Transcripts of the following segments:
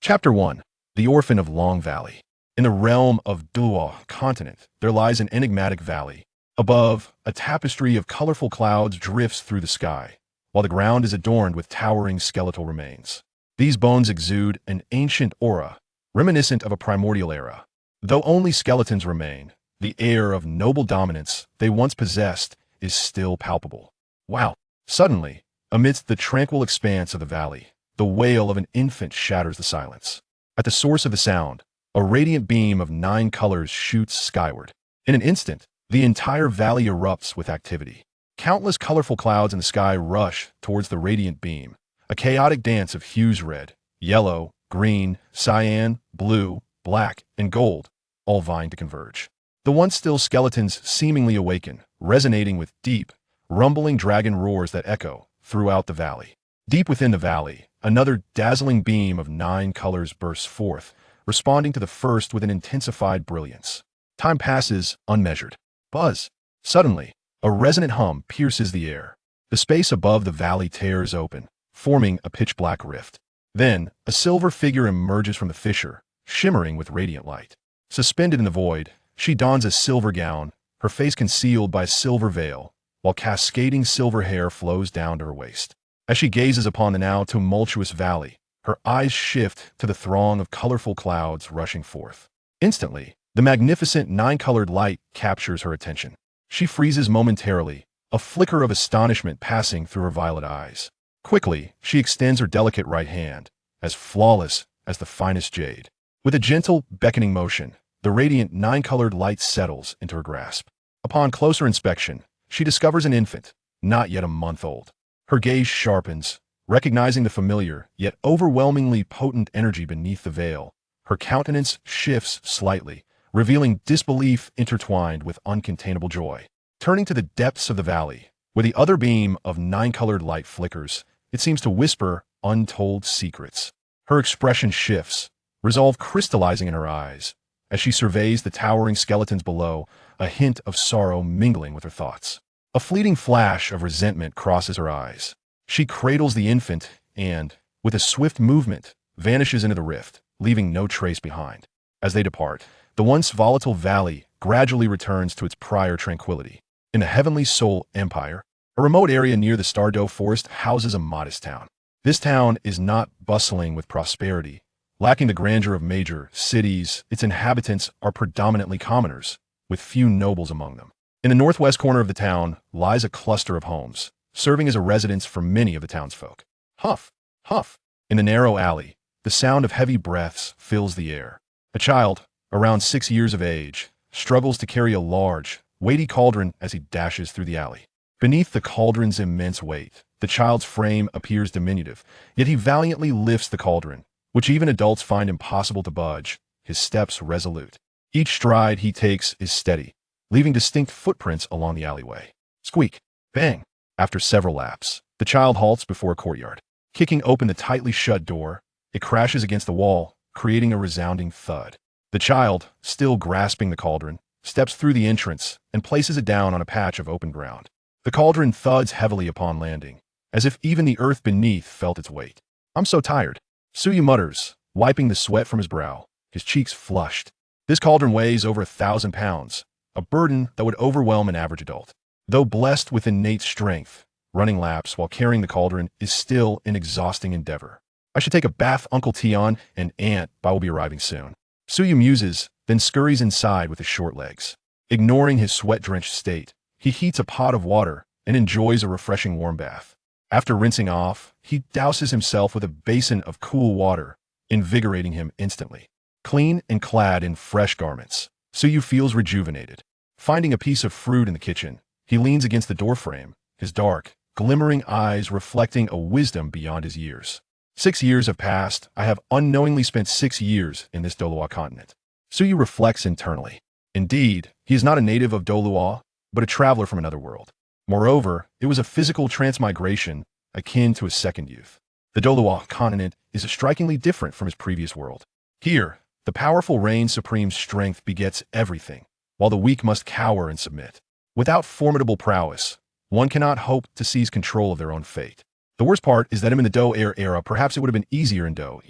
Chapter 1. The Orphan of Long Valley. In the realm of Dulwa continent, there lies an enigmatic valley. Above, a tapestry of colorful clouds drifts through the sky, while the ground is adorned with towering skeletal remains. These bones exude an ancient aura, reminiscent of a primordial era. Though only skeletons remain, the air of noble dominance they once possessed is still palpable. Wow! Suddenly, amidst the tranquil expanse of the valley, the wail of an infant shatters the silence. At the source of the sound, a radiant beam of 9 colors shoots skyward. In an instant, the entire valley erupts with activity. Countless colorful clouds in the sky rush towards the radiant beam, a chaotic dance of hues: red, yellow, green, cyan, blue, black, and gold, all vying to converge. The once still skeletons seemingly awaken, resonating with deep, rumbling dragon roars that echo throughout the valley. Deep within the valley, another dazzling beam of 9 colors bursts forth, responding to the first with an intensified brilliance. Time passes unmeasured. Buzz! Suddenly, a resonant hum pierces the air. The space above the valley tears open, forming a pitch-black rift. Then, a silver figure emerges from the fissure, shimmering with radiant light. Suspended in the void, she dons a silver gown, her face concealed by a silver veil, while cascading silver hair flows down to her waist. As she gazes upon the now tumultuous valley, her eyes shift to the throng of colorful clouds rushing forth. Instantly, the magnificent 9-colored light captures her attention. She freezes momentarily, a flicker of astonishment passing through her violet eyes. Quickly, she extends her delicate right hand, as flawless as the finest jade. With a gentle, beckoning motion, the radiant 9-colored light settles into her grasp. Upon closer inspection, she discovers an infant, not yet a month old. Her gaze sharpens, recognizing the familiar, yet overwhelmingly potent energy beneath the veil. Her countenance shifts slightly, revealing disbelief intertwined with uncontainable joy. Turning to the depths of the valley, where the other beam of 9-colored light flickers, it seems to whisper untold secrets. Her expression shifts, resolve crystallizing in her eyes. As she surveys the towering skeletons below, a hint of sorrow mingling with her thoughts. A fleeting flash of resentment crosses her eyes. She cradles the infant and, with a swift movement, vanishes into the rift, leaving no trace behind. As they depart, the once volatile valley gradually returns to its prior tranquility. In the Heavenly Soul Empire, a remote area near the Stardow Forest houses a modest town. This town is not bustling with prosperity. Lacking the grandeur of major cities, its inhabitants are predominantly commoners, with few nobles among them. In the northwest corner of the town lies a cluster of homes, serving as a residence for many of the townsfolk. Huff, huff. In the narrow alley, the sound of heavy breaths fills the air. A child, around 6 years of age, struggles to carry a large, weighty cauldron as he dashes through the alley. Beneath the cauldron's immense weight, the child's frame appears diminutive, yet he valiantly lifts the cauldron, which even adults find impossible to budge, his steps resolute. Each stride he takes is steady, leaving distinct footprints along the alleyway. Squeak! Bang! After several laps, the child halts before a courtyard. Kicking open the tightly shut door, it crashes against the wall, creating a resounding thud. The child, still grasping the cauldron, steps through the entrance and places it down on a patch of open ground. The cauldron thuds heavily upon landing, as if even the earth beneath felt its weight. "I'm so tired," Suyu mutters, wiping the sweat from his brow, his cheeks flushed. This cauldron weighs over 1,000 pounds, a burden that would overwhelm an average adult. Though blessed with innate strength, running laps while carrying the cauldron is still an exhausting endeavor. "I should take a bath, Uncle Tion, and Aunt Bai will be arriving soon." Suyu muses, then scurries inside with his short legs. Ignoring his sweat-drenched state, he heats a pot of water and enjoys a refreshing warm bath. After rinsing off, he douses himself with a basin of cool water, invigorating him instantly. Clean and clad in fresh garments, Suyu feels rejuvenated. Finding a piece of fruit in the kitchen, he leans against the doorframe, his dark, glimmering eyes reflecting a wisdom beyond his years. 6 years have passed. I have unknowingly spent 6 years in this Doluwa continent. Suyu reflects internally. Indeed, he is not a native of Doluwa, but a traveler from another world. Moreover, it was a physical transmigration akin to a second youth. The Doluwa continent is strikingly different from his previous world. Here, the powerful reign supreme's strength begets everything, while the weak must cower and submit. Without formidable prowess, one cannot hope to seize control of their own fate. The worst part is that I'm in the Do Air era. Perhaps it would have been easier in Do.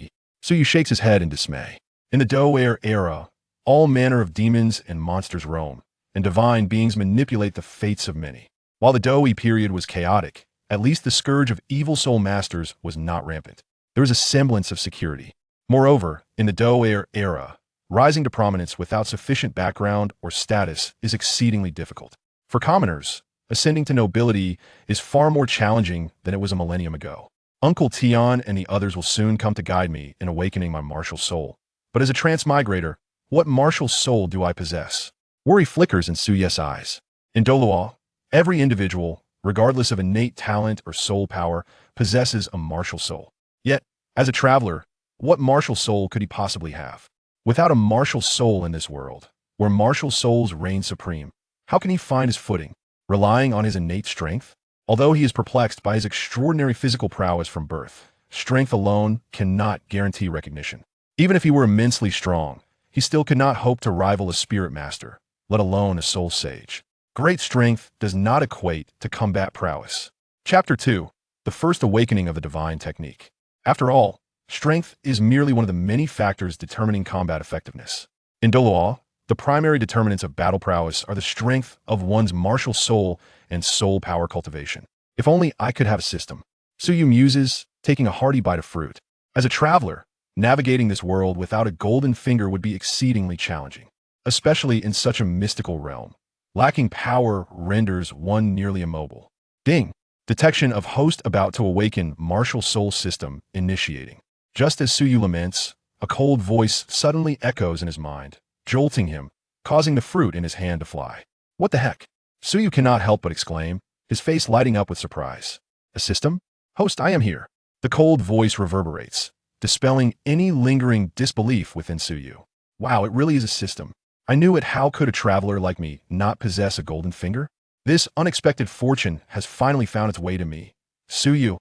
Suyu shakes his head in dismay. In the Do era, all manner of demons and monsters roam, and divine beings manipulate the fates of many. While the Doi period was chaotic, at least the scourge of evil soul masters was not rampant. There was a semblance of security. Moreover, in the Do era, rising to prominence without sufficient background or status is exceedingly difficult. For commoners, ascending to nobility is far more challenging than it was a millennium ago. Uncle Tion and the others will soon come to guide me in awakening my martial soul. But as a transmigrator, what martial soul do I possess? Worry flickers in Suyu's eyes. In Doluo, every individual, regardless of innate talent or soul power, possesses a martial soul. Yet, as a traveler, what martial soul could he possibly have? Without a martial soul in this world, where martial souls reign supreme, how can he find his footing? Relying on his innate strength? Although he is perplexed by his extraordinary physical prowess from birth, strength alone cannot guarantee recognition. Even if he were immensely strong, he still could not hope to rival a spirit master, let alone a soul sage. Great strength does not equate to combat prowess. Chapter 2. The First Awakening of the Divine Technique. After all, strength is merely one of the many factors determining combat effectiveness. In Doluo, the primary determinants of battle prowess are the strength of one's martial soul and soul power cultivation. If only I could have a system. Suyu muses, taking a hearty bite of fruit. As a traveler, navigating this world without a golden finger would be exceedingly challenging, especially in such a mystical realm. Lacking power renders one nearly immobile. Ding! Detection of host about to awaken martial soul system initiating. Just as Suyu laments, a cold voice suddenly echoes in his mind, jolting him, causing the fruit in his hand to fly. What the heck? Suyu cannot help but exclaim, his face lighting up with surprise. A system? Host, I am here. The cold voice reverberates, dispelling any lingering disbelief within Suyu. Wow, it really is a system. I knew it. How could a traveler like me not possess a golden finger? This unexpected fortune has finally found its way to me. Suyu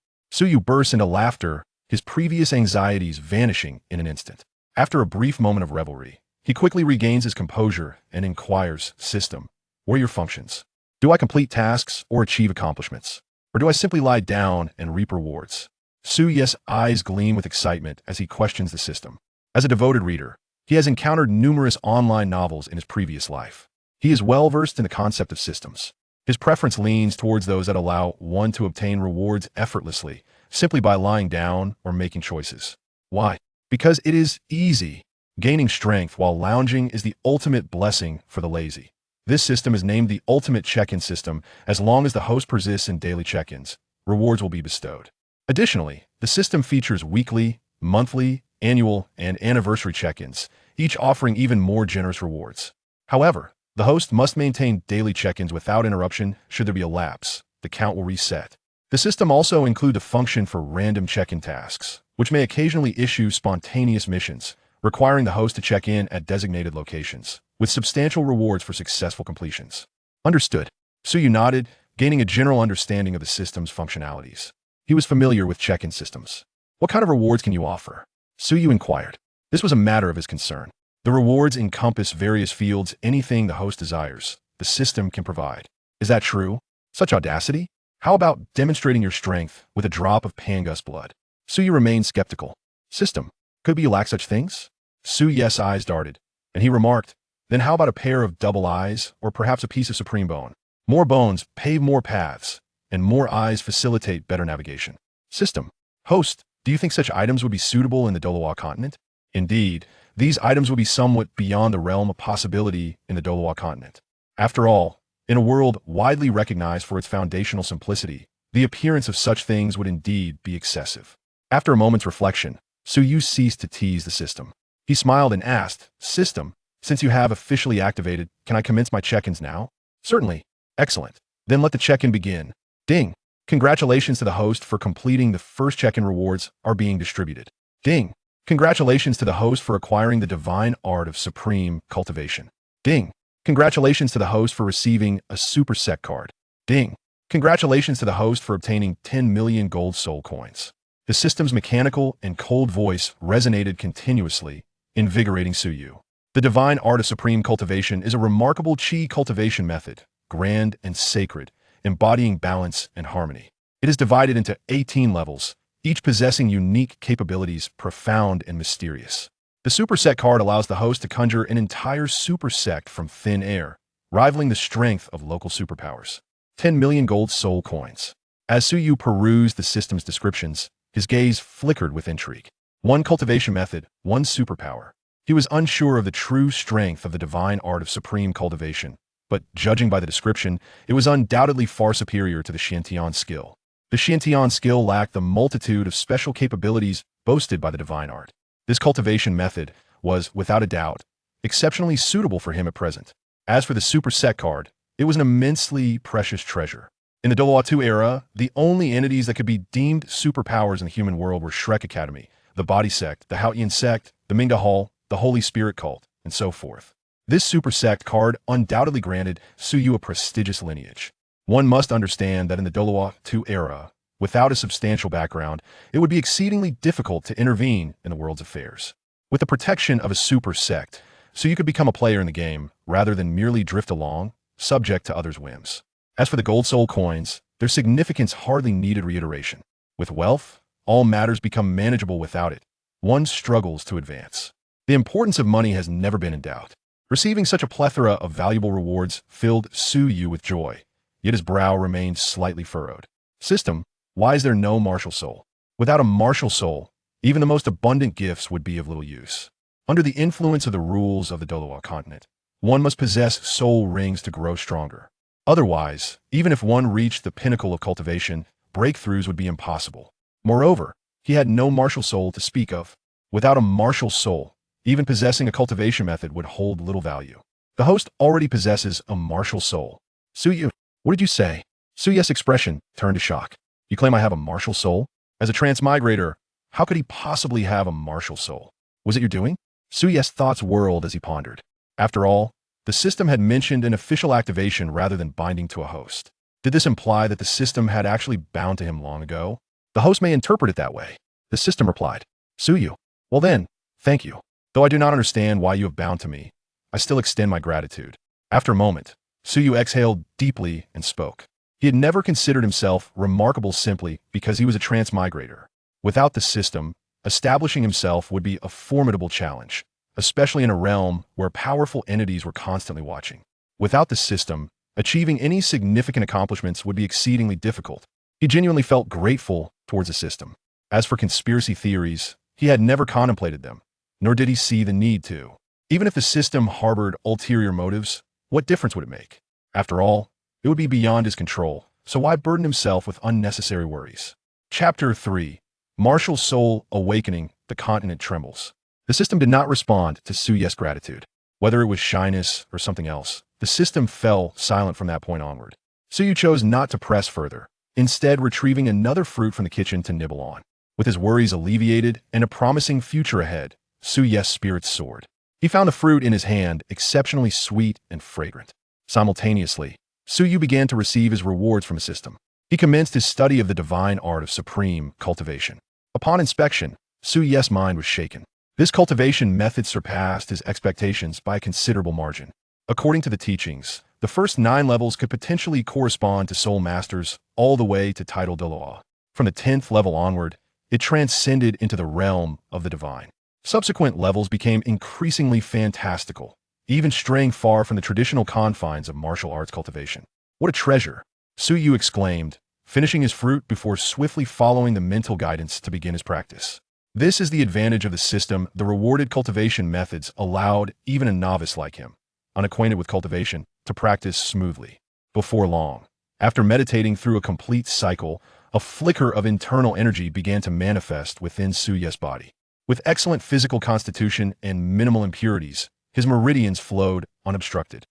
bursts into laughter, his previous anxieties vanishing in an instant. After a brief moment of revelry, he quickly regains his composure and inquires, System, what are your functions? Do I complete tasks or achieve accomplishments? Or do I simply lie down and reap rewards? Suyu's eyes gleam with excitement as he questions the system. As a devoted reader, he has encountered numerous online novels in his previous life. He is well versed in the concept of systems. His preference leans towards those that allow one to obtain rewards effortlessly, simply by lying down or making choices. Why? Because it is easy. Gaining strength while lounging is the ultimate blessing for the lazy. This system is named the ultimate check-in system. As long as the host persists in daily check-ins, rewards will be bestowed. Additionally, the system features weekly, monthly, annual, and anniversary check-ins, each offering even more generous rewards. However, the host must maintain daily check-ins without interruption. Should there be a lapse, the count will reset. The system also includes a function for random check-in tasks, which may occasionally issue spontaneous missions, requiring the host to check in at designated locations, with substantial rewards for successful completions. Understood. Suyu nodded, gaining a general understanding of the system's functionalities. He was familiar with check-in systems. What kind of rewards can you offer? Suyu inquired. This was a matter of his concern. The rewards encompass various fields. Anything the host desires, the system can provide. Is that true? Such audacity? How about demonstrating your strength with a drop of Pangus blood? Suyu remained skeptical. System, could you lack such things? Suyu's eyes darted, and he remarked, then how about a pair of double eyes, or perhaps a piece of supreme bone? More bones pave more paths, and more eyes facilitate better navigation. System, host, do you think such items would be suitable in the Doluo continent? Indeed, these items would be somewhat beyond the realm of possibility in the Doluo continent. After all, in a world widely recognized for its foundational simplicity, the appearance of such things would indeed be excessive. After a moment's reflection, Suyu ceased to tease the system. He smiled and asked, System, since you have officially activated, can I commence my check-ins now? Certainly. Excellent. Then let the check-in begin. Ding. Congratulations to the host for completing the first check-in. Rewards are being distributed. Ding. Congratulations to the host for acquiring the divine art of supreme cultivation. Ding. Congratulations to the host for receiving a super set card. Ding. Congratulations to the host for obtaining 10 million gold soul coins. The system's mechanical and cold voice resonated continuously, invigorating Suyu. The divine art of supreme cultivation is a remarkable chi cultivation method, grand and sacred, embodying balance and harmony. It is divided into 18 levels, each possessing unique capabilities profound and mysterious. The supersect card allows the host to conjure an entire supersect from thin air, rivaling the strength of local superpowers. 10 million gold soul coins. As Suyu perused the system's descriptions, his gaze flickered with intrigue. One cultivation method, one superpower. He was unsure of the true strength of the divine art of supreme cultivation, but judging by the description, it was undoubtedly far superior to the Xiantian skill. The Xiantian skill lacked the multitude of special capabilities boasted by the divine art. This cultivation method was, without a doubt, exceptionally suitable for him at present. As for the Super Sect card, it was an immensely precious treasure. In the Doloa era, the only entities that could be deemed superpowers in the human world were Shrek Academy, the Body Sect, the Haotian Sect, the Mingda Hall, the Holy Spirit Cult, and so forth. This Super Sect card undoubtedly granted Suyu a prestigious lineage. One must understand that in the Doloa era, without a substantial background, it would be exceedingly difficult to intervene in the world's affairs. With the protection of a super sect, Suyu could become a player in the game, rather than merely drift along, subject to others' whims. As for the gold soul coins, their significance hardly needed reiteration. With wealth, all matters become manageable without it. One struggles to advance. The importance of money has never been in doubt. Receiving such a plethora of valuable rewards filled Suyu with joy, yet his brow remained slightly furrowed. System, why is there no martial soul? Without a martial soul, even the most abundant gifts would be of little use. Under the influence of the rules of the Doloa continent, one must possess soul rings to grow stronger. Otherwise, even if one reached the pinnacle of cultivation, breakthroughs would be impossible. Moreover, he had no martial soul to speak of. Without a martial soul, even possessing a cultivation method would hold little value. The host already possesses a martial soul. Suyu, what did you say? Suyu's expression turned to shock. You claim I have a martial soul? As a transmigrator, how could he possibly have a martial soul? Was it your doing? Suyu's thoughts whirled as he pondered. After all, the system had mentioned an official activation rather than binding to a host. Did this imply that the system had actually bound to him long ago? The host may interpret it that way. The system replied. Suyu, well then, thank you. Though I do not understand why you have bound to me, I still extend my gratitude. After a moment, Suyu exhaled deeply and spoke. He had never considered himself remarkable simply because he was a transmigrator. Without the system, establishing himself would be a formidable challenge, especially in a realm where powerful entities were constantly watching. Without the system, achieving any significant accomplishments would be exceedingly difficult. He genuinely felt grateful towards the system. As for conspiracy theories, he had never contemplated them, nor did he see the need to. Even if the system harbored ulterior motives, what difference would it make? After all, it would be beyond his control, so why burden himself with unnecessary worries? Chapter 3. Martial Soul Awakening, the Continent Trembles. The system did not respond to Suyu's gratitude. Whether it was shyness or something else, the system fell silent from that point onward. Suyu chose not to press further, instead retrieving another fruit from the kitchen to nibble on. With his worries alleviated and a promising future ahead, Suyu's spirits soared. He found the fruit in his hand exceptionally sweet and fragrant. Simultaneously, Suyu began to receive his rewards from the system. He commenced his study of the divine art of supreme cultivation. Upon inspection, Suyu's mind was shaken. This cultivation method surpassed his expectations by a considerable margin. According to the teachings, the first 9 levels could potentially correspond to soul masters all the way to title Doloa. From the 10th level onward, it transcended into the realm of the divine. Subsequent levels became increasingly fantastical, even straying far from the traditional confines of martial arts cultivation. What a treasure! Suyu exclaimed, finishing his fruit before swiftly following the mental guidance to begin his practice. This is the advantage of the system. The rewarded cultivation methods allowed even a novice like him, unacquainted with cultivation, to practice smoothly. Before long, after meditating through a complete cycle, a flicker of internal energy began to manifest within Suyu's body. With excellent physical constitution and minimal impurities, his meridians flowed unobstructed.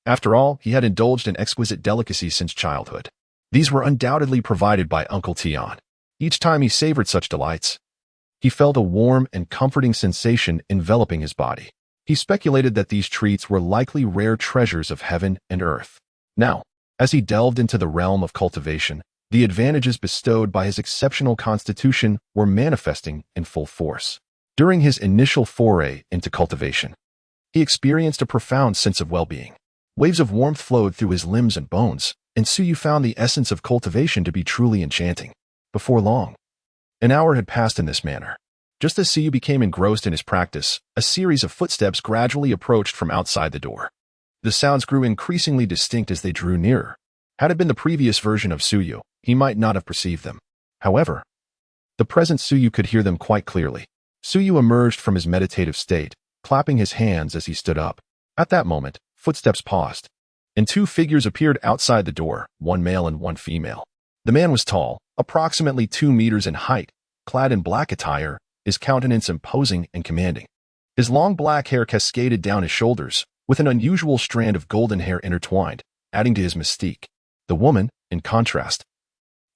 After all, he had indulged in exquisite delicacies since childhood. These were undoubtedly provided by Uncle Tian. Each time he savored such delights, he felt a warm and comforting sensation enveloping his body. He speculated that these treats were likely rare treasures of heaven and earth. Now, as he delved into the realm of cultivation, the advantages bestowed by his exceptional constitution were manifesting in full force. During his initial foray into cultivation, he experienced a profound sense of well-being. Waves of warmth flowed through his limbs and bones, and Suyu found the essence of cultivation to be truly enchanting. Before long, An hour had passed in this manner. Just as Suyu became engrossed in his practice, a series of footsteps gradually approached from outside the door. The sounds grew increasingly distinct as they drew nearer. Had it been the previous version of Suyu, he might not have perceived them. However, the present Suyu could hear them quite clearly. Suyu emerged from his meditative state, clapping his hands as he stood up. At that moment, footsteps paused, and two figures appeared outside the door, one male and one female. The man was tall, approximately 2 meters in height, clad in black attire, his countenance imposing and commanding. His long black hair cascaded down his shoulders, with an unusual strand of golden hair intertwined, adding to his mystique. The woman, in contrast,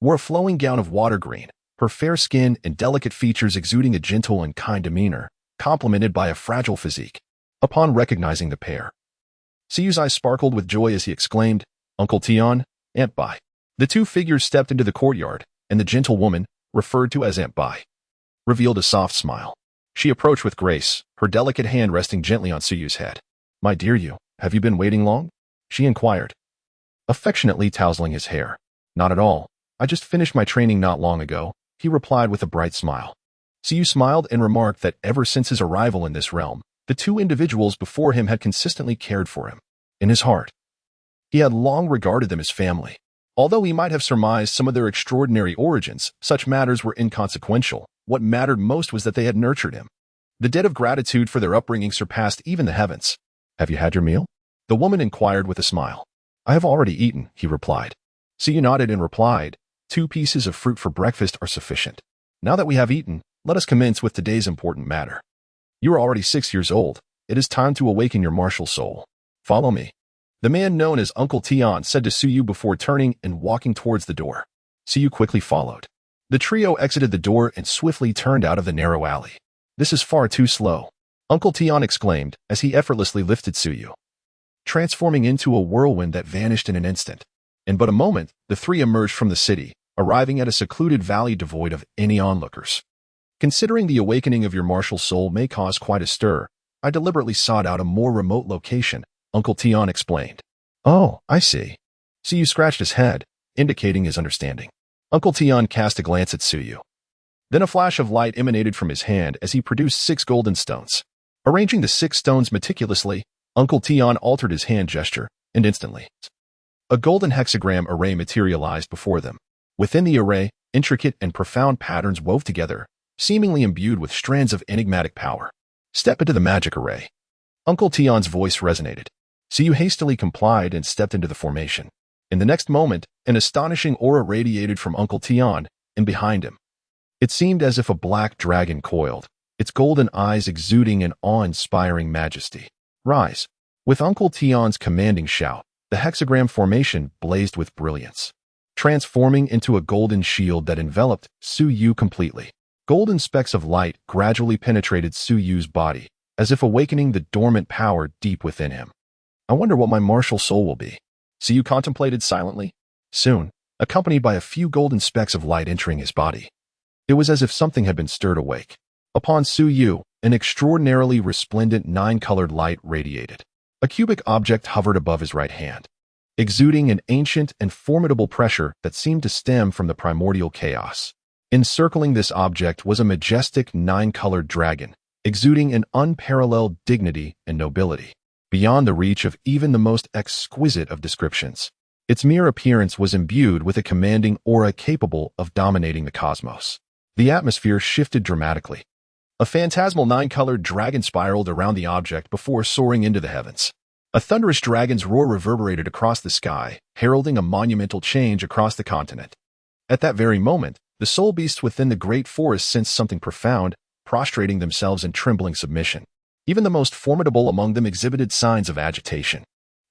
wore a flowing gown of water green, her fair skin and delicate features exuding a gentle and kind demeanor, complemented by a fragile physique. Upon recognizing the pair, Suyu's eyes sparkled with joy as he exclaimed, "Uncle Tian, Aunt Bai." The two figures stepped into the courtyard, and the gentle woman, referred to as Aunt Bai, revealed a soft smile. She approached with grace, her delicate hand resting gently on Suyu's head. "My dear you, have you been waiting long?" she inquired, affectionately tousling his hair. "Not at all. I just finished my training not long ago," he replied with a bright smile. Suyu smiled and remarked that ever since his arrival in this realm, the two individuals before him had consistently cared for him. In his heart, he had long regarded them as family. Although he might have surmised some of their extraordinary origins, such matters were inconsequential. What mattered most was that they had nurtured him. The debt of gratitude for their upbringing surpassed even the heavens. "Have you had your meal?" the woman inquired with a smile. "I have already eaten," he replied. Suyu nodded and replied, "2 pieces of fruit for breakfast are sufficient. Now that we have eaten, let us commence with today's important matter. You are already 6 years old. It is time to awaken your martial soul. Follow me." The man known as Uncle Tian said to Suyu before turning and walking towards the door. Suyu quickly followed. The trio exited the door and swiftly turned out of the narrow alley. "This is far too slow," Uncle Tian exclaimed as he effortlessly lifted Suyu, transforming into a whirlwind that vanished in an instant. In but a moment, the three emerged from the city, arriving at a secluded valley devoid of any onlookers. "Considering the awakening of your martial soul may cause quite a stir, I deliberately sought out a more remote location," Uncle Tian explained. "Oh, I see." Suyu scratched his head, indicating his understanding. Uncle Tian cast a glance at Suyu. Then a flash of light emanated from his hand as he produced 6 golden stones. Arranging the 6 stones meticulously, Uncle Tian altered his hand gesture, and instantly, a golden hexagram array materialized before them. Within the array, intricate and profound patterns wove together, seemingly imbued with strands of enigmatic power. "Step into the magic array." Uncle Tian's voice resonated. Suyu hastily complied and stepped into the formation. In the next moment, an astonishing aura radiated from Uncle Tian and behind him. It seemed as if a black dragon coiled, its golden eyes exuding an awe-inspiring majesty. "Rise." With Uncle Tian's commanding shout, the hexagram formation blazed with brilliance, transforming into a golden shield that enveloped Suyu completely. Golden specks of light gradually penetrated Suyu's body, as if awakening the dormant power deep within him. "I wonder what my martial soul will be," Suyu contemplated silently. Soon, accompanied by a few golden specks of light entering his body, it was as if something had been stirred awake. Upon Suyu, an extraordinarily resplendent 9-colored light radiated. A cubic object hovered above his right hand, exuding an ancient and formidable pressure that seemed to stem from the primordial chaos. Encircling this object was a majestic 9-colored dragon, exuding an unparalleled dignity and nobility, beyond the reach of even the most exquisite of descriptions. Its mere appearance was imbued with a commanding aura capable of dominating the cosmos. The atmosphere shifted dramatically. A phantasmal 9-colored dragon spiraled around the object before soaring into the heavens. A thunderous dragon's roar reverberated across the sky, heralding a monumental change across the continent. At that very moment, the soul beasts within the great forest sensed something profound, prostrating themselves in trembling submission. Even the most formidable among them exhibited signs of agitation.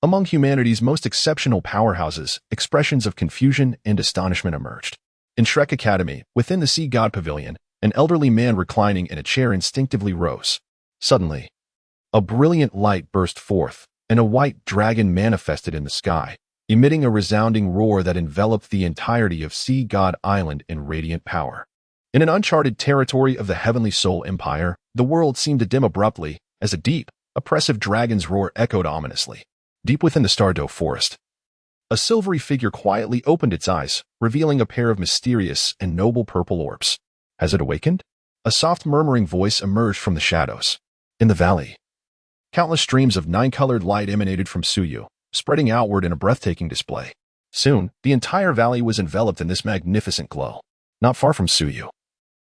Among humanity's most exceptional powerhouses, expressions of confusion and astonishment emerged. In Shrek Academy, within the Sea God Pavilion, an elderly man reclining in a chair instinctively rose. Suddenly, a brilliant light burst forth, and a white dragon manifested in the sky, emitting a resounding roar that enveloped the entirety of Sea God Island in radiant power. In an uncharted territory of the Heavenly Soul Empire, the world seemed to dim abruptly as a deep, oppressive dragon's roar echoed ominously. Deep within the Stardoe forest, a silvery figure quietly opened its eyes, revealing a pair of mysterious and noble purple orbs. Has it awakened? A soft murmuring voice emerged from the shadows. In the valley, countless streams of nine-colored light emanated from Suyu, spreading outward in a breathtaking display. Soon, the entire valley was enveloped in this magnificent glow. Not far from Suyu,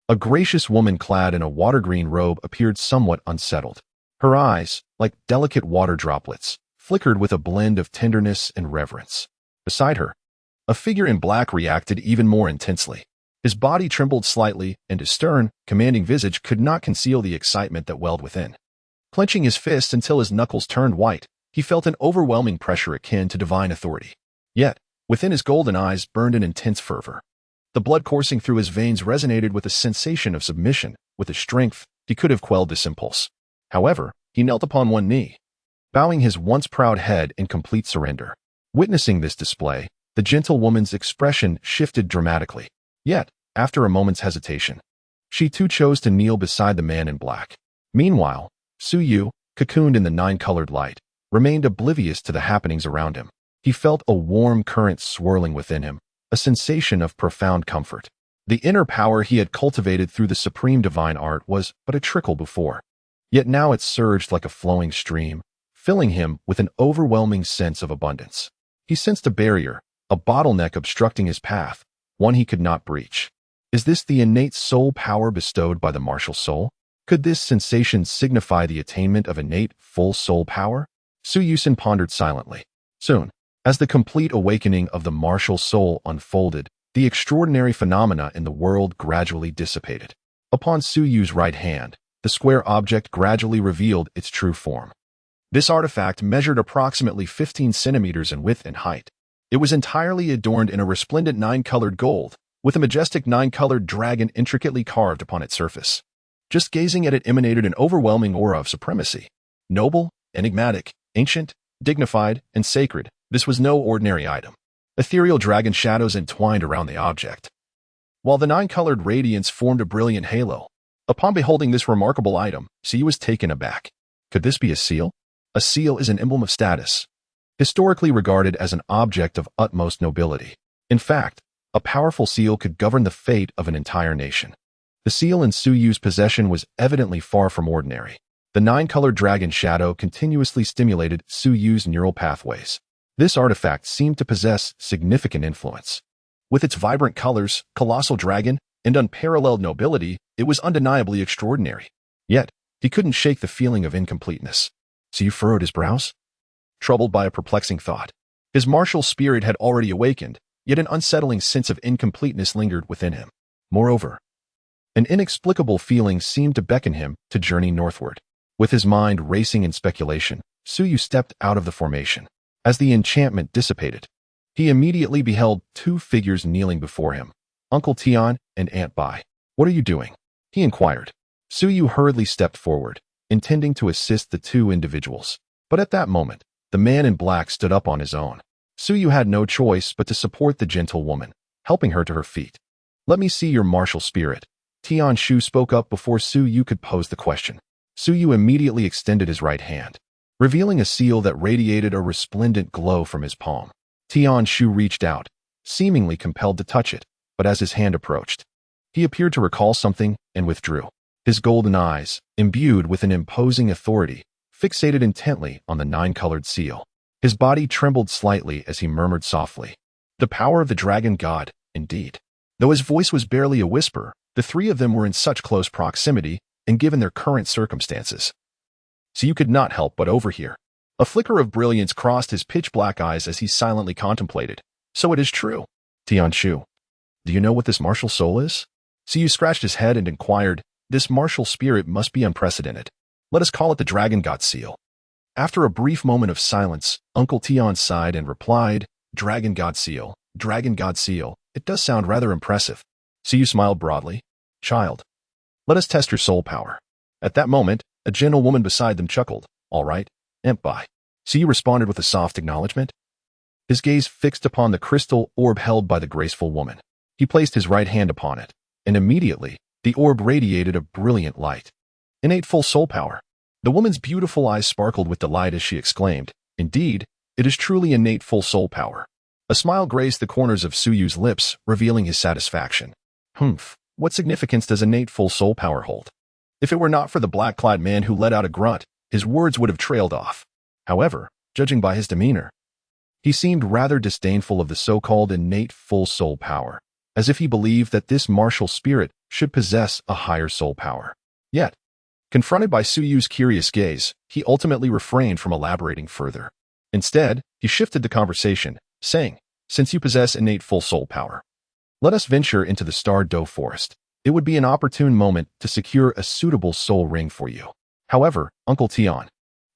a gracious woman clad in a water-green robe appeared somewhat unsettled. Her eyes, like delicate water droplets, flickered with a blend of tenderness and reverence. Beside her, a figure in black reacted even more intensely. His body trembled slightly, and his stern, commanding visage could not conceal the excitement that welled within. Clenching his fists until his knuckles turned white, he felt an overwhelming pressure akin to divine authority. Yet, within his golden eyes burned an intense fervor. The blood coursing through his veins resonated with a sensation of submission. With a strength, he could have quelled this impulse. However, he knelt upon one knee, bowing his once proud head in complete surrender. Witnessing this display, the gentle woman's expression shifted dramatically. Yet, after a moment's hesitation, she too chose to kneel beside the man in black. Meanwhile, Suyu, cocooned in the nine-colored light, remained oblivious to the happenings around him. He felt a warm current swirling within him, a sensation of profound comfort. The inner power he had cultivated through the supreme divine art was but a trickle before. Yet now it surged like a flowing stream, filling him with an overwhelming sense of abundance. He sensed a barrier, a bottleneck obstructing his path, one he could not breach. Is this the innate soul power bestowed by the martial soul? Could this sensation signify the attainment of innate, full soul power? Suyusen pondered silently. Soon, as the complete awakening of the martial soul unfolded, the extraordinary phenomena in the world gradually dissipated. Upon Suyu's right hand, the square object gradually revealed its true form. This artifact measured approximately 15 centimeters in width and height. It was entirely adorned in a resplendent nine-colored gold, with a majestic nine-colored dragon intricately carved upon its surface. Just gazing at it emanated an overwhelming aura of supremacy. Noble, enigmatic, ancient, dignified, and sacred, this was no ordinary item. Ethereal dragon shadows entwined around the object, while the nine-colored radiance formed a brilliant halo. Upon beholding this remarkable item, Suyu was taken aback. Could this be a seal? A seal is an emblem of status, historically regarded as an object of utmost nobility. In fact, a powerful seal could govern the fate of an entire nation. The seal in Suyu's possession was evidently far from ordinary. The nine-colored dragon shadow continuously stimulated Suyu's neural pathways. This artifact seemed to possess significant influence. With its vibrant colors, colossal dragon, and unparalleled nobility, it was undeniably extraordinary. Yet, he couldn't shake the feeling of incompleteness. Suyu furrowed his brows, troubled by a perplexing thought. His martial spirit had already awakened, yet an unsettling sense of incompleteness lingered within him. Moreover, an inexplicable feeling seemed to beckon him to journey northward. With his mind racing in speculation, Suyu stepped out of the formation. As the enchantment dissipated, he immediately beheld two figures kneeling before him, Uncle Tian and Aunt Bai. "What are you doing?" he inquired. Suyu hurriedly stepped forward, intending to assist the two individuals. But at that moment, the man in black stood up on his own. Suyu had no choice but to support the gentle woman, helping her to her feet. "Let me see your martial spirit." Tian Shu spoke up before Suyu could pose the question. Suyu immediately extended his right hand, revealing a seal that radiated a resplendent glow from his palm. Tian Shu reached out, seemingly compelled to touch it, but as his hand approached, he appeared to recall something and withdrew. His golden eyes, imbued with an imposing authority, fixated intently on the nine-colored seal. His body trembled slightly as he murmured softly, "The power of the dragon god, indeed." Though his voice was barely a whisper, the three of them were in such close proximity, and given their current circumstances, Suyu could not help but overhear. A flicker of brilliance crossed his pitch-black eyes as he silently contemplated. "So it is true. Tian Shu, do you know what this martial soul is?" Suyu scratched his head and inquired, "This martial spirit must be unprecedented. Let us call it the Dragon God Seal." After a brief moment of silence, Uncle Tian sighed and replied, "Dragon God Seal, Dragon God Seal. It does sound rather impressive." Suyu smiled broadly. "Child, let us test your soul power." At that moment, a gentle woman beside them chuckled. "All right, Empbai." Suyu responded with a soft acknowledgement, his gaze fixed upon the crystal orb held by the graceful woman. He placed his right hand upon it, and immediately, the orb radiated a brilliant light. Innate full soul power. The woman's beautiful eyes sparkled with delight as she exclaimed, "Indeed, it is truly innate full soul power." A smile graced the corners of Suyu's lips, revealing his satisfaction. "Humph, What significance does innate full soul power hold? If it were not for the black-clad man who let out a grunt, his words would have trailed off. However, judging by his demeanor, he seemed rather disdainful of the so-called innate full soul power, as if he believed that this martial spirit should possess a higher soul power. Yet, confronted by Su Yu's curious gaze, he ultimately refrained from elaborating further. Instead, he shifted the conversation, saying, "Since you possess innate full soul power, let us venture into the Star Doe Forest. It would be an opportune moment to secure a suitable soul ring for you. However, Uncle Tian,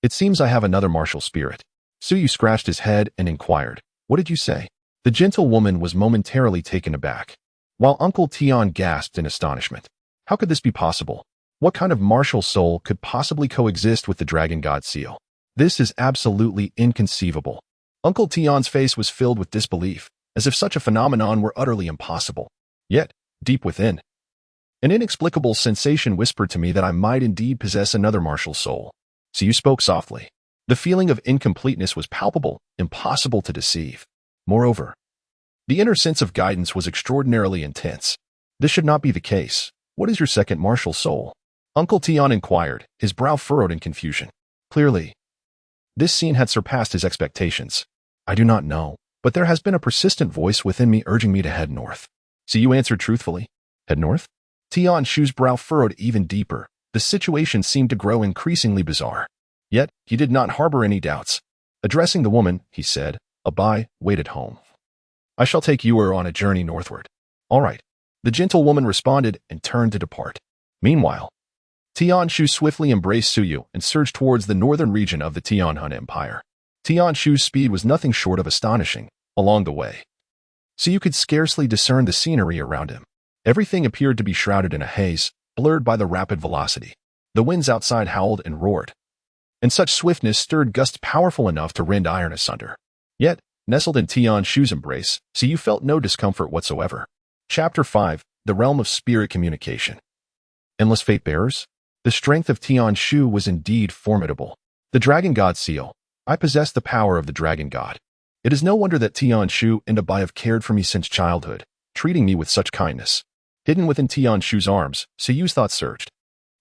it seems I have another martial spirit." Su Yu scratched his head and inquired, "What did you say?" The gentlewoman was momentarily taken aback, while Uncle Tian gasped in astonishment. How could this be possible? What kind of martial soul could possibly coexist with the dragon god seal? This is absolutely inconceivable. Uncle Tian's face was filled with disbelief, as if such a phenomenon were utterly impossible. Yet, deep within, an inexplicable sensation whispered to me that I might indeed possess another martial soul. So you spoke softly. The feeling of incompleteness was palpable, impossible to deceive. Moreover, the inner sense of guidance was extraordinarily intense. This should not be the case. What is your second martial soul? Uncle Tian inquired, his brow furrowed in confusion. Clearly, this scene had surpassed his expectations. I do not know, but there has been a persistent voice within me urging me to head north. So you answered truthfully. Head north? Tian Shu's brow furrowed even deeper. The situation seemed to grow increasingly bizarre. Yet, he did not harbor any doubts. Addressing the woman, he said, "Abai, wait at home. I shall take you on a journey northward." "All right." The gentlewoman responded and turned to depart. Meanwhile, Tian Shu swiftly embraced Su Yu and surged towards the northern region of the Tianhun Empire. Tian Shu's speed was nothing short of astonishing along the way. So you could scarcely discern the scenery around him. Everything appeared to be shrouded in a haze, blurred by the rapid velocity. The winds outside howled and roared, and such swiftness stirred gusts powerful enough to rend iron asunder. Yet, nestled in Tian Shu's embrace, Su Yu felt no discomfort whatsoever. Chapter 5, The Realm of Spirit Communication. Endless Fate Bearers? The strength of Tian Shu was indeed formidable. The Dragon God Seal. I possess the power of the Dragon God. It is no wonder that Tian Shu and Abai have cared for me since childhood, treating me with such kindness. Hidden within Tian Shu's arms, Su Yu's thoughts surged.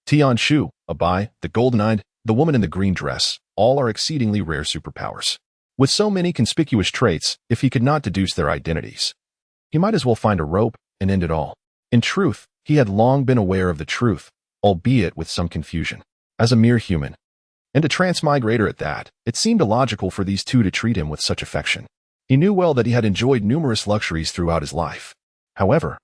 Tian Shu, Abai, the golden-eyed, the woman in the green dress, all are exceedingly rare superpowers. With so many conspicuous traits, if he could not deduce their identities, he might as well find a rope and end it all. In truth, he had long been aware of the truth, albeit with some confusion. As a mere human, and a transmigrator at that, it seemed illogical for these two to treat him with such affection. He knew well that he had enjoyed numerous luxuries throughout his life. However,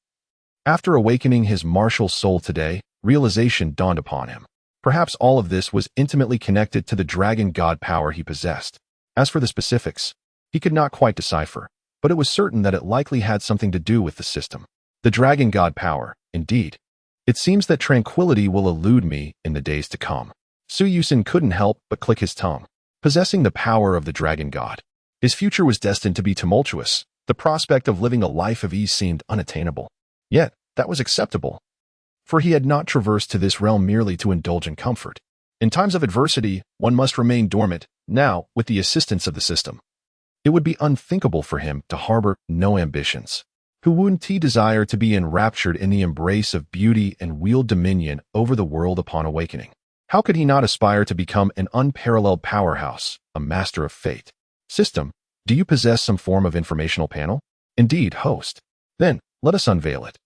after awakening his martial soul today, realization dawned upon him. Perhaps all of this was intimately connected to the dragon god power he possessed. As for the specifics, he could not quite decipher, but it was certain that it likely had something to do with the system. The dragon god power, indeed. It seems that tranquility will elude me in the days to come. Su Yusin couldn't help but click his tongue. Possessing the power of the dragon god, his future was destined to be tumultuous. The prospect of living a life of ease seemed unattainable. Yet, that was acceptable, for he had not traversed to this realm merely to indulge in comfort. In times of adversity, one must remain dormant. Now, with the assistance of the system, it would be unthinkable for him to harbor no ambitions. Who wouldn't he desire to be enraptured in the embrace of beauty and wield dominion over the world upon awakening? How could he not aspire to become an unparalleled powerhouse, a master of fate? System, do you possess some form of informational panel? Indeed, host. Then, let us unveil it.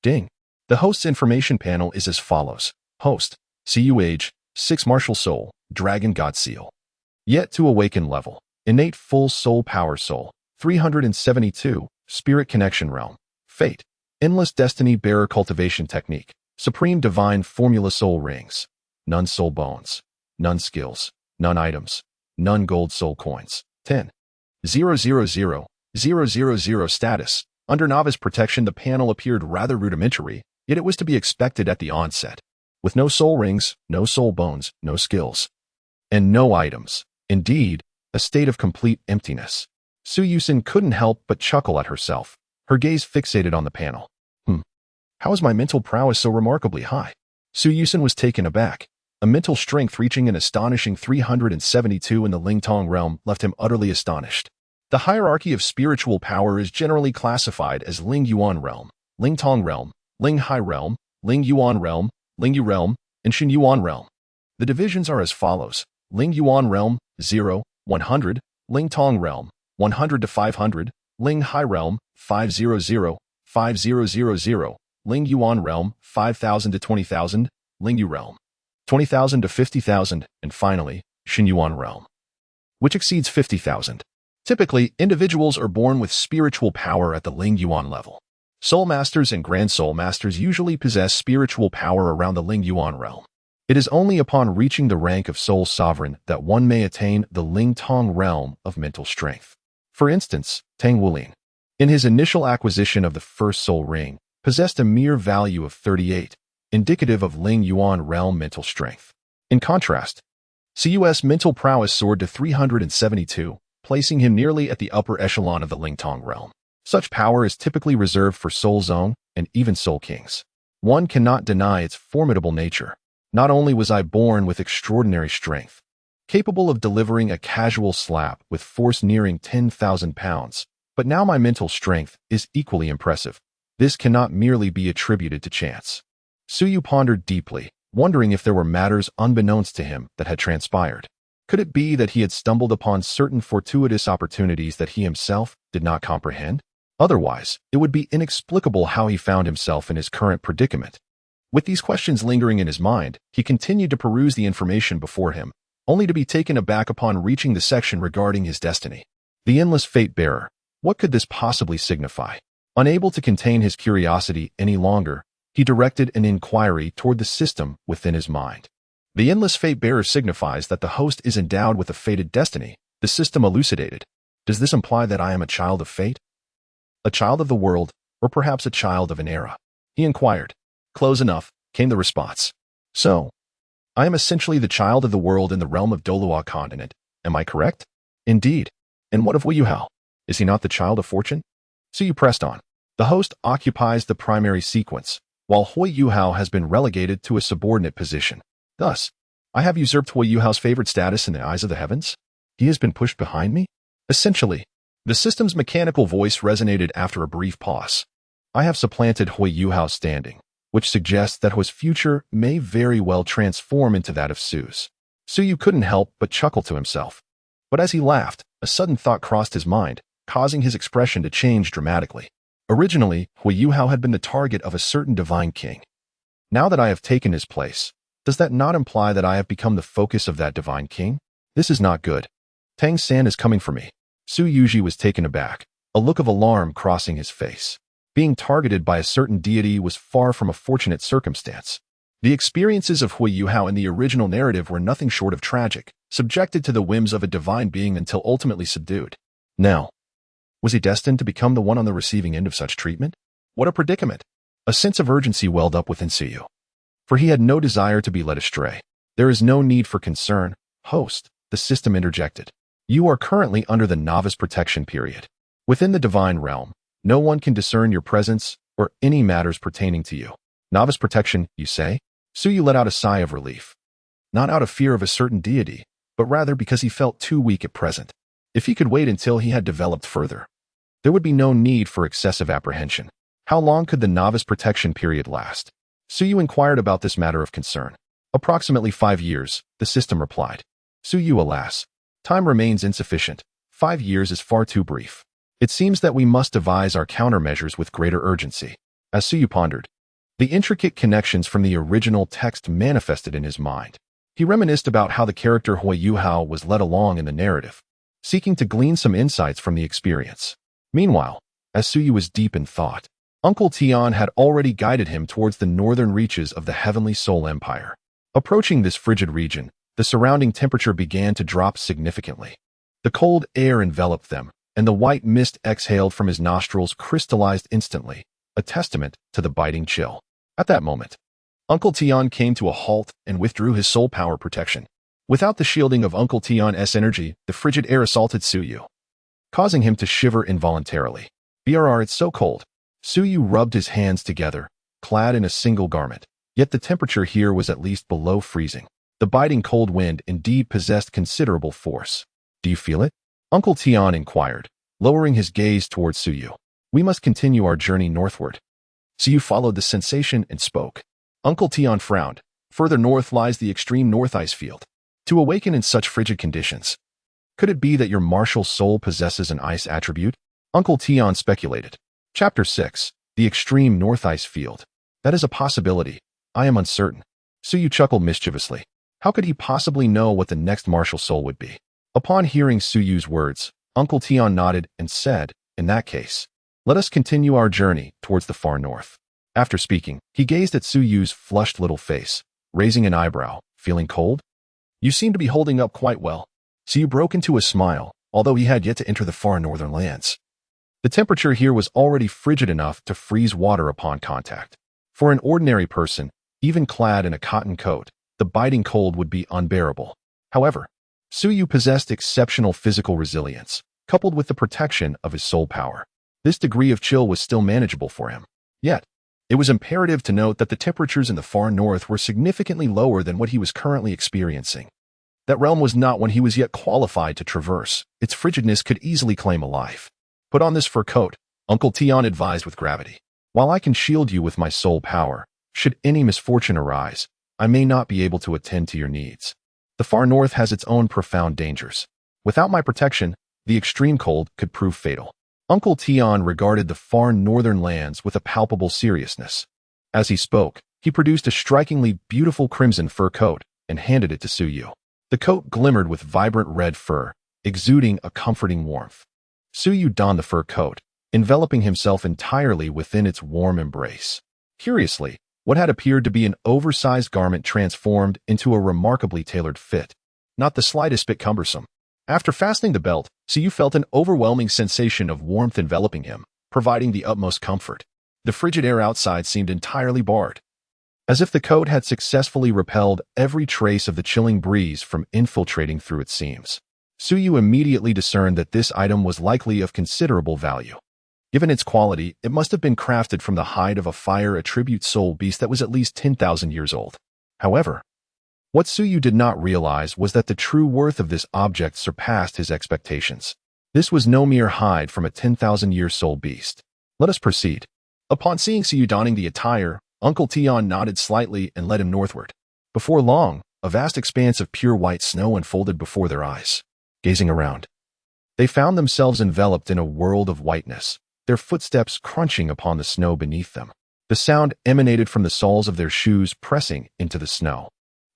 Ding. The host's information panel is as follows. Host, CU age, 6 martial soul, dragon god seal. Yet to awaken level, innate full soul power soul, 372, spirit connection realm, fate, endless destiny bearer cultivation technique, supreme divine formula soul rings, none soul bones, none skills, none items, none gold soul coins, 10. 000 status. Under novice protection, the panel appeared rather rudimentary, yet it was to be expected at the onset. With no soul rings, no soul bones, no skills, and no items. Indeed, a state of complete emptiness. Su Yusin couldn't help but chuckle at herself, her gaze fixated on the panel. How is my mental prowess so remarkably high? Su Yusin was taken aback. A mental strength reaching an astonishing 372 in the Lingtong realm left him utterly astonished. The hierarchy of spiritual power is generally classified as Ling Yuan realm, Lingtong realm, Ling Hai Realm, Ling Yuan Realm, Ling Yu Realm, and Xin Yuan Realm. The divisions are as follows: Ling Yuan Realm, 0, 100, Ling Tong Realm, 100 to 500, Ling Hai Realm, 500, 5000, Ling Yuan Realm, 5000 to 20,000, Ling Yu Realm, 20,000 to 50,000, and finally, Xin Yuan Realm, which exceeds 50,000. Typically, individuals are born with spiritual power at the Ling Yuan level. Soul Masters and Grand Soul Masters usually possess spiritual power around the Ling Yuan realm. It is only upon reaching the rank of Soul Sovereign that one may attain the Ling Tong realm of mental strength. For instance, Tang Wulin, in his initial acquisition of the first Soul Ring, possessed a mere value of 38, indicative of Ling Yuan realm mental strength. In contrast, Cus mental prowess soared to 372, placing him nearly at the upper echelon of the Ling Tong realm. Such power is typically reserved for Soul Zone and even Soul Kings. One cannot deny its formidable nature. Not only was I born with extraordinary strength, capable of delivering a casual slap with force nearing 10,000 pounds, but now my mental strength is equally impressive. This cannot merely be attributed to chance. Suyu pondered deeply, wondering if there were matters unbeknownst to him that had transpired. Could it be that he had stumbled upon certain fortuitous opportunities that he himself did not comprehend? Otherwise, it would be inexplicable how he found himself in his current predicament. With these questions lingering in his mind, he continued to peruse the information before him, only to be taken aback upon reaching the section regarding his destiny. The endless fate bearer. What could this possibly signify? Unable to contain his curiosity any longer, he directed an inquiry toward the system within his mind. The endless fate bearer signifies that the host is endowed with a fated destiny. The system elucidated. Does this imply that I am a child of fate? A child of the world, or perhaps a child of an era? He inquired. Close enough, came the response. So, I am essentially the child of the world in the realm of Dolua continent. Am I correct? Indeed. And what of Wu Yuhao? Is he not the child of fortune? Suyu pressed on. The host occupies the primary sequence, while Hui Yuhao has been relegated to a subordinate position. Thus, I have usurped Hui Yuhao's favored status in the eyes of the heavens? He has been pushed behind me? Essentially, the system's mechanical voice resonated after a brief pause. I have supplanted Hui Yuhao's standing, which suggests that Hui's future may very well transform into that of Su's. Suyu couldn't help but chuckle to himself. But as he laughed, a sudden thought crossed his mind, causing his expression to change dramatically. Originally, Hui Yuhao had been the target of a certain divine king. Now that I have taken his place, does that not imply that I have become the focus of that divine king? This is not good. Tang San is coming for me. Su Yuji was taken aback, a look of alarm crossing his face. Being targeted by a certain deity was far from a fortunate circumstance. The experiences of Hui Yuhao in the original narrative were nothing short of tragic, subjected to the whims of a divine being until ultimately subdued. Now, was he destined to become the one on the receiving end of such treatment? What a predicament! A sense of urgency welled up within Suyu, for he had no desire to be led astray. There is no need for concern, host, the system interjected. You are currently under the novice protection period. Within the divine realm, no one can discern your presence or any matters pertaining to you. Novice protection, you say? Suyu let out a sigh of relief. Not out of fear of a certain deity, but rather because he felt too weak at present. If he could wait until he had developed further, there would be no need for excessive apprehension. How long could the novice protection period last? Suyu inquired about this matter of concern. Approximately 5 years, the system replied. Suyu, alas, time remains insufficient. 5 years is far too brief. It seems that we must devise our countermeasures with greater urgency. As Suyu pondered, the intricate connections from the original text manifested in his mind. He reminisced about how the character Hui Yuhao was led along in the narrative, seeking to glean some insights from the experience. Meanwhile, as Suyu was deep in thought, Uncle Tian had already guided him towards the northern reaches of the heavenly Soul Empire. Approaching this frigid region, the surrounding temperature began to drop significantly. The cold air enveloped them, and the white mist exhaled from his nostrils crystallized instantly, a testament to the biting chill. At that moment, Uncle Tian came to a halt and withdrew his soul power protection. Without the shielding of Uncle Tian's energy, the frigid air assaulted Suyu, causing him to shiver involuntarily. Brr, it's so cold. Suyu rubbed his hands together, clad in a single garment. Yet the temperature here was at least below freezing. The biting cold wind indeed possessed considerable force. Do you feel it? Uncle Tian inquired, lowering his gaze towards Suyu. We must continue our journey northward. Su followed the sensation and spoke. Uncle Tian frowned. Further north lies the extreme north ice field. To awaken in such frigid conditions, could it be that your martial soul possesses an ice attribute? Uncle Tian speculated. Chapter 6. The extreme north ice field. That is a possibility. I am uncertain. Su chuckled mischievously. How could he possibly know what the next martial soul would be? Upon hearing Suyu's words, Uncle Tian nodded and said, in that case, let us continue our journey towards the far north. After speaking, he gazed at Suyu's flushed little face, raising an eyebrow. Feeling cold? You seem to be holding up quite well. Su broke into a smile, although he had yet to enter the far northern lands. The temperature here was already frigid enough to freeze water upon contact. For an ordinary person, even clad in a cotton coat, the biting cold would be unbearable. However, Suyu possessed exceptional physical resilience, coupled with the protection of his soul power. This degree of chill was still manageable for him. Yet, it was imperative to note that the temperatures in the far north were significantly lower than what he was currently experiencing. That realm was not one he was yet qualified to traverse. Its frigidness could easily claim a life. Put on this fur coat, Uncle Tian advised with gravity. While I can shield you with my soul power, should any misfortune arise, I may not be able to attend to your needs. The far north has its own profound dangers. Without my protection, the extreme cold could prove fatal. Uncle Tian regarded the far northern lands with a palpable seriousness. As he spoke, he produced a strikingly beautiful crimson fur coat and handed it to Suyu. The coat glimmered with vibrant red fur, exuding a comforting warmth. Suyu donned the fur coat, enveloping himself entirely within its warm embrace. Curiously, what had appeared to be an oversized garment transformed into a remarkably tailored fit, not the slightest bit cumbersome. After fastening the belt, Suyu felt an overwhelming sensation of warmth enveloping him, providing the utmost comfort. The frigid air outside seemed entirely barred, as if the coat had successfully repelled every trace of the chilling breeze from infiltrating through its seams. Suyu immediately discerned that this item was likely of considerable value. Given its quality, it must have been crafted from the hide of a fire attribute soul beast that was at least 10,000 years old. However, what Suyu did not realize was that the true worth of this object surpassed his expectations. This was no mere hide from a 10,000-year soul beast. Let us proceed. Upon seeing Suyu donning the attire, Uncle Tian nodded slightly and led him northward. Before long, a vast expanse of pure white snow unfolded before their eyes. Gazing around, they found themselves enveloped in a world of whiteness, their footsteps crunching upon the snow beneath them. The sound emanated from the soles of their shoes pressing into the snow.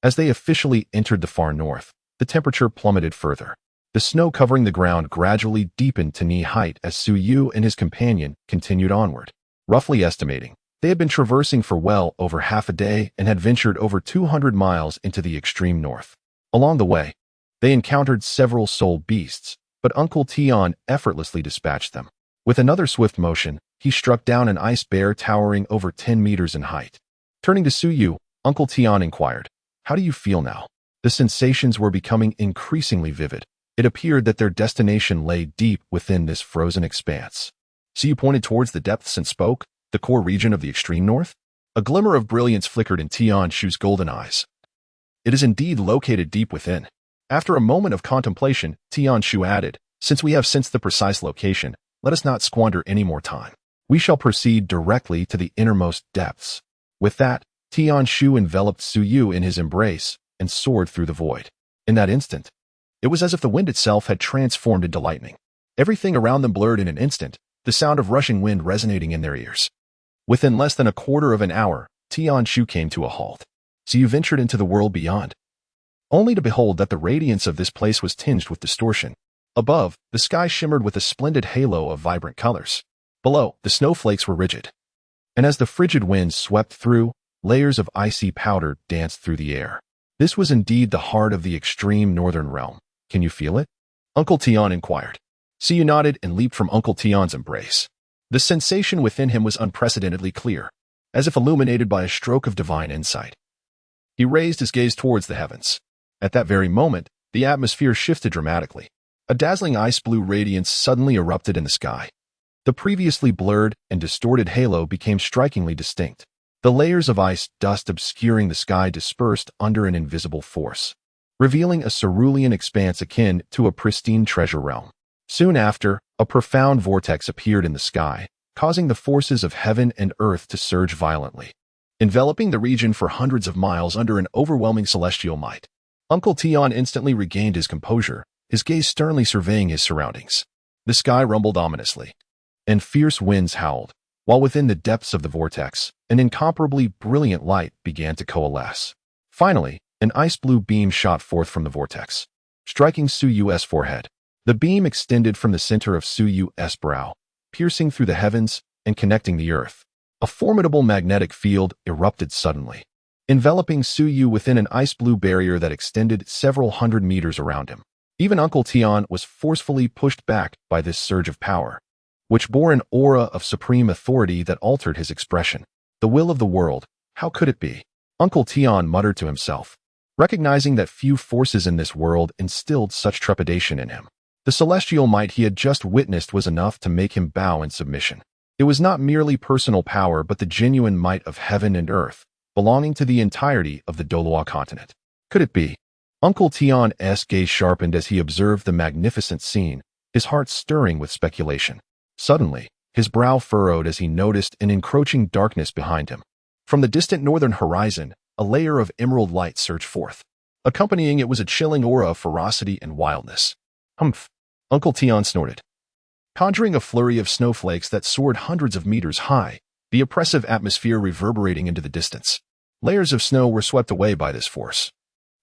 As they officially entered the far north, the temperature plummeted further. The snow covering the ground gradually deepened to knee height as Suyu and his companion continued onward. Roughly estimating, they had been traversing for well over half a day and had ventured over 200 miles into the extreme north. Along the way, they encountered several soul beasts, but Uncle Tian effortlessly dispatched them. With another swift motion, he struck down an ice bear towering over 10 meters in height. Turning to Suyu, Uncle Tian inquired, "How do you feel now?" The sensations were becoming increasingly vivid. It appeared that their destination lay deep within this frozen expanse. Suyu pointed towards the depths and spoke, "The core region of the extreme north?" A glimmer of brilliance flickered in Tian Shu's golden eyes. "It is indeed located deep within." After a moment of contemplation, Tian Shu added, "Since we have sensed the precise location, let us not squander any more time. We shall proceed directly to the innermost depths." With that, Tian Shu enveloped Suyu in his embrace and soared through the void. In that instant, it was as if the wind itself had transformed into lightning. Everything around them blurred in an instant, the sound of rushing wind resonating in their ears. Within less than a quarter of an hour, Tian Shu came to a halt. Suyu ventured into the world beyond, only to behold that the radiance of this place was tinged with distortion. Above, the sky shimmered with a splendid halo of vibrant colors. Below, the snowflakes were rigid, and as the frigid wind swept through, layers of icy powder danced through the air. This was indeed the heart of the extreme northern realm. "Can you feel it?" Uncle Tian inquired. Suyu nodded and leaped from Uncle Tian's embrace. The sensation within him was unprecedentedly clear, as if illuminated by a stroke of divine insight. He raised his gaze towards the heavens. At that very moment, the atmosphere shifted dramatically. A dazzling ice blue radiance suddenly erupted in the sky. The previously blurred and distorted halo became strikingly distinct. The layers of ice dust obscuring the sky dispersed under an invisible force, revealing a cerulean expanse akin to a pristine treasure realm. Soon after, a profound vortex appeared in the sky, causing the forces of heaven and earth to surge violently, enveloping the region for hundreds of miles under an overwhelming celestial might. Uncle Tion instantly regained his composure, his gaze sternly surveying his surroundings. The sky rumbled ominously, and fierce winds howled, while within the depths of the vortex, an incomparably brilliant light began to coalesce. Finally, an ice-blue beam shot forth from the vortex, striking Su Yu's forehead. The beam extended from the center of Su Yu's brow, piercing through the heavens and connecting the earth. A formidable magnetic field erupted suddenly, enveloping Su Yu within an ice-blue barrier that extended several hundred meters around him. Even Uncle Tion was forcefully pushed back by this surge of power, which bore an aura of supreme authority that altered his expression. The will of the world, how could it be? Uncle Tion muttered to himself, recognizing that few forces in this world instilled such trepidation in him. The celestial might he had just witnessed was enough to make him bow in submission. It was not merely personal power but the genuine might of heaven and earth, belonging to the entirety of the Doloa continent. Could it be? Uncle Tion's gaze sharpened as he observed the magnificent scene, his heart stirring with speculation. Suddenly, his brow furrowed as he noticed an encroaching darkness behind him. From the distant northern horizon, a layer of emerald light surged forth. Accompanying it was a chilling aura of ferocity and wildness. Humph! Uncle Tion snorted, conjuring a flurry of snowflakes that soared hundreds of meters high, the oppressive atmosphere reverberating into the distance. Layers of snow were swept away by this force,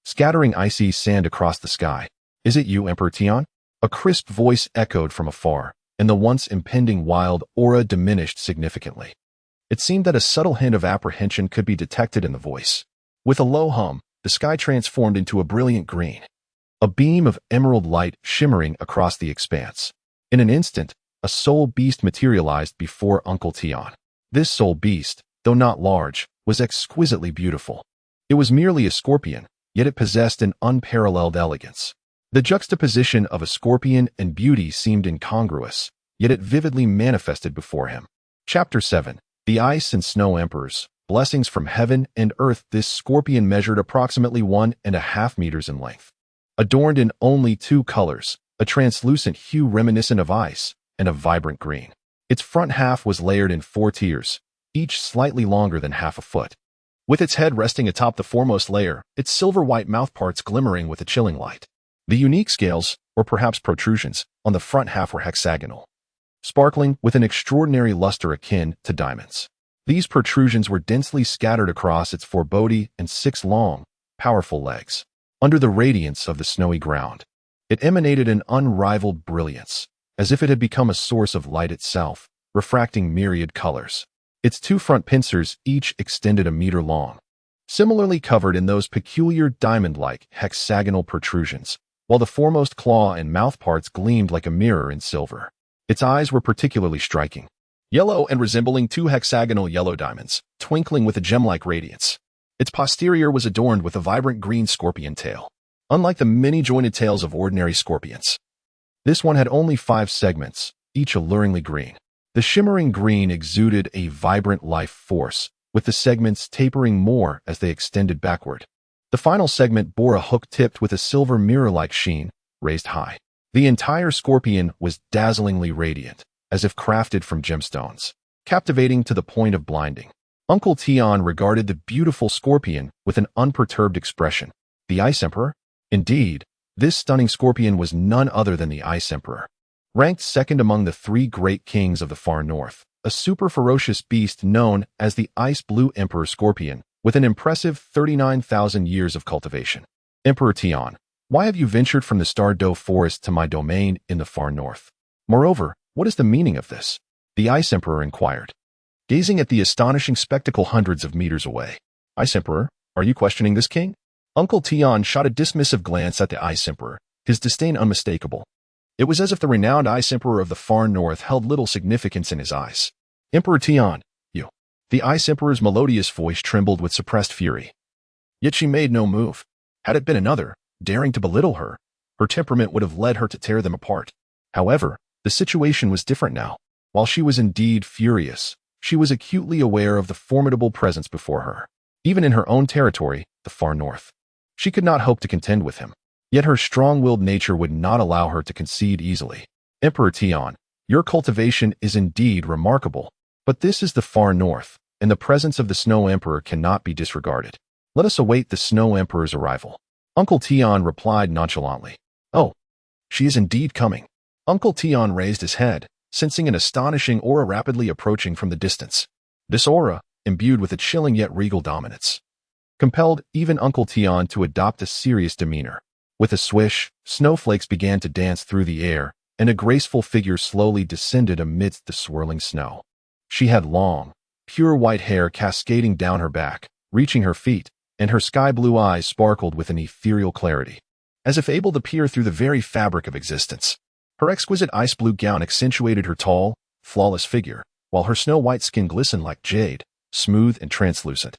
scattering icy sand across the sky. Is it you, Emperor Tion? A crisp voice echoed from afar, and the once impending wild aura diminished significantly. It seemed that a subtle hint of apprehension could be detected in the voice. With a low hum, the sky transformed into a brilliant green, a beam of emerald light shimmering across the expanse. In an instant, a soul beast materialized before Uncle Tion. This soul beast, though not large, was exquisitely beautiful. It was merely a scorpion, yet it possessed an unparalleled elegance. The juxtaposition of a scorpion and beauty seemed incongruous, yet it vividly manifested before him. Chapter 7. The Ice and Snow Emperors. Blessings from heaven and earth. This scorpion measured approximately 1.5 meters in length, adorned in only two colors, a translucent hue reminiscent of ice and a vibrant green. Its front half was layered in 4 tiers, each slightly longer than half a foot. With its head resting atop the foremost layer, its silver-white mouthparts glimmering with a chilling light. The unique scales, or perhaps protrusions, on the front half were hexagonal, sparkling with an extraordinary luster akin to diamonds. These protrusions were densely scattered across its 4 body and 6 long, powerful legs. Under the radiance of the snowy ground, it emanated an unrivaled brilliance, as if it had become a source of light itself, refracting myriad colors. Its 2 front pincers each extended a meter long, similarly covered in those peculiar diamond-like hexagonal protrusions, while the foremost claw and mouthparts gleamed like a mirror in silver. Its eyes were particularly striking, yellow and resembling 2 hexagonal yellow diamonds, twinkling with a gem-like radiance. Its posterior was adorned with a vibrant green scorpion tail, unlike the many jointed tails of ordinary scorpions. This one had only 5 segments, each alluringly green. The shimmering green exuded a vibrant life force, with the segments tapering more as they extended backward. The final segment bore a hook tipped with a silver mirror-like sheen, raised high. The entire scorpion was dazzlingly radiant, as if crafted from gemstones, captivating to the point of blinding. Uncle Tion regarded the beautiful scorpion with an unperturbed expression. The Ice Emperor? Indeed, this stunning scorpion was none other than the Ice Emperor. Ranked second among the 3 great kings of the far north, a super ferocious beast known as the Ice Blue Emperor Scorpion, with an impressive 39,000 years of cultivation. Emperor Tion, why have you ventured from the Star Doe Forest to my domain in the far north? Moreover, what is the meaning of this? The Ice Emperor inquired, gazing at the astonishing spectacle hundreds of meters away. Ice Emperor, are you questioning this king? Uncle Tion shot a dismissive glance at the Ice Emperor, his disdain unmistakable. It was as if the renowned Ice Emperor of the far north held little significance in his eyes. Emperor Tion, you. The Ice Emperor's melodious voice trembled with suppressed fury. Yet she made no move. Had it been another, daring to belittle her, her temperament would have led her to tear them apart. However, the situation was different now. While she was indeed furious, she was acutely aware of the formidable presence before her. Even in her own territory, the far north, she could not hope to contend with him. Yet her strong-willed nature would not allow her to concede easily. Emperor Tion, Your cultivation is indeed remarkable, but this is the far north, and the presence of the Snow Emperor cannot be disregarded. Let us await the Snow Emperor's arrival." Uncle Tian replied nonchalantly. "Oh, she is indeed coming." Uncle Tian raised his head, sensing an astonishing aura rapidly approaching from the distance. This aura, imbued with a chilling yet regal dominance, compelled even Uncle Tian to adopt a serious demeanor. With a swish, snowflakes began to dance through the air, and a graceful figure slowly descended amidst the swirling snow. She had long, pure white hair cascading down her back, reaching her feet, and her sky-blue eyes sparkled with an ethereal clarity, as if able to peer through the very fabric of existence. Her exquisite ice-blue gown accentuated her tall, flawless figure, while her snow-white skin glistened like jade, smooth and translucent.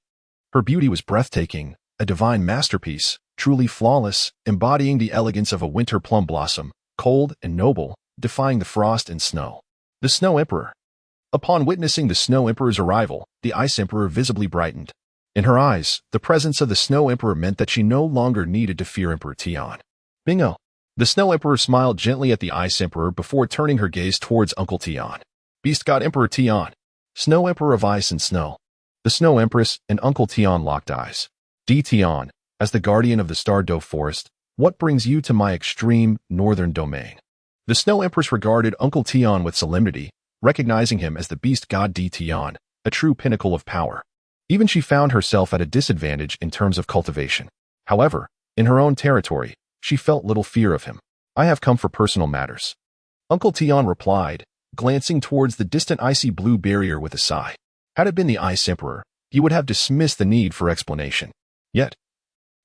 Her beauty was breathtaking, a divine masterpiece, truly flawless, embodying the elegance of a winter plum blossom, cold and noble, defying the frost and snow. The Snow Emperor. Upon witnessing the Snow Emperor's arrival, the Ice Emperor visibly brightened. In her eyes, the presence of the Snow Emperor meant that she no longer needed to fear Emperor Tian. Bingo! The Snow Emperor smiled gently at the Ice Emperor before turning her gaze towards Uncle Tian. Beast God Emperor Tian, Snow Emperor of Ice and Snow. The Snow Empress and Uncle Tian locked eyes. Tian, as the guardian of the Star-Dove Forest, what brings you to my extreme northern domain? The Snow Empress regarded Uncle Tian with solemnity, recognizing him as the beast god Tian, a true pinnacle of power. Even she found herself at a disadvantage in terms of cultivation. However, in her own territory, she felt little fear of him. "I have come for personal matters," Uncle Tian replied, glancing towards the distant icy blue barrier with a sigh. Had it been the Ice Emperor, he would have dismissed the need for explanation. Yet,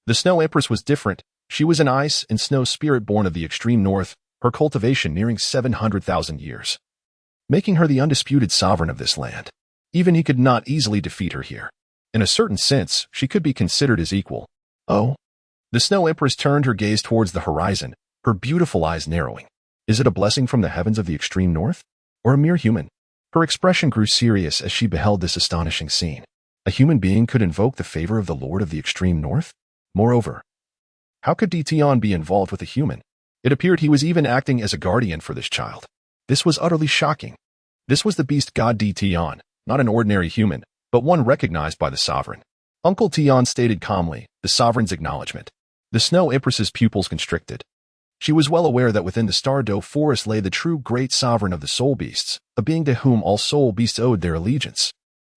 the Snow Empress was different. She was an ice and snow spirit born of the extreme north, her cultivation nearing 700,000 years, making her the undisputed sovereign of this land. Even he could not easily defeat her here. In a certain sense, she could be considered his equal. Oh? The Snow Empress turned her gaze towards the horizon, her beautiful eyes narrowing. Is it a blessing from the heavens of the extreme north? Or a mere human? Her expression grew serious as she beheld this astonishing scene. A human being could invoke the favor of the Lord of the extreme north? Moreover, how could Tian be involved with a human? It appeared he was even acting as a guardian for this child. This was utterly shocking. This was the beast god Tian, not an ordinary human, but one recognized by the sovereign. Uncle Tian stated calmly, the sovereign's acknowledgement. The Snow Empress's pupils constricted. She was well aware that within the Star-Dove Forest lay the true great sovereign of the soul beasts, a being to whom all soul beasts owed their allegiance.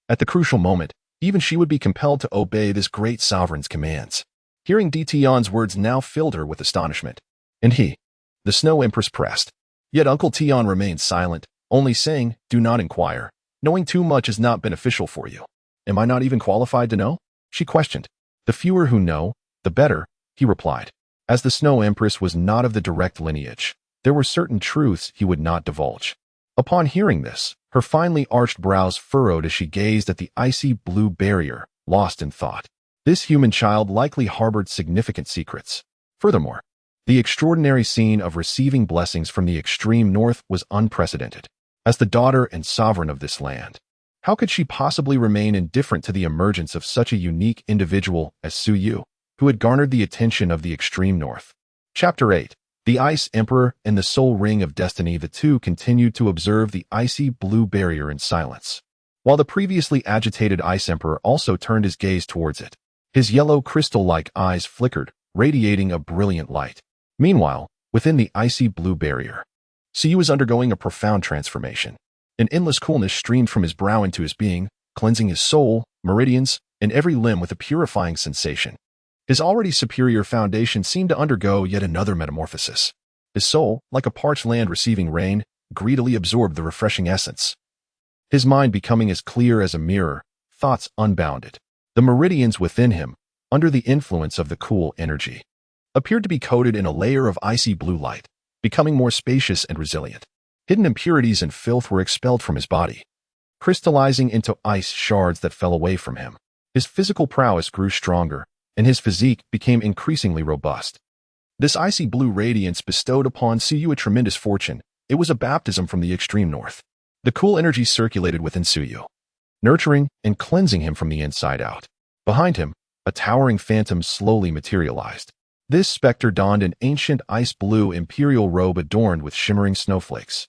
At the crucial moment, even she would be compelled to obey this great sovereign's commands. Hearing Tian's words now filled her with astonishment. And he, the Snow Empress, pressed. Yet Uncle Tian remained silent, only saying, "Do not inquire. Knowing too much is not beneficial for you." "Am I not even qualified to know?" she questioned. "The fewer who know, the better," he replied. As the Snow Empress was not of the direct lineage, there were certain truths he would not divulge. Upon hearing this, her finely arched brows furrowed as she gazed at the icy blue barrier, lost in thought. This human child likely harbored significant secrets. Furthermore, the extraordinary scene of receiving blessings from the extreme north was unprecedented. As the daughter and sovereign of this land, how could she possibly remain indifferent to the emergence of such a unique individual as Su Yu, who had garnered the attention of the extreme north? Chapter 8. The Ice Emperor and the Soul Ring of Destiny. The two continued to observe the icy blue barrier in silence, while the previously agitated Ice Emperor also turned his gaze towards it. His yellow crystal-like eyes flickered, radiating a brilliant light. Meanwhile, within the icy blue barrier, Su Yu was undergoing a profound transformation. An endless coolness streamed from his brow into his being, cleansing his soul, meridians, and every limb with a purifying sensation. His already superior foundation seemed to undergo yet another metamorphosis. His soul, like a parched land receiving rain, greedily absorbed the refreshing essence. His mind becoming as clear as a mirror, thoughts unbounded. The meridians within him, under the influence of the cool energy, appeared to be coated in a layer of icy blue light, becoming more spacious and resilient. Hidden impurities and filth were expelled from his body, crystallizing into ice shards that fell away from him. His physical prowess grew stronger, and his physique became increasingly robust. This icy blue radiance bestowed upon Su Yu a tremendous fortune. It was a baptism from the extreme north. The cool energy circulated within Su Yu, nurturing and cleansing him from the inside out. Behind him, a towering phantom slowly materialized. This specter donned an ancient ice blue imperial robe adorned with shimmering snowflakes.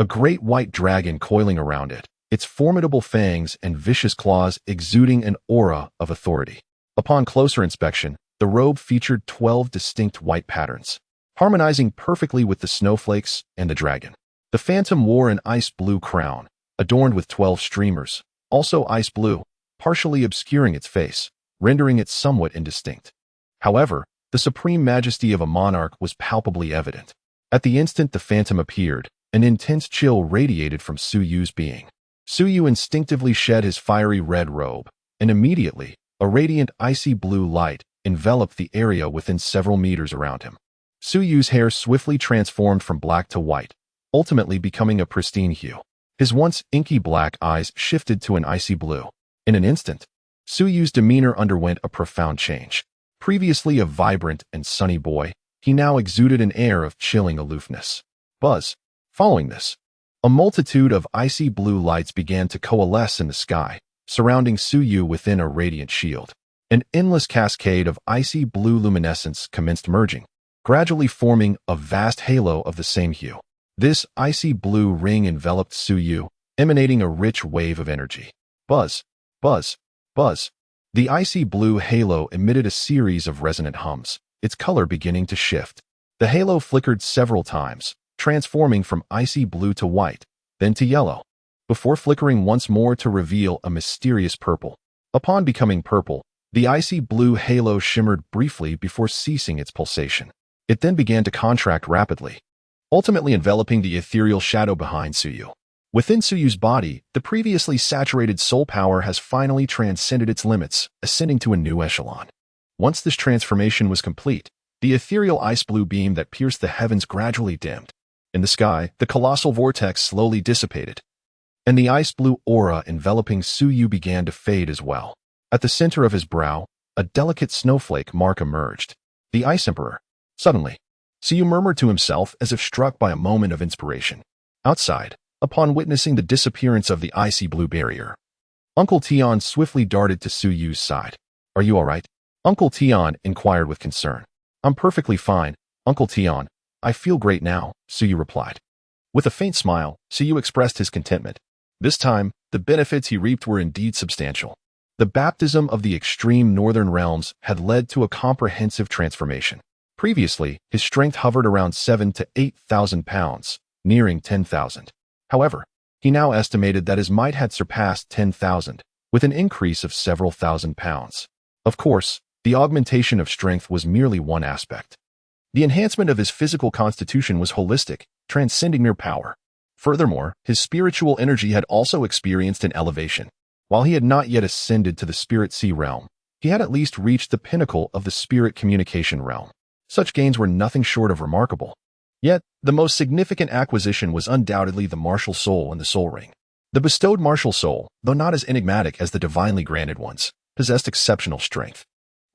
a great white dragon coiling around it, its formidable fangs and vicious claws exuding an aura of authority. Upon closer inspection, the robe featured 12 distinct white patterns, harmonizing perfectly with the snowflakes and the dragon. The phantom wore an ice blue crown, adorned with 12 streamers, also ice blue, partially obscuring its face, rendering it somewhat indistinct. However, the supreme majesty of a monarch was palpably evident. At the instant the phantom appeared, an intense chill radiated from Su Yu's being. Su Yu instinctively shed his fiery red robe, and immediately, a radiant icy blue light enveloped the area within several meters around him. Su Yu's hair swiftly transformed from black to white, ultimately becoming a pristine hue. His once inky black eyes shifted to an icy blue. In an instant, Su Yu's demeanor underwent a profound change. Previously a vibrant and sunny boy, he now exuded an air of chilling aloofness. Buzz. Following this, a multitude of icy blue lights began to coalesce in the sky, surrounding Su Yu within a radiant shield. An endless cascade of icy blue luminescence commenced merging, gradually forming a vast halo of the same hue. This icy blue ring enveloped Su Yu, emanating a rich wave of energy. Buzz, buzz, buzz. The icy blue halo emitted a series of resonant hums, its color beginning to shift. The halo flickered several times, transforming from icy blue to white, then to yellow, before flickering once more to reveal a mysterious purple. Upon becoming purple, the icy blue halo shimmered briefly before ceasing its pulsation. It then began to contract rapidly, ultimately enveloping the ethereal shadow behind Su Yu. Within Su Yu's body, the previously saturated soul power has finally transcended its limits, ascending to a new echelon. Once this transformation was complete, the ethereal ice blue beam that pierced the heavens gradually dimmed. In the sky, the colossal vortex slowly dissipated, and the ice blue aura enveloping Su Yu began to fade as well. At the center of his brow, a delicate snowflake mark emerged. The Ice Emperor. Suddenly, Su Yu murmured to himself as if struck by a moment of inspiration. Outside, upon witnessing the disappearance of the icy blue barrier, Uncle Tian swiftly darted to Su Yu's side. "Are you all right?" Uncle Tian inquired with concern. "I'm perfectly fine, Uncle Tian. I feel great now," Su Yu replied. With a faint smile, Su Yu expressed his contentment. This time, the benefits he reaped were indeed substantial. The baptism of the extreme northern realms had led to a comprehensive transformation. Previously, his strength hovered around 7,000 to 8,000 pounds, nearing 10,000. However, he now estimated that his might had surpassed 10,000, with an increase of several thousand pounds. Of course, the augmentation of strength was merely one aspect. The enhancement of his physical constitution was holistic, transcending mere power. Furthermore, his spiritual energy had also experienced an elevation. While he had not yet ascended to the spirit sea realm, he had at least reached the pinnacle of the spirit communication realm. Such gains were nothing short of remarkable. Yet, the most significant acquisition was undoubtedly the martial soul and the soul ring. The bestowed martial soul, though not as enigmatic as the divinely granted ones, possessed exceptional strength.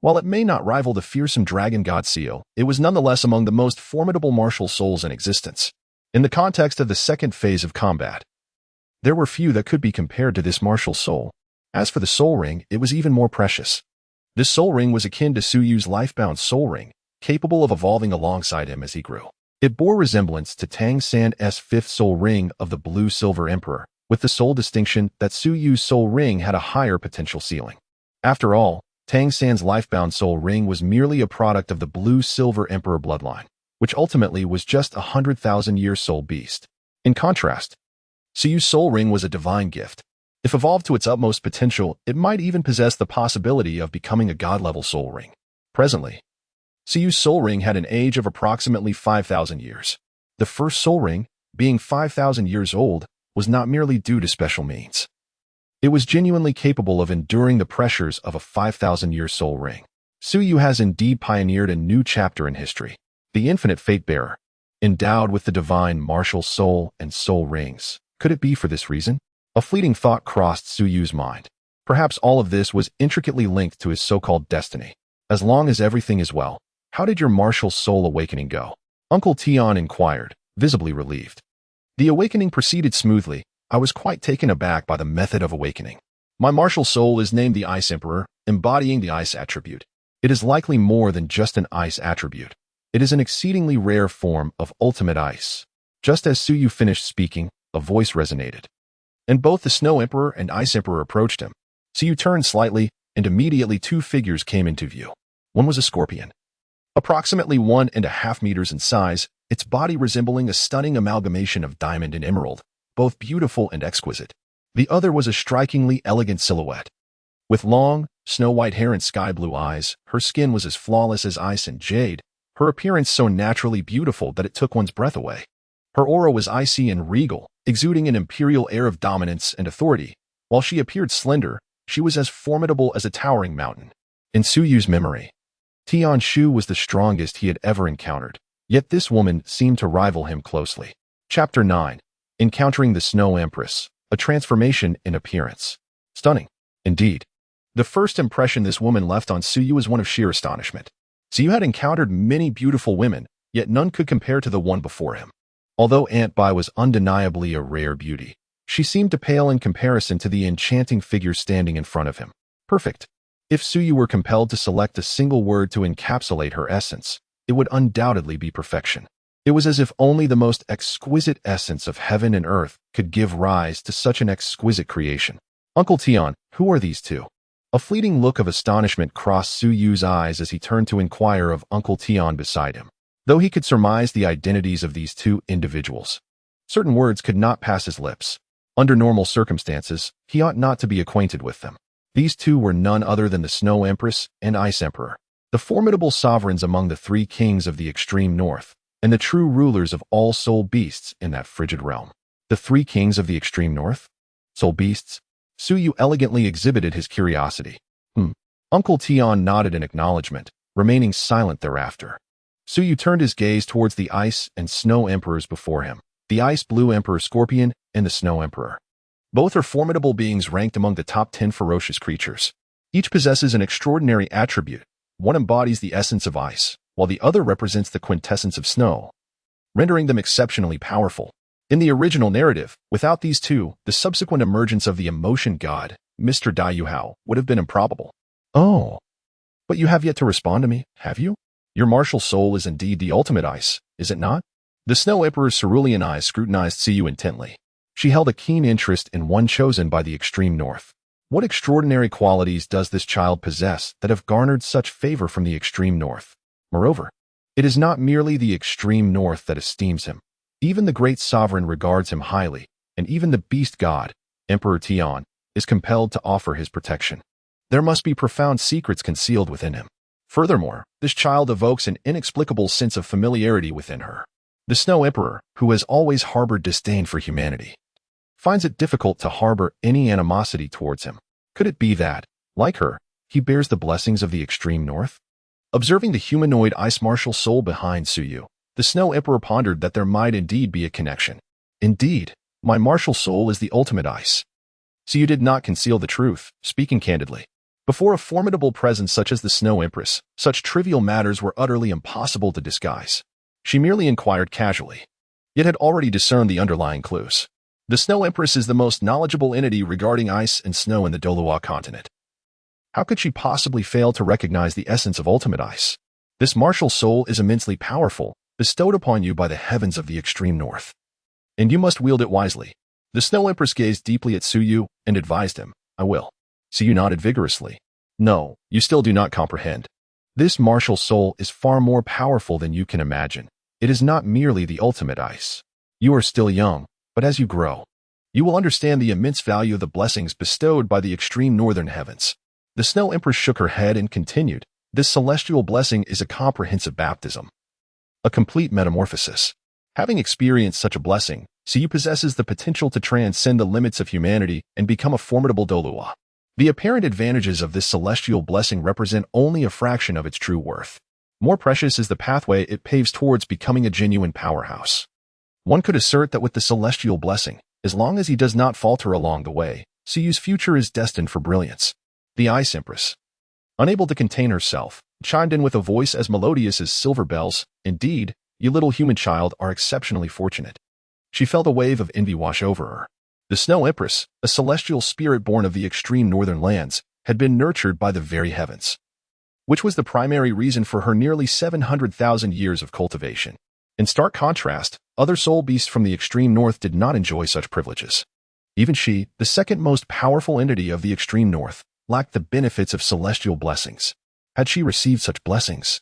While it may not rival the fearsome dragon god seal, it was nonetheless among the most formidable martial souls in existence. In the context of the second phase of combat, there were few that could be compared to this martial soul. As for the soul ring, it was even more precious. This soul ring was akin to Su Yu's life-bound soul ring, capable of evolving alongside him as he grew. It bore resemblance to Tang San's fifth soul ring of the Blue-Silver Emperor, with the sole distinction that Su Yu's soul ring had a higher potential ceiling. After all, Tang San's life-bound soul ring was merely a product of the Blue-Silver Emperor bloodline, which ultimately was just a 100,000-year soul beast. In contrast, Su Yu's soul ring was a divine gift. If evolved to its utmost potential, it might even possess the possibility of becoming a god-level soul ring. Presently, Su Yu's soul ring had an age of approximately 5,000 years. The first soul ring, being 5,000 years old, was not merely due to special means. It was genuinely capable of enduring the pressures of a 5,000-year soul ring. Su Yu has indeed pioneered a new chapter in history. The infinite fate-bearer, endowed with the divine martial soul and soul rings. Could it be for this reason? A fleeting thought crossed Su Yu's mind. Perhaps all of this was intricately linked to his so-called destiny. As long as everything is well, how did your martial soul awakening go? Uncle Tian inquired, visibly relieved. The awakening proceeded smoothly. I was quite taken aback by the method of awakening. My martial soul is named the Ice Emperor, embodying the ice attribute. It is likely more than just an ice attribute. It is an exceedingly rare form of ultimate ice. Just as Su Yu finished speaking, a voice resonated. And both the Snow Emperor and Ice Emperor approached him. Suyu turned slightly, and immediately two figures came into view. One was a scorpion, approximately 1.5 meters in size, its body resembling a stunning amalgamation of diamond and emerald, both beautiful and exquisite. The other was a strikingly elegant silhouette. With long, snow-white hair and sky-blue eyes, her skin was as flawless as ice and jade, her appearance so naturally beautiful that it took one's breath away. Her aura was icy and regal, exuding an imperial air of dominance and authority. While she appeared slender, she was as formidable as a towering mountain. In Suyu's memory, Tian Shu was the strongest he had ever encountered, yet this woman seemed to rival him closely. Chapter 9. Encountering the Snow Empress, a transformation in appearance. Stunning, indeed. The first impression this woman left on Suyu was one of sheer astonishment. Suyu had encountered many beautiful women, yet none could compare to the one before him. Although Aunt Bai was undeniably a rare beauty, she seemed to pale in comparison to the enchanting figure standing in front of him. Perfect. If Suyu were compelled to select a single word to encapsulate her essence, it would undoubtedly be perfection. It was as if only the most exquisite essence of heaven and earth could give rise to such an exquisite creation. Uncle Tian, who are these two? A fleeting look of astonishment crossed Suyu's eyes as he turned to inquire of Uncle Tian beside him. Though he could surmise the identities of these two individuals, certain words could not pass his lips. Under normal circumstances, he ought not to be acquainted with them. These two were none other than the Snow Empress and Ice Emperor, the formidable sovereigns among the three kings of the extreme north, and the true rulers of all soul beasts in that frigid realm. The three kings of the extreme north? Soul beasts? Suyu elegantly exhibited his curiosity. Uncle Tian nodded in acknowledgement, remaining silent thereafter. Suyu turned his gaze towards the Ice and Snow Emperors before him, the Ice-Blue Emperor Scorpion and the Snow Emperor. Both are formidable beings ranked among the top 10 ferocious creatures. Each possesses an extraordinary attribute. One embodies the essence of ice, while the other represents the quintessence of snow, rendering them exceptionally powerful. In the original narrative, without these two, the subsequent emergence of the emotion god, Mr. Daiyuhao, would have been improbable. Oh, but you have yet to respond to me, have you? Your martial soul is indeed the ultimate ice, is it not? The Snow Emperor's cerulean eyes scrutinized Suyu intently. She held a keen interest in one chosen by the extreme north. What extraordinary qualities does this child possess that have garnered such favor from the extreme north? Moreover, it is not merely the extreme north that esteems him. Even the great sovereign regards him highly, and even the beast god, Emperor Tian, is compelled to offer his protection. There must be profound secrets concealed within him. Furthermore, this child evokes an inexplicable sense of familiarity within her. The Snow Emperor, who has always harbored disdain for humanity, finds it difficult to harbor any animosity towards him. Could it be that, like her, he bears the blessings of the extreme north? Observing the humanoid ice martial soul behind Suyu, the Snow Emperor pondered that there might indeed be a connection. Indeed, my martial soul is the ultimate ice. Suyu did not conceal the truth, speaking candidly. Before a formidable presence such as the Snow Empress, such trivial matters were utterly impossible to disguise. She merely inquired casually, yet had already discerned the underlying clues. The Snow Empress is the most knowledgeable entity regarding ice and snow in the Dolua continent. How could she possibly fail to recognize the essence of ultimate ice? This martial soul is immensely powerful, bestowed upon you by the heavens of the extreme north. And you must wield it wisely. The Snow Empress gazed deeply at Suyu and advised him, I will. Suyu nodded vigorously. No, you still do not comprehend. This martial soul is far more powerful than you can imagine. It is not merely the ultimate ice. You are still young, but as you grow, you will understand the immense value of the blessings bestowed by the extreme northern heavens. The Snow Empress shook her head and continued, this celestial blessing is a comprehensive baptism, a complete metamorphosis. Having experienced such a blessing, Suyu possesses the potential to transcend the limits of humanity and become a formidable Dolua. The apparent advantages of this celestial blessing represent only a fraction of its true worth. More precious is the pathway it paves towards becoming a genuine powerhouse. One could assert that with the celestial blessing, as long as he does not falter along the way, Suyu's future is destined for brilliance. The Ice Empress, unable to contain herself, chimed in with a voice as melodious as silver bells. Indeed, you little human child are exceptionally fortunate. She felt a wave of envy wash over her. The Snow Empress, a celestial spirit born of the extreme northern lands, had been nurtured by the very heavens, which was the primary reason for her nearly 700,000 years of cultivation. In stark contrast, other soul beasts from the extreme north did not enjoy such privileges. Even she, the second most powerful entity of the extreme north, lacked the benefits of celestial blessings. Had she received such blessings,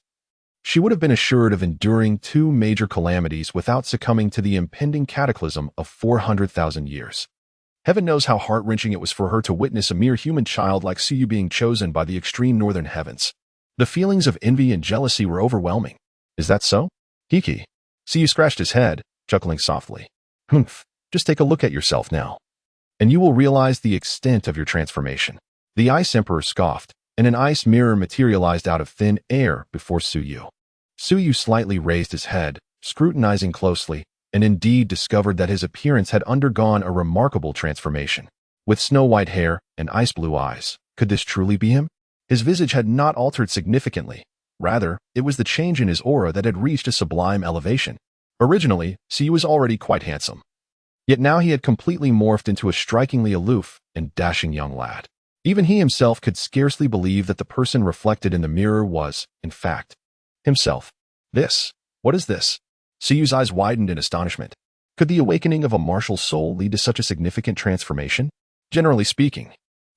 she would have been assured of enduring 2 major calamities without succumbing to the impending cataclysm of 400,000 years. Heaven knows how heart-wrenching it was for her to witness a mere human child like Suyu being chosen by the extreme northern heavens. The feelings of envy and jealousy were overwhelming. Is that so? Hiki. Suyu scratched his head, chuckling softly. Humph, just take a look at yourself now, and you will realize the extent of your transformation. The Ice Emperor scoffed, and an ice mirror materialized out of thin air before Suyu. Suyu slightly raised his head, scrutinizing closely, and indeed discovered that his appearance had undergone a remarkable transformation. With snow-white hair and ice-blue eyes, could this truly be him? His visage had not altered significantly. Rather, it was the change in his aura that had reached a sublime elevation. Originally, Suyu was already quite handsome. Yet now he had completely morphed into a strikingly aloof and dashing young lad. Even he himself could scarcely believe that the person reflected in the mirror was, in fact, himself. What is this? Suyu's eyes widened in astonishment. Could the awakening of a martial soul lead to such a significant transformation? Generally speaking,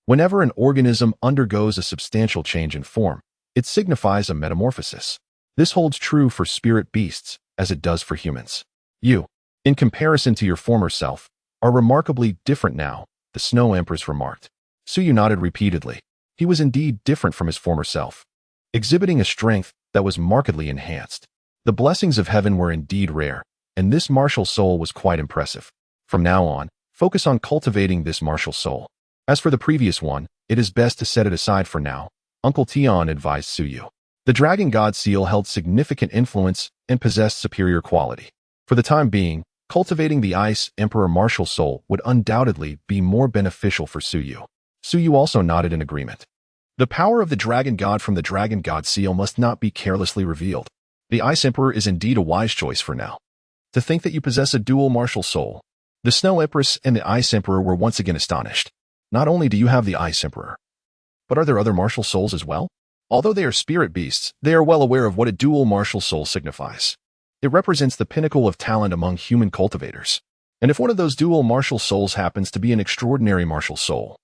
whenever an organism undergoes a substantial change in form, it signifies a metamorphosis. This holds true for spirit beasts, as it does for humans. You, in comparison to your former self, are remarkably different now, the Snow Empress remarked. Suyu nodded repeatedly. He was indeed different from his former self, exhibiting a strength that was markedly enhanced. The blessings of heaven were indeed rare, and this martial soul was quite impressive. From now on, focus on cultivating this martial soul. As for the previous one, it is best to set it aside for now, Uncle Tian advised Suyu. The Dragon God seal held significant influence and possessed superior quality. For the time being, cultivating the Ice Emperor martial soul would undoubtedly be more beneficial for Suyu. Suyu also nodded in agreement. The power of the Dragon God from the Dragon God seal must not be carelessly revealed. The Ice Emperor is indeed a wise choice for now. To think that you possess a dual martial soul. The Snow Empress and the Ice Emperor were once again astonished. Not only do you have the Ice Emperor, but are there other martial souls as well? Although they are spirit beasts, they are well aware of what a dual martial soul signifies. It represents the pinnacle of talent among human cultivators. And if one of those dual martial souls happens to be an extraordinary martial soul,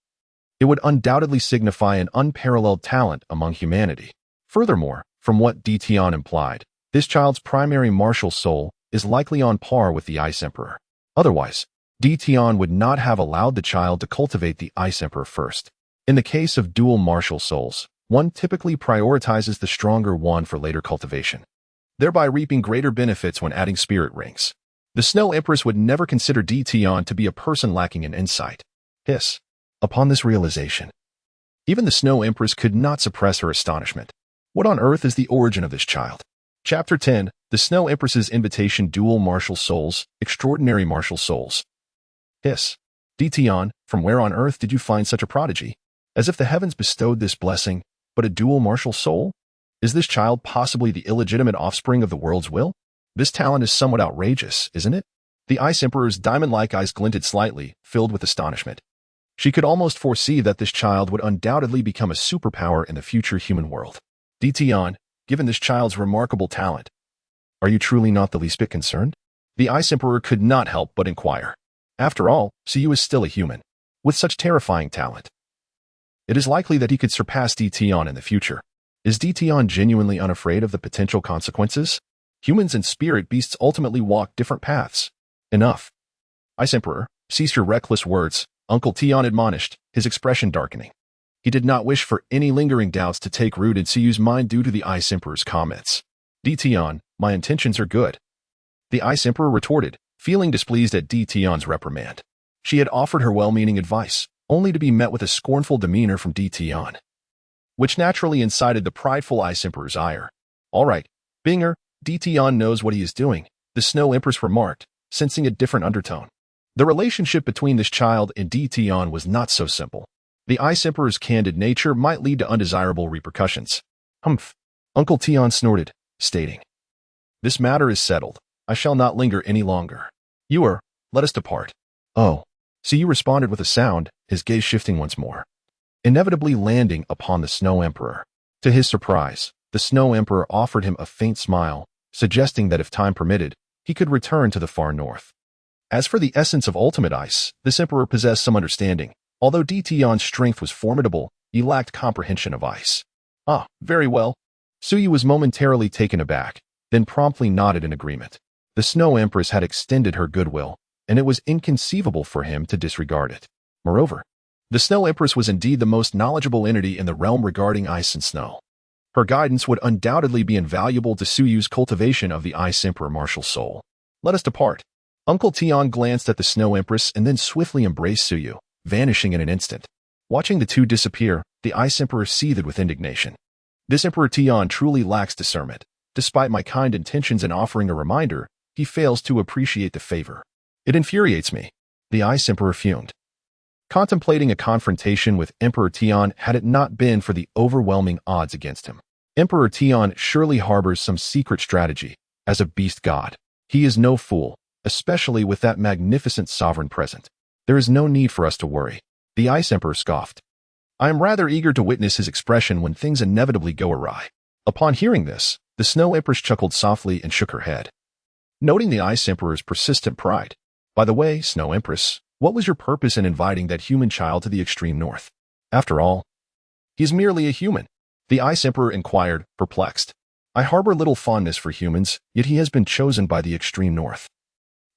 it would undoubtedly signify an unparalleled talent among humanity. Furthermore, from what Tian implied, this child's primary martial soul is likely on par with the Ice Emperor. Otherwise, Tian would not have allowed the child to cultivate the Ice Emperor first. In the case of dual martial souls, one typically prioritizes the stronger one for later cultivation, thereby reaping greater benefits when adding spirit rings. The Snow Empress would never consider Tian to be a person lacking in insight. Hiss. Upon this realization, even the Snow Empress could not suppress her astonishment. What on earth is the origin of this child? Chapter 10, The Snow Empress's Invitation. Dual Martial Souls, Extraordinary Martial Souls. Hiss. Tian, from where on earth did you find such a prodigy? As if the heavens bestowed this blessing, but a dual martial soul? Is this child possibly the illegitimate offspring of the world's will? This talent is somewhat outrageous, isn't it? The Ice Emperor's diamond-like eyes glinted slightly, filled with astonishment. She could almost foresee that this child would undoubtedly become a superpower in the future human world. Tian, given this child's remarkable talent, are you truly not the least bit concerned? The Ice Emperor could not help but inquire. After all, Suyu is still a human, with such terrifying talent. It is likely that he could surpass Tian in the future. Is Tian genuinely unafraid of the potential consequences? Humans and spirit beasts ultimately walk different paths. Enough. Ice Emperor, cease your reckless words, Uncle Tian admonished, his expression darkening. He did not wish for any lingering doubts to take root in Suyu's mind due to the Ice Emperor's comments. Tian, my intentions are good. The Ice Emperor retorted, feeling displeased at Tian's reprimand. She had offered her well-meaning advice, only to be met with a scornful demeanor from Tian, which naturally incited the prideful Ice Emperor's ire. All right, Binger, Tian knows what he is doing, the Snow Empress remarked, sensing a different undertone. The relationship between this child and Tian was not so simple. The Ice Emperor's candid nature might lead to undesirable repercussions. Humph. Uncle Tian snorted, stating, this matter is settled. I shall not linger any longer. Let us depart. Oh. Suyu responded with a sound, his gaze shifting once more, inevitably landing upon the Snow Emperor. To his surprise, the Snow Emperor offered him a faint smile, suggesting that if time permitted, he could return to the far north. As for the essence of ultimate ice, this emperor possessed some understanding. Although Tion's strength was formidable, he lacked comprehension of ice. Ah, very well. Suyu was momentarily taken aback, then promptly nodded in agreement. The Snow Empress had extended her goodwill, and it was inconceivable for him to disregard it. Moreover, the Snow Empress was indeed the most knowledgeable entity in the realm regarding ice and snow. Her guidance would undoubtedly be invaluable to Suyu's cultivation of the Ice Emperor martial soul. Let us depart. Uncle Tian glanced at the Snow Empress and then swiftly embraced Suyu, vanishing in an instant. Watching the two disappear, the Ice Emperor seethed with indignation. This Emperor Tian truly lacks discernment. Despite my kind intentions in offering a reminder, he fails to appreciate the favor. It infuriates me. The Ice Emperor fumed. Contemplating a confrontation with Emperor Tian had it not been for the overwhelming odds against him. Emperor Tian surely harbors some secret strategy. As a beast god, he is no fool, especially with that magnificent sovereign present. There is no need for us to worry. The Ice Emperor scoffed. I am rather eager to witness his expression when things inevitably go awry. Upon hearing this, the Snow Empress chuckled softly and shook her head, noting the Ice Emperor's persistent pride. By the way, Snow Empress, what was your purpose in inviting that human child to the extreme north? After all, he is merely a human. The Ice Emperor inquired, perplexed. I harbor little fondness for humans, yet he has been chosen by the extreme north.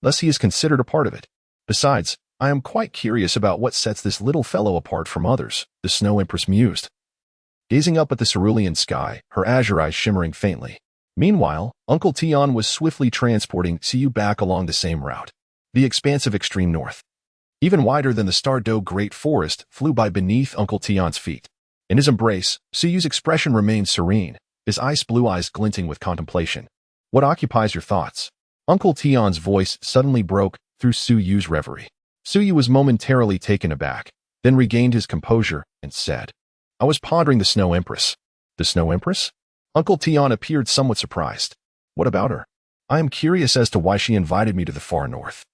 Thus he is considered a part of it. Besides, I am quite curious about what sets this little fellow apart from others, the Snow Empress mused, gazing up at the cerulean sky, her azure eyes shimmering faintly. Meanwhile, Uncle Tian was swiftly transporting Suyu back along the same route. The expansive extreme north, even wider than the Stardow Great Forest, flew by beneath Uncle Tian's feet. In his embrace, Suyu's expression remained serene, his ice-blue eyes glinting with contemplation. What occupies your thoughts? Uncle Tian's voice suddenly broke through Suyu's reverie. Suyu was momentarily taken aback, then regained his composure and said, I was pondering the Snow Empress. The Snow Empress? Uncle Tian appeared somewhat surprised. What about her? I am curious as to why she invited me to the far north.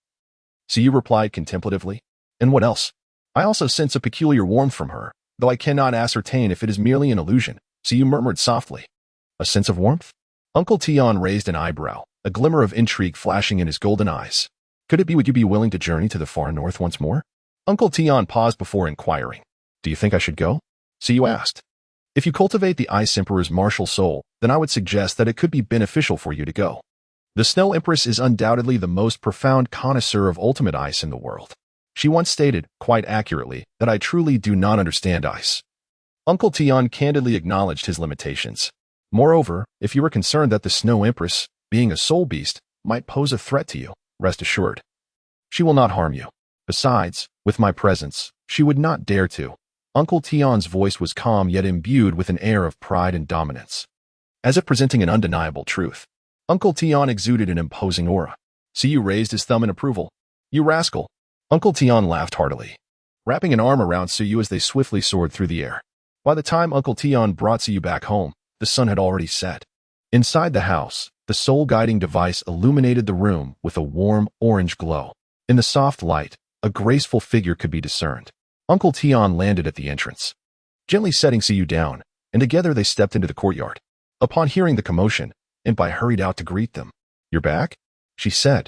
Suyu replied contemplatively. And what else? I also sense a peculiar warmth from her, though I cannot ascertain if it is merely an illusion. Suyu murmured softly. A sense of warmth? Uncle Tian raised an eyebrow, a glimmer of intrigue flashing in his golden eyes. Could it be would you be willing to journey to the far north once more? Uncle Tian paused before inquiring. Do you think I should go? Suyu asked. If you cultivate the Ice Emperor's martial soul, then I would suggest that it could be beneficial for you to go. The Snow Empress is undoubtedly the most profound connoisseur of ultimate ice in the world. She once stated, quite accurately, that I truly do not understand ice. Uncle Tian candidly acknowledged his limitations. Moreover, if you are concerned that the Snow Empress, being a soul beast, might pose a threat to you, rest assured. She will not harm you. Besides, with my presence, she would not dare to. Uncle Tian's voice was calm yet imbued with an air of pride and dominance, as if presenting an undeniable truth. Uncle Tian exuded an imposing aura. Suyu raised his thumb in approval. You rascal. Uncle Tian laughed heartily, wrapping an arm around Suyu as they swiftly soared through the air. By the time Uncle Tian brought Suyu back home, the sun had already set. Inside the house, the soul-guiding device illuminated the room with a warm orange glow. In the soft light, a graceful figure could be discerned. Uncle Tian landed at the entrance, gently setting Suyu down, and together they stepped into the courtyard. Upon hearing the commotion, Impai hurried out to greet them. You're back? She said,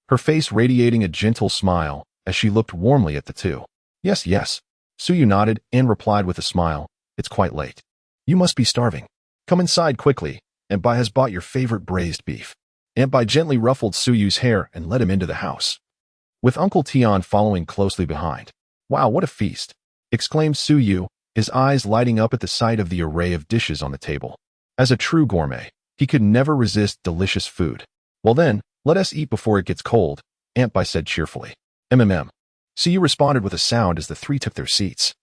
her face radiating a gentle smile as she looked warmly at the two. Yes, yes. Suyu nodded and replied with a smile. It's quite late. You must be starving. Come inside quickly. Impai has bought your favorite braised beef. Impai gently ruffled Suyu's hair and led him into the house, with Uncle Tian following closely behind. Wow, what a feast! Exclaimed Suyu, his eyes lighting up at the sight of the array of dishes on the table. As a true gourmet, he could never resist delicious food. Well then, let us eat before it gets cold, Impai said cheerfully. Suyu responded with a sound as the three took their seats.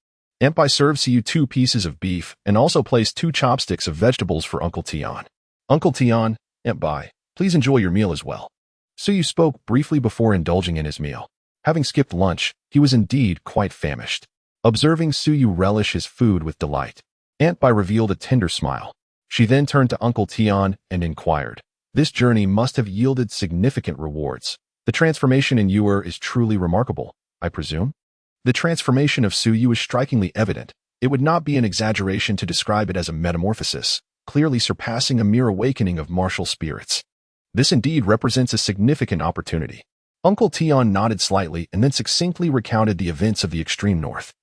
Impai served Suyu 2 pieces of beef and also placed 2 chopsticks of vegetables for Uncle Tian. Uncle Tian, Impai, please enjoy your meal as well. Suyu spoke briefly before indulging in his meal. Having skipped lunch, he was indeed quite famished. Observing Suyu relish his food with delight, Impai revealed a tender smile. She then turned to Uncle Tian and inquired, this journey must have yielded significant rewards. The transformation in you is truly remarkable, I presume? The transformation of Suyu is strikingly evident. It would not be an exaggeration to describe it as a metamorphosis, clearly surpassing a mere awakening of martial spirits. This indeed represents a significant opportunity. Uncle Tion nodded slightly and then succinctly recounted the events of the extreme north.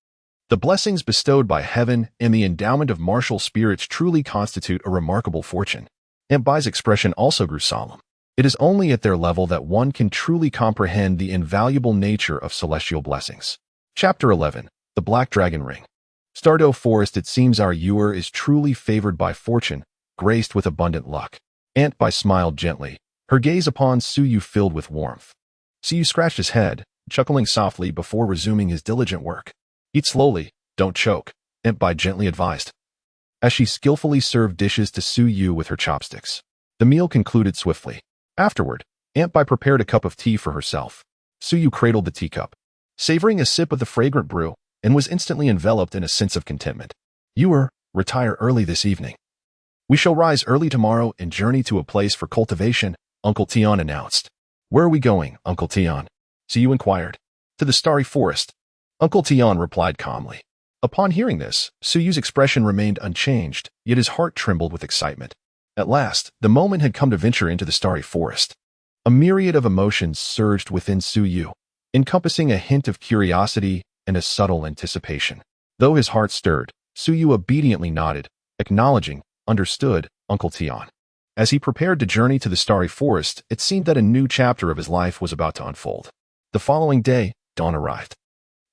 The blessings bestowed by heaven and the endowment of martial spirits truly constitute a remarkable fortune. Aunt Bai's expression also grew solemn. It is only at their level that one can truly comprehend the invaluable nature of celestial blessings. Chapter 11. The Black Dragon Ring. Stardew Forest. It seems our Ewer is truly favored by fortune, graced with abundant luck. Aunt Bai smiled gently, her gaze upon Suyu filled with warmth. Suyu scratched his head, chuckling softly before resuming his diligent work. Eat slowly, don't choke, Aunt Bai gently advised, as she skillfully served dishes to Suyu with her chopsticks. The meal concluded swiftly. Afterward, Aunt Bai prepared a cup of tea for herself. Suyu cradled the teacup, savoring a sip of the fragrant brew, and was instantly enveloped in a sense of contentment. Ewer, retire early this evening. We shall rise early tomorrow and journey to a place for cultivation, Uncle Tion announced. Where are we going, Uncle Tion? Suyu inquired. To the starry forest, Uncle Tion replied calmly. Upon hearing this, Suyu's expression remained unchanged, yet his heart trembled with excitement. At last, the moment had come to venture into the starry forest. A myriad of emotions surged within Suyu, encompassing a hint of curiosity and a subtle anticipation. Though his heart stirred, Suyu obediently nodded, acknowledging, understood, Uncle Tion. As he prepared to journey to the starry forest, it seemed that a new chapter of his life was about to unfold. The following day, dawn arrived.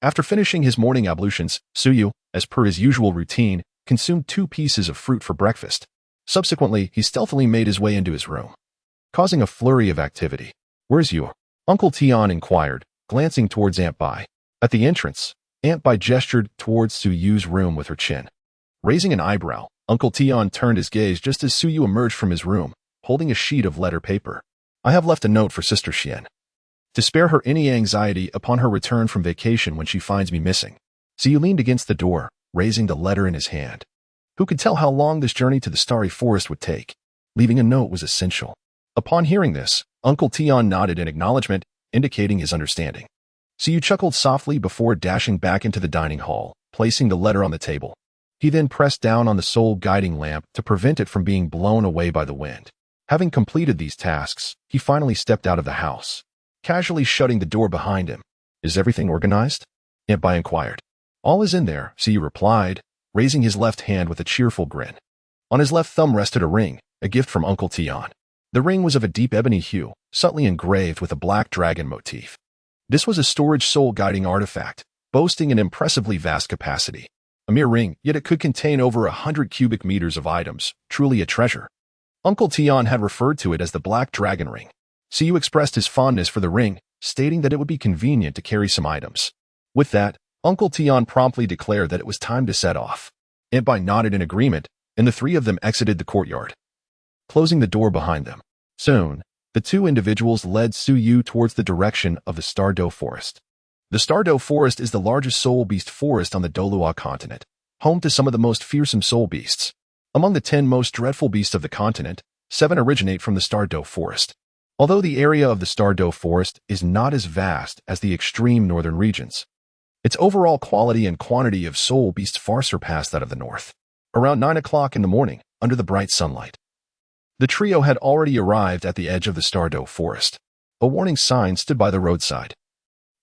After finishing his morning ablutions, Suyu, as per his usual routine, consumed 2 pieces of fruit for breakfast. Subsequently, he stealthily made his way into his room, causing a flurry of activity. Where's Ewer? Uncle Tion inquired, glancing towards Aunt Bai. At the entrance, Aunt Bai gestured towards Suyu's room with her chin. Raising an eyebrow, Uncle Tion turned his gaze just as Suyu emerged from his room, holding a sheet of letter paper. I have left a note for Sister Xian, to spare her any anxiety upon her return from vacation when she finds me missing. Suyu leaned against the door, raising the letter in his hand. Who could tell how long this journey to the starry forest would take? Leaving a note was essential. Upon hearing this, Uncle Tion nodded in acknowledgement, indicating his understanding. Suyu chuckled softly before dashing back into the dining hall, placing the letter on the table. He then pressed down on the soul-guiding lamp to prevent it from being blown away by the wind. Having completed these tasks, he finally stepped out of the house, casually shutting the door behind him. Is everything organized? Aunt Bai inquired. All is in there, Suyu replied, raising his left hand with a cheerful grin. On his left thumb rested a ring, a gift from Uncle Tion. The ring was of a deep ebony hue, subtly engraved with a black dragon motif. This was a storage soul-guiding artifact, boasting an impressively vast capacity. A mere ring, yet it could contain over 100 cubic meters of items, truly a treasure. Uncle Tion had referred to it as the Black Dragon Ring. Suyu expressed his fondness for the ring, stating that it would be convenient to carry some items. With that, Uncle Tion promptly declared that it was time to set off. Aunt Bai nodded in agreement, and the 3 of them exited the courtyard, closing the door behind them. Soon, the 2 individuals led Suyu towards the direction of the Stardew Forest. The Stardew Forest is the largest soul beast forest on the Dolua continent, home to some of the most fearsome soul beasts. Among the 10 most dreadful beasts of the continent, 7 originate from the Stardew Forest. Although the area of the Stardew Forest is not as vast as the extreme northern regions, its overall quality and quantity of soul beasts far surpass that of the north. Around 9 o'clock in the morning, under the bright sunlight, the trio had already arrived at the edge of the Stardew Forest. A warning sign stood by the roadside,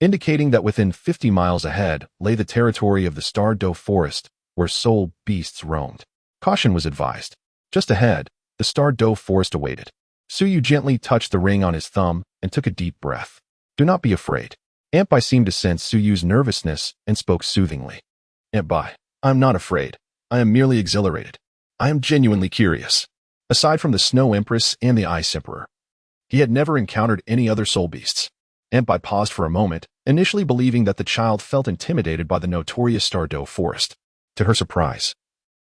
indicating that within 50 miles ahead lay the territory of the Stardew Forest, where soul beasts roamed. Caution was advised. Just ahead, the Stardew Forest awaited. Suyu gently touched the ring on his thumb and took a deep breath. Do not be afraid. Aunt Bai seemed to sense Suyu's nervousness and spoke soothingly. Aunt Bai, I am not afraid. I am merely exhilarated. I am genuinely curious. Aside from the Snow Empress and the Ice Emperor, he had never encountered any other soul beasts. Aunt Bai paused for a moment, initially believing that the child felt intimidated by the notorious Stardew Forest. To her surprise,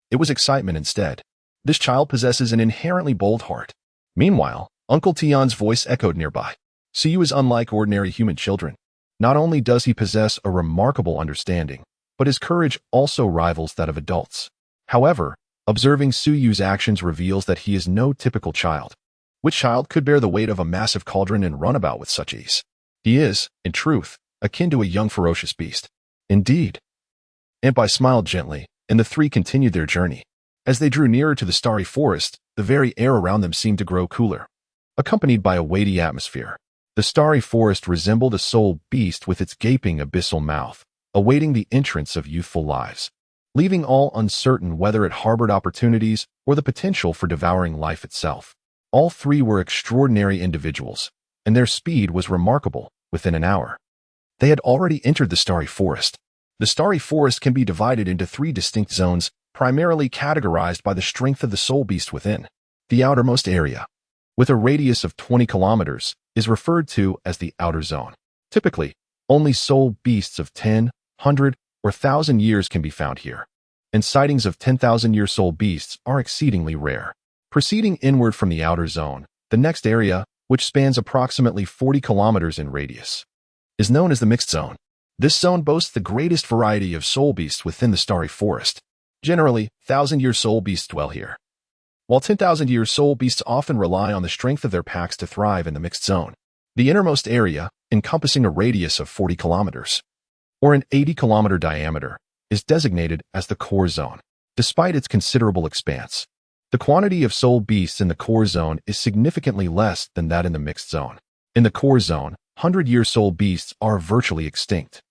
it was excitement instead. This child possesses an inherently bold heart. Meanwhile, Uncle Tion's voice echoed nearby. Suyu is unlike ordinary human children. Not only does he possess a remarkable understanding, but his courage also rivals that of adults. However, observing Suyu's actions reveals that he is no typical child. Which child could bear the weight of a massive cauldron and run about with such ease? He is, in truth, akin to a young ferocious beast. Indeed. Aunt Bai smiled gently, and the 3 continued their journey. As they drew nearer to the starry forest, the very air around them seemed to grow cooler. accompanied by a weighty atmosphere. The starry forest resembled a soul beast with its gaping abyssal mouth, awaiting the entrance of youthful lives, leaving all uncertain whether it harbored opportunities or the potential for devouring life itself. All three were extraordinary individuals, and their speed was remarkable. Within an hour, they had already entered the starry forest. The starry forest can be divided into three distinct zones, primarily categorized by the strength of the soul beast within. The outermost area, with a radius of 20 kilometers, is referred to as the outer zone. Typically, only soul beasts of 10, 100, or 1,000 years can be found here, and sightings of 10,000-year soul beasts are exceedingly rare. Proceeding inward from the outer zone, the next area, which spans approximately 40 kilometers in radius, is known as the mixed zone. This zone boasts the greatest variety of soul beasts within the starry forest. Generally, 1,000-year soul beasts dwell here, while 10,000-year soul beasts often rely on the strength of their packs to thrive in the mixed zone. The innermost area, encompassing a radius of 40 kilometers, or an 80-kilometer diameter, is designated as the core zone. Despite its considerable expanse, the quantity of soul beasts in the core zone is significantly less than that in the mixed zone. In the core zone, 100-year soul beasts are virtually extinct,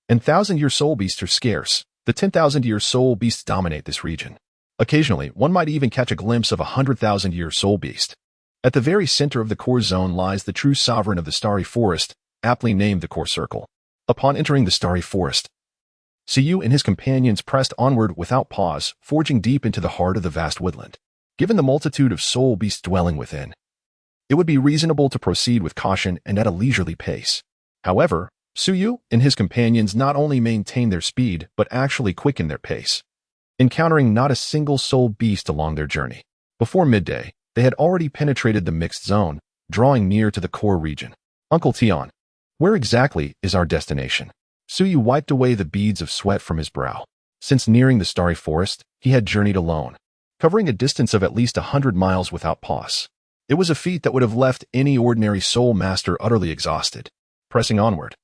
and 1,000-year soul beasts are scarce. The 10,000-year soul beasts dominate this region. Occasionally, one might even catch a glimpse of a 100,000-year soul beast. At the very center of the core zone lies the true sovereign of the starry forest, aptly named the core circle. Upon entering the starry forest, Suyu and his companions pressed onward without pause, forging deep into the heart of the vast woodland. Given the multitude of soul beasts dwelling within, it would be reasonable to proceed with caution and at a leisurely pace. However, Suyu and his companions not only maintained their speed, but actually quickened their pace, encountering not a single soul beast along their journey. Before midday, they had already penetrated the mixed zone, drawing near to the core region. Uncle Tian, where exactly is our destination? Suyu wiped away the beads of sweat from his brow. Since nearing the starry forest, he had journeyed alone, covering a distance of at least 100 miles without pause. It was a feat that would have left any ordinary soul master utterly exhausted. Pressing onward,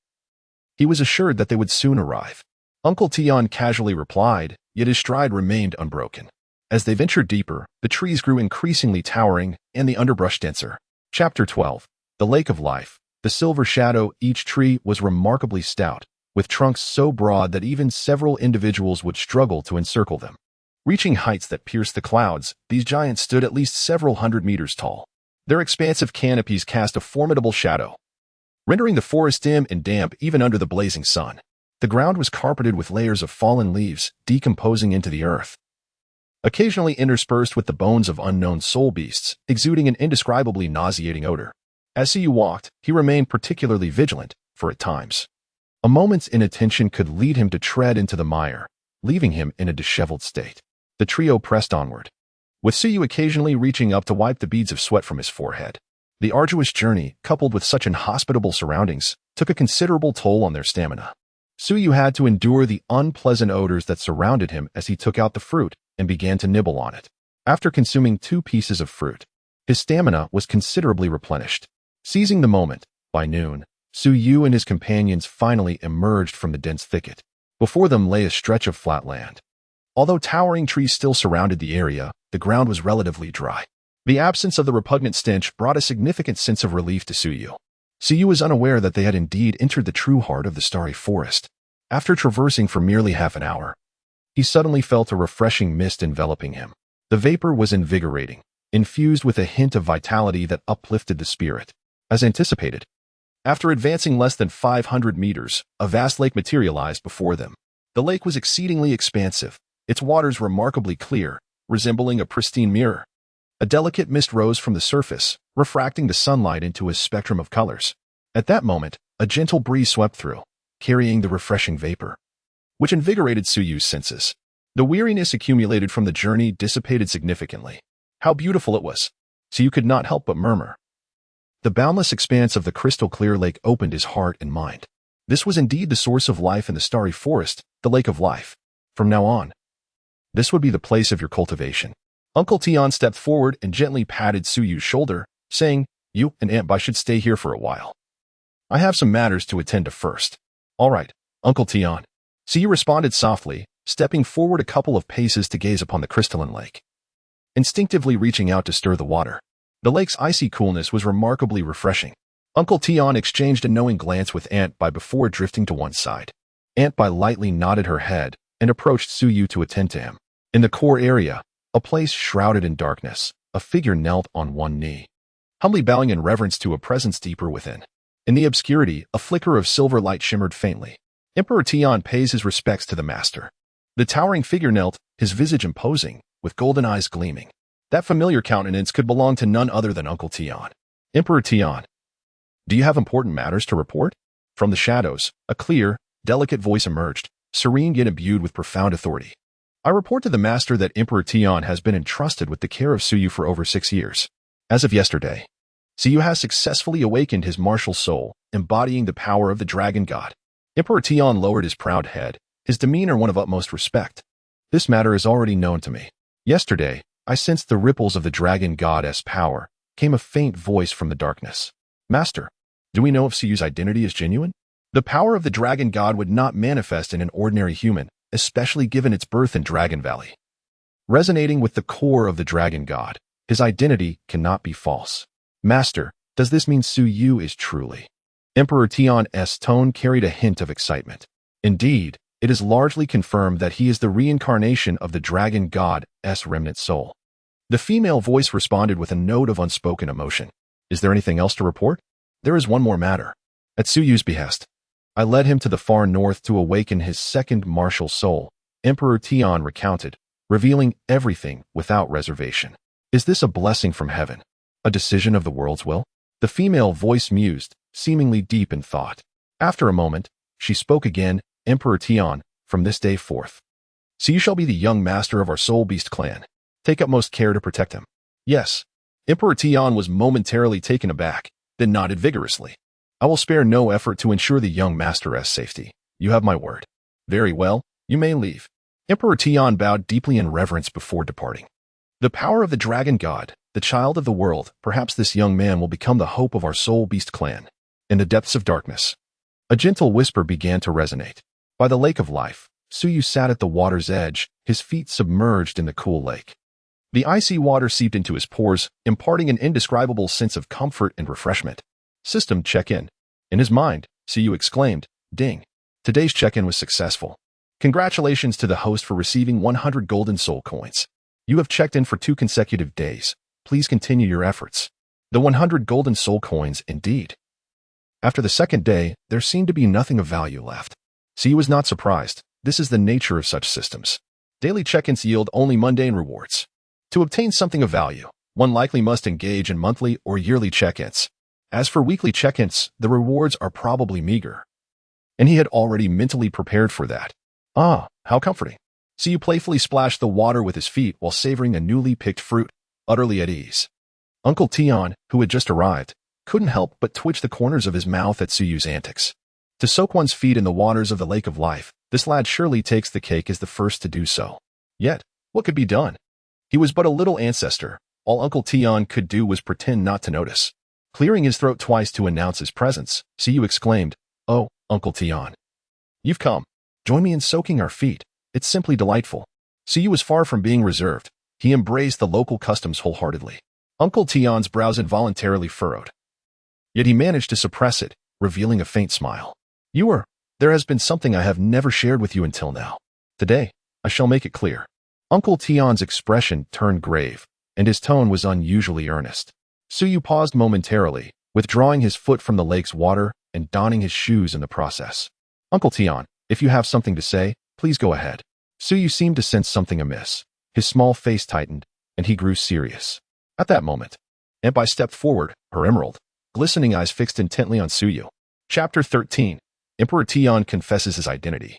he was assured that they would soon arrive. Uncle Tian casually replied, yet his stride remained unbroken. As they ventured deeper, the trees grew increasingly towering and the underbrush denser. Chapter 12. The Lake of Life. The silver shadow. Each tree was remarkably stout, with trunks so broad that even several individuals would struggle to encircle them. Reaching heights that pierced the clouds, these giants stood at least several hundred meters tall. Their expansive canopies cast a formidable shadow, rendering the forest dim and damp even under the blazing sun. The ground was carpeted with layers of fallen leaves, decomposing into the earth, occasionally interspersed with the bones of unknown soul beasts, exuding an indescribably nauseating odor. As Suyu walked, he remained particularly vigilant, for at times, a moment's inattention could lead him to tread into the mire, leaving him in a disheveled state. The trio pressed onward, with Suyu occasionally reaching up to wipe the beads of sweat from his forehead. The arduous journey, coupled with such inhospitable surroundings, took a considerable toll on their stamina. Suyu had to endure the unpleasant odors that surrounded him as he took out the fruit and began to nibble on it. After consuming 2 pieces of fruit, his stamina was considerably replenished. Seizing the moment, by noon, Suyu and his companions finally emerged from the dense thicket. Before them lay a stretch of flat land. Although towering trees still surrounded the area, the ground was relatively dry. The absence of the repugnant stench brought a significant sense of relief to Suyu. Suyu was unaware that they had indeed entered the true heart of the starry forest. After traversing for merely half an hour, he suddenly felt a refreshing mist enveloping him. The vapor was invigorating, infused with a hint of vitality that uplifted the spirit. As anticipated, after advancing less than 500 meters, a vast lake materialized before them. The lake was exceedingly expansive, its waters remarkably clear, resembling a pristine mirror. A delicate mist rose from the surface, refracting the sunlight into a spectrum of colors. At that moment, a gentle breeze swept through, carrying the refreshing vapor, which invigorated Suyu's senses. The weariness accumulated from the journey dissipated significantly. How beautiful it was! Suyu could not help but murmur. The boundless expanse of the crystal-clear lake opened his heart and mind. This was indeed the source of life in the starry forest, the Lake of Life. From now on, this would be the place of your cultivation. Uncle Tian stepped forward and gently patted Suyu's shoulder, saying, "You and Aunt Bai should stay here for a while. I have some matters to attend to first." "All right, Uncle Tian." Suyu responded softly, stepping forward a couple of paces to gaze upon the crystalline lake, instinctively reaching out to stir the water. The lake's icy coolness was remarkably refreshing. Uncle Tian exchanged a knowing glance with Aunt Bai before drifting to one side. Aunt Bai lightly nodded her head and approached Su Yu to attend to him. In the core area, a place shrouded in darkness, a figure knelt on one knee, humbly bowing in reverence to a presence deeper within. In the obscurity, a flicker of silver light shimmered faintly. Emperor Tian pays his respects to the master. The towering figure knelt, his visage imposing, with golden eyes gleaming. That familiar countenance could belong to none other than Uncle Tian. Emperor Tian, do you have important matters to report? From the shadows, a clear, delicate voice emerged, serene yet imbued with profound authority. I report to the master that Emperor Tian has been entrusted with the care of Su Yu for over 6 years. As of yesterday, Su Yu has successfully awakened his martial soul, embodying the power of the dragon god. Emperor Tian lowered his proud head, his demeanor one of utmost respect. This matter is already known to me. Yesterday, I sensed the ripples of the dragon god's power, came a faint voice from the darkness. Master, do we know if Su Yu's identity is genuine? The power of the dragon god would not manifest in an ordinary human, especially given its birth in Dragon Valley. Resonating with the core of the dragon god, his identity cannot be false. Master, does this mean Su Yu is truly? Emperor Tian's tone carried a hint of excitement. Indeed, it is largely confirmed that he is the reincarnation of the dragon god's remnant soul. The female voice responded with a note of unspoken emotion. Is there anything else to report? There is one more matter. At Su Yu's behest, I led him to the far north to awaken his second martial soul, Emperor Tian recounted, revealing everything without reservation. Is this a blessing from heaven? A decision of the world's will? The female voice mused, seemingly deep in thought. After a moment, she spoke again, Emperor Tian, from this day forth. So you shall be the young master of our soul beast clan. Take utmost care to protect him. Yes. Emperor Tian was momentarily taken aback, then nodded vigorously. I will spare no effort to ensure the young master's safety. You have my word. Very well, you may leave. Emperor Tian bowed deeply in reverence before departing. The power of the dragon god, the child of the world, perhaps this young man will become the hope of our soul beast clan. In the depths of darkness, a gentle whisper began to resonate. By the lake of life, Su Yu sat at the water's edge, his feet submerged in the cool lake. The icy water seeped into his pores, imparting an indescribable sense of comfort and refreshment. System check-in. In his mind, Su Yu exclaimed, ding. Today's check-in was successful. Congratulations to the host for receiving 100 golden soul coins. You have checked in for 2 consecutive days. Please continue your efforts. The 100 golden soul coins, indeed. After the second day, there seemed to be nothing of value left. Su Yu was not surprised. This is the nature of such systems. Daily check-ins yield only mundane rewards. To obtain something of value, one likely must engage in monthly or yearly check-ins. As for weekly check-ins, the rewards are probably meager. And he had already mentally prepared for that. Ah, how comforting. Su Yu playfully splashed the water with his feet while savoring a newly picked fruit, utterly at ease. Uncle Tian, who had just arrived, couldn't help but twitch the corners of his mouth at Su Yu's antics. To soak one's feet in the waters of the lake of life, this lad surely takes the cake as the first to do so. Yet, what could be done? He was but a little ancestor. All Uncle Tian could do was pretend not to notice. Clearing his throat twice to announce his presence, Su Yu exclaimed, "Oh, Uncle Tian. You've come. Join me in soaking our feet. It's simply delightful." Su Yu was far from being reserved. He embraced the local customs wholeheartedly. Uncle Tian's brows involuntarily furrowed. Yet he managed to suppress it, revealing a faint smile. There has been something I have never shared with you until now. Today, I shall make it clear." Uncle Tian's expression turned grave, and his tone was unusually earnest. Su Yu paused momentarily, withdrawing his foot from the lake's water and donning his shoes in the process. "Uncle Tian, if you have something to say, please go ahead." Su Yu seemed to sense something amiss. His small face tightened, and he grew serious. At that moment, Aunt Bai stepped forward, her emerald, glistening eyes fixed intently on Su Yu. Chapter 13. Emperor Tian confesses his identity.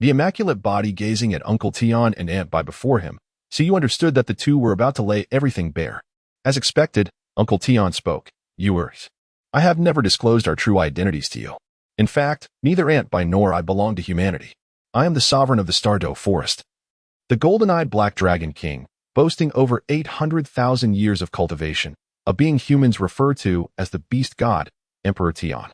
The immaculate body gazing at Uncle Tian and Aunt Bai before him, Su Yu understood that the two were about to lay everything bare. As expected, Uncle Tian spoke. I have never disclosed our true identities to you. In fact, neither Aunt Bai nor I belong to humanity. I am the sovereign of the Stardow Forest. The golden-eyed black dragon king, boasting over 800,000 years of cultivation, a being humans refer to as the beast god, Emperor Tian.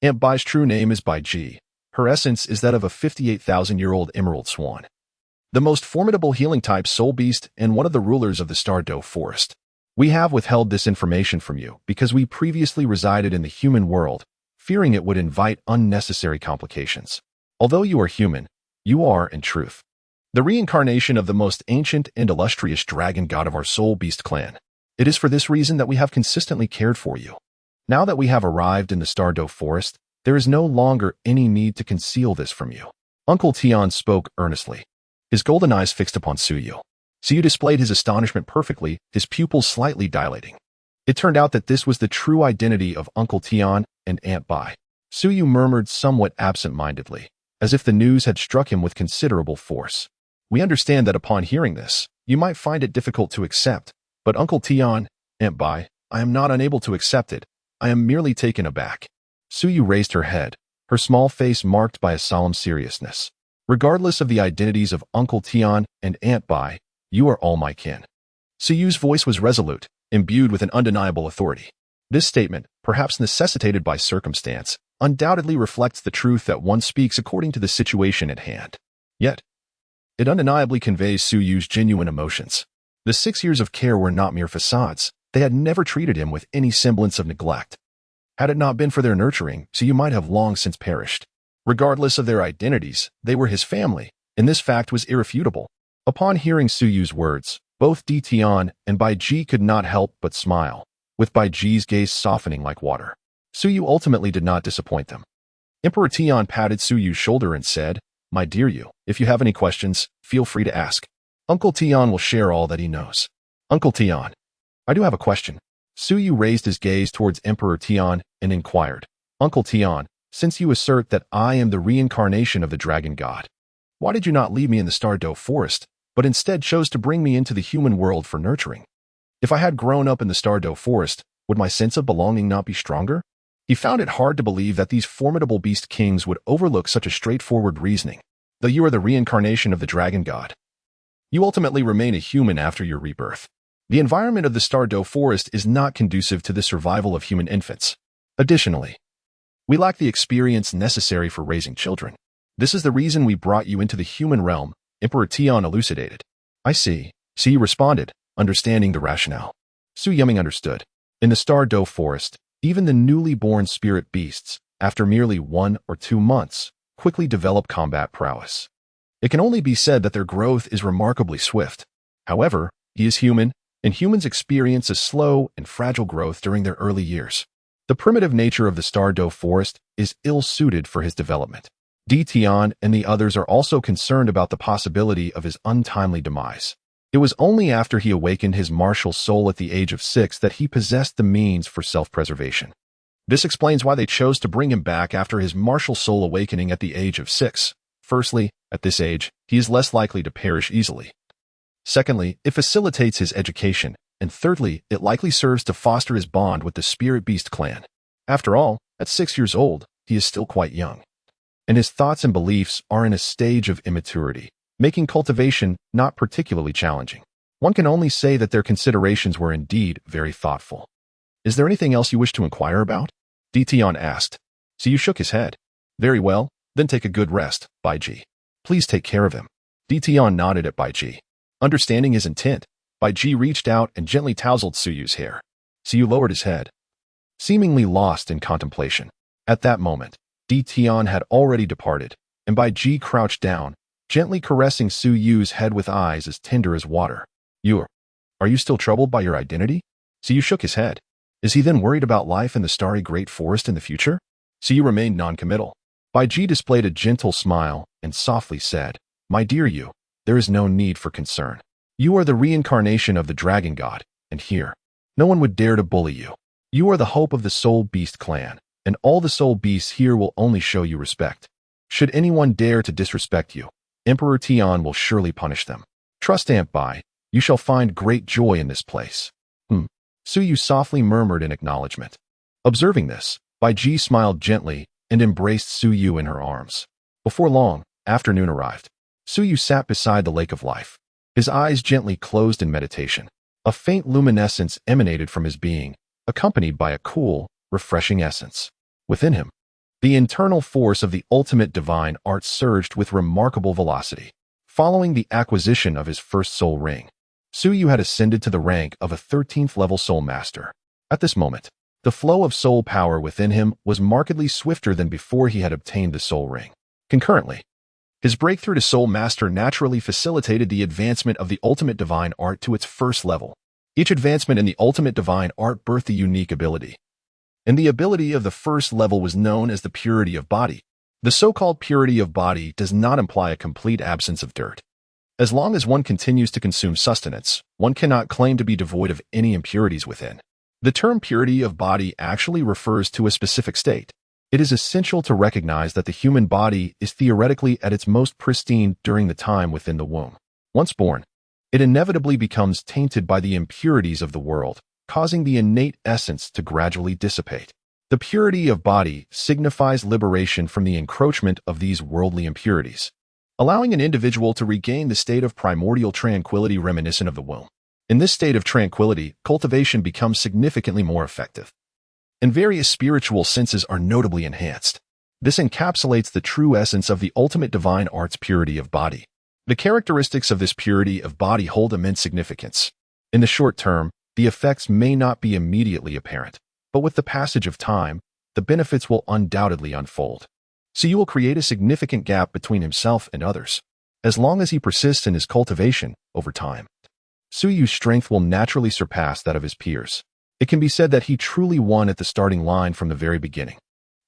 Aunt Bai's true name is Bai Ji. Her essence is that of a 58,000-year-old emerald swan. The most formidable healing type soul beast and one of the rulers of the Stardow Forest. We have withheld this information from you because we previously resided in the human world, fearing it would invite unnecessary complications. Although you are human, you are, in truth, the reincarnation of the most ancient and illustrious dragon god of our soul beast clan. It is for this reason that we have consistently cared for you. Now that we have arrived in the Stardoe Forest, there is no longer any need to conceal this from you. Uncle Tian spoke earnestly, his golden eyes fixed upon Suyu. Suyu displayed his astonishment perfectly, his pupils slightly dilating. It turned out that this was the true identity of Uncle Tian and Aunt Bai. Suyu murmured somewhat absent-mindedly, as if the news had struck him with considerable force. We understand that upon hearing this, you might find it difficult to accept, but Uncle Tian, Aunt Bai, I am not unable to accept it. I am merely taken aback. Suyu raised her head, her small face marked by a solemn seriousness. Regardless of the identities of Uncle Tian and Aunt Bai, you are all my kin. Suyu's voice was resolute, imbued with an undeniable authority. This statement, perhaps necessitated by circumstance, undoubtedly reflects the truth that one speaks according to the situation at hand. Yet, it undeniably conveys Suyu's genuine emotions. The 6 years of care were not mere facades. They had never treated him with any semblance of neglect. Had it not been for their nurturing, Suyu might have long since perished. Regardless of their identities, they were his family, and this fact was irrefutable. Upon hearing Suyu's words, both Di Tian and Bai Ji could not help but smile, with Bai Ji's gaze softening like water. Suyu ultimately did not disappoint them. Emperor Tian patted Suyu's shoulder and said, My dear Yu, if you have any questions, feel free to ask. Uncle Tian will share all that he knows. Uncle Tian, I do have a question. Suyu raised his gaze towards Emperor Tian and inquired, Uncle Tian, since you assert that I am the reincarnation of the dragon god, why did you not leave me in the Stardoe Forest, but instead chose to bring me into the human world for nurturing? If I had grown up in the Stardoe Forest, would my sense of belonging not be stronger? He found it hard to believe that these formidable beast kings would overlook such a straightforward reasoning. Though you are the reincarnation of the dragon god, you ultimately remain a human after your rebirth. The environment of the Stardoe Forest is not conducive to the survival of human infants. Additionally, we lack the experience necessary for raising children. This is the reason we brought you into the human realm, Emperor Tian elucidated. I see. Suyu responded, understanding the rationale. Su Yuming understood. In the Stardoe Forest, even the newly born spirit beasts, after merely 1 or 2 months, quickly develop combat prowess. It can only be said that their growth is remarkably swift. However, he is human, and humans experience a slow and fragile growth during their early years. The primitive nature of the Stardoe Forest is ill-suited for his development. Di Tian and the others are also concerned about the possibility of his untimely demise. It was only after he awakened his martial soul at the age of 6 that he possessed the means for self-preservation. This explains why they chose to bring him back after his martial soul awakening at the age of 6. Firstly, at this age, he is less likely to perish easily. Secondly, it facilitates his education, and thirdly, it likely serves to foster his bond with the Spirit Beast clan. After all, at 6 years old, he is still quite young, and his thoughts and beliefs are in a stage of immaturity, making cultivation not particularly challenging. One can only say that their considerations were indeed very thoughtful. Is there anything else you wish to inquire about? Di Tian asked. So you shook his head. Very well, then take a good rest, Bai Ji. Please take care of him. Di Tian nodded at Bai Ji. Understanding his intent, Bai Ji reached out and gently tousled Suyu's hair. Suyu lowered his head, seemingly lost in contemplation. At that moment, Di Tian had already departed, and Bai Ji crouched down, gently caressing Suyu's head with eyes as tender as water. Are you still troubled by your identity? Suyu shook his head. Is he then worried about life in the starry great forest in the future? Suyu remained non-committal. Bai Ji displayed a gentle smile and softly said, My dear Yu, there is no need for concern. You are the reincarnation of the dragon god, and here, no one would dare to bully you. You are the hope of the Soul Beast clan, and all the soul beasts here will only show you respect. Should anyone dare to disrespect you, Emperor Tian will surely punish them. Trust Aunt Bai, you shall find great joy in this place. Suyu softly murmured in acknowledgement. Observing this, Bai Ji smiled gently and embraced Suyu in her arms. Before long, afternoon arrived. Suyu sat beside the lake of life, his eyes gently closed in meditation. A faint luminescence emanated from his being, accompanied by a cool, refreshing essence. Within him, the internal force of the ultimate divine art surged with remarkable velocity. Following the acquisition of his first soul ring, Suyu had ascended to the rank of a 13th level soul master. At this moment, the flow of soul power within him was markedly swifter than before he had obtained the soul ring. Concurrently, his breakthrough to soul master naturally facilitated the advancement of the ultimate divine art to its first level. Each advancement in the ultimate divine art birthed a unique ability. And the ability of the first level was known as the purity of body. The so-called purity of body does not imply a complete absence of dirt. As long as one continues to consume sustenance, one cannot claim to be devoid of any impurities within. The term purity of body actually refers to a specific state. It is essential to recognize that the human body is theoretically at its most pristine during the time within the womb. Once born, it inevitably becomes tainted by the impurities of the world, causing the innate essence to gradually dissipate. The purity of body signifies liberation from the encroachment of these worldly impurities, allowing an individual to regain the state of primordial tranquility reminiscent of the womb. In this state of tranquility, cultivation becomes significantly more effective, and various spiritual senses are notably enhanced. This encapsulates the true essence of the ultimate divine art's purity of body. The characteristics of this purity of body hold immense significance. In the short term, the effects may not be immediately apparent, but with the passage of time, the benefits will undoubtedly unfold. So you will create a significant gap between himself and others. As long as he persists in his cultivation, over time, Suyu's strength will naturally surpass that of his peers. It can be said that he truly won at the starting line from the very beginning.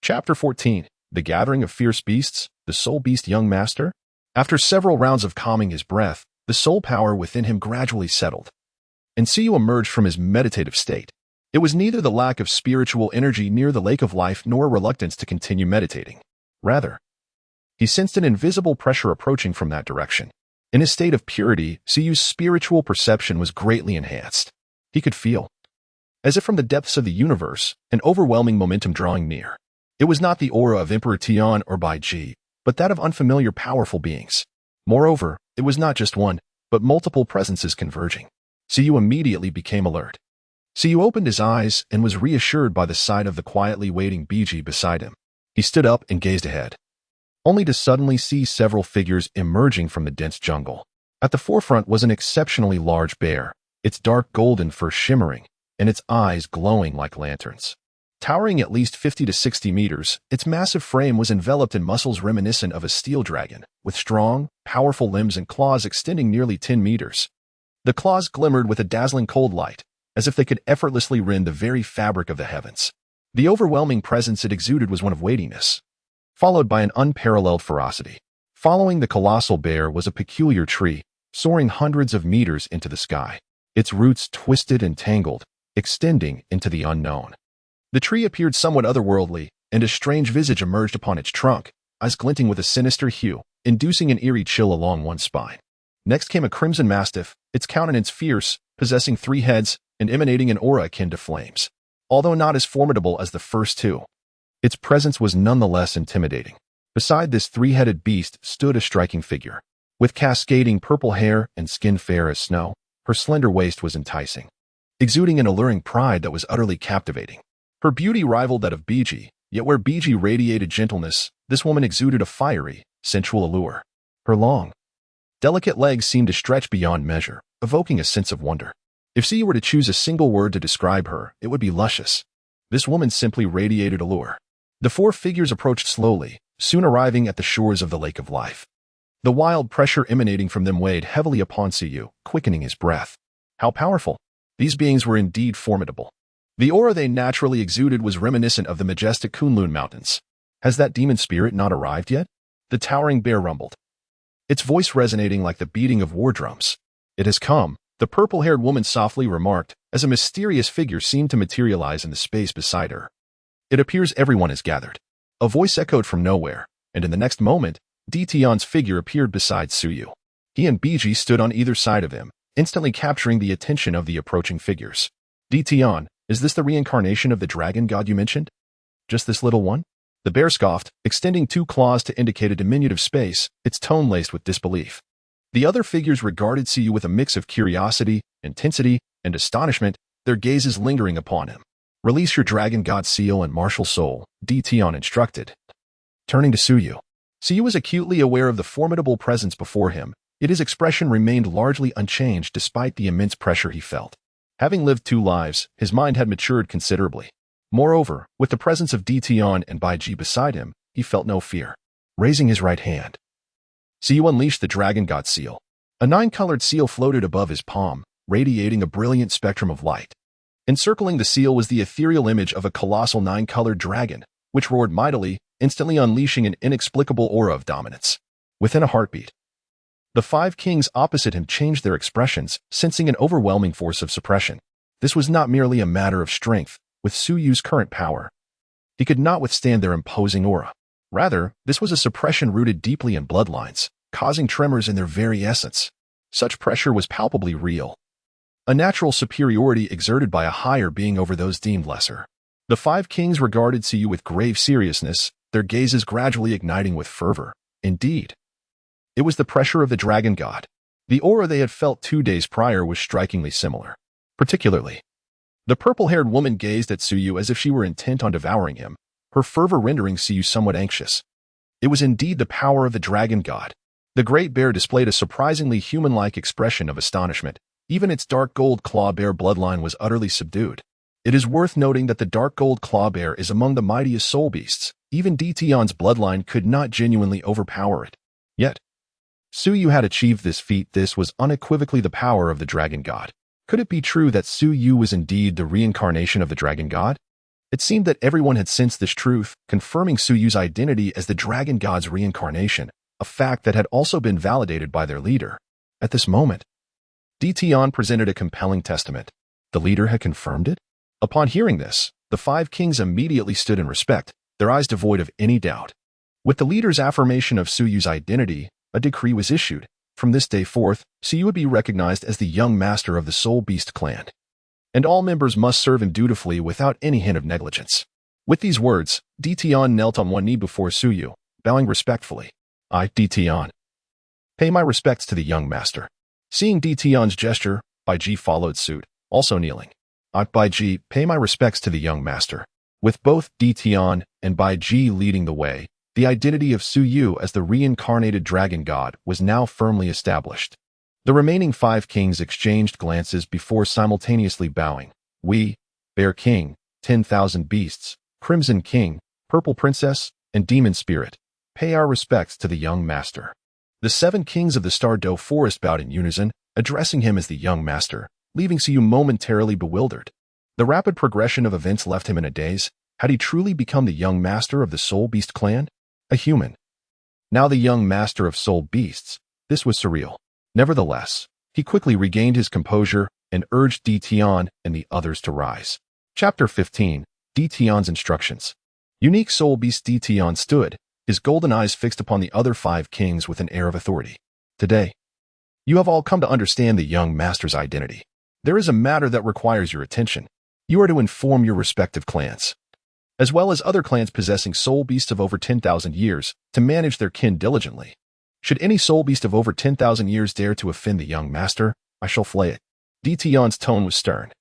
Chapter 14. The Gathering of Fierce Beasts, the Soul Beast Young Master. After several rounds of calming his breath, the soul power within him gradually settled, and Suyu emerged from his meditative state. It was neither the lack of spiritual energy near the lake of life nor reluctance to continue meditating. Rather, he sensed an invisible pressure approaching from that direction. In his state of purity, Suyu's spiritual perception was greatly enhanced. He could feel, as if from the depths of the universe, an overwhelming momentum drawing near. It was not the aura of Emperor Tian or Bai Ji, but that of unfamiliar powerful beings. Moreover, it was not just one, but multiple presences converging. Suyu immediately became alert. Suyu opened his eyes and was reassured by the sight of the quietly waiting Biji beside him. He stood up and gazed ahead, only to suddenly see several figures emerging from the dense jungle. At the forefront was an exceptionally large bear, its dark golden fur shimmering, and its eyes glowing like lanterns. Towering at least 50 to 60 meters, its massive frame was enveloped in muscles reminiscent of a steel dragon, with strong, powerful limbs and claws extending nearly 10 meters. The claws glimmered with a dazzling cold light, as if they could effortlessly rend the very fabric of the heavens. The overwhelming presence it exuded was one of weightiness, followed by an unparalleled ferocity. Following the colossal bear was a peculiar tree, soaring hundreds of meters into the sky, its roots twisted and tangled, extending into the unknown. The tree appeared somewhat otherworldly, and a strange visage emerged upon its trunk, eyes glinting with a sinister hue, inducing an eerie chill along one spine. Next came a crimson mastiff, its countenance fierce, possessing 3 heads, and emanating an aura akin to flames. Although not as formidable as the first two, its presence was nonetheless intimidating. Beside this 3-headed beast stood a striking figure. With cascading purple hair and skin fair as snow, her slender waist was enticing, exuding an alluring pride that was utterly captivating. Her beauty rivaled that of Biji, yet where Biji radiated gentleness, this woman exuded a fiery, sensual allure. Her long, delicate legs seemed to stretch beyond measure, evoking a sense of wonder. If Suyu were to choose a single word to describe her, it would be luscious. This woman simply radiated allure. The 4 figures approached slowly, soon arriving at the shores of the lake of life. The wild pressure emanating from them weighed heavily upon Suyu, quickening his breath. How powerful! These beings were indeed formidable. The aura they naturally exuded was reminiscent of the majestic Kunlun Mountains. Has that demon spirit not arrived yet? The towering bear rumbled, its voice resonating like the beating of war drums. It has come, the purple-haired woman softly remarked, as a mysterious figure seemed to materialize in the space beside her. It appears everyone is gathered. A voice echoed from nowhere, and in the next moment, Tian's figure appeared beside Suyu. He and Biji stood on either side of him, instantly capturing the attention of the approaching figures. Tian, is this the reincarnation of the dragon god you mentioned? Just this little one? The bear scoffed, extending 2 claws to indicate a diminutive space, its tone laced with disbelief. The other figures regarded Suyu with a mix of curiosity, intensity, and astonishment, their gazes lingering upon him. Release your dragon god seal and martial soul, Tian instructed. Turning to Suyu. Suyu was acutely aware of the formidable presence before him, Yet his expression remained largely unchanged despite the immense pressure he felt. Having lived 2 lives, his mind had matured considerably. Moreover, with the presence of Dition and Baiji beside him, he felt no fear. Raising his right hand, Suyu unleashed the Dragon God seal. A 9-colored seal floated above his palm, radiating a brilliant spectrum of light. Encircling the seal was the ethereal image of a colossal 9-colored dragon, which roared mightily, instantly unleashing an inexplicable aura of dominance. Within a heartbeat, the 5 kings opposite him changed their expressions, sensing an overwhelming force of suppression. This was not merely a matter of strength. With Suyu's current power, he could not withstand their imposing aura. Rather, this was a suppression rooted deeply in bloodlines, causing tremors in their very essence. Such pressure was palpably real. A natural superiority exerted by a higher being over those deemed lesser. The 5 kings regarded Suyu with grave seriousness, their gazes gradually igniting with fervor. Indeed, it was the pressure of the Dragon God. The aura they had felt 2 days prior was strikingly similar. Particularly, the purple-haired woman gazed at Suyu as if she were intent on devouring him, her fervor rendering Suyu somewhat anxious. It was indeed the power of the Dragon God. The great bear displayed a surprisingly human-like expression of astonishment. Even its dark gold claw bear bloodline was utterly subdued. It is worth noting that the dark gold claw bear is among the mightiest soul beasts. Even Dition's bloodline could not genuinely overpower it. Yet, Suyu had achieved this feat. This was unequivocally the power of the Dragon God. Could it be true that Suyu was indeed the reincarnation of the Dragon God? It seemed that everyone had sensed this truth, confirming Suyu's identity as the Dragon God's reincarnation, a fact that had also been validated by their leader. At this moment, Dition presented a compelling testament. The leader had confirmed it? Upon hearing this, the 5 kings immediately stood in respect, their eyes devoid of any doubt. With the leader's affirmation of Suyu's identity, a decree was issued. From this day forth, Suyu would be recognized as the young master of the Soul Beast clan, and all members must serve him dutifully without any hint of negligence. With these words, Dition knelt on one knee before Suyu, bowing respectfully. I, Dition, pay my respects to the young master. Seeing Dition's gesture, Baiji followed suit, also kneeling. I, Baiji, pay my respects to the young master. With both Dition and Baiji leading the way, the identity of Suyu as the reincarnated Dragon God was now firmly established. The remaining 5 kings exchanged glances before simultaneously bowing. We, Bear King, 10,000 Beasts, Crimson King, Purple Princess, and Demon Spirit, pay our respects to the young master. The 7 kings of the Stardow Forest bowed in unison, addressing him as the young master, leaving Suyu momentarily bewildered. The rapid progression of events left him in a daze. Had he truly become the young master of the Soul Beast clan? A human. Now the young master of Soul Beasts. This was surreal. Nevertheless, he quickly regained his composure and urged Dition and the others to rise. Chapter 15. Dition's Instructions. Unique Soul Beast Dition stood, his golden eyes fixed upon the other 5 kings with an air of authority. Today, you have all come to understand the young master's identity. There is a matter that requires your attention. You are to inform your respective clans, as well as other clans possessing soul beasts of over 10,000 years, to manage their kin diligently. Should any soul beast of over 10,000 years dare to offend the young master, I shall flay it. Dition's tone was stern.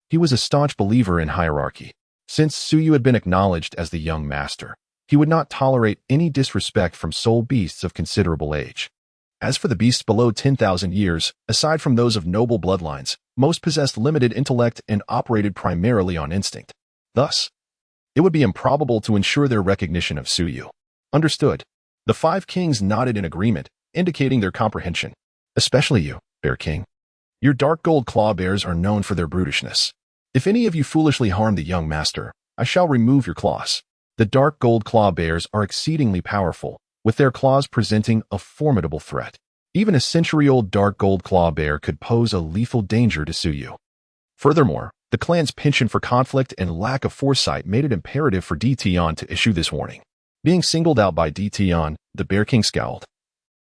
He was a staunch believer in hierarchy. Since Suyu had been acknowledged as the young master, he would not tolerate any disrespect from soul beasts of considerable age. As for the beasts below 10,000 years, aside from those of noble bloodlines, most possessed limited intellect and operated primarily on instinct. Thus, it would be improbable to ensure their recognition of Suyu. Understood. The 5 kings nodded in agreement, indicating their comprehension. Especially you, Bear King. Your dark gold claw bears are known for their brutishness. If any of you foolishly harm the young master, I shall remove your claws. The dark gold claw bears are exceedingly powerful, with their claws presenting a formidable threat. Even a century-old dark gold claw bear could pose a lethal danger to Suyu. Furthermore, the clan's penchant for conflict and lack of foresight made it imperative for Dition to issue this warning. Being singled out by Dition, the Bear King scowled.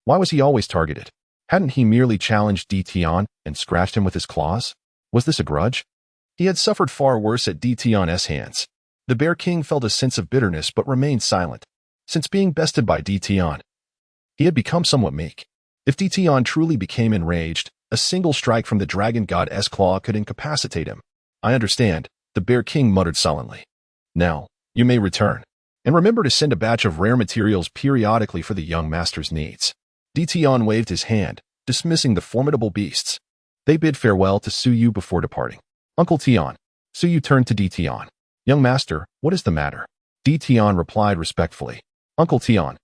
Why was he always targeted? Hadn't he merely challenged Dition and scratched him with his claws? Was this a grudge? He had suffered far worse at Dition's hands. The Bear King felt a sense of bitterness but remained silent. Since being bested by Dition, he had become somewhat meek. If Dition truly became enraged, a single strike from the Dragon God's claw could incapacitate him. I understand, the Bear King muttered sullenly. Now, you may return. And remember to send a batch of rare materials periodically for the young master's needs. Dition waved his hand, dismissing the formidable beasts. They bid farewell to Suyu before departing. Uncle Tian. Suyu turned to D. Tian. Young master, what is the matter? D. Tian replied respectfully. Uncle Tian,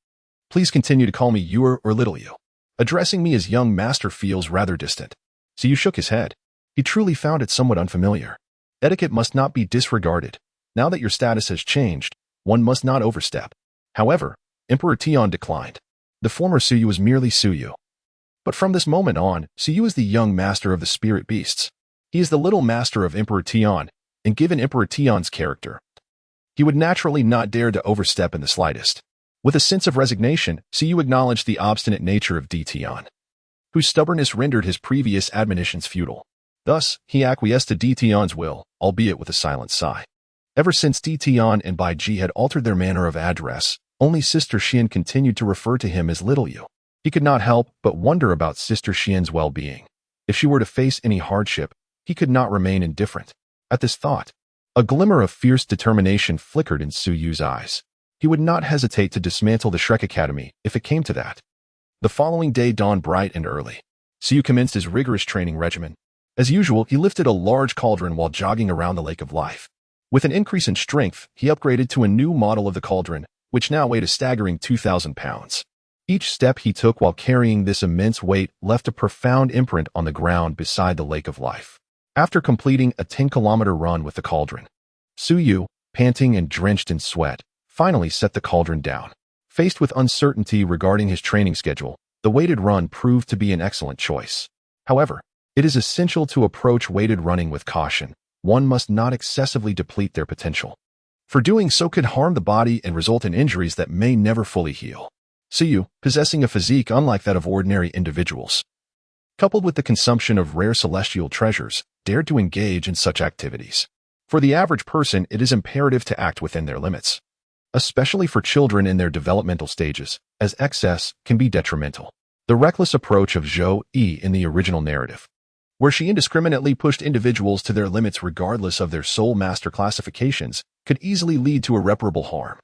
please continue to call me Yor or Little You. Addressing me as young master feels rather distant. Suyu shook his head. He truly found it somewhat unfamiliar. Etiquette must not be disregarded. Now that your status has changed, one must not overstep. However, Emperor Tian declined. The former Suyu was merely Suyu. But from this moment on, Suyu is the young master of the spirit beasts. He is the little master of Emperor Tian, and given Emperor Tian's character, he would naturally not dare to overstep in the slightest. With a sense of resignation, Suyu acknowledged the obstinate nature of D. Tian, whose stubbornness rendered his previous admonitions futile. Thus, he acquiesced to D. Tian's will, albeit with a silent sigh. Ever since D. Tian and Bai Ji had altered their manner of address, only Sister Xian continued to refer to him as Little You. He could not help but wonder about Sister Xian's well-being. If she were to face any hardship, he could not remain indifferent. At this thought, a glimmer of fierce determination flickered in Suyu's eyes. He would not hesitate to dismantle the Shrek Academy if it came to that. The following day dawned bright and early. Suyu commenced his rigorous training regimen. As usual, he lifted a large cauldron while jogging around the Lake of Life. With an increase in strength, he upgraded to a new model of the cauldron, which now weighed a staggering 2,000 pounds. Each step he took while carrying this immense weight left a profound imprint on the ground beside the Lake of Life. After completing a 10-kilometer run with the cauldron, Suyu, panting and drenched in sweat, finally set the cauldron down. Faced with uncertainty regarding his training schedule, the weighted run proved to be an excellent choice. However, it is essential to approach weighted running with caution. One must not excessively deplete their potential, for doing so could harm the body and result in injuries that may never fully heal. Suyu, possessing a physique unlike that of ordinary individuals, coupled with the consumption of rare celestial treasures, dared to engage in such activities. For the average person, it is imperative to act within their limits, especially for children in their developmental stages, as excess can be detrimental. The reckless approach of Zhou Yi in the original narrative, where she indiscriminately pushed individuals to their limits regardless of their soul master classifications, could easily lead to irreparable harm.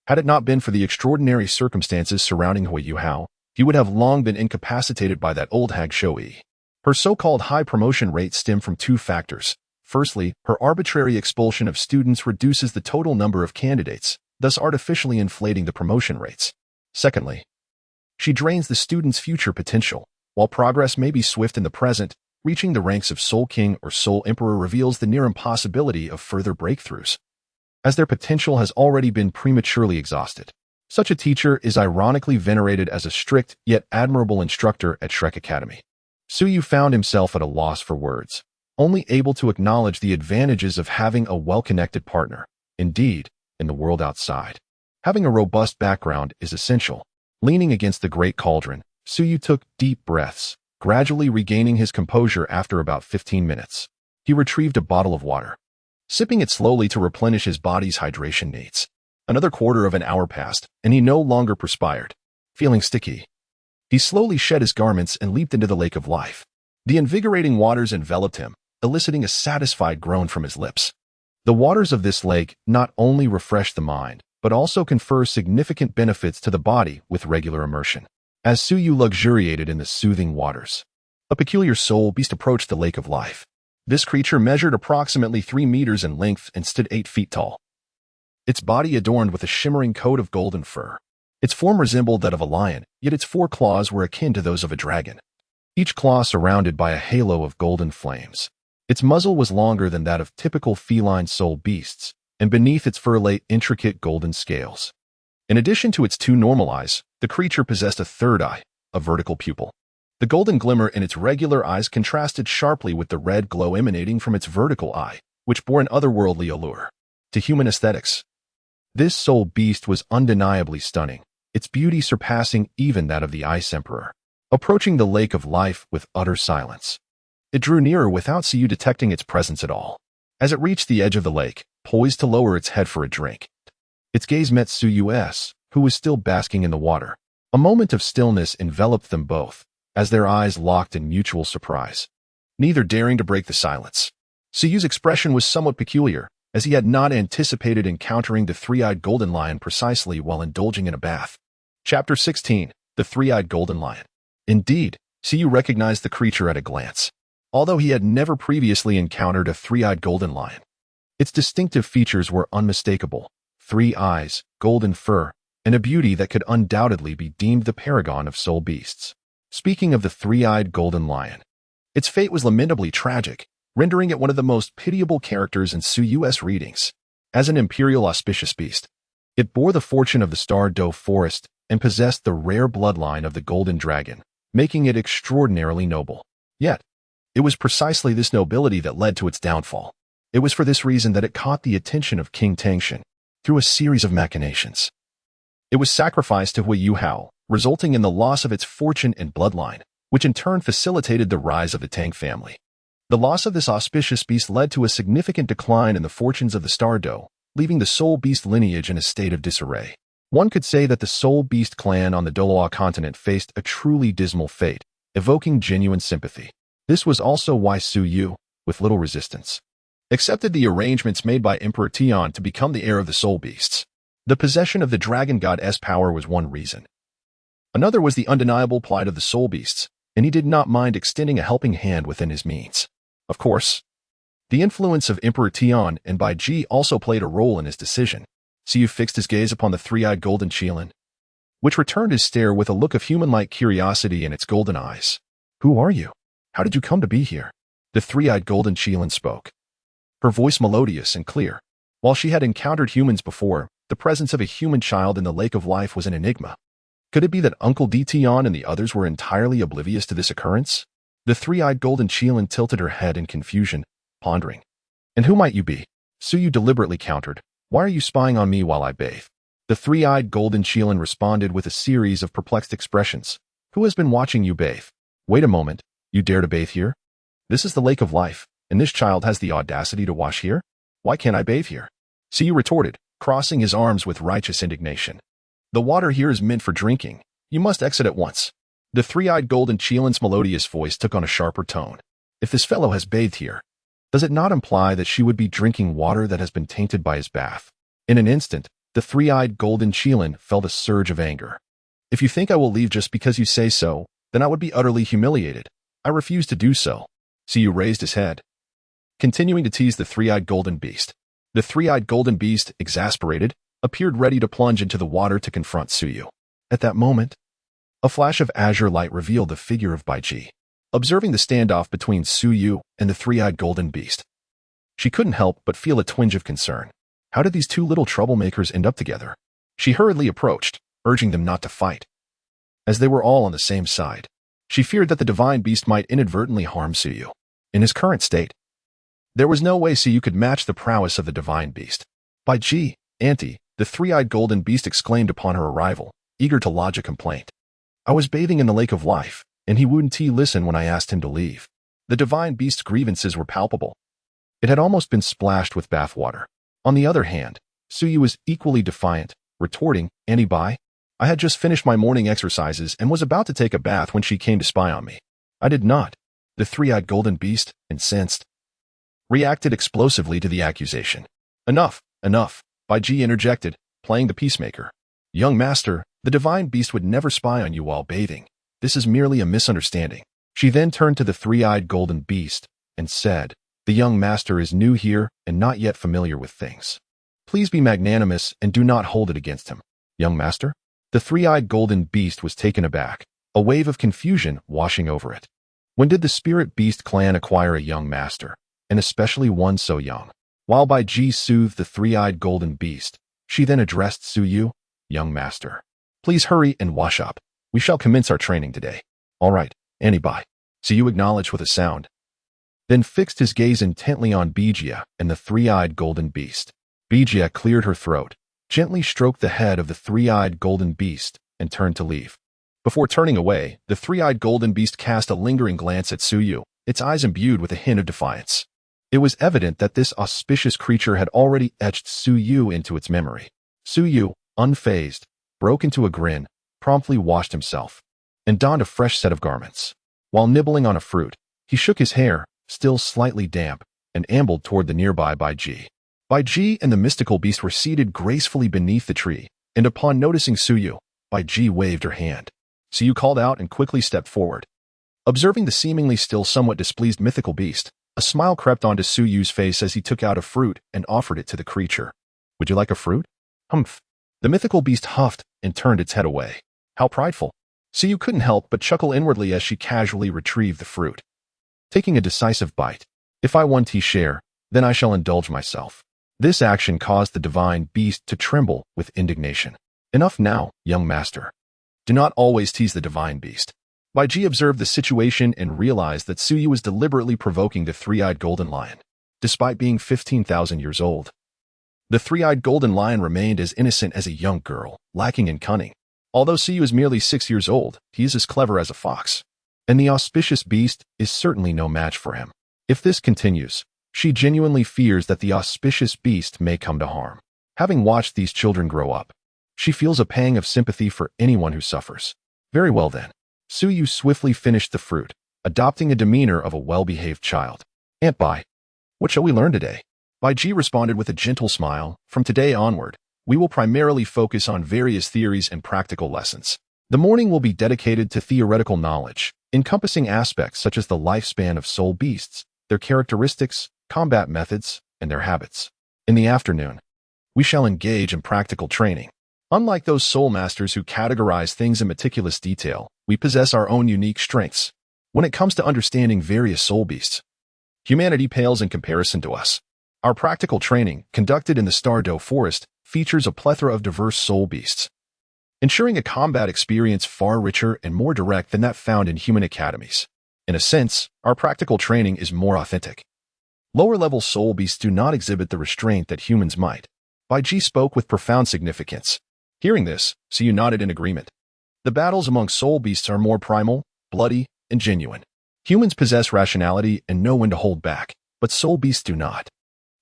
Had it not been for the extraordinary circumstances surrounding Hui Yuhao, he would have long been incapacitated by that old hag Zhou Yi. Her so-called high promotion rate stemmed from two factors. Firstly, her arbitrary expulsion of students reduces the total number of candidates, thus artificially inflating the promotion rates. Secondly, she drains the student's future potential. While progress may be swift in the present, reaching the ranks of Soul King or Soul Emperor reveals the near impossibility of further breakthroughs, as their potential has already been prematurely exhausted. Such a teacher is ironically venerated as a strict yet admirable instructor at Shrek Academy. Suyu found himself at a loss for words, only able to acknowledge the advantages of having a well-connected partner. Indeed, in the world outside, having a robust background is essential. Leaning against the great cauldron, Suyu took deep breaths, gradually regaining his composure after about 15 minutes. He retrieved a bottle of water, sipping it slowly to replenish his body's hydration needs. Another quarter of an hour passed, and he no longer perspired. Feeling sticky, he slowly shed his garments and leaped into the Lake of Life. The invigorating waters enveloped him, eliciting a satisfied groan from his lips. The waters of this lake not only refresh the mind, but also confer significant benefits to the body with regular immersion. As Suyu luxuriated in the soothing waters, a peculiar soul beast approached the Lake of Life. This creature measured approximately 3 meters in length and stood 8 feet tall, its body adorned with a shimmering coat of golden fur. Its form resembled that of a lion, yet its 4 claws were akin to those of a dragon, each claw surrounded by a halo of golden flames. Its muzzle was longer than that of typical feline soul beasts, and beneath its fur lay intricate golden scales. In addition to its 2 normal eyes, the creature possessed a third eye, a vertical pupil. The golden glimmer in its regular eyes contrasted sharply with the red glow emanating from its vertical eye, which bore an otherworldly allure. To human aesthetics, this soul beast was undeniably stunning, its beauty surpassing even that of the Ice Emperor. Approaching the Lake of Life with utter silence, it drew nearer without Suyu detecting its presence at all. As it reached the edge of the lake, poised to lower its head for a drink, its gaze met Suyu's, who was still basking in the water. A moment of stillness enveloped them both, as their eyes locked in mutual surprise, neither daring to break the silence. Suyu's expression was somewhat peculiar, as he had not anticipated encountering the three-eyed golden lion precisely while indulging in a bath. Chapter 16. The Three-Eyed Golden Lion. Indeed, Siyu recognized the creature at a glance, although he had never previously encountered a three-eyed golden lion. Its distinctive features were unmistakable: 3 eyes, golden fur, and a beauty that could undoubtedly be deemed the paragon of soul beasts. Speaking of the three-eyed golden lion, its fate was lamentably tragic, rendering it one of the most pitiable characters in Suyu's readings. As an imperial auspicious beast, it bore the fortune of the Star Doe forest and possessed the rare bloodline of the golden dragon, making it extraordinarily noble. Yet, it was precisely this nobility that led to its downfall. It was for this reason that it caught the attention of King Tangshan through a series of machinations. It was sacrificed to Hui Yuhao, resulting in the loss of its fortune and bloodline, which in turn facilitated the rise of the Tang family. The loss of this auspicious beast led to a significant decline in the fortunes of the Star Doe, leaving the Soul Beast lineage in a state of disarray. One could say that the Soul Beast clan on the Doloa continent faced a truly dismal fate, evoking genuine sympathy. This was also why Suyu, with little resistance, accepted the arrangements made by Emperor Tian to become the heir of the Soul Beasts. The possession of the Dragon God's power was one reason. Another was the undeniable plight of the Soul Beasts, and he did not mind extending a helping hand within his means. Of course, the influence of Emperor Tian and Bai Ji also played a role in his decision. Siyu fixed his gaze upon the three-eyed golden Qilin, which returned his stare with a look of human-like curiosity in its golden eyes. "Who are you? How did you come to be here?" The three-eyed golden Qilin spoke, her voice melodious and clear. While she had encountered humans before, the presence of a human child in the Lake of Life was an enigma. Could it be that Uncle D. Tian and the others were entirely oblivious to this occurrence? The three-eyed golden Qilin tilted her head in confusion, pondering. "And who might you be?" Suyu deliberately countered. "Why are you spying on me while I bathe?" The three-eyed golden Qilin responded with a series of perplexed expressions. "Who has been watching you bathe?" "Wait a moment, you dare to bathe here? This is the Lake of Life, and this child has the audacity to wash here? Why can't I bathe here?" Siyu retorted, crossing his arms with righteous indignation. "The water here is meant for drinking. You must exit at once." The three-eyed golden Qilin's melodious voice took on a sharper tone. "If this fellow has bathed here, does it not imply that she would be drinking water that has been tainted by his bath?" In an instant, the three-eyed golden Qilin felt a surge of anger. "If you think I will leave just because you say so, then I would be utterly humiliated. I refuse to do so." Siyu raised his head, continuing to tease the three-eyed golden beast. The three-eyed golden beast, exasperated, appeared ready to plunge into the water to confront Suyu. At that moment, a flash of azure light revealed the figure of Bai Ji. Observing the standoff between Suyu and the three-eyed golden beast, she couldn't help but feel a twinge of concern. How did these two little troublemakers end up together? She hurriedly approached, urging them not to fight. As they were all on the same side, she feared that the divine beast might inadvertently harm Suyu. In his current state, there was no way Suyu could match the prowess of the divine beast. "Bai Ji, Auntie," the three-eyed golden beast exclaimed upon her arrival, eager to lodge a complaint. "I was bathing in the Lake of Life, and he wouldn't listen when I asked him to leave." The divine beast's grievances were palpable. It had almost been splashed with bathwater. On the other hand, Suyu was equally defiant, retorting, "Auntie Bai, I had just finished my morning exercises and was about to take a bath when she came to spy on me." "I did not." The three-eyed golden beast, incensed, reacted explosively to the accusation. "Enough, enough," Bai Ji interjected, playing the peacemaker. "Young master, the divine beast would never spy on you while bathing. This is merely a misunderstanding." She then turned to the three-eyed golden beast and said, "The young master is new here and not yet familiar with things. Please be magnanimous and do not hold it against him." "Young master?" The three-eyed golden beast was taken aback, a wave of confusion washing over it. When did the spirit beast clan acquire a young master, and especially one so young? While Bai Ji soothed the three-eyed golden beast, she then addressed Suyu, "Young master, please hurry and wash up. We shall commence our training today." "All right, Auntie Bai," Suyu acknowledged with a sound, then fixed his gaze intently on Bijia and the three-eyed golden beast. Bijia cleared her throat, gently stroked the head of the three-eyed golden beast, and turned to leave. Before turning away, the three-eyed golden beast cast a lingering glance at Suyu, its eyes imbued with a hint of defiance. It was evident that this auspicious creature had already etched Suyu into its memory. Suyu, unfazed, broke into a grin, promptly washed himself, and donned a fresh set of garments. While nibbling on a fruit, he shook his hair, still slightly damp, and ambled toward the nearby Bai Ji. Bai Ji and the mystical beast were seated gracefully beneath the tree, and upon noticing Suyu, Bai Ji waved her hand. Suyu called out and quickly stepped forward. Observing the seemingly still somewhat displeased mythical beast, a smile crept onto Suyu's face as he took out a fruit and offered it to the creature. Would you like a fruit? Humph. The mythical beast huffed and turned its head away. How prideful. Suyu couldn't help but chuckle inwardly as she casually retrieved the fruit. Taking a decisive bite. If I want tea share, then I shall indulge myself. This action caused the divine beast to tremble with indignation. Enough now, young master. Do not always tease the divine beast. Baiji observed the situation and realized that Suyu was deliberately provoking the three-eyed golden lion. Despite being 15,000 years old, the three-eyed golden lion remained as innocent as a young girl, lacking in cunning. Although Suyu is merely 6 years old, he is as clever as a fox. And the auspicious beast is certainly no match for him. If this continues, she genuinely fears that the auspicious beast may come to harm. Having watched these children grow up, she feels a pang of sympathy for anyone who suffers. Very well then. Suyu swiftly finished the fruit, adopting a demeanor of a well-behaved child. Aunt Bai, what shall we learn today? Baiji responded with a gentle smile. From today onward, we will primarily focus on various theories and practical lessons. The morning will be dedicated to theoretical knowledge, encompassing aspects such as the lifespan of soul beasts, their characteristics, combat methods, and their habits. In the afternoon, we shall engage in practical training. Unlike those soul masters who categorize things in meticulous detail, we possess our own unique strengths. When it comes to understanding various soul beasts, humanity pales in comparison to us. Our practical training, conducted in the Stardow Forest, features a plethora of diverse soul beasts, ensuring a combat experience far richer and more direct than that found in human academies. In a sense, our practical training is more authentic. Lower-level soul beasts do not exhibit the restraint that humans might. Baiji spoke with profound significance. Hearing this, Suyu nodded in agreement. The battles among soul beasts are more primal, bloody, and genuine. Humans possess rationality and know when to hold back, but soul beasts do not.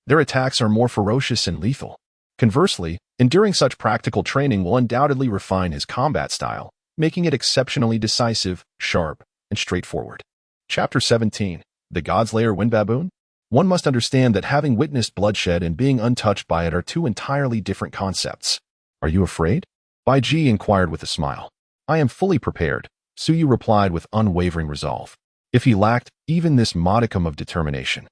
Their attacks are more ferocious and lethal. Conversely, enduring such practical training will undoubtedly refine his combat style, making it exceptionally decisive, sharp, and straightforward. Chapter 17. The God's Lair Wind Baboon? One must understand that having witnessed bloodshed and being untouched by it are two entirely different concepts. Are you afraid? Baiji inquired with a smile. I am fully prepared, Suyu replied with unwavering resolve. If he lacked even this modicum of determination,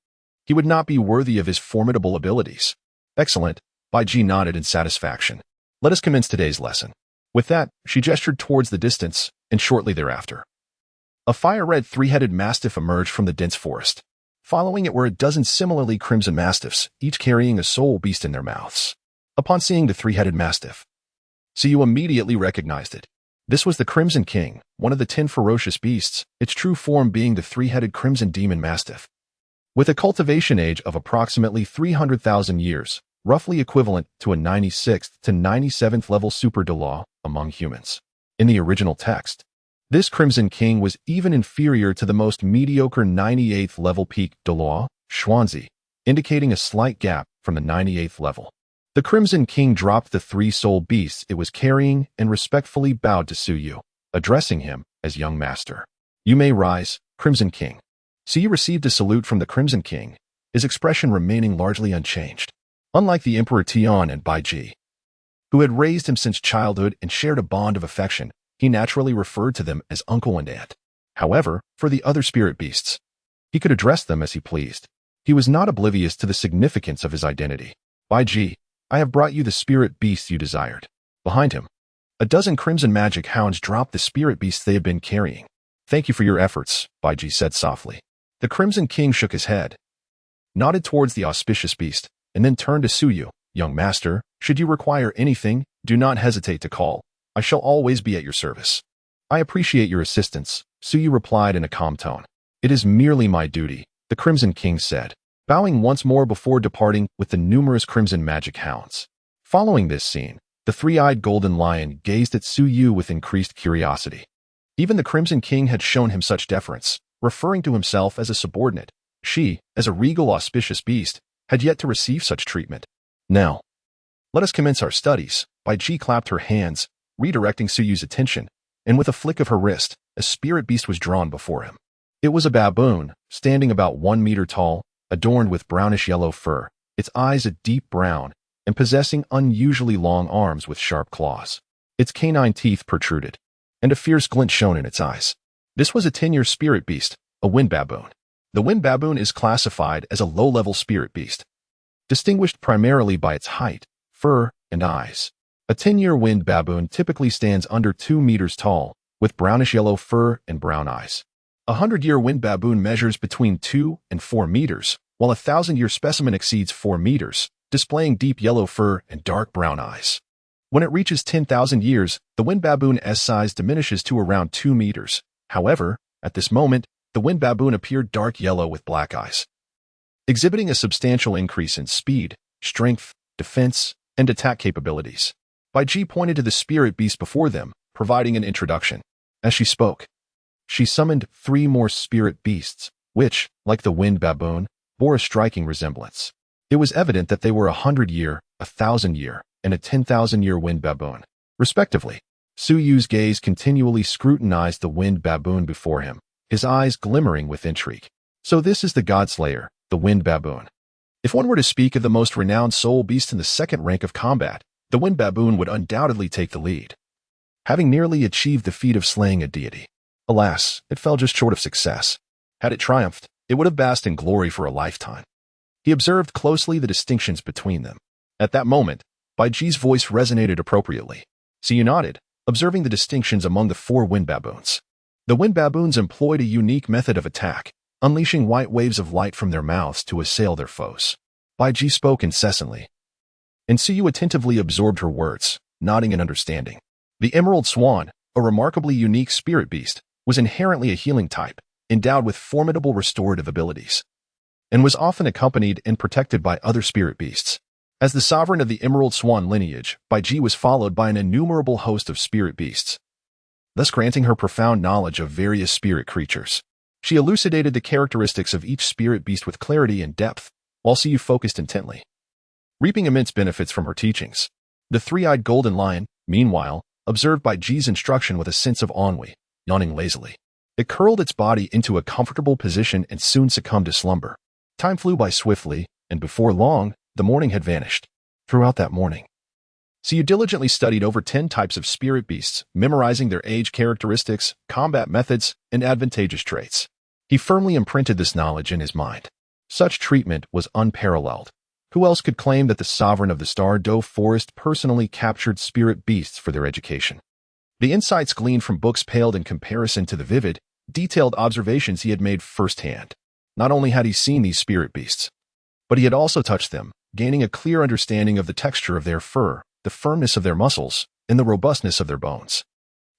he would not be worthy of his formidable abilities. Excellent, Baiji nodded in satisfaction. Let us commence today's lesson. With that, she gestured towards the distance, and shortly thereafter, a fire-red three-headed mastiff emerged from the dense forest. Following it were a dozen similarly crimson mastiffs, each carrying a soul beast in their mouths. Upon seeing the three-headed mastiff, Suyu immediately recognized it. This was the Crimson King, one of the 10 ferocious beasts, its true form being the three-headed crimson demon mastiff. With a cultivation age of approximately 300,000 years, roughly equivalent to a 96th to 97th level super Delaw among humans. In the original text, this Crimson King was even inferior to the most mediocre 98th level peak Delaw, Xuanzi, indicating a slight gap from the 98th level. The Crimson King dropped the 3 soul beasts it was carrying and respectfully bowed to Suyu, addressing him as young master. You may rise, Crimson King. Suyu received a salute from the Crimson King, his expression remaining largely unchanged. Unlike the Emperor Tian and Baiji, who had raised him since childhood and shared a bond of affection, he naturally referred to them as uncle and aunt. However, for the other spirit beasts, he could address them as he pleased. He was not oblivious to the significance of his identity. Baiji, I have brought you the spirit beasts you desired. Behind him, a dozen crimson magic hounds dropped the spirit beasts they had been carrying. Thank you for your efforts, Baiji said softly. The Crimson King shook his head, nodded towards the auspicious beast, and then turned to Suyu. Young master, should you require anything, do not hesitate to call. I shall always be at your service. I appreciate your assistance, Suyu replied in a calm tone. It is merely my duty, the Crimson King said, bowing once more before departing with the numerous crimson magic hounds. Following this scene, the three-eyed golden lion gazed at Suyu with increased curiosity. Even the Crimson King had shown him such deference, referring to himself as a subordinate. She, as a regal auspicious beast, had yet to receive such treatment. Now, let us commence our studies. Baiji clapped her hands, redirecting Suyu's attention, and with a flick of her wrist, a spirit beast was drawn before him. It was a baboon, standing about 1 meter tall, adorned with brownish-yellow fur, its eyes a deep brown, and possessing unusually long arms with sharp claws. Its canine teeth protruded, and a fierce glint shone in its eyes. This was a 10-year spirit beast, a wind baboon. The wind baboon is classified as a low-level spirit beast, distinguished primarily by its height, fur, and eyes. A 10-year wind baboon typically stands under 2 meters tall, with brownish-yellow fur and brown eyes. A 100-year wind baboon measures between 2 and 4 meters, while a 1,000-year specimen exceeds 4 meters, displaying deep yellow fur and dark brown eyes. When it reaches 10,000 years, the wind baboon's size diminishes to around 2 meters. However, at this moment, the wind baboon appeared dark yellow with black eyes, exhibiting a substantial increase in speed, strength, defense, and attack capabilities. Bai Ji pointed to the spirit beast before them, providing an introduction. As she spoke, she summoned 3 more spirit beasts, which, like the wind baboon, bore a striking resemblance. It was evident that they were a 100-year, a 1,000-year, and a 10,000-year wind baboon, respectively. Su Yu's gaze continually scrutinized the wind baboon before him, his eyes glimmering with intrigue. So this is the God-slayer, the wind baboon. If one were to speak of the most renowned soul beast in the second rank of combat, the wind baboon would undoubtedly take the lead, having nearly achieved the feat of slaying a deity. Alas, it fell just short of success. Had it triumphed, it would have basked in glory for a lifetime. He observed closely the distinctions between them. At that moment, Bai Ji's voice resonated appropriately. Su nodded, observing the distinctions among the 4 wind baboons. The wind baboons employed a unique method of attack, unleashing white waves of light from their mouths to assail their foes. Bai Ji spoke incessantly, and Su Yu attentively absorbed her words, nodding in understanding. The emerald swan, a remarkably unique spirit beast, was inherently a healing type, endowed with formidable restorative abilities, and was often accompanied and protected by other spirit beasts. As the sovereign of the emerald swan lineage, Bai Ji was followed by an innumerable host of spirit beasts, thus granting her profound knowledge of various spirit creatures. She elucidated the characteristics of each spirit beast with clarity and depth, while Su Yu focused intently, reaping immense benefits from her teachings. The 3-eyed golden lion, meanwhile, observed Bai Ji's instruction with a sense of ennui, yawning lazily. It curled its body into a comfortable position and soon succumbed to slumber. Time flew by swiftly, and before long, the morning had vanished. Throughout that morning, Su Yu diligently studied over 10 types of spirit beasts, memorizing their age characteristics, combat methods, and advantageous traits. He firmly imprinted this knowledge in his mind. Such treatment was unparalleled. Who else could claim that the sovereign of the Star Dove Forest personally captured spirit beasts for their education? The insights gleaned from books paled in comparison to the vivid, detailed observations he had made firsthand. Not only had he seen these spirit beasts, but he had also touched them, gaining a clear understanding of the texture of their fur, the firmness of their muscles, and the robustness of their bones.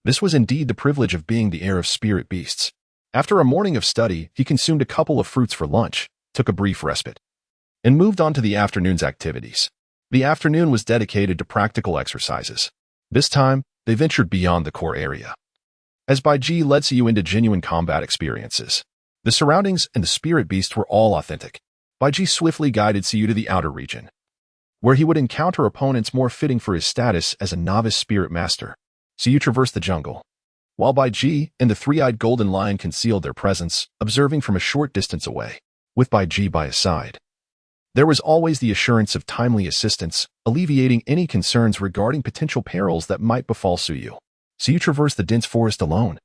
This was indeed the privilege of being the heir of spirit beasts. After a morning of study, he consumed a couple of fruits for lunch, took a brief respite, and moved on to the afternoon's activities. The afternoon was dedicated to practical exercises. This time, they ventured beyond the core area, as Bai Ji led Su Yu into genuine combat experiences. The surroundings and the spirit beast were all authentic. Bai Ji swiftly guided Su Yu to the outer region, where he would encounter opponents more fitting for his status as a novice spirit master. Su Yu traversed the jungle, while Bai Ji and the 3-eyed golden lion concealed their presence, observing from a short distance away. With Bai Ji by his side, there was always the assurance of timely assistance, alleviating any concerns regarding potential perils that might befall Su Yu. Su Yu traversed the dense forest alone,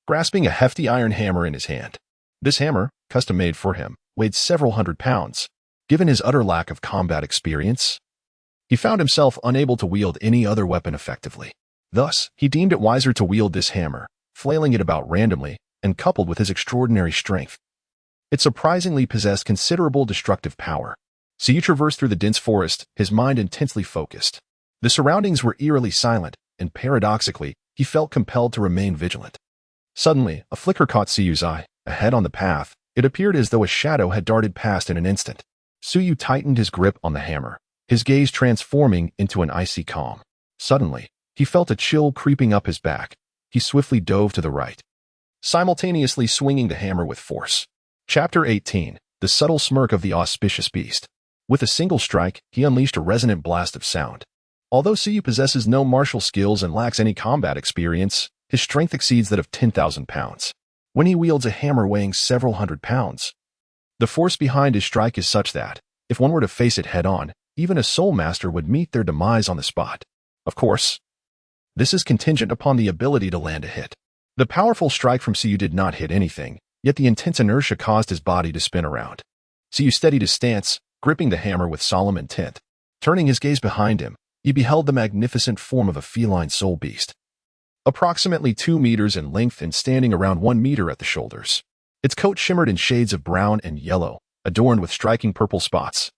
grasping a hefty iron hammer in his hand. This hammer, custom-made for him, weighed several hundred pounds. Given his utter lack of combat experience, he found himself unable to wield any other weapon effectively. Thus, he deemed it wiser to wield this hammer, flailing it about randomly, and coupled with his extraordinary strength, it surprisingly possessed considerable destructive power. Su Yu traversed through the dense forest, his mind intensely focused. The surroundings were eerily silent, and paradoxically, he felt compelled to remain vigilant. Suddenly, a flicker caught Su Yu's eye. Ahead on the path, it appeared as though a shadow had darted past in an instant. Su Yu tightened his grip on the hammer, his gaze transforming into an icy calm. Suddenly, he felt a chill creeping up his back. He swiftly dove to the right, simultaneously swinging the hammer with force. Chapter 18. The Subtle Smirk of the Auspicious Beast. With a single strike, he unleashed a resonant blast of sound. Although Su Yu possesses no martial skills and lacks any combat experience, his strength exceeds that of 10,000 pounds. When he wields a hammer weighing several hundred pounds, the force behind his strike is such that, if one were to face it head-on, even a soul master would meet their demise on the spot. Of course, this is contingent upon the ability to land a hit. The powerful strike from Siyu did not hit anything, yet the intense inertia caused his body to spin around. Siyu steadied his stance, gripping the hammer with solemn intent. Turning his gaze behind him, he beheld the magnificent form of a feline soul beast. Approximately 2 meters in length and standing around 1 meter at the shoulders. Its coat shimmered in shades of brown and yellow, adorned with striking purple spots,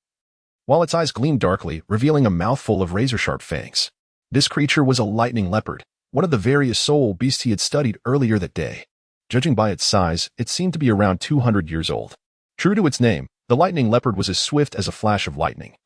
while its eyes gleamed darkly, revealing a mouthful of razor-sharp fangs. This creature was a lightning leopard, one of the various soul beasts he had studied earlier that day. Judging by its size, it seemed to be around 200 years old. True to its name, the lightning leopard was as swift as a flash of lightning.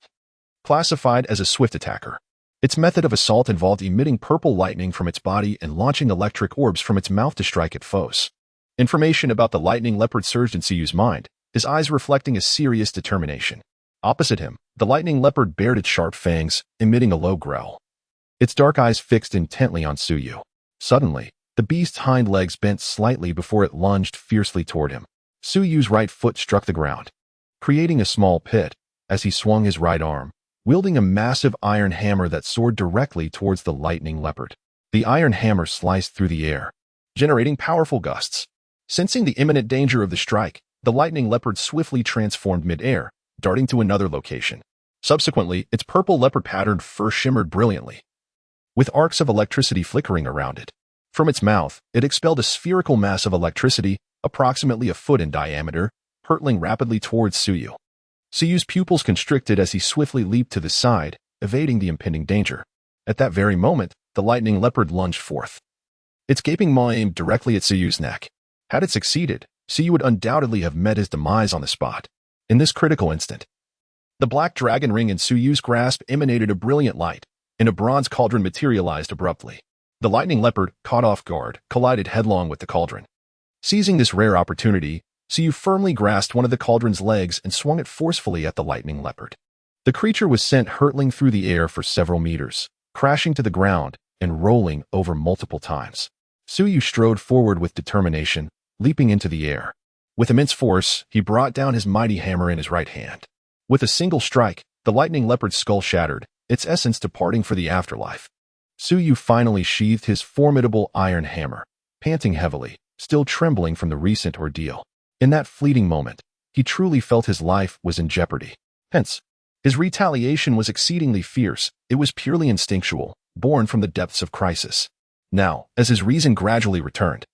Classified as a swift attacker, its method of assault involved emitting purple lightning from its body and launching electric orbs from its mouth to strike at foes. Information about the lightning leopard surged in Siyu's mind, his eyes reflecting a serious determination. Opposite him, the lightning leopard bared its sharp fangs, emitting a low growl. Its dark eyes fixed intently on Siyu. Suddenly, the beast's hind legs bent slightly before it lunged fiercely toward him. Suyu's right foot struck the ground, creating a small pit, as he swung his right arm, wielding a massive iron hammer that soared directly towards the lightning leopard. The iron hammer sliced through the air, generating powerful gusts. Sensing the imminent danger of the strike, the lightning leopard swiftly transformed mid-air, darting to another location. Subsequently, its purple leopard-patterned fur shimmered brilliantly, with arcs of electricity flickering around it. From its mouth, it expelled a spherical mass of electricity, approximately a foot in diameter, hurtling rapidly towards Siyu. Siyu's pupils constricted as he swiftly leaped to the side, evading the impending danger. At that very moment, the lightning leopard lunged forth. Its gaping maw aimed directly at Siyu's neck. Had it succeeded, Siyu would undoubtedly have met his demise on the spot. In this critical instant, the black dragon ring in Suyu's grasp emanated a brilliant light, and a bronze cauldron materialized abruptly. The lightning leopard, caught off guard, collided headlong with the cauldron. Seizing this rare opportunity, Siyu firmly grasped one of the cauldron's legs and swung it forcefully at the lightning leopard. The creature was sent hurtling through the air for several meters, crashing to the ground and rolling over multiple times. Siyu strode forward with determination, leaping into the air. With immense force, he brought down his mighty hammer in his right hand. With a single strike, the lightning leopard's skull shattered, its essence departing for the afterlife. Siyu finally sheathed his formidable iron hammer, panting heavily, still trembling from the recent ordeal. In that fleeting moment, he truly felt his life was in jeopardy. Hence, his retaliation was exceedingly fierce. It was purely instinctual, born from the depths of crisis. Now, as his reason gradually returned,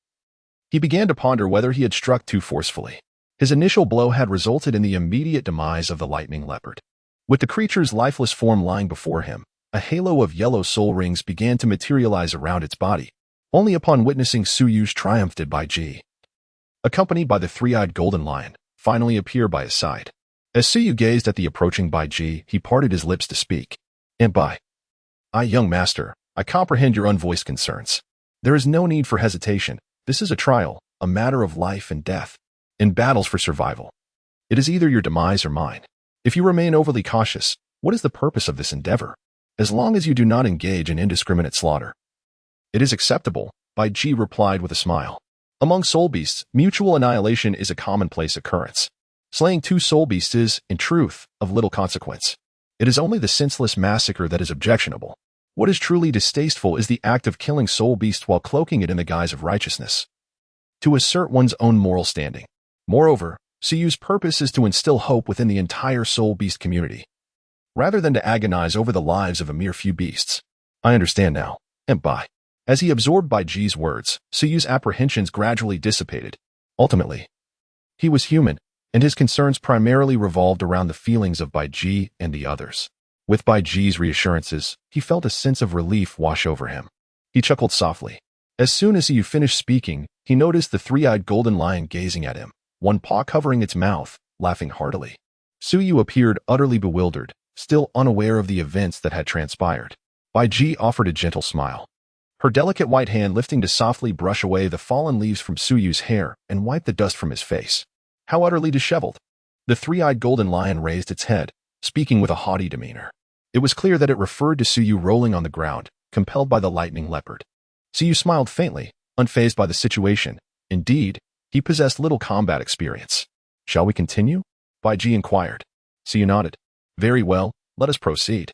he began to ponder whether he had struck too forcefully. His initial blow had resulted in the immediate demise of the lightning leopard. With the creature's lifeless form lying before him, a halo of yellow soul rings began to materialize around its body. Only upon witnessing Suyu's triumph did Bai Ji, accompanied by the three-eyed golden lion, finally appear by his side. As Siyu gazed at the approaching Bai Ji, he parted his lips to speak. "And Bai, young master, I comprehend your unvoiced concerns. There is no need for hesitation. This is a trial, a matter of life and death. In battles for survival, it is either your demise or mine. If you remain overly cautious, what is the purpose of this endeavor? As long as you do not engage in indiscriminate slaughter, it is acceptable," Bai Ji replied with a smile. "Among soul beasts, mutual annihilation is a commonplace occurrence. Slaying 2 soul beasts is, in truth, of little consequence. It is only the senseless massacre that is objectionable. What is truly distasteful is the act of killing soul beasts while cloaking it in the guise of righteousness, to assert one's own moral standing. Moreover, Siyu's purpose is to instill hope within the entire soul beast community, rather than to agonize over the lives of a mere few beasts. I understand now, and Bai." As he absorbed Bai Ji's words, Siyu's apprehensions gradually dissipated. Ultimately, he was human, and his concerns primarily revolved around the feelings of Bai Ji and the others. With Bai Ji's reassurances, he felt a sense of relief wash over him. He chuckled softly. As soon as Siyu finished speaking, he noticed the three-eyed golden lion gazing at him, one paw covering its mouth, laughing heartily. Siyu appeared utterly bewildered, still unaware of the events that had transpired. Bai Ji offered a gentle smile, her delicate white hand lifting to softly brush away the fallen leaves from Suyu's hair and wipe the dust from his face. How utterly disheveled! The three-eyed golden lion raised its head, speaking with a haughty demeanor. It was clear that it referred to Siyu rolling on the ground, compelled by the lightning leopard. Siyu smiled faintly, unfazed by the situation. Indeed, he possessed little combat experience. "Shall we continue?" Bai Ji inquired. Siyu nodded. "Very well, let us proceed."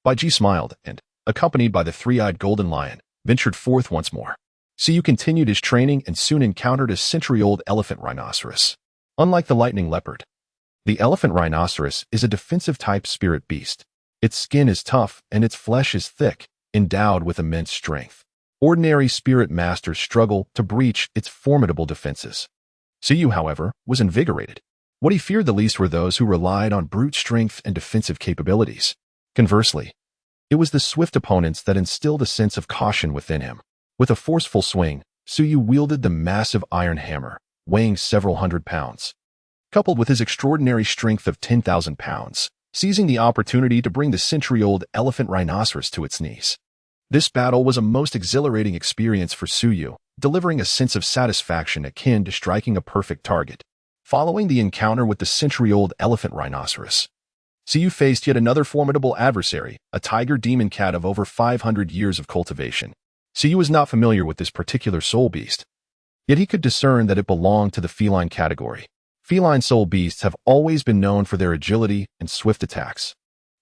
Bai Ji smiled and, accompanied by the three-eyed golden lion, ventured forth once more. Suyu continued his training and soon encountered a century-old elephant rhinoceros. Unlike the lightning leopard, the elephant rhinoceros is a defensive-type spirit beast. Its skin is tough and its flesh is thick, endowed with immense strength. Ordinary spirit masters struggle to breach its formidable defenses. Suyu, however, was invigorated. What he feared the least were those who relied on brute strength and defensive capabilities. Conversely, it was the swift opponents that instilled a sense of caution within him. With a forceful swing, Suyu wielded the massive iron hammer, weighing several hundred pounds. Coupled with his extraordinary strength of 10,000 pounds, seizing the opportunity to bring the century-old elephant rhinoceros to its knees. This battle was a most exhilarating experience for Suyu, delivering a sense of satisfaction akin to striking a perfect target. Following the encounter with the century-old elephant rhinoceros, Suyu faced yet another formidable adversary, a tiger demon cat of over 500 years of cultivation. Suyu was not familiar with this particular soul beast, yet he could discern that it belonged to the feline category. Feline soul beasts have always been known for their agility and swift attacks.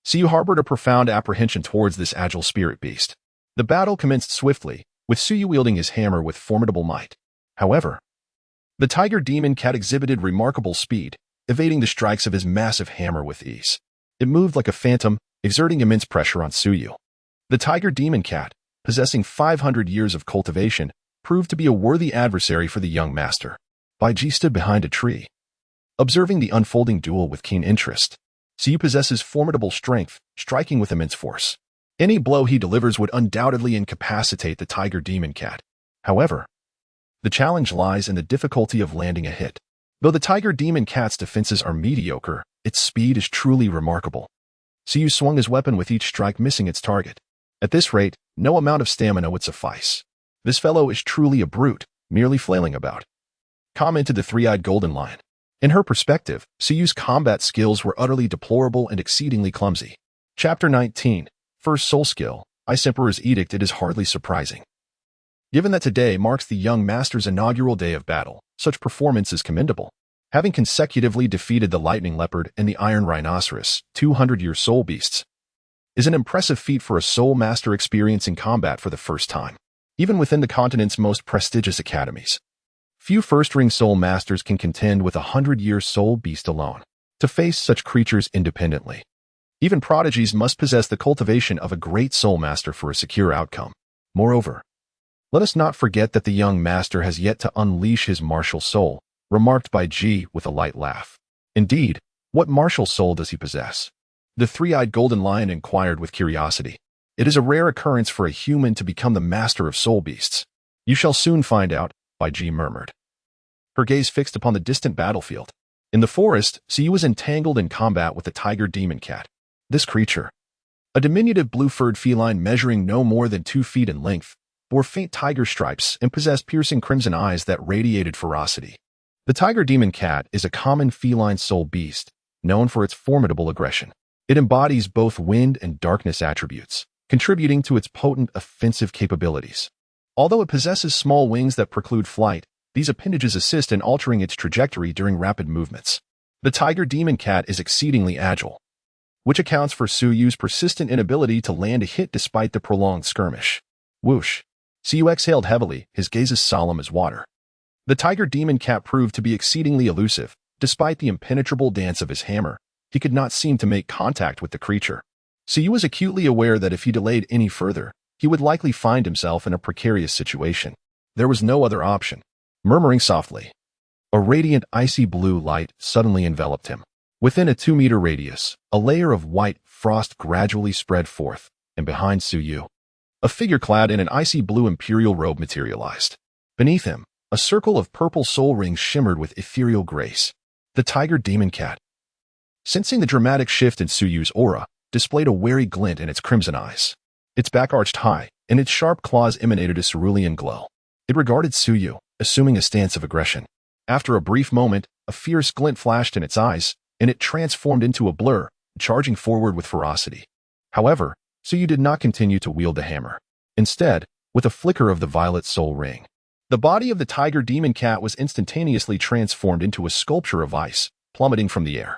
Suyu harbored a profound apprehension towards this agile spirit beast. The battle commenced swiftly, with Suyu wielding his hammer with formidable might. However, the tiger demon cat exhibited remarkable speed, evading the strikes of his massive hammer with ease. It moved like a phantom, exerting immense pressure on Suyu. The tiger demon cat, possessing 500 years of cultivation, proved to be a worthy adversary for the young master. Bai Ji stood behind a tree, observing the unfolding duel with keen interest. Suyu possesses formidable strength, striking with immense force. Any blow he delivers would undoubtedly incapacitate the tiger demon cat. However, the challenge lies in the difficulty of landing a hit. Though the tiger demon cat's defenses are mediocre, its speed is truly remarkable. Suyu swung his weapon with each strike missing its target. At this rate, no amount of stamina would suffice. This fellow is truly a brute, merely flailing about, commented the three-eyed golden lion. In her perspective, Suyu's combat skills were utterly deplorable and exceedingly clumsy. Chapter 19. First Soul Skill, Ice Emperor's Edict. It is hardly surprising, given that today marks the young master's inaugural day of battle. Such performance is commendable. Having consecutively defeated the lightning leopard and the iron rhinoceros, 200-year soul beasts, is an impressive feat for a soul master experiencing combat for the first time. Even within the continent's most prestigious academies, few first-ring soul masters can contend with a 100-year soul beast alone. To face such creatures independently, even prodigies must possess the cultivation of a great soul master for a secure outcome. Moreover, let us not forget that the young master has yet to unleash his martial soul, remarked Bai Ji with a light laugh. Indeed, what martial soul does he possess? The three-eyed golden lion inquired with curiosity. It is a rare occurrence for a human to become the master of soul beasts. You shall soon find out, Bai Ji murmured, her gaze fixed upon the distant battlefield. In the forest, Suyu was entangled in combat with the tiger demon cat. This creature, a diminutive blue-furred feline measuring no more than 2 feet in length, bore faint tiger stripes and possessed piercing crimson eyes that radiated ferocity. The tiger demon cat is a common feline soul beast, known for its formidable aggression. It embodies both wind and darkness attributes, contributing to its potent offensive capabilities. Although it possesses small wings that preclude flight, these appendages assist in altering its trajectory during rapid movements. The tiger demon cat is exceedingly agile, which accounts for Suyu's persistent inability to land a hit despite the prolonged skirmish. Whoosh! Suyu exhaled heavily, his gaze as solemn as water. The tiger demon cat proved to be exceedingly elusive. Despite the impenetrable dance of his hammer, he could not seem to make contact with the creature. Suyu was acutely aware that if he delayed any further, he would likely find himself in a precarious situation. There was no other option. Murmuring softly, a radiant icy blue light suddenly enveloped him. Within a 2-meter radius, a layer of white frost gradually spread forth, and behind Suyu, a figure clad in an icy blue imperial robe materialized. Beneath him, a circle of purple soul rings shimmered with ethereal grace. The tiger demon cat, sensing the dramatic shift in Suyu's aura, displayed a wary glint in its crimson eyes. Its back arched high, and its sharp claws emanated a cerulean glow. It regarded Suyu, assuming a stance of aggression. After a brief moment, a fierce glint flashed in its eyes, and it transformed into a blur, charging forward with ferocity. However, Suyu did not continue to wield the hammer. Instead, with a flicker of the violet soul ring, the body of the tiger demon cat was instantaneously transformed into a sculpture of ice, plummeting from the air.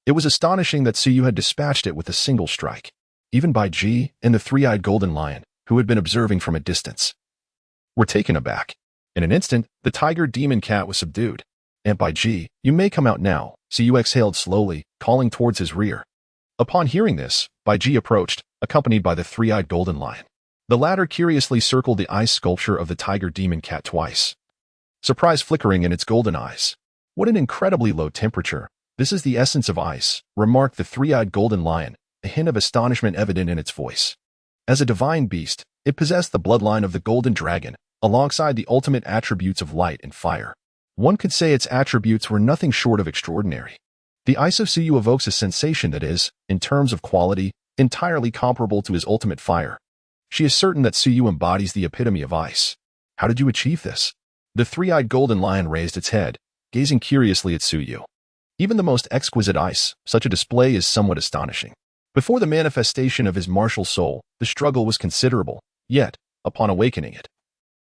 It was astonishing that Suyu had dispatched it with a single strike. Even Bai Ji and the three-eyed golden lion, who had been observing from a distance, were taken aback. In an instant, the tiger demon cat was subdued. And by G, you may come out now. Suyu exhaled slowly, calling towards his rear. Upon hearing this, Bai Ji approached, accompanied by the three-eyed golden lion. The latter curiously circled the ice sculpture of the tiger demon cat twice, surprise flickering in its golden eyes. What an incredibly low temperature. This is the essence of ice, remarked the three-eyed golden lion, a hint of astonishment evident in its voice. As a divine beast, it possessed the bloodline of the golden dragon, alongside the ultimate attributes of light and fire. One could say its attributes were nothing short of extraordinary. The ice of Suyu evokes a sensation that is, in terms of quality, entirely comparable to his ultimate fire. She is certain that Suyu embodies the epitome of ice. How did you achieve this? The three-eyed golden lion raised its head, gazing curiously at Suyu. Even the most exquisite ice, such a display is somewhat astonishing. Before the manifestation of his martial soul, the struggle was considerable, yet, upon awakening it,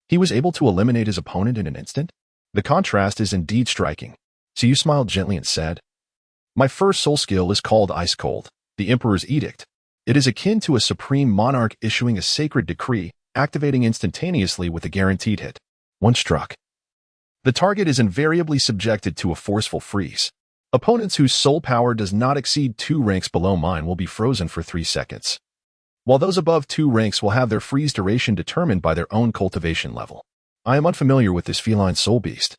he was able to eliminate his opponent in an instant? The contrast is indeed striking. Suyu smiled gently and said, "My first soul skill is called Ice Cold, the Emperor's Edict. It is akin to a supreme monarch issuing a sacred decree, activating instantaneously with a guaranteed hit. Once struck, the target is invariably subjected to a forceful freeze. Opponents whose soul power does not exceed 2 ranks below mine will be frozen for 3 seconds, while those above 2 ranks will have their freeze duration determined by their own cultivation level. I am unfamiliar with this feline soul beast,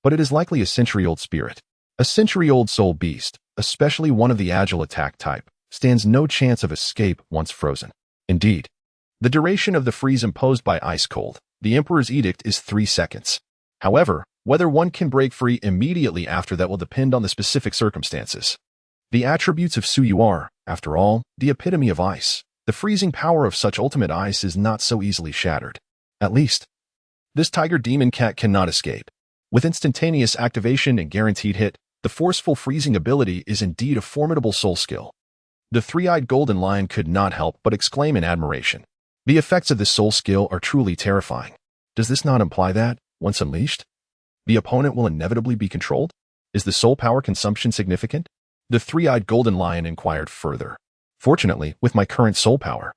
but it is likely a century-old spirit. A century-old soul beast, especially one of the agile attack type, stands no chance of escape once frozen. Indeed, the duration of the freeze imposed by Ice Cold, the Emperor's Edict, is 3 seconds. However, whether one can break free immediately after that will depend on the specific circumstances. The attributes of Suyu are, after all, the epitome of ice. The freezing power of such ultimate ice is not so easily shattered. At least, this tiger demon cat cannot escape. With instantaneous activation and guaranteed hit, the forceful freezing ability is indeed a formidable soul skill." The three-eyed golden lion could not help but exclaim in admiration. The effects of this soul skill are truly terrifying. Does this not imply that, once unleashed, the opponent will inevitably be controlled? Is the soul power consumption significant? The three-eyed golden lion inquired further. Fortunately, with my current soul power,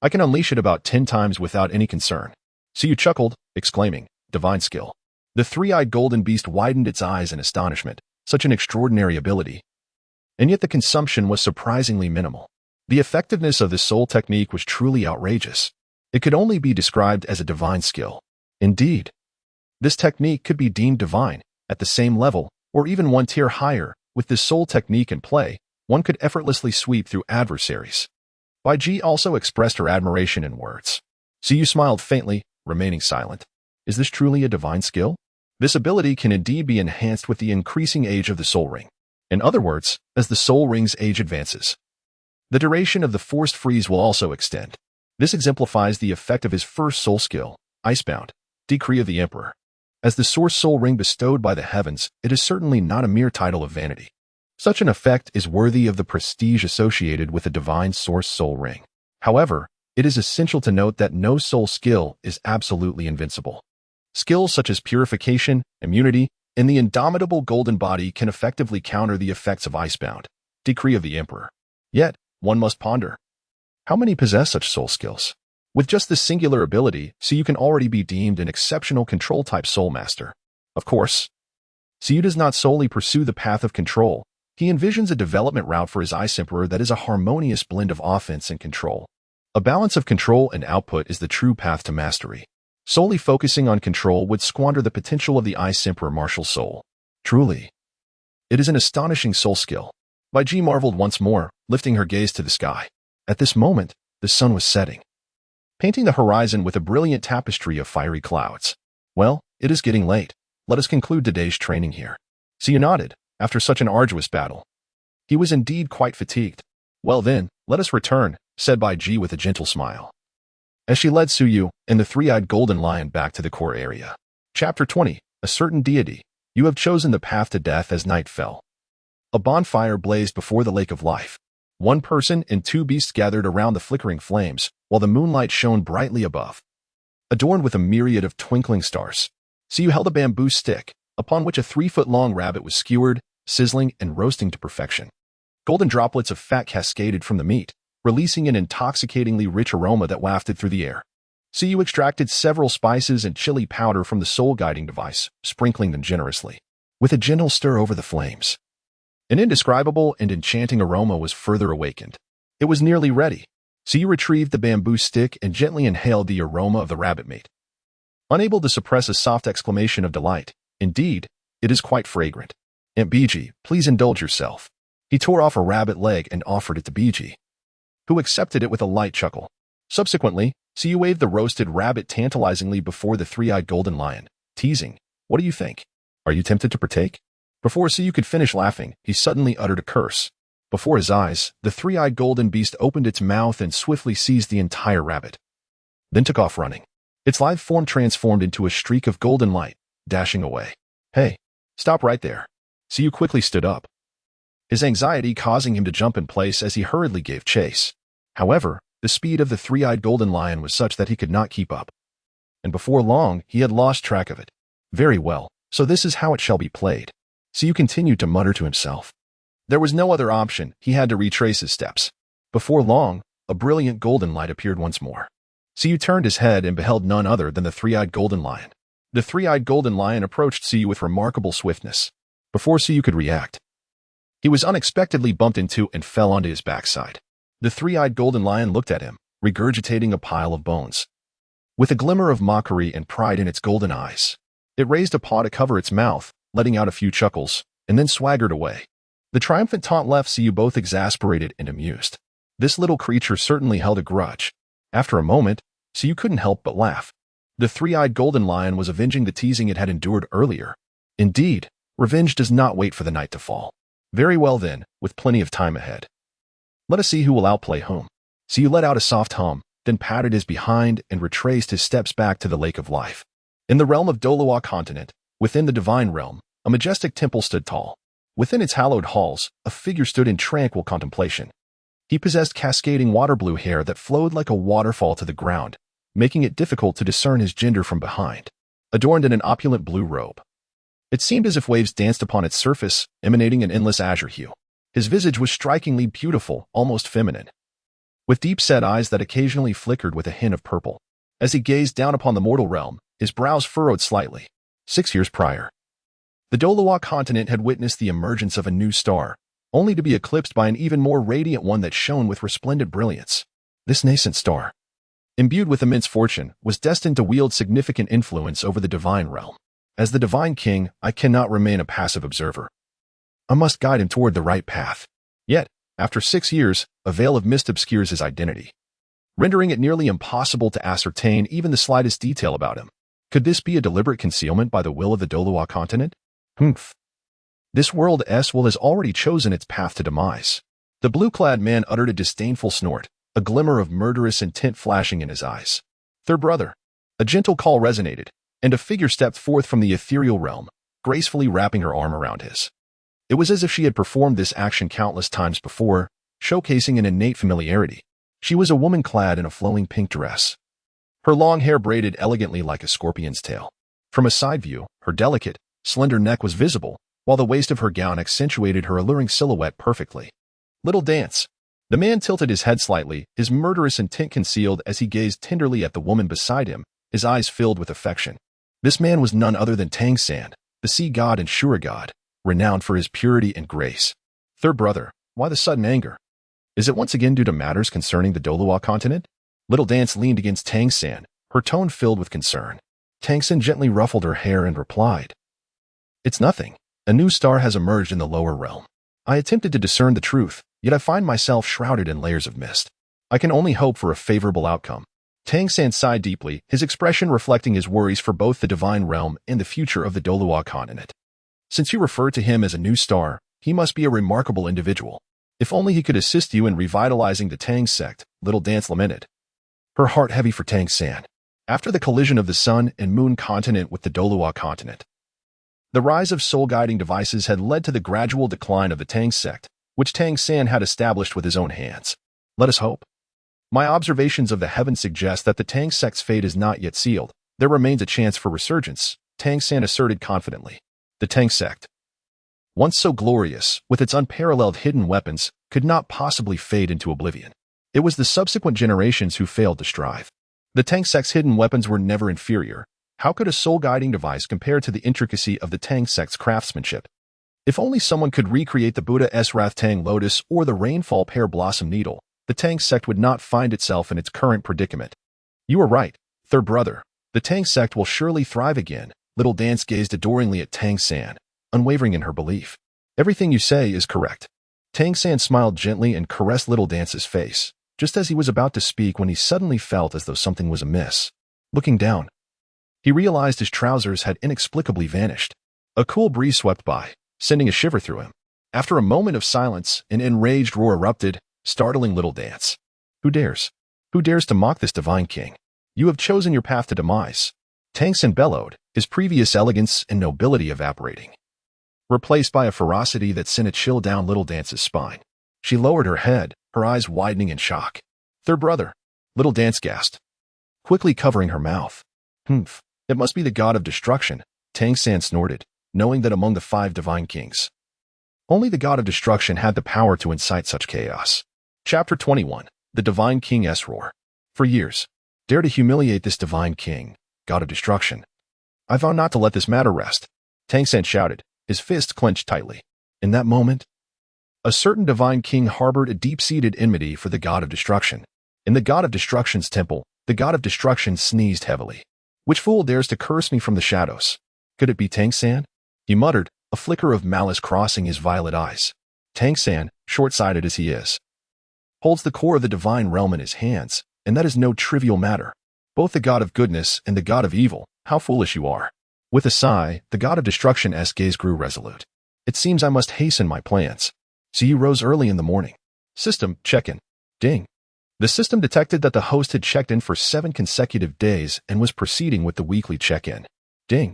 I can unleash it about 10 times without any concern. Suyu chuckled, exclaiming, "Divine skill." The three-eyed golden beast widened its eyes in astonishment. Such an extraordinary ability. And yet the consumption was surprisingly minimal. The effectiveness of this soul technique was truly outrageous. It could only be described as a divine skill. Indeed, this technique could be deemed divine, at the same level, or even 1 tier higher. With this soul technique in play, one could effortlessly sweep through adversaries. Bai Ji also expressed her admiration in words. Suyu smiled faintly, remaining silent. Is this truly a divine skill? This ability can indeed be enhanced with the increasing age of the soul ring. In other words, as the soul ring's age advances, the duration of the forced freeze will also extend. This exemplifies the effect of his first soul skill, Icebound, Decree of the Emperor. As the source soul ring bestowed by the heavens, it is certainly not a mere title of vanity. Such an effect is worthy of the prestige associated with a divine source soul ring. However, it is essential to note that no soul skill is absolutely invincible. Skills such as purification, immunity, and the indomitable golden body can effectively counter the effects of Icebound, Decree of the Emperor. Yet, one must ponder, how many possess such soul skills? With just this singular ability, Suyu can already be deemed an exceptional control-type soul master. Of course, Suyu does not solely pursue the path of control. He envisions a development route for his Ice Emperor that is a harmonious blend of offense and control. A balance of control and output is the true path to mastery. Solely focusing on control would squander the potential of the Ice Emperor martial soul. Truly, it is an astonishing soul skill. Bai Ji marveled once more, lifting her gaze to the sky. At this moment, the sun was setting, painting the horizon with a brilliant tapestry of fiery clouds. Well, it is getting late. Let us conclude today's training here. Suyu nodded, after such an arduous battle. He was indeed quite fatigued. Well then, let us return, said Bai Ji with a gentle smile, as she led Suyu and the three-eyed golden lion back to the core area. Chapter 20. A certain deity. You have chosen the path to death as night fell. A bonfire blazed before the lake of life. 1 person and 2 beasts gathered around the flickering flames, while the moonlight shone brightly above, adorned with a myriad of twinkling stars. Suyu held a bamboo stick, upon which a 3-foot-long rabbit was skewered, sizzling and roasting to perfection. Golden droplets of fat cascaded from the meat, releasing an intoxicatingly rich aroma that wafted through the air. So you extracted several spices and chili powder from the soul-guiding device, sprinkling them generously, with a gentle stir over the flames. An indescribable and enchanting aroma was further awakened. It was nearly ready, so you retrieved the bamboo stick and gently inhaled the aroma of the rabbit meat. Unable to suppress a soft exclamation of delight, indeed, it is quite fragrant. Aunt Biji, please indulge yourself. He tore off a rabbit leg and offered it to Biji, who accepted it with a light chuckle. Subsequently, Siyu waved the roasted rabbit tantalizingly before the three-eyed golden lion, teasing, "What do you think? Are you tempted to partake?" Before Siyu could finish laughing, he suddenly uttered a curse. Before his eyes, the three-eyed golden beast opened its mouth and swiftly seized the entire rabbit, then took off running. Its lithe form transformed into a streak of golden light, dashing away. "Hey, stop right there." Siyu quickly stood up, his anxiety causing him to jump in place as he hurriedly gave chase. However, the speed of the three-eyed golden lion was such that he could not keep up, and before long he had lost track of it. Very well, so this is how it shall be played. Siyu continued to mutter to himself. There was no other option, he had to retrace his steps. Before long, a brilliant golden light appeared once more. Siyu turned his head and beheld none other than the three-eyed golden lion. The three-eyed golden lion approached Siyu with remarkable swiftness. Before Siyu could react, he was unexpectedly bumped into and fell onto his backside. The three-eyed golden lion looked at him, regurgitating a pile of bones. With a glimmer of mockery and pride in its golden eyes, it raised a paw to cover its mouth, letting out a few chuckles, and then swaggered away. The triumphant taunt left Siyu both exasperated and amused. This little creature certainly held a grudge. After a moment, Siyu couldn't help but laugh. The three-eyed golden lion was avenging the teasing it had endured earlier. Indeed, revenge does not wait for the night to fall. Very well then, with plenty of time ahead. Let us see who will outplay whom. Siyu let out a soft hum, then patted his behind and retraced his steps back to the Lake of Life. In the realm of Doluwa continent, within the divine realm, a majestic temple stood tall. Within its hallowed halls, a figure stood in tranquil contemplation. He possessed cascading water-blue hair that flowed like a waterfall to the ground, making it difficult to discern his gender from behind. Adorned in an opulent blue robe, it seemed as if waves danced upon its surface, emanating an endless azure hue. His visage was strikingly beautiful, almost feminine, with deep-set eyes that occasionally flickered with a hint of purple. As he gazed down upon the mortal realm, his brows furrowed slightly. 6 years prior, the Doluwa continent had witnessed the emergence of a new star, only to be eclipsed by an even more radiant one that shone with resplendent brilliance. This nascent star, imbued with immense fortune, was destined to wield significant influence over the divine realm. As the divine king, I cannot remain a passive observer. I must guide him toward the right path. Yet, after 6 years, a veil of mist obscures his identity, rendering it nearly impossible to ascertain even the slightest detail about him. Could this be a deliberate concealment by the will of the Doluwa continent? Humph. This world will has already chosen its path to demise. The blue-clad man uttered a disdainful snort, a glimmer of murderous intent flashing in his eyes. Third brother. A gentle call resonated, and a figure stepped forth from the ethereal realm, gracefully wrapping her arm around his. It was as if she had performed this action countless times before, showcasing an innate familiarity. She was a woman clad in a flowing pink dress, her long hair braided elegantly like a scorpion's tail. From a side view, her delicate, slender neck was visible, while the waist of her gown accentuated her alluring silhouette perfectly. Little dance. The man tilted his head slightly, his murderous intent concealed as he gazed tenderly at the woman beside him, his eyes filled with affection. This man was none other than Tang San, the sea god and Shura god, renowned for his purity and grace. Third brother, why the sudden anger? Is it once again due to matters concerning the Doluwa continent? Little Dance leaned against Tang San, her tone filled with concern. Tang San gently ruffled her hair and replied, "It's nothing. A new star has emerged in the lower realm. I attempted to discern the truth, yet I find myself shrouded in layers of mist. I can only hope for a favorable outcome." Tang San sighed deeply, his expression reflecting his worries for both the divine realm and the future of the Doluwa continent. Since you refer to him as a new star, he must be a remarkable individual. If only he could assist you in revitalizing the Tang sect, Little Dance lamented, her heart heavy for Tang San. After the collision of the Sun and Moon continent with the Doluwa continent, the rise of soul-guiding devices had led to the gradual decline of the Tang sect, which Tang San had established with his own hands. Let us hope. My observations of the heavens suggest that the Tang sect's fate is not yet sealed. There remains a chance for resurgence, Tang San asserted confidently. The Tang sect, once so glorious, with its unparalleled hidden weapons, could not possibly fade into oblivion. It was the subsequent generations who failed to strive. The Tang sect's hidden weapons were never inferior. How could a soul-guiding device compare to the intricacy of the Tang sect's craftsmanship? If only someone could recreate the Buddha's Wrath Tang lotus or the rainfall pear blossom needle, the Tang sect would not find itself in its current predicament. You are right, third brother. The Tang sect will surely thrive again. Little Dance gazed adoringly at Tang San, unwavering in her belief. Everything you say is correct. Tang San smiled gently and caressed Little Dance's face, just as he was about to speak when he suddenly felt as though something was amiss. Looking down, he realized his trousers had inexplicably vanished. A cool breeze swept by, sending a shiver through him. After a moment of silence, an enraged roar erupted, startling Little Dance. Who dares? Who dares to mock this divine king? You have chosen your path to demise. Tang San bellowed, his previous elegance and nobility evaporating, replaced by a ferocity that sent a chill down Little Dance's spine. She lowered her head, her eyes widening in shock. Third brother, Little Dance gasped, quickly covering her mouth. Humph, it must be the god of destruction, Tang San snorted, knowing that among the 5 divine kings, only the god of destruction had the power to incite such chaos. Chapter 21, The Divine King's Roar. For years, dare to humiliate this divine king, god of destruction. I vow not to let this matter rest, Tang San shouted, his fists clenched tightly. In that moment, a certain divine king harbored a deep-seated enmity for the god of destruction. In the god of destruction's temple, the god of destruction sneezed heavily. Which fool dares to curse me from the shadows? Could it be Tang San? He muttered, a flicker of malice crossing his violet eyes. Tang San, short-sighted as he is, holds the core of the divine realm in his hands, and that is no trivial matter. Both the god of goodness and the god of evil, how foolish you are. With a sigh, the god of destruction's gaze grew resolute. It seems I must hasten my plans. So you rose early in the morning. System, check-in. Ding. The system detected that the host had checked in for 7 consecutive days and was proceeding with the weekly check-in. Ding.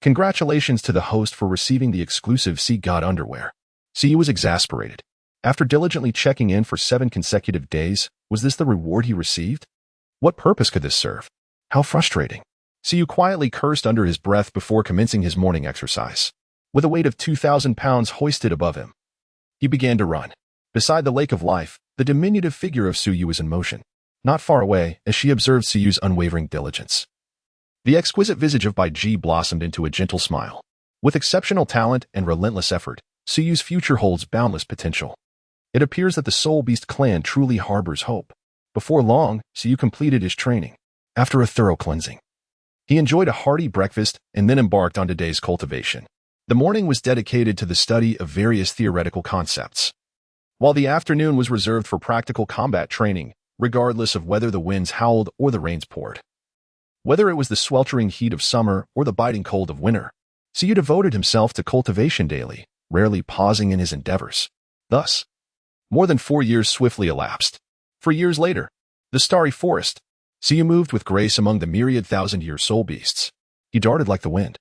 Congratulations to the host for receiving the exclusive Sea God underwear. See, was exasperated. After diligently checking in for 7 consecutive days, was this the reward he received? What purpose could this serve? How frustrating. Siyu quietly cursed under his breath before commencing his morning exercise. With a weight of 2,000 pounds hoisted above him, he began to run. Beside the lake of life, the diminutive figure of Siyu was in motion. Not far away, as she observed Siyu's unwavering diligence, the exquisite visage of Bai Ji blossomed into a gentle smile. With exceptional talent and relentless effort, Siyu's future holds boundless potential. It appears that the Soul Beast clan truly harbors hope. Before long, Siyu completed his training. After a thorough cleansing, he enjoyed a hearty breakfast and then embarked on today's cultivation. The morning was dedicated to the study of various theoretical concepts, while the afternoon was reserved for practical combat training, regardless of whether the winds howled or the rains poured. Whether it was the sweltering heat of summer or the biting cold of winter, Siyu devoted himself to cultivation daily, rarely pausing in his endeavors. Thus, more than 4 years swiftly elapsed. 4 years later, the starry forest, Siyu moved with grace among the myriad thousand-year soul beasts. He darted like the wind,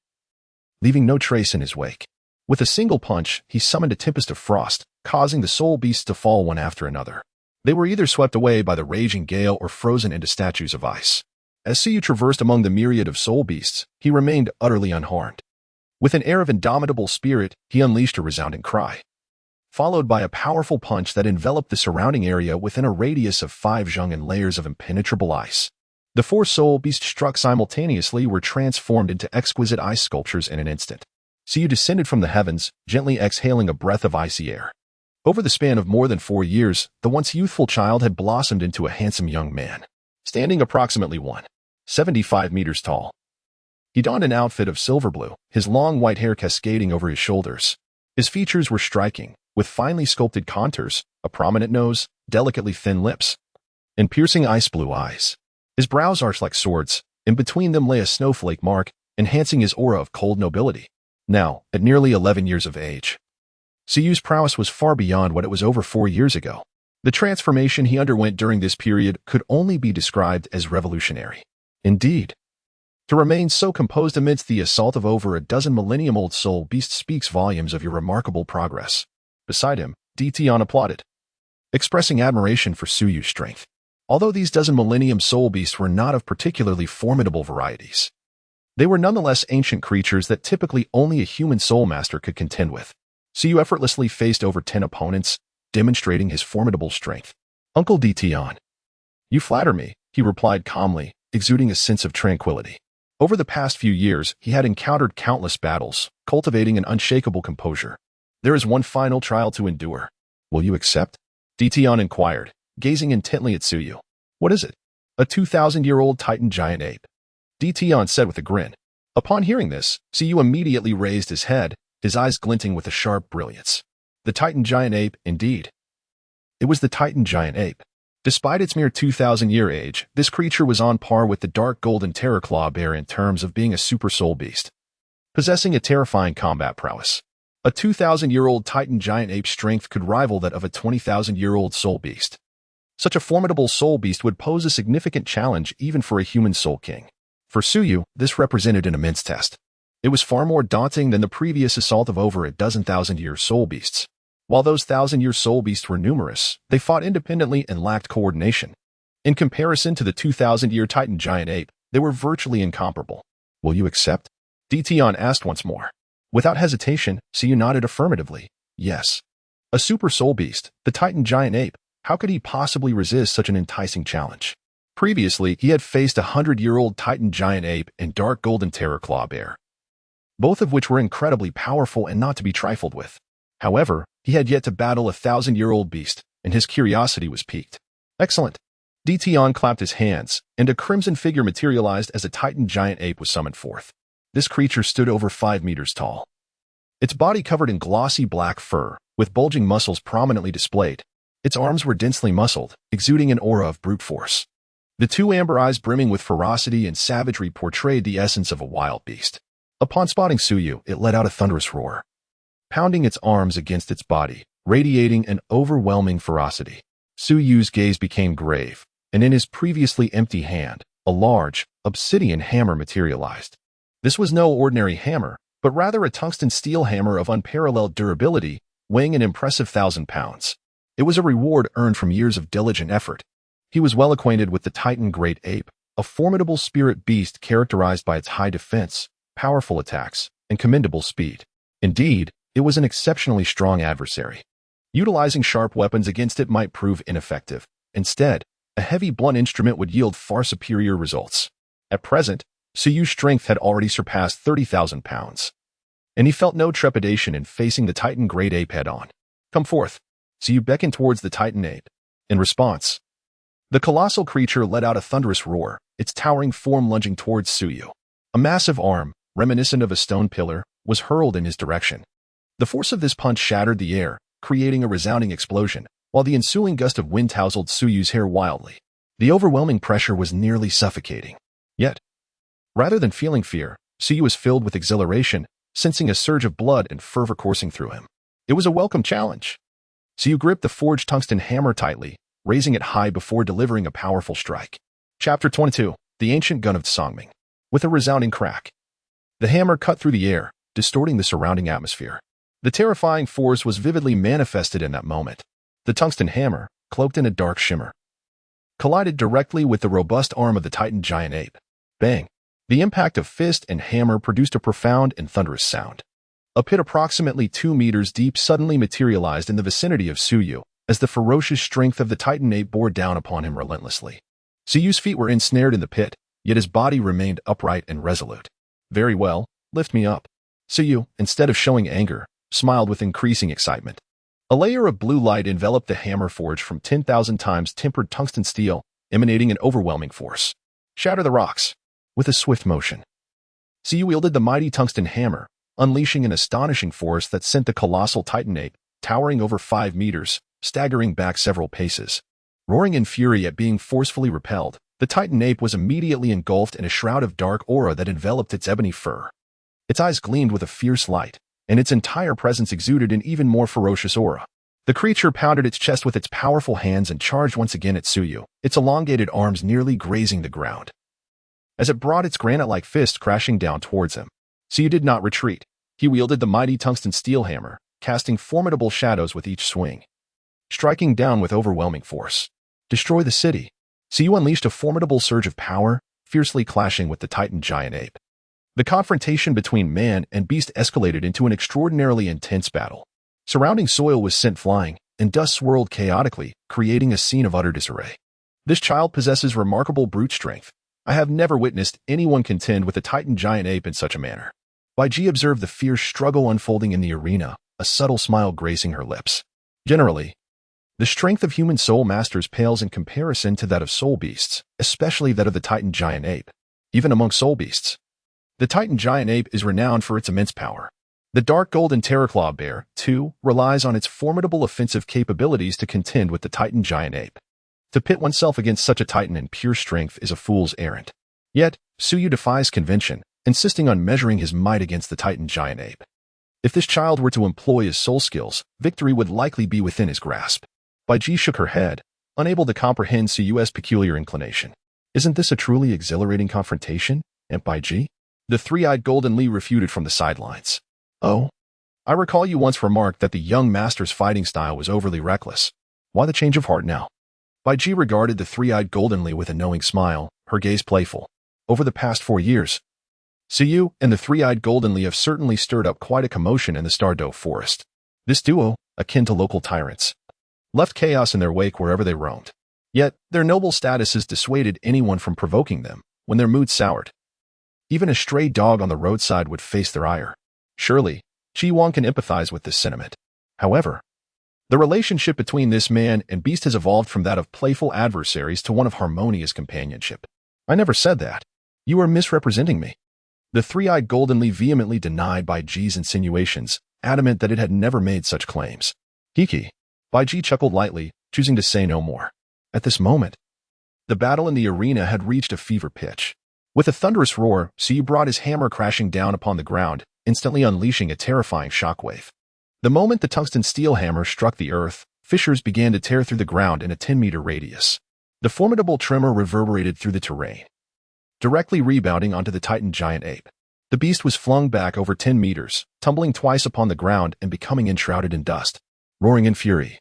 leaving no trace in his wake. With a single punch, he summoned a tempest of frost, causing the soul beasts to fall one after another. They were either swept away by the raging gale or frozen into statues of ice. As Siyu traversed among the myriad of soul beasts, he remained utterly unharmed. With an air of indomitable spirit, he unleashed a resounding cry, followed by a powerful punch that enveloped the surrounding area within a radius of 5 zheng in layers of impenetrable ice. The 4 soul beasts struck simultaneously were transformed into exquisite ice sculptures in an instant. Siyu descended from the heavens, gently exhaling a breath of icy air. Over the span of more than 4 years, the once youthful child had blossomed into a handsome young man, standing approximately 175 meters tall. He donned an outfit of silver blue, his long white hair cascading over his shoulders. His features were striking, with finely sculpted contours, a prominent nose, delicately thin lips, and piercing ice-blue eyes. His brows arched like swords, and between them lay a snowflake mark, enhancing his aura of cold nobility. Now, at nearly 11 years of age, Siyu's prowess was far beyond what it was over 4 years ago. The transformation he underwent during this period could only be described as revolutionary. Indeed, to remain so composed amidst the assault of over a dozen millennium-old soul beasts speaks volumes of your remarkable progress. Beside him, Dition applauded, expressing admiration for Suyu's strength. Although these dozen millennium soul beasts were not of particularly formidable varieties, they were nonetheless ancient creatures that typically only a human soul master could contend with. Siyu effortlessly faced over 10 opponents, demonstrating his formidable strength. Uncle Dition, you flatter me, he replied calmly, exuding a sense of tranquility. Over the past few years, he had encountered countless battles, cultivating an unshakable composure. There is one final trial to endure. Will you accept? Dition inquired, gazing intently at Suyu. What is it? A 2,000-year-old Titan giant ape. Dition said with a grin. Upon hearing this, Suyu immediately raised his head, his eyes glinting with a sharp brilliance. The Titan giant ape, indeed. It was the Titan giant ape. Despite its mere 2,000-year age, this creature was on par with the dark golden terraclaw bear in terms of being a super soul beast, possessing a terrifying combat prowess. A 2,000-year-old Titan giant ape's strength could rival that of a 20,000-year-old soul beast. Such a formidable soul beast would pose a significant challenge even for a human soul king. For Suyu, this represented an immense test. It was far more daunting than the previous assault of over a dozen thousand-year soul beasts. While those thousand-year soul beasts were numerous, they fought independently and lacked coordination. In comparison to the 2,000-year Titan giant ape, they were virtually incomparable. Will you accept? Dition asked once more. Without hesitation, Suyu nodded affirmatively. Yes. A super soul beast, the Titan giant ape, how could he possibly resist such an enticing challenge? Previously, he had faced a 100-year-old Titan giant ape and dark golden terraclaw bear, both of which were incredibly powerful and not to be trifled with. However, he had yet to battle a 1,000-year-old beast, and his curiosity was piqued. Excellent. Dition clapped his hands, and a crimson figure materialized as a Titan giant ape was summoned forth. This creature stood over 5 meters tall. Its body covered in glossy black fur, with bulging muscles prominently displayed. Its arms were densely muscled, exuding an aura of brute force. The two amber eyes brimming with ferocity and savagery portrayed the essence of a wild beast. Upon spotting Suyu, it let out a thunderous roar, pounding its arms against its body, radiating an overwhelming ferocity. Suyu's gaze became grave, and in his previously empty hand, a large, obsidian hammer materialized. This was no ordinary hammer, but rather a tungsten steel hammer of unparalleled durability, weighing an impressive 1,000 pounds. It was a reward earned from years of diligent effort. He was well acquainted with the Titan great ape, a formidable spirit beast characterized by its high defense, powerful attacks, and commendable speed. Indeed, it was an exceptionally strong adversary. Utilizing sharp weapons against it might prove ineffective. Instead, a heavy blunt instrument would yield far superior results. At present, Suyu's strength had already surpassed 30,000 pounds, and he felt no trepidation in facing the Titan great ape head-on. Come forth. Suyu beckoned towards the Titan ape. In response, the colossal creature let out a thunderous roar, its towering form lunging towards Suyu. A massive arm, reminiscent of a stone pillar, was hurled in his direction. The force of this punch shattered the air, creating a resounding explosion, while the ensuing gust of wind tousled Suyu's hair wildly. The overwhelming pressure was nearly suffocating. Yet, rather than feeling fear, Suyu was filled with exhilaration, sensing a surge of blood and fervor coursing through him. It was a welcome challenge. Suyu gripped the forged tungsten hammer tightly, raising it high before delivering a powerful strike. Chapter 22, The Ancient Gun of Songming. With a resounding crack, the hammer cut through the air, distorting the surrounding atmosphere. The terrifying force was vividly manifested in that moment. The tungsten hammer, cloaked in a dark shimmer, collided directly with the robust arm of the Titan giant ape. Bang! The impact of fist and hammer produced a profound and thunderous sound. A pit approximately 2 meters deep suddenly materialized in the vicinity of Suyu, as the ferocious strength of the Titan ape bore down upon him relentlessly. Suyu's feet were ensnared in the pit, yet his body remained upright and resolute. Very well, lift me up. Suyu, instead of showing anger, smiled with increasing excitement. A layer of blue light enveloped the hammer forged from 10,000 times tempered tungsten steel, emanating an overwhelming force. Shatter the rocks. With a swift motion, Suyu wielded the mighty tungsten hammer, unleashing an astonishing force that sent the colossal Titan ape, towering over 5 meters, staggering back several paces. Roaring in fury at being forcefully repelled, the Titan ape was immediately engulfed in a shroud of dark aura that enveloped its ebony fur. Its eyes gleamed with a fierce light, and its entire presence exuded an even more ferocious aura. The creature pounded its chest with its powerful hands and charged once again at Suyu, its elongated arms nearly grazing the ground, as it brought its granite-like fist crashing down towards him. Suyu did not retreat. He wielded the mighty tungsten steel hammer, casting formidable shadows with each swing, striking down with overwhelming force. Destroy the city. Suyu unleashed a formidable surge of power, fiercely clashing with the Titan giant ape. The confrontation between man and beast escalated into an extraordinarily intense battle. Surrounding soil was sent flying, and dust swirled chaotically, creating a scene of utter disarray. This child possesses remarkable brute strength, I have never witnessed anyone contend with a Titan giant ape in such a manner. Bai Ji observed the fierce struggle unfolding in the arena, a subtle smile gracing her lips. Generally, the strength of human soul masters pales in comparison to that of soul beasts, especially that of the Titan giant ape. Even among soul beasts, the Titan giant ape is renowned for its immense power. The dark golden terraclaw bear, too, relies on its formidable offensive capabilities to contend with the Titan giant ape. To pit oneself against such a titan in pure strength is a fool's errand. Yet, Suyu defies convention, insisting on measuring his might against the Titan giant ape. If this child were to employ his soul skills, victory would likely be within his grasp. Bai Ji shook her head, unable to comprehend Suyu's peculiar inclination. Isn't this a truly exhilarating confrontation, Aunt Bai Ji? The three-eyed Golden Li refuted from the sidelines. Oh, I recall you once remarked that the young master's fighting style was overly reckless. Why the change of heart now? Bai Ji regarded the three-eyed Golden Li with a knowing smile, her gaze playful. Over the past 4 years, Suyu and the three-eyed Golden Li have certainly stirred up quite a commotion in the Stardow forest. This duo, akin to local tyrants, left chaos in their wake wherever they roamed. Yet, their noble statuses dissuaded anyone from provoking them when their mood soured. Even a stray dog on the roadside would face their ire. Surely, Qi Wang can empathize with this sentiment. However, the relationship between this man and beast has evolved from that of playful adversaries to one of harmonious companionship. I never said that. You are misrepresenting me. The three-eyed Golden Li vehemently denied Bai Ji's insinuations, adamant that it had never made such claims. Kiki. Bai Ji chuckled lightly, choosing to say no more. At this moment, the battle in the arena had reached a fever pitch. With a thunderous roar, Suyu brought his hammer crashing down upon the ground, instantly unleashing a terrifying shockwave. The moment the tungsten steel hammer struck the earth, fissures began to tear through the ground in a 10-meter radius. The formidable tremor reverberated through the terrain, directly rebounding onto the Titan giant ape. The beast was flung back over 10 meters, tumbling twice upon the ground and becoming enshrouded in dust. Roaring in fury,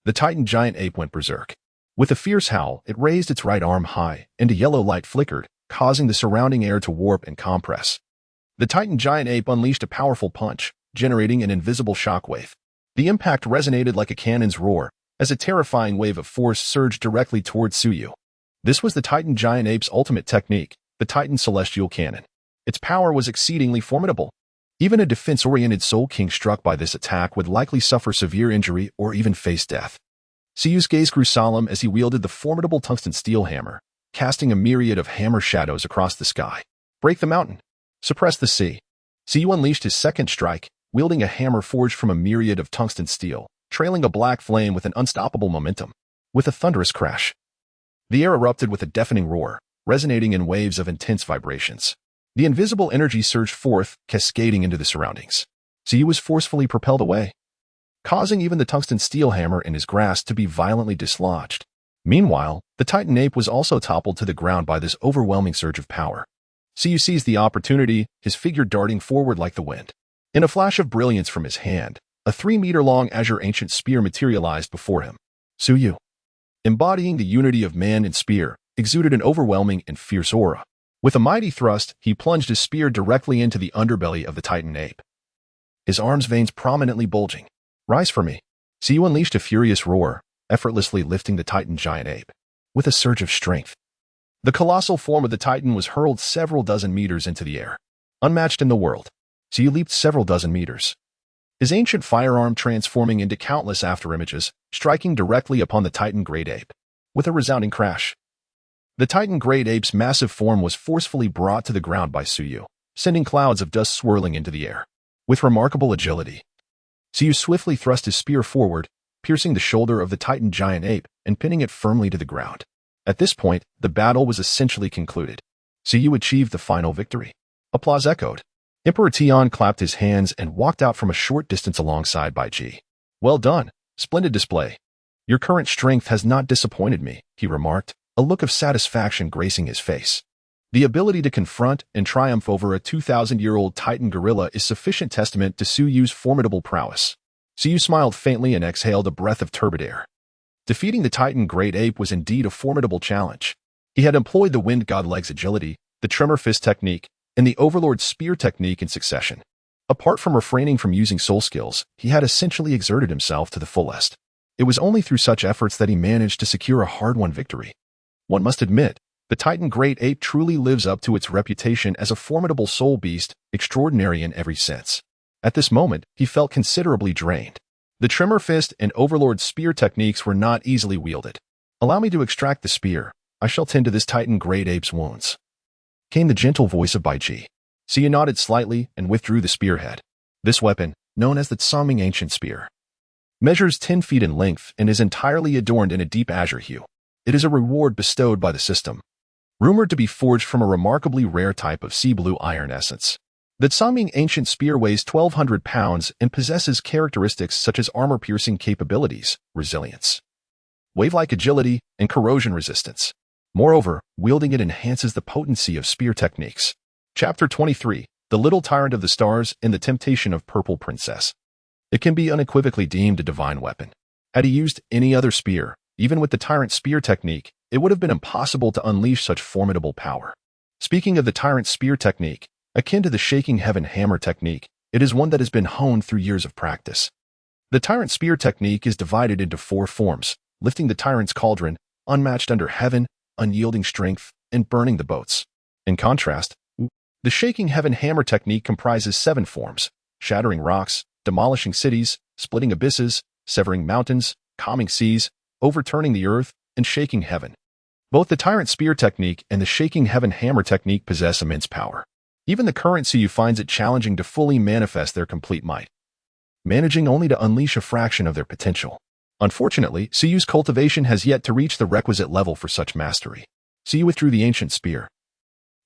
the Titan giant ape went berserk. With a fierce howl, it raised its right arm high, and a yellow light flickered, causing the surrounding air to warp and compress. The Titan giant ape unleashed a powerful punch, generating an invisible shockwave. The impact resonated like a cannon's roar, as a terrifying wave of force surged directly towards Suyu. This was the Titan giant ape's ultimate technique, the Titan celestial cannon. Its power was exceedingly formidable. Even a defense-oriented Soul King struck by this attack would likely suffer severe injury or even face death. Suyu's gaze grew solemn as he wielded the formidable tungsten steel hammer, casting a myriad of hammer shadows across the sky. Break the mountain. Suppress the sea. Suyu unleashed his second strike, wielding a hammer forged from a myriad of tungsten steel, trailing a black flame with an unstoppable momentum. With a thunderous crash, the air erupted with a deafening roar, resonating in waves of intense vibrations. The invisible energy surged forth, cascading into the surroundings. Suyu was forcefully propelled away, causing even the tungsten steel hammer in his grasp to be violently dislodged. Meanwhile, the Titan ape was also toppled to the ground by this overwhelming surge of power. Suyu seized the opportunity, his figure darting forward like the wind. In a flash of brilliance from his hand, a 3-meter-long azure ancient spear materialized before him. Suyu, embodying the unity of man and spear, exuded an overwhelming and fierce aura. With a mighty thrust, he plunged his spear directly into the underbelly of the Titan ape, his arms' veins prominently bulging. Rise for me. Suyu unleashed a furious roar, effortlessly lifting the Titan giant ape. With a surge of strength, the colossal form of the Titan was hurled several dozen meters into the air. Unmatched in the world, Suyu leaped several dozen meters, his ancient firearm transforming into countless afterimages, striking directly upon the Titan great ape. With a resounding crash, the Titan great ape's massive form was forcefully brought to the ground by Suyu, sending clouds of dust swirling into the air. With remarkable agility, Suyu swiftly thrust his spear forward, piercing the shoulder of the Titan giant ape and pinning it firmly to the ground. At this point, the battle was essentially concluded. Suyu achieved the final victory. Applause echoed. Emperor Tian clapped his hands and walked out from a short distance alongside Bai Ji. Well done. Splendid display. Your current strength has not disappointed me, he remarked, a look of satisfaction gracing his face. The ability to confront and triumph over a 2,000-year-old Titan gorilla is sufficient testament to Suyu's formidable prowess. Suyu smiled faintly and exhaled a breath of turbid air. Defeating the Titan great ape was indeed a formidable challenge. He had employed the wind god leg's agility, the tremor fist technique, and the overlord spear technique in succession. Apart from refraining from using soul skills, he had essentially exerted himself to the fullest. It was only through such efforts that he managed to secure a hard-won victory. One must admit, The Titan great ape truly lives up to its reputation as a formidable soul beast, extraordinary in every sense. At this moment, he felt considerably drained. The Tremor Fist and Overlord Spear techniques were not easily wielded. "Allow me to extract the spear. I shall tend to this Titan great ape's wounds," came the gentle voice of Bai Ji. Siyu nodded slightly and withdrew the spearhead. This weapon, known as the Tsangming Ancient Spear, measures 10 feet in length and is entirely adorned in a deep azure hue. It is a reward bestowed by the system, rumored to be forged from a remarkably rare type of sea blue iron essence. The Tsangming Ancient Spear weighs 1,200 pounds and possesses characteristics such as armor-piercing capabilities, resilience, wave-like agility, and corrosion resistance. Moreover, wielding it enhances the potency of spear techniques. Chapter 23, The Little Tyrant of the Stars and the Temptation of Purple Princess. It can be unequivocally deemed a divine weapon. Had he used any other spear, even with the Tyrant Spear technique, it would have been impossible to unleash such formidable power. Speaking of the Tyrant Spear technique, akin to the Shaking Heaven Hammer technique, it is one that has been honed through years of practice. The Tyrant Spear technique is divided into 4 forms: lifting the Tyrant's cauldron, unmatched under heaven, unyielding strength, and burning the boats. In contrast, the Shaking Heaven Hammer technique comprises 7 forms: shattering rocks, demolishing cities, splitting abysses, severing mountains, calming seas, overturning the earth, and shaking heaven. Both the Tyrant Spear technique and the Shaking Heaven Hammer technique possess immense power. Even the current Siyu finds it challenging to fully manifest their complete might, managing only to unleash a fraction of their potential. Unfortunately, Siyu's cultivation has yet to reach the requisite level for such mastery. Siyu withdrew the ancient spear,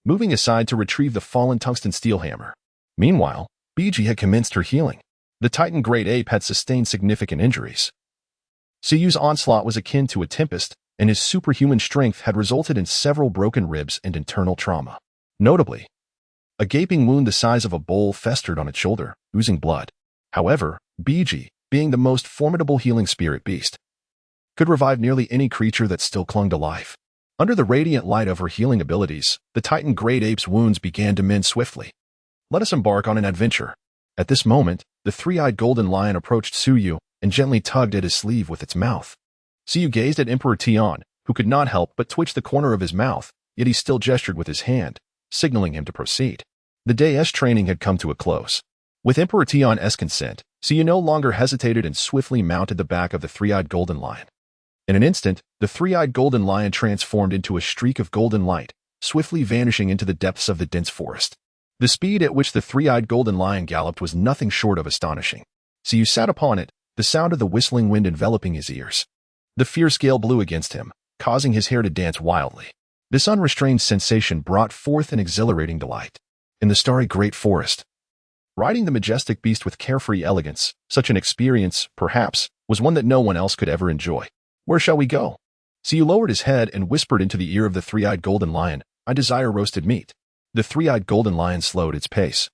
moving aside to retrieve the fallen tungsten steel hammer. Meanwhile, Biji had commenced her healing. The Titan great ape had sustained significant injuries. Siyu's onslaught was akin to a tempest, and his superhuman strength had resulted in several broken ribs and internal trauma. Notably, a gaping wound the size of a bowl festered on its shoulder, oozing blood. However, Biji, being the most formidable healing spirit beast, could revive nearly any creature that still clung to life. Under the radiant light of her healing abilities, the Titan great ape's wounds began to mend swiftly. "Let us embark on an adventure." At this moment, the 3-eyed golden lion approached Siyu and gently tugged at his sleeve with its mouth. Siyu gazed at Emperor Tian, who could not help but twitch the corner of his mouth, yet he still gestured with his hand, signaling him to proceed. The day's training had come to a close. With Emperor Tian's consent, Siyu no longer hesitated and swiftly mounted the back of the 3-eyed golden lion. In an instant, the 3-eyed golden lion transformed into a streak of golden light, swiftly vanishing into the depths of the dense forest. The speed at which the 3-eyed golden lion galloped was nothing short of astonishing. Siyu sat upon it, the sound of the whistling wind enveloping his ears. The fierce gale blew against him, causing his hair to dance wildly. This unrestrained sensation brought forth an exhilarating delight. In the starry great forest, riding the majestic beast with carefree elegance, such an experience, perhaps, was one that no one else could ever enjoy. "Where shall we go?" Siyu lowered his head and whispered into the ear of the 3-eyed golden lion, "I desire roasted meat." The 3-eyed golden lion slowed its pace,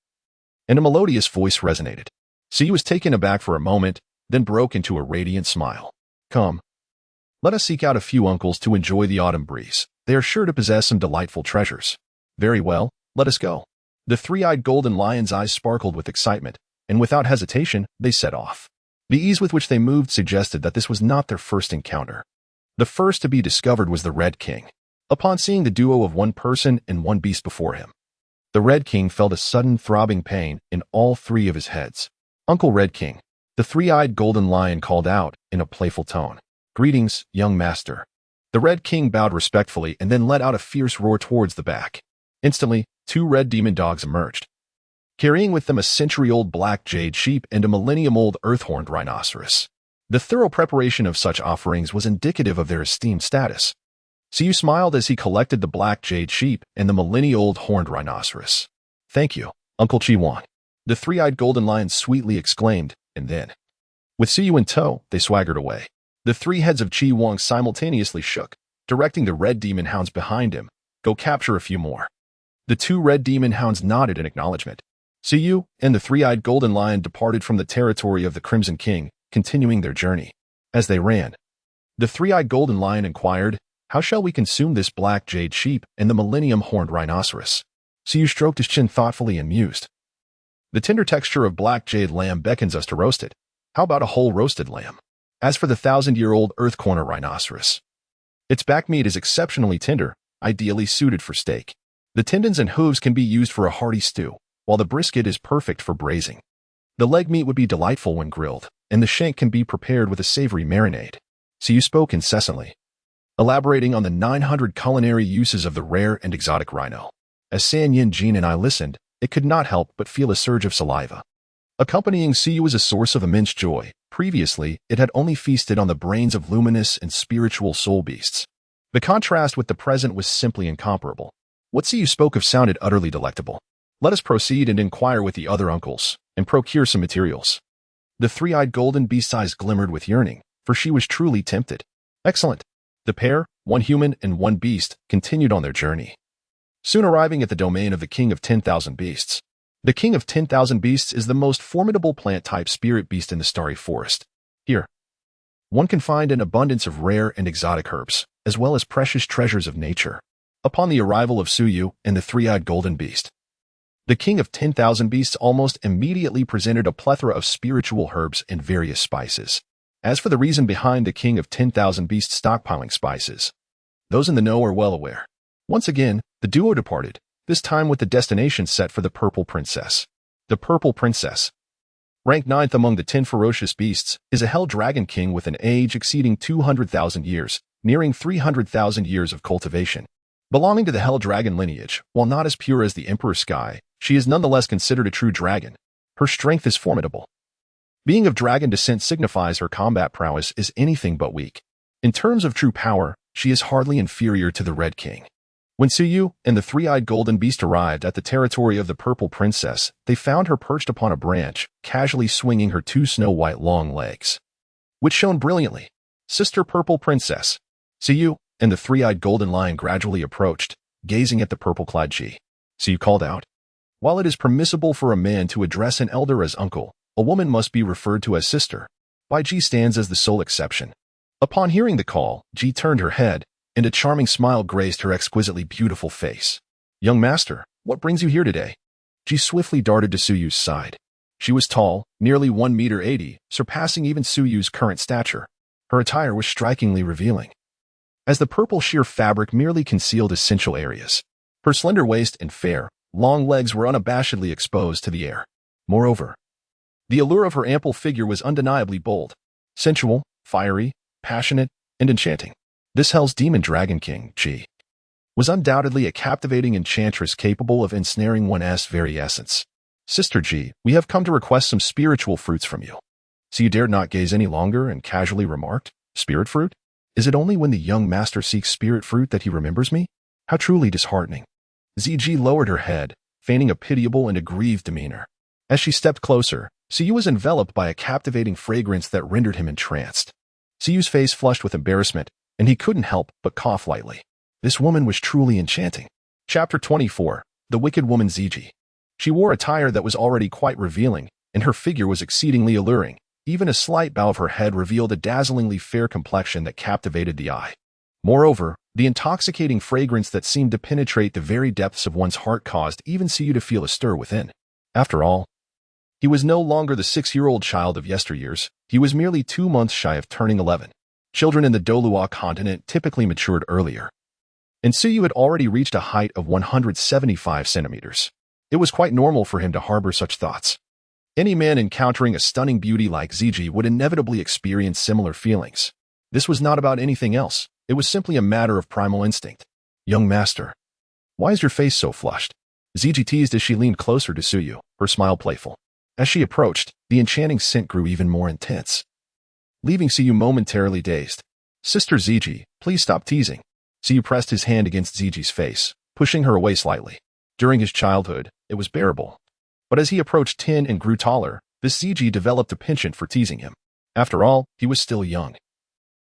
and a melodious voice resonated. Siyu was taken aback for a moment, then broke into a radiant smile. "Come, let us seek out a few uncles to enjoy the autumn breeze. They are sure to possess some delightful treasures." "Very well, let us go." The 3-eyed golden lion's eyes sparkled with excitement, and without hesitation, they set off. The ease with which they moved suggested that this was not their first encounter. The first to be discovered was the Red King. Upon seeing the duo of one person and one beast before him, the Red King felt a sudden throbbing pain in all 3 of his heads. "Uncle Red King," the 3-eyed golden lion called out in a playful tone. "Greetings, young master." The Red King bowed respectfully and then let out a fierce roar towards the back. Instantly, 2 red demon dogs emerged, carrying with them a century-old black jade sheep and a millennium-old earth-horned rhinoceros. The thorough preparation of such offerings was indicative of their esteemed status. Siyu smiled as he collected the black jade sheep and the millennia-old horned rhinoceros. "Thank you, Uncle Chi-Wan," the 3-eyed golden lion sweetly exclaimed, and then, with Siyu in tow, they swaggered away. The 3 heads of Chi-Wang simultaneously shook, directing the red demon hounds behind him, "Go capture a few more." The 2 red demon hounds nodded in acknowledgement. Siyu and the 3-eyed golden lion departed from the territory of the Crimson King, continuing their journey. As they ran, the 3-eyed golden lion inquired, "How shall we consume this black jade sheep and the millennium-horned rhinoceros?" Siyu stroked his chin thoughtfully and mused. "The tender texture of black jade lamb beckons us to roast it. How about a whole roasted lamb? As for the 1,000-year-old earth corner rhinoceros, its back meat is exceptionally tender. ideally suited for steak. The tendons and hooves can be used for a hearty stew, while the brisket is perfect for braising. The leg meat would be delightful when grilled, and the shank can be prepared with a savory marinade. Siyu spoke incessantly, elaborating on the 900 culinary uses of the rare and exotic rhino. As San Yin Jin and I listened, it could not help but feel a surge of saliva. Accompanying Siyu was a source of immense joy. Previously, it had only feasted on the brains of luminous and spiritual soul beasts. The contrast with the present was simply incomparable. What Siyu spoke of sounded utterly delectable. Let us proceed and inquire with the other uncles, and procure some materials. The three-eyed golden beast's eyes glimmered with yearning, for she was truly tempted. Excellent. The pair, one human and one beast, continued on their journey, soon arriving at the domain of the King of 10,000 Beasts. The King of 10,000 Beasts is the most formidable plant-type spirit beast in the starry forest. Here, one can find an abundance of rare and exotic herbs, as well as precious treasures of nature. Upon the arrival of Siyu and the three-eyed golden beast, the King of 10,000 Beasts almost immediately presented a plethora of spiritual herbs and various spices. As for the reason behind the King of 10,000 Beasts stockpiling spices, those in the know are well aware. Once again, the duo departed, this time with the destination set for the Purple Princess. The Purple Princess, ranked 9th among the 10 ferocious beasts, is a hell dragon king with an age exceeding 200,000 years, nearing 300,000 years of cultivation. Belonging to the hell dragon lineage, while not as pure as the Emperor Sky, she is nonetheless considered a true dragon. Her strength is formidable. Being of dragon descent signifies her combat prowess is anything but weak. In terms of true power, she is hardly inferior to the Red King. When Siyu and the three-eyed golden beast arrived at the territory of the Purple Princess, they found her perched upon a branch, casually swinging her two snow-white long legs, which shone brilliantly. Sister Purple Princess. Siyu and the three-eyed golden lion gradually approached, gazing at the purple-clad Ji. Siyu called out, "While it is permissible for a man to address an elder as uncle, a woman must be referred to as sister. Bai Ji stands as the sole exception." Upon hearing the call, Ji turned her head, and a charming smile graced her exquisitely beautiful face. "Young master, what brings you here today?" Ji swiftly darted to Suyu's side. She was tall, nearly 1.80 meters, surpassing even Suyu's current stature. Her attire was strikingly revealing, as the purple sheer fabric merely concealed essential areas. Her slender waist and fair, long legs were unabashedly exposed to the air. Moreover, the allure of her ample figure was undeniably bold, sensual, fiery, passionate, and enchanting. This Hell's Demon Dragon King, Ji, was undoubtedly a captivating enchantress capable of ensnaring one's very essence. "Sister Ji, we have come to request some spiritual fruits from you." So you dared not gaze any longer and casually remarked, "Spirit fruit? Is it only when the young master seeks spirit fruit that he remembers me? How truly disheartening." Ziji lowered her head, feigning a pitiable and aggrieved demeanor. As she stepped closer, Siyu was enveloped by a captivating fragrance that rendered him entranced. Siyu's face flushed with embarrassment, and he couldn't help but cough lightly. This woman was truly enchanting. Chapter 24. The Wicked Woman Ziji. She wore attire that was already quite revealing, and her figure was exceedingly alluring. Even a slight bow of her head revealed a dazzlingly fair complexion that captivated the eye. Moreover, the intoxicating fragrance that seemed to penetrate the very depths of one's heart caused even Siyu to feel a stir within. After all, he was no longer the 6-year-old child of yesteryears. He was merely 2 months shy of turning 11. Children in the Dolua continent typically matured earlier, and Siyu had already reached a height of 175 centimeters. It was quite normal for him to harbor such thoughts. Any man encountering a stunning beauty like Ziji would inevitably experience similar feelings. This was not about anything else. It was simply a matter of primal instinct. "Young master, why is your face so flushed?" Ziji teased as she leaned closer to Siyu, her smile playful. As she approached, the enchanting scent grew even more intense, leaving Siyu momentarily dazed. "Sister Ziji, please stop teasing." Siyu pressed his hand against Ziji's face, pushing her away slightly. During his childhood, it was bearable. But as he approached 10 and grew taller, this Ziji developed a penchant for teasing him. After all, he was still young.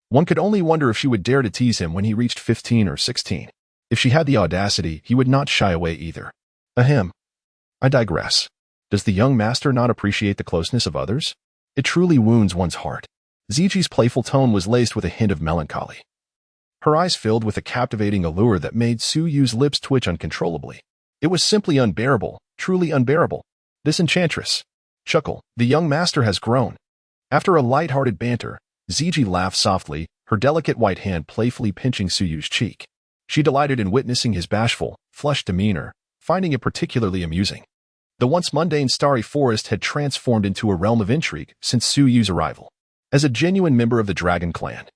One could only wonder if she would dare to tease him when he reached 15 or 16. If she had the audacity, he would not shy away either. Ahem. I digress. Does the young master not appreciate the closeness of others? It truly wounds one's heart. Ziji's playful tone was laced with a hint of melancholy. Her eyes filled with a captivating allure that made Suyu's lips twitch uncontrollably. It was simply unbearable, truly unbearable. This enchantress. Chuckle, the young master has grown. After a light-hearted banter, Ziji laughed softly, her delicate white hand playfully pinching Suyu's cheek. She delighted in witnessing his bashful, flushed demeanor, finding it particularly amusing. The once mundane starry forest had transformed into a realm of intrigue since Su Yu's arrival. As a genuine member of the dragon clan,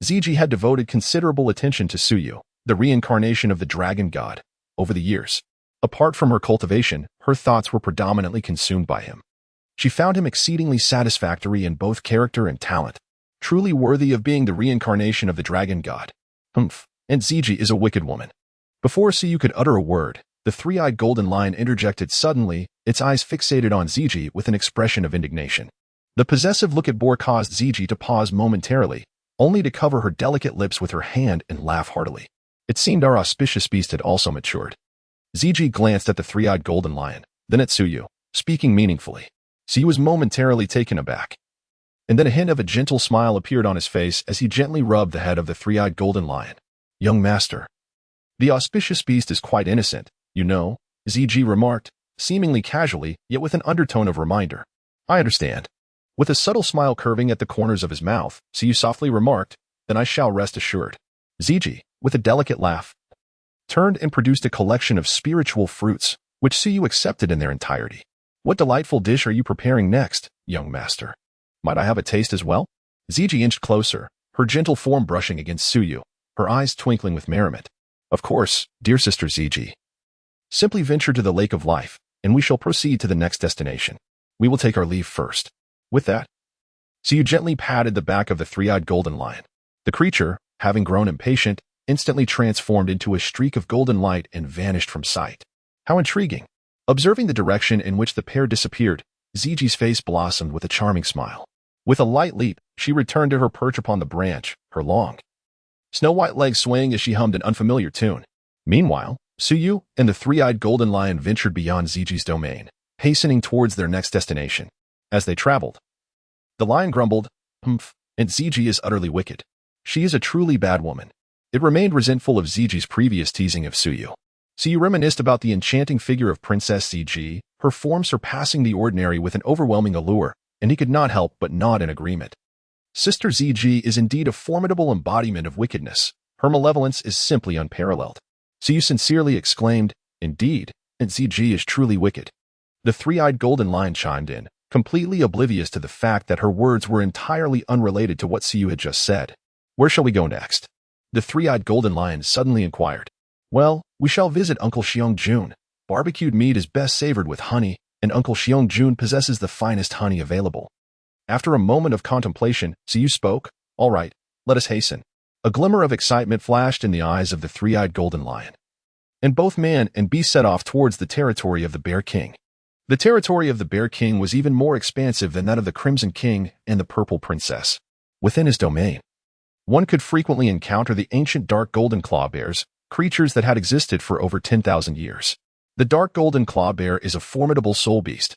Ziji had devoted considerable attention to Su Yu, the reincarnation of the dragon god, over the years. Apart from her cultivation, her thoughts were predominantly consumed by him. She found him exceedingly satisfactory in both character and talent, truly worthy of being the reincarnation of the dragon god. And Ziji is a wicked woman. Before Su Yu could utter a word, the three-eyed golden lion interjected suddenly, its eyes fixated on Ziji with an expression of indignation. The possessive look it bore caused Ziji to pause momentarily, only to cover her delicate lips with her hand and laugh heartily. It seemed our auspicious beast had also matured. Ziji glanced at the three-eyed golden lion, then at Su Yu, speaking meaningfully. Su Yu was momentarily taken aback. And then a hint of a gentle smile appeared on his face as he gently rubbed the head of the three-eyed golden lion. Young master. The auspicious beast is quite innocent, you know, Ziji remarked, seemingly casually, yet with an undertone of reminder. I understand. With a subtle smile curving at the corners of his mouth, Su Yu softly remarked, then I shall rest assured. Ziji, with a delicate laugh, turned and produced a collection of spiritual fruits, which Su Yu accepted in their entirety. What delightful dish are you preparing next, young master? Might I have a taste as well? Ziji inched closer, her gentle form brushing against Su Yu, her eyes twinkling with merriment. Of course, dear sister Ziji. Simply venture to the lake of life, and we shall proceed to the next destination. We will take our leave first. With that, Su Yu gently patted the back of the three-eyed golden lion. The creature, having grown impatient, instantly transformed into a streak of golden light and vanished from sight. How intriguing! Observing the direction in which the pair disappeared, Ziji's face blossomed with a charming smile. With a light leap, she returned to her perch upon the branch, her long, snow-white legs swaying as she hummed an unfamiliar tune. Meanwhile, Su Yu and the three-eyed golden lion ventured beyond Ziji's domain, hastening towards their next destination. As they traveled, the lion grumbled, "Humph, and Ziji is utterly wicked. She is a truly bad woman." It remained resentful of Ziji's previous teasing of Su Yu. Su Yu reminisced about the enchanting figure of Princess Ziji, her form surpassing the ordinary with an overwhelming allure, and he could not help but nod in agreement. Sister Ziji is indeed a formidable embodiment of wickedness. Her malevolence is simply unparalleled. Su Yu sincerely exclaimed, Indeed, and Ziji is truly wicked. The three-eyed golden lion chimed in, completely oblivious to the fact that her words were entirely unrelated to what Su Yu had just said. Where shall we go next? The three-eyed golden lion suddenly inquired. Well, we shall visit Uncle Xiong Jun. Barbecued meat is best savored with honey, and Uncle Xiong Jun possesses the finest honey available. After a moment of contemplation, Su Yu spoke, All right, let us hasten. A glimmer of excitement flashed in the eyes of the three-eyed golden lion. And both man and beast set off towards the territory of the Bear King. The territory of the Bear King was even more expansive than that of the Crimson King and the Purple Princess. Within his domain, one could frequently encounter the ancient dark golden claw bears, creatures that had existed for over 10,000 years. The dark golden claw bear is a formidable soul beast.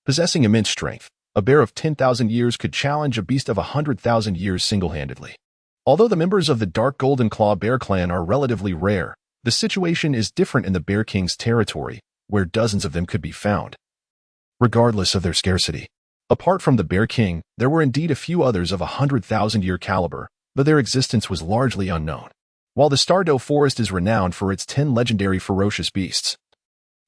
Possessing immense strength, a bear of 10,000 years could challenge a beast of 100,000 years single-handedly. Although the members of the dark golden claw bear clan are relatively rare, the situation is different in the Bear King's territory, where dozens of them could be found. Regardless of their scarcity. Apart from the Bear King, there were indeed a few others of 100,000-year caliber, but their existence was largely unknown. While the Stardow Forest is renowned for its 10 legendary ferocious beasts,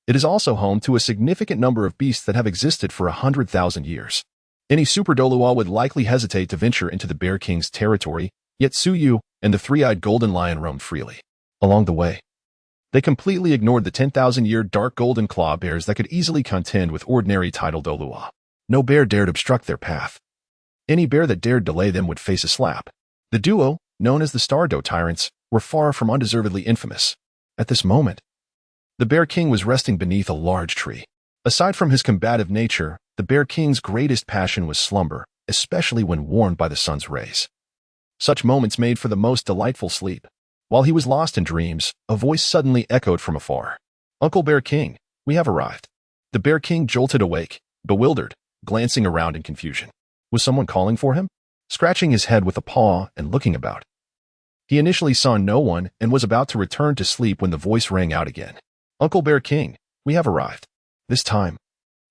it is also home to a significant number of beasts that have existed for 100,000 years. Any Superdolua would likely hesitate to venture into the Bear King's territory, yet Su Yu and the three-eyed golden lion roamed freely. Along the way, they completely ignored the 10,000-year dark golden claw bears that could easily contend with ordinary tidal Dolua. No bear dared obstruct their path. Any bear that dared delay them would face a slap. The duo, known as the Stardow Tyrants, were far from undeservedly infamous. At this moment, the Bear King was resting beneath a large tree. Aside from his combative nature, the Bear King's greatest passion was slumber, especially when warmed by the sun's rays. Such moments made for the most delightful sleep. While he was lost in dreams, a voice suddenly echoed from afar. Uncle Bear King, we have arrived. The Bear King jolted awake, bewildered, glancing around in confusion. Was someone calling for him? Scratching his head with a paw and looking about. He initially saw no one and was about to return to sleep when the voice rang out again. Uncle Bear King, we have arrived. This time,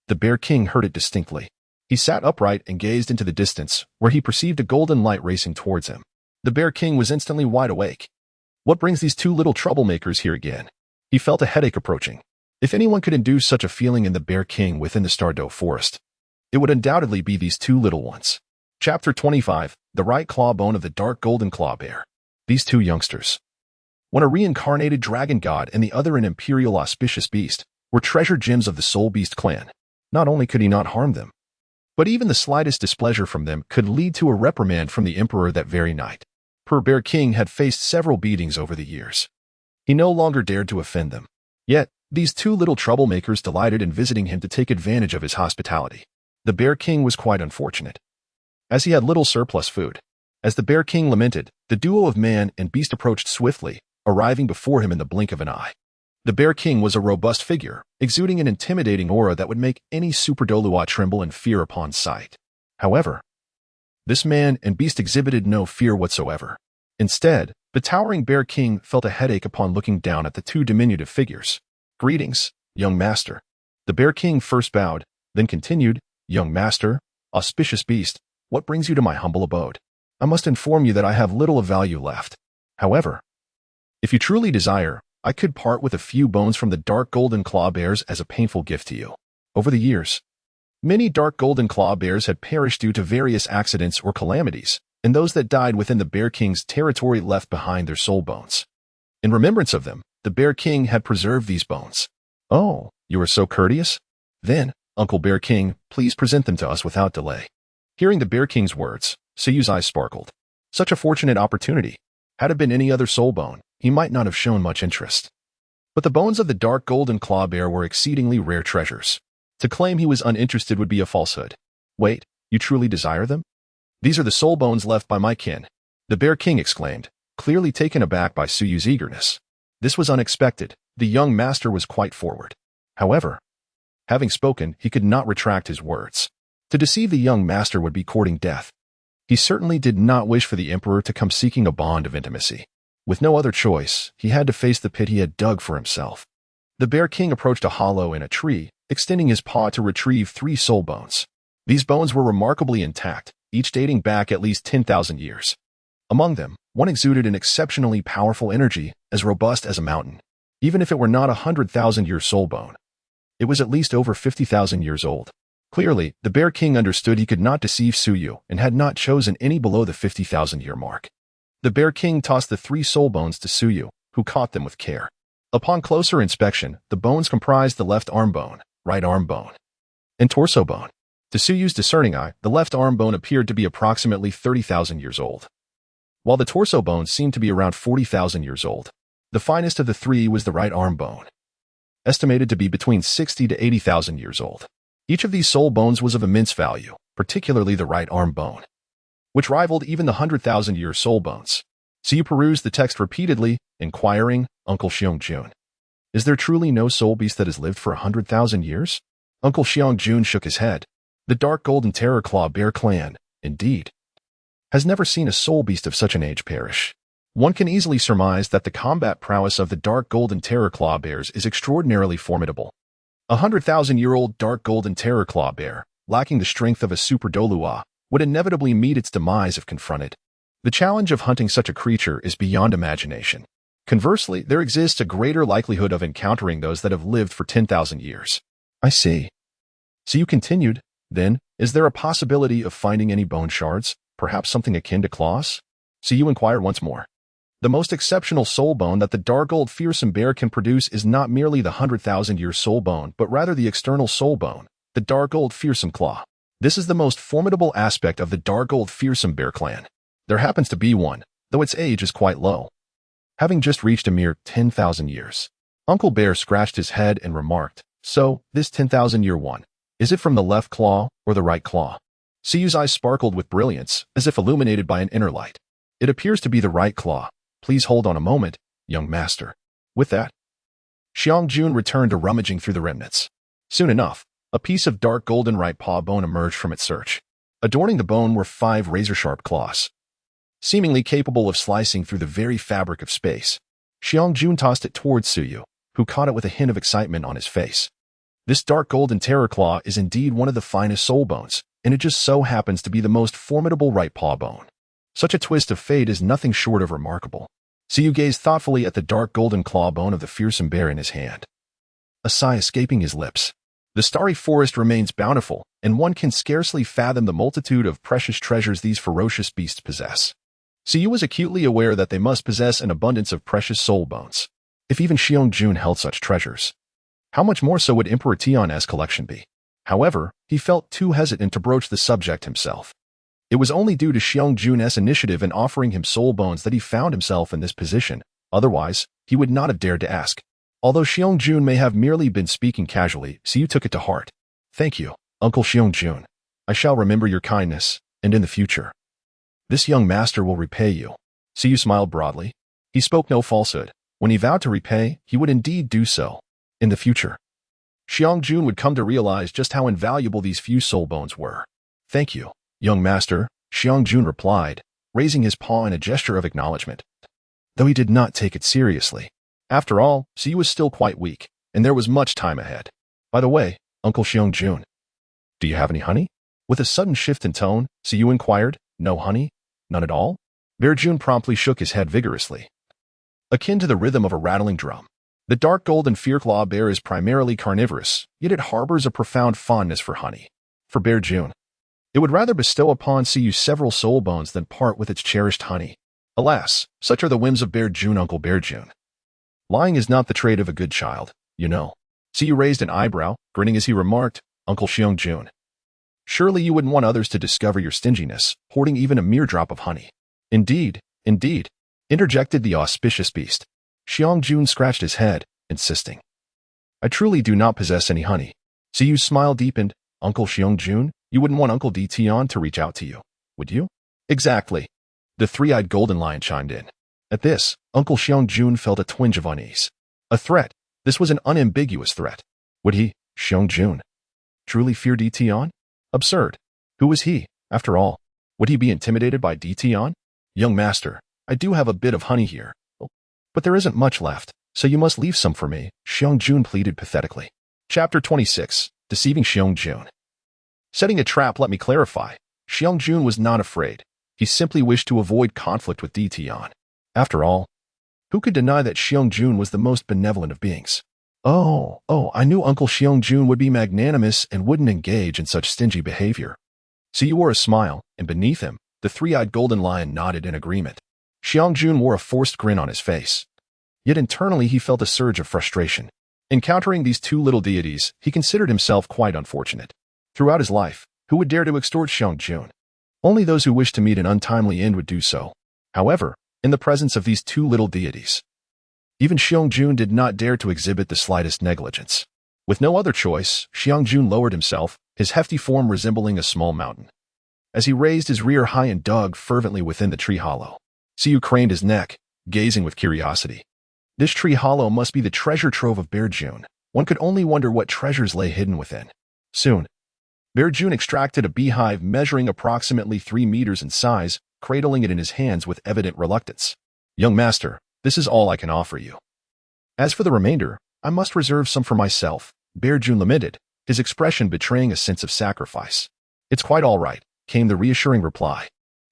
the Bear King heard it distinctly. He sat upright and gazed into the distance, where he perceived a golden light racing towards him. The Bear King was instantly wide awake. What brings these two little troublemakers here again? He felt a headache approaching. If anyone could induce such a feeling in the Bear King within the Stardew Forest, it would undoubtedly be these two little ones. Chapter 25, The Right Claw Bone of the Dark Golden Claw Bear. These two youngsters, one a reincarnated dragon god and the other an imperial auspicious beast, were treasure gems of the Soul Beast clan. Not only could he not harm them, but even the slightest displeasure from them could lead to a reprimand from the Emperor that very night. Poor Bear King had faced several beatings over the years. He no longer dared to offend them. Yet, these two little troublemakers delighted in visiting him to take advantage of his hospitality. The Bear King was quite unfortunate, as he had little surplus food. As the Bear King lamented, the duo of man and beast approached swiftly, arriving before him in the blink of an eye. The Bear King was a robust figure, exuding an intimidating aura that would make any superdolua tremble in fear upon sight. However, this man and beast exhibited no fear whatsoever. Instead, the towering Bear King felt a headache upon looking down at the two diminutive figures. "Greetings, young master." The Bear King first bowed, then continued, "Young master, auspicious beast, what brings you to my humble abode? I must inform you that I have little of value left. However, if you truly desire, I could part with a few bones from the Dark Golden Claw Bears as a painful gift to you." Over the years, many Dark Golden Claw Bears had perished due to various accidents or calamities, and those that died within the Bear King's territory left behind their soul bones. In remembrance of them, the Bear King had preserved these bones. "Oh, you are so courteous? Then, Uncle Bear King, please present them to us without delay." Hearing the Bear King's words, Suyu's eyes sparkled. Such a fortunate opportunity. Had it been any other soul bone, he might not have shown much interest. But the bones of the Dark Golden Claw Bear were exceedingly rare treasures. To claim he was uninterested would be a falsehood. "Wait, you truly desire them? These are the soul bones left by my kin," the Bear King exclaimed, clearly taken aback by Suyu's eagerness. This was unexpected. The young master was quite forward. However, having spoken, he could not retract his words. To deceive the young master would be courting death. He certainly did not wish for the Emperor to come seeking a bond of intimacy. With no other choice, he had to face the pit he had dug for himself. The Bear King approached a hollow in a tree, extending his paw to retrieve 3 soul bones. These bones were remarkably intact, each dating back at least 10,000 years. Among them, one exuded an exceptionally powerful energy, as robust as a mountain. Even if it were not a 100,000-year soul bone, it was at least over 50,000 years old. Clearly, the Bear King understood he could not deceive Suyu and had not chosen any below the 50,000-year mark. The Bear King tossed the 3 soul bones to Suyu, who caught them with care. Upon closer inspection, the bones comprised the left arm bone, right arm bone, and torso bone. To Suyu's discerning eye, the left arm bone appeared to be approximately 30,000 years old, while the torso bone seemed to be around 40,000 years old. The finest of the 3 was the right arm bone, estimated to be between 60 to 80,000 years old. Each of these soul bones was of immense value, particularly the right arm bone, which rivaled even the 100,000-year soul bones. Suyu perused the text repeatedly, inquiring, "Uncle Xiong-jun, is there truly no soul beast that has lived for 100,000 years?" Uncle Xiong-jun shook his head. The Dark Golden Terror Claw Bear clan, indeed, has never seen a soul beast of such an age perish. One can easily surmise that the combat prowess of the Dark Golden Terror Claw Bears is extraordinarily formidable. A 100,000-year-old Dark Golden Terror Claw Bear, lacking the strength of a Super Dolua, would inevitably meet its demise if confronted. The challenge of hunting such a creature is beyond imagination. Conversely, there exists a greater likelihood of encountering those that have lived for 10,000 years. "I see." So you continued, "Then, is there a possibility of finding any bone shards, perhaps something akin to claws?" So you inquired once more. The most exceptional soul bone that the Dark Old Fearsome Bear can produce is not merely the 100,000-year soul bone, but rather the external soul bone, the Dark Old Fearsome Claw. This is the most formidable aspect of the Dark Old Fearsome Bear clan. There happens to be one, though its age is quite low, having just reached a mere 10,000 years. Uncle Bear scratched his head and remarked, "So, this 10,000-year one, is it from the left claw or the right claw?" Suyu's eyes sparkled with brilliance, as if illuminated by an inner light. "It appears to be the right claw. Please hold on a moment, young master." With that, Xiong-jun returned to rummaging through the remnants. Soon enough, a piece of dark golden right paw bone emerged from its search. Adorning the bone were 5 razor-sharp claws, seemingly capable of slicing through the very fabric of space. Xiong-jun tossed it towards Suyu, who caught it with a hint of excitement on his face. This dark golden terror claw is indeed one of the finest soul bones, and it just so happens to be the most formidable right paw bone. Such a twist of fate is nothing short of remarkable. Siyu gazed thoughtfully at the dark golden claw bone of the fearsome bear in his hand, a sigh escaping his lips. The starry forest remains bountiful, and one can scarcely fathom the multitude of precious treasures these ferocious beasts possess. Siyu was acutely aware that they must possess an abundance of precious soul bones. If even Xiong-jun held such treasures, how much more so would Emperor Tian's collection be? However, he felt too hesitant to broach the subject himself. It was only due to Xiong-jun's initiative in offering him soul bones that he found himself in this position. Otherwise, he would not have dared to ask. Although Xiong-jun may have merely been speaking casually, Siyu took it to heart. Thank you, Uncle Xiong-jun. I shall remember your kindness, and in the future, this young master will repay you. Siyu smiled broadly. He spoke no falsehood. When he vowed to repay, he would indeed do so. In the future, Xiong-jun would come to realize just how invaluable these few soul bones were. Thank you, young master, Xiong-jun replied, raising his paw in a gesture of acknowledgement. Though he did not take it seriously. After all, Siyu was still quite weak, and there was much time ahead. By the way, Uncle Xiong-jun, do you have any honey? With a sudden shift in tone, Siyu inquired. No honey? None at all? Bear-jun promptly shook his head vigorously. Akin to the rhythm of a rattling drum, the dark golden fear-claw bear is primarily carnivorous, yet it harbors a profound fondness for honey. For Bear-jun, it would rather bestow upon Siyu several soul bones than part with its cherished honey. Alas, such are the whims of Bear-jun, Uncle Bear-jun. Lying is not the trait of a good child, you know. Siyu raised an eyebrow, grinning as he remarked, Uncle Xiong-jun, surely you wouldn't want others to discover your stinginess, hoarding even a mere drop of honey. Indeed, interjected the auspicious beast. Xiong-jun scratched his head, insisting. I truly do not possess any honey. Siyu's smile deepened. Uncle Xiong-jun, you wouldn't want Uncle Tian to reach out to you, would you? Exactly. The three-eyed golden lion chimed in. At this, Uncle Xiong-jun felt a twinge of unease. A threat. This was an unambiguous threat. Would he, Xiong-jun, truly fear Tian? Absurd. Who was he, after all? Would he be intimidated by Tian? Young master, I do have a bit of honey here. But there isn't much left, so you must leave some for me, Xiong-jun pleaded pathetically. Chapter 26. Deceiving Xiong-jun. Setting a trap, let me clarify. Xiong-jun was not afraid. He simply wished to avoid conflict with Tian. After all, who could deny that Xiong-jun was the most benevolent of beings? Oh, I knew Uncle Xiong-jun would be magnanimous and wouldn't engage in such stingy behavior. Siyu wore a smile, and beneath him, the three-eyed golden lion nodded in agreement. Xiong-jun wore a forced grin on his face. Yet internally he felt a surge of frustration. Encountering these two little deities, he considered himself quite unfortunate. Throughout his life, who would dare to extort Xiong-jun? Only those who wished to meet an untimely end would do so. However, in the presence of these two little deities, even Xiong-jun did not dare to exhibit the slightest negligence. With no other choice, Xiong-jun lowered himself, his hefty form resembling a small mountain. As he raised his rear high and dug fervently within the tree hollow, Siyu craned his neck, gazing with curiosity. This tree hollow must be the treasure trove of Bear-jun. One could only wonder what treasures lay hidden within. Soon, Bear-jun extracted a beehive measuring approximately 3 meters in size, cradling it in his hands with evident reluctance. Young master, this is all I can offer you. As for the remainder, I must reserve some for myself, Bear-jun lamented, his expression betraying a sense of sacrifice. It's quite all right, came the reassuring reply.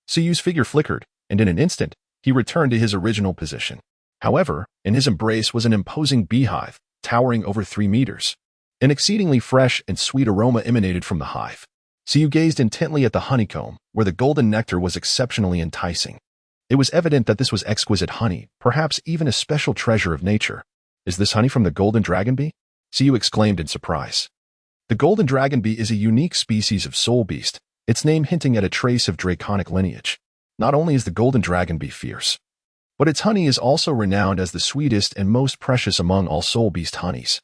Siyu's figure flickered, and in an instant, he returned to his original position. However, in his embrace was an imposing beehive, towering over 3 meters. An exceedingly fresh and sweet aroma emanated from the hive. Siyu gazed intently at the honeycomb, where the golden nectar was exceptionally enticing. It was evident that this was exquisite honey, perhaps even a special treasure of nature. Is this honey from the golden dragon bee? Siyu exclaimed in surprise. The golden dragon bee is a unique species of soul beast, its name hinting at a trace of draconic lineage. Not only is the golden dragon bee fierce, but its honey is also renowned as the sweetest and most precious among all soul beast honeys.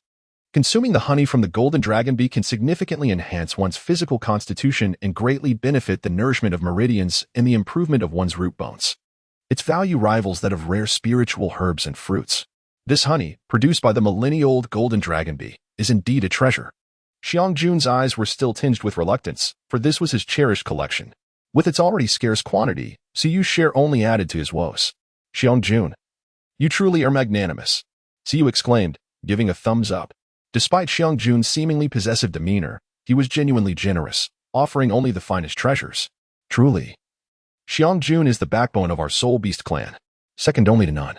Consuming the honey from the golden dragon bee can significantly enhance one's physical constitution and greatly benefit the nourishment of meridians and the improvement of one's root bones. Its value rivals that of rare spiritual herbs and fruits. This honey, produced by the millennia-old golden dragon bee, is indeed a treasure. Xiong-jun's eyes were still tinged with reluctance, for this was his cherished collection. With its already scarce quantity, Siyu's share only added to his woes. Xiong-jun, you truly are magnanimous, Siyu exclaimed, giving a thumbs up. Despite Xiong-jun's seemingly possessive demeanor, he was genuinely generous, offering only the finest treasures. Truly, Xiong-jun is the backbone of our soul beast clan, second only to none.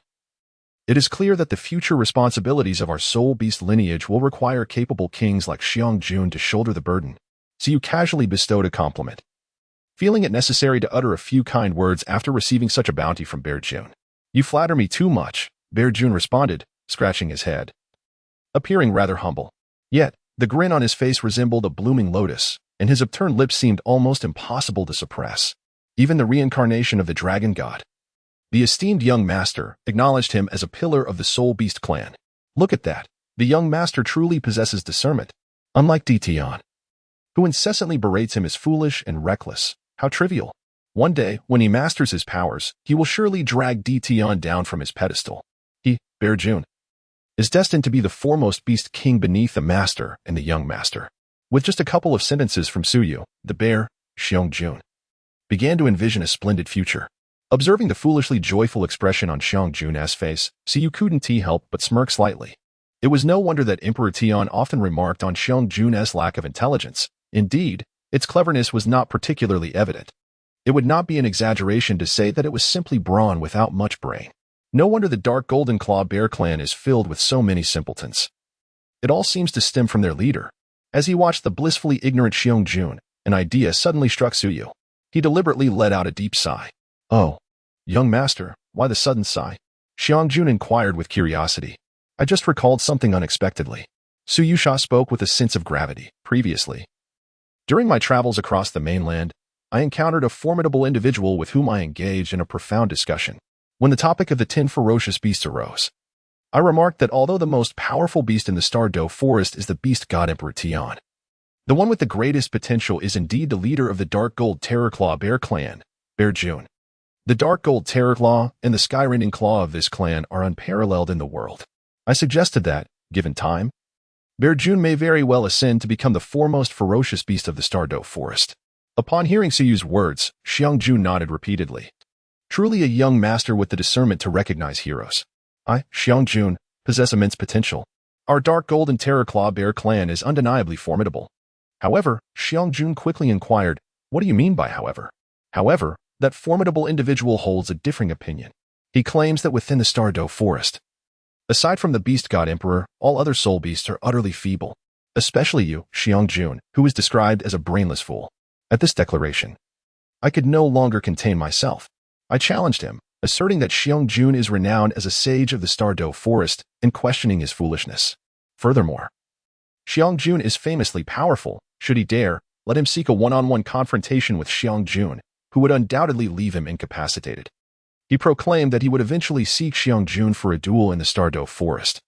It is clear that the future responsibilities of our soul beast lineage will require capable kings like Xiangjun to shoulder the burden. So you casually bestowed a compliment, feeling it necessary to utter a few kind words after receiving such a bounty from Bear Jun. You flatter me too much, Bear Jun responded, scratching his head, appearing rather humble. Yet, the grin on his face resembled a blooming lotus, and his upturned lips seemed almost impossible to suppress. Even the reincarnation of the dragon god, the esteemed young master, acknowledged him as a pillar of the Soul Beast clan. Look at that. The young master truly possesses discernment, unlike Dition, who incessantly berates him as foolish and reckless. How trivial. One day, when he masters his powers, he will surely drag Dition down from his pedestal. He, Bear Jun, is destined to be the foremost beast king beneath the master and the young master. With just a couple of sentences from Suyu, the bear, Xiangjun, began to envision a splendid future. Observing the foolishly joyful expression on Xiangjun's face, Suyu couldn't help but smirk slightly. It was no wonder that Emperor Tian often remarked on Xiangjun's lack of intelligence. Indeed, its cleverness was not particularly evident. It would not be an exaggeration to say that it was simply brawn without much brain. No wonder the Dark Golden Claw Bear clan is filled with so many simpletons. It all seems to stem from their leader. As he watched the blissfully ignorant Xiangjun, an idea suddenly struck Suyu. He deliberately let out a deep sigh. Oh, young master, why the sudden sigh? Xiangjun inquired with curiosity. I just recalled something unexpectedly. Suyusha spoke with a sense of gravity. Previously, during my travels across the mainland, I encountered a formidable individual with whom I engaged in a profound discussion. When the topic of the 10 ferocious beasts arose, I remarked that although the most powerful beast in the Stardow Forest is the beast god Emperor Tian, the one with the greatest potential is indeed the leader of the Dark Gold Terrorclaw Bear clan, Bear Jun. The Dark Gold Terrorclaw and the Skyrending Claw of this clan are unparalleled in the world. I suggested that, given time, Bear Jun may very well ascend to become the foremost ferocious beast of the Stardow Forest. Upon hearing Suyu's words, Xiangjun nodded repeatedly. Truly a young master with the discernment to recognize heroes. I, Xiangjun, possess immense potential. Our Dark Golden Terrorclaw Bear clan is undeniably formidable. However, Xiangjun quickly inquired, what do you mean by however? However, that formidable individual holds a differing opinion. He claims that within the Stardow Forest, aside from the Beast God Emperor, all other soul beasts are utterly feeble. Especially you, Xiangjun, who is described as a brainless fool. At this declaration, I could no longer contain myself. I challenged him, asserting that Xiangjun is renowned as a sage of the Stardow Forest and questioning his foolishness. Furthermore, Xiangjun is famously powerful. Should he dare, let him seek a one-on-one confrontation with Xiangjun, who would undoubtedly leave him incapacitated. He proclaimed that he would eventually seek Xiangjun for a duel in the Stardow Forest,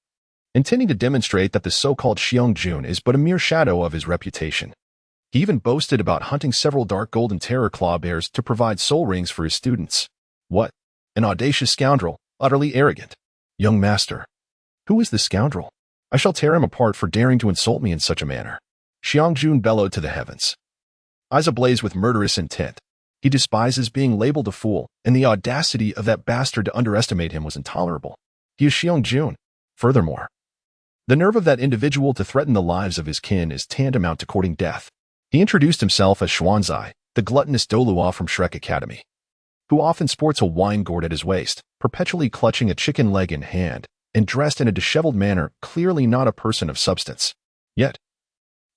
intending to demonstrate that the so-called Xiangjun is but a mere shadow of his reputation. He even boasted about hunting several Dark Golden Terrorclaw bears to provide soul rings for his students. What? An audacious scoundrel, utterly arrogant. Young master. Who is this scoundrel? I shall tear him apart for daring to insult me in such a manner. Xiangjun bellowed to the heavens, eyes ablaze with murderous intent. He despises being labeled a fool, and the audacity of that bastard to underestimate him was intolerable. He is Xiangjun. Furthermore, the nerve of that individual to threaten the lives of his kin is tantamount to courting death. He introduced himself as Xuanzai, the gluttonous Dolua from Shrek Academy, who often sports a wine gourd at his waist, perpetually clutching a chicken leg in hand, and dressed in a disheveled manner, clearly not a person of substance. Yet,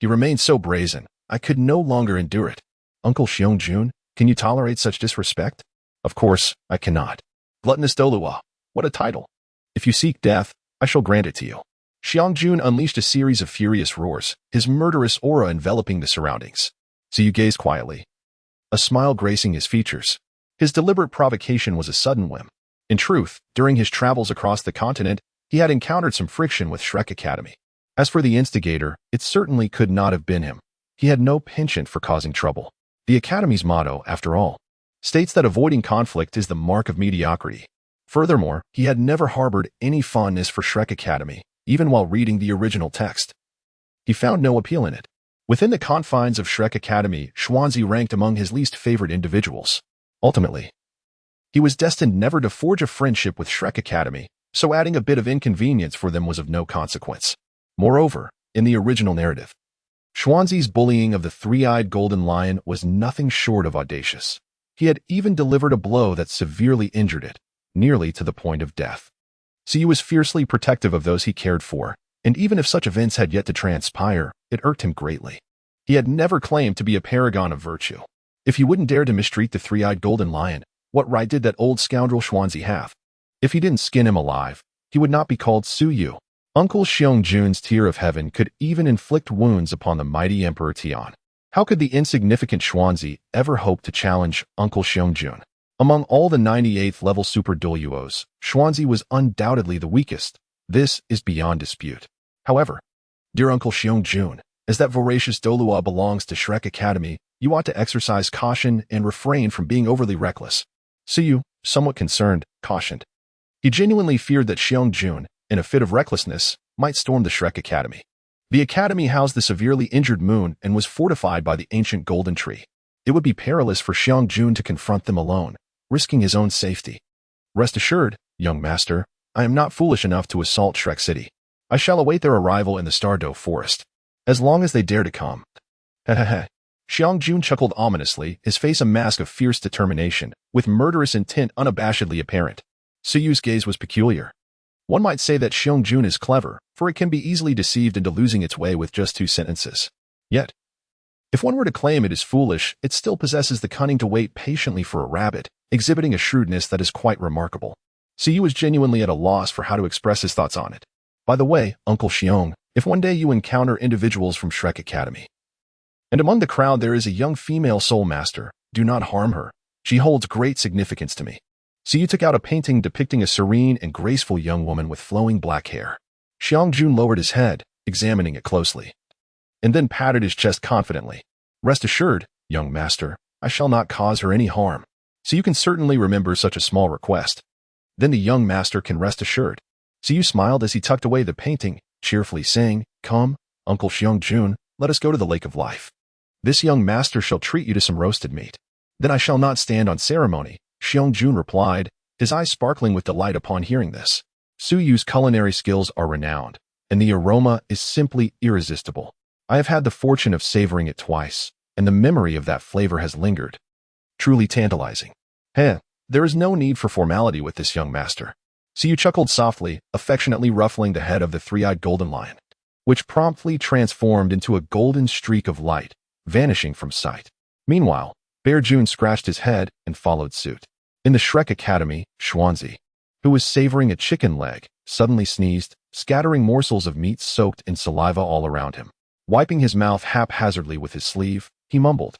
he remained so brazen, I could no longer endure it. Uncle Xiangjun, can you tolerate such disrespect? Of course, I cannot. Gluttonous Dolua, what a title. If you seek death, I shall grant it to you. Xiangjun unleashed a series of furious roars, his murderous aura enveloping the surroundings. So you gazed quietly, a smile gracing his features. His deliberate provocation was a sudden whim. In truth, during his travels across the continent, he had encountered some friction with Shrek Academy. As for the instigator, it certainly could not have been him. He had no penchant for causing trouble. The Academy's motto, after all, states that avoiding conflict is the mark of mediocrity. Furthermore, he had never harbored any fondness for Shrek Academy, even while reading the original text. He found no appeal in it. Within the confines of Shrek Academy, Xuanzi ranked among his least favored individuals. Ultimately, he was destined never to forge a friendship with Shrek Academy, so adding a bit of inconvenience for them was of no consequence. Moreover, in the original narrative, Xuanzi's bullying of the three-eyed golden lion was nothing short of audacious. He had even delivered a blow that severely injured it, nearly to the point of death. Siyu was fiercely protective of those he cared for, and even if such events had yet to transpire, it irked him greatly. He had never claimed to be a paragon of virtue. If he wouldn't dare to mistreat the three-eyed golden lion, what right did that old scoundrel Xuanzi have? If he didn't skin him alive, he would not be called Suyu. Uncle Xiong-jun's tear of heaven could even inflict wounds upon the mighty Emperor Tian. How could the insignificant Xuanzi ever hope to challenge Uncle Xiong-jun? Among all the 98th level super duos, Xuanzi was undoubtedly the weakest. This is beyond dispute. However, dear Uncle Xiong-jun, as that voracious Dolua belongs to Shrek Academy, you ought to exercise caution and refrain from being overly reckless. Siyu, somewhat concerned, cautioned. He genuinely feared that Xiong-jun, in a fit of recklessness, might storm the Shrek Academy. The academy housed the severely injured moon and was fortified by the ancient golden tree. It would be perilous for Xiong-jun to confront them alone, risking his own safety. Rest assured, young master, I am not foolish enough to assault Shrek City. I shall await their arrival in the Stardow Forest. As long as they dare to come. Hehehe. Xiong-jun chuckled ominously, his face a mask of fierce determination, with murderous intent unabashedly apparent. Suyu's gaze was peculiar. One might say that Xiong-jun is clever, for it can be easily deceived into losing its way with just 2 sentences. Yet, if one were to claim it is foolish, it still possesses the cunning to wait patiently for a rabbit, exhibiting a shrewdness that is quite remarkable. Siyu was genuinely at a loss for how to express his thoughts on it. By the way, Uncle Xiong, if one day you encounter individuals from Shrek Academy, and among the crowd there is a young female soul master, do not harm her. She holds great significance to me. Siyu took out a painting depicting a serene and graceful young woman with flowing black hair. Xiong-jun lowered his head, examining it closely, and then patted his chest confidently. Rest assured, young master, I shall not cause her any harm. So you can certainly remember such a small request. Then the young master can rest assured. Siyu smiled as he tucked away the painting, cheerfully saying, Come, Uncle Xiong-jun, let us go to the Lake of Life. This young master shall treat you to some roasted meat. Then I shall not stand on ceremony, Xiong-jun replied, his eyes sparkling with delight upon hearing this. Suyu's culinary skills are renowned, and the aroma is simply irresistible. I have had the fortune of savoring it twice, and the memory of that flavor has lingered. Truly tantalizing. There is no need for formality with this young master. Siyu chuckled softly, affectionately ruffling the head of the three-eyed golden lion, which promptly transformed into a golden streak of light, vanishing from sight. Meanwhile, Bear Jun scratched his head and followed suit. In the Shrek Academy, Xuanzi, who was savoring a chicken leg, suddenly sneezed, scattering morsels of meat soaked in saliva all around him. Wiping his mouth haphazardly with his sleeve, he mumbled,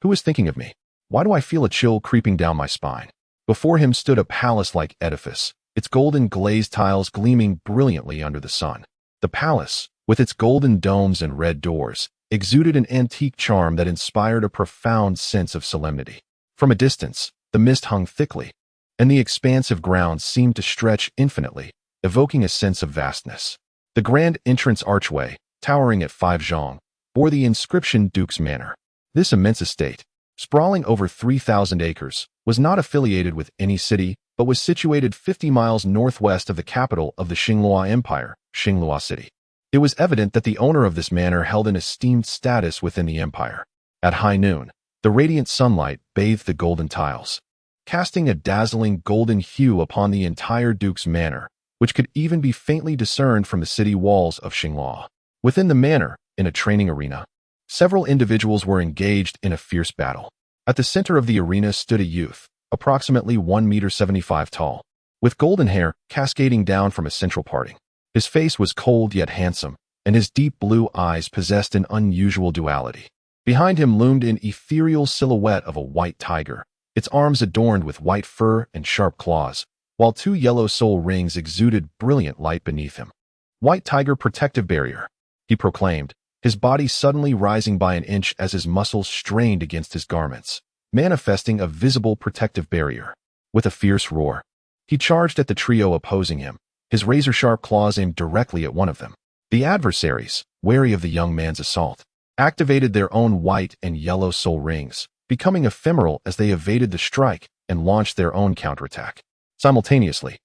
Who is thinking of me? Why do I feel a chill creeping down my spine? Before him stood a palace-like edifice, its golden glazed tiles gleaming brilliantly under the sun. The palace, with its golden domes and red doors, exuded an antique charm that inspired a profound sense of solemnity. From a distance, the mist hung thickly, and the expansive grounds seemed to stretch infinitely, evoking a sense of vastness. The grand entrance archway, towering at 5 zhong, bore the inscription Duke's Manor. This immense estate, sprawling over 3,000 acres, was not affiliated with any city, but was situated 50 miles northwest of the capital of the Xinglua Empire, Xinglua City. It was evident that the owner of this manor held an esteemed status within the empire. At high noon, the radiant sunlight bathed the golden tiles, casting a dazzling golden hue upon the entire Duke's Manor, which could even be faintly discerned from the city walls of Xinglua. Within the manor, in a training arena, several individuals were engaged in a fierce battle. At the center of the arena stood a youth, approximately 1.75 meters tall, with golden hair cascading down from a central parting. His face was cold yet handsome, and his deep blue eyes possessed an unusual duality. Behind him loomed an ethereal silhouette of a white tiger, its arms adorned with white fur and sharp claws, while 2 yellow soul rings exuded brilliant light beneath him. White tiger protective barrier, he proclaimed, his body suddenly rising by an inch as his muscles strained against his garments, manifesting a visible protective barrier. With a fierce roar, he charged at the trio opposing him, his razor-sharp claws aimed directly at one of them. The adversaries, wary of the young man's assault, activated their own white and yellow soul rings, becoming ephemeral as they evaded the strike and launched their own counterattack. Simultaneously,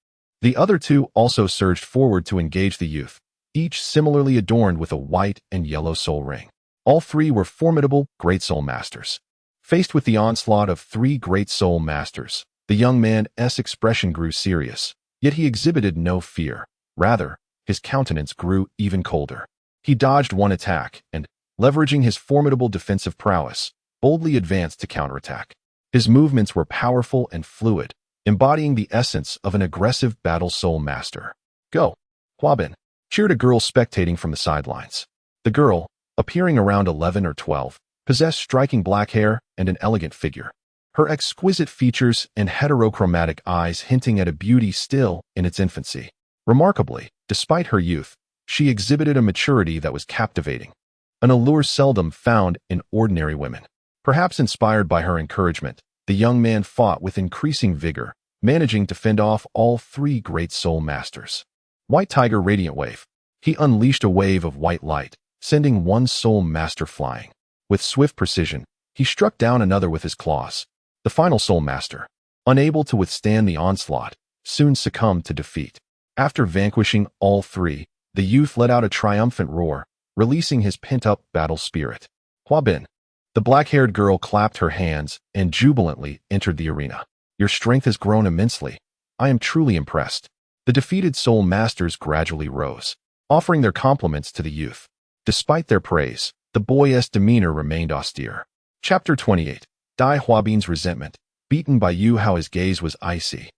the other 2 also surged forward to engage the youth, each similarly adorned with a white and yellow soul ring. All 3 were formidable great soul masters. Faced with the onslaught of 3 great soul masters, the young man's expression grew serious, Yet he exhibited no fear. Rather, his countenance grew even colder. He dodged one attack and, leveraging his formidable defensive prowess, boldly advanced to counterattack. His movements were powerful and fluid, embodying the essence of an aggressive battle soul master. "Go, Huabin!" cheered a girl spectating from the sidelines. The girl, appearing around 11 or 12, possessed striking black hair and an elegant figure. Her exquisite features and heterochromatic eyes hinting at a beauty still in its infancy. Remarkably, despite her youth, she exhibited a maturity that was captivating, an allure seldom found in ordinary women. Perhaps inspired by her encouragement, the young man fought with increasing vigor, managing to fend off all three great soul masters. White Tiger Radiant Wave. He unleashed a wave of white light, sending one soul master flying. With swift precision, he struck down another with his claws. The final soul master, unable to withstand the onslaught, soon succumbed to defeat. After vanquishing all three, the youth let out a triumphant roar, releasing his pent-up battle spirit. Huabin. The black-haired girl clapped her hands and jubilantly entered the arena. "Your strength has grown immensely. I am truly impressed." The defeated soul masters gradually rose, offering their compliments to the youth. Despite their praise, the boy's demeanor remained austere. Chapter 28. Dai Huabin's resentment. Beaten by Yu Hao, his gaze was icy,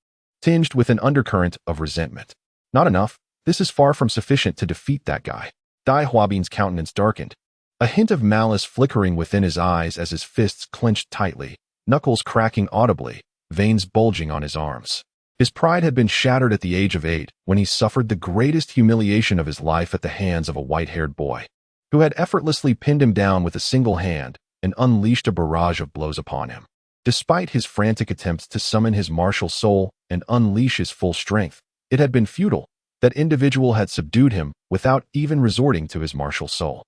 tinged with an undercurrent of resentment. "Not enough. This is far from sufficient to defeat that guy." Dai Huabin's countenance darkened, a hint of malice flickering within his eyes as his fists clenched tightly, knuckles cracking audibly, veins bulging on his arms. His pride had been shattered at the age of 8 when he suffered the greatest humiliation of his life at the hands of a white-haired boy, who had effortlessly pinned him down with a single hand and unleashed a barrage of blows upon him. Despite his frantic attempts to summon his martial soul and unleash his full strength, it had been futile. That individual had subdued him without even resorting to his martial soul.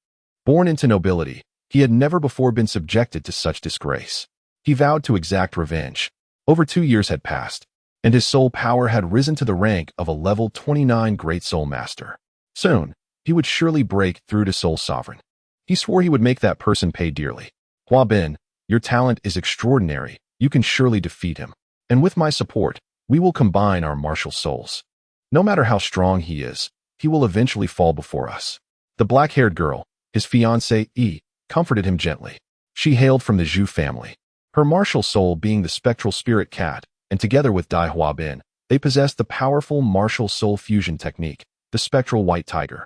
Born into nobility, he had never before been subjected to such disgrace. He vowed to exact revenge. Over 2 years had passed, and his soul power had risen to the rank of a level 29 Great Soul Master. Soon, he would surely break through to Soul Sovereign. He swore he would make that person pay dearly. "Huabin, your talent is extraordinary. You can surely defeat him. And with my support, we will combine our martial souls. No matter how strong he is, he will eventually fall before us." The black-haired girl, his fiancée, comforted him gently. She hailed from the Zhu family, her martial soul being the spectral spirit cat, and together with Dai Huabin, they possessed the powerful martial soul fusion technique, the spectral white tiger.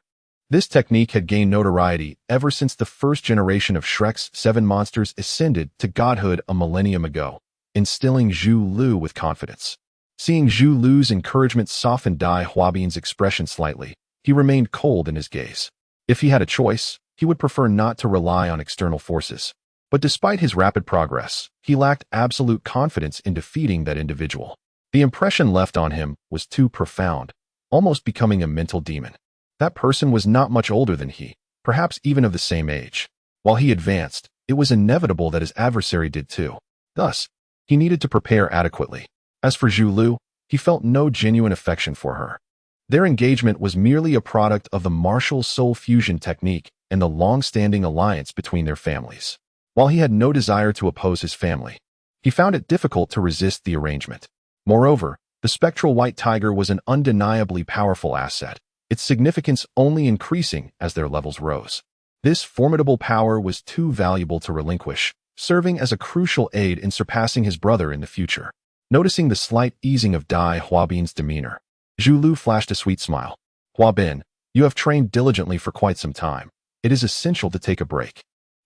This technique had gained notoriety ever since the first generation of Shrek's 7 monsters ascended to godhood a millennium ago, instilling Zhu Lu with confidence. Seeing Zhu Lu's encouragement soften Dai Huabin's expression slightly, he remained cold in his gaze. If he had a choice, he would prefer not to rely on external forces. But despite his rapid progress, he lacked absolute confidence in defeating that individual. The impression left on him was too profound, almost becoming a mental demon. That person was not much older than he, perhaps even of the same age. While he advanced, it was inevitable that his adversary did too. Thus, he needed to prepare adequately. As for Zhu Lu, he felt no genuine affection for her. Their engagement was merely a product of the martial soul fusion technique and the long-standing alliance between their families. While he had no desire to oppose his family, he found it difficult to resist the arrangement. Moreover, the spectral white tiger was an undeniably powerful asset, its significance only increasing as their levels rose. This formidable power was too valuable to relinquish, serving as a crucial aid in surpassing his brother in the future. Noticing the slight easing of Dai Huabin's demeanor, Zhu Lu flashed a sweet smile. "Huabin, you have trained diligently for quite some time. It is essential to take a break.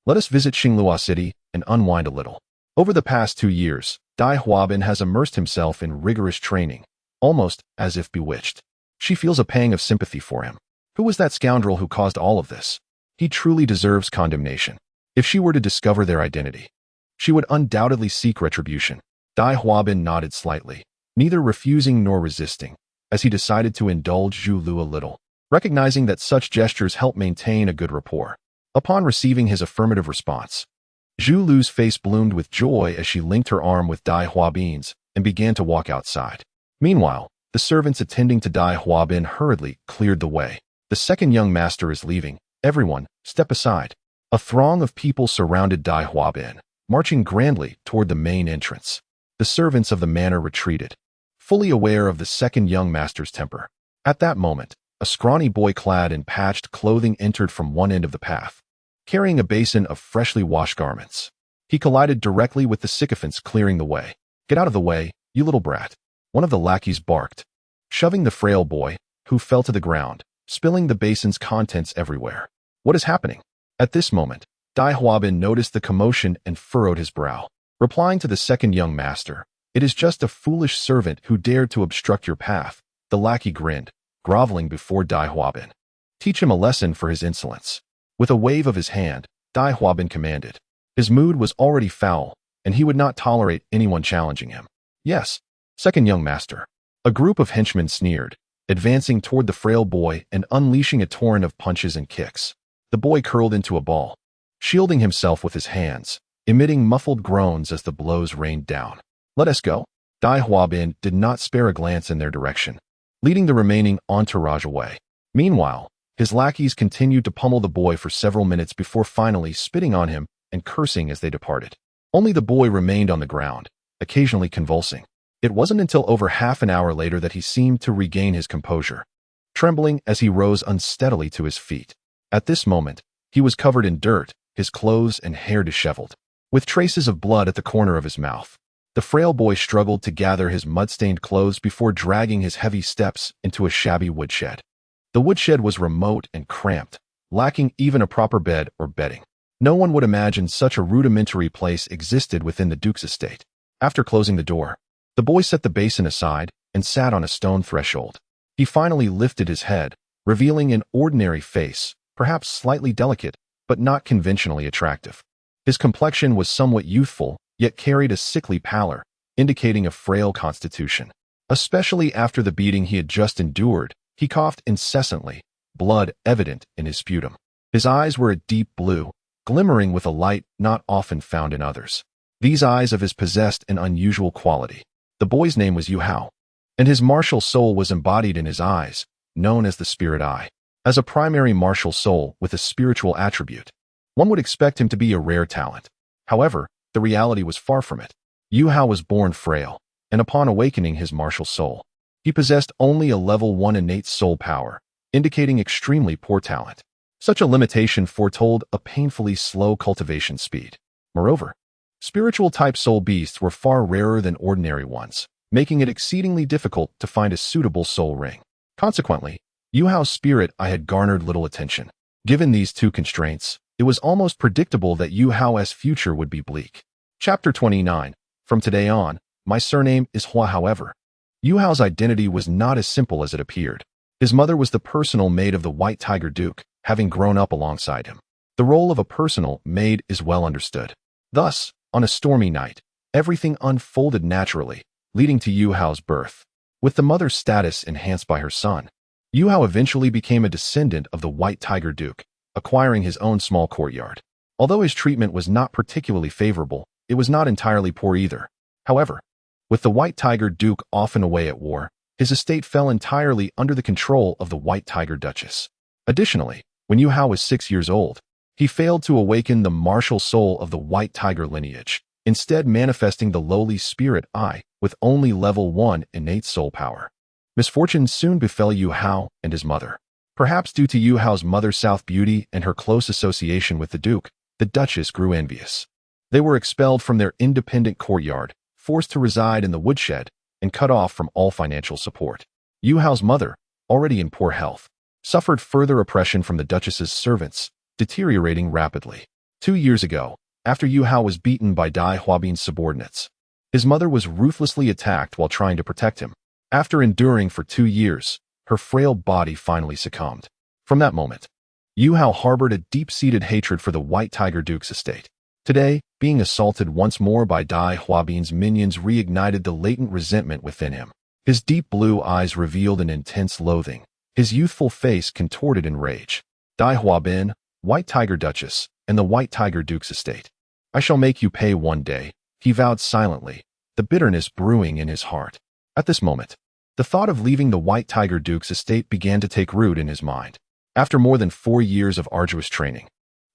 Let us visit Xinglua City and unwind a little." Over the past 2 years, Dai Huabin has immersed himself in rigorous training, almost as if bewitched. She feels a pang of sympathy for him. Who was that scoundrel who caused all of this? He truly deserves condemnation. If she were to discover their identity, she would undoubtedly seek retribution. Dai Huabin nodded slightly, neither refusing nor resisting, as he decided to indulge Zhu Lu a little, recognizing that such gestures help maintain a good rapport. Upon receiving his affirmative response, Zhu Lu's face bloomed with joy as she linked her arm with Dai Huabin's and began to walk outside. Meanwhile, the servants attending to Dai Huabin hurriedly cleared the way. "The second young master is leaving. Everyone, step aside." A throng of people surrounded Dai Huabin, marching grandly toward the main entrance. The servants of the manor retreated, fully aware of the second young master's temper. At that moment, a scrawny boy clad in patched clothing entered from one end of the path, carrying a basin of freshly washed garments. He collided directly with the sycophants clearing the way. "Get out of the way, you little brat," one of the lackeys barked, shoving the frail boy, who fell to the ground, spilling the basin's contents everywhere. "What is happening?" At this moment, Dai Huabin noticed the commotion and furrowed his brow. Replying to the second young master, "It is just a foolish servant who dared to obstruct your path," the lackey grinned, groveling before Dai Huabin. "Teach him a lesson for his insolence." With a wave of his hand, Dai Huabin commanded. His mood was already foul, and he would not tolerate anyone challenging him. "Yes, second young master." A group of henchmen sneered, advancing toward the frail boy and unleashing a torrent of punches and kicks. The boy curled into a ball, shielding himself with his hands, emitting muffled groans as the blows rained down. "Let us go." Dai Huabin did not spare a glance in their direction, leading the remaining entourage away. Meanwhile, his lackeys continued to pummel the boy for several minutes before finally spitting on him and cursing as they departed. Only the boy remained on the ground, occasionally convulsing. It wasn't until over half an hour later that he seemed to regain his composure, trembling as he rose unsteadily to his feet. At this moment, he was covered in dirt, his clothes and hair disheveled, with traces of blood at the corner of his mouth. The frail boy struggled to gather his mud-stained clothes before dragging his heavy steps into a shabby woodshed. The woodshed was remote and cramped, lacking even a proper bed or bedding. No one would imagine such a rudimentary place existed within the Duke's estate. After closing the door, the boy set the basin aside and sat on a stone threshold. He finally lifted his head, revealing an ordinary face, perhaps slightly delicate, but not conventionally attractive. His complexion was somewhat youthful, yet carried a sickly pallor, indicating a frail constitution. Especially after the beating he had just endured, he coughed incessantly, blood evident in his sputum. His eyes were a deep blue, glimmering with a light not often found in others. These eyes of his possessed an unusual quality. The boy's name was Yu Hao, and his martial soul was embodied in his eyes, known as the spirit eye. As a primary martial soul with a spiritual attribute, one would expect him to be a rare talent. However, the reality was far from it. Yu Hao was born frail, and upon awakening his martial soul, he possessed only a level 1 innate soul power, indicating extremely poor talent. Such a limitation foretold a painfully slow cultivation speed. Moreover, spiritual-type soul beasts were far rarer than ordinary ones, making it exceedingly difficult to find a suitable soul ring. Consequently, Yu Hao's spirit eye had garnered little attention. Given these two constraints, it was almost predictable that Yu Hao's future would be bleak. Chapter 29. From today on, my surname is Hua. However, Yu Hao's identity was not as simple as it appeared. His mother was the personal maid of the White Tiger Duke, having grown up alongside him. The role of a personal maid is well understood. Thus, on a stormy night, everything unfolded naturally, leading to Yu Hao's birth. With the mother's status enhanced by her son, Yu Hao eventually became a descendant of the White Tiger Duke, acquiring his own small courtyard. Although his treatment was not particularly favorable, it was not entirely poor either. However, with the White Tiger Duke often away at war, his estate fell entirely under the control of the White Tiger Duchess. Additionally, when Yu Hao was 6 years old, he failed to awaken the martial soul of the White Tiger lineage, instead manifesting the lowly spirit eye with only level 1 innate soul power. Misfortune soon befell Yu Hao and his mother. Perhaps due to Yu Hao's mother's South beauty and her close association with the Duke, the Duchess grew envious. They were expelled from their independent courtyard, forced to reside in the woodshed, and cut off from all financial support. Yu Hao's mother, already in poor health, suffered further oppression from the Duchess's servants, deteriorating rapidly. 2 years ago, after Yu Hao was beaten by Dai Huabin's subordinates, his mother was ruthlessly attacked while trying to protect him. After enduring for 2 years, her frail body finally succumbed. From that moment, Yu Hao harbored a deep-seated hatred for the White Tiger Duke's estate. Today, being assaulted once more by Dai Huabin's minions reignited the latent resentment within him. His deep blue eyes revealed an intense loathing, his youthful face contorted in rage. Dai Huabin, White Tiger Duchess, and the White Tiger Duke's estate. I shall make you pay one day, he vowed silently, the bitterness brewing in his heart. At this moment, the thought of leaving the White Tiger Duke's estate began to take root in his mind. After more than 4 years of arduous training,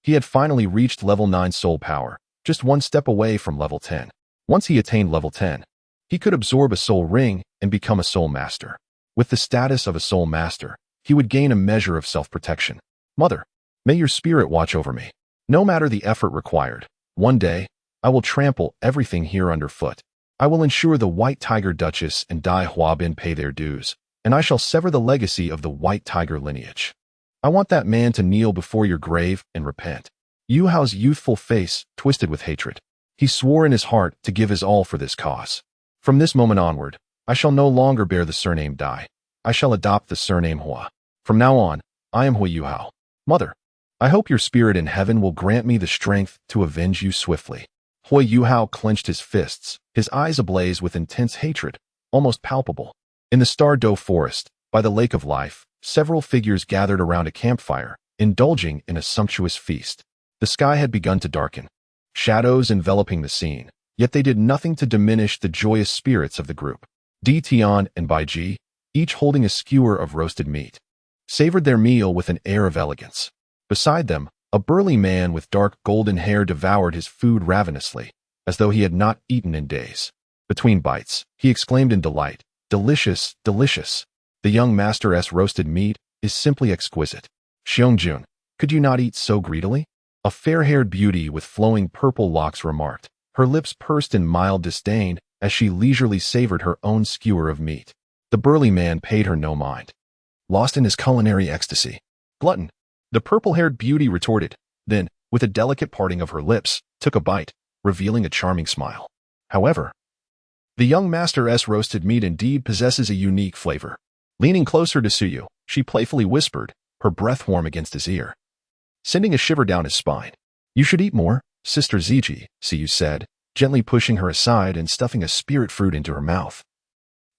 he had finally reached level 9 soul power, just one step away from level 10. Once he attained level 10, He could absorb a soul ring and become a soul master. With the status of a soul master, he would gain a measure of self-protection. Mother, may your spirit watch over me. No matter the effort required, one day, I will trample everything here underfoot. I will ensure the White Tiger Duchess and Dai Huabin pay their dues, and I shall sever the legacy of the White Tiger lineage. I want that man to kneel before your grave and repent. Yu Hao's youthful face twisted with hatred. He swore in his heart to give his all for this cause. From this moment onward, I shall no longer bear the surname Dai. I shall adopt the surname Hua. From now on, I am Hui Yu Hao. Mother, I hope your spirit in heaven will grant me the strength to avenge you swiftly. Hui Yu Hao clenched his fists, his eyes ablaze with intense hatred, almost palpable. In the Star Doe forest, by the Lake of Life, several figures gathered around a campfire, indulging in a sumptuous feast. The sky had begun to darken, shadows enveloping the scene, yet they did nothing to diminish the joyous spirits of the group. Di Tian and Bai Ji, each holding a skewer of roasted meat, savored their meal with an air of elegance. Beside them, a burly man with dark golden hair devoured his food ravenously, as though he had not eaten in days. Between bites, he exclaimed in delight, "Delicious, delicious! The young master's roasted meat is simply exquisite. Xiangjun, could you not eat so greedily?" A fair-haired beauty with flowing purple locks remarked, her lips pursed in mild disdain as she leisurely savored her own skewer of meat. The burly man paid her no mind, lost in his culinary ecstasy. "Glutton," the purple-haired beauty retorted, then, with a delicate parting of her lips, took a bite, revealing a charming smile. However, the young master's roasted meat indeed possesses a unique flavor. Leaning closer to Suyu, she playfully whispered, her breath warm against his ear, sending a shiver down his spine. "You should eat more, Sister Ziji," Suyu said, gently pushing her aside and stuffing a spirit fruit into her mouth,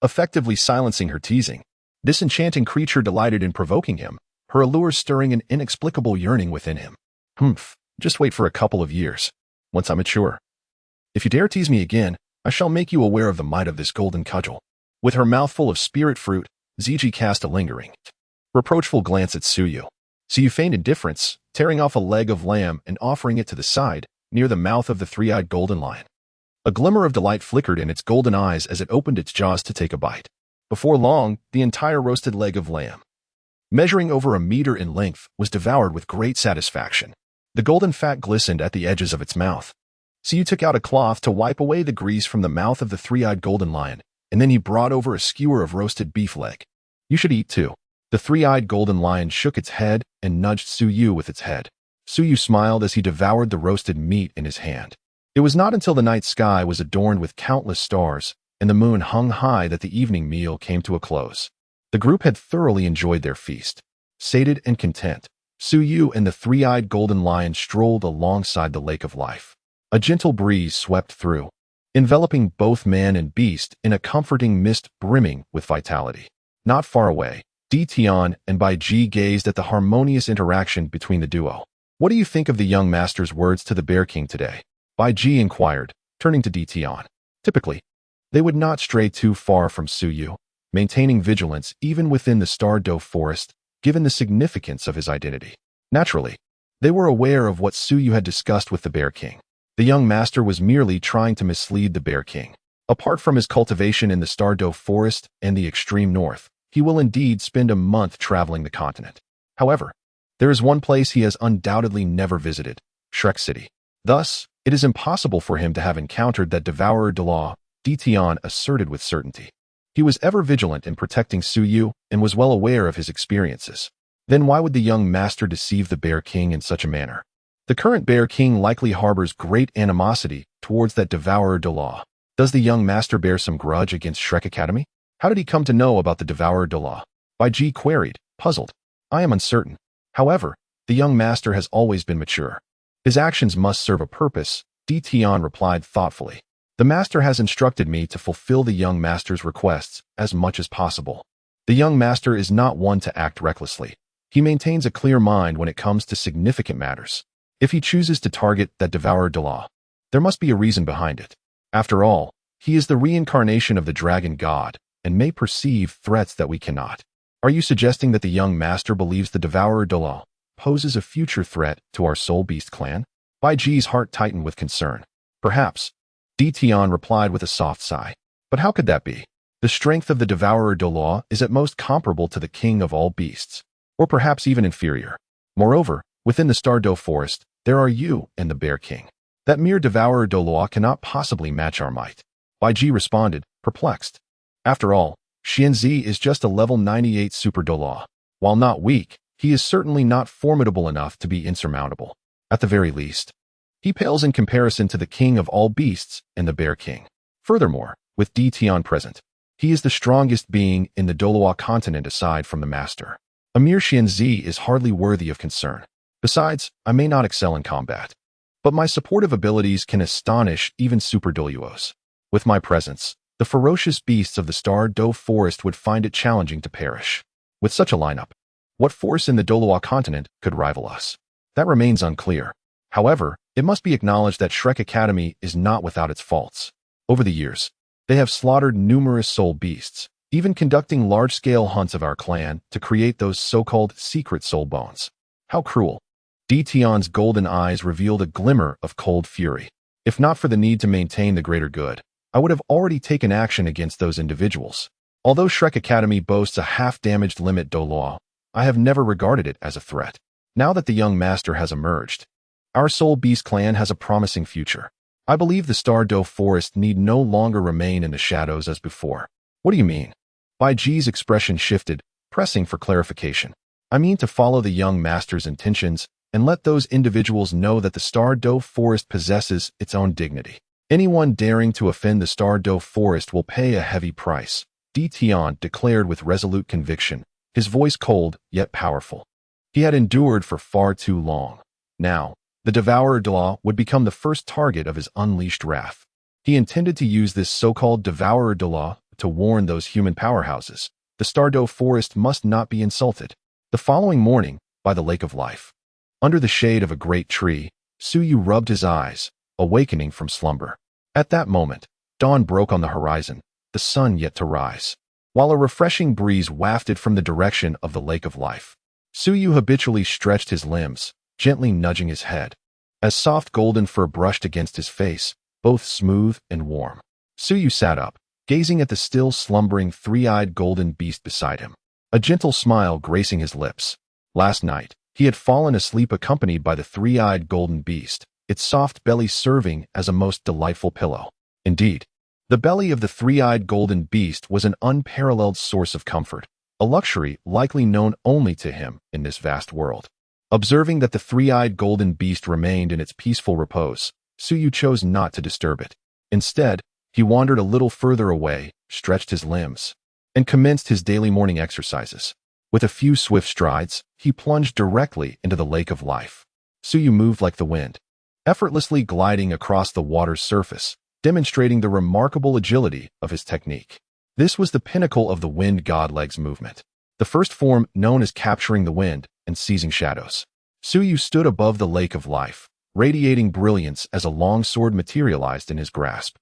effectively silencing her teasing. This enchanting creature delighted in provoking him, her allure stirring an inexplicable yearning within him. Just wait for a couple of years. Once I'm mature. If you dare tease me again, I shall make you aware of the might of this golden cudgel." With her mouth full of spirit fruit, Ziji cast a lingering, reproachful glance at Suyu. Suyu feigned indifference, tearing off a leg of lamb and offering it to the side, near the mouth of the three-eyed golden lion. A glimmer of delight flickered in its golden eyes as it opened its jaws to take a bite. Before long, the entire roasted leg of lamb, measuring over a meter in length, was devoured with great satisfaction. The golden fat glistened at the edges of its mouth. Suyu took out a cloth to wipe away the grease from the mouth of the three-eyed golden lion, and then he brought over a skewer of roasted beef leg. "You should eat too." The three-eyed golden lion shook its head and nudged Suyu with its head. Suyu smiled as he devoured the roasted meat in his hand. It was not until the night sky was adorned with countless stars and the moon hung high that the evening meal came to a close. The group had thoroughly enjoyed their feast. Sated and content, Suyu and the three-eyed golden lion strolled alongside the Lake of Life. A gentle breeze swept through, enveloping both man and beast in a comforting mist brimming with vitality. Not far away, Di Tian and Bai Ji gazed at the harmonious interaction between the duo. "What do you think of the young master's words to the Bear King today?" Bai Ji inquired, turning to Di Tian. Typically, they would not stray too far from Suyu, maintaining vigilance even within the Star Doe forest, given the significance of his identity. Naturally, they were aware of what Suyu had discussed with the Bear King. The young master was merely trying to mislead the Bear King. Apart from his cultivation in the Star Doe forest and the extreme north, he will indeed spend a month traveling the continent. However, there is one place he has undoubtedly never visited, Shrek City. Thus, it is impossible for him to have encountered that devourer de law, Di Tian asserted with certainty. He was ever vigilant in protecting Suyu and was well aware of his experiences. Then why would the young master deceive the Bear King in such a manner? The current Bear King likely harbors great animosity towards that devourer de law. Does the young master bear some grudge against Shrek Academy? How did he come to know about the devourer de law? Bai Ji queried, puzzled. "I am uncertain. However, the young master has always been mature. His actions must serve a purpose," Di Tian replied thoughtfully. "The master has instructed me to fulfill the young master's requests as much as possible. The young master is not one to act recklessly. He maintains a clear mind when it comes to significant matters. If he chooses to target that devourer de law, there must be a reason behind it. After all, he is the reincarnation of the dragon god and may perceive threats that we cannot. Are you suggesting that the young master believes the devourer de law poses a future threat to our soul beast clan?" Bai Ji's heart tightened with concern. "Perhaps," Di Tian replied with a soft sigh. But how could that be? The strength of the Devourer Doloa is at most comparable to the king of all beasts, or perhaps even inferior. Moreover, within the Stardow Forest, there are you and the Bear King. That mere Devourer Doloa cannot possibly match our might. Bai Ji responded, perplexed. After all, Xianzi is just a level 98 Super Doloa. While not weak, he is certainly not formidable enough to be insurmountable. At the very least, he pales in comparison to the king of all beasts and the Bear King. Furthermore, with Dition present, he is the strongest being in the Doloa continent aside from the master. A mere Xianzi is hardly worthy of concern. Besides, I may not excel in combat, but my supportive abilities can astonish even Super Doluos. With my presence, the ferocious beasts of the Stardow Forest would find it challenging to perish. With such a lineup, what force in the Doloa continent could rival us? That remains unclear. However, it must be acknowledged that Shrek Academy is not without its faults. Over the years, they have slaughtered numerous soul beasts, even conducting large-scale hunts of our clan to create those so-called secret soul bones. How cruel. Dition's golden eyes revealed a glimmer of cold fury. If not for the need to maintain the greater good, I would have already taken action against those individuals. Although Shrek Academy boasts a half-damaged limit Doloa, I have never regarded it as a threat. Now that the young master has emerged, our Soul Beast clan has a promising future. I believe the Stardow Forest need no longer remain in the shadows as before. What do you mean? Bai Ji's expression shifted, pressing for clarification. I mean to follow the young master's intentions and let those individuals know that the Stardow Forest possesses its own dignity. Anyone daring to offend the Stardow Forest will pay a heavy price, Dition declared with resolute conviction, his voice cold yet powerful. He had endured for far too long. Now, the Devourer Doloa would become the first target of his unleashed wrath. He intended to use this so-called Devourer Doloa to warn those human powerhouses. The Stardow Forest must not be insulted. The following morning, by the Lake of Life, under the shade of a great tree, Suyu rubbed his eyes, awakening from slumber. At that moment, dawn broke on the horizon, the sun yet to rise, while a refreshing breeze wafted from the direction of the Lake of Life. Suyu habitually stretched his limbs, gently nudging his head, as soft golden fur brushed against his face, both smooth and warm. Suyu sat up, gazing at the still slumbering three-eyed golden beast beside him, a gentle smile gracing his lips. Last night, he had fallen asleep accompanied by the three-eyed golden beast, its soft belly serving as a most delightful pillow. Indeed, the belly of the three-eyed golden beast was an unparalleled source of comfort, a luxury likely known only to him in this vast world. Observing that the three-eyed golden beast remained in its peaceful repose, Suyu chose not to disturb it. Instead, he wandered a little further away, stretched his limbs, and commenced his daily morning exercises. With a few swift strides, he plunged directly into the Lake of Life. Suyu moved like the wind, effortlessly gliding across the water's surface, demonstrating the remarkable agility of his technique. This was the pinnacle of the wind god legs movement, the first form known as capturing the wind and seizing shadows. Suyu stood above the Lake of Life, radiating brilliance as a long sword materialized in his grasp.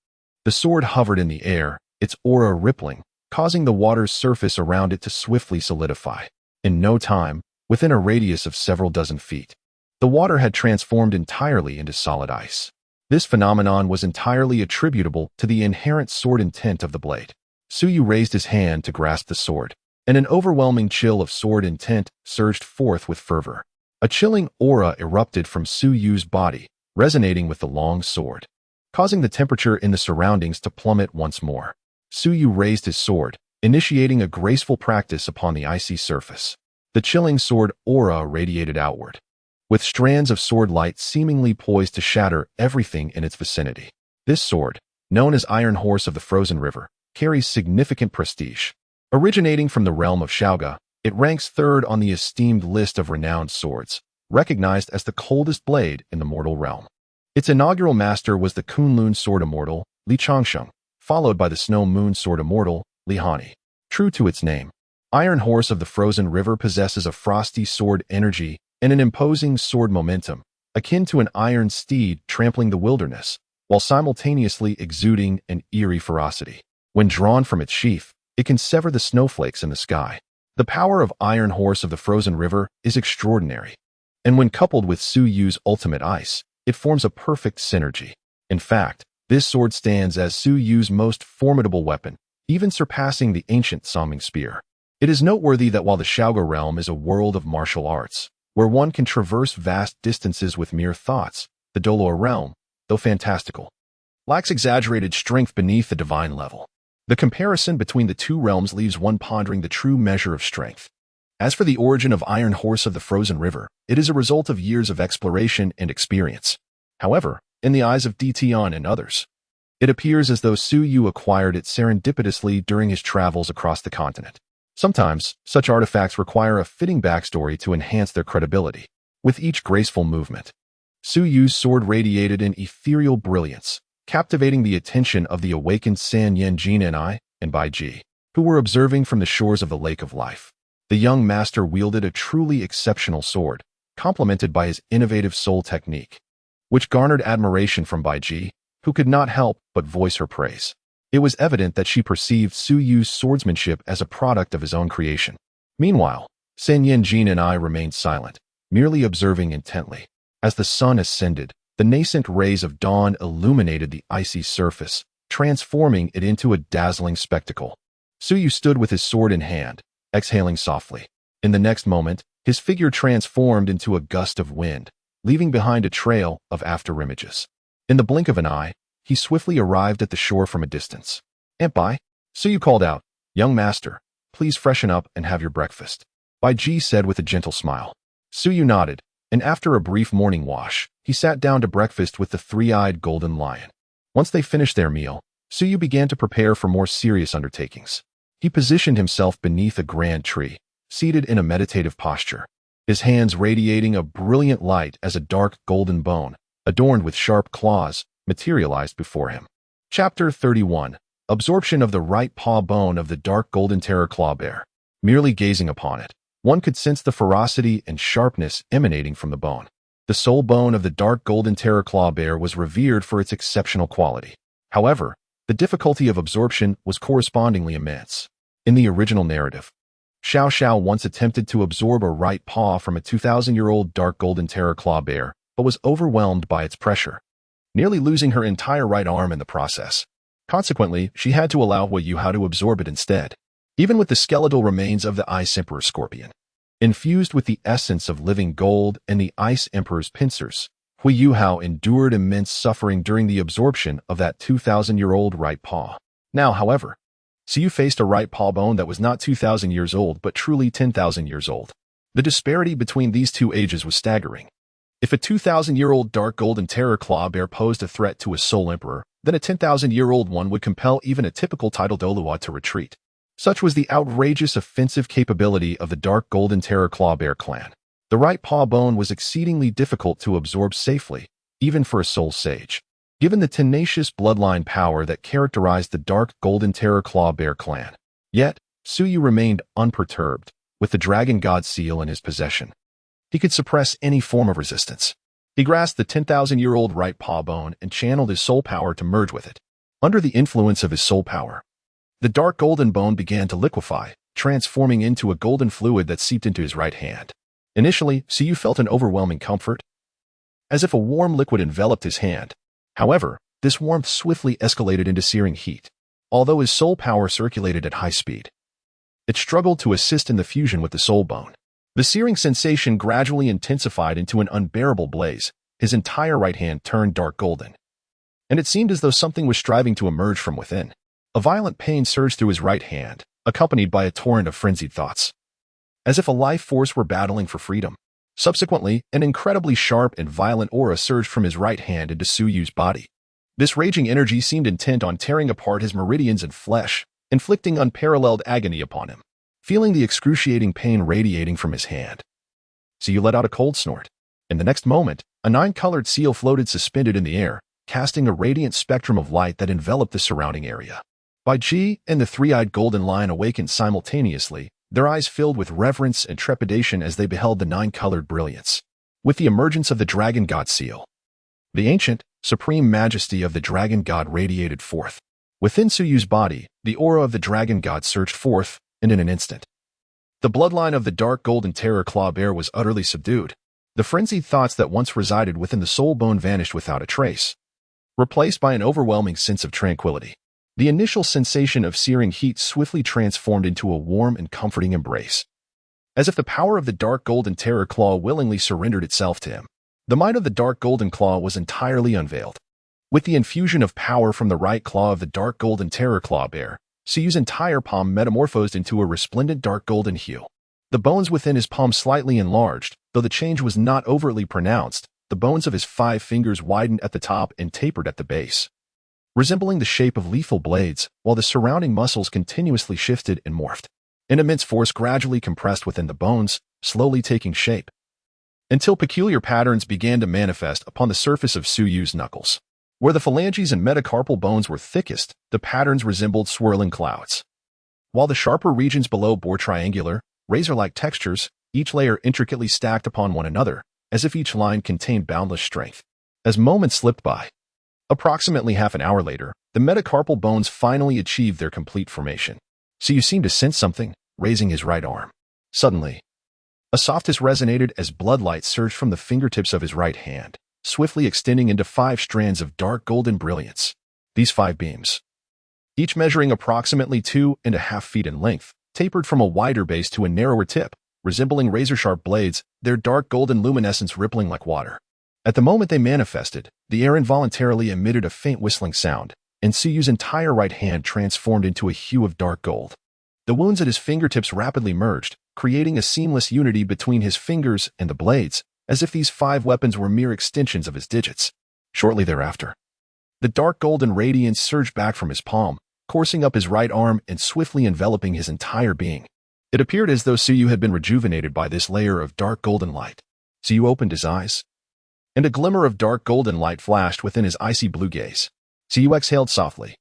The sword hovered in the air, its aura rippling, causing the water's surface around it to swiftly solidify. In no time, within a radius of several dozen feet, the water had transformed entirely into solid ice. This phenomenon was entirely attributable to the inherent sword intent of the blade. Suyu raised his hand to grasp the sword, and an overwhelming chill of sword intent surged forth with fervor. A chilling aura erupted from Suyu's body, resonating with the long sword, causing the temperature in the surroundings to plummet once more. Suyu raised his sword, initiating a graceful practice upon the icy surface. The chilling sword aura radiated outward, with strands of sword light seemingly poised to shatter everything in its vicinity. This sword, known as Iron Horse of the Frozen River, carries significant prestige. Originating from the realm of Xiaoga, it ranks third on the esteemed list of renowned swords, recognized as the coldest blade in the mortal realm. Its inaugural master was the Kunlun sword immortal, Li Changsheng, followed by the Snow Moon sword immortal, Li Hani. True to its name, Iron Horse of the Frozen River possesses a frosty sword energy and an imposing sword momentum, akin to an iron steed trampling the wilderness, while simultaneously exuding an eerie ferocity. When drawn from its sheath, it can sever the snowflakes in the sky. The power of Iron Horse of the Frozen River is extraordinary, and when coupled with Suyu's ultimate ice, it forms a perfect synergy. In fact, This sword stands as Su Yu's most formidable weapon, even surpassing the ancient Saming spear. It is noteworthy that while the Shaoge realm is a world of martial arts, where one can traverse vast distances with mere thoughts, the Doloa realm, though fantastical, lacks exaggerated strength beneath the divine level. The comparison between the two realms leaves one pondering the true measure of strength. As for the origin of Iron Horse of the Frozen River, it is a result of years of exploration and experience. However, in the eyes of Dition and others, it appears as though Su Yu acquired it serendipitously during his travels across the continent. Sometimes, such artifacts require a fitting backstory to enhance their credibility. With each graceful movement, Su Yu's sword radiated an ethereal brilliance, captivating the attention of the awakened San Yanjin and Bai Ji, who were observing from the shores of the Lake of Life. The young master wielded a truly exceptional sword, complemented by his innovative soul technique, which garnered admiration from Bai Ji, who could not help but voice her praise. It was evident that she perceived Su Yu's swordsmanship as a product of his own creation. Meanwhile, San Yanjin and I remained silent, merely observing intently. As the sun ascended, the nascent rays of dawn illuminated the icy surface, transforming it into a dazzling spectacle. Su Yu stood with his sword in hand, exhaling softly. In the next moment, his figure transformed into a gust of wind, leaving behind a trail of afterimages. In the blink of an eye, he swiftly arrived at the shore from a distance. "Bai," Su Yu called out, "Young master, please freshen up and have your breakfast," Bai Ji said with a gentle smile. Su Yu nodded, and after a brief morning wash, he sat down to breakfast with the three-eyed golden lion. Once they finished their meal, Su Yu began to prepare for more serious undertakings. He positioned himself beneath a grand tree, seated in a meditative posture, his hands radiating a brilliant light as a dark golden bone, adorned with sharp claws, materialized before him. Chapter 31. Absorption of the right paw bone of the dark golden terror claw bear. Merely gazing upon it, one could sense the ferocity and sharpness emanating from the bone. The soul bone of the dark golden terror claw bear was revered for its exceptional quality. However, the difficulty of absorption was correspondingly immense. In the original narrative, Xiao Xiao once attempted to absorb a right paw from a 2,000-year-old dark golden terror claw bear, but was overwhelmed by its pressure, nearly losing her entire right arm in the process. Consequently, she had to allow Hui Yu to absorb it instead. Even with the skeletal remains of the Ice Emperor scorpion, infused with the essence of living gold and the Ice Emperor's pincers, Hui Yu endured immense suffering during the absorption of that 2,000-year-old right paw. Now, however, Su Yu faced a right paw bone that was not 2,000 years old but truly 10,000 years old. The disparity between these two ages was staggering. If a 2,000-year-old dark golden terror claw bear posed a threat to a soul emperor, then a 10,000-year-old one would compel even a typical title Doloa to retreat. Such was the outrageous offensive capability of the dark golden terror claw bear clan. The right paw bone was exceedingly difficult to absorb safely, even for a soul sage. Given the tenacious bloodline power that characterized the dark golden terror claw bear clan. Yet, Su Yu remained unperturbed, with the dragon god seal in his possession. He could suppress any form of resistance. He grasped the 10,000-year-old right paw bone and channeled his soul power to merge with it. Under the influence of his soul power, the dark golden bone began to liquefy, transforming into a golden fluid that seeped into his right hand. Initially, Su Yu felt an overwhelming comfort, as if a warm liquid enveloped his hand. However, this warmth swiftly escalated into searing heat. Although his soul power circulated at high speed, it struggled to assist in the fusion with the soul bone. The searing sensation gradually intensified into an unbearable blaze. His entire right hand turned dark golden, and it seemed as though something was striving to emerge from within. A violent pain surged through his right hand, accompanied by a torrent of frenzied thoughts, as if a life force were battling for freedom. Subsequently, an incredibly sharp and violent aura surged from his right hand into Su Yu's body. This raging energy seemed intent on tearing apart his meridians and flesh, inflicting unparalleled agony upon him. Feeling the excruciating pain radiating from his hand, Su Yu let out a cold snort. In the next moment, a 9-colored seal floated suspended in the air, casting a radiant spectrum of light that enveloped the surrounding area. Bai Ji and the three-eyed golden lion awakened simultaneously, their eyes filled with reverence and trepidation as they beheld the 9-colored brilliance. With the emergence of the dragon god seal, the ancient, supreme majesty of the dragon god radiated forth. Within Su Yu's body, the aura of the dragon god surged forth, and in an instant, the bloodline of the dark golden terror claw bear was utterly subdued. The frenzied thoughts that once resided within the soul bone vanished without a trace, replaced by an overwhelming sense of tranquility. The initial sensation of searing heat swiftly transformed into a warm and comforting embrace. As if the power of the dark golden terror claw willingly surrendered itself to him, the might of the dark golden claw was entirely unveiled. With the infusion of power from the right claw of the dark golden terror claw bear, Suyu's entire palm metamorphosed into a resplendent dark golden hue. The bones within his palm slightly enlarged, though the change was not overtly pronounced. The bones of his 5 fingers widened at the top and tapered at the base, resembling the shape of lethal blades, while the surrounding muscles continuously shifted and morphed. An immense force gradually compressed within the bones, slowly taking shape, until peculiar patterns began to manifest upon the surface of Suyu's knuckles. Where the phalanges and metacarpal bones were thickest, the patterns resembled swirling clouds, while the sharper regions below bore triangular, razor-like textures, each layer intricately stacked upon one another, as if each line contained boundless strength. As moments slipped by, approximately half an hour later, the metacarpal bones finally achieved their complete formation. Suyu seemed to sense something, raising his right arm. Suddenly, a soft hiss resonated as bloodlight surged from the fingertips of his right hand, swiftly extending into 5 strands of dark golden brilliance. These 5 beams, each measuring approximately 2.5 feet in length, tapered from a wider base to a narrower tip, resembling razor-sharp blades, their dark golden luminescence rippling like water. At the moment they manifested, the air involuntarily emitted a faint whistling sound, and Suyu's entire right hand transformed into a hue of dark gold. The wounds at his fingertips rapidly merged, creating a seamless unity between his fingers and the blades, as if these 5 weapons were mere extensions of his digits. Shortly thereafter, the dark golden radiance surged back from his palm, coursing up his right arm and swiftly enveloping his entire being. It appeared as though Suyu had been rejuvenated by this layer of dark golden light. Suyu opened his eyes, and a glimmer of dark golden light flashed within his icy blue gaze. Suyu exhaled softly,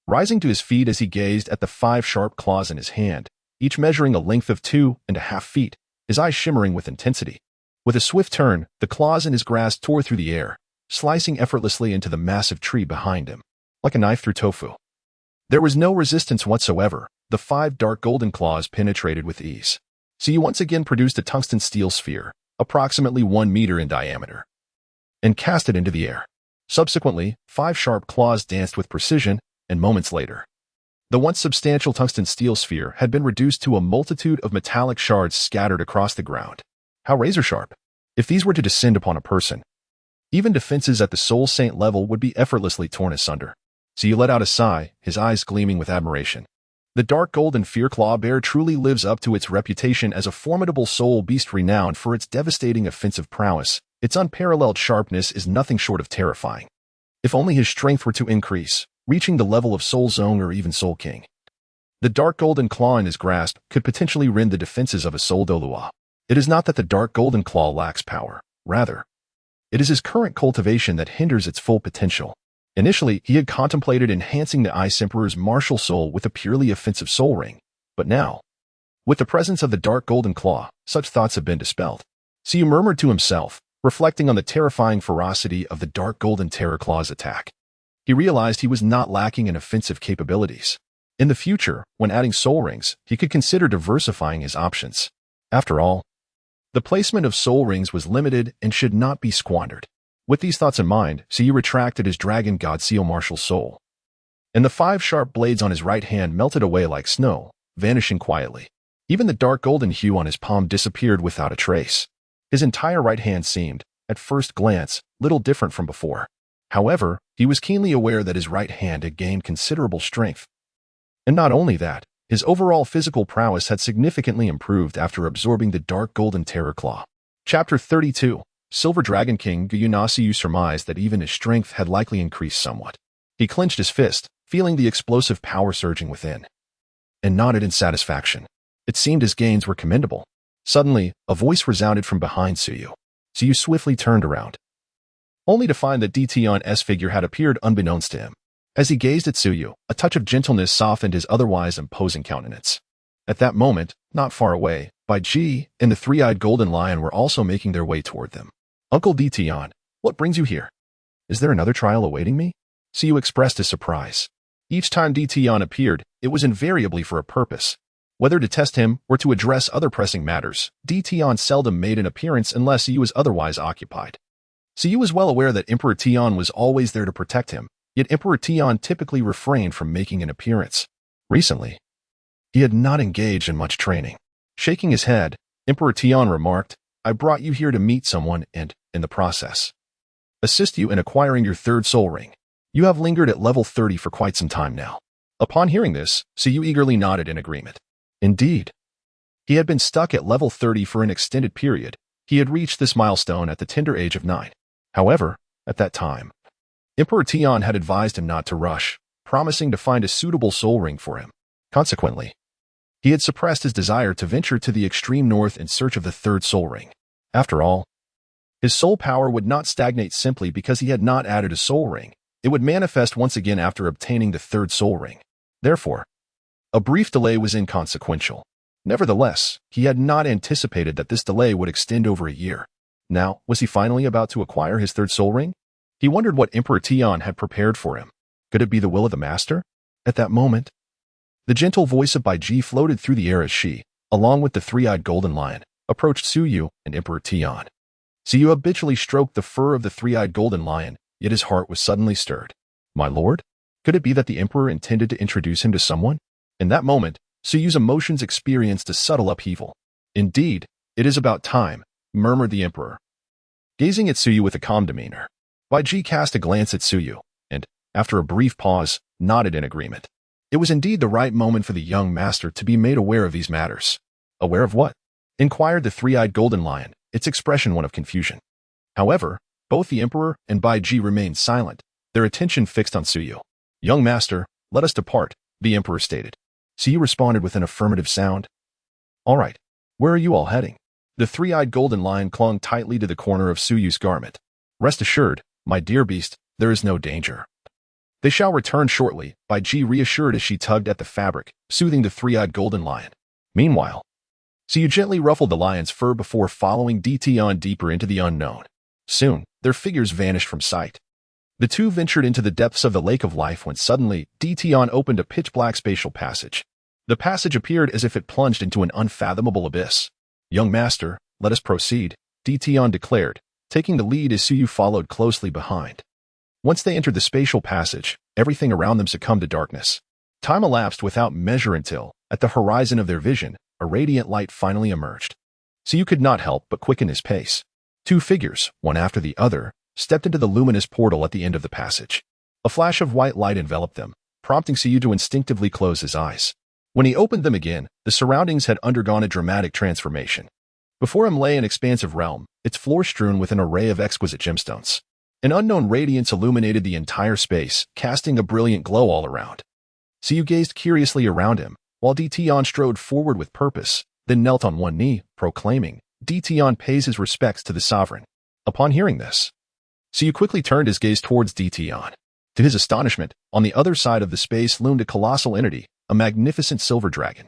rising to his feet as he gazed at the 5 sharp claws in his hand, each measuring a length of 2.5 feet, his eyes shimmering with intensity. With a swift turn, the claws in his grasp tore through the air, slicing effortlessly into the massive tree behind him, like a knife through tofu. There was no resistance whatsoever. The 5 dark golden claws penetrated with ease. Suyu once again produced a tungsten steel sphere, approximately 1 meter in diameter, and cast it into the air. Subsequently, 5 sharp claws danced with precision, and moments later, the once substantial tungsten steel sphere had been reduced to a multitude of metallic shards scattered across the ground. How razor-sharp! If these were to descend upon a person, even defenses at the soul saint level would be effortlessly torn asunder. Suyu let out a sigh, his eyes gleaming with admiration. The dark golden fear claw bear truly lives up to its reputation as a formidable soul beast renowned for its devastating offensive prowess. Its unparalleled sharpness is nothing short of terrifying. If only his strength were to increase, reaching the level of Soul Zone or even Soul King, the dark golden claw in his grasp could potentially rend the defenses of a Soul Dolua. It is not that the dark golden claw lacks power. Rather, it is his current cultivation that hinders its full potential. Initially, he had contemplated enhancing the Ice Emperor's martial soul with a purely offensive soul ring, but now, with the presence of the dark golden claw, such thoughts have been dispelled. Suyu murmured to himself, reflecting on the terrifying ferocity of the dark golden terror claw's attack. He realized he was not lacking in offensive capabilities. In the future, when adding soul rings, he could consider diversifying his options. After all, the placement of soul rings was limited and should not be squandered. With these thoughts in mind, Suyu retracted his dragon god seal martial soul, and the 5 sharp blades on his right hand melted away like snow, vanishing quietly. Even the dark golden hue on his palm disappeared without a trace. His entire right hand seemed, at first glance, little different from before. However, he was keenly aware that his right hand had gained considerable strength. And not only that, his overall physical prowess had significantly improved after absorbing the dark golden terror claw. Chapter 32. Silver Dragon King Guyunasiu surmised that even his strength had likely increased somewhat. He clenched his fist, feeling the explosive power surging within, and nodded in satisfaction. It seemed his gains were commendable. Suddenly, a voice resounded from behind Suyu. Suyu swiftly turned around, only to find that Dtion's figure had appeared unbeknownst to him. As he gazed at Suyu, a touch of gentleness softened his otherwise imposing countenance. At that moment, not far away, Bai Ji and the 3-eyed golden lion were also making their way toward them. Uncle Dtion, what brings you here? Is there another trial awaiting me? Suyu expressed his surprise. Each time Dtion appeared, it was invariably for a purpose. Whether to test him or to address other pressing matters, Dtion seldom made an appearance unless he was otherwise occupied. Suyu was well aware that Emperor Tian was always there to protect him, yet Emperor Tian typically refrained from making an appearance. Recently, he had not engaged in much training. Shaking his head, Emperor Tian remarked, "I brought you here to meet someone and, in the process, assist you in acquiring your third soul ring. You have lingered at level 30 for quite some time now." Upon hearing this, Suyu eagerly nodded in agreement. Indeed, he had been stuck at level 30 for an extended period. He had reached this milestone at the tender age of 9. However, at that time, Emperor Tian had advised him not to rush, promising to find a suitable soul ring for him. Consequently, he had suppressed his desire to venture to the extreme north in search of the third soul ring. After all, his soul power would not stagnate simply because he had not added a soul ring. It would manifest once again after obtaining the third soul ring. Therefore, a brief delay was inconsequential. Nevertheless, he had not anticipated that this delay would extend over a year. Now, was he finally about to acquire his third soul ring? He wondered what Emperor Tian had prepared for him. Could it be the will of the master? At that moment, the gentle voice of Bai Ji floated through the air as she, along with the three-eyed golden lion, approached Suyu and Emperor Tian. Suyu habitually stroked the fur of the three-eyed golden lion, yet his heart was suddenly stirred. My lord? Could it be that the emperor intended to introduce him to someone? In that moment, Suyu's emotions experienced a subtle upheaval. Indeed, it is about time, murmured the emperor. Gazing at Suyu with a calm demeanor, Bai Ji cast a glance at Suyu, and, after a brief pause, nodded in agreement. It was indeed the right moment for the young master to be made aware of these matters. Aware of what? Inquired the three-eyed golden lion, its expression one of confusion. However, both the emperor and Bai Ji remained silent, their attention fixed on Suyu. Young master, let us depart, the emperor stated. Suyu responded with an affirmative sound. All right, where are you all heading? The three-eyed golden lion clung tightly to the corner of Suyu's garment. Rest assured, my dear beast, there is no danger. They shall return shortly, Bai Ji reassured as she tugged at the fabric, soothing the three-eyed golden lion. Meanwhile, Suyu gently ruffled the lion's fur before following Tian deeper into the unknown. Soon, their figures vanished from sight. The two ventured into the depths of the Lake of Life when suddenly, Tian opened a pitch-black spatial passage. The passage appeared as if it plunged into an unfathomable abyss. Young master, let us proceed, Tian declared, taking the lead as Suyu followed closely behind. Once they entered the spatial passage, everything around them succumbed to darkness. Time elapsed without measure until, at the horizon of their vision, a radiant light finally emerged. Suyu could not help but quicken his pace. Two figures, one after the other, stepped into the luminous portal at the end of the passage. A flash of white light enveloped them, prompting Suyu to instinctively close his eyes. When he opened them again, the surroundings had undergone a dramatic transformation. Before him lay an expansive realm, its floor strewn with an array of exquisite gemstones. An unknown radiance illuminated the entire space, casting a brilliant glow all around. Suyu gazed curiously around him, while Tian strode forward with purpose, then knelt on one knee, proclaiming, Tian pays his respects to the sovereign. Upon hearing this, Suyu quickly turned his gaze towards Tian. To his astonishment, on the other side of the space loomed a colossal entity, a magnificent silver dragon.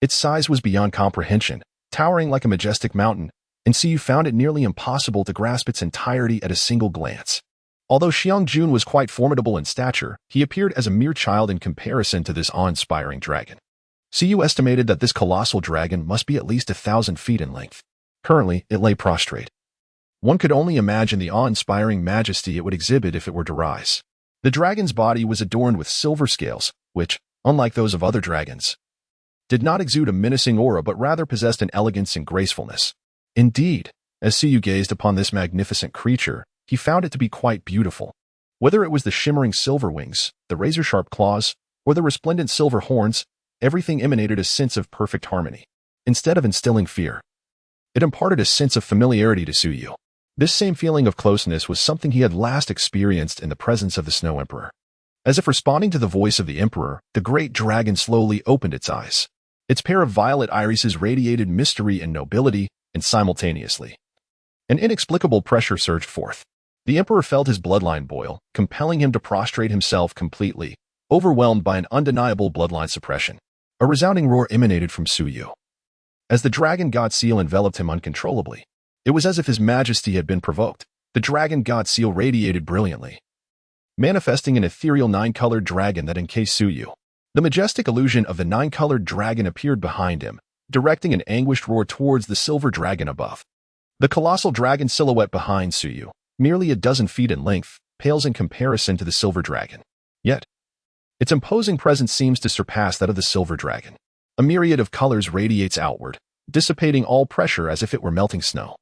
Its size was beyond comprehension, towering like a majestic mountain, and Suyu found it nearly impossible to grasp its entirety at a single glance. Although Xiang Jun was quite formidable in stature, he appeared as a mere child in comparison to this awe-inspiring dragon. Suyu estimated that this colossal dragon must be at least 1,000 feet in length. Currently, it lay prostrate. One could only imagine the awe-inspiring majesty it would exhibit if it were to rise. The dragon's body was adorned with silver scales, which, unlike those of other dragons, did not exude a menacing aura but rather possessed an elegance and gracefulness. Indeed, as Suyu gazed upon this magnificent creature, he found it to be quite beautiful. Whether it was the shimmering silver wings, the razor-sharp claws, or the resplendent silver horns, everything emanated a sense of perfect harmony. Instead of instilling fear, it imparted a sense of familiarity to Suyu. This same feeling of closeness was something he had last experienced in the presence of the Snow Emperor. As if responding to the voice of the Emperor, the great dragon slowly opened its eyes. Its pair of violet irises radiated mystery and nobility, and simultaneously, an inexplicable pressure surged forth. The Emperor felt his bloodline boil, compelling him to prostrate himself completely, overwhelmed by an undeniable bloodline suppression. A resounding roar emanated from Suyu. As the dragon god seal enveloped him uncontrollably, it was as if his majesty had been provoked. The dragon god seal radiated brilliantly, manifesting an ethereal nine-colored dragon that encased Suyu. The majestic illusion of the nine-colored dragon appeared behind him, directing an anguished roar towards the silver dragon above. The colossal dragon silhouette behind Suyu, merely a dozen feet in length, pales in comparison to the silver dragon. Yet, its imposing presence seems to surpass that of the silver dragon. A myriad of colors radiates outward, dissipating all pressure as if it were melting snow.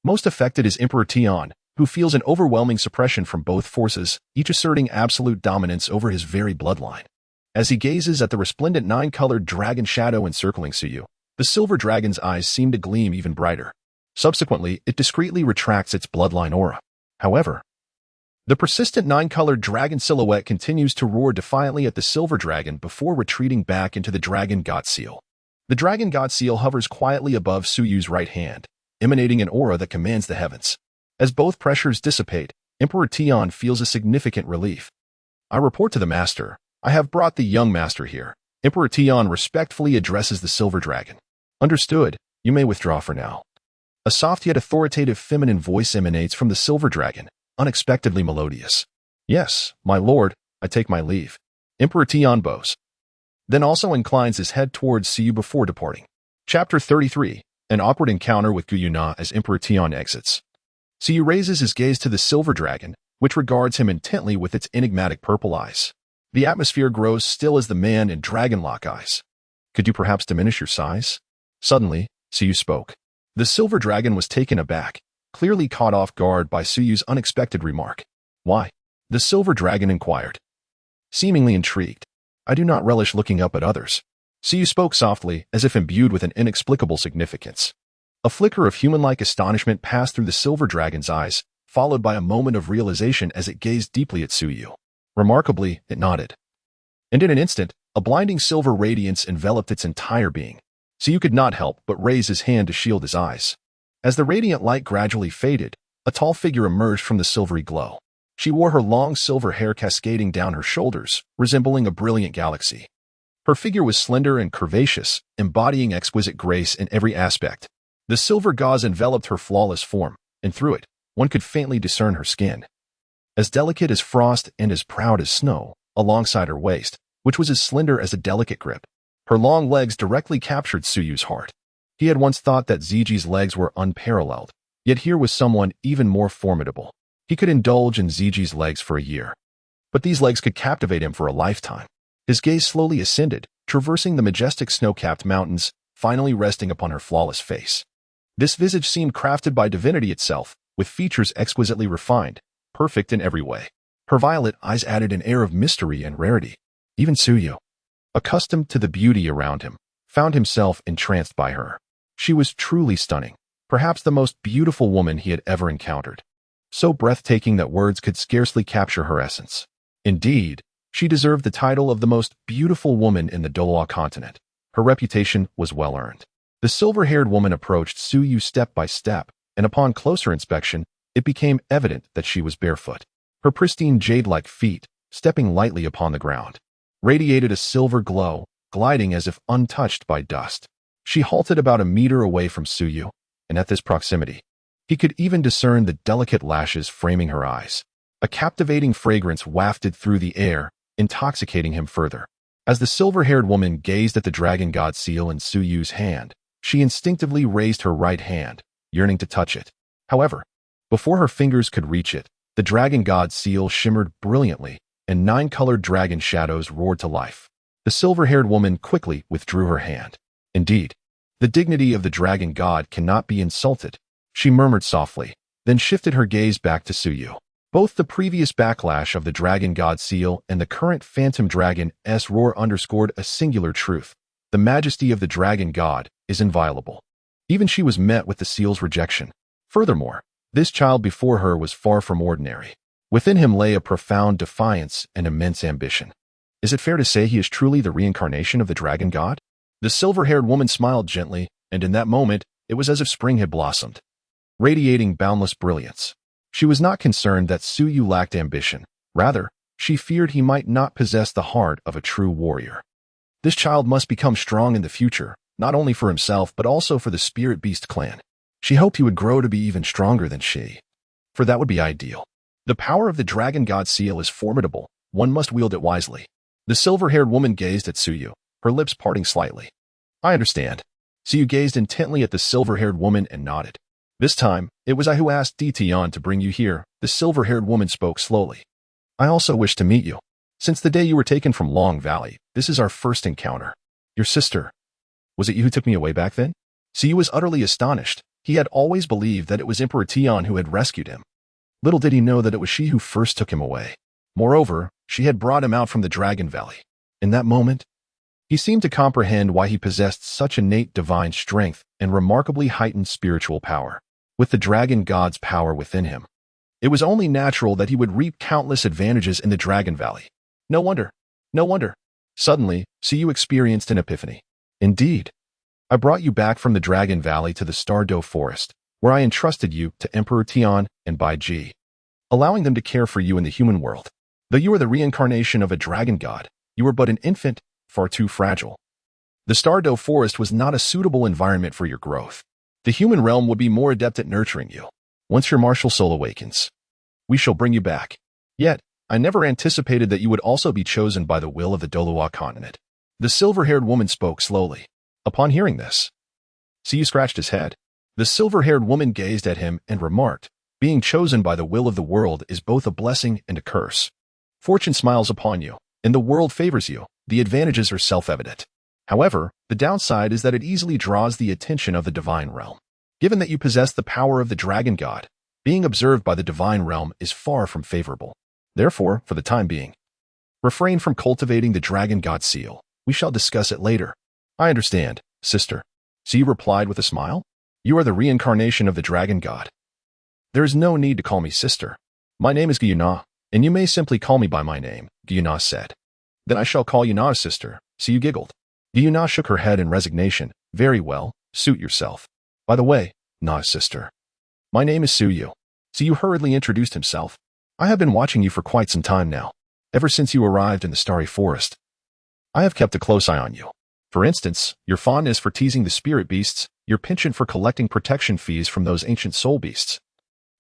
Most affected is Emperor Tian, who feels an overwhelming suppression from both forces, each asserting absolute dominance over his very bloodline. As he gazes at the resplendent nine-colored dragon shadow encircling Suyu, the silver dragon's eyes seem to gleam even brighter. Subsequently, it discreetly retracts its bloodline aura. However, the persistent nine-colored dragon silhouette continues to roar defiantly at the silver dragon before retreating back into the dragon god seal. The dragon god seal hovers quietly above Suyu's right hand, emanating an aura that commands the heavens. As both pressures dissipate, Emperor Tian feels a significant relief. I report to the master. I have brought the young master here. Emperor Tian respectfully addresses the silver dragon. Understood. You may withdraw for now. A soft yet authoritative feminine voice emanates from the silver dragon, unexpectedly melodious. Yes, my lord, I take my leave. Emperor Tian bows. Then also inclines his head towards Suyu before departing. Chapter 33. An awkward encounter with Guyuna as Emperor Tian exits. Suyu raises his gaze to the silver dragon, which regards him intently with its enigmatic purple eyes. The atmosphere grows still as the man in dragon lock eyes. Could you perhaps diminish your size? Suddenly, Suyu spoke. The silver dragon was taken aback, clearly caught off guard by Suyu's unexpected remark. Why? The silver dragon inquired. Seemingly intrigued. I do not relish looking up at others. Suyu spoke softly, as if imbued with an inexplicable significance. A flicker of human-like astonishment passed through the silver dragon's eyes, followed by a moment of realization as it gazed deeply at Suyu. Remarkably, it nodded. And in an instant, a blinding silver radiance enveloped its entire being. Suyu could not help but raise his hand to shield his eyes. As the radiant light gradually faded, a tall figure emerged from the silvery glow. She wore her long silver hair cascading down her shoulders, resembling a brilliant galaxy. Her figure was slender and curvaceous, embodying exquisite grace in every aspect. The silver gauze enveloped her flawless form, and through it, one could faintly discern her skin. As delicate as frost and as proud as snow, alongside her waist, which was as slender as a delicate grip. Her long legs directly captured Suyu's heart. He had once thought that Ziji's legs were unparalleled, yet here was someone even more formidable. He could indulge in Ziji's legs for a year, but these legs could captivate him for a lifetime. His gaze slowly ascended, traversing the majestic snow-capped mountains, finally resting upon her flawless face. This visage seemed crafted by divinity itself, with features exquisitely refined, perfect in every way. Her violet eyes added an air of mystery and rarity. Even Suyu, accustomed to the beauty around him, found himself entranced by her. She was truly stunning, perhaps the most beautiful woman he had ever encountered. So breathtaking that words could scarcely capture her essence. Indeed, she deserved the title of the most beautiful woman in the Doloa continent. Her reputation was well earned. The silver-haired woman approached Suyu step by step, and upon closer inspection, it became evident that she was barefoot. Her pristine jade-like feet, stepping lightly upon the ground, radiated a silver glow, gliding as if untouched by dust. She halted about a meter away from Suyu, and at this proximity, he could even discern the delicate lashes framing her eyes. A captivating fragrance wafted through the air, intoxicating him further. As the silver-haired woman gazed at the dragon god seal in Suyu's hand, she instinctively raised her right hand, yearning to touch it. However, before her fingers could reach it, the dragon god seal shimmered brilliantly, and 9 colored dragon shadows roared to life. The silver-haired woman quickly withdrew her hand. Indeed, the dignity of the dragon god cannot be insulted, she murmured softly, then shifted her gaze back to Suyu. Both the previous backlash of the dragon god seal and the current phantom dragon's roar underscored a singular truth. The majesty of the dragon god is inviolable. Even she was met with the seal's rejection. Furthermore, this child before her was far from ordinary. Within him lay a profound defiance and immense ambition. Is it fair to say he is truly the reincarnation of the dragon god? The silver-haired woman smiled gently, and in that moment, it was as if spring had blossomed, radiating boundless brilliance. She was not concerned that Suyu lacked ambition. Rather, she feared he might not possess the heart of a true warrior. This child must become strong in the future, not only for himself but also for the Spirit Beast clan. She hoped he would grow to be even stronger than she, for that would be ideal. The power of the dragon god seal is formidable. One must wield it wisely. The silver-haired woman gazed at Suyu, her lips parting slightly. I understand. Suyu gazed intently at the silver-haired woman and nodded. This time, it was I who asked Dition to bring you here, the silver-haired woman spoke slowly. I also wish to meet you. Since the day you were taken from Long Valley, this is our first encounter. Your sister. Was it you who took me away back then? Siyu was utterly astonished. He had always believed that it was Emperor Tian who had rescued him. Little did he know that it was she who first took him away. Moreover, she had brought him out from the Dragon Valley. In that moment, he seemed to comprehend why he possessed such innate divine strength and remarkably heightened spiritual power. With the dragon god's power within him, it was only natural that he would reap countless advantages in the Dragon Valley. No wonder. No wonder. Suddenly, Siyu experienced an epiphany. Indeed, I brought you back from the Dragon Valley to the Stardow Forest, where I entrusted you to Emperor Tian and Bai Ji, allowing them to care for you in the human world. Though you are the reincarnation of a dragon god, you are but an infant, far too fragile. The Stardow Forest was not a suitable environment for your growth. The human realm would be more adept at nurturing you. Once your martial soul awakens, we shall bring you back. Yet, I never anticipated that you would also be chosen by the will of the Dolua continent. The silver-haired woman spoke slowly. Upon hearing this, Siyu scratched his head. The silver-haired woman gazed at him and remarked, being chosen by the will of the world is both a blessing and a curse. Fortune smiles upon you, and the world favors you. The advantages are self-evident. However, the downside is that it easily draws the attention of the divine realm. Given that you possess the power of the dragon god, being observed by the divine realm is far from favorable. Therefore, for the time being, refrain from cultivating the dragon god seal. We shall discuss it later. I understand, sister. Siyu replied with a smile. You are the reincarnation of the dragon god. There is no need to call me sister. My name is Gyuna, and you may simply call me by my name, Gyuna said. Then I shall call you Na sister. Siyu giggled. Gyuna shook her head in resignation. Very well, suit yourself. By the way, Na sister, my name is Suyu. Siyu hurriedly introduced himself. I have been watching you for quite some time now, ever since you arrived in the Starry Forest. I have kept a close eye on you. For instance, your fondness for teasing the spirit beasts, your penchant for collecting protection fees from those ancient soul beasts,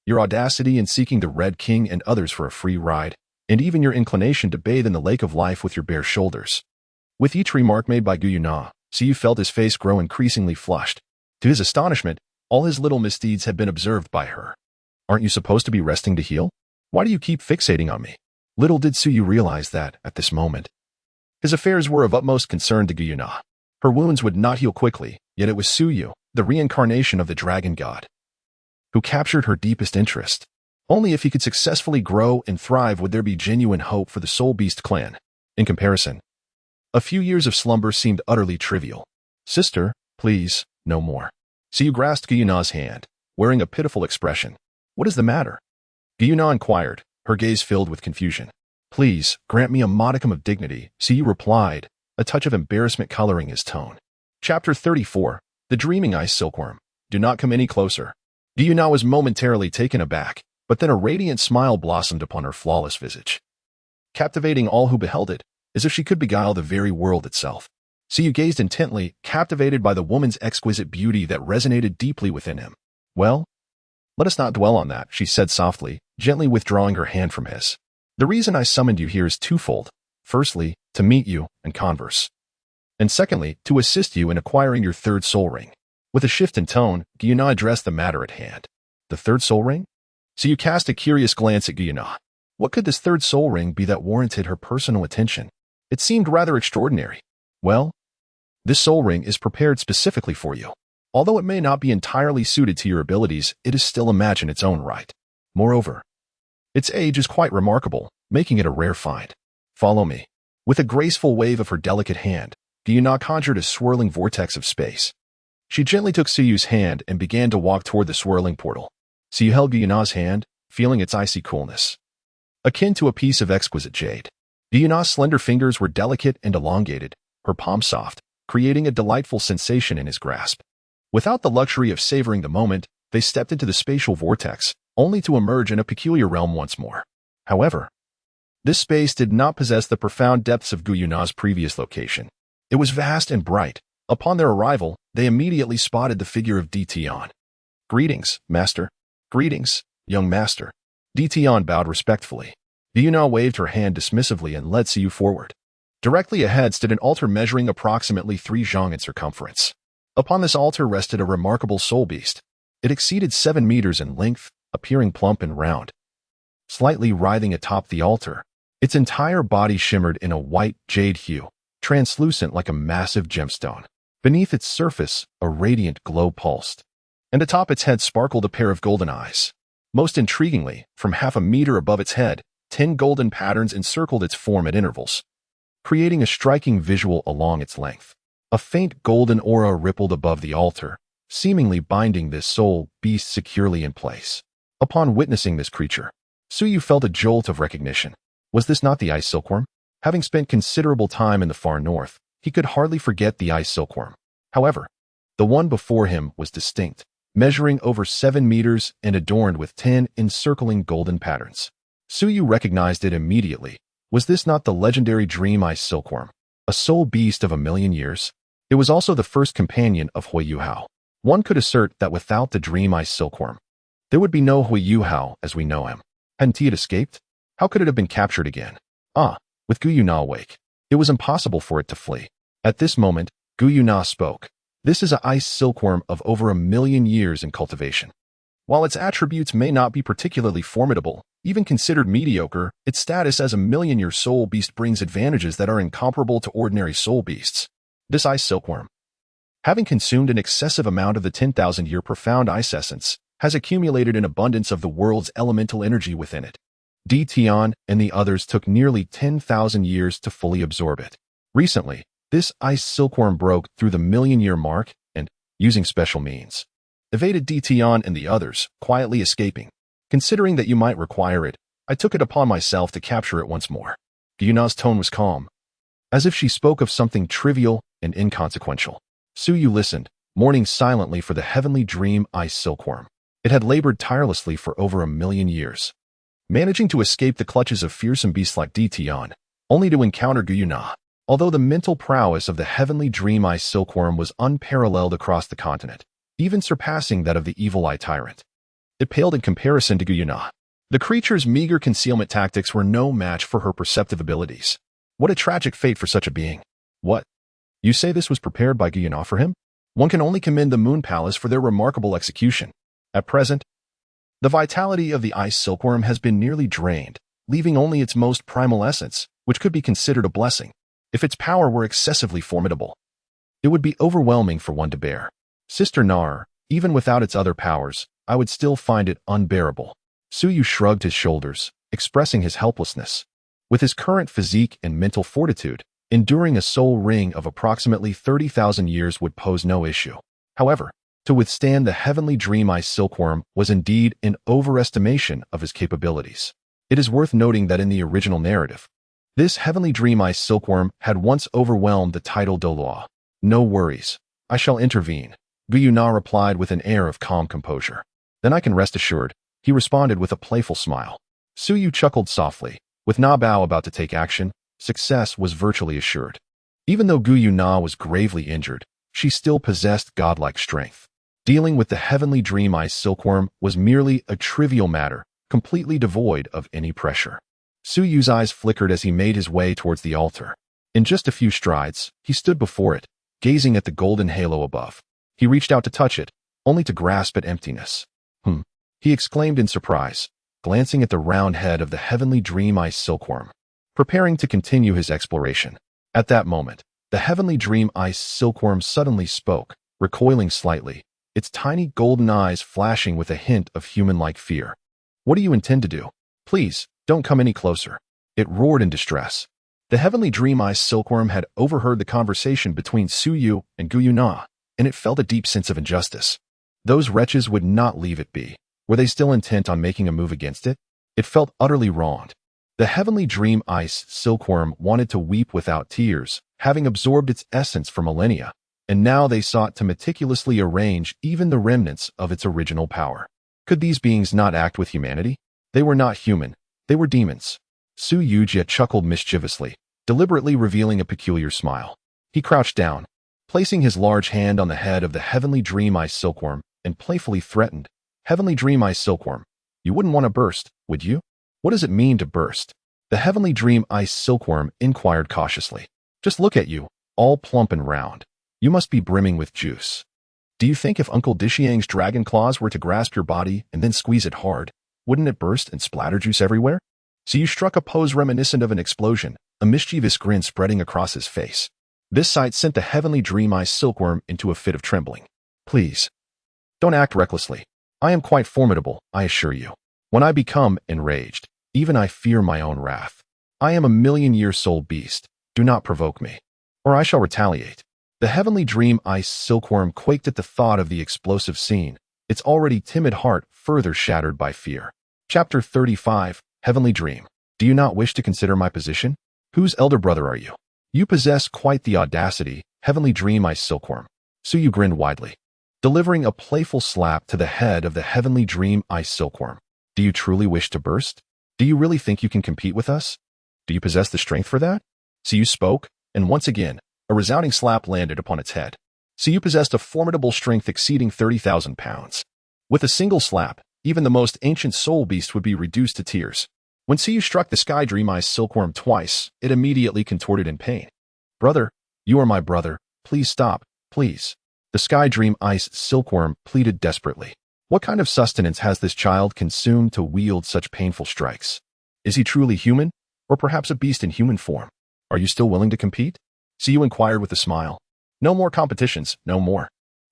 your audacity in seeking the Red King and others for a free ride, and even your inclination to bathe in the lake of life with your bare shoulders. With each remark made by Gyuna, Siyu felt his face grow increasingly flushed. To his astonishment, all his little misdeeds had been observed by her. Aren't you supposed to be resting to heal? Why do you keep fixating on me? Little did Siyu realize that, at this moment, his affairs were of utmost concern to Gyuna. Her wounds would not heal quickly, yet it was Suyu, the reincarnation of the dragon god, who captured her deepest interest. Only if he could successfully grow and thrive would there be genuine hope for the Soul Beast clan. In comparison, a few years of slumber seemed utterly trivial. Sister, please, no more. Siyu grasped Gyuna's hand, wearing a pitiful expression. What is the matter? Gyuna inquired, her gaze filled with confusion. Please, grant me a modicum of dignity, Siyu replied, a touch of embarrassment coloring his tone. Chapter 34. The Dreaming Ice Silkworm. Do not come any closer. Gyuna was momentarily taken aback, but then a radiant smile blossomed upon her flawless visage, captivating all who beheld it, as if she could beguile the very world itself. Siyu gazed intently, captivated by the woman's exquisite beauty that resonated deeply within him. Well, let us not dwell on that, she said softly, gently withdrawing her hand from his. The reason I summoned you here is twofold. Firstly, to meet you and converse. And secondly, to assist you in acquiring your third soul ring. With a shift in tone, Gyuna addressed the matter at hand. The third soul ring? Siyu cast a curious glance at Gyuna. What could this third soul ring be that warranted her personal attention? It seemed rather extraordinary. Well, this soul ring is prepared specifically for you. Although it may not be entirely suited to your abilities, it is still a match in its own right. Moreover, its age is quite remarkable, making it a rare find. Follow me. With a graceful wave of her delicate hand, Gyuna conjured a swirling vortex of space. She gently took Siyu's hand and began to walk toward the swirling portal. Siyu held Gyuna's hand, feeling its icy coolness, akin to a piece of exquisite jade. Gyuna's slender fingers were delicate and elongated, her palm soft, creating a delightful sensation in his grasp. Without the luxury of savoring the moment, they stepped into the spatial vortex, only to emerge in a peculiar realm once more. However, this space did not possess the profound depths of Gyuna's previous location. It was vast and bright. Upon their arrival, they immediately spotted the figure of Dition. Greetings, master. Greetings, young master. Dition bowed respectfully. Gyuna waved her hand dismissively and led Siyu forward. Directly ahead stood an altar measuring approximately 3 zhang in circumference. Upon this altar rested a remarkable soul beast. It exceeded 7 meters in length, appearing plump and round. Slightly writhing atop the altar, its entire body shimmered in a white jade hue, translucent like a massive gemstone. Beneath its surface, a radiant glow pulsed, and atop its head sparkled a pair of golden eyes. Most intriguingly, from half a meter above its head, 10 golden patterns encircled its form at intervals, creating a striking visual along its length. A faint golden aura rippled above the altar, seemingly binding this soul beast securely in place. Upon witnessing this creature, Suyu felt a jolt of recognition. Was this not the ice silkworm? Having spent considerable time in the far north, he could hardly forget the ice silkworm. However, the one before him was distinct, measuring over 7 meters and adorned with 10 encircling golden patterns. Suyu recognized it immediately. Was this not the legendary dream ice silkworm, a soul beast of 1,000,000 years? It was also the first companion of Hui Yuhao. One could assert that without the dream ice silkworm, there would be no Hui Yuhao as we know him. Hadn't he escaped? How could it have been captured again? With Gu Yuna awake, it was impossible for it to flee. At this moment, Gu Yuna spoke. This is an ice silkworm of over 1,000,000 years in cultivation. While its attributes may not be particularly formidable, even considered mediocre, its status as a 1,000,000-year soul beast brings advantages that are incomparable to ordinary soul beasts. This ice silkworm, having consumed an excessive amount of the 10,000-year profound ice essence, has accumulated an abundance of the world's elemental energy within it. Dition and the others took nearly 10,000 years to fully absorb it. Recently, this ice silkworm broke through the 1,000,000-year mark and, using special means, evaded Dition and the others, quietly escaping. Considering that you might require it, I took it upon myself to capture it once more. Gyuna's tone was calm, as if she spoke of something trivial and inconsequential. Suyu listened, mourning silently for the heavenly dream ice silkworm. It had labored tirelessly for over 1,000,000 years, managing to escape the clutches of fearsome beasts like Dition, only to encounter Gyuna. Although the mental prowess of the heavenly dream ice silkworm was unparalleled across the continent, even surpassing that of the evil eye tyrant, it paled in comparison to Gyuna. The creature's meager concealment tactics were no match for her perceptive abilities. What a tragic fate for such a being. What? You say this was prepared by Gyuna for him? One can only commend the Moon Palace for their remarkable execution. At present, the vitality of the ice silkworm has been nearly drained, leaving only its most primal essence, which could be considered a blessing. If its power were excessively formidable, it would be overwhelming for one to bear. Sister Nar, even without its other powers, I would still find it unbearable. Suyu shrugged his shoulders, expressing his helplessness. With his current physique and mental fortitude, enduring a soul ring of approximately 30,000 years would pose no issue. However, to withstand the heavenly dream ice silkworm was indeed an overestimation of his capabilities. It is worth noting that in the original narrative, this heavenly dream ice silkworm had once overwhelmed the title Doloa. No worries. I shall intervene, Gyuna replied with an air of calm composure. Then I can rest assured, he responded with a playful smile. Suyu chuckled softly. With Na Bao about to take action, success was virtually assured. Even though Gyuna was gravely injured, she still possessed godlike strength. Dealing with the heavenly dream ice silkworm was merely a trivial matter, completely devoid of any pressure. Suyu's eyes flickered as he made his way towards the altar. In just a few strides, he stood before it, gazing at the golden halo above. He reached out to touch it, only to grasp at emptiness. He exclaimed in surprise, glancing at the round head of the heavenly dream ice silkworm, preparing to continue his exploration. At that moment, the heavenly dream ice silkworm suddenly spoke, recoiling slightly, its tiny golden eyes flashing with a hint of human-like fear. What do you intend to do? Please, don't come any closer. It roared in distress. The heavenly dream ice silkworm had overheard the conversation between Suyu and Gyuna, and it felt a deep sense of injustice. Those wretches would not leave it be. Were they still intent on making a move against it? It felt utterly wronged. The heavenly dream ice silkworm wanted to weep without tears, having absorbed its essence for millennia, and now they sought to meticulously arrange even the remnants of its original power. Could these beings not act with humanity? They were not human. They were demons. Su Yujia chuckled mischievously, deliberately revealing a peculiar smile. He crouched down, placing his large hand on the head of the heavenly dream ice silkworm, and playfully threatened, Heavenly dream ice silkworm, you wouldn't want to burst, would you? What does it mean to burst? The heavenly dream ice silkworm inquired cautiously. Just look at you, all plump and round. You must be brimming with juice. Do you think if Uncle Dishiang's dragon claws were to grasp your body and then squeeze it hard, wouldn't it burst and splatter juice everywhere? So you struck a pose reminiscent of an explosion, a mischievous grin spreading across his face. This sight sent the heavenly dream eye silkworm into a fit of trembling. Please, don't act recklessly. I am quite formidable, I assure you. When I become enraged, even I fear my own wrath. I am a million-year-soul beast. Do not provoke me, or I shall retaliate. The heavenly dream eye silkworm quaked at the thought of the explosive scene, its already timid heart further shattered by fear. Chapter 35, Heavenly Dream. Do you not wish to consider my position? Whose elder brother are you? You possess quite the audacity, heavenly dream eye silkworm. Suyu grinned widely, delivering a playful slap to the head of the heavenly dream eye silkworm. Do you truly wish to burst? Do you really think you can compete with us? Do you possess the strength for that? Suyu spoke, and once again, a resounding slap landed upon its head. Suyu possessed a formidable strength exceeding 30,000 pounds. With a single slap, even the most ancient soul beast would be reduced to tears. When Suyu struck the sky dream eye silkworm twice, it immediately contorted in pain. Brother, you are my brother. Please stop, please. The sky dream ice silkworm pleaded desperately. What kind of sustenance has this child consumed to wield such painful strikes? Is he truly human, or perhaps a beast in human form? Are you still willing to compete? Suyu inquired with a smile. No more competitions, no more.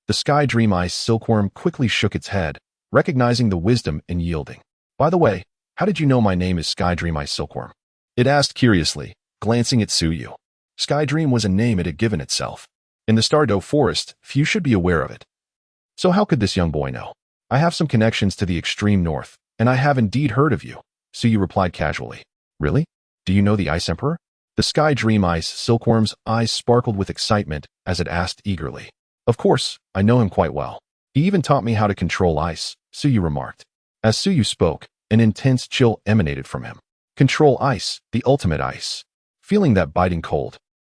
The sky dream ice silkworm quickly shook its head, recognizing the wisdom in yielding. By the way, how did you know my name is Sky Dream Eye Silkworm? It asked curiously, glancing at Suyu. Sky Dream was a name it had given itself. In the Stardew Forest, few should be aware of it. So how could this young boy know? I have some connections to the extreme north, and I have indeed heard of you, Suyu replied casually. Really? Do you know the Ice Emperor? The Sky Dream Ice Silkworm's eyes sparkled with excitement as it asked eagerly. Of course, I know him quite well. He even taught me how to control ice, Suyu remarked. As Suyu spoke, an intense chill emanated from him. Control ice, the ultimate ice. Feeling that biting cold,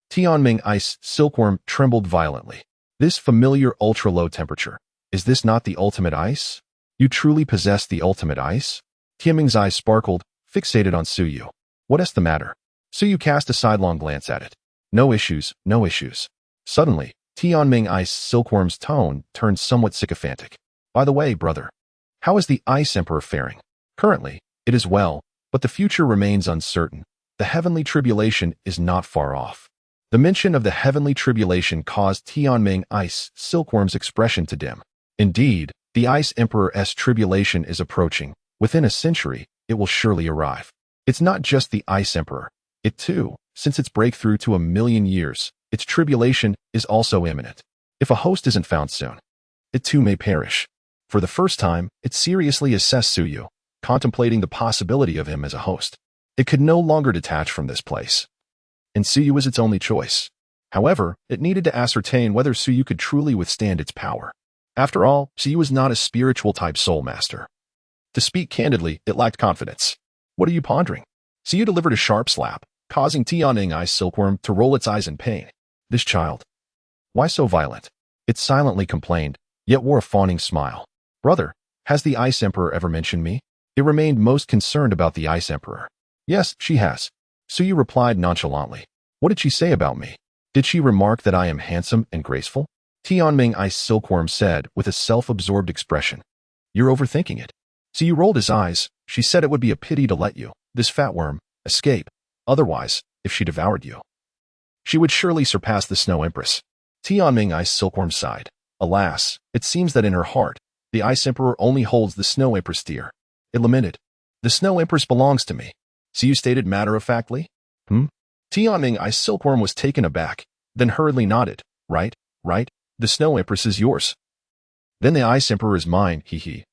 Tianming Ice Silkworm trembled violently. This familiar ultra-low temperature. Is this not the ultimate ice? You truly possess the ultimate ice? Tianming's eyes sparkled, fixated on Suyu. What is the matter? Suyu cast a sidelong glance at it. No issues, no issues. Suddenly, Tianming Ice Silkworm's tone turned somewhat sycophantic. By the way, brother, how is the Ice Emperor faring? Currently, it is well, but the future remains uncertain. The heavenly tribulation is not far off. The mention of the heavenly tribulation caused Tianming Ice Silkworm's expression to dim. Indeed, the Ice Emperor's tribulation is approaching. Within a century, it will surely arrive. It's not just the Ice Emperor. It too, since its breakthrough to 1,000,000 years, its tribulation is also imminent. If a host isn't found soon, it too may perish. For the first time, it seriously assessed Suyu, contemplating the possibility of him as a host. It could no longer detach from this place, and Suyu was its only choice. However, it needed to ascertain whether Suyu could truly withstand its power. After all, Suyu was not a spiritual-type soul master. To speak candidly, it lacked confidence. What are you pondering? Suyu delivered a sharp slap, causing Tianming Ice Silkworm to roll its eyes in pain. This child. Why so violent? It silently complained, yet wore a fawning smile. Brother, has the Ice Emperor ever mentioned me? It remained most concerned about the Ice Emperor. Yes, she has. Suyu replied nonchalantly. What did she say about me? Did she remark that I am handsome and graceful? Tianming Ice Silkworm said with a self-absorbed expression. You're overthinking it. Suyu rolled his eyes. She said it would be a pity to let you, this fat worm, escape. Otherwise, if she devoured you, she would surely surpass the Snow Empress. Tianming Ice Silkworm sighed. Alas, it seems that in her heart, the Ice Emperor only holds the Snow Empress dear. It lamented. The Snow Empress belongs to me. Suyu stated matter-of-factly. Tianming Ice Silkworm was taken aback, then hurriedly nodded. Right. The Snow Empress is yours. Then the Ice Emperor is mine,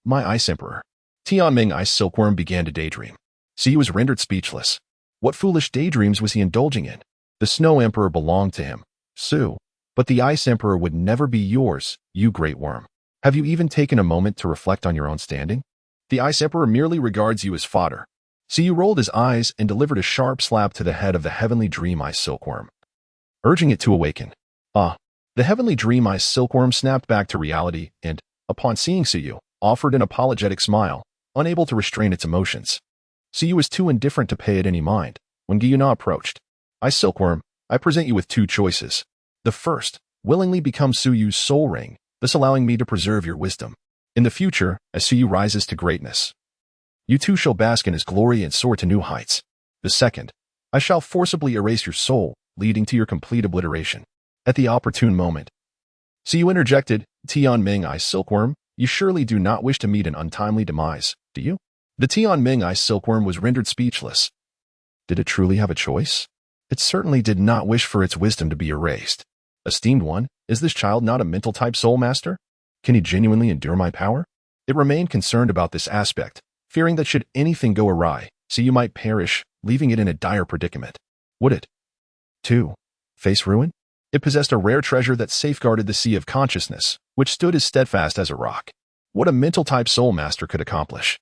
my Ice Emperor. Tianming Ice Silkworm began to daydream. Suyu was rendered speechless. What foolish daydreams was he indulging in? The Snow Emperor belonged to him, Su, but the Ice Emperor would never be yours, you great worm. Have you even taken a moment to reflect on your own standing? The Ice Emperor merely regards you as fodder. Suyu rolled his eyes and delivered a sharp slap to the head of the heavenly dream ice silkworm, urging it to awaken. The heavenly dream ice silkworm snapped back to reality and, upon seeing Suyu, offered an apologetic smile, unable to restrain its emotions. Suyu was too indifferent to pay it any mind. When Gyuna approached, Ice Silkworm, I present you with two choices. The first, willingly become Suyu's soul ring, thus allowing me to preserve your wisdom. In the future, as Suyu rises to greatness, you too shall bask in his glory and soar to new heights. The second, I shall forcibly erase your soul, leading to your complete obliteration. At the opportune moment. Suyu interjected, Tianming Ice Silkworm, you surely do not wish to meet an untimely demise, do you? The Tianming Ice Silkworm was rendered speechless. Did it truly have a choice? It certainly did not wish for its wisdom to be erased. Esteemed one, is this child not a mental-type soul master? Can he genuinely endure my power? It remained concerned about this aspect, fearing that should anything go awry, Suyu might perish, leaving it in a dire predicament. Would it, too, face ruin? It possessed a rare treasure that safeguarded the sea of consciousness, which stood as steadfast as a rock. What a mental-type soul master could accomplish.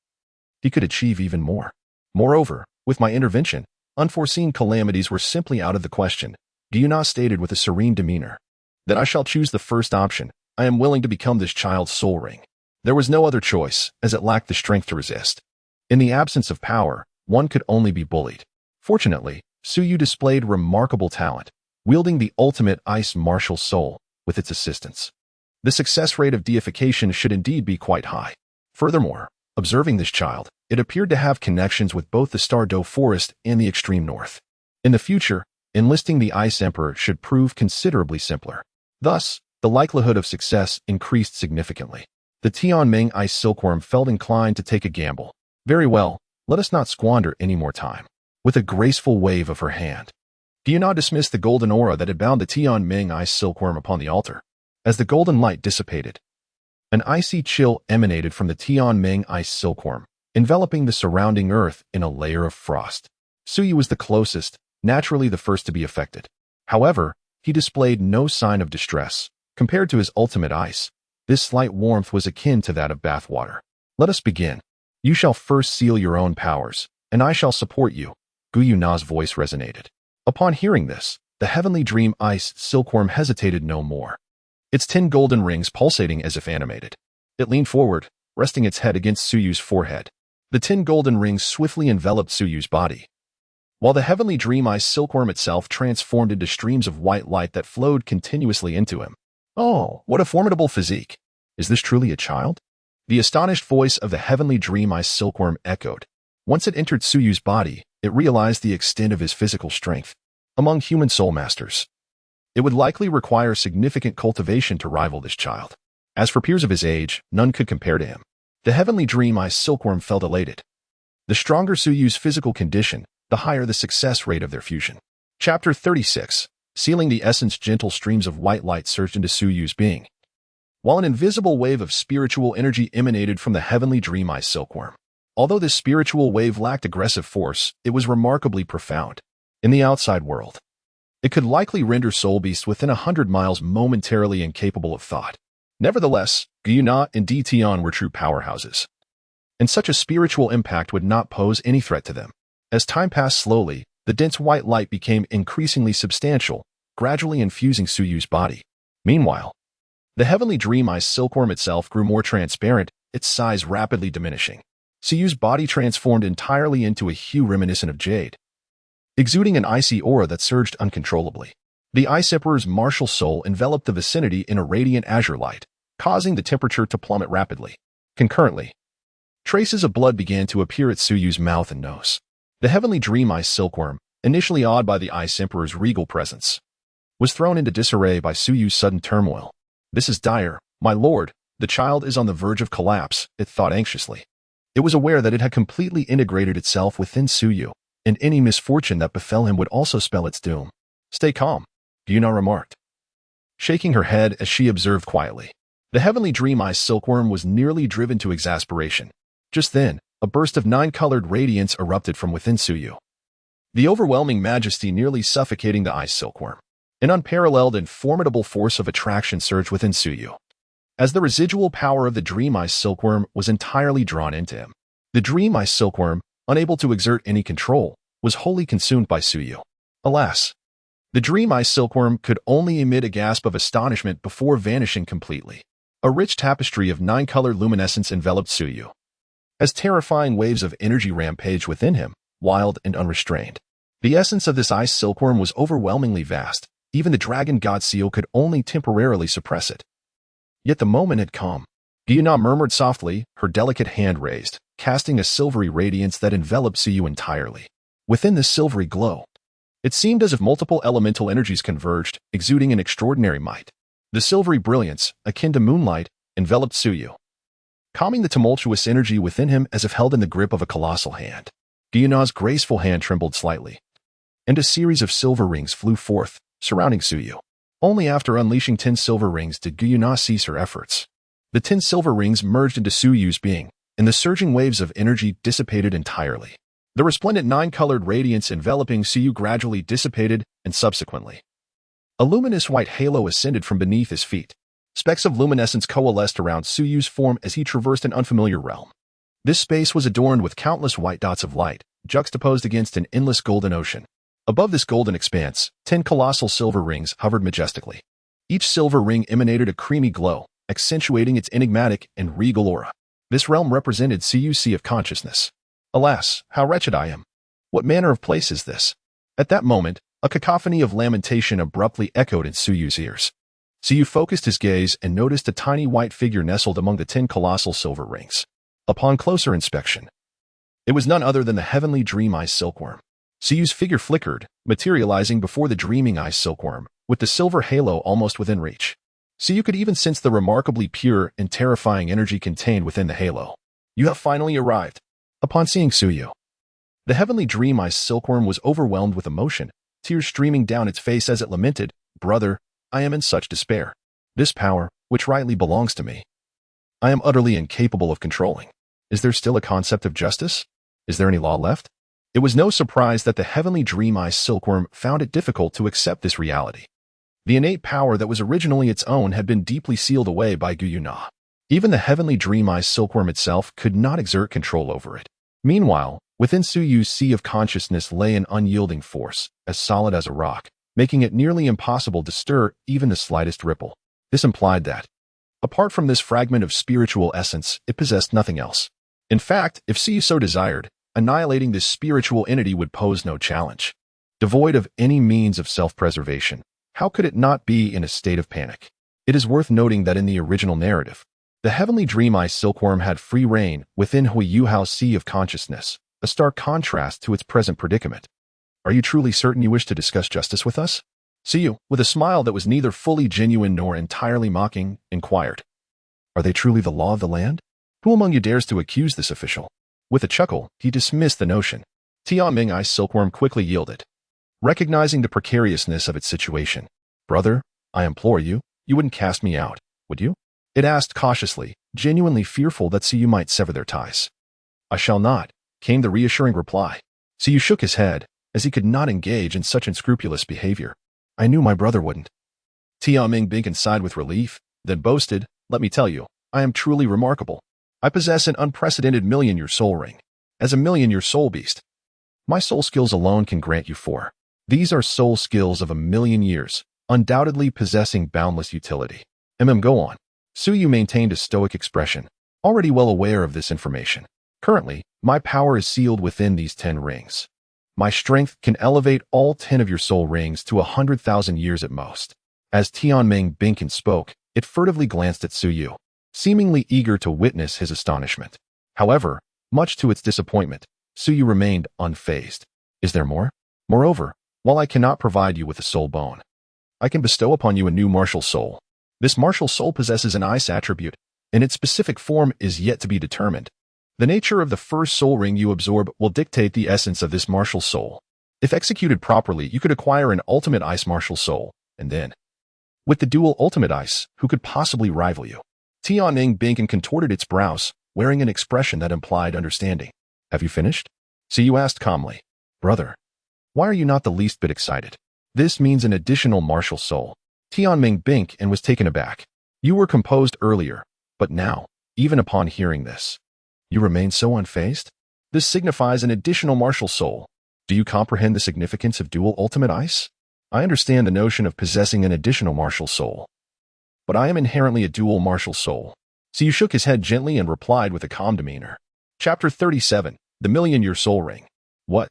He could achieve even more. Moreover, with my intervention, unforeseen calamities were simply out of the question. Gyuna stated with a serene demeanor. That I shall choose the first option. I am willing to become this child's soul ring. There was no other choice, as it lacked the strength to resist. In the absence of power, one could only be bullied. Fortunately, Suyu displayed remarkable talent, wielding the ultimate ice martial soul with its assistance. The success rate of deification should indeed be quite high. Furthermore, observing this child, it appeared to have connections with both the Stardow Forest and the extreme north. In the future, enlisting the Ice Emperor should prove considerably simpler. Thus, the likelihood of success increased significantly. The Tianming Ice Silkworm felt inclined to take a gamble. Very well, let us not squander any more time. With a graceful wave of her hand, Gyuna dismissed the golden aura that had bound the Tianming Ice Silkworm upon the altar. As the golden light dissipated, an icy chill emanated from the Tianming Ice Silkworm, enveloping the surrounding earth in a layer of frost. Suyu was the closest, naturally the first to be affected. However, he displayed no sign of distress. Compared to his ultimate ice, this slight warmth was akin to that of bath water. Let us begin. You shall first seal your own powers, and I shall support you. Gyuna's voice resonated. Upon hearing this, the heavenly dream ice silkworm hesitated no more. Its 10 golden rings pulsating as if animated. It leaned forward, resting its head against Suyu's forehead. The 10 golden rings swiftly enveloped Suyu's body, while the heavenly dream ice silkworm itself transformed into streams of white light that flowed continuously into him. Oh, what a formidable physique! Is this truly a child? The astonished voice of the heavenly dream ice silkworm echoed. Once it entered Suyu's body, it realized the extent of his physical strength. Among human soul masters, it would likely require significant cultivation to rival this child. As for peers of his age, none could compare to him. The heavenly dream ice silkworm felt elated. The stronger Suyu's physical condition, the higher the success rate of their fusion. Chapter 36. Sealing the essence, gentle streams of white light surged into Suyu's being, while an invisible wave of spiritual energy emanated from the heavenly dream ice silkworm. Although this spiritual wave lacked aggressive force, it was remarkably profound. In the outside world, it could likely render soul beasts within 100 miles momentarily incapable of thought. Nevertheless, Gyuna and Tian were true powerhouses, and such a spiritual impact would not pose any threat to them. As time passed slowly, the dense white light became increasingly substantial, gradually infusing Suyu's body. Meanwhile, the heavenly dream ice silkworm itself grew more transparent, its size rapidly diminishing. Suyu's body transformed entirely into a hue reminiscent of jade, exuding an icy aura that surged uncontrollably. The Ice Emperor's martial soul enveloped the vicinity in a radiant azure light, causing the temperature to plummet rapidly. Concurrently, traces of blood began to appear at Suyu's mouth and nose. The heavenly dream ice silkworm, initially awed by the Ice Emperor's regal presence, was thrown into disarray by Suyu's sudden turmoil. This is dire, my lord. The child is on the verge of collapse, it thought anxiously. It was aware that it had completely integrated itself within Suyu, and any misfortune that befell him would also spell its doom. Stay calm, Gyuna remarked, shaking her head as she observed quietly. The heavenly dream ice silkworm was nearly driven to exasperation. Just then, a burst of 9-colored radiance erupted from within Suyu, the overwhelming majesty nearly suffocating the ice silkworm. An unparalleled and formidable force of attraction surged within Suyu, as the residual power of the dream ice silkworm was entirely drawn into him. The dream ice silkworm, unable to exert any control, was wholly consumed by Suyu. Alas, the dream ice silkworm could only emit a gasp of astonishment before vanishing completely. A rich tapestry of 9-colored luminescence enveloped Suyu, as terrifying waves of energy rampaged within him, wild and unrestrained. The essence of this ice silkworm was overwhelmingly vast. Even the dragon god seal could only temporarily suppress it. Yet the moment had come. Guyana murmured softly, her delicate hand raised, casting a silvery radiance that enveloped Suyu entirely. Within this silvery glow, it seemed as if multiple elemental energies converged, exuding an extraordinary might. The silvery brilliance, akin to moonlight, enveloped Suyu, calming the tumultuous energy within him as if held in the grip of a colossal hand. Guyana's graceful hand trembled slightly, and a series of silver rings flew forth, surrounding Suyu. Only after unleashing 10 silver rings did Guyana cease her efforts. The 10 silver rings merged into Suyu's being, and the surging waves of energy dissipated entirely. The resplendent 9-colored radiance enveloping Suyu gradually dissipated, and subsequently, a luminous white halo ascended from beneath his feet. Specks of luminescence coalesced around Suyu's form as he traversed an unfamiliar realm. This space was adorned with countless white dots of light, juxtaposed against an endless golden ocean. Above this golden expanse, 10 colossal silver rings hovered majestically. Each silver ring emanated a creamy glow, accentuating its enigmatic and regal aura. This realm represented Suyu's sea of consciousness. Alas, how wretched I am! What manner of place is this? At that moment, a cacophony of lamentation abruptly echoed in Suyu's ears. Suyu focused his gaze and noticed a tiny white figure nestled among the 10 colossal silver rings. Upon closer inspection, it was none other than the heavenly Dream Eye Silkworm. Suyu's figure flickered, materializing before the Dreaming Eye Silkworm, with the silver halo almost within reach. Suyu could even sense the remarkably pure and terrifying energy contained within the halo. You have finally arrived. Upon seeing Suyu, the heavenly Dream Eye Silkworm was overwhelmed with emotion, tears streaming down its face as it lamented, "Brother, I am in such despair. This power, which rightly belongs to me, I am utterly incapable of controlling. Is there still a concept of justice? Is there any law left?" It was no surprise that the heavenly Dream Eye Silkworm found it difficult to accept this reality. The innate power that was originally its own had been deeply sealed away by Guyana. Even the heavenly Dream Eye Silkworm itself could not exert control over it. Meanwhile, within Suyu's sea of consciousness lay an unyielding force, as solid as a rock, making it nearly impossible to stir even the slightest ripple. This implied that, apart from this fragment of spiritual essence, it possessed nothing else. In fact, if Suyu so desired, annihilating this spiritual entity would pose no challenge. Devoid of any means of self-preservation, how could it not be in a state of panic? It is worth noting that in the original narrative, the heavenly Dream Eye Silkworm had free reign within Huiyuhao's sea of consciousness, a stark contrast to its present predicament. Are you truly certain you wish to discuss justice with us? Suyu, with a smile that was neither fully genuine nor entirely mocking, inquired. Are they truly the law of the land? Who among you dares to accuse this official? With a chuckle, he dismissed the notion. Tianming Eye Silkworm quickly yielded, recognizing the precariousness of its situation. Brother, I implore you, you wouldn't cast me out, would you? It asked cautiously, genuinely fearful that Suyu might sever their ties. I shall not, came the reassuring reply. Suyu shook his head, as he could not engage in such unscrupulous behavior. I knew my brother wouldn't. Tianming Binkin sighed with relief, then boasted, let me tell you, I am truly remarkable. I possess an unprecedented 1,000,000-year soul ring. As a 1,000,000-year soul beast, my soul skills alone can grant you 4. These are soul skills of 1,000,000 years, undoubtedly possessing boundless utility. Go on. Suyu maintained a stoic expression, already well aware of this information. Currently, my power is sealed within these 10 rings. My strength can elevate all 10 of your soul rings to 100,000 years at most. As Tianming Binkin spoke, it furtively glanced at Suyu, seemingly eager to witness his astonishment. However, much to its disappointment, Suyu remained unfazed. Is there more? Moreover, while I cannot provide you with a soul bone, I can bestow upon you a new martial soul. This martial soul possesses an ice attribute, and its specific form is yet to be determined. The nature of the first soul ring you absorb will dictate the essence of this martial soul. If executed properly, you could acquire an ultimate ice martial soul, and then, with the dual ultimate ice, who could possibly rival you? Tianming Binkin contorted its brows, wearing an expression that implied understanding. Have you finished? Suyu asked calmly. Brother, why are you not the least bit excited? This means an additional martial soul. Tianming Binkin was taken aback. You were composed earlier, but now, even upon hearing this, you remain so unfazed? This signifies an additional martial soul. Do you comprehend the significance of dual ultimate ice? I understand the notion of possessing an additional martial soul, but I am inherently a dual martial soul. So you shook his head gently and replied with a calm demeanor. Chapter 37, The 1,000,000-Year Soul Ring. What?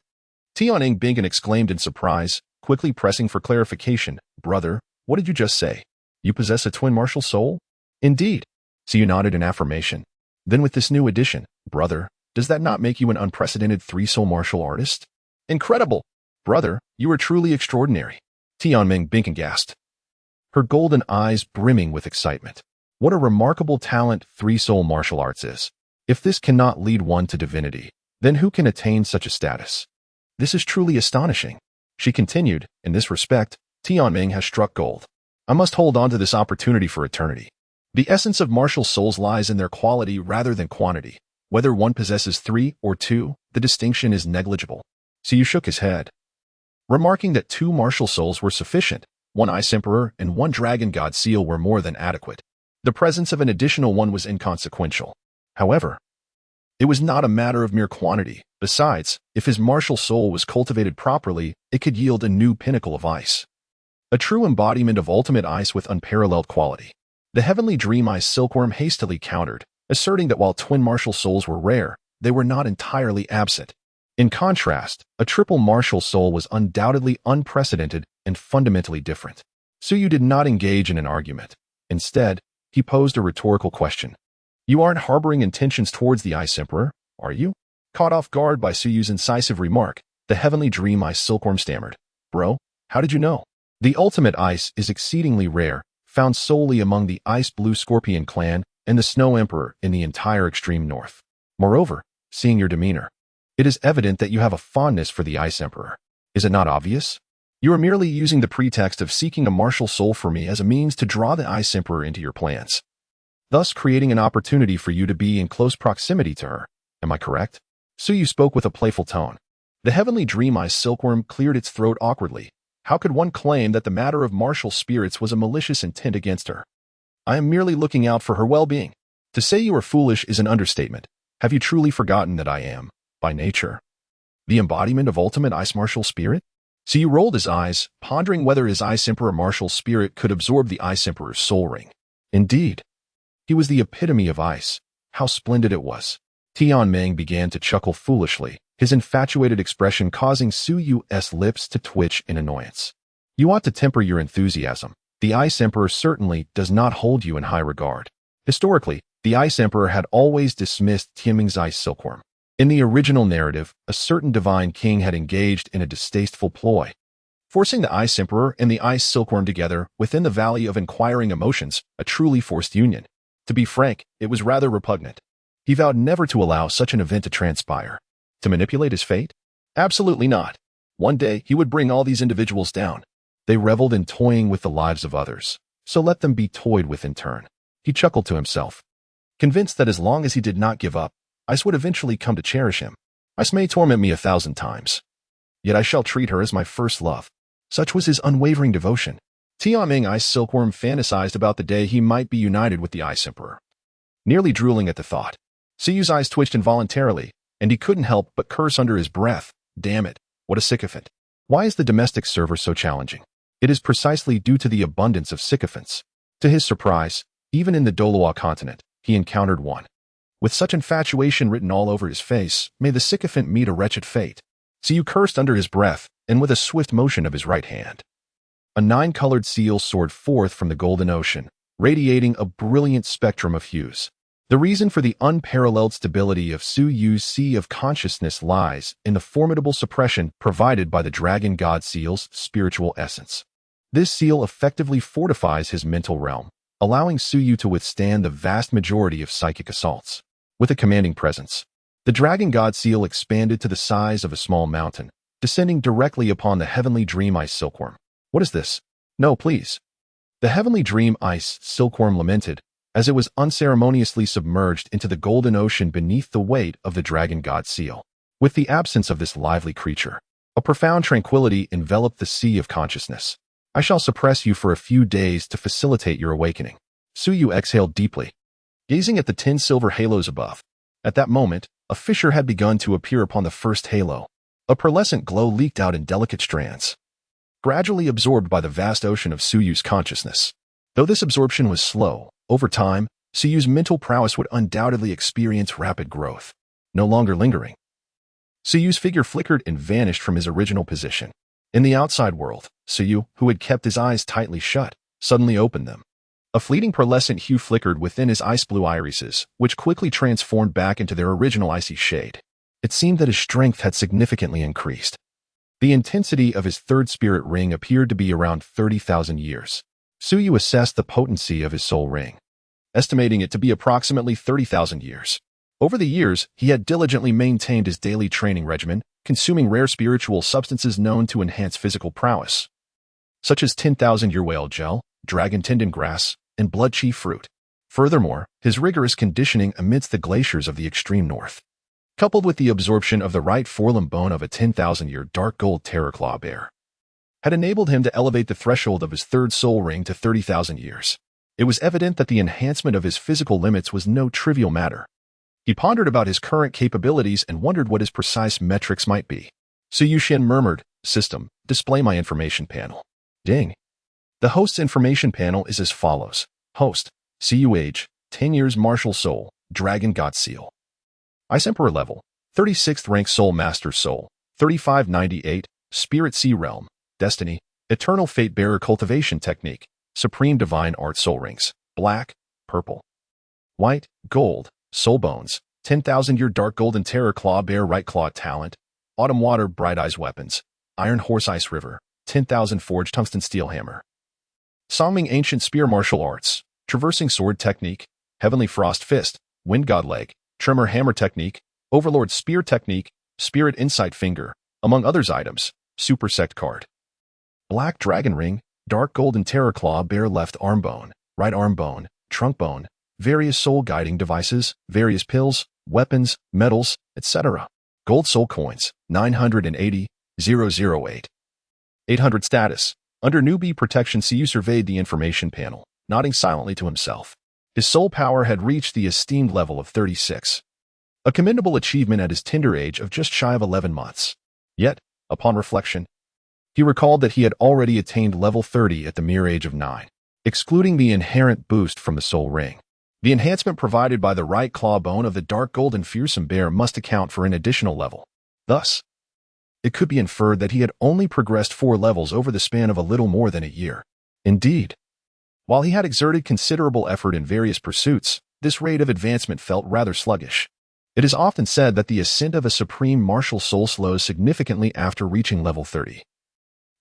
Tianming Binkin exclaimed in surprise, quickly pressing for clarification. Brother, what did you just say? You possess a twin martial soul? Indeed. Suyu nodded in affirmation. Then with this new addition, brother, does that not make you an unprecedented three-soul martial artist? Incredible! Brother, you are truly extraordinary. Tianming Binken gasped, her golden eyes brimming with excitement. What a remarkable talent three-soul martial arts is. If this cannot lead one to divinity, then who can attain such a status? This is truly astonishing. She continued, in this respect, Tianming has struck gold. I must hold on to this opportunity for eternity. The essence of martial souls lies in their quality rather than quantity. Whether one possesses 3 or 2, the distinction is negligible. Suyu shook his head, remarking that 2 martial souls were sufficient. 1 Ice Emperor and 1 Dragon God Seal were more than adequate. The presence of an additional one was inconsequential. However, it was not a matter of mere quantity. Besides, if his martial soul was cultivated properly, it could yield a new pinnacle of ice. A true embodiment of ultimate ice with unparalleled quality. The heavenly dream ice silkworm hastily countered, asserting that while twin martial souls were rare, they were not entirely absent. In contrast, a triple martial soul was undoubtedly unprecedented and fundamentally different. Suyu did not engage in an argument. Instead, he posed a rhetorical question. You aren't harboring intentions towards the Ice Emperor, are you? Caught off guard by Suyu's incisive remark, the heavenly dream ice silkworm stammered. Bro, how did you know? The ultimate ice is exceedingly rare, found solely among the Ice Blue Scorpion clan and the Snow Emperor in the entire extreme north. Moreover, seeing your demeanor, it is evident that you have a fondness for the Ice Emperor. Is it not obvious? You are merely using the pretext of seeking a martial soul for me as a means to draw the Ice Emperor into your plans, thus creating an opportunity for you to be in close proximity to her. Am I correct? Suyu spoke with a playful tone. The heavenly dream ice silkworm cleared its throat awkwardly. How could one claim that the matter of martial spirits was a malicious intent against her? I am merely looking out for her well-being. To say you are foolish is an understatement. Have you truly forgotten that I am, by nature, the embodiment of ultimate ice martial spirit? Suyu rolled his eyes, pondering whether his Ice Emperor martial spirit could absorb the Ice Emperor's soul ring. Indeed, he was the epitome of ice. How splendid it was. Tianming began to chuckle foolishly, his infatuated expression causing Suyu's lips to twitch in annoyance. You ought to temper your enthusiasm. The Ice Emperor certainly does not hold you in high regard. Historically, the Ice Emperor had always dismissed Tianming's ice silkworm. In the original narrative, a certain divine king had engaged in a distasteful ploy, forcing the Ice Emperor and the ice silkworm together within the Valley of Inquiring Emotions, a truly forced union. To be frank, it was rather repugnant. He vowed never to allow such an event to transpire. To manipulate his fate? Absolutely not. One day, he would bring all these individuals down. They reveled in toying with the lives of others, so let them be toyed with in turn. He chuckled to himself, convinced that as long as he did not give up, Ice would eventually come to cherish him. Ice may torment me 1,000 times, yet I shall treat her as my first love. Such was his unwavering devotion. Tianming Ice Silkworm fantasized about the day he might be united with the Ice Emperor. Nearly drooling at the thought, Suyu's eyes twitched involuntarily, and he couldn't help but curse under his breath. Damn it, what a sycophant. Why is the domestic server so challenging? It is precisely due to the abundance of sycophants. To his surprise, even in the Doloa continent, he encountered one. With such infatuation written all over his face, may the sycophant meet a wretched fate. Suyu cursed under his breath, and with a swift motion of his right hand, a 9-colored seal soared forth from the golden ocean, radiating a brilliant spectrum of hues. The reason for the unparalleled stability of Suyu's sea of consciousness lies in the formidable suppression provided by the dragon god seal's spiritual essence. This seal effectively fortifies his mental realm, allowing Suyu to withstand the vast majority of psychic assaults. With a commanding presence, the dragon god seal expanded to the size of a small mountain, descending directly upon the heavenly dream ice silkworm. What is this? No, please. The heavenly dream ice silkworm lamented, as it was unceremoniously submerged into the golden ocean beneath the weight of the dragon god seal. With the absence of this lively creature, a profound tranquility enveloped the sea of consciousness. I shall suppress you for a few days to facilitate your awakening. Suyu exhaled deeply, gazing at the 10 silver halos above. At that moment, a fissure had begun to appear upon the first halo. A pearlescent glow leaked out in delicate strands, gradually absorbed by the vast ocean of Suyu's consciousness. Though this absorption was slow, over time, Suyu's mental prowess would undoubtedly experience rapid growth. No longer lingering, Suyu's figure flickered and vanished from his original position. In the outside world, Suyu, who had kept his eyes tightly shut, suddenly opened them. A fleeting pearlescent hue flickered within his ice-blue irises, which quickly transformed back into their original icy shade. It seemed that his strength had significantly increased. The intensity of his third spirit ring appeared to be around 30,000 years. Suyu assessed the potency of his soul ring, estimating it to be approximately 30,000 years. Over the years, he had diligently maintained his daily training regimen, consuming rare spiritual substances known to enhance physical prowess, such as 10,000-year whale gel, dragon tendon grass, and blood chi fruit. Furthermore, his rigorous conditioning amidst the glaciers of the extreme north, coupled with the absorption of the right forelimb bone of a 10,000-year dark gold terror claw bear, had enabled him to elevate the threshold of his third soul ring to 30,000 years. It was evident that the enhancement of his physical limits was no trivial matter. He pondered about his current capabilities and wondered what his precise metrics might be. Su Yushin murmured, "System, display my information panel." Ding. The host's information panel is as follows. Host, CU age, 10 years martial soul, dragon god seal. Ice Emperor level, 36th rank soul master soul, 3598, spirit sea realm, destiny, eternal fate bearer cultivation technique, supreme divine art soul rings, black, purple, white, gold, soul bones, 10,000-year dark golden terror claw bear right claw talent, autumn water bright eyes weapons, iron horse ice river, 10,000 forged tungsten steel hammer. Songming ancient spear martial arts, traversing sword technique, heavenly frost fist, wind god leg, tremor hammer technique, overlord spear technique, spirit insight finger, among others items, super sect card. Black dragon ring, dark golden terror claw bear left arm bone, right arm bone, trunk bone, various soul guiding devices, various pills, weapons, metals, etc. Gold soul coins, 980, 008. 800 status. Under newbie protection, Siyu surveyed the information panel, nodding silently to himself. His soul power had reached the esteemed level of 36. A commendable achievement at his tender age of just shy of 11 months. Yet, upon reflection, he recalled that he had already attained level 30 at the mere age of 9, excluding the inherent boost from the soul ring. The enhancement provided by the right claw bone of the dark golden fearsome bear must account for an additional level. Thus, it could be inferred that he had only progressed 4 levels over the span of a little more than a year. Indeed, while he had exerted considerable effort in various pursuits, this rate of advancement felt rather sluggish. It is often said that the ascent of a supreme martial soul slows significantly after reaching level 30.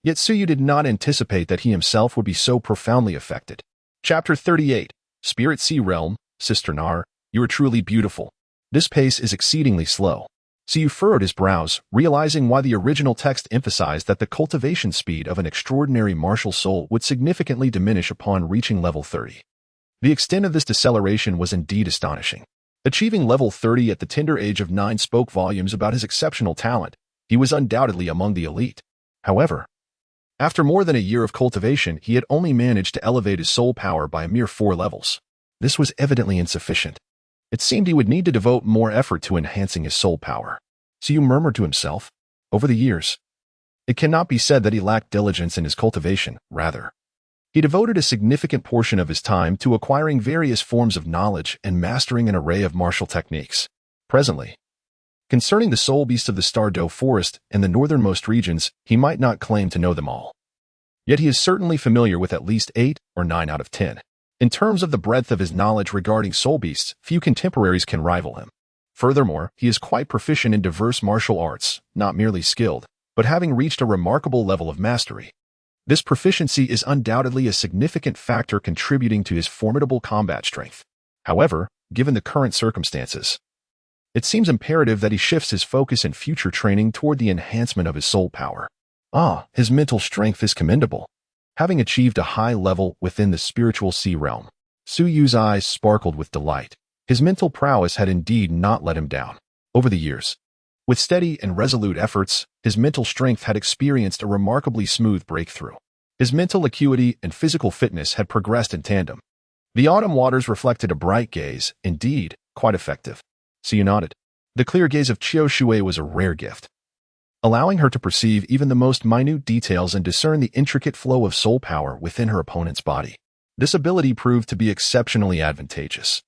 Yet Suyu did not anticipate that he himself would be so profoundly affected. Chapter 38. Spirit Sea Realm, Sister Nar, you are truly beautiful. This pace is exceedingly slow. Suyu furrowed his brows, realizing why the original text emphasized that the cultivation speed of an extraordinary martial soul would significantly diminish upon reaching level 30. The extent of this deceleration was indeed astonishing. Achieving level 30 at the tender age of 9 spoke volumes about his exceptional talent. He was undoubtedly among the elite. However, after more than a year of cultivation, he had only managed to elevate his soul power by a mere 4 levels. This was evidently insufficient. It seemed he would need to devote more effort to enhancing his soul power. Suyu murmured to himself. Over the years, it cannot be said that he lacked diligence in his cultivation. Rather, he devoted a significant portion of his time to acquiring various forms of knowledge and mastering an array of martial techniques. Presently, concerning the soul beasts of the Stardow Forest and the northernmost regions, he might not claim to know them all. Yet he is certainly familiar with at least 8 or 9 out of 10. In terms of the breadth of his knowledge regarding soul beasts, few contemporaries can rival him. Furthermore, he is quite proficient in diverse martial arts, not merely skilled, but having reached a remarkable level of mastery. This proficiency is undoubtedly a significant factor contributing to his formidable combat strength. However, given the current circumstances, it seems imperative that he shifts his focus in future training toward the enhancement of his soul power. His mental strength is commendable. Having achieved a high level within the spiritual sea realm, Suyu's eyes sparkled with delight. His mental prowess had indeed not let him down. Over the years, with steady and resolute efforts, his mental strength had experienced a remarkably smooth breakthrough. His mental acuity and physical fitness had progressed in tandem. The autumn waters reflected a bright gaze, indeed, quite effective. Suyu nodded. The clear gaze of Chiu Shui was a rare gift, allowing her to perceive even the most minute details and discern the intricate flow of soul power within her opponent's body. This ability proved to be exceptionally advantageous,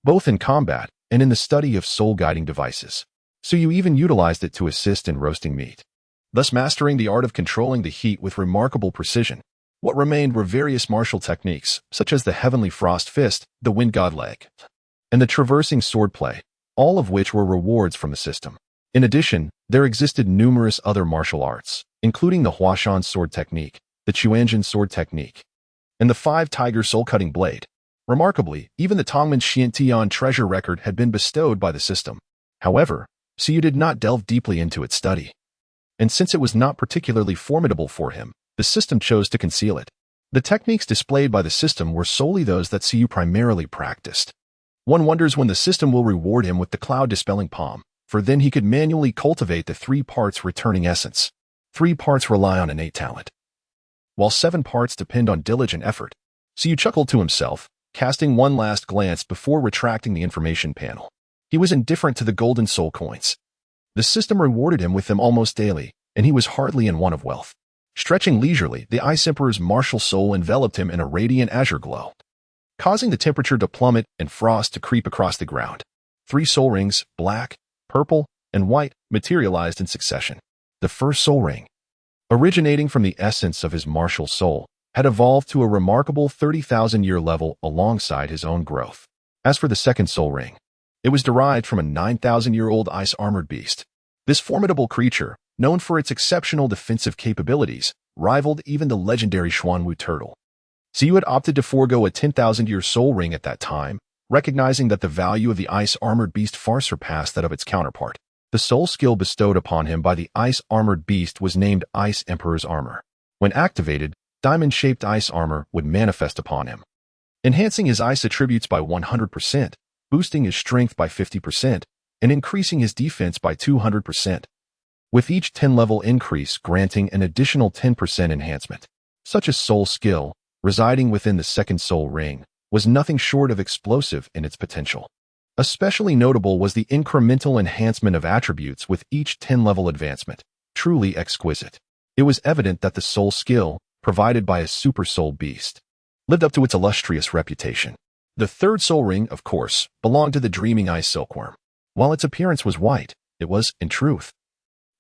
both in combat and in the study of soul-guiding devices. Suyu even utilized it to assist in roasting meat, thus mastering the art of controlling the heat with remarkable precision. What remained were various martial techniques, such as the heavenly frost fist, the wind god leg, and the traversing swordplay, all of which were rewards from the system. In addition, there existed numerous other martial arts, including the Huashan sword technique, the Chuanjin sword technique, and the 5-tiger soul-cutting blade. Remarkably, even the Tongmen Xiantian treasure record had been bestowed by the system. However, Siyu did not delve deeply into its study. And since it was not particularly formidable for him, the system chose to conceal it. The techniques displayed by the system were solely those that Siyu primarily practiced. One wonders when the system will reward him with the cloud-dispelling palm, for then he could manually cultivate the 3 parts returning essence. 3 parts rely on innate talent, while 7 parts depend on diligent effort. Siyu chuckled to himself, casting one last glance before retracting the information panel. He was indifferent to the golden soul coins. The system rewarded him with them almost daily, and he was hardly in want of wealth. Stretching leisurely, the Ice Emperor's martial soul enveloped him in a radiant azure glow, causing the temperature to plummet and frost to creep across the ground. 3 soul rings, black, purple, and white, materialized in succession. The first soul ring, originating from the essence of his martial soul, had evolved to a remarkable 30,000-year level alongside his own growth. As for the second soul ring, it was derived from a 9,000-year-old ice-armored beast. This formidable creature, known for its exceptional defensive capabilities, rivaled even the legendary Xuanwu turtle. Siyu had opted to forego a 10,000-year soul ring at that time, recognizing that the value of the ice-armored beast far surpassed that of its counterpart. The soul skill bestowed upon him by the ice-armored beast was named Ice Emperor's Armor. When activated, diamond-shaped ice armor would manifest upon him, enhancing his ice attributes by 100%, boosting his strength by 50%, and increasing his defense by 200%. With each 10-level increase granting an additional 10% enhancement. Such a soul skill, residing within the second soul ring, was nothing short of explosive in its potential. Especially notable was the incremental enhancement of attributes with each 10-level advancement, truly exquisite. It was evident that the soul skill, provided by a super soul beast, lived up to its illustrious reputation. The third soul ring, of course, belonged to the dreaming ice silkworm. While its appearance was white, it was, in truth,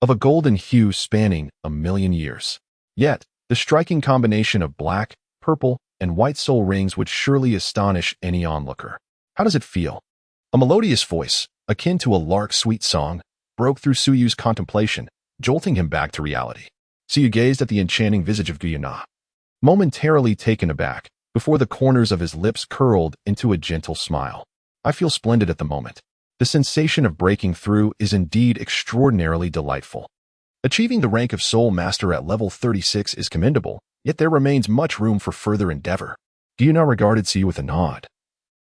of a golden hue spanning 1,000,000 years. Yet, the striking combination of black, purple, and white soul rings would surely astonish any onlooker. How does it feel? A melodious voice, akin to a lark's sweet song, broke through Suyu's contemplation, jolting him back to reality. Siyu gazed at the enchanting visage of Guyuna, momentarily taken aback, before the corners of his lips curled into a gentle smile. I feel splendid at the moment. The sensation of breaking through is indeed extraordinarily delightful. Achieving the rank of Soul Master at level 36 is commendable, yet there remains much room for further endeavor. Guyuna regarded Siyu with a nod,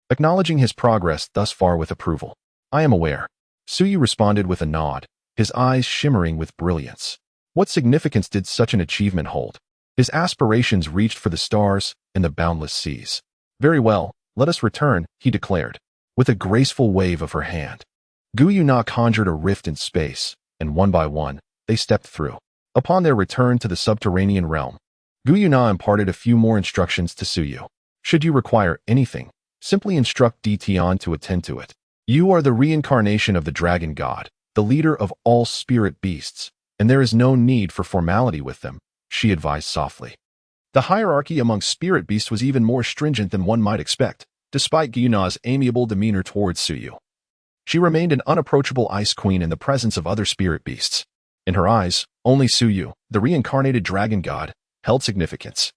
acknowledging his progress thus far with approval. I am aware. Siyu responded with a nod, his eyes shimmering with brilliance. What significance did such an achievement hold? His aspirations reached for the stars and the boundless seas. Very well, let us return, he declared, with a graceful wave of her hand. Guyuna conjured a rift in space, and one by one, they stepped through. Upon their return to the subterranean realm, Guyuna imparted a few more instructions to Suyu. Should you require anything, simply instruct Deition to attend to it. You are the reincarnation of the dragon god, the leader of all spirit beasts, and there is no need for formality with them, she advised softly. The hierarchy among spirit beasts was even more stringent than one might expect, despite Guyuna's amiable demeanor towards Suyu. She remained an unapproachable ice queen in the presence of other spirit beasts. In her eyes, only Suyu, the reincarnated dragon god, held significance.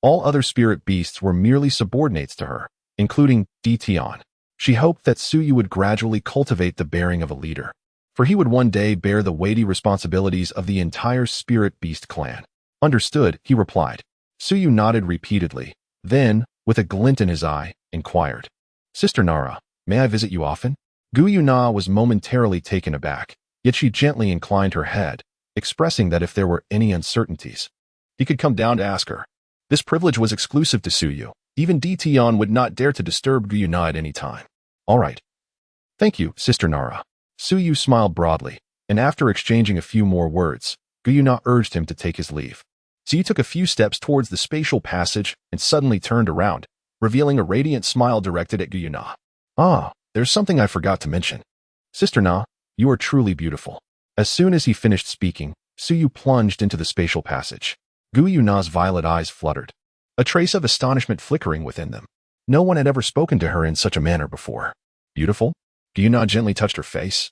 All other spirit beasts were merely subordinates to her, including Deition. She hoped that Suyu would gradually cultivate the bearing of a leader, for he would one day bear the weighty responsibilities of the entire spirit beast clan. Understood, he replied. Suyu nodded repeatedly, then, with a glint in his eye, inquired, Sister Nara, may I visit you often? Guyuna was momentarily taken aback, yet she gently inclined her head, expressing that if there were any uncertainties, he could come down to ask her. This privilege was exclusive to Suyu. Even Deition would not dare to disturb Guyuna at any time. All right. Thank you, Sister Nara. Suyu smiled broadly, and after exchanging a few more words, Guyuna urged him to take his leave. Siyu took a few steps towards the spatial passage and suddenly turned around, revealing a radiant smile directed at Guyuna. Ah, there's something I forgot to mention. Sister Na, you are truly beautiful. As soon as he finished speaking, Suyu plunged into the spatial passage. Guyuna's violet eyes fluttered, a trace of astonishment flickering within them. No one had ever spoken to her in such a manner before. Beautiful? Gyuna gently touched her face,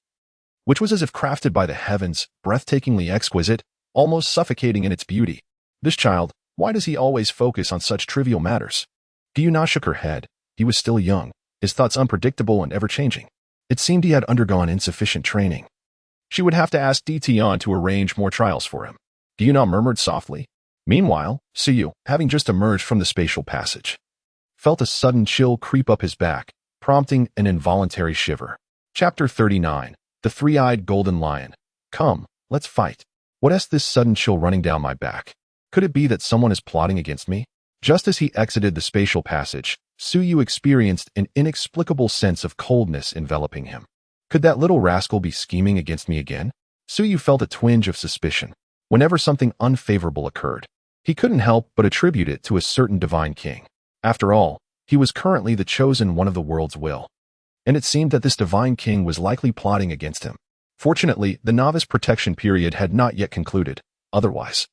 which was as if crafted by the heavens, breathtakingly exquisite, almost suffocating in its beauty. This child, why does he always focus on such trivial matters? Gyuna shook her head. He was still young, his thoughts unpredictable and ever-changing. It seemed he had undergone insufficient training. She would have to ask Tian to arrange more trials for him. Gyuna murmured softly. Meanwhile, Suyu, having just emerged from the spatial passage, felt a sudden chill creep up his back, prompting an involuntary shiver. Chapter 39. The Three-Eyed Golden Lion. Come, let's fight. What's this sudden chill running down my back? Could it be that someone is plotting against me? Just as he exited the spatial passage, Suyu experienced an inexplicable sense of coldness enveloping him. Could that little rascal be scheming against me again? Suyu felt a twinge of suspicion. Whenever something unfavorable occurred, he couldn't help but attribute it to a certain divine king. After all, he was currently the chosen one of the world's will, and it seemed that this divine king was likely plotting against him. Fortunately, the novice protection period had not yet concluded. Otherwise,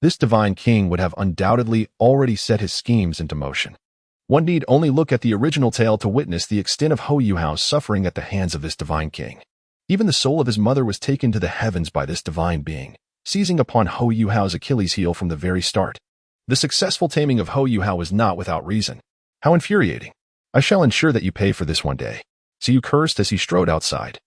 this divine king would have undoubtedly already set his schemes into motion. One need only look at the original tale to witness the extent of Hou Yuhao's suffering at the hands of this divine king. Even the soul of his mother was taken to the heavens by this divine being, seizing upon Hou Yuhao's Achilles heel from the very start. The successful taming of Hou Yuhao was not without reason. How infuriating. I shall ensure that you pay for this one day. Suyu cursed as he strode outside.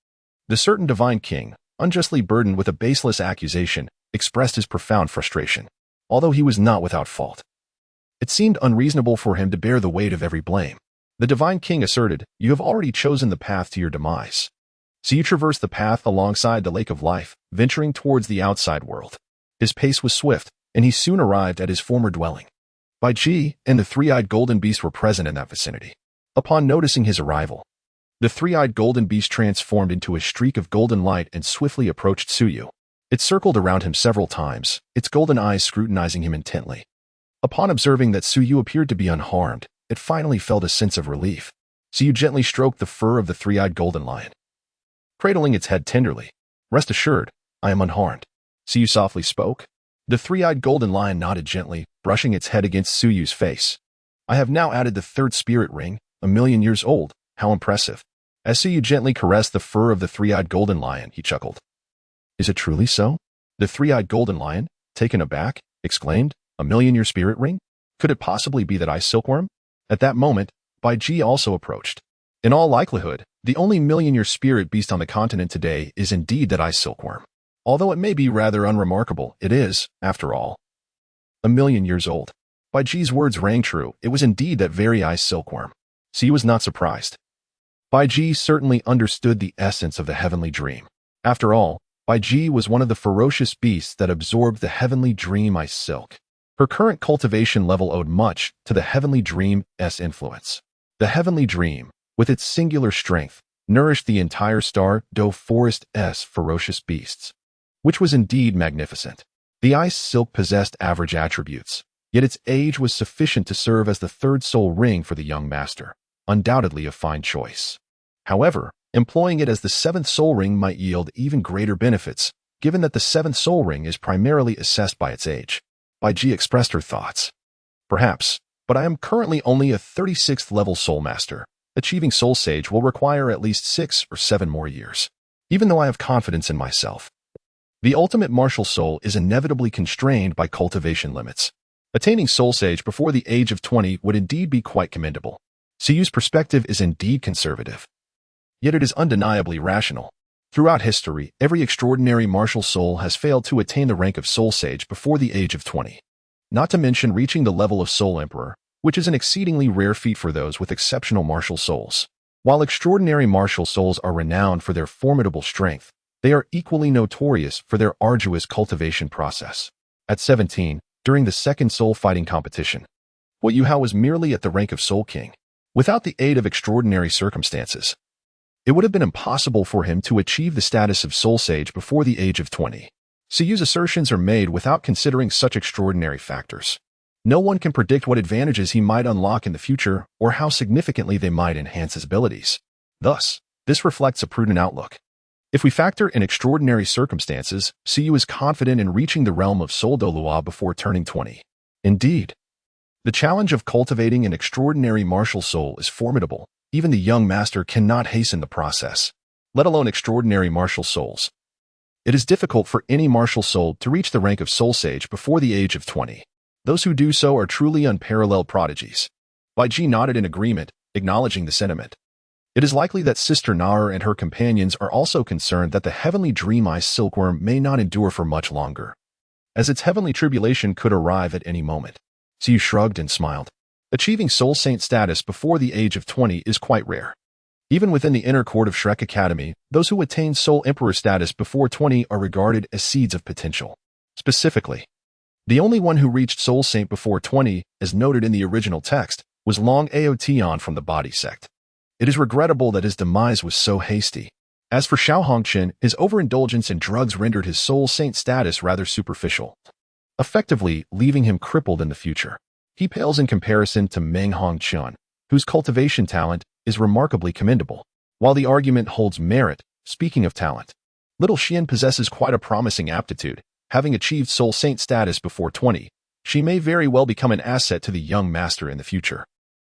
The certain divine king, unjustly burdened with a baseless accusation, expressed his profound frustration, although he was not without fault. It seemed unreasonable for him to bear the weight of every blame. The divine king asserted, "You have already chosen the path to your demise." Suyu traversed the path alongside the lake of life, venturing towards the outside world. His pace was swift, and he soon arrived at his former dwelling. Bai Ji and the three-eyed golden beast were present in that vicinity. Upon noticing his arrival, the three-eyed golden beast transformed into a streak of golden light and swiftly approached Suyu. It circled around him several times, its golden eyes scrutinizing him intently. Upon observing that Suyu appeared to be unharmed, it finally felt a sense of relief. Suyu gently stroked the fur of the three-eyed golden lion, cradling its head tenderly. "Rest assured, I am unharmed," Suyu softly spoke. The three-eyed golden lion nodded gently, brushing its head against Suyu's face. "I have now added the third spirit ring, 1,000,000 years old. How impressive." As Suyu gently caressed the fur of the three-eyed golden lion, he chuckled. "Is it truly so?" The three-eyed golden lion, taken aback, exclaimed, "1,000,000-year spirit ring? Could it possibly be that ice silkworm?" At that moment, Bai Ji also approached. "In all likelihood, the only 1,000,000-year spirit beast on the continent today is indeed that ice silkworm. Although it may be rather unremarkable, it is, after all, 1,000,000 years old." Bai Ji's words rang true. It was indeed that very ice silkworm. Suyu was not surprised. Bai Ji certainly understood the essence of the heavenly dream. After all, Bai Ji was one of the ferocious beasts that absorbed the heavenly dream ice silk. Her current cultivation level owed much to the heavenly dream's influence. The heavenly dream, with its singular strength, nourished the entire star Do forest's ferocious beasts, which was indeed magnificent. The ice silk possessed average attributes, yet its age was sufficient to serve as the third soul ring for the young master. Undoubtedly a fine choice. However, employing it as the seventh soul ring might yield even greater benefits, given that the seventh soul ring is primarily assessed by its age. Bai Ji expressed her thoughts. "Perhaps, but I am currently only a 36th level soul master. Achieving soul sage will require at least 6 or 7 more years. Even though I have confidence in myself, the ultimate martial soul is inevitably constrained by cultivation limits. Attaining soul sage before the age of 20 would indeed be quite commendable." Suyu's perspective is indeed conservative, yet it is undeniably rational. Throughout history, every extraordinary martial soul has failed to attain the rank of soul sage before the age of 20. Not to mention reaching the level of soul emperor, which is an exceedingly rare feat for those with exceptional martial souls. While extraordinary martial souls are renowned for their formidable strength, they are equally notorious for their arduous cultivation process. At 17, during the second soul fighting competition, Hou Yuhao was merely at the rank of Soul King. Without the aid of extraordinary circumstances, it would have been impossible for him to achieve the status of Soul Sage before the age of 20. Suyu's assertions are made without considering such extraordinary factors. No one can predict what advantages he might unlock in the future or how significantly they might enhance his abilities. Thus, this reflects a prudent outlook. If we factor in extraordinary circumstances, Suyu is confident in reaching the realm of Soul Dolua before turning 20. Indeed, The challenge of cultivating an extraordinary martial soul is formidable. Even the young master cannot hasten the process, let alone extraordinary martial souls. It is difficult for any martial soul to reach the rank of soul sage before the age of 20. Those who do so are truly unparalleled prodigies. Baiji nodded in agreement, acknowledging the sentiment. It is likely that Sister Naur and her companions are also concerned that the heavenly dream-eye silkworm may not endure for much longer, as its heavenly tribulation could arrive at any moment. So you shrugged and smiled. Achieving soul saint status before the age of 20 is quite rare. Even within the inner court of Shrek Academy, those who attain soul emperor status before 20 are regarded as seeds of potential. Specifically, the only one who reached soul saint before 20, as noted in the original text, was Long Aotian from the body sect. It is regrettable that his demise was so hasty. As for Xiao Hongqian, his overindulgence in drugs rendered his soul saint status rather superficial, effectively leaving him crippled in the future. He pales in comparison to Meng Hongqian, whose cultivation talent is remarkably commendable. While the argument holds merit, speaking of talent, little Xian possesses quite a promising aptitude. Having achieved soul saint status before 20, she may very well become an asset to the young master in the future.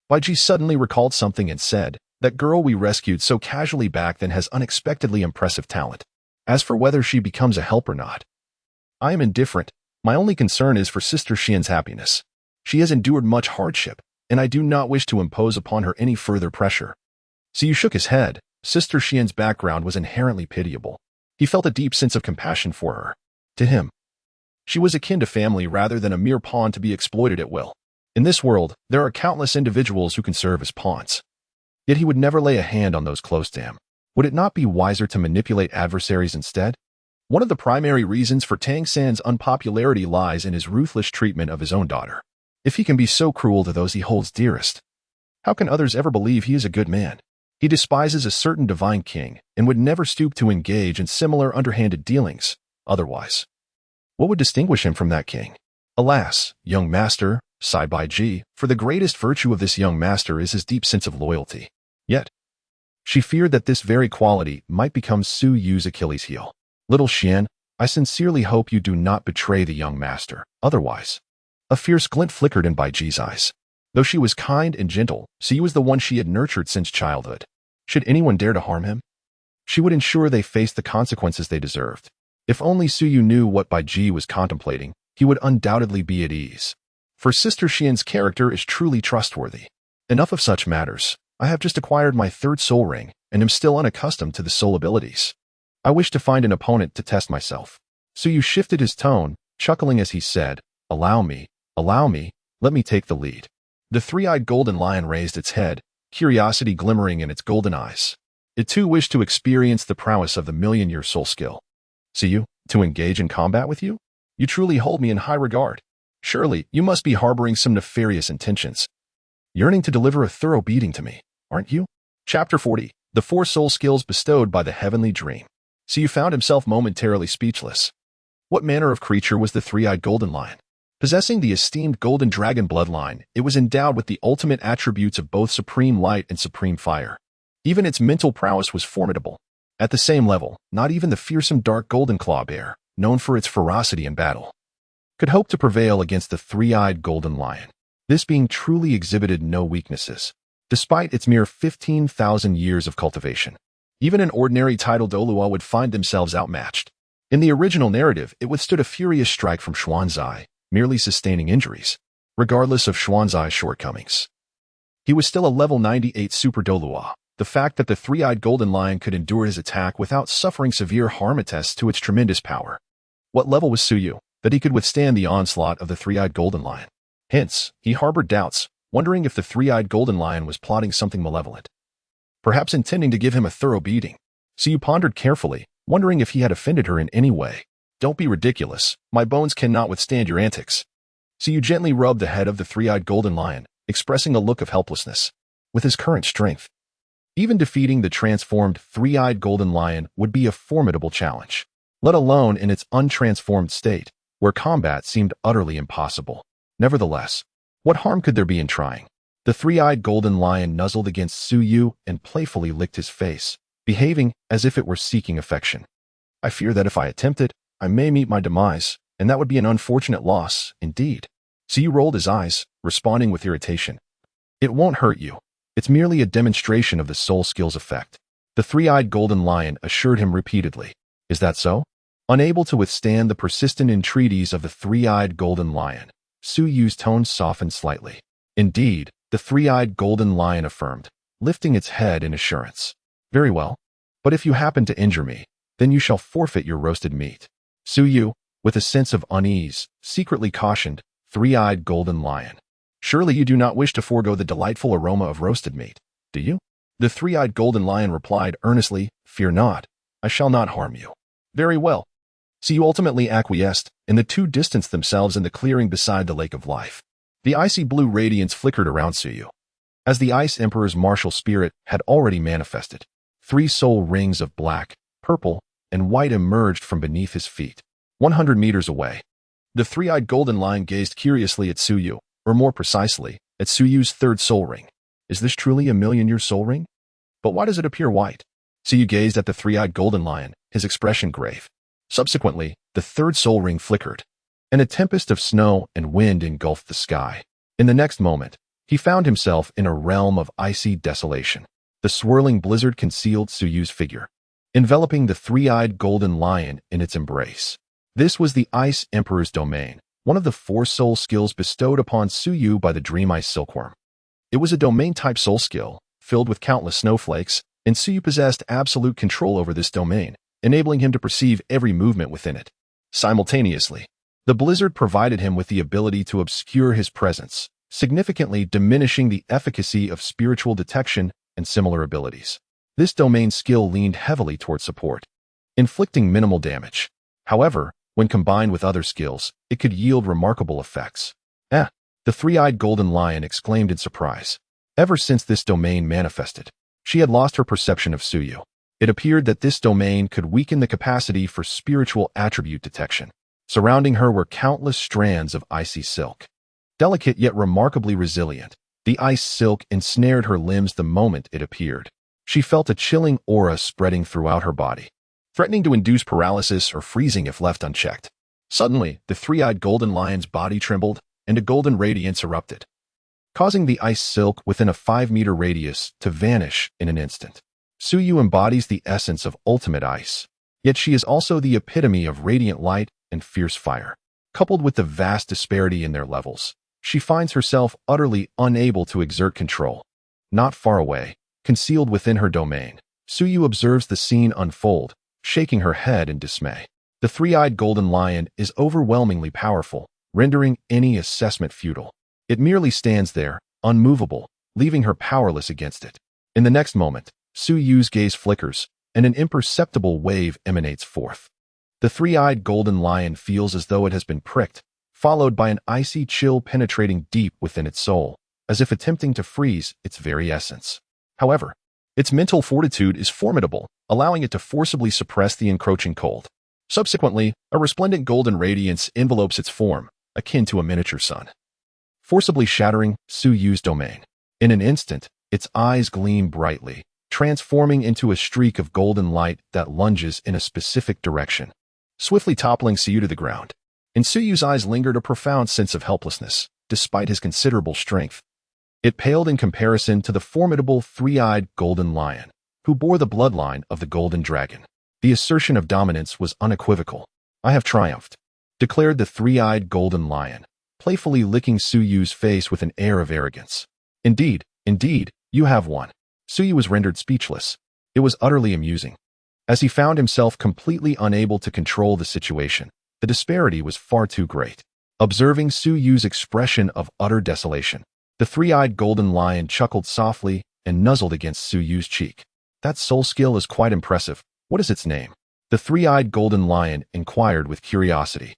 Baiji suddenly recalled something and said, "That girl we rescued so casually back then has unexpectedly impressive talent. As for whether she becomes a help or not, I am indifferent. My only concern is for Sister Xian's happiness. She has endured much hardship, and I do not wish to impose upon her any further pressure." Siyu shook his head. Sister Xian's background was inherently pitiable. He felt a deep sense of compassion for her. To him, she was akin to family rather than a mere pawn to be exploited at will. In this world, there are countless individuals who can serve as pawns. Yet he would never lay a hand on those close to him. Would it not be wiser to manipulate adversaries instead? One of the primary reasons for Tang San's unpopularity lies in his ruthless treatment of his own daughter. If he can be so cruel to those he holds dearest, how can others ever believe he is a good man? He despises a certain divine king and would never stoop to engage in similar underhanded dealings. Otherwise, what would distinguish him from that king? Alas, young master, sighed Baiji, for the greatest virtue of this young master is his deep sense of loyalty. Yet, she feared that this very quality might become Su Yu's Achilles' heel. Little Xian, I sincerely hope you do not betray the young master. Otherwise, a fierce glint flickered in Baiji's eyes. Though she was kind and gentle, Su Yu was the one she had nurtured since childhood. Should anyone dare to harm him, she would ensure they faced the consequences they deserved. If only Su Yu knew what Baiji was contemplating, he would undoubtedly be at ease. For Sister Xian's character is truly trustworthy. Enough of such matters. I have just acquired my third soul ring, and am still unaccustomed to the soul abilities. I wish to find an opponent to test myself. Su Yu shifted his tone, chuckling as he said, allow me, let me take the lead." The three-eyed golden lion raised its head, curiosity glimmering in its golden eyes. It too wished to experience the prowess of the million-year soul skill. "See you, to engage in combat with you? You truly hold me in high regard. Surely, you must be harboring some nefarious intentions. Yearning to deliver a thorough beating to me, aren't you?" Chapter 40. The four soul skills bestowed by the heavenly dream. Siyu found himself momentarily speechless. What manner of creature was the three-eyed golden lion? Possessing the esteemed golden dragon bloodline, it was endowed with the ultimate attributes of both supreme light and supreme fire. Even its mental prowess was formidable. At the same level, not even the fearsome dark golden claw bear, known for its ferocity in battle, could hope to prevail against the three-eyed golden lion. This being truly exhibited no weaknesses, despite its mere 15,000 years of cultivation. Even an ordinary tidal Dolua would find themselves outmatched. In the original narrative, it withstood a furious strike from Xuanzai, merely sustaining injuries, regardless of Xuanzai's shortcomings. He was still a level 98 Super Dolua. The fact that the three-eyed golden lion could endure his attack without suffering severe harm attests to its tremendous power. What level was Su Yu, that he could withstand the onslaught of the three-eyed golden lion? Hence, he harbored doubts, wondering if the three-eyed golden lion was plotting something malevolent, perhaps intending to give him a thorough beating. Su Yu pondered carefully, wondering if he had offended her in any way. "Don't be ridiculous. My bones cannot withstand your antics." Su Yu gently rubbed the head of the three-eyed golden lion, expressing a look of helplessness. With his current strength, even defeating the transformed three-eyed golden lion would be a formidable challenge, let alone in its untransformed state, where combat seemed utterly impossible. Nevertheless, what harm could there be in trying? The three-eyed golden lion nuzzled against Su Yu and playfully licked his face, behaving as if it were seeking affection. "I fear that if I attempt it, I may meet my demise, and that would be an unfortunate loss, indeed." Su rolled his eyes, responding with irritation. It won't hurt you. It's merely a demonstration of the soul skill's effect. The three-eyed golden lion assured him repeatedly. Is that so? Unable to withstand the persistent entreaties of the three-eyed golden lion, Su Yu's tone softened slightly. Indeed, the three-eyed golden lion affirmed, lifting its head in assurance. Very well. But if you happen to injure me, then you shall forfeit your roasted meat. Su Yu, with a sense of unease, secretly cautioned, three-eyed golden lion. Surely you do not wish to forego the delightful aroma of roasted meat, do you? The three-eyed golden lion replied earnestly, Fear not, I shall not harm you. Very well. Su Yu ultimately acquiesced, and the two distanced themselves in the clearing beside the lake of life. The icy blue radiance flickered around Su Yu. As the Ice Emperor's martial spirit had already manifested, 3 soul rings of black, purple, and white emerged from beneath his feet. 100 meters away, the three-eyed golden lion gazed curiously at Su Yu, or more precisely, at Su Yu's third soul ring. Is this truly a million-year soul ring? But why does it appear white? Su Yu gazed at the three-eyed golden lion, his expression grave. Subsequently, the third soul ring flickered, and a tempest of snow and wind engulfed the sky. In the next moment, he found himself in a realm of icy desolation. The swirling blizzard concealed Su Yu's figure, enveloping the three-eyed golden lion in its embrace. This was the Ice Emperor's domain, one of the 4 soul skills bestowed upon Su Yu by the Dream Ice Silkworm. It was a domain-type soul skill, filled with countless snowflakes, and Su Yu possessed absolute control over this domain, enabling him to perceive every movement within it. Simultaneously, the blizzard provided him with the ability to obscure his presence, significantly diminishing the efficacy of spiritual detection and similar abilities. This domain skill leaned heavily toward support, inflicting minimal damage. However, when combined with other skills, it could yield remarkable effects. The three-eyed golden lion exclaimed in surprise. Ever since this domain manifested, she had lost her perception of Su Yu. It appeared that this domain could weaken the capacity for spiritual attribute detection. Surrounding her were countless strands of icy silk. Delicate yet remarkably resilient, the ice silk ensnared her limbs the moment it appeared. She felt a chilling aura spreading throughout her body, threatening to induce paralysis or freezing if left unchecked. Suddenly, the three-eyed golden lion's body trembled, and a golden radiance erupted, causing the ice silk within a 5-meter radius to vanish in an instant. Su Yu embodies the essence of ultimate ice, yet she is also the epitome of radiant light and fierce fire. Coupled with the vast disparity in their levels, she finds herself utterly unable to exert control. Not far away, concealed within her domain, Su Yu observes the scene unfold, shaking her head in dismay. The three-eyed golden lion is overwhelmingly powerful, rendering any assessment futile. It merely stands there, unmovable, leaving her powerless against it. In the next moment, Su Yu's gaze flickers, and an imperceptible wave emanates forth. The three-eyed golden lion feels as though it has been pricked, followed by an icy chill penetrating deep within its soul, as if attempting to freeze its very essence. However, its mental fortitude is formidable, allowing it to forcibly suppress the encroaching cold. Subsequently, a resplendent golden radiance envelopes its form, akin to a miniature sun, forcibly shattering Su Yu's domain. In an instant, its eyes gleam brightly, transforming into a streak of golden light that lunges in a specific direction, swiftly toppling Su Yu to the ground. In Su Yu's eyes lingered a profound sense of helplessness, despite his considerable strength. It paled in comparison to the formidable three-eyed golden lion, who bore the bloodline of the golden dragon. The assertion of dominance was unequivocal. I have triumphed, declared the three-eyed golden lion, playfully licking Su Yu's face with an air of arrogance. Indeed, you have won. Su Yu was rendered speechless. It was utterly amusing. As he found himself completely unable to control the situation, the disparity was far too great. Observing Su Yu's expression of utter desolation, the three-eyed golden lion chuckled softly and nuzzled against Su Yu's cheek. That soul skill is quite impressive. What is its name? The three-eyed golden lion inquired with curiosity.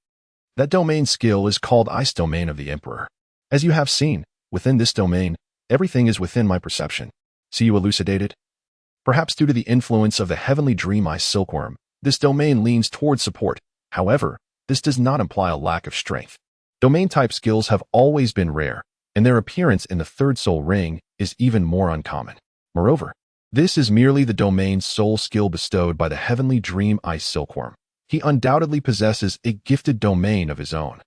That domain skill is called Ice Domain of the Emperor. As you have seen, within this domain, everything is within my perception. Su Yu elucidated. Perhaps due to the influence of the heavenly dream ice silkworm, this domain leans toward support. However, this does not imply a lack of strength. Domain-type skills have always been rare, and their appearance in the third soul ring is even more uncommon. Moreover, this is merely the domain's soul skill bestowed by the heavenly dream ice silkworm. He undoubtedly possesses a gifted domain of his own.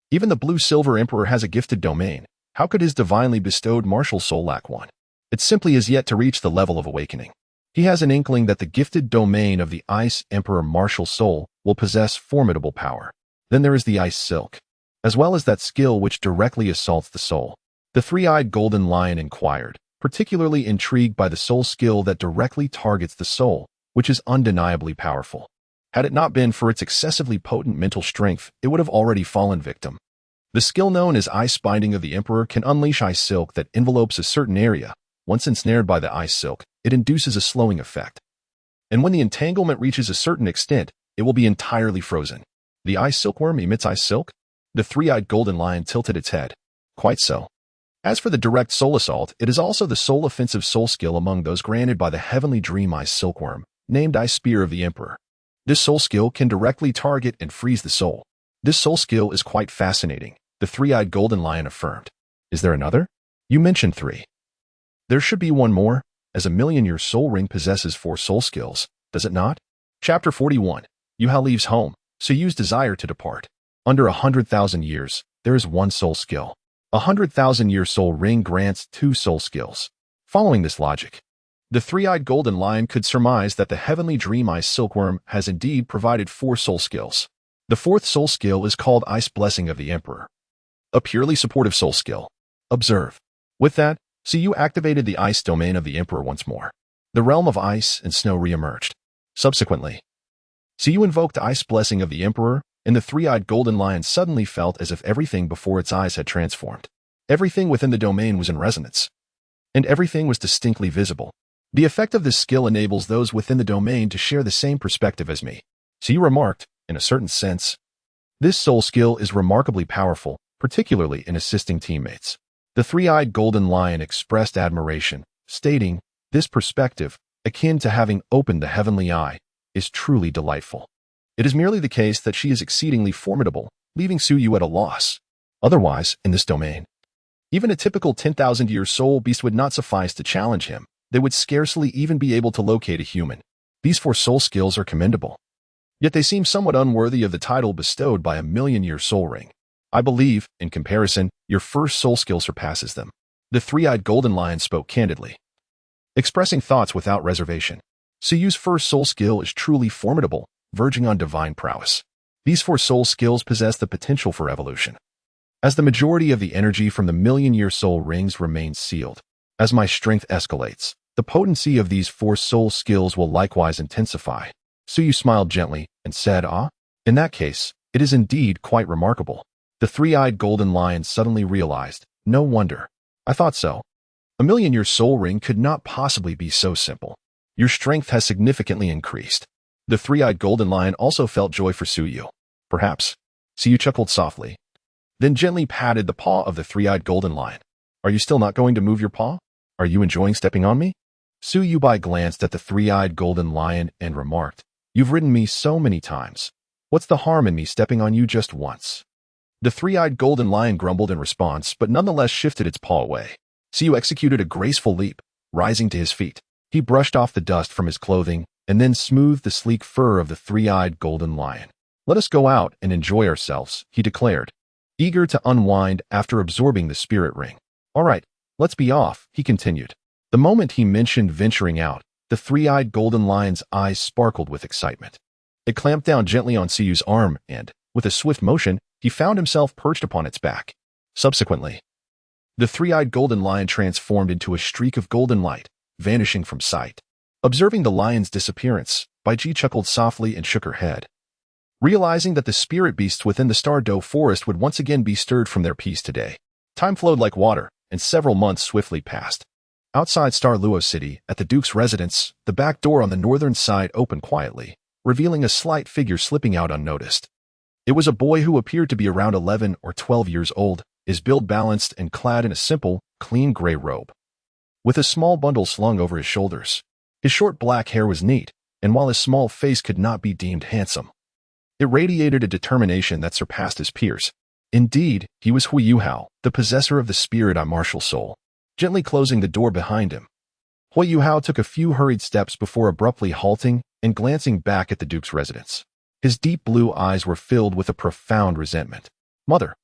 Even the blue-silver emperor has a gifted domain. How could his divinely bestowed martial soul lack one? It simply is yet to reach the level of awakening. He has an inkling that the gifted domain of the Ice Emperor martial soul will possess formidable power. Then there is the Ice Silk, as well as that skill which directly assaults the soul. The three-eyed golden lion inquired, particularly intrigued by the soul skill that directly targets the soul, which is undeniably powerful. Had it not been for its excessively potent mental strength, it would have already fallen victim. The skill known as Ice Binding of the Emperor can unleash ice silk that envelopes a certain area. Once ensnared by the ice silk, it induces a slowing effect. And when the entanglement reaches a certain extent, it will be entirely frozen. The ice silkworm emits ice silk? The three-eyed golden lion tilted its head. Quite so. As for the direct soul assault, it is also the sole offensive soul skill among those granted by the heavenly dream ice silkworm, named Ice Spear of the Emperor. This soul skill can directly target and freeze the soul. This soul skill is quite fascinating, the three-eyed golden lion affirmed. Is there another? You mentioned 3. There should be one more, as a million-year soul ring possesses 4 soul skills, does it not? Chapter 41. Yuhao leaves home, Suyu's desire to depart. Under 100,000 years, there is 1 soul skill. 100,000-year soul ring grants 2 soul skills. Following this logic, the three-eyed golden lion could surmise that the heavenly dream ice silkworm has indeed provided 4 soul skills. The 4th soul skill is called Ice Blessing of the Emperor, a purely supportive soul skill. Observe. With that, Suyu activated the ice domain of the Emperor once more. The realm of ice and snow re-emerged. Subsequently, Suyu invoked Ice Blessing of the Emperor, and the three-eyed golden lion suddenly felt as if everything before its eyes had transformed. Everything within the domain was in resonance, and everything was distinctly visible. The effect of this skill enables those within the domain to share the same perspective as me. Suyu remarked, in a certain sense, this soul skill is remarkably powerful, particularly in assisting teammates. The three-eyed golden lion expressed admiration, stating, this perspective, akin to having opened the heavenly eye, is truly delightful. It is merely the case that she is exceedingly formidable, leaving Suyu at a loss. Otherwise, in this domain, even a typical 10,000-year soul beast would not suffice to challenge him. They would scarcely even be able to locate a human. These 4 soul skills are commendable. Yet they seem somewhat unworthy of the title bestowed by a million-year soul ring. I believe, in comparison, your first soul skill surpasses them. The three-eyed golden lion spoke candidly, expressing thoughts without reservation. Suyu's first soul skill is truly formidable, verging on divine prowess. These 4 soul skills possess the potential for evolution. As the majority of the energy from the million-year soul rings remains sealed, as my strength escalates, the potency of these 4 soul skills will likewise intensify. Suyu smiled gently and said, in that case, it is indeed quite remarkable. The three-eyed golden lion suddenly realized, no wonder. I thought so. A million-year soul ring could not possibly be so simple. Your strength has significantly increased. The three-eyed golden lion also felt joy for Suyu. Perhaps. Suyu chuckled softly, then gently patted the paw of the three-eyed golden lion. Are you still not going to move your paw? Are you enjoying stepping on me? Suyu glanced at the three-eyed golden lion and remarked, you've ridden me so many times. What's the harm in me stepping on you just once? The three-eyed golden lion grumbled in response, but nonetheless shifted its paw away. Suyu executed a graceful leap, rising to his feet. He brushed off the dust from his clothing and then smoothed the sleek fur of the three-eyed golden lion. Let us go out and enjoy ourselves, he declared, eager to unwind after absorbing the spirit ring. All right, let's be off, he continued. The moment he mentioned venturing out, the three-eyed golden lion's eyes sparkled with excitement. It clamped down gently on Suyu's arm and, with a swift motion, he found himself perched upon its back. Subsequently, the three-eyed golden lion transformed into a streak of golden light, vanishing from sight. Observing the lion's disappearance, Baiji chuckled softly and shook her head. Realizing that the spirit beasts within the Stardow forest would once again be stirred from their peace today. Time flowed like water, and several months swiftly passed. Outside Star Luo City, at the Duke's residence, the back door on the northern side opened quietly, revealing a slight figure slipping out unnoticed. It was a boy who appeared to be around 11 or 12 years old, his build balanced and clad in a simple, clean gray robe, with a small bundle slung over his shoulders. His short black hair was neat, and while his small face could not be deemed handsome, it radiated a determination that surpassed his peers. Indeed, he was Hui Yuhao, the possessor of the spirit martial soul. Gently closing the door behind him, Hui Yuhao took a few hurried steps before abruptly halting and glancing back at the Duke's residence. His deep blue eyes were filled with a profound resentment. Mother,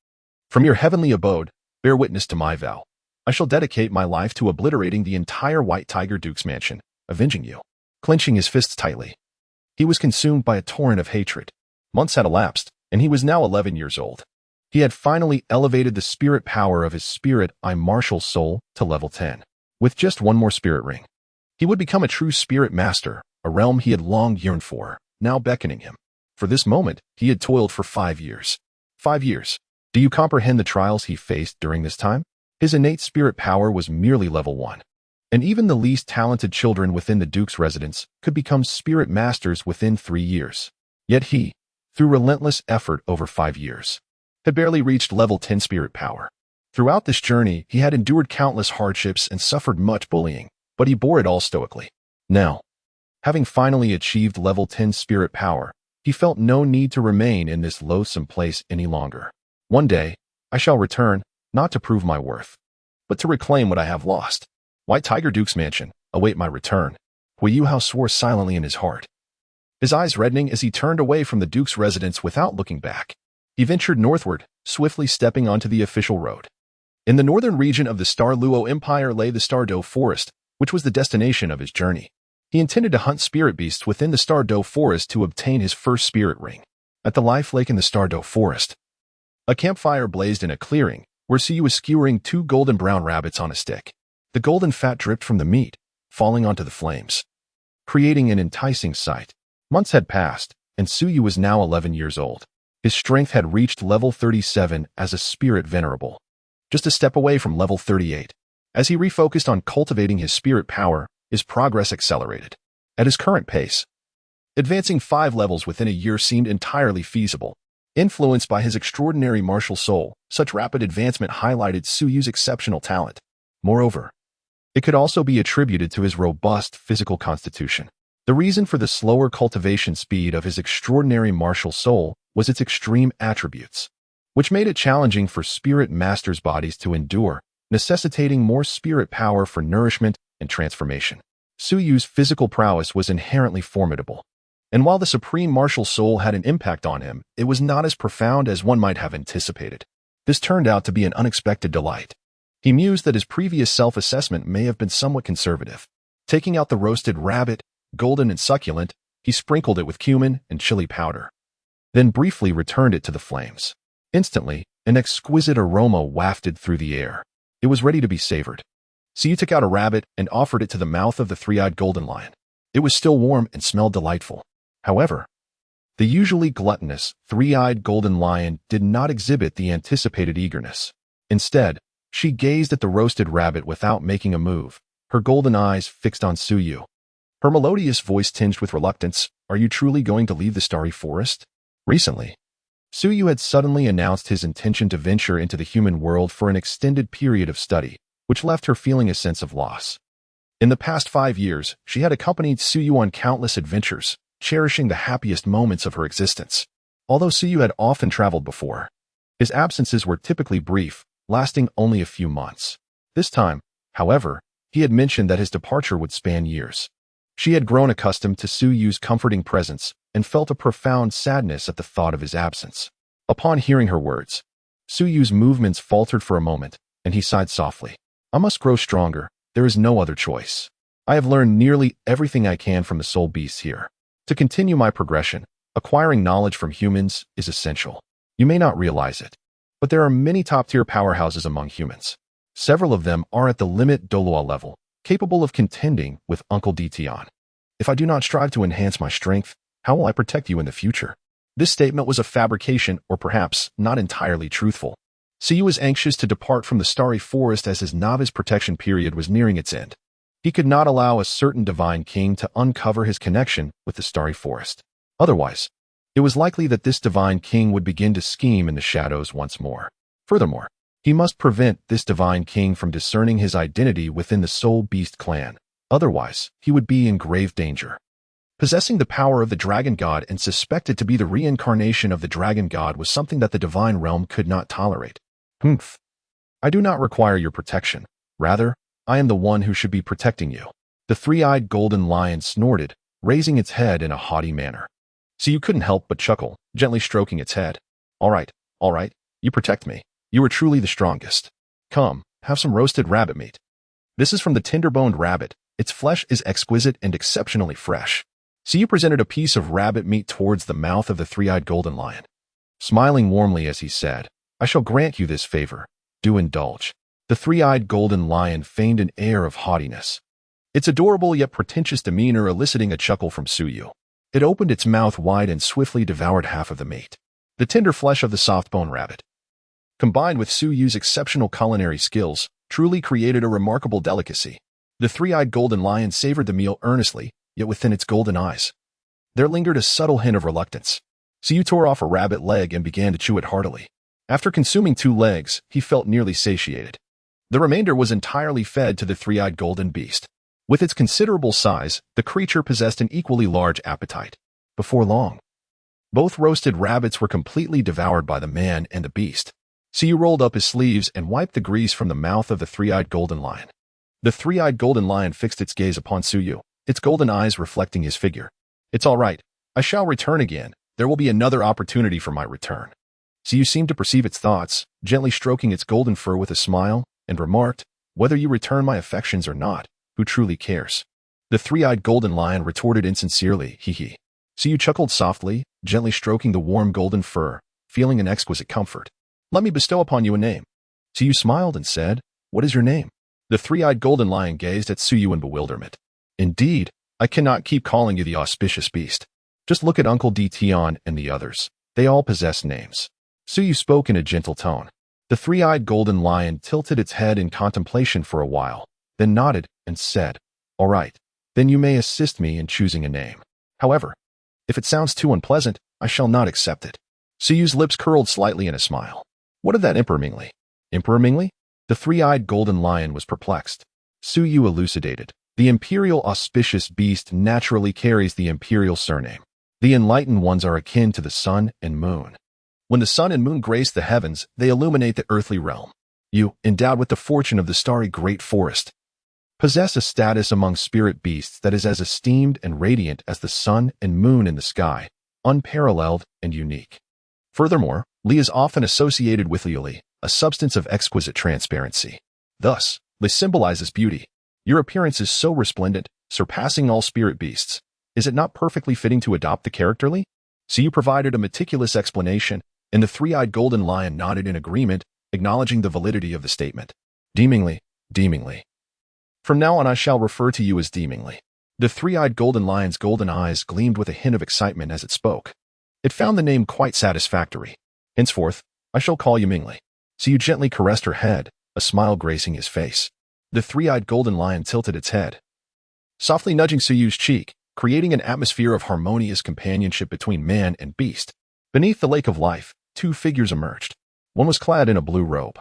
From your heavenly abode, bear witness to my vow. I shall dedicate my life to obliterating the entire White Tiger Duke's mansion, avenging you." Clenching his fists tightly, he was consumed by a torrent of hatred. Months had elapsed, and he was now 11 years old. He had finally elevated the spirit power of his spirit martial soul to level 10. With just one more spirit ring, he would become a true spirit master, a realm he had long yearned for, now beckoning him. For this moment, he had toiled for 5 years. 5 years. Do you comprehend the trials he faced during this time? His innate spirit power was merely level 1. And even the least talented children within the Duke's residence could become spirit masters within 3 years. Yet he, through relentless effort over 5 years, had barely reached level 10 spirit power. Throughout this journey, he had endured countless hardships and suffered much bullying, but he bore it all stoically. Now, having finally achieved level 10 spirit power, he felt no need to remain in this loathsome place any longer. One day, I shall return, not to prove my worth, but to reclaim what I have lost. White Tiger Duke's mansion, await my return. Hui Yuhao swore silently in his heart, his eyes reddening as he turned away from the Duke's residence without looking back. He ventured northward, swiftly stepping onto the official road. In the northern region of the Star Luo Empire lay the Stardow Forest, which was the destination of his journey. He intended to hunt spirit beasts within the Stardow Forest to obtain his first spirit ring. At the Life Lake in the Stardow Forest, a campfire blazed in a clearing, where Siyu was skewering 2 golden brown rabbits on a stick. The golden fat dripped from the meat, falling onto the flames, creating an enticing sight. Months had passed, and Suyu was now 11 years old. His strength had reached level 37 as a spirit venerable, just a step away from level 38. As he refocused on cultivating his spirit power, his progress accelerated. At his current pace, advancing 5 levels within a year seemed entirely feasible. Influenced by his extraordinary martial soul, such rapid advancement highlighted Suyu's exceptional talent. Moreover, it could also be attributed to his robust physical constitution. The reason for the slower cultivation speed of his extraordinary martial soul was its extreme attributes, which made it challenging for spirit masters' bodies to endure, necessitating more spirit power for nourishment and transformation. Suyu's physical prowess was inherently formidable, and while the supreme martial soul had an impact on him, it was not as profound as one might have anticipated. This turned out to be an unexpected delight. He mused that his previous self-assessment may have been somewhat conservative. Taking out the roasted rabbit, golden and succulent, he sprinkled it with cumin and chili powder, then briefly returned it to the flames. Instantly, an exquisite aroma wafted through the air. It was ready to be savored. Siyu took out a rabbit and offered it to the mouth of the 3-eyed golden lion. It was still warm and smelled delightful. However, the usually gluttonous, 3-eyed golden lion did not exhibit the anticipated eagerness. Instead, she gazed at the roasted rabbit without making a move, her golden eyes fixed on Suyu. Her melodious voice tinged with reluctance, "Are you truly going to leave the starry forest?" Recently, Suyu had suddenly announced his intention to venture into the human world for an extended period of study, which left her feeling a sense of loss. In the past 5 years, she had accompanied Suyu on countless adventures, cherishing the happiest moments of her existence. Although Suyu had often traveled before, his absences were typically brief, lasting only a few months. This time, however, he had mentioned that his departure would span years. She had grown accustomed to Suyu's comforting presence and felt a profound sadness at the thought of his absence. Upon hearing her words, Suyu's movements faltered for a moment, and he sighed softly. "I must grow stronger. There is no other choice. I have learned nearly everything I can from the soul beasts here. To continue my progression, acquiring knowledge from humans is essential. You may not realize it, but there are many top-tier powerhouses among humans. Several of them are at the limit Doloa level, capable of contending with Uncle Ditian. If I do not strive to enhance my strength, how will I protect you in the future?" This statement was a fabrication, or perhaps not entirely truthful. Siyu was anxious to depart from the starry forest as his novice protection period was nearing its end. He could not allow a certain divine king to uncover his connection with the starry forest. Otherwise, it was likely that this divine king would begin to scheme in the shadows once more. Furthermore, he must prevent this divine king from discerning his identity within the Soul Beast clan. Otherwise, he would be in grave danger. Possessing the power of the dragon god and suspected to be the reincarnation of the dragon god was something that the divine realm could not tolerate. "Humph. I do not require your protection. Rather, I am the one who should be protecting you." The 3-eyed golden lion snorted, raising its head in a haughty manner. So you couldn't help but chuckle, gently stroking its head. All right, you protect me. You are truly the strongest. Come, have some roasted rabbit meat. This is from the tender-boned rabbit. Its flesh is exquisite and exceptionally fresh. Suyu presented a piece of rabbit meat towards the mouth of the three-eyed golden lion, smiling warmly as he said, I shall grant you this favor. Do indulge. The three-eyed golden lion feigned an air of haughtiness, its adorable yet pretentious demeanor eliciting a chuckle from Suyu. It opened its mouth wide and swiftly devoured half of the meat. The tender flesh of the soft-bone rabbit, combined with Suyu's exceptional culinary skills, truly created a remarkable delicacy. The three-eyed golden lion savored the meal earnestly, yet within its golden eyes there lingered a subtle hint of reluctance. Suyu tore off a rabbit leg and began to chew it heartily. After consuming 2 legs, he felt nearly satiated. The remainder was entirely fed to the three-eyed golden beast. With its considerable size, the creature possessed an equally large appetite. Before long, both roasted rabbits were completely devoured by the man and the beast. Suyu rolled up his sleeves and wiped the grease from the mouth of the three-eyed golden lion. The three-eyed golden lion fixed its gaze upon Suyu, its golden eyes reflecting his figure. It's all right. I shall return again. There will be another opportunity for my return. Suyu seemed to perceive its thoughts, gently stroking its golden fur with a smile, and remarked, whether you return my affections or not, who truly cares? The three-eyed golden lion retorted insincerely, hee. Suyu chuckled softly, gently stroking the warm golden fur, feeling an exquisite comfort. Let me bestow upon you a name. Suyu smiled and said, what is your name? The three-eyed golden lion gazed at Suyu in bewilderment. Indeed, I cannot keep calling you the auspicious beast. Just look at Uncle D. Tian and the others. They all possess names. Suyu spoke in a gentle tone. The three-eyed golden lion tilted its head in contemplation for a while, then nodded and said, all right, then you may assist me in choosing a name. However, if it sounds too unpleasant, I shall not accept it. Suyu's lips curled slightly in a smile. What of that Emperor Mingli? Emperor Mingli? The three-eyed golden lion was perplexed. Suyu elucidated. The imperial auspicious beast naturally carries the imperial surname. The enlightened ones are akin to the sun and moon. When the sun and moon grace the heavens, they illuminate the earthly realm. You, endowed with the fortune of the starry great forest, possess a status among spirit beasts that is as esteemed and radiant as the sun and moon in the sky, unparalleled and unique. Furthermore, Li is often associated with Li, a substance of exquisite transparency. Thus, Li symbolizes beauty. Your appearance is so resplendent, surpassing all spirit beasts. Is it not perfectly fitting to adopt the character Li? Suyu provided a meticulous explanation, and the three-eyed golden lion nodded in agreement, acknowledging the validity of the statement. Deemingly. From now on I shall refer to you as Deemingly. The three-eyed golden lion's golden eyes gleamed with a hint of excitement as it spoke. It found the name quite satisfactory. Henceforth, I shall call you Mingli. Suyu gently caressed her head, a smile gracing his face. The three-eyed golden lion tilted its head, softly nudging Suyu's cheek, creating an atmosphere of harmonious companionship between man and beast. Beneath the lake of life, 2 figures emerged. One was clad in a blue robe,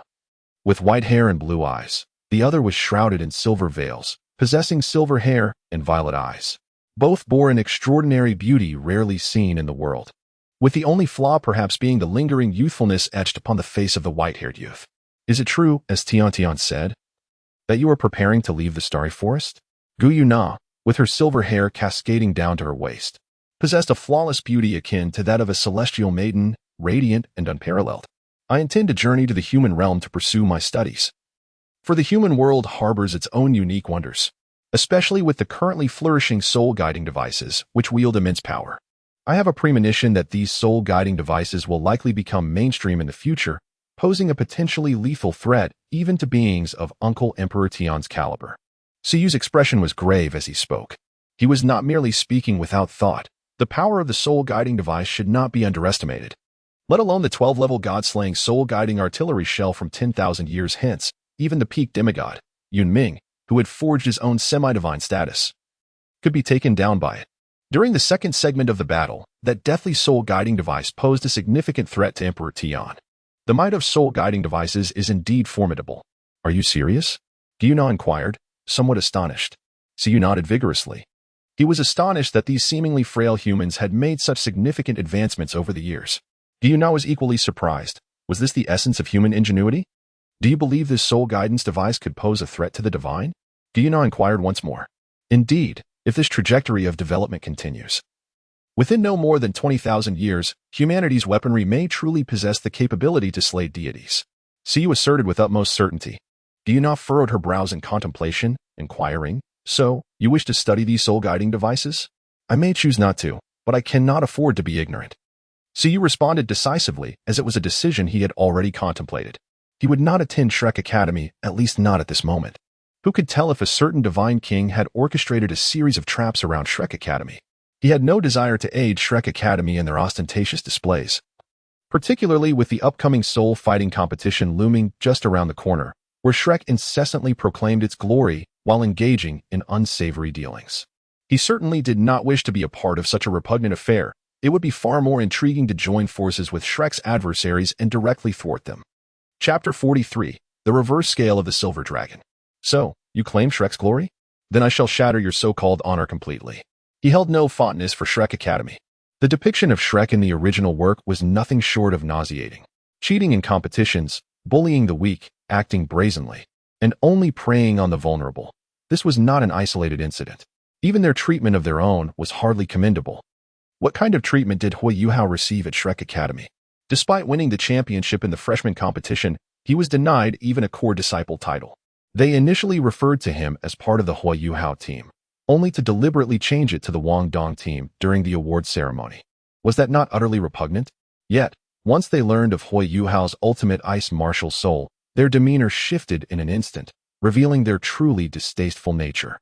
with white hair and blue eyes. The other was shrouded in silver veils, possessing silver hair and violet eyes. Both bore an extraordinary beauty rarely seen in the world, with the only flaw perhaps being the lingering youthfulness etched upon the face of the white-haired youth. Is it true, as Tian said, that you are preparing to leave the starry forest? Gu Yuna, with her silver hair cascading down to her waist, possessed a flawless beauty akin to that of a celestial maiden, radiant and unparalleled. I intend to journey to the human realm to pursue my studies. For the human world harbors its own unique wonders, especially with the currently flourishing soul-guiding devices, which wield immense power. I have a premonition that these soul-guiding devices will likely become mainstream in the future, posing a potentially lethal threat even to beings of Uncle Emperor Tian's caliber. Suyu's expression was grave as he spoke. He was not merely speaking without thought. The power of the soul-guiding device should not be underestimated, let alone the 12-level god-slaying soul-guiding artillery shell from 10,000 years hence. Even the peak demigod, Yun Ming, who had forged his own semi-divine status, could be taken down by it. During the second segment of the battle, that deathly soul-guiding device posed a significant threat to Emperor Tian. The might of soul-guiding devices is indeed formidable. Are you serious? Gyuna inquired, somewhat astonished. Suyu nodded vigorously. He was astonished that these seemingly frail humans had made such significant advancements over the years. Gyuna was equally surprised. Was this the essence of human ingenuity? Do you believe this soul guidance device could pose a threat to the divine? Gyuna inquired once more. Indeed, if this trajectory of development continues, within no more than 20,000 years, humanity's weaponry may truly possess the capability to slay deities. Siyu asserted with utmost certainty. Gyuna furrowed her brows in contemplation, inquiring, "So, you wish to study these soul-guiding devices? I may choose not to, but I cannot afford to be ignorant." Siyu responded decisively, as it was a decision he had already contemplated. He would not attend Shrek Academy, at least not at this moment. Who could tell if a certain divine king had orchestrated a series of traps around Shrek Academy? He had no desire to aid Shrek Academy in their ostentatious displays, particularly with the upcoming soul fighting competition looming just around the corner, where Shrek incessantly proclaimed its glory while engaging in unsavory dealings. He certainly did not wish to be a part of such a repugnant affair. It would be far more intriguing to join forces with Shrek's adversaries and directly thwart them. Chapter 43, The Reverse Scale of the Silver Dragon. So, you claim Shrek's glory? Then I shall shatter your so-called honor completely. He held no fondness for Shrek Academy. The depiction of Shrek in the original work was nothing short of nauseating. Cheating in competitions, bullying the weak, acting brazenly, and only preying on the vulnerable. This was not an isolated incident. Even their treatment of their own was hardly commendable. What kind of treatment did Hui Yuhao receive at Shrek Academy? Despite winning the championship in the freshman competition, he was denied even a core disciple title. They initially referred to him as part of the Hui Yuhao team, only to deliberately change it to the Wang Dong team during the award ceremony. Was that not utterly repugnant? Yet, once they learned of Hui Yuhao's ultimate ice martial soul, their demeanor shifted in an instant, revealing their truly distasteful nature.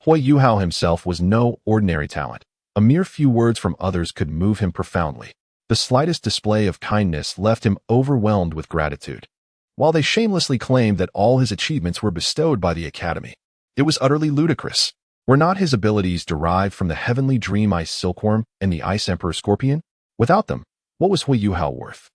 Hui Yuhao himself was no ordinary talent. A mere few words from others could move him profoundly. The slightest display of kindness left him overwhelmed with gratitude. While they shamelessly claimed that all his achievements were bestowed by the Academy, it was utterly ludicrous. Were not his abilities derived from the heavenly dream Ice Silkworm and the Ice Emperor Scorpion? Without them, what was Hui Yuhao worth?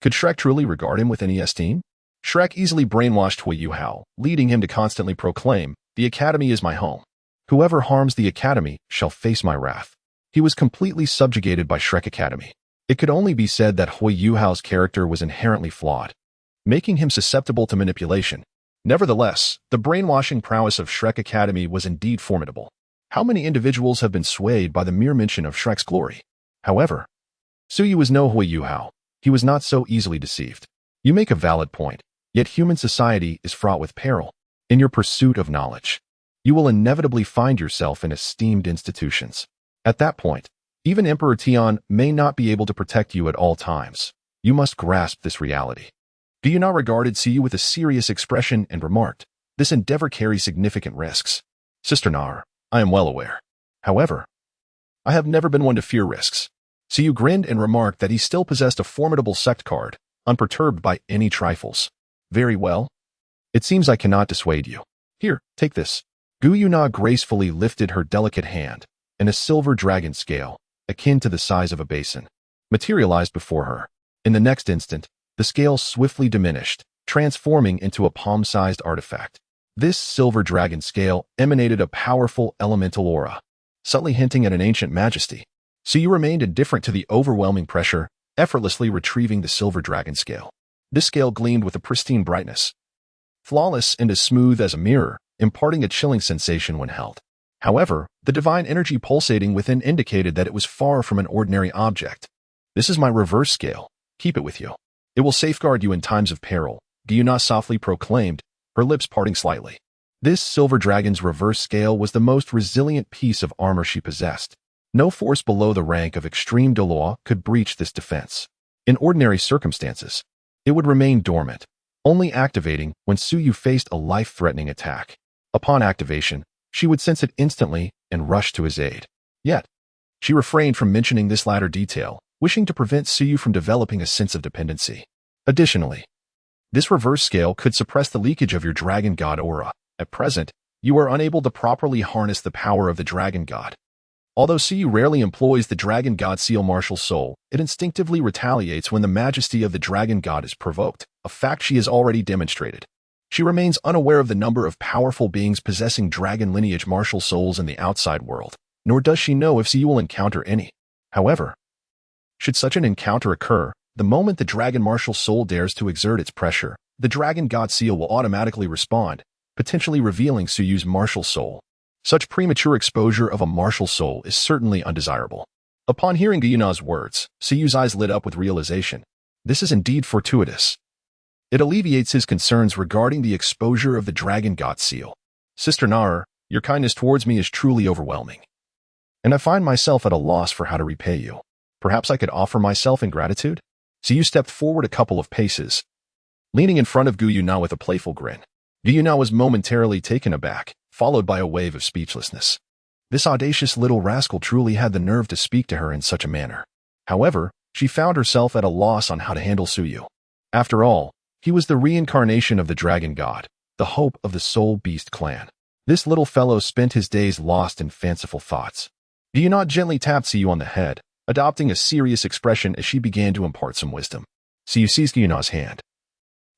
Could Shrek truly regard him with any esteem? Shrek easily brainwashed Hui Yuhao, leading him to constantly proclaim, "The Academy is my home. Whoever harms the Academy shall face my wrath." He was completely subjugated by Shrek Academy. It could only be said that Hui Yuhao's character was inherently flawed, making him susceptible to manipulation. Nevertheless, the brainwashing prowess of Shrek Academy was indeed formidable. How many individuals have been swayed by the mere mention of Shrek's glory? However, Suyu was no Hui Yuhao. He was not so easily deceived. You make a valid point, yet human society is fraught with peril. In your pursuit of knowledge, you will inevitably find yourself in esteemed institutions. At that point, even Emperor Tian may not be able to protect you at all times. You must grasp this reality. Gyuna regarded Siyu with a serious expression and remarked, "This endeavor carries significant risks." "Sister Nar, I am well aware. However, I have never been one to fear risks." Siyu grinned and remarked that he still possessed a formidable sect card, unperturbed by any trifles. "Very well. It seems I cannot dissuade you. Here, take this." Gyuna gracefully lifted her delicate hand, and a silver dragon scale, akin to the size of a basin, materialized before her. In the next instant, the scale swiftly diminished, transforming into a palm-sized artifact. This silver dragon scale emanated a powerful elemental aura, subtly hinting at an ancient majesty. Siyu remained indifferent to the overwhelming pressure, effortlessly retrieving the silver dragon scale. This scale gleamed with a pristine brightness, flawless and as smooth as a mirror, imparting a chilling sensation when held. However, the divine energy pulsating within indicated that it was far from an ordinary object. "This is my reverse scale. Keep it with you. It will safeguard you in times of peril," Gyuna softly proclaimed, her lips parting slightly. This silver dragon's reverse scale was the most resilient piece of armor she possessed. No force below the rank of extreme Dolois could breach this defense. In ordinary circumstances, it would remain dormant, only activating when Suyu faced a life-threatening attack. Upon activation, she would sense it instantly and rush to his aid. Yet, she refrained from mentioning this latter detail, wishing to prevent Suyu from developing a sense of dependency. Additionally, this reverse scale could suppress the leakage of your Dragon God aura. At present, you are unable to properly harness the power of the Dragon God. Although Suyu rarely employs the Dragon God Seal Martial Soul, it instinctively retaliates when the majesty of the Dragon God is provoked, a fact she has already demonstrated. She remains unaware of the number of powerful beings possessing dragon lineage martial souls in the outside world, nor does she know if Suyu will encounter any. However, should such an encounter occur, the moment the dragon martial soul dares to exert its pressure, the Dragon God Seal will automatically respond, potentially revealing Suyu's martial soul. Such premature exposure of a martial soul is certainly undesirable. Upon hearing Gyuna's words, Suyu's eyes lit up with realization. This is indeed fortuitous. It alleviates his concerns regarding the exposure of the dragon god seal. Sister Nar, your kindness towards me is truly overwhelming, and I find myself at a loss for how to repay you. Perhaps I could offer myself in gratitude? So you stepped forward a couple of paces, leaning in front of Gu Yuna with a playful grin. Gu Yuna was momentarily taken aback, followed by a wave of speechlessness. This audacious little rascal truly had the nerve to speak to her in such a manner. However, she found herself at a loss on how to handle Suyu. After all, he was the reincarnation of the dragon god, the hope of the Soul Beast clan. This little fellow spent his days lost in fanciful thoughts. Gu Yuna gently tapped Suyu on the head, adopting a serious expression as she began to impart some wisdom. Suyu seized Gu Yuna's hand,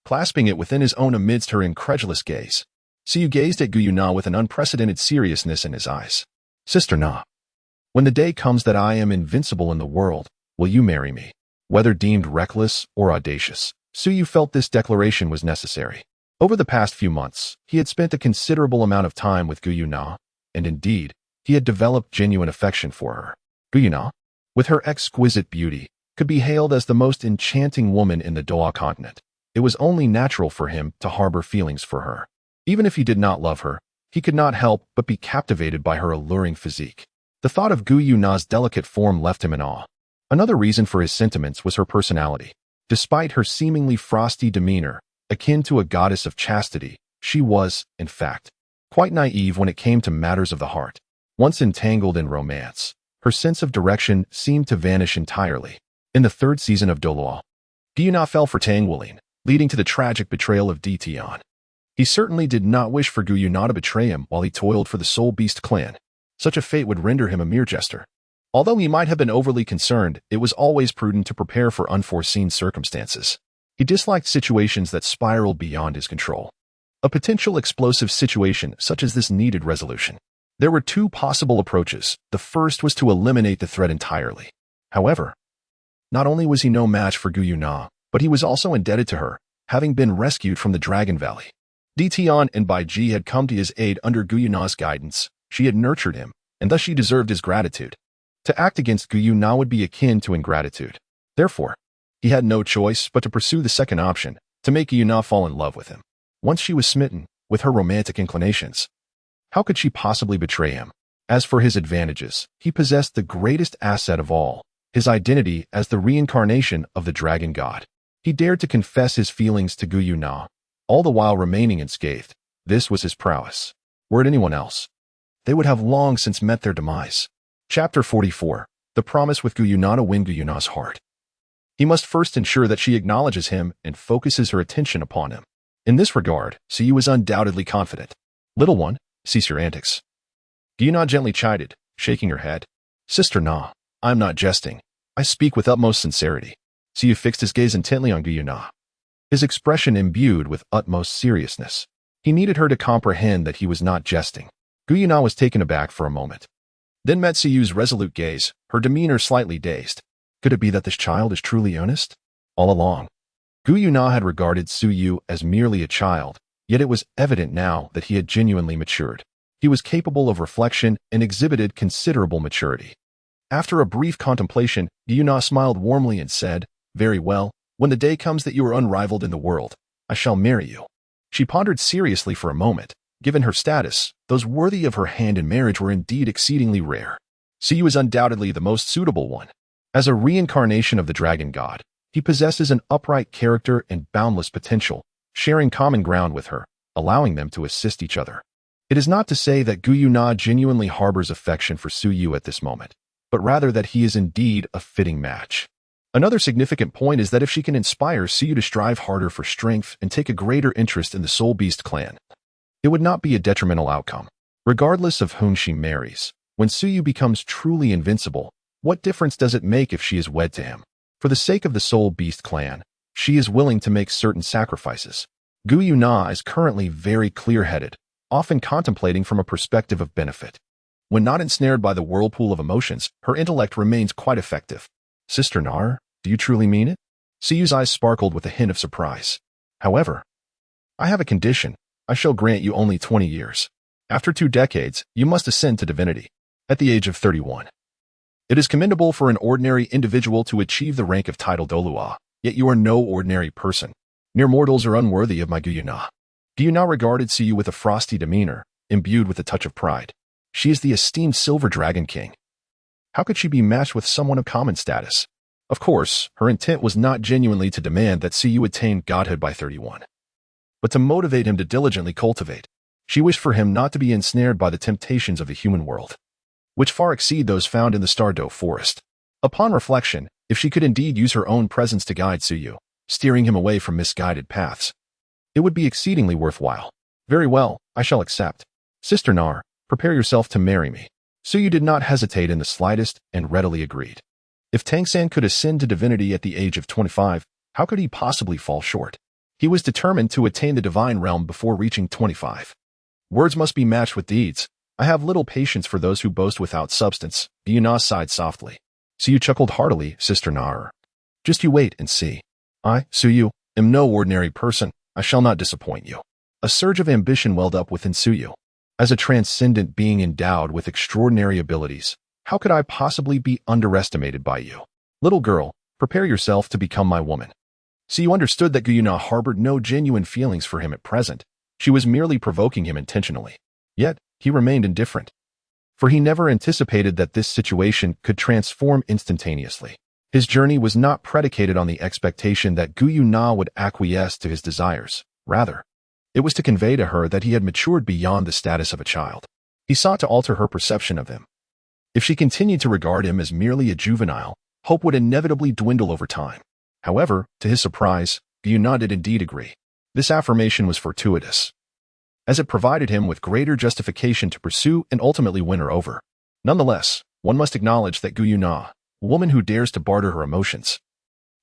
clasping it within his own amidst her incredulous gaze. Suyu gazed at Gu Yuna with an unprecedented seriousness in his eyes. Sister Na, when the day comes that I am invincible in the world, will you marry me? Whether deemed reckless or audacious, Suyu felt this declaration was necessary. Over the past few months, he had spent a considerable amount of time with Gu Yuna, and indeed, he had developed genuine affection for her. Gu Yuna, with her exquisite beauty, could be hailed as the most enchanting woman in the Doa continent. It was only natural for him to harbor feelings for her. Even if he did not love her, he could not help but be captivated by her alluring physique. The thought of Gu Yuna's delicate form left him in awe. Another reason for his sentiments was her personality. Despite her seemingly frosty demeanor, akin to a goddess of chastity, she was, in fact, quite naive when it came to matters of the heart. Once entangled in romance, her sense of direction seemed to vanish entirely. In the third season of Doloa, Gu Yuna fell for Tangwilin, leading to the tragic betrayal of Dition. He certainly did not wish for Gu Yuna to betray him while he toiled for the Soul Beast clan. Such a fate would render him a mere jester. Although he might have been overly concerned, it was always prudent to prepare for unforeseen circumstances. He disliked situations that spiraled beyond his control. A potential explosive situation such as this needed resolution. There were two possible approaches. The first was to eliminate the threat entirely. However, not only was he no match for Gu Yuna, but he was also indebted to her, having been rescued from the Dragon Valley. Dition and Baiji had come to his aid under Gu Yuna's guidance. She had nurtured him, and thus she deserved his gratitude. To act against Gu Yuna would be akin to ingratitude. Therefore, he had no choice but to pursue the second option, to make Gu Yuna fall in love with him. Once she was smitten with her romantic inclinations, how could she possibly betray him? As for his advantages, he possessed the greatest asset of all, his identity as the reincarnation of the dragon god. He dared to confess his feelings to Gu Yuna, all the while remaining unscathed. This was his prowess. Were it anyone else, they would have long since met their demise. Chapter 44. The promise with Gu Yuna to win Gu Yuna's heart. He must first ensure that she acknowledges him and focuses her attention upon him. In this regard, Suyu was undoubtedly confident. Little one, cease your antics. Gu Yuna gently chided, shaking her head. Sister Na, I'm not jesting. I speak with utmost sincerity. Suyu fixed his gaze intently on Gu Yuna, his expression imbued with utmost seriousness. He needed her to comprehend that he was not jesting. Gu Yuna was taken aback for a moment, then met Suyu's resolute gaze, her demeanor slightly dazed. Could it be that this child is truly earnest? All along, Gu Yuna had regarded Suyu as merely a child, yet it was evident now that he had genuinely matured. He was capable of reflection and exhibited considerable maturity. After a brief contemplation, Gu Yuna smiled warmly and said, Very well, when the day comes that you are unrivaled in the world, I shall marry you. She pondered seriously for a moment. Given her status, those worthy of her hand in marriage were indeed exceedingly rare. Suyu was undoubtedly the most suitable one. As a reincarnation of the dragon god, he possesses an upright character and boundless potential, sharing common ground with her, allowing them to assist each other. It is not to say that Gu Yuna genuinely harbors affection for Suyu at this moment, but rather that he is indeed a fitting match. Another significant point is that if she can inspire Suyu to strive harder for strength and take a greater interest in the Soul Beast clan, it would not be a detrimental outcome. Regardless of whom she marries, when Suyu becomes truly invincible, what difference does it make if she is wed to him? For the sake of the Soul Beast clan, she is willing to make certain sacrifices. Gu Yuna is currently very clear-headed, often contemplating from a perspective of benefit. When not ensnared by the whirlpool of emotions, her intellect remains quite effective. Sister Nar, do you truly mean it? Suyu's eyes sparkled with a hint of surprise. However, I have a condition. I shall grant you only 20 years. After 2 decades, you must ascend to divinity. At the age of 31. It is commendable for an ordinary individual to achieve the rank of title Dolua, yet you are no ordinary person. Mere mortals are unworthy of my Guyuna. Guyuna regarded Suyu with a frosty demeanor, imbued with a touch of pride. She is the esteemed Silver Dragon King. How could she be matched with someone of common status? Of course, her intent was not genuinely to demand that Suyu attain godhood by 31, but to motivate him to diligently cultivate. She wished for him not to be ensnared by the temptations of the human world, which far exceed those found in the Stardow forest. Upon reflection, if she could indeed use her own presence to guide Suyu, steering him away from misguided paths, it would be exceedingly worthwhile. Very well, I shall accept. Sister Nar, prepare yourself to marry me. Suyu did not hesitate in the slightest and readily agreed. If Tang-san could ascend to divinity at the age of 25, how could he possibly fall short? He was determined to attain the divine realm before reaching 25. Words must be matched with deeds. I have little patience for those who boast without substance. Yuna sighed softly. Suyu chuckled heartily, Sister Nar. Just you wait and see. I, Suyu, am no ordinary person. I shall not disappoint you. A surge of ambition welled up within Suyu. As a transcendent being endowed with extraordinary abilities, how could I possibly be underestimated by you? Little girl, prepare yourself to become my woman. Suyu understood that Guyuna harbored no genuine feelings for him at present. She was merely provoking him intentionally. Yet, he remained indifferent, for he never anticipated that this situation could transform instantaneously. His journey was not predicated on the expectation that Guyuna would acquiesce to his desires. Rather, it was to convey to her that he had matured beyond the status of a child. He sought to alter her perception of him. If she continued to regard him as merely a juvenile, hope would inevitably dwindle over time. However, to his surprise, Guyuna did indeed agree. This affirmation was fortuitous, as it provided him with greater justification to pursue and ultimately win her over. Nonetheless, one must acknowledge that Guyuna, a woman who dares to barter her emotions,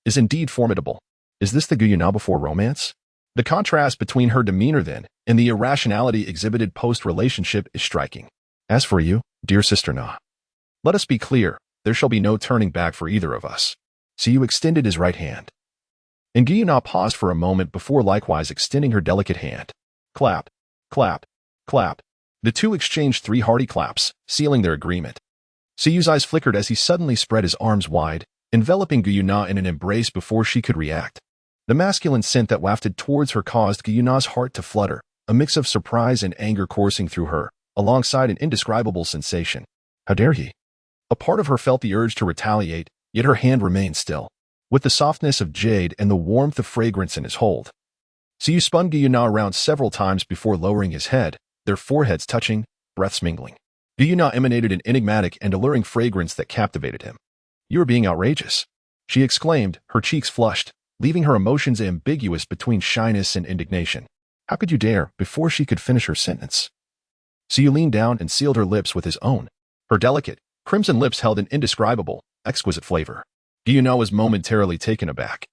is indeed formidable. Is this the Guyuna before romance? The contrast between her demeanor then and the irrationality exhibited post-relationship is striking. As for you, dear Sister Na, let us be clear, there shall be no turning back for either of us. Suyu extended his right hand, and Guyuna paused for a moment before likewise extending her delicate hand. Clap, clap, clap. The two exchanged 3 hearty claps, sealing their agreement. Suyu's eyes flickered as he suddenly spread his arms wide, enveloping Guyuna in an embrace before she could react. The masculine scent that wafted towards her caused Guyuna's heart to flutter, a mix of surprise and anger coursing through her, alongside an indescribable sensation. How dare he? A part of her felt the urge to retaliate, yet her hand remained still, with the softness of jade and the warmth of fragrance in his hold. Suyu spun Guyuna around several times before lowering his head, their foreheads touching, breaths mingling. Guyuna emanated an enigmatic and alluring fragrance that captivated him. You are being outrageous, she exclaimed, her cheeks flushed, leaving her emotions ambiguous between shyness and indignation. How could you dare? Before she could finish her sentence, Suyu leaned down and sealed her lips with his own. Her delicate, crimson lips held an indescribable, exquisite flavor. Guyuna was momentarily taken aback,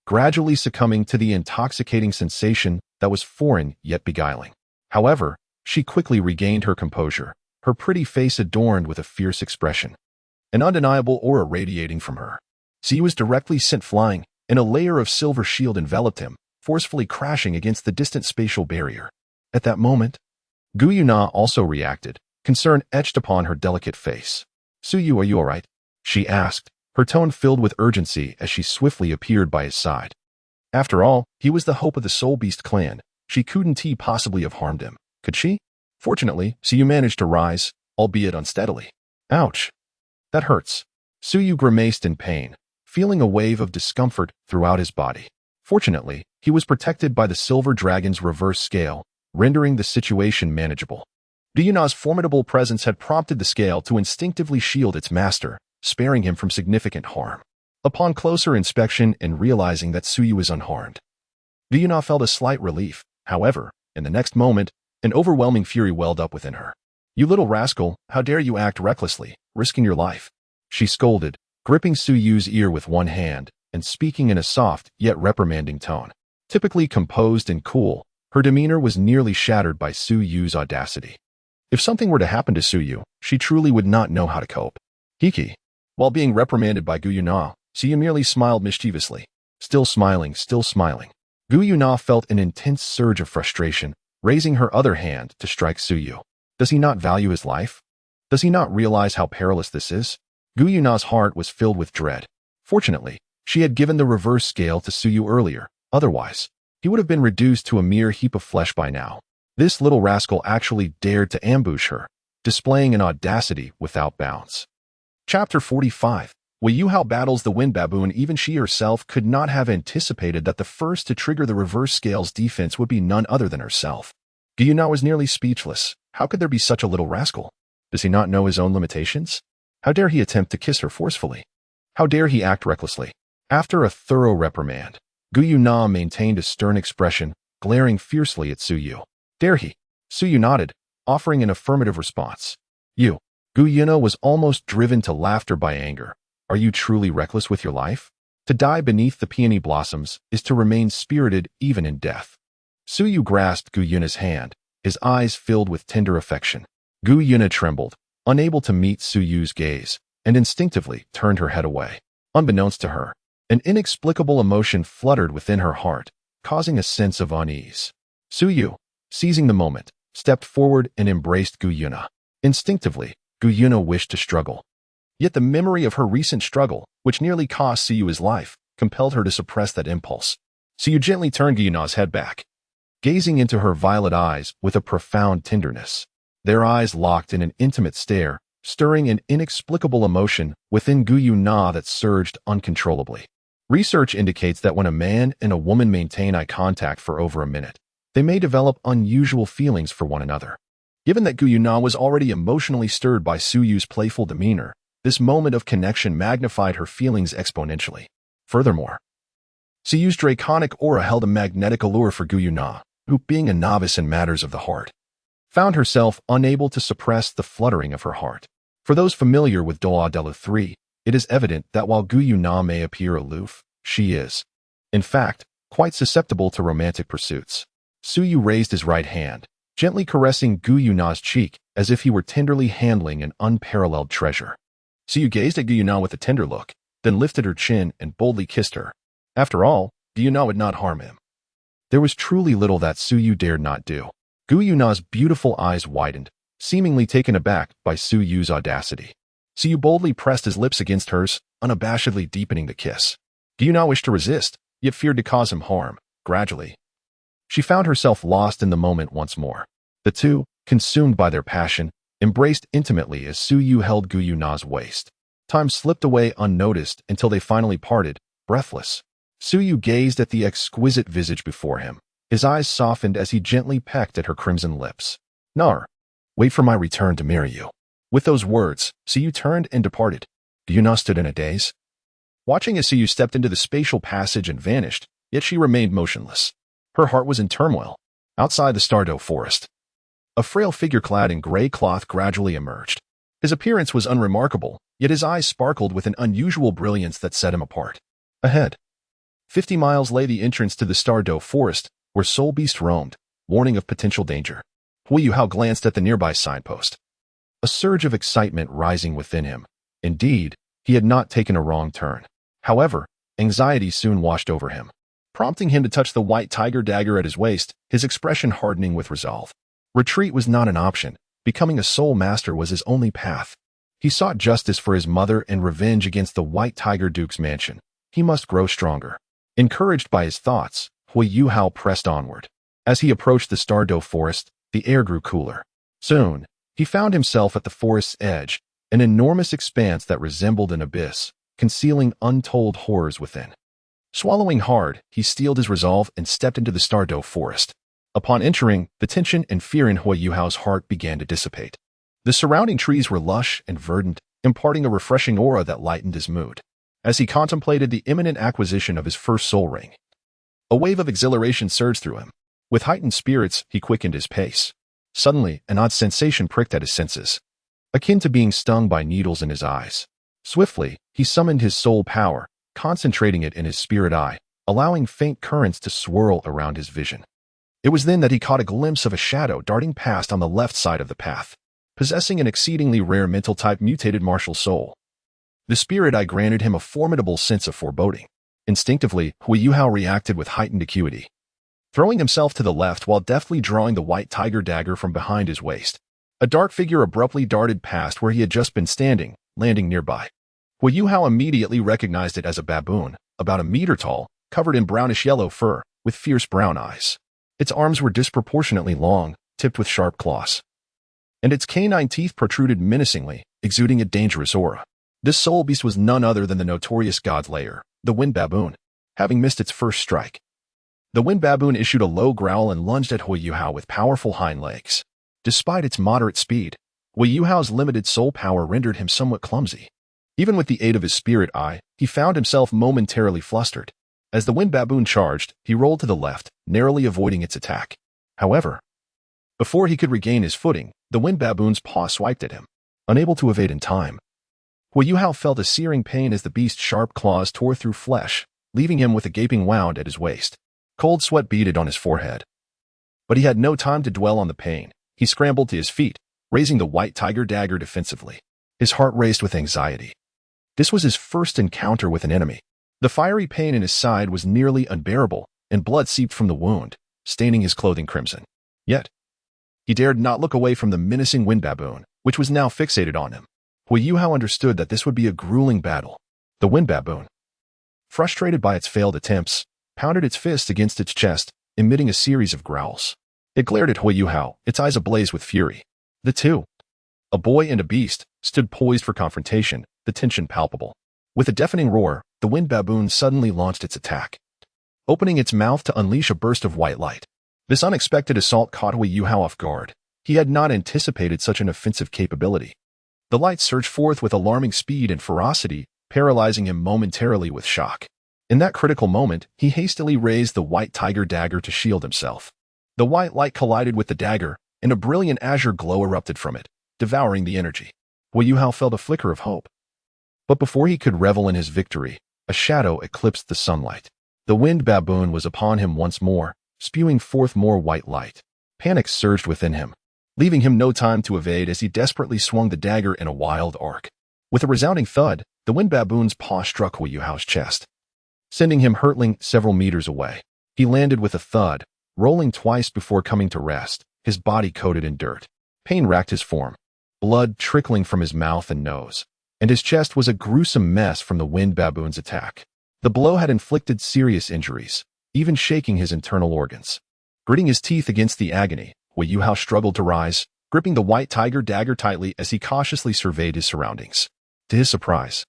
gradually succumbing to the intoxicating sensation that was foreign yet beguiling. However, she quickly regained her composure, her pretty face adorned with a fierce expression, an undeniable aura radiating from her. Suyu was directly sent flying, and a layer of silver shield enveloped him, forcefully crashing against the distant spatial barrier. At that moment, Guyuna also reacted, concern etched upon her delicate face. Suyu, are you all right? She asked, her tone filled with urgency as she swiftly appeared by his side. After all, he was the hope of the Soul Beast clan. She couldn't possibly have harmed him, could she? Fortunately, Suyu managed to rise, albeit unsteadily. Ouch. That hurts. Suyu grimaced in pain, feeling a wave of discomfort throughout his body. Fortunately, he was protected by the Silver Dragon's reverse scale, rendering the situation manageable. Guyuna's formidable presence had prompted the scale to instinctively shield its master, sparing him from significant harm. Upon closer inspection and realizing that Suyu was unharmed, Guyuna felt a slight relief. However, in the next moment, an overwhelming fury welled up within her. You little rascal, how dare you act recklessly, risking your life? She scolded, gripping Suyu's ear with one hand and speaking in a soft yet reprimanding tone. Typically composed and cool, her demeanor was nearly shattered by Suyu's audacity. If something were to happen to Suyu, she truly would not know how to cope. Hiki. While being reprimanded by Guyuna, Suyu merely smiled mischievously. Still smiling. Guyuna felt an intense surge of frustration, raising her other hand to strike Suyu. Does he not value his life? Does he not realize how perilous this is? Guyuna's heart was filled with dread. Fortunately, she had given the reverse scale to Suyu earlier, Otherwise, he would have been reduced to a mere heap of flesh by now. This little rascal actually dared to ambush her, displaying an audacity without bounds. Chapter 45. Wayuhao battles the wind baboon. Even she herself could not have anticipated that the first to trigger the reverse scales defense would be none other than herself. Guyuna was nearly speechless. How could there be such a little rascal? Does he not know his own limitations? How dare he attempt to kiss her forcefully? How dare he act recklessly? After a thorough reprimand, Guyuna maintained a stern expression, glaring fiercely at Suyu. Dare he? Suyu nodded, offering an affirmative response. You. Guyuna was almost driven to laughter by anger. Are you truly reckless with your life? To die beneath the peony blossoms is to remain spirited even in death. Suyu grasped Guyuna's hand, his eyes filled with tender affection. Guyuna trembled, unable to meet Suyu's gaze, and instinctively turned her head away. Unbeknownst to her, an inexplicable emotion fluttered within her heart, causing a sense of unease. Suyu, seizing the moment, stepped forward and embraced Guyuna. Instinctively, Guyuna wished to struggle. Yet the memory of her recent struggle, which nearly cost Suyu his life, compelled her to suppress that impulse. Suyu gently turned Guyuna's head back, gazing into her violet eyes with a profound tenderness. Their eyes locked in an intimate stare, stirring an inexplicable emotion within Guyuna that surged uncontrollably. Research indicates that when a man and a woman maintain eye contact for over a minute, they may develop unusual feelings for one another. Given that Guyuna was already emotionally stirred by Suyu's playful demeanor, this moment of connection magnified her feelings exponentially. Furthermore, Suyu's draconic aura held a magnetic allure for Guyuna, who, being a novice in matters of the heart, found herself unable to suppress the fluttering of her heart. For those familiar with Doa Dela 3, it is evident that while Guyuna may appear aloof, she is, in fact, quite susceptible to romantic pursuits. Suyu raised his right hand, gently caressing Guyuna's cheek as if he were tenderly handling an unparalleled treasure. Suyu gazed at Guyuna with a tender look, then lifted her chin and boldly kissed her. After all, Guyuna would not harm him. There was truly little that Suyu dared not do. Guyuna's beautiful eyes widened, seemingly taken aback by Suyu's audacity. Suyu boldly pressed his lips against hers, unabashedly deepening the kiss. Guyuna wished to resist, yet feared to cause him harm. Gradually, she found herself lost in the moment once more. The two, consumed by their passion, embraced intimately as Suyu held Guyuna's waist. Time slipped away unnoticed until they finally parted, breathless. Suyu gazed at the exquisite visage before him. His eyes softened as he gently pecked at her crimson lips. Nar, wait for my return to marry you. With those words, Suyu turned and departed. Guyuna stood in a daze, watching as Suyu stepped into the spatial passage and vanished, yet she remained motionless. Her heart was in turmoil. Outside the Stardew forest, a frail figure clad in gray cloth gradually emerged. His appearance was unremarkable, yet his eyes sparkled with an unusual brilliance that set him apart. Ahead, 50 miles lay the entrance to the Stardew forest, where Soul Beast roamed, warning of potential danger. Wayuhao glanced at the nearby signpost, a surge of excitement rising within him. Indeed, he had not taken a wrong turn. However, anxiety soon washed over him, prompting him to touch the white tiger dagger at his waist, his expression hardening with resolve. Retreat was not an option. Becoming a soul master was his only path. He sought justice for his mother and revenge against the White Tiger Duke's mansion. He must grow stronger. Encouraged by his thoughts, Wayuhao pressed onward. As he approached the Stardew forest, the air grew cooler. Soon, he found himself at the forest's edge, an enormous expanse that resembled an abyss, concealing untold horrors within. Swallowing hard, he steeled his resolve and stepped into the Stardew forest. Upon entering, the tension and fear in Wayuhao's heart began to dissipate. The surrounding trees were lush and verdant, imparting a refreshing aura that lightened his mood. As he contemplated the imminent acquisition of his first soul ring, a wave of exhilaration surged through him. With heightened spirits, he quickened his pace. Suddenly, an odd sensation pricked at his senses, akin to being stung by needles in his eyes. Swiftly, he summoned his soul power, concentrating it in his spirit eye, allowing faint currents to swirl around his vision. It was then that he caught a glimpse of a shadow darting past on the left side of the path, possessing an exceedingly rare mental-type mutated martial soul. The spirit eye granted him a formidable sense of foreboding. Instinctively, Wayuhao reacted with heightened acuity, throwing himself to the left while deftly drawing the white tiger dagger from behind his waist. A dark figure abruptly darted past where he had just been standing, landing nearby. Wayuhao immediately recognized it as a baboon, about a meter tall, covered in brownish-yellow fur, with fierce brown eyes. Its arms were disproportionately long, tipped with sharp claws, and its canine teeth protruded menacingly, exuding a dangerous aura. This soul beast was none other than the notorious god layer, the wind baboon. Having missed its first strike, the wind baboon issued a low growl and lunged at Hui Yuhao with powerful hind legs. Despite its moderate speed, Hui Yuhao's limited soul power rendered him somewhat clumsy. Even with the aid of his spirit eye, he found himself momentarily flustered. As the wind baboon charged, he rolled to the left, narrowly avoiding its attack. However, before he could regain his footing, the wind baboon's paw swiped at him. Unable to evade in time, Hui Yuhao felt a searing pain as the beast's sharp claws tore through flesh, leaving him with a gaping wound at his waist. Cold sweat beaded on his forehead. But he had no time to dwell on the pain. He scrambled to his feet, raising the white tiger dagger defensively. His heart raced with anxiety. This was his first encounter with an enemy. The fiery pain in his side was nearly unbearable, and blood seeped from the wound, staining his clothing crimson. Yet, he dared not look away from the menacing wind baboon, which was now fixated on him. Hui Yuhao understood that this would be a grueling battle. The wind baboon, frustrated by its failed attempts, pounded its fist against its chest, emitting a series of growls. It glared at Hui Yuhao, its eyes ablaze with fury. The two, a boy and a beast, stood poised for confrontation, the tension palpable. With a deafening roar, the wind baboon suddenly launched its attack, opening its mouth to unleash a burst of white light. This unexpected assault caught Hui Yuhao off guard. He had not anticipated such an offensive capability. The light surged forth with alarming speed and ferocity, paralyzing him momentarily with shock. In that critical moment, he hastily raised the white tiger dagger to shield himself. The white light collided with the dagger, and a brilliant azure glow erupted from it, devouring the energy. Hui Yuhao felt a flicker of hope. But before he could revel in his victory, a shadow eclipsed the sunlight. The wind baboon was upon him once more, spewing forth more white light. Panic surged within him, leaving him no time to evade as he desperately swung the dagger in a wild arc. With a resounding thud, the wind baboon's paw struck Hui Yuhao's chest, sending him hurtling several meters away. He landed with a thud, rolling twice before coming to rest, his body coated in dirt. Pain racked his form, blood trickling from his mouth and nose, and his chest was a gruesome mess from the wind baboon's attack. The blow had inflicted serious injuries, even shaking his internal organs. Gritting his teeth against the agony, Hui Yuhao struggled to rise, gripping the white tiger dagger tightly as he cautiously surveyed his surroundings. To his surprise,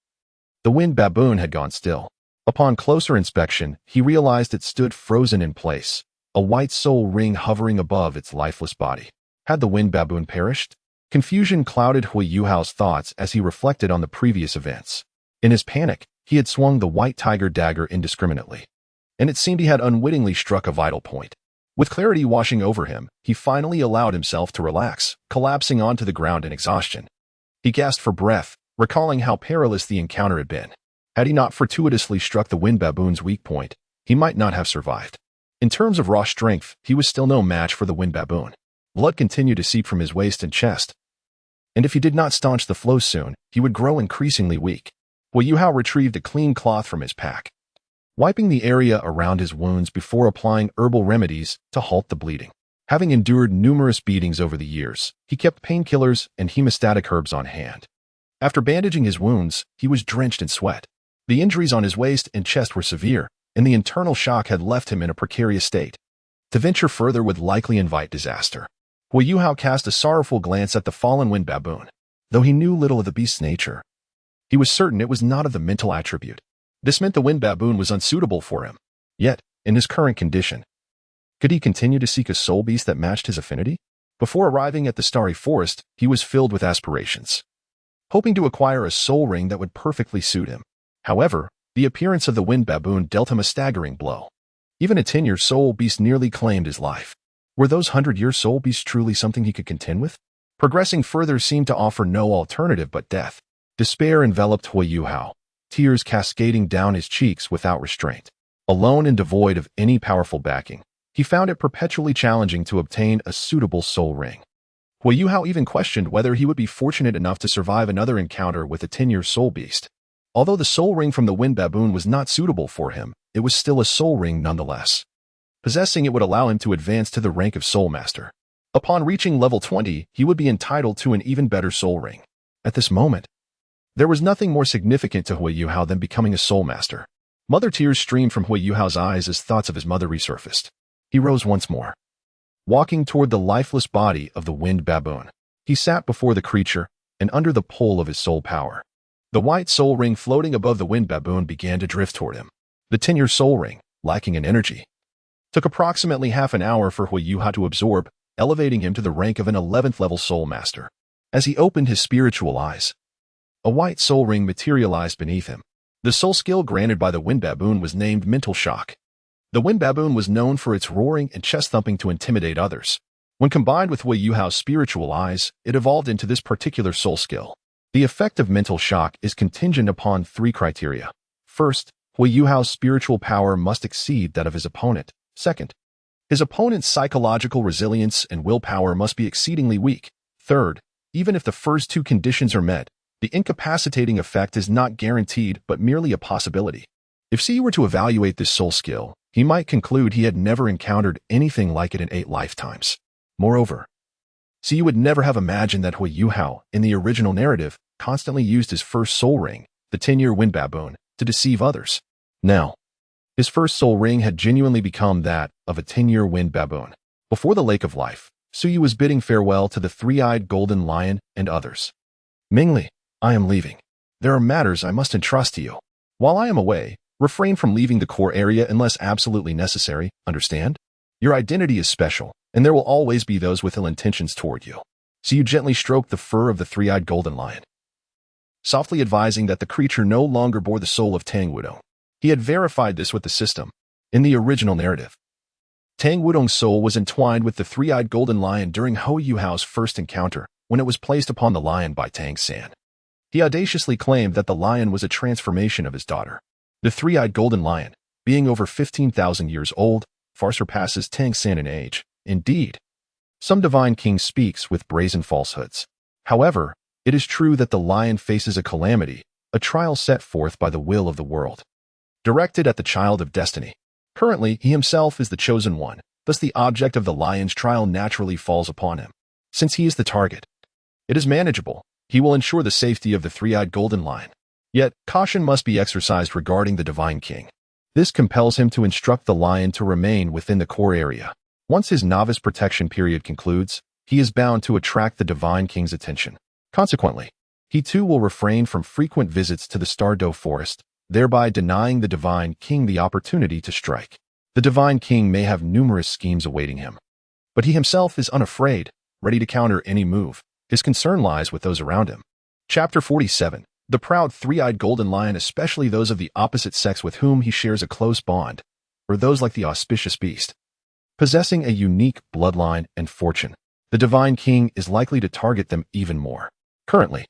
the wind baboon had gone still. Upon closer inspection, he realized it stood frozen in place, a white soul ring hovering above its lifeless body. Had the wind baboon perished? Confusion clouded Hui Yuhao's thoughts as he reflected on the previous events. In his panic, he had swung the white tiger dagger indiscriminately, and it seemed he had unwittingly struck a vital point. With clarity washing over him, he finally allowed himself to relax, collapsing onto the ground in exhaustion. He gasped for breath, recalling how perilous the encounter had been. Had he not fortuitously struck the wind baboon's weak point, he might not have survived. In terms of raw strength, he was still no match for the wind baboon. Blood continued to seep from his waist and chest, and if he did not staunch the flow soon, he would grow increasingly weak. Hui Yuhao retrieved a clean cloth from his pack, wiping the area around his wounds before applying herbal remedies to halt the bleeding. Having endured numerous beatings over the years, he kept painkillers and hemostatic herbs on hand. After bandaging his wounds, he was drenched in sweat. The injuries on his waist and chest were severe, and the internal shock had left him in a precarious state. To venture further would likely invite disaster. Hui Yuhao cast a sorrowful glance at the fallen wind baboon. Though he knew little of the beast's nature, he was certain it was not of the mental attribute. This meant the wind baboon was unsuitable for him. Yet, in his current condition, could he continue to seek a soul beast that matched his affinity? Before arriving at the starry forest, he was filled with aspirations, hoping to acquire a soul ring that would perfectly suit him. However, the appearance of the wind baboon dealt him a staggering blow. Even a 10-year soul beast nearly claimed his life. Were those 100-year soul beasts truly something he could contend with? Progressing further seemed to offer no alternative but death. Despair enveloped Hui Yuhao, tears cascading down his cheeks without restraint. Alone and devoid of any powerful backing, he found it perpetually challenging to obtain a suitable soul ring. Hui Yuhao even questioned whether he would be fortunate enough to survive another encounter with a 10-year soul beast. Although the soul ring from the wind baboon was not suitable for him, it was still a soul ring nonetheless. Possessing it would allow him to advance to the rank of soul master. Upon reaching level 20, he would be entitled to an even better soul ring. At this moment, there was nothing more significant to Hui Yuhao than becoming a soul master. Mother tears streamed from Hui Yuhao's eyes as thoughts of his mother resurfaced. He rose once more. Walking toward the lifeless body of the winged baboon, he sat before the creature and under the pull of his soul power. The white soul ring floating above the winged baboon began to drift toward him. The 10-year soul ring, lacking in energy, took approximately half an hour for Hui Yuhao to absorb, elevating him to the rank of an 11th level soul master. As he opened his spiritual eyes, a white soul ring materialized beneath him. The soul skill granted by the wind baboon was named Mental Shock. The wind baboon was known for its roaring and chest-thumping to intimidate others. When combined with Hui Yuhao's spiritual eyes, it evolved into this particular soul skill. The effect of mental shock is contingent upon 3 criteria. First, Hui Yuhao's spiritual power must exceed that of his opponent. Second, his opponent's psychological resilience and willpower must be exceedingly weak. Third, even if the first 2 conditions are met, the incapacitating effect is not guaranteed but merely a possibility. If C were to evaluate this soul skill, he might conclude he had never encountered anything like it in 8 lifetimes. Moreover, C would never have imagined that Hui Yuhao, in the original narrative, constantly used his first soul ring, the 10-year wind baboon, to deceive others. Now, his first soul ring had genuinely become that of a 10-year wind baboon. Before the Lake of Life, Suyu was bidding farewell to the 3-eyed golden lion and others. Mingli, I am leaving. There are matters I must entrust to you. While I am away, refrain from leaving the core area unless absolutely necessary, understand? Your identity is special, and there will always be those with ill intentions toward you. Suyu gently stroked the fur of the 3-eyed golden lion, softly advising that the creature no longer bore the soul of Tang Wudong. He had verified this with the system. In the original narrative, Tang Wudong's soul was entwined with the 3-eyed golden lion during Hui Yuhao's first encounter, when it was placed upon the lion by Tang San. He audaciously claimed that the lion was a transformation of his daughter. The 3-eyed golden lion, being over 15,000 years old, far surpasses Tang San in age. Indeed, some divine king speaks with brazen falsehoods. However, it is true that the lion faces a calamity, a trial set forth by the will of the world, directed at the child of destiny. Currently, he himself is the chosen one, thus the object of the lion's trial naturally falls upon him. Since he is the target, it is manageable. He will ensure the safety of the 3-eyed golden lion. Yet, caution must be exercised regarding the divine king. This compels him to instruct the lion to remain within the core area. Once his novice protection period concludes, he is bound to attract the divine king's attention. Consequently, he too will refrain from frequent visits to the Stardow Forest, thereby denying the divine king the opportunity to strike. The divine king may have numerous schemes awaiting him, but he himself is unafraid, ready to counter any move. His concern lies with those around him. Chapter 47. The proud 3-eyed golden lion, especially those of the opposite sex with whom he shares a close bond, or those like the auspicious beast, possessing a unique bloodline and fortune. The divine king is likely to target them even more. Currently,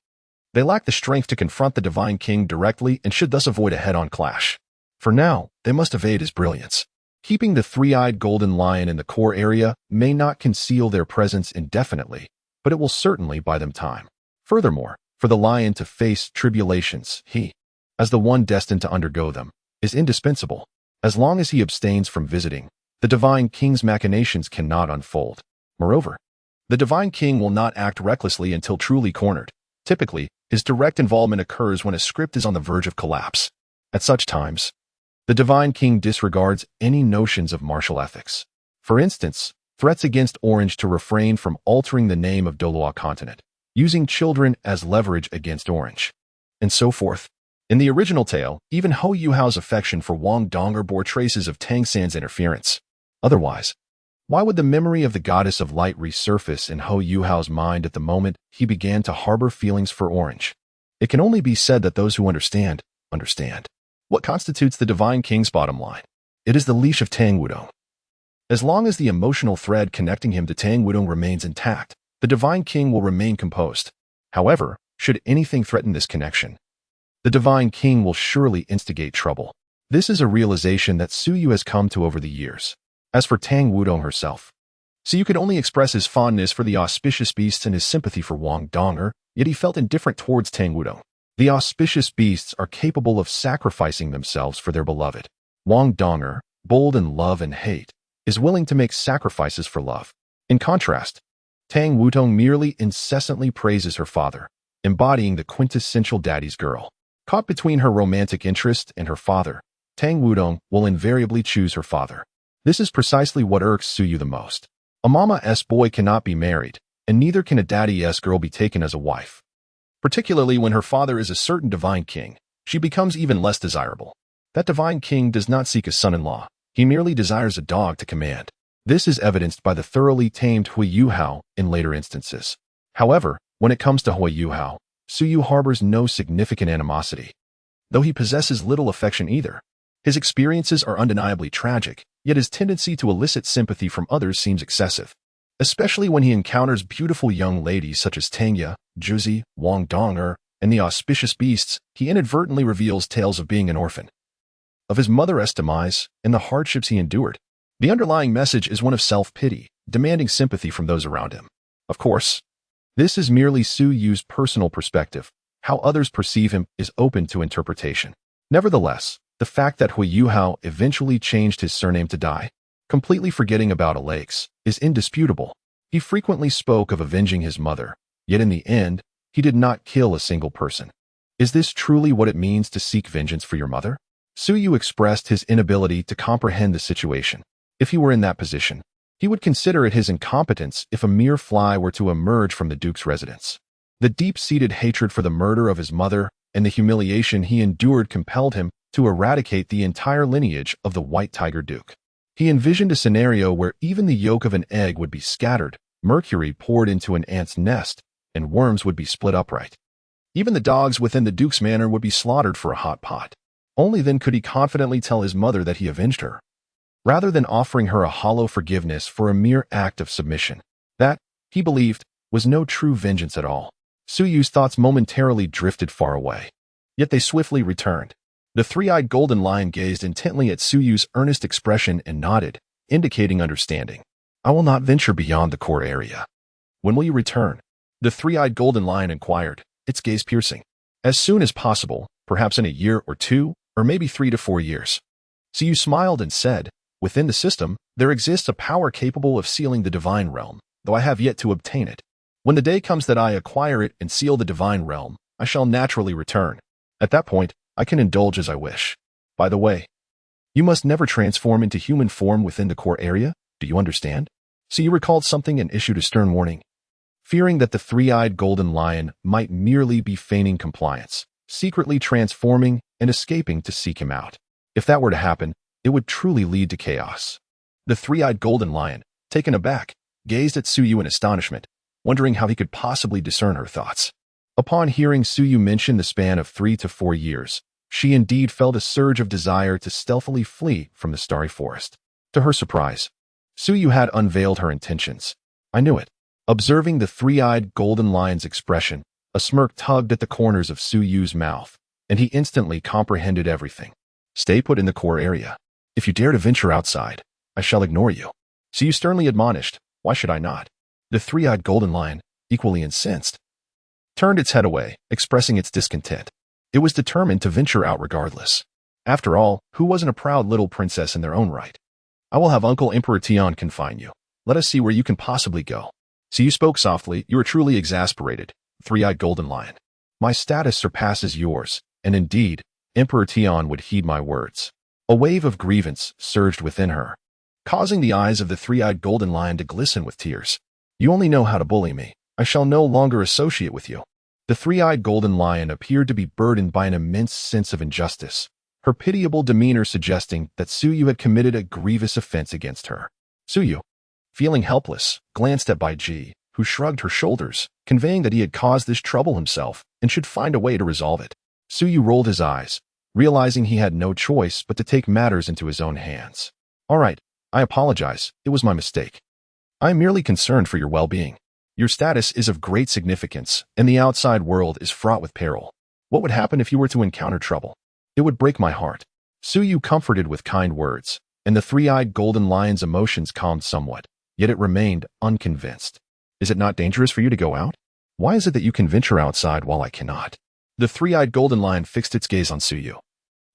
they lack the strength to confront the divine king directly and should thus avoid a head-on clash. For now, they must evade his brilliance. Keeping the 3-eyed golden lion in the core area may not conceal their presence indefinitely, but it will certainly buy them time. Furthermore, for the lion to face tribulations, he, as the one destined to undergo them, is indispensable. As long as he abstains from visiting, the divine king's machinations cannot unfold. Moreover, the divine king will not act recklessly until truly cornered. Typically, his direct involvement occurs when a script is on the verge of collapse. At such times, the divine king disregards any notions of martial ethics. For instance, threats against Orange to refrain from altering the name of Doloa continent, using children as leverage against Orange, and so forth. In the original tale, even Hui Yuhao's affection for Wang Donger bore traces of Tang San's interference. Otherwise, why would the memory of the goddess of light resurface in Hui Yuhao's mind at the moment he began to harbor feelings for Orange? It can only be said that those who understand, understand. What constitutes the divine king's bottom line? It is the leash of Tang Wudong. As long as the emotional thread connecting him to Tang Wudong remains intact, the divine king will remain composed. However, should anything threaten this connection, the divine king will surely instigate trouble. This is a realization that Suyu has come to over the years. As for Tang Wudong herself, Suyu could only express his fondness for the auspicious beasts and his sympathy for Wang Donger, yet he felt indifferent towards Tang Wudong. The auspicious beasts are capable of sacrificing themselves for their beloved. Wang Donger, bold in love and hate, is willing to make sacrifices for love. In contrast, Tang Wudong merely incessantly praises her father, embodying the quintessential daddy's girl. Caught between her romantic interest and her father, Tang Wudong will invariably choose her father. This is precisely what irks Suyu the most. A mama-s boy cannot be married, and neither can a daddy-s girl be taken as a wife. Particularly when her father is a certain divine king, she becomes even less desirable. That divine king does not seek a son-in-law, he merely desires a dog to command. This is evidenced by the thoroughly tamed Hui Yuhao in later instances. However, when it comes to Hui Yuhao, Suyu harbors no significant animosity, though he possesses little affection either. His experiences are undeniably tragic, yet his tendency to elicit sympathy from others seems excessive, especially when he encounters beautiful young ladies such as Tangya, Juzi, Wang Donger, and the auspicious beasts. He inadvertently reveals tales of being an orphan, of his mother's demise, and the hardships he endured. The underlying message is one of self-pity, demanding sympathy from those around him. Of course, this is merely Suyu's personal perspective. How others perceive him is open to interpretation. Nevertheless, the fact that Hui Yuhao eventually changed his surname to Dai, completely forgetting about Alex, is indisputable. He frequently spoke of avenging his mother, yet in the end, he did not kill a single person. Is this truly what it means to seek vengeance for your mother? Suyu expressed his inability to comprehend the situation. If he were in that position, he would consider it his incompetence if a mere fly were to emerge from the Duke's residence. The deep-seated hatred for the murder of his mother and the humiliation he endured compelled him to eradicate the entire lineage of the White Tiger Duke. He envisioned a scenario where even the yolk of an egg would be scattered, mercury poured into an ant's nest, and worms would be split upright. Even the dogs within the Duke's manor would be slaughtered for a hot pot. Only then could he confidently tell his mother that he avenged her, rather than offering her a hollow forgiveness for a mere act of submission. That, he believed, was no true vengeance at all. Suyu's thoughts momentarily drifted far away, yet they swiftly returned. The three-eyed golden lion gazed intently at Suyu's earnest expression and nodded, indicating understanding. I will not venture beyond the core area. When will you return? The three-eyed golden lion inquired, its gaze piercing. As soon as possible, perhaps in a year or two, or maybe 3 to 4 years. Suyu smiled and said, within the system, there exists a power capable of sealing the divine realm, though I have yet to obtain it. When the day comes that I acquire it and seal the divine realm, I shall naturally return. At that point, I can indulge as I wish. By the way, you must never transform into human form within the core area, do you understand? So you recalled something and issued a stern warning. Fearing that the three-eyed golden lion might merely be feigning compliance, secretly transforming and escaping to seek him out. If that were to happen, it would truly lead to chaos. The three-eyed golden lion, taken aback, gazed at Suyu in astonishment, wondering how he could possibly discern her thoughts. Upon hearing Suyu mention the span of 3 to 4 years, she indeed felt a surge of desire to stealthily flee from the starry forest. To her surprise, Suyu had unveiled her intentions. I knew it. Observing the three-eyed golden lion's expression, a smirk tugged at the corners of Suyu's mouth, and he instantly comprehended everything. Stay put in the core area. If you dare to venture outside, I shall ignore you. Suyu sternly admonished, why should I not? The three-eyed golden lion, equally incensed, turned its head away, expressing its discontent. It was determined to venture out regardless. After all, who wasn't a proud little princess in their own right? I will have Uncle Emperor Tian confine you. Let us see where you can possibly go. So you spoke softly, you are truly exasperated, three-eyed golden lion. My status surpasses yours, and indeed, Emperor Tian would heed my words. A wave of grievance surged within her, causing the eyes of the three-eyed golden lion to glisten with tears. You only know how to bully me. I shall no longer associate with you. The three-eyed golden lion appeared to be burdened by an immense sense of injustice, her pitiable demeanor suggesting that Suyu had committed a grievous offense against her. Suyu, feeling helpless, glanced at Bai Ji, who shrugged her shoulders, conveying that he had caused this trouble himself and should find a way to resolve it. Suyu rolled his eyes, realizing he had no choice but to take matters into his own hands. All right, I apologize. It was my mistake. I am merely concerned for your well-being. Your status is of great significance, and the outside world is fraught with peril. What would happen if you were to encounter trouble? It would break my heart. Suyu comforted with kind words, and the three-eyed golden lion's emotions calmed somewhat, yet it remained unconvinced. Is it not dangerous for you to go out? Why is it that you can venture outside while I cannot? The three-eyed golden lion fixed its gaze on Suyu,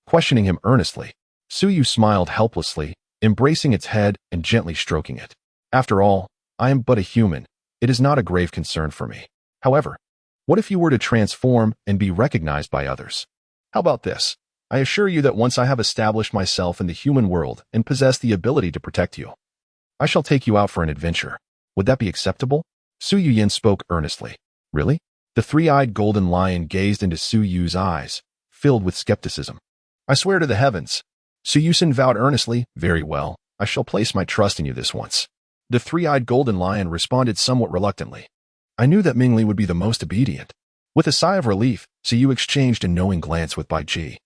questioning him earnestly. Suyu smiled helplessly, embracing its head and gently stroking it. After all, I am but a human. It is not a grave concern for me. However, what if you were to transform and be recognized by others? How about this? I assure you that once I have established myself in the human world and possess the ability to protect you, I shall take you out for an adventure. Would that be acceptable? Su Yuyin spoke earnestly. Really? The three-eyed golden lion gazed into Su Yu's eyes, filled with skepticism. I swear to the heavens. Su Yusin vowed earnestly. Very well, I shall place my trust in you this once. The three-eyed golden lion responded somewhat reluctantly. I knew that Mingli would be the most obedient. With a sigh of relief, Su Yu exchanged a knowing glance with Bai Ji,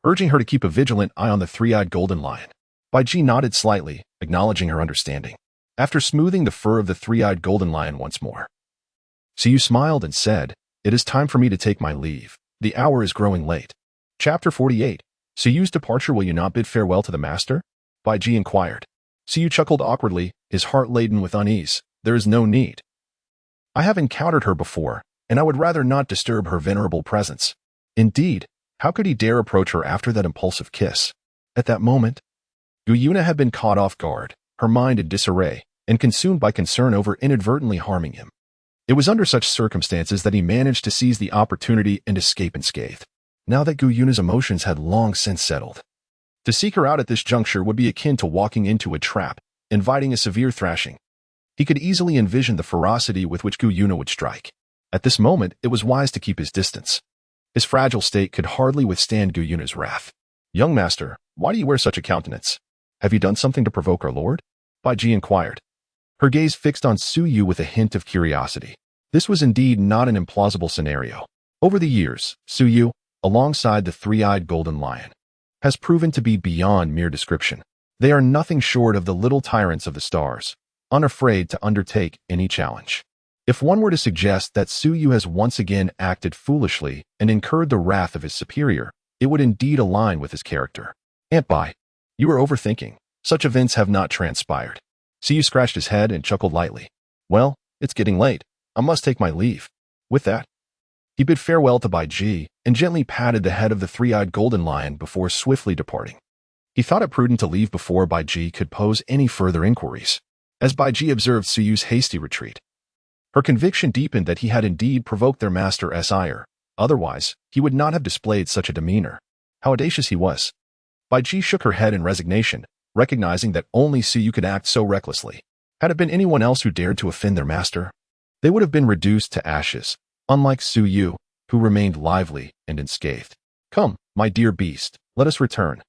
urging her to keep a vigilant eye on the three-eyed golden lion. Bai Ji nodded slightly, acknowledging her understanding. After smoothing the fur of the three-eyed golden lion once more, Su Yu smiled and said, "It is time for me to take my leave. The hour is growing late." Chapter 48. Su Yu's departure. Will you not bid farewell to the master? Bai Ji inquired. Su Yu chuckled awkwardly, his heart laden with unease. There is no need. I have encountered her before, and I would rather not disturb her venerable presence. Indeed, how could he dare approach her after that impulsive kiss? At that moment, Gu Yuna had been caught off guard, her mind in disarray, and consumed by concern over inadvertently harming him. It was under such circumstances that he managed to seize the opportunity and escape unscathed. Now that Gu Yuna's emotions had long since settled, to seek her out at this juncture would be akin to walking into a trap, inviting a severe thrashing. He could easily envision the ferocity with which Gu Yuna would strike. At this moment, it was wise to keep his distance. His fragile state could hardly withstand Gu Yuna's wrath. Young master, why do you wear such a countenance? Have you done something to provoke our lord? Bai Ji inquired, her gaze fixed on Su Yu with a hint of curiosity. This was indeed not an implausible scenario. Over the years, Su Yu, alongside the three-eyed golden lion, has proven to be beyond mere description. They are nothing short of the little tyrants of the stars, unafraid to undertake any challenge. If one were to suggest that Su Yu has once again acted foolishly and incurred the wrath of his superior, it would indeed align with his character. Aunt Bai, you are overthinking. Such events have not transpired. Su Yu scratched his head and chuckled lightly. Well, it's getting late. I must take my leave. With that, he bid farewell to Bai Ji and gently patted the head of the three-eyed golden lion before swiftly departing. He thought it prudent to leave before Bai Ji could pose any further inquiries. As Bai Ji observed Su Yu's hasty retreat, her conviction deepened that he had indeed provoked their master's ire. Otherwise, he would not have displayed such a demeanor. How audacious he was. Bai Ji shook her head in resignation, recognizing that only Su Yu could act so recklessly. Had it been anyone else who dared to offend their master, they would have been reduced to ashes, unlike Su Yu, who remained lively and unscathed. Come, my dear beast, let us return.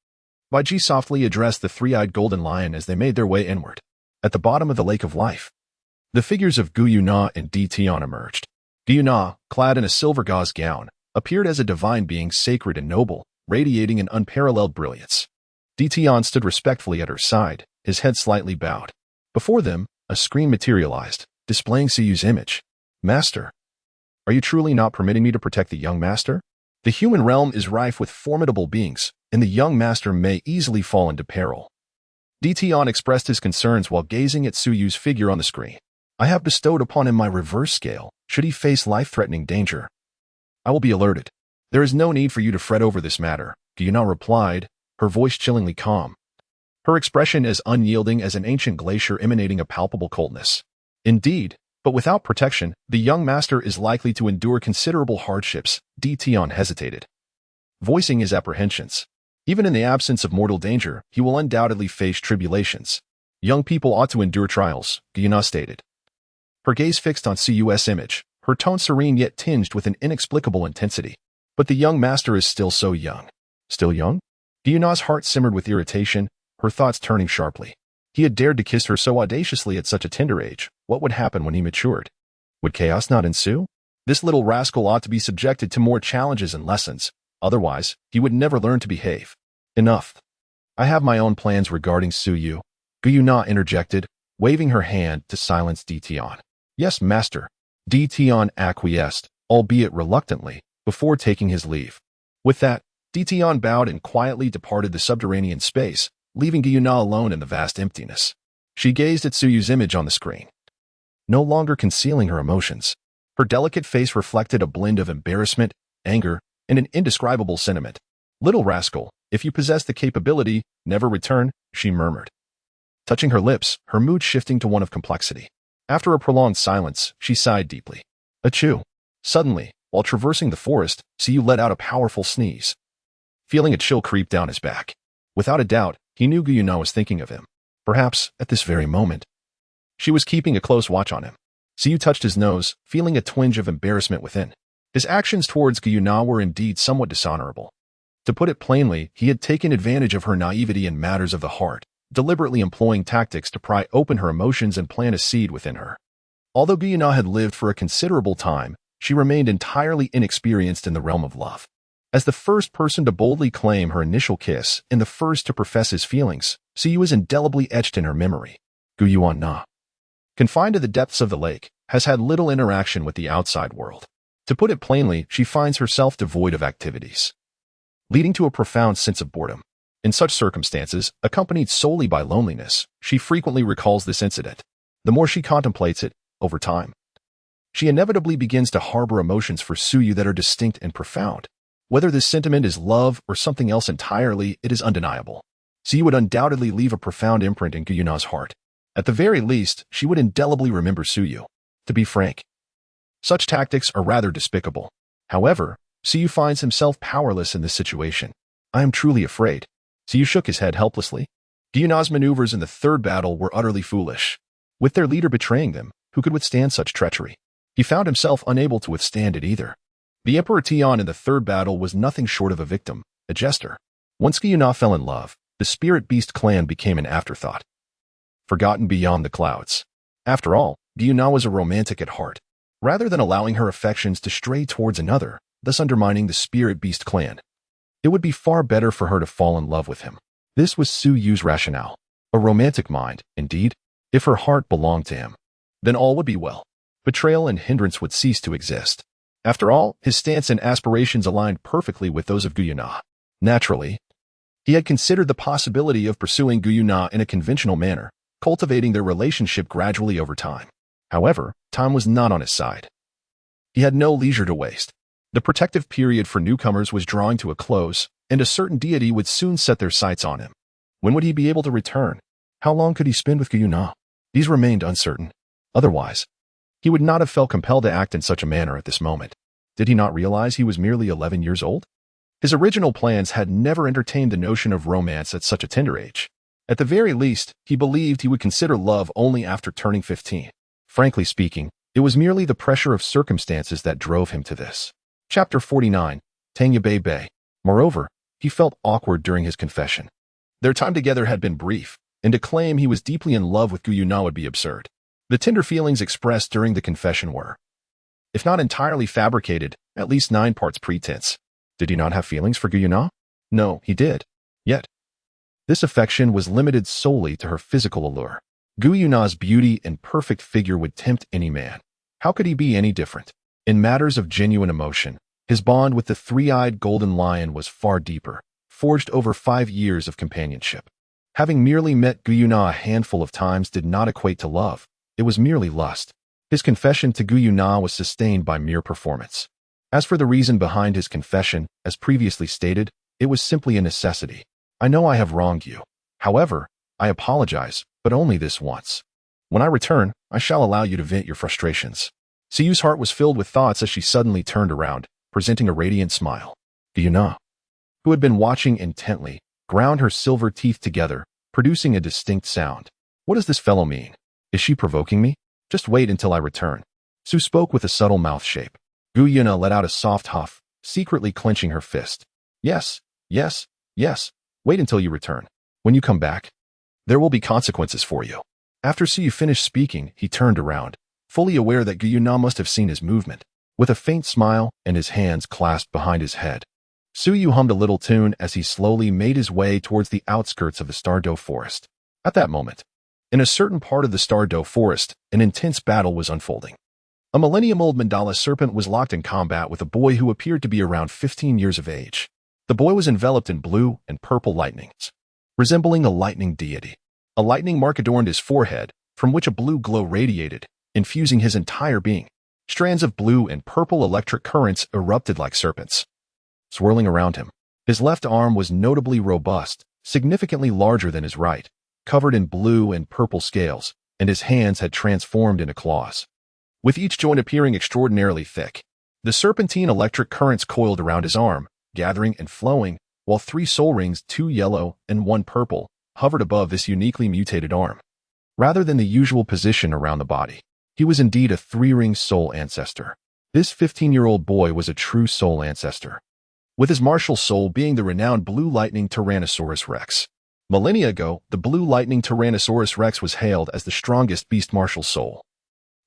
Bai Ji softly addressed the three-eyed golden lion as they made their way inward. At the bottom of the lake of life, the figures of Gu Yuna and Di Tian emerged. Gu Yuna, clad in a silver gauze gown, appeared as a divine being sacred and noble, radiating an unparalleled brilliance. Di Tian stood respectfully at her side, his head slightly bowed. Before them, a screen materialized, displaying Su Yu's image. Master, are you truly not permitting me to protect the young master? The human realm is rife with formidable beings, and the young master may easily fall into peril. Di Tian expressed his concerns while gazing at Su Yu's figure on the screen. I have bestowed upon him my reverse scale, should he face life-threatening danger. I will be alerted. There is no need for you to fret over this matter, Gu Yuna replied, her voice chillingly calm, her expression as unyielding as an ancient glacier emanating a palpable coldness. Indeed, but without protection, the young master is likely to endure considerable hardships. Di Tian hesitated, voicing his apprehensions. Even in the absence of mortal danger, he will undoubtedly face tribulations. Young people ought to endure trials, Gu Yuna stated, her gaze fixed on Su Yu's image, her tone serene yet tinged with an inexplicable intensity. But the young master is still so young. Still young? Gu Yuna's heart simmered with irritation, her thoughts turning sharply. He had dared to kiss her so audaciously at such a tender age. What would happen when he matured? Would chaos not ensue? This little rascal ought to be subjected to more challenges and lessons. Otherwise, he would never learn to behave. Enough. I have my own plans regarding Su Yu, Gu Yuna interjected, waving her hand to silence Di Tian. Yes, master. Di Tian acquiesced, albeit reluctantly, before taking his leave. With that, Di Tian bowed and quietly departed the subterranean space, leaving Gu Yuna alone in the vast emptiness. She gazed at Su Yu's image on the screen, no longer concealing her emotions. Her delicate face reflected a blend of embarrassment, anger, and an indescribable sentiment. Little rascal, if you possess the capability, never return, she murmured, touching her lips, her mood shifting to one of complexity. After a prolonged silence, she sighed deeply. Achoo! Suddenly, while traversing the forest, Su Yu let out a powerful sneeze. feeling a chill creep down his back. Without a doubt, he knew Guyuna was thinking of him. Perhaps, at this very moment, she was keeping a close watch on him. Siyu touched his nose, feeling a twinge of embarrassment within. His actions towards Guyuna were indeed somewhat dishonorable. To put it plainly, he had taken advantage of her naivety in matters of the heart, deliberately employing tactics to pry open her emotions and plant a seed within her. Although Guyuna had lived for a considerable time, she remained entirely inexperienced in the realm of love. As the first person to boldly claim her initial kiss and the first to profess his feelings, Siyu is indelibly etched in her memory. Guyuna, confined to the depths of the lake, has had little interaction with the outside world. To put it plainly, she finds herself devoid of activities, leading to a profound sense of boredom. In such circumstances, accompanied solely by loneliness, she frequently recalls this incident. The more she contemplates it, over time, she inevitably begins to harbor emotions for Suyu that are distinct and profound. Whether this sentiment is love or something else entirely, it is undeniable. Siyu would undoubtedly leave a profound imprint in Guyuna's heart. At the very least, she would indelibly remember Suyu. To be frank, such tactics are rather despicable. However, Siyu finds himself powerless in this situation. I am truly afraid. Siyu shook his head helplessly. Guyuna's maneuvers in the third battle were utterly foolish. With their leader betraying them, who could withstand such treachery? He found himself unable to withstand it either. The Emperor Tian in the third battle was nothing short of a victim, a jester. Once Guyuna fell in love, the Spirit Beast clan became an afterthought, forgotten beyond the clouds. After all, Guyuna was a romantic at heart. Rather than allowing her affections to stray towards another, thus undermining the Spirit Beast clan, it would be far better for her to fall in love with him. This was Su Yu's rationale. A romantic mind, indeed. If her heart belonged to him, then all would be well. Betrayal and hindrance would cease to exist. After all, his stance and aspirations aligned perfectly with those of Guyuna. Naturally, he had considered the possibility of pursuing Guyuna in a conventional manner, cultivating their relationship gradually over time. However, time was not on his side. He had no leisure to waste. The protective period for newcomers was drawing to a close, and a certain deity would soon set their sights on him. When would he be able to return? How long could he spend with Guyuna? These remained uncertain. Otherwise, he would not have felt compelled to act in such a manner at this moment. Did he not realize he was merely 11 years old? His original plans had never entertained the notion of romance at such a tender age. At the very least, he believed he would consider love only after turning 15. Frankly speaking, it was merely the pressure of circumstances that drove him to this. Chapter 49, Tanya Bei Bei. Moreover, he felt awkward during his confession. Their time together had been brief, and to claim he was deeply in love with Guyuna would be absurd. The tender feelings expressed during the confession were, if not entirely fabricated, at least 9 parts pretense. Did he not have feelings for Guyuna? No, he did. Yet, this affection was limited solely to her physical allure. Guyuna's beauty and perfect figure would tempt any man. How could he be any different? In matters of genuine emotion, his bond with the three-eyed golden lion was far deeper, forged over 5 years of companionship. Having merely met Guyuna a handful of times did not equate to love. It was merely lust. His confession to Guyuna was sustained by mere performance. As for the reason behind his confession, as previously stated, it was simply a necessity. I know I have wronged you. However, I apologize, but only this once. When I return, I shall allow you to vent your frustrations. Siyu's heart was filled with thoughts as she suddenly turned around, presenting a radiant smile. Guyuna, who had been watching intently, ground her silver teeth together, producing a distinct sound. What does this fellow mean? Is she provoking me? Just wait until I return. Su spoke with a subtle mouth shape. Guyuna let out a soft huff, secretly clenching her fist. Yes, yes, yes. Wait until you return. When you come back, there will be consequences for you. After Siyu finished speaking, he turned around, fully aware that Guyuna must have seen his movement. With a faint smile and his hands clasped behind his head, Suyu hummed a little tune as he slowly made his way towards the outskirts of the Stardow Forest. At that moment, in a certain part of the Stardow Forest, an intense battle was unfolding. A millennium-old mandala serpent was locked in combat with a boy who appeared to be around 15 years of age. The boy was enveloped in blue and purple lightnings, resembling a lightning deity. A lightning mark adorned his forehead, from which a blue glow radiated, infusing his entire being. Strands of blue and purple electric currents erupted like serpents, swirling around him. His left arm was notably robust, significantly larger than his right, covered in blue and purple scales, and his hands had transformed into claws, with each joint appearing extraordinarily thick. The serpentine electric currents coiled around his arm, gathering and flowing, while 3 soul rings, 2 yellow and 1 purple, hovered above this uniquely mutated arm. Rather than the usual position around the body, he was indeed a 3-ring soul ancestor. This 15-year-old boy was a true soul ancestor, with his martial soul being the renowned Blue Lightning Tyrannosaurus Rex. Millennia ago, the Blue Lightning Tyrannosaurus Rex was hailed as the strongest beast martial soul.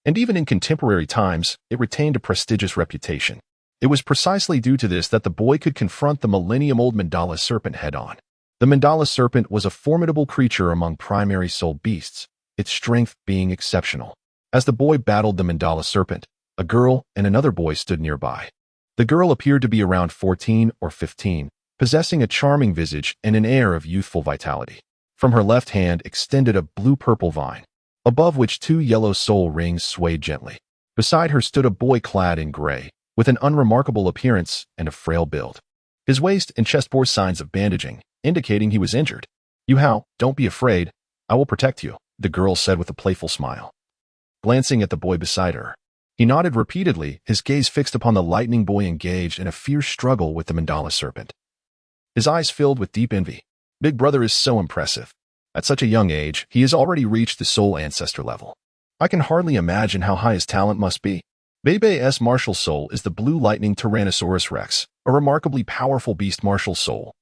And even in contemporary times, it retained a prestigious reputation. It was precisely due to this that the boy could confront the millennium-old Mandala serpent head-on. The Mandala serpent was a formidable creature among primary soul beasts, its strength being exceptional. As the boy battled the Mandala serpent, a girl and another boy stood nearby. The girl appeared to be around 14 or 15, possessing a charming visage and an air of youthful vitality. From her left hand extended a blue-purple vine, above which 2 yellow soul rings swayed gently. Beside her stood a boy clad in gray, with an unremarkable appearance and a frail build. His waist and chest bore signs of bandaging, indicating he was injured. "You Hao, don't be afraid. I will protect you," the girl said with a playful smile. Glancing at the boy beside her, he nodded repeatedly, his gaze fixed upon the lightning boy engaged in a fierce struggle with the Mandala serpent. His eyes filled with deep envy. Big brother is so impressive. At such a young age, he has already reached the soul ancestor level. I can hardly imagine how high his talent must be. Bebe's martial soul is the Blue Lightning Tyrannosaurus Rex, a remarkably powerful beast martial soul.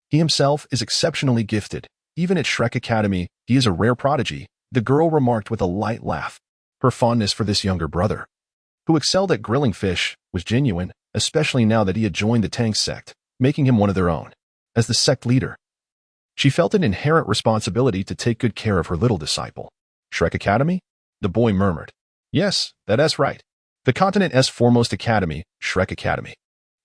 He himself is exceptionally gifted. Even at Shrek Academy, he is a rare prodigy, the girl remarked with a light laugh. Her fondness for this younger brother, who excelled at grilling fish, was genuine, especially now that he had joined the Tang sect, making him one of their own. As the sect leader, she felt an inherent responsibility to take good care of her little disciple. "Shrek Academy?" the boy murmured. "Yes, that's right. The continent's foremost academy, Shrek Academy.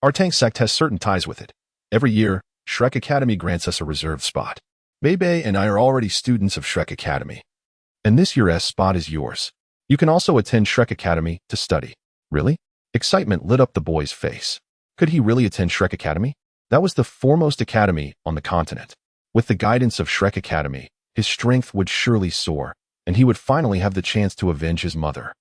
Our Tang sect has certain ties with it. Every year, Shrek Academy grants us a reserved spot. Bebe and I are already students of Shrek Academy. And this year's spot is yours. You can also attend Shrek Academy to study." "Really?" Excitement lit up the boy's face. Could he really attend Shrek Academy? That was the foremost academy on the continent. With the guidance of Shrek Academy, his strength would surely soar, and he would finally have the chance to avenge his mother.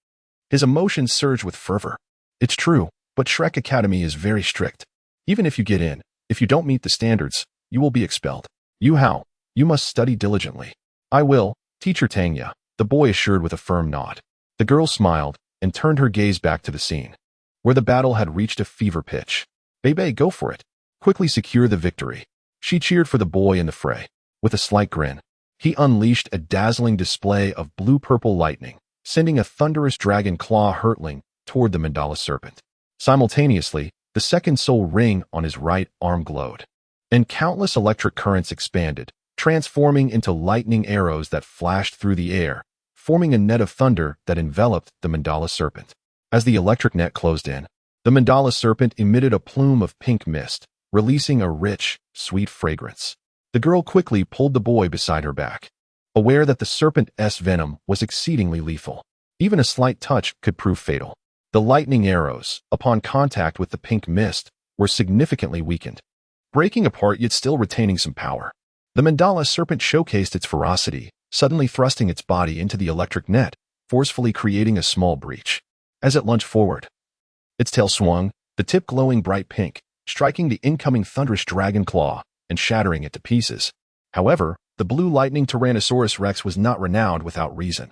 His emotions surged with fervor. "It's true, but Shrek Academy is very strict. Even if you get in, if you don't meet the standards, you will be expelled. You Hao, you must study diligently." "I will, Teacher Tangya," the boy assured with a firm nod. The girl smiled and turned her gaze back to the scene, where the battle had reached a fever pitch. "Bebe, go for it. Quickly secure the victory." She cheered for the boy in the fray. With a slight grin, he unleashed a dazzling display of blue-purple lightning, sending a thunderous dragon claw hurtling toward the Mandala serpent. Simultaneously, the second soul ring on his right arm glowed, and countless electric currents expanded, transforming into lightning arrows that flashed through the air, forming a net of thunder that enveloped the Mandala serpent. As the electric net closed in, the Mandala serpent emitted a plume of pink mist, releasing a rich, sweet fragrance. The girl quickly pulled the boy beside her back, aware that the serpent's venom was exceedingly lethal. Even a slight touch could prove fatal. The lightning arrows, upon contact with the pink mist, were significantly weakened, breaking apart yet still retaining some power. The Mandala serpent showcased its ferocity, suddenly thrusting its body into the electric net, forcefully creating a small breach. As it lunged forward, its tail swung, the tip glowing bright pink, striking the incoming thunderous dragon claw and shattering it to pieces. However, the Blue Lightning Tyrannosaurus Rex was not renowned without reason.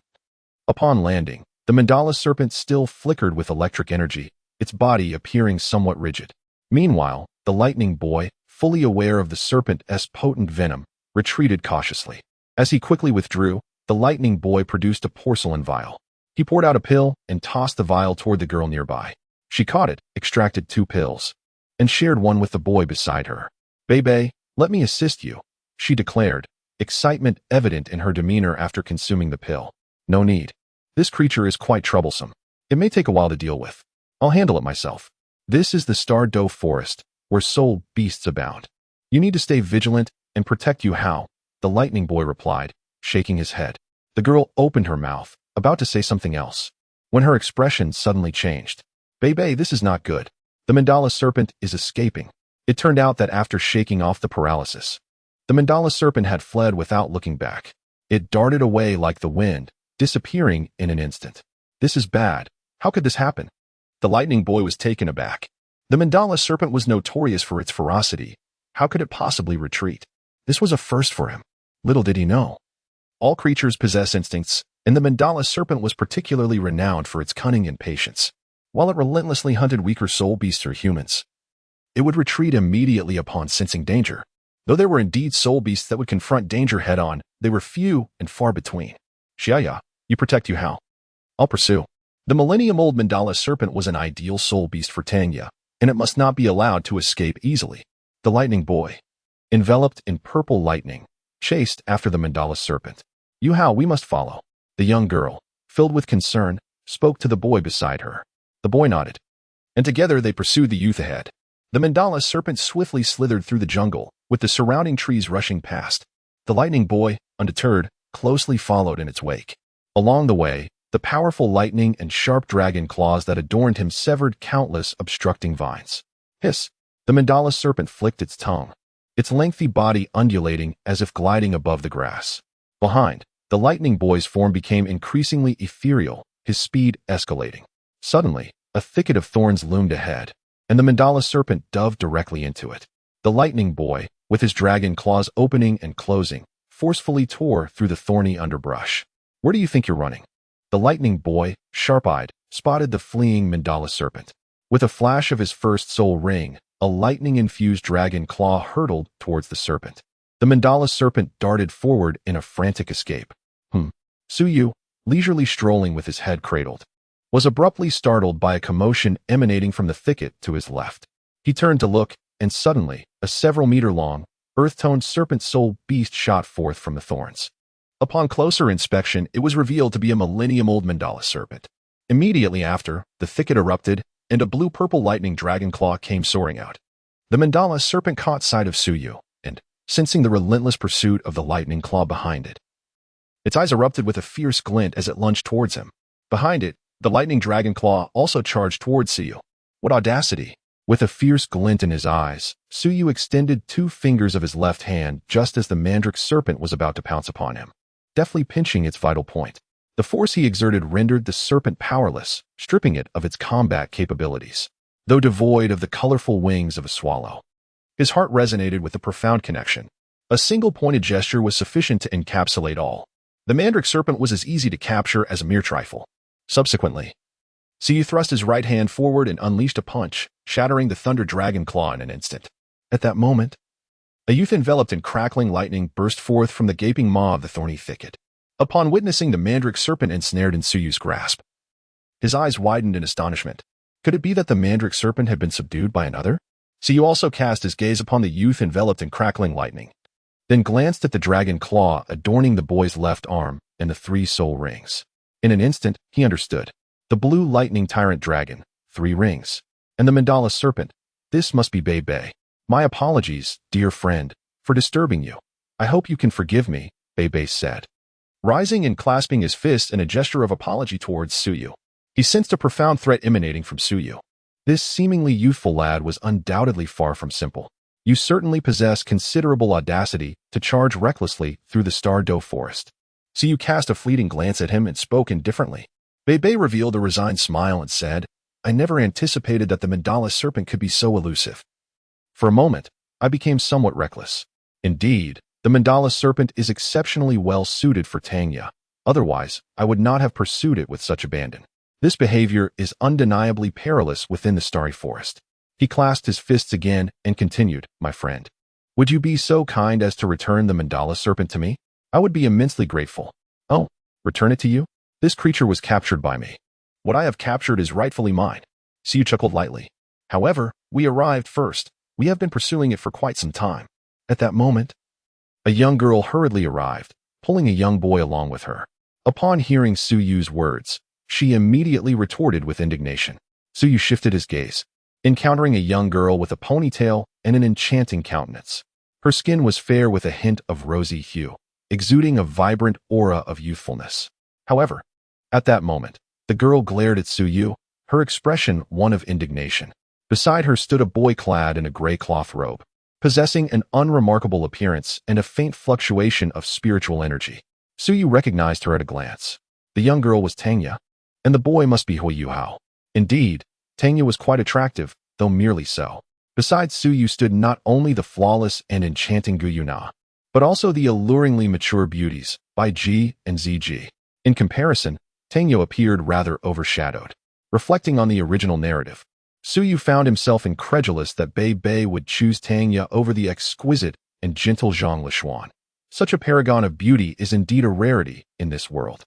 Upon landing, the Mandala serpent still flickered with electric energy, its body appearing somewhat rigid. Meanwhile, the lightning boy, fully aware of the serpent's potent venom, retreated cautiously. As he quickly withdrew, the lightning boy produced a porcelain vial. He poured out a pill and tossed the vial toward the girl nearby. She caught it, extracted 2 pills, and shared one with the boy beside her. "Bebe, let me assist you," she declared, excitement evident in her demeanor after consuming the pill. "No need. This creature is quite troublesome. It may take a while to deal with. I'll handle it myself. This is the Star Doe Forest, where soul beasts abound. You need to stay vigilant and protect you Hao," the lightning boy replied, shaking his head. The girl opened her mouth, about to say something else, when her expression suddenly changed. "Bebe, this is not good. The Mandala serpent is escaping." It turned out that after shaking off the paralysis, the Mandala serpent had fled without looking back. It darted away like the wind, disappearing in an instant. "This is bad. How could this happen?" The lightning boy was taken aback. The Mandala serpent was notorious for its ferocity. How could it possibly retreat? This was a first for him. Little did he know. All creatures possess instincts, and the mandala serpent was particularly renowned for its cunning and patience. While it relentlessly hunted weaker soul beasts or humans, it would retreat immediately upon sensing danger. Though there were indeed soul beasts that would confront danger head-on, they were few and far between. Xiaya, you protect you how? I'll pursue. The millennium-old mandala serpent was an ideal soul beast for Tanya, and it must not be allowed to escape easily. The lightning boy, enveloped in purple lightning, chased after the mandala serpent. Yu Hao, we must follow. The young girl, filled with concern, spoke to the boy beside her. The boy nodded, and together they pursued the youth ahead. The mandala serpent swiftly slithered through the jungle, with the surrounding trees rushing past. The lightning boy, undeterred, closely followed in its wake. Along the way, the powerful lightning and sharp dragon claws that adorned him severed countless obstructing vines. Hiss! The mandala serpent flicked its tongue, its lengthy body undulating as if gliding above the grass. Behind, the lightning boy's form became increasingly ethereal, his speed escalating. Suddenly, a thicket of thorns loomed ahead, and the mandala serpent dove directly into it. The lightning boy, with his dragon claws opening and closing, forcefully tore through the thorny underbrush. Where do you think you're running? The lightning boy, sharp-eyed, spotted the fleeing mandala serpent. With a flash of his first soul ring, a lightning-infused dragon claw hurtled towards the serpent. The mandala serpent darted forward in a frantic escape. Suyu, leisurely strolling with his head cradled, was abruptly startled by a commotion emanating from the thicket to his left. He turned to look, and suddenly, a several-meter-long, earth-toned serpent soul beast shot forth from the thorns. Upon closer inspection, it was revealed to be a millennium-old mandala serpent. Immediately after, the thicket erupted, and a blue-purple lightning dragon claw came soaring out. The mandala serpent caught sight of Suyu, and, sensing the relentless pursuit of the lightning claw behind it, its eyes erupted with a fierce glint as it lunged towards him. Behind it, the lightning dragon claw also charged towards Suyu. What audacity! With a fierce glint in his eyes, Suyu extended 2 fingers of his left hand just as the mandrake serpent was about to pounce upon him, deftly pinching its vital point. The force he exerted rendered the serpent powerless, stripping it of its combat capabilities, though devoid of the colorful wings of a swallow. His heart resonated with a profound connection. A single pointed gesture was sufficient to encapsulate all. The mandrake serpent was as easy to capture as a mere trifle. Subsequently, Suyu thrust his right hand forward and unleashed a punch, shattering the thunder dragon claw in an instant. At that moment, a youth enveloped in crackling lightning burst forth from the gaping maw of the thorny thicket. Upon witnessing the mandrake serpent ensnared in Suyu's grasp, his eyes widened in astonishment. Could it be that the mandrake serpent had been subdued by another? Suyu also cast his gaze upon the youth enveloped in crackling lightning, then glanced at the dragon claw adorning the boy's left arm and the 3 soul rings. In an instant, he understood. The blue lightning tyrant dragon, 3 rings, and the mandala serpent. This must be Bei Bei. My apologies, dear friend, for disturbing you. I hope you can forgive me, Bei Bei said, rising and clasping his fist in a gesture of apology towards Suyu. He sensed a profound threat emanating from Suyu. This seemingly youthful lad was undoubtedly far from simple. You certainly possess considerable audacity to charge recklessly through the Star-Doe forest. Suyu cast a fleeting glance at him and spoke indifferently. Bei Bei revealed a resigned smile and said, I never anticipated that the mandala serpent could be so elusive. For a moment, I became somewhat reckless. Indeed, the mandala serpent is exceptionally well suited for Tanya. Otherwise, I would not have pursued it with such abandon. This behavior is undeniably perilous within the starry forest. He clasped his fists again and continued, my friend. Would you be so kind as to return the mandala serpent to me? I would be immensely grateful. Oh, return it to you? This creature was captured by me. What I have captured is rightfully mine. Suyu chuckled lightly. However, we arrived first. We have been pursuing it for quite some time. At that moment, a young girl hurriedly arrived, pulling a young boy along with her. Upon hearing Suyu's words, she immediately retorted with indignation. Suyu shifted his gaze, encountering a young girl with a ponytail and an enchanting countenance. Her skin was fair with a hint of rosy hue, exuding a vibrant aura of youthfulness. However, at that moment, the girl glared at Suyu, her expression one of indignation. Beside her stood a boy clad in a gray cloth robe, possessing an unremarkable appearance and a faint fluctuation of spiritual energy. Suyu recognized her at a glance. The young girl was Tanya, and the boy must be Yu Hao. Indeed, Tanya was quite attractive, though merely so. Beside Suyu stood not only the flawless and enchanting Guyuna, but also the alluringly mature beauties, Bai Ji and Ziji. In comparison, Tangyo appeared rather overshadowed. Reflecting on the original narrative, Suyu found himself incredulous that Bei Bei would choose Tangya over the exquisite and gentle Zhang Lishuan. Such a paragon of beauty is indeed a rarity in this world.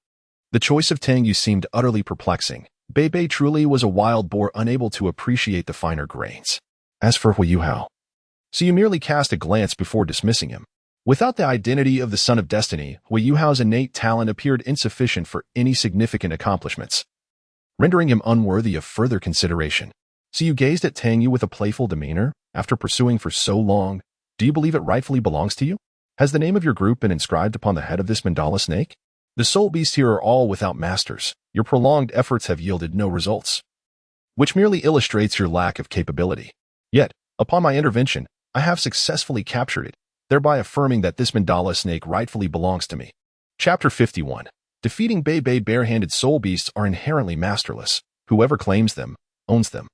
The choice of Tangyu seemed utterly perplexing. Bei Bei truly was a wild boar unable to appreciate the finer grains. As for Hu Yuhao, Suyu merely cast a glance before dismissing him. Without the identity of the Son of Destiny, Hu Yuhao's innate talent appeared insufficient for any significant accomplishments, rendering him unworthy of further consideration. Suyu gazed at Tangyu with a playful demeanor. After pursuing for so long, do you believe it rightfully belongs to you? Has the name of your group been inscribed upon the head of this mandala snake? The soul beasts here are all without masters. Your prolonged efforts have yielded no results, which merely illustrates your lack of capability. Yet, upon my intervention, I have successfully captured it, thereby affirming that this mandala snake rightfully belongs to me. Chapter 51. Defeating Bei Bei bare-handed soul beasts are inherently masterless. Whoever claims them, owns them.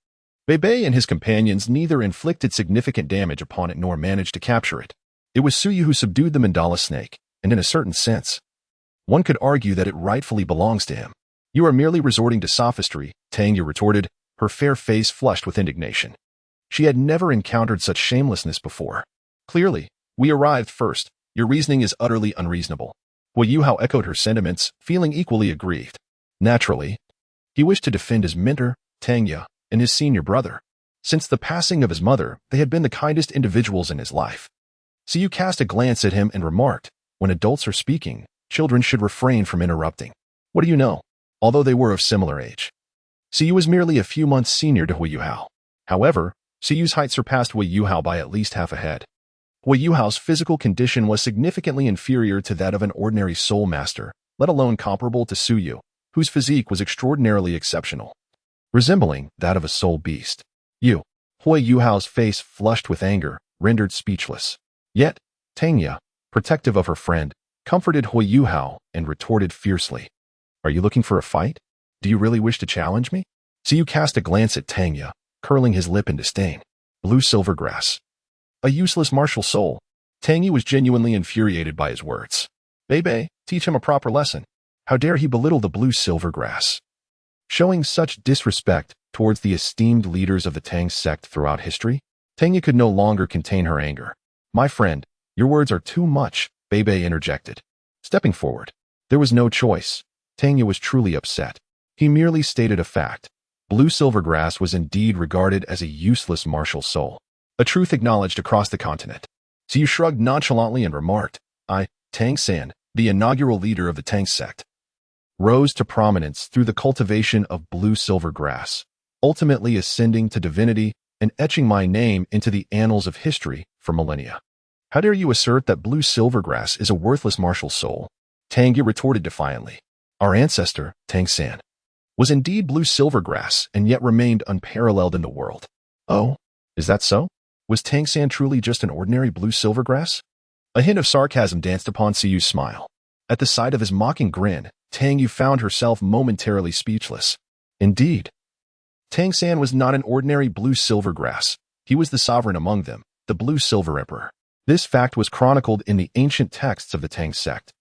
Bei Bei and his companions neither inflicted significant damage upon it nor managed to capture it. It was Suyu who subdued the mandala snake, and in a certain sense, one could argue that it rightfully belongs to him. You are merely resorting to sophistry, Tangya retorted, her fair face flushed with indignation. She had never encountered such shamelessness before. Clearly, we arrived first. Your reasoning is utterly unreasonable. Hu Yuhao echoed her sentiments, feeling equally aggrieved. Naturally, he wished to defend his mentor, Tangya, and his senior brother. Since the passing of his mother, they had been the kindest individuals in his life. Suyu cast a glance at him and remarked, when adults are speaking, children should refrain from interrupting. What do you know? Although they were of similar age, Suyu was merely a few months senior to Hu Yuhao. However, Suyu's height surpassed Hu Yuhao by at least half a head. Hu Yuhao's physical condition was significantly inferior to that of an ordinary soul master, let alone comparable to Suyu, whose physique was extraordinarily exceptional, resembling that of a soul beast. Hu Yuhao's face flushed with anger, rendered speechless. Yet, Tangya, protective of her friend, comforted Hu Yuhao and retorted fiercely. Are you looking for a fight? Do you really wish to challenge me? Suyu cast a glance at Tangya, curling his lip in disdain. Blue silvergrass. A useless martial soul. Tangya was genuinely infuriated by his words. Bei Bei, teach him a proper lesson. How dare he belittle the blue silvergrass? Showing such disrespect towards the esteemed leaders of the Tang sect throughout history, Tangya could no longer contain her anger. My friend, your words are too much, Bei Bei interjected. Stepping forward. There was no choice. Tangya was truly upset. He merely stated a fact. Blue silvergrass was indeed regarded as a useless martial soul, a truth acknowledged across the continent. Suyu shrugged nonchalantly and remarked, Tang San, the inaugural leader of the Tang sect, rose to prominence through the cultivation of blue silvergrass, ultimately ascending to divinity and etching my name into the annals of history for millennia. How dare you assert that blue silvergrass is a worthless martial soul? Tangya retorted defiantly. Our ancestor, Tang San, was indeed blue silvergrass and yet remained unparalleled in the world. Oh, is that so? Was Tang San truly just an ordinary blue silvergrass? A hint of sarcasm danced upon Suyu's smile. At the sight of his mocking grin, Tangyu found herself momentarily speechless. Indeed, Tang San was not an ordinary blue silvergrass. He was the sovereign among them, the blue silver emperor. This fact was chronicled in the ancient texts of the Tang sect.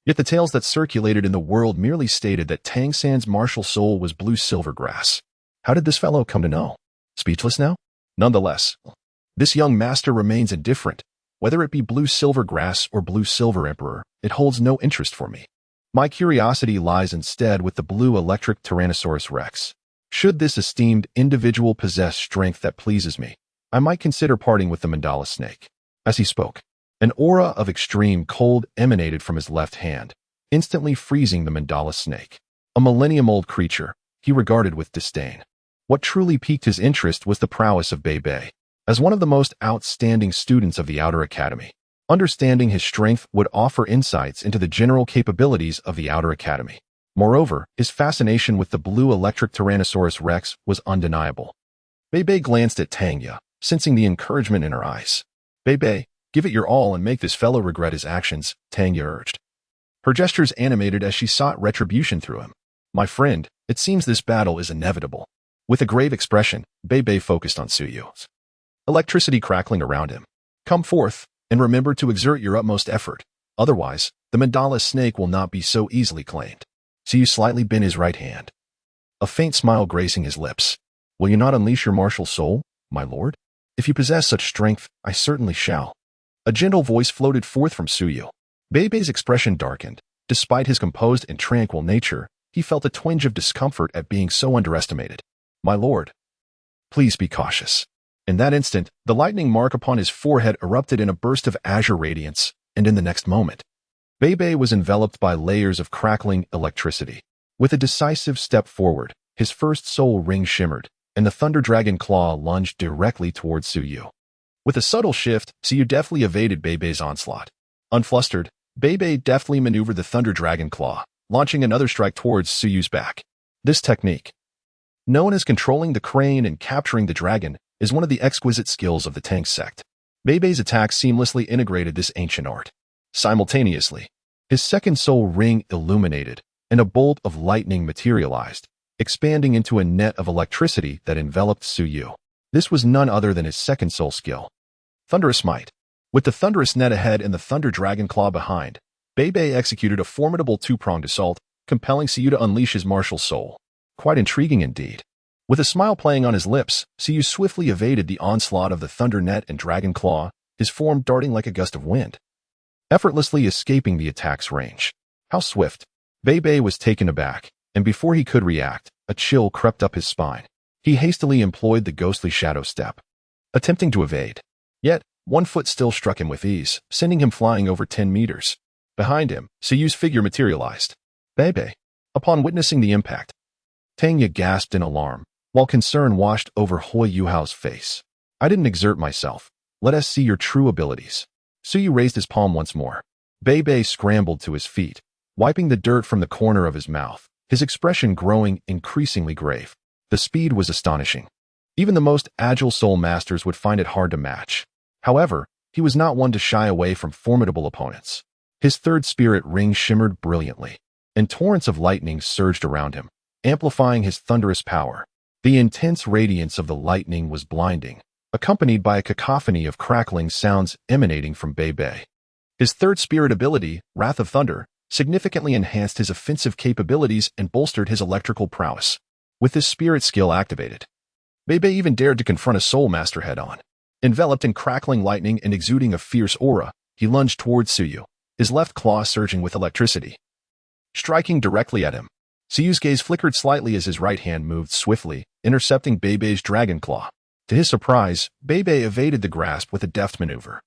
Yet the tales that circulated in the world merely stated that Tang San's martial soul was blue silvergrass. How did this fellow come to know? Speechless now? Nonetheless, this young master remains indifferent. Whether it be blue silvergrass or blue silver emperor, it holds no interest for me. My curiosity lies instead with the blue electric Tyrannosaurus Rex. Should this esteemed individual possess strength that pleases me, I might consider parting with the mandala snake. As he spoke, an aura of extreme cold emanated from his left hand, instantly freezing the mandala snake. A millennium-old creature, he regarded with disdain. What truly piqued his interest was the prowess of Bei Bei. As one of the most outstanding students of the Outer Academy, understanding his strength would offer insights into the general capabilities of the Outer Academy. Moreover, his fascination with the blue electric Tyrannosaurus Rex was undeniable. Bei Bei glanced at Tangya, sensing the encouragement in her eyes. Bei Bei, give it your all and make this fellow regret his actions, Tangya urged. Her gestures animated as she sought retribution through him. My friend, it seems this battle is inevitable. With a grave expression, Bei Bei focused on Suyu. electricity crackling around him. Come forth, and remember to exert your utmost effort. Otherwise, the mandala snake will not be so easily claimed. Suyu slightly bent his right hand, a faint smile gracing his lips. Will you not unleash your martial soul, my lord? If you possess such strength, I certainly shall. A gentle voice floated forth from Suyu. Beibei's expression darkened. Despite his composed and tranquil nature, he felt a twinge of discomfort at being so underestimated. My lord, please be cautious. In that instant, the lightning mark upon his forehead erupted in a burst of azure radiance, and in the next moment, Beibei was enveloped by layers of crackling electricity. With a decisive step forward, his first soul ring shimmered, and the Thunder Dragon Claw lunged directly towards Suyu. With a subtle shift, Suyu deftly evaded Beibei's onslaught. Unflustered, Beibei deftly maneuvered the Thunder Dragon Claw, launching another strike towards Suyu's back. This technique, known as controlling the crane and capturing the dragon, is one of the exquisite skills of the Tang sect. Beibei's attack seamlessly integrated this ancient art. Simultaneously, his second soul ring illuminated, and a bolt of lightning materialized, expanding into a net of electricity that enveloped Suyu. This was none other than his second soul skill, Thunderous Might. With the thunderous net ahead and the Thunder Dragon Claw behind, Beibei executed a formidable two-pronged assault, compelling Suyu to unleash his martial soul. Quite intriguing indeed. With a smile playing on his lips, Suyu swiftly evaded the onslaught of the Thunder Net and Dragon Claw, his form darting like a gust of wind, effortlessly escaping the attack's range. How swift! Beibei was taken aback, and before he could react, a chill crept up his spine. He hastily employed the ghostly shadow step, attempting to evade. Yet, one foot still struck him with ease, sending him flying over 10 meters. Behind him, Suyu's figure materialized. Beibei. Upon witnessing the impact, Tanya gasped in alarm, while concern washed over Hui Yuhao's face. I didn't exert myself. Let us see your true abilities. Suyu raised his palm once more. Beibei scrambled to his feet, wiping the dirt from the corner of his mouth, his expression growing increasingly grave. The speed was astonishing. Even the most agile soul masters would find it hard to match. However, he was not one to shy away from formidable opponents. His third spirit ring shimmered brilliantly, and torrents of lightning surged around him, amplifying his thunderous power. The intense radiance of the lightning was blinding, accompanied by a cacophony of crackling sounds emanating from Beibei. His third spirit ability, Wrath of Thunder, significantly enhanced his offensive capabilities and bolstered his electrical prowess. With his spirit skill activated, Beibei even dared to confront a soul master head-on. Enveloped in crackling lightning and exuding a fierce aura, he lunged towards Suyu, his left claw surging with electricity, striking directly at him. Suyu's gaze flickered slightly as his right hand moved swiftly, intercepting Beibei's dragon claw. To his surprise, Beibei evaded the grasp with a deft maneuver,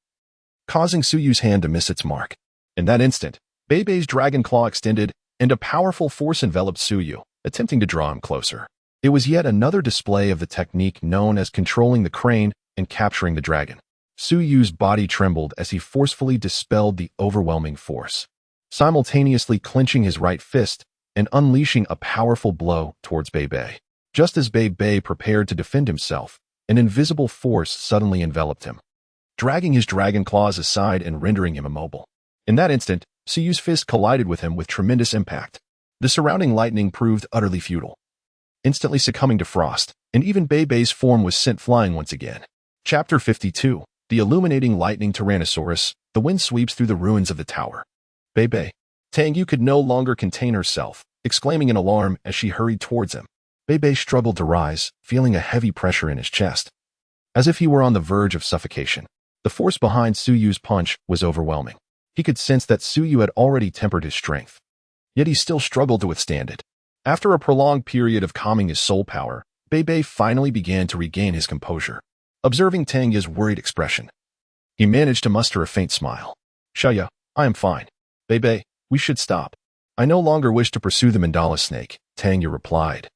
causing Suyu's hand to miss its mark. In that instant, Beibei's dragon claw extended, and a powerful force enveloped Suyu, attempting to draw him closer. It was yet another display of the technique known as controlling the crane and capturing the dragon. Suyu's body trembled as he forcefully dispelled the overwhelming force, simultaneously clenching his right fist and unleashing a powerful blow towards Beibei. Just as Beibei prepared to defend himself, an invisible force suddenly enveloped him, dragging his dragon claws aside and rendering him immobile. In that instant, Suyu's fist collided with him with tremendous impact. The surrounding lightning proved utterly futile, instantly succumbing to frost, and even Beibei's form was sent flying once again. Chapter 52. The Illuminating Lightning Tyrannosaurus. The wind sweeps through the ruins of the tower. Beibei. Tangyu could no longer contain herself, exclaiming in alarm as she hurried towards him. Beibei struggled to rise, feeling a heavy pressure in his chest, as if he were on the verge of suffocation. The force behind Suyu's punch was overwhelming. He could sense that Suyu had already tempered his strength, yet he still struggled to withstand it. After a prolonged period of calming his soul power, Beibei finally began to regain his composure. Observing Tanya's worried expression, he managed to muster a faint smile. Xiaoya, I am fine. Beibei, we should stop. I no longer wish to pursue the mandala snake, Tanya replied.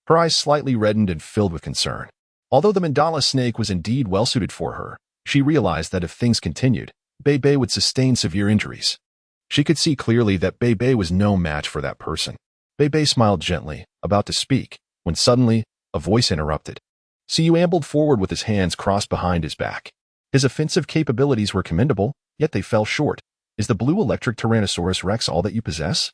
Her eyes slightly reddened and filled with concern. Although the mandala snake was indeed well-suited for her, she realized that if things continued, Beibei would sustain severe injuries. She could see clearly that Beibei was no match for that person. Beibei smiled gently, about to speak, when suddenly, a voice interrupted. Suyu ambled forward with his hands crossed behind his back. His offensive capabilities were commendable, yet they fell short. Is the blue electric Tyrannosaurus Rex all that you possess?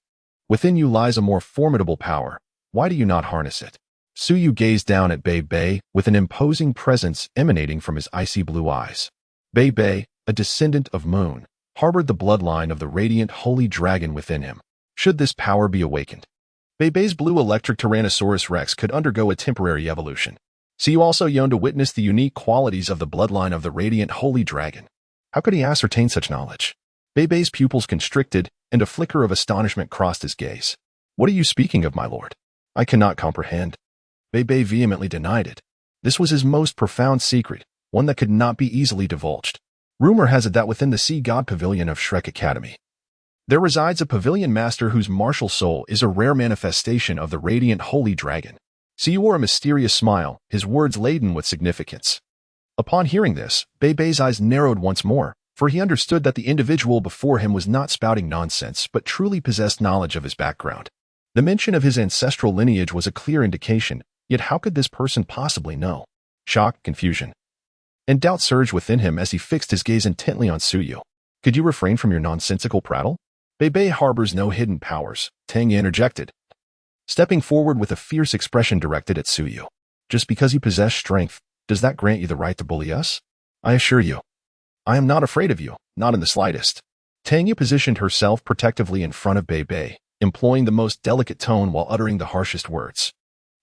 Within you lies a more formidable power. Why do you not harness it? Suyu gazed down at Bei Bei with an imposing presence emanating from his icy blue eyes. Bei Bei, a descendant of Moon, harbored the bloodline of the radiant holy dragon within him. Should this power be awakened, Bei Bei's blue electric Tyrannosaurus Rex could undergo a temporary evolution. Suyu also yearned to witness the unique qualities of the bloodline of the radiant holy dragon. How could he ascertain such knowledge? Bei Bei's pupils constricted, and a flicker of astonishment crossed his gaze. What are you speaking of, my lord? I cannot comprehend. Bei Bei vehemently denied it. This was his most profound secret, one that could not be easily divulged. Rumor has it that within the Sea God Pavilion of Shrek Academy, there resides a pavilion master whose martial soul is a rare manifestation of the radiant holy dragon. Suyu wore a mysterious smile, his words laden with significance. Upon hearing this, Bei Bei's eyes narrowed once more, for he understood that the individual before him was not spouting nonsense but truly possessed knowledge of his background. The mention of his ancestral lineage was a clear indication, yet how could this person possibly know? Shock, confusion, and doubt surged within him as he fixed his gaze intently on Suyu. Could you refrain from your nonsensical prattle? Bei Bei harbors no hidden powers, Tang Yi interjected, stepping forward with a fierce expression directed at Suyu. Just because you possess strength, does that grant you the right to bully us? I assure you, I am not afraid of you, not in the slightest. Tang Yi positioned herself protectively in front of Bei Bei, employing the most delicate tone while uttering the harshest words.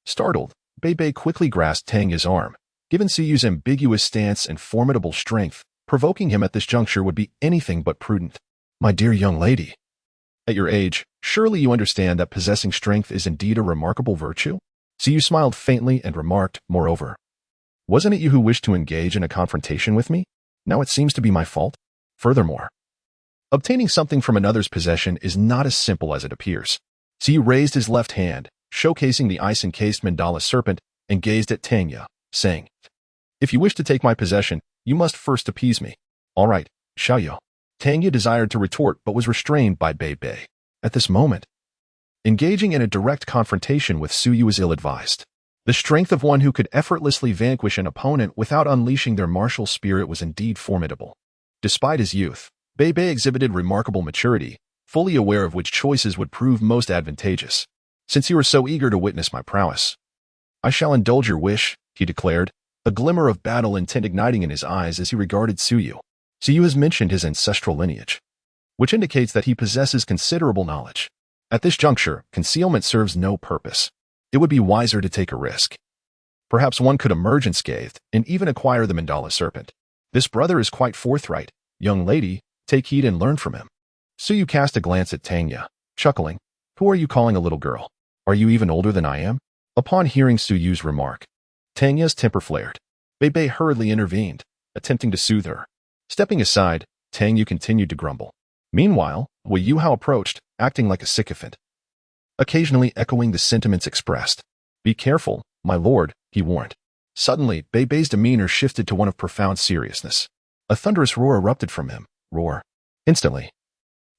Startled, Bei Bei quickly grasped Tang Yi's arm. Given Suyu's ambiguous stance and formidable strength, provoking him at this juncture would be anything but prudent. My dear young lady, at your age, surely you understand that possessing strength is indeed a remarkable virtue? Suyu smiled faintly and remarked, moreover, wasn't it you who wished to engage in a confrontation with me? Now it seems to be my fault. Furthermore, obtaining something from another's possession is not as simple as it appears. Suyu raised his left hand, showcasing the ice-encased mandala serpent, and gazed at Tang Yi, saying, if you wish to take my possession, you must first appease me. All right, Xiaoyu. Tang Yi desired to retort but was restrained by Bei Bei. At this moment, engaging in a direct confrontation with Suyu was ill-advised. The strength of one who could effortlessly vanquish an opponent without unleashing their martial spirit was indeed formidable. Despite his youth, Bei Bei exhibited remarkable maturity, fully aware of which choices would prove most advantageous. Since you are so eager to witness my prowess, I shall indulge your wish, he declared, a glimmer of battle intent igniting in his eyes as he regarded Suyu. Suyu has mentioned his ancestral lineage, which indicates that he possesses considerable knowledge. At this juncture, concealment serves no purpose. It would be wiser to take a risk. Perhaps one could emerge unscathed and even acquire the mandala serpent. This brother is quite forthright. Young lady, take heed and learn from him. Suyu cast a glance at Tang Yi, chuckling. Who are you calling a little girl? Are you even older than I am? Upon hearing Suyu's remark, Tang Yi's temper flared. Bei Bei hurriedly intervened, attempting to soothe her. Stepping aside, Tang Yi continued to grumble. Meanwhile, Wei Yuhao approached, acting like a sycophant, occasionally echoing the sentiments expressed. Be careful, my lord, he warned. Suddenly, Bei Bei's demeanor shifted to one of profound seriousness. A thunderous roar erupted from him. Roar. Instantly,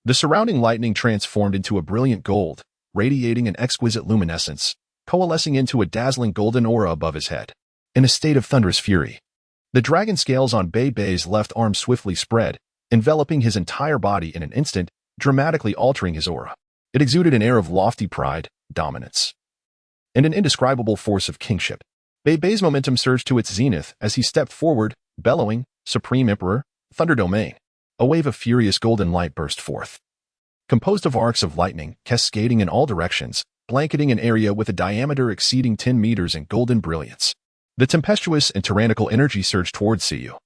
the surrounding lightning transformed into a brilliant gold, radiating an exquisite luminescence, coalescing into a dazzling golden aura above his head. In a state of thunderous fury, the dragon scales on Bei Bei's left arm swiftly spread, enveloping his entire body in an instant, dramatically altering his aura. It exuded an air of lofty pride, dominance, and an indescribable force of kingship. Bei Bei's momentum surged to its zenith as he stepped forward, bellowing, Supreme Emperor, Thunder Domain. A wave of furious golden light burst forth, composed of arcs of lightning cascading in all directions, blanketing an area with a diameter exceeding 10 meters in golden brilliance. The tempestuous and tyrannical energy surged towards Suyu,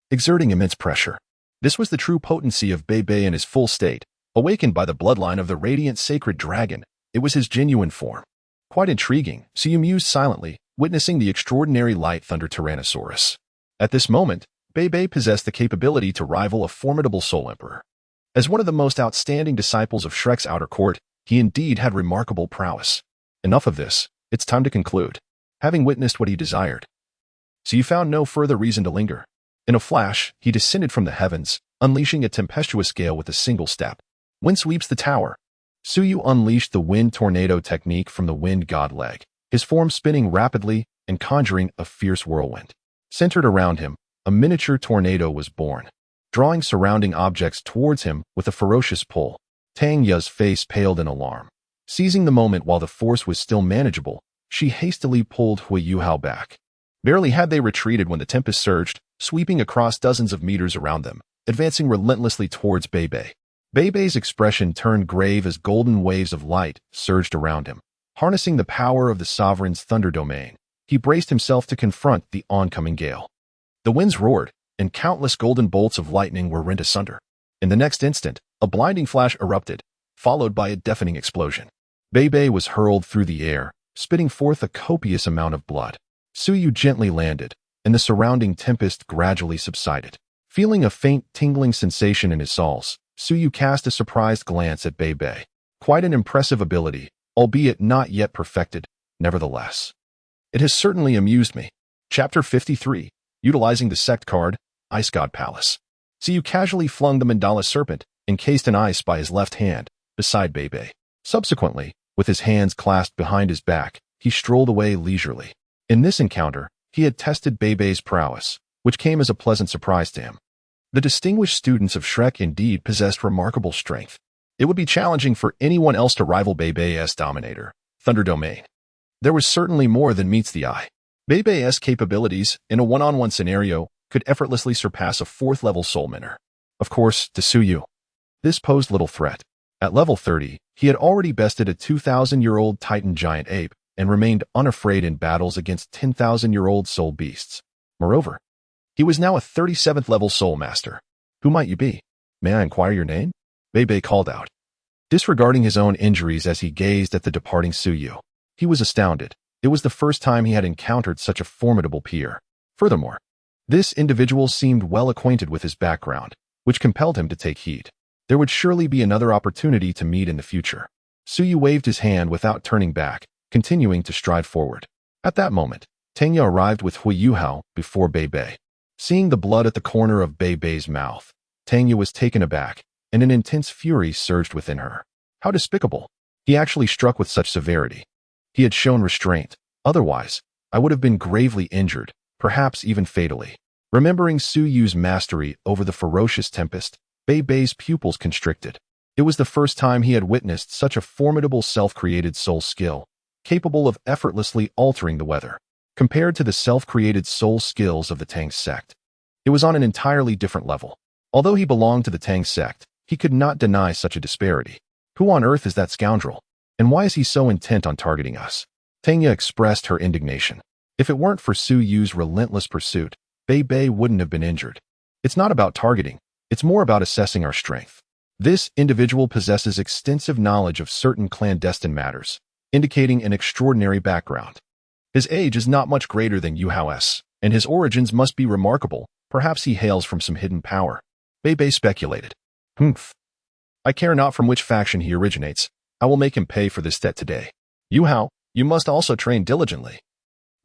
exerting immense pressure. This was the true potency of Bei Bei in his full state, awakened by the bloodline of the radiant sacred dragon. It was his genuine form. Quite intriguing, Suyu mused silently, witnessing the extraordinary light thunder Tyrannosaurus. At this moment, Bei Bei possessed the capability to rival a formidable Soul Emperor. As one of the most outstanding disciples of Shrek's outer court, he indeed had remarkable prowess. Enough of this, it's time to conclude. Having witnessed what he desired, Suyu found no further reason to linger. In a flash, he descended from the heavens, unleashing a tempestuous gale with a single step. Wind sweeps the tower. Suyu unleashed the wind tornado technique from the wind god leg, his form spinning rapidly and conjuring a fierce whirlwind. Centered around him, a miniature tornado was born, drawing surrounding objects towards him with a ferocious pull. Tang Yi's face paled in alarm. Seizing the moment while the force was still manageable, she hastily pulled Hui Yuhao back. Barely had they retreated when the tempest surged, sweeping across dozens of meters around them, advancing relentlessly towards Bei Bei. Bei Bei's expression turned grave as golden waves of light surged around him. Harnessing the power of the sovereign's thunder domain, he braced himself to confront the oncoming gale. The winds roared, and countless golden bolts of lightning were rent asunder. In the next instant, a blinding flash erupted, followed by a deafening explosion. Bei Bei was hurled through the air, spitting forth a copious amount of blood. Su Yu gently landed, and the surrounding tempest gradually subsided. Feeling a faint tingling sensation in his soles, Su Yu cast a surprised glance at Bei Bei. Quite an impressive ability, albeit not yet perfected, nevertheless. It has certainly amused me. Chapter 53, utilizing the sect card, Ice God Palace. Su Yu casually flung the mandala serpent, encased in ice by his left hand, beside Bei Bei. Subsequently, with his hands clasped behind his back, he strolled away leisurely. In this encounter, he had tested Bei Bei's prowess, which came as a pleasant surprise to him. The distinguished students of Shrek indeed possessed remarkable strength. It would be challenging for anyone else to rival Bei Bei's dominator, Thunder Domain. There was certainly more than meets the eye. Bei Bei's capabilities, in a one-on-one scenario, could effortlessly surpass a 4th-level Soul Miner. Of course, to Su Yu, this posed little threat. At level 30, he had already bested a 2,000-year-old Titan giant ape and remained unafraid in battles against 10,000-year-old soul beasts. Moreover, he was now a 37th-level Soul Master. Who might you be? May I inquire your name? Bei Bei called out. Disregarding his own injuries as he gazed at the departing Su Yu, he was astounded. It was the first time he had encountered such a formidable peer. Furthermore, this individual seemed well acquainted with his background, which compelled him to take heed. There would surely be another opportunity to meet in the future. Su Yu waved his hand without turning back, continuing to stride forward. At that moment, Tenya arrived with Hui Yuhao before Bei Bei. Seeing the blood at the corner of Bei Bei's mouth, Tenya was taken aback, and an intense fury surged within her. How despicable! He actually struck with such severity. He had shown restraint. Otherwise, I would have been gravely injured, perhaps even fatally. Remembering Su Yu's mastery over the ferocious tempest, Bei Bei's pupils constricted. It was the first time he had witnessed such a formidable self-created soul skill, capable of effortlessly altering the weather. Compared to the self-created soul skills of the Tang sect, it was on an entirely different level. Although he belonged to the Tang sect, he could not deny such a disparity. Who on earth is that scoundrel? And why is he so intent on targeting us? Tenya expressed her indignation. If it weren't for Su Yu's relentless pursuit, Bei Bei wouldn't have been injured. It's not about targeting, it's more about assessing our strength. This individual possesses extensive knowledge of certain clandestine matters, indicating an extraordinary background. His age is not much greater than Yuhao's, and his origins must be remarkable. Perhaps he hails from some hidden power. Bei Bei speculated. Humph. I care not from which faction he originates. I will make him pay for this debt today. Yuhao, you must also train diligently.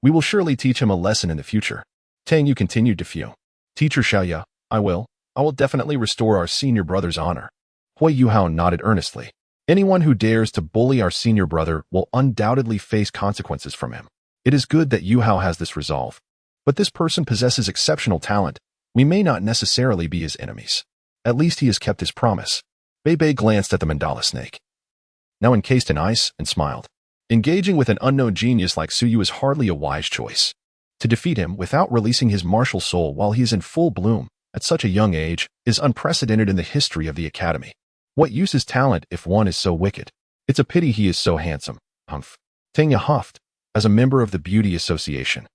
We will surely teach him a lesson in the future. Tang Yu continued to fume. Teacher Xiaoya, I will definitely restore our senior brother's honor. Hui Yuhao nodded earnestly. Anyone who dares to bully our senior brother will undoubtedly face consequences from him. It is good that Yuhao has this resolve. But this person possesses exceptional talent. We may not necessarily be his enemies. At least he has kept his promise. Bei Bei glanced at the mandala snake, now encased in ice, and smiled. Engaging with an unknown genius like Su Yu is hardly a wise choice. To defeat him without releasing his martial soul while he is in full bloom at such a young age is unprecedented in the history of the academy. What use is talent if one is so wicked? It's a pity he is so handsome. Humph. Tenya huffed. As a member of the Beauty Association,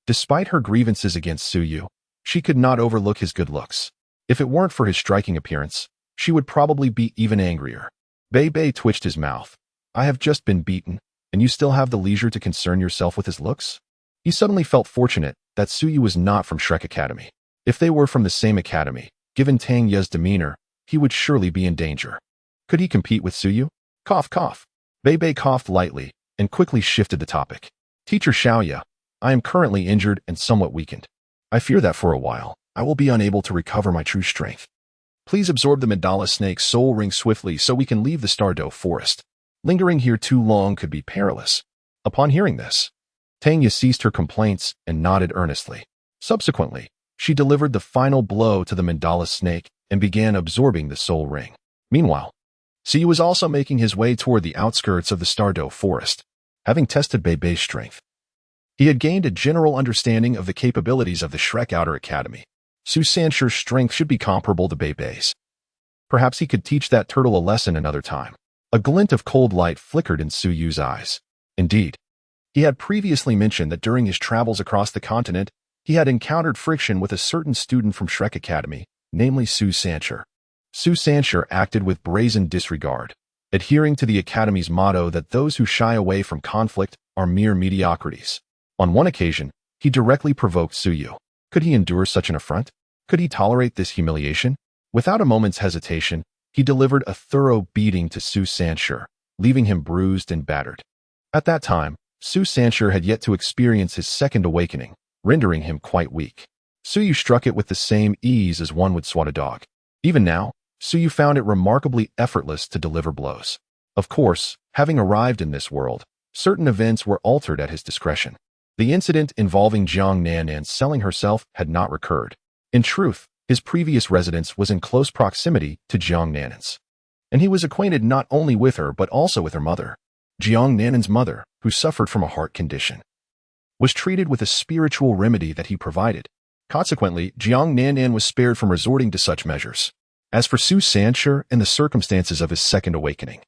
despite her grievances against Su Yu, she could not overlook his good looks. If it weren't for his striking appearance, she would probably be even angrier. Bei Bei twitched his mouth. I have just been beaten, and you still have the leisure to concern yourself with his looks? He suddenly felt fortunate that Su Yu was not from Shrek Academy. If they were from the same academy, given Tang Ye's demeanor, he would surely be in danger. Could he compete with Su Yu? Cough, cough. Bei Bei coughed lightly and quickly shifted the topic. Teacher Xiaoya, I am currently injured and somewhat weakened. I fear that for a while, I will be unable to recover my true strength. Please absorb the mandala snake's soul ring swiftly so we can leave the Stardow forest. Lingering here too long could be perilous. Upon hearing this, Tanya ceased her complaints and nodded earnestly. Subsequently, she delivered the final blow to the mandala snake and began absorbing the soul ring. Meanwhile, Su Yu was also making his way toward the outskirts of the Stardow forest. Having tested Bebe's strength, he had gained a general understanding of the capabilities of the Shrek Outer Academy. Su Sansher's strength should be comparable to Bebe's. Perhaps he could teach that turtle a lesson another time. A glint of cold light flickered in Su Yu's eyes. Indeed, he had previously mentioned that during his travels across the continent, he had encountered friction with a certain student from Shrek Academy, namely Su Sansher. Su Sansher acted with brazen disregard, adhering to the Academy's motto that those who shy away from conflict are mere mediocrities. On one occasion, he directly provoked Su Yu. Could he endure such an affront? Could he tolerate this humiliation? Without a moment's hesitation, he delivered a thorough beating to Su Sansher, leaving him bruised and battered. At that time, Su Sansher had yet to experience his second awakening, rendering him quite weak. Su Yu struck it with the same ease as one would swat a dog. Even now, Su Yu found it remarkably effortless to deliver blows. Of course, having arrived in this world, certain events were altered at his discretion. The incident involving Jiang Nanan selling herself had not recurred. In truth, his previous residence was in close proximity to Jiang Nanan's, and he was acquainted not only with her but also with her mother. Jiang Nanan's mother, who suffered from a heart condition, was treated with a spiritual remedy that he provided. Consequently, Jiang Nanan was spared from resorting to such measures. As for Su Sansher and the circumstances of his second awakening,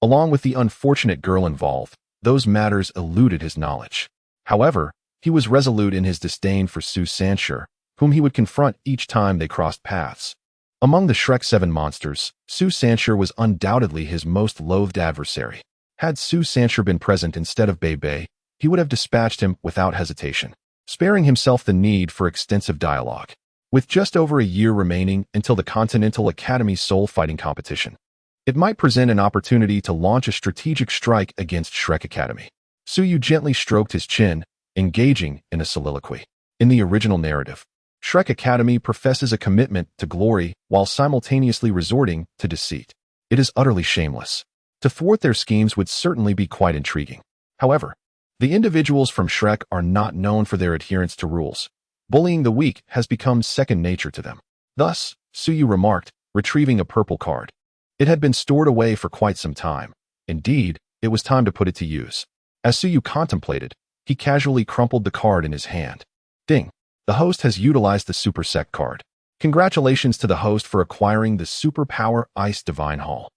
along with the unfortunate girl involved, those matters eluded his knowledge. However, he was resolute in his disdain for Su Sansher, whom he would confront each time they crossed paths. Among the Shrek 7 monsters, Su Sansher was undoubtedly his most loathed adversary. Had Su Sansher been present instead of Bebe, he would have dispatched him without hesitation, sparing himself the need for extensive dialogue. With just over a year remaining until the Continental Academy's soul fighting competition, it might present an opportunity to launch a strategic strike against Shrek Academy. Su Yu gently stroked his chin, engaging in a soliloquy. In the original narrative, Shrek Academy professes a commitment to glory while simultaneously resorting to deceit. It is utterly shameless. To thwart their schemes would certainly be quite intriguing. However, the individuals from Shrek are not known for their adherence to rules. Bullying the weak has become second nature to them. Thus, Su Yu remarked, retrieving a purple card. It had been stored away for quite some time. Indeed, it was time to put it to use. As Su Yu contemplated, he casually crumpled the card in his hand. Ding! The host has utilized the Super Sect card. Congratulations to the host for acquiring the Superpower Ice Divine Hall,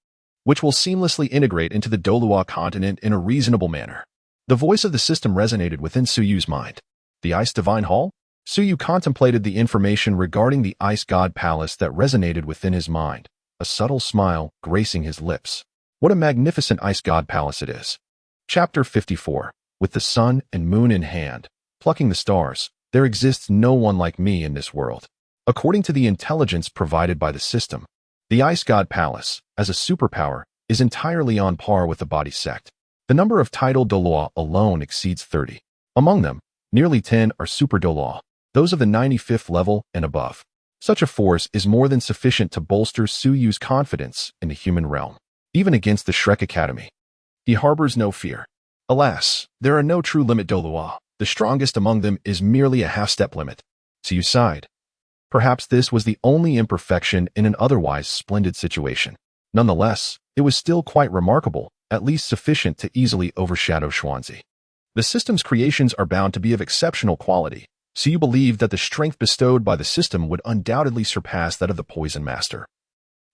which will seamlessly integrate into the Dolua continent in a reasonable manner. The voice of the system resonated within Su Yu's mind. The Ice Divine Hall? Su Yu contemplated the information regarding the Ice God Palace that resonated within his mind, a subtle smile gracing his lips. What a magnificent Ice God Palace it is. Chapter 54. With the sun and moon in hand, plucking the stars, there exists no one like me in this world. According to the intelligence provided by the system, the Ice God Palace, as a superpower, is entirely on par with the body sect. The number of titled Dolua alone exceeds 30. Among them, nearly 10 are Super Dolua, those of the 95th level and above. Such a force is more than sufficient to bolster Su Yu's confidence in the human realm, even against the Shrek Academy. He harbors no fear. Alas, there are no true limit Dolua. The strongest among them is merely a half-step limit. Su Yu sighed. Perhaps this was the only imperfection in an otherwise splendid situation. Nonetheless, it was still quite remarkable, at least sufficient to easily overshadow Xuanzi. The system's creations are bound to be of exceptional quality, so you believe that the strength bestowed by the system would undoubtedly surpass that of the Poison Master,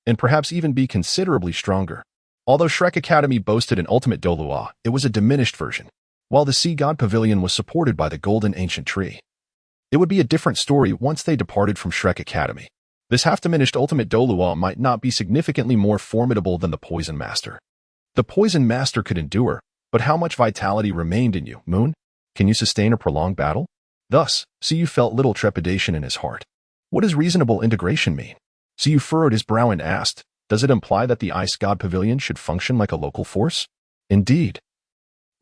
and perhaps even be considerably stronger. Although Shrek Academy boasted an ultimate Dolua, it was a diminished version, while the Sea God Pavilion was supported by the Golden Ancient Tree. It would be a different story once they departed from Shrek Academy. This half-diminished ultimate Dolua might not be significantly more formidable than the Poison Master. The Poison Master could endure, but how much vitality remained in you, Moon? Can you sustain a prolonged battle? Thus, Su Yu felt little trepidation in his heart. What does reasonable integration mean? Su Yu furrowed his brow and asked, does it imply that the Ice God Pavilion should function like a local force? Indeed.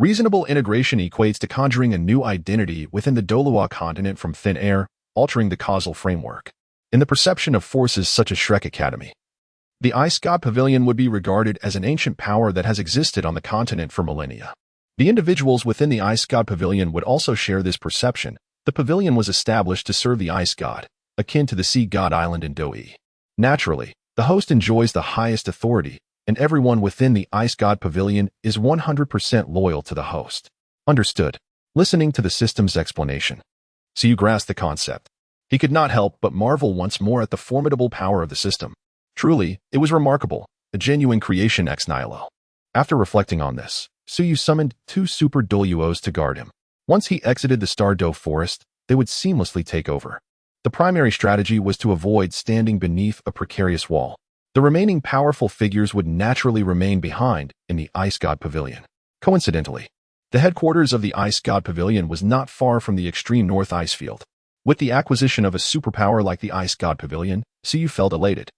Reasonable integration equates to conjuring a new identity within the Dolua continent from thin air, altering the causal framework. In the perception of forces such as Shrek Academy, the Ice God Pavilion would be regarded as an ancient power that has existed on the continent for millennia. The individuals within the Ice God Pavilion would also share this perception. The pavilion was established to serve the Ice God, akin to the Sea God Island in Doi. Naturally, the host enjoys the highest authority, and everyone within the Ice God Pavilion is 100% loyal to the host. Understood. Listening to the system's explanation, so you grasp the concept. He could not help but marvel once more at the formidable power of the system. Truly, it was remarkable, a genuine creation ex nihilo. After reflecting on this, Suyu summoned 2 super Doluos to guard him. Once he exited the Stardoe forest, they would seamlessly take over. The primary strategy was to avoid standing beneath a precarious wall. The remaining powerful figures would naturally remain behind in the Ice God Pavilion. Coincidentally, the headquarters of the Ice God Pavilion was not far from the extreme north ice field. With the acquisition of a superpower like the Ice God Pavilion, Suyu felt elated.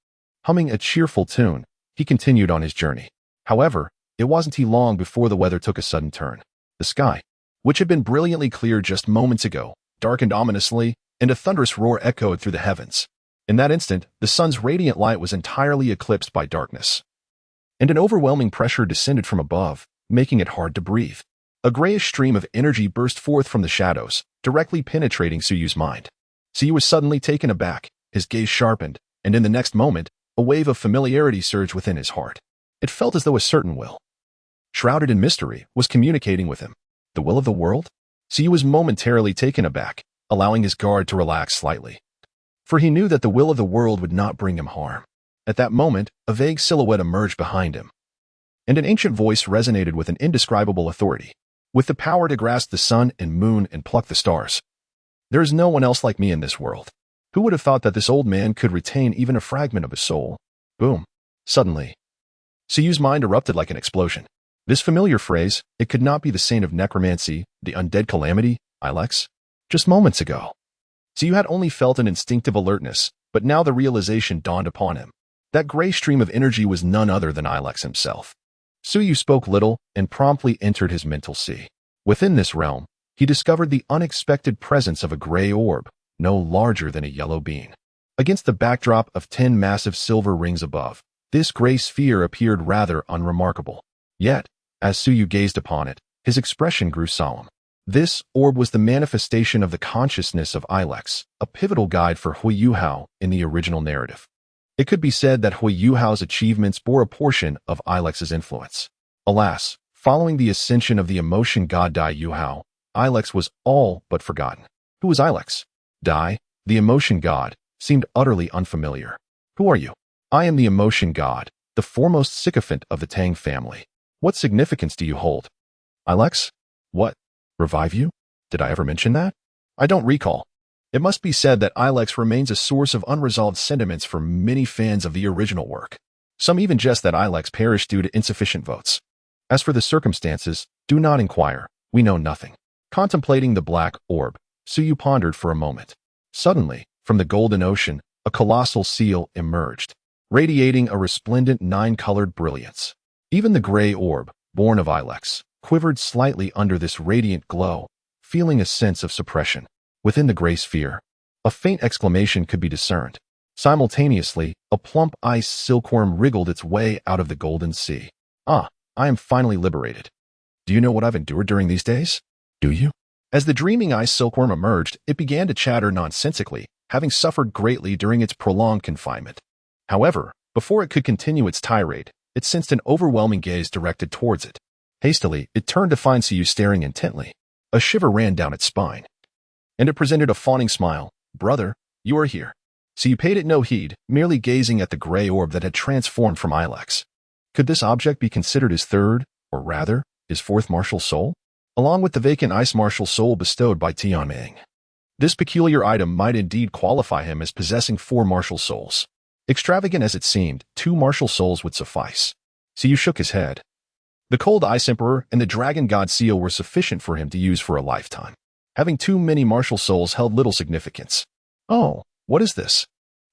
Humming a cheerful tune, he continued on his journey. However, it wasn't long before the weather took a sudden turn. The sky, which had been brilliantly clear just moments ago, darkened ominously, and a thunderous roar echoed through the heavens. In that instant, the sun's radiant light was entirely eclipsed by darkness, and an overwhelming pressure descended from above, making it hard to breathe. A grayish stream of energy burst forth from the shadows, directly penetrating Suyu's mind. Suyu was suddenly taken aback, his gaze sharpened, and in the next moment, a wave of familiarity surged within his heart. It felt as though a certain will, shrouded in mystery, was communicating with him. The will of the world? Suyu was momentarily taken aback, allowing his guard to relax slightly. For he knew that the will of the world would not bring him harm. At that moment, a vague silhouette emerged behind him, and an ancient voice resonated with an indescribable authority. With the power to grasp the sun and moon and pluck the stars, there is no one else like me in this world. Who would have thought that this old man could retain even a fragment of his soul? Boom. Suddenly, Suyu's mind erupted like an explosion. This familiar phrase, it could not be the saint of necromancy, the undead calamity, Ilex. Just moments ago, Suyu had only felt an instinctive alertness, but now the realization dawned upon him. That gray stream of energy was none other than Ilex himself. Suyu spoke little and promptly entered his mental sea. Within this realm, he discovered the unexpected presence of a gray orb, no larger than a yellow bean. Against the backdrop of 10 massive silver rings above, this gray sphere appeared rather unremarkable. Yet, as Suyu gazed upon it, his expression grew solemn. This orb was the manifestation of the consciousness of Ilex, a pivotal guide for Hui Yuhao in the original narrative. It could be said that Hui Yuhao's achievements bore a portion of Ilex's influence. Alas, following the ascension of the emotion god Dai Yuhao, Ilex was all but forgotten. Who was Ilex? Dai, the emotion god, seemed utterly unfamiliar. Who are you? I am the emotion god, the foremost sycophant of the Tang family. What significance do you hold? Ilex? What? Revive you? Did I ever mention that? I don't recall. It must be said that Ilex remains a source of unresolved sentiments for many fans of the original work. Some even jest that Ilex perished due to insufficient votes. As for the circumstances, do not inquire. We know nothing. Contemplating the black orb, Suyu pondered for a moment. Suddenly, from the golden ocean, a colossal seal emerged, radiating a resplendent 9-colored brilliance. Even the gray orb, born of Ilex, quivered slightly under this radiant glow, feeling a sense of suppression. Within the gray sphere, a faint exclamation could be discerned. Simultaneously, a plump ice silkworm wriggled its way out of the golden sea. Ah, I am finally liberated. Do you know what I've endured during these days? Do you? As the dreaming ice silkworm emerged, it began to chatter nonsensically, having suffered greatly during its prolonged confinement. However, before it could continue its tirade, it sensed an overwhelming gaze directed towards it. Hastily, it turned to find Suyu staring intently. A shiver ran down its spine, and it presented a fawning smile. Brother, you are here. Suyu paid it no heed, merely gazing at the gray orb that had transformed from Ilex. Could this object be considered his third, or rather, his fourth martial soul? Along with the vacant ice martial soul bestowed by Tianming. This peculiar item might indeed qualify him as possessing 4 martial souls. Extravagant as it seemed, 2 martial souls would suffice. Suyu shook his head. The Cold Ice Emperor and the Dragon God Seal were sufficient for him to use for a lifetime. Having too many martial souls held little significance. Oh, what is this?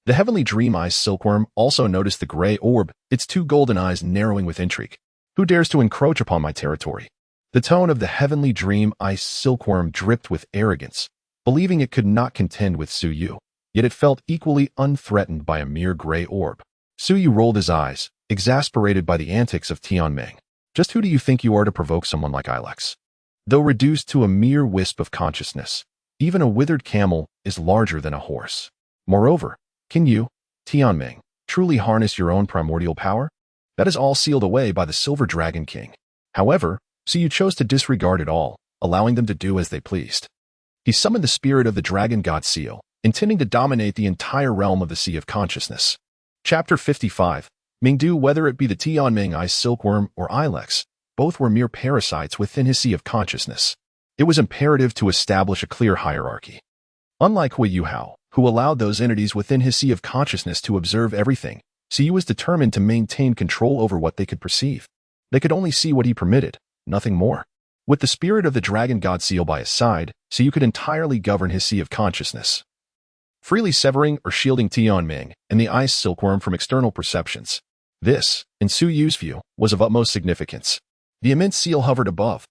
The Heavenly Dream Ice Silkworm also noticed the gray orb, its 2 golden eyes narrowing with intrigue. Who dares to encroach upon my territory? The tone of the Heavenly Dream Ice Silkworm dripped with arrogance, believing it could not contend with Suyu, yet it felt equally unthreatened by a mere gray orb. Suyu rolled his eyes, exasperated by the antics of Tianming. Just who do you think you are to provoke someone like Ilex? Though reduced to a mere wisp of consciousness, even a withered camel is larger than a horse. Moreover, can you, Tianming, truly harness your own primordial power? That is all sealed away by the Silver Dragon King. However, Suyu chose to disregard it all, allowing them to do as they pleased. He summoned the spirit of the Dragon God Seal, intending to dominate the entire realm of the Sea of Consciousness. Chapter 55. Mingdu, whether it be the Tianming Ice Silkworm or Ilex, both were mere parasites within his Sea of Consciousness. It was imperative to establish a clear hierarchy. Unlike Hui Yuhao, who allowed those entities within his Sea of Consciousness to observe everything, Suyu was determined to maintain control over what they could perceive. They could only see what he permitted, nothing more. With the spirit of the Dragon God Seal by his side, Suyu could entirely govern his Sea of Consciousness, freely severing or shielding Tianming and the Ice Silkworm from external perceptions. This, in Suyu's view, was of utmost significance. The immense seal hovered above,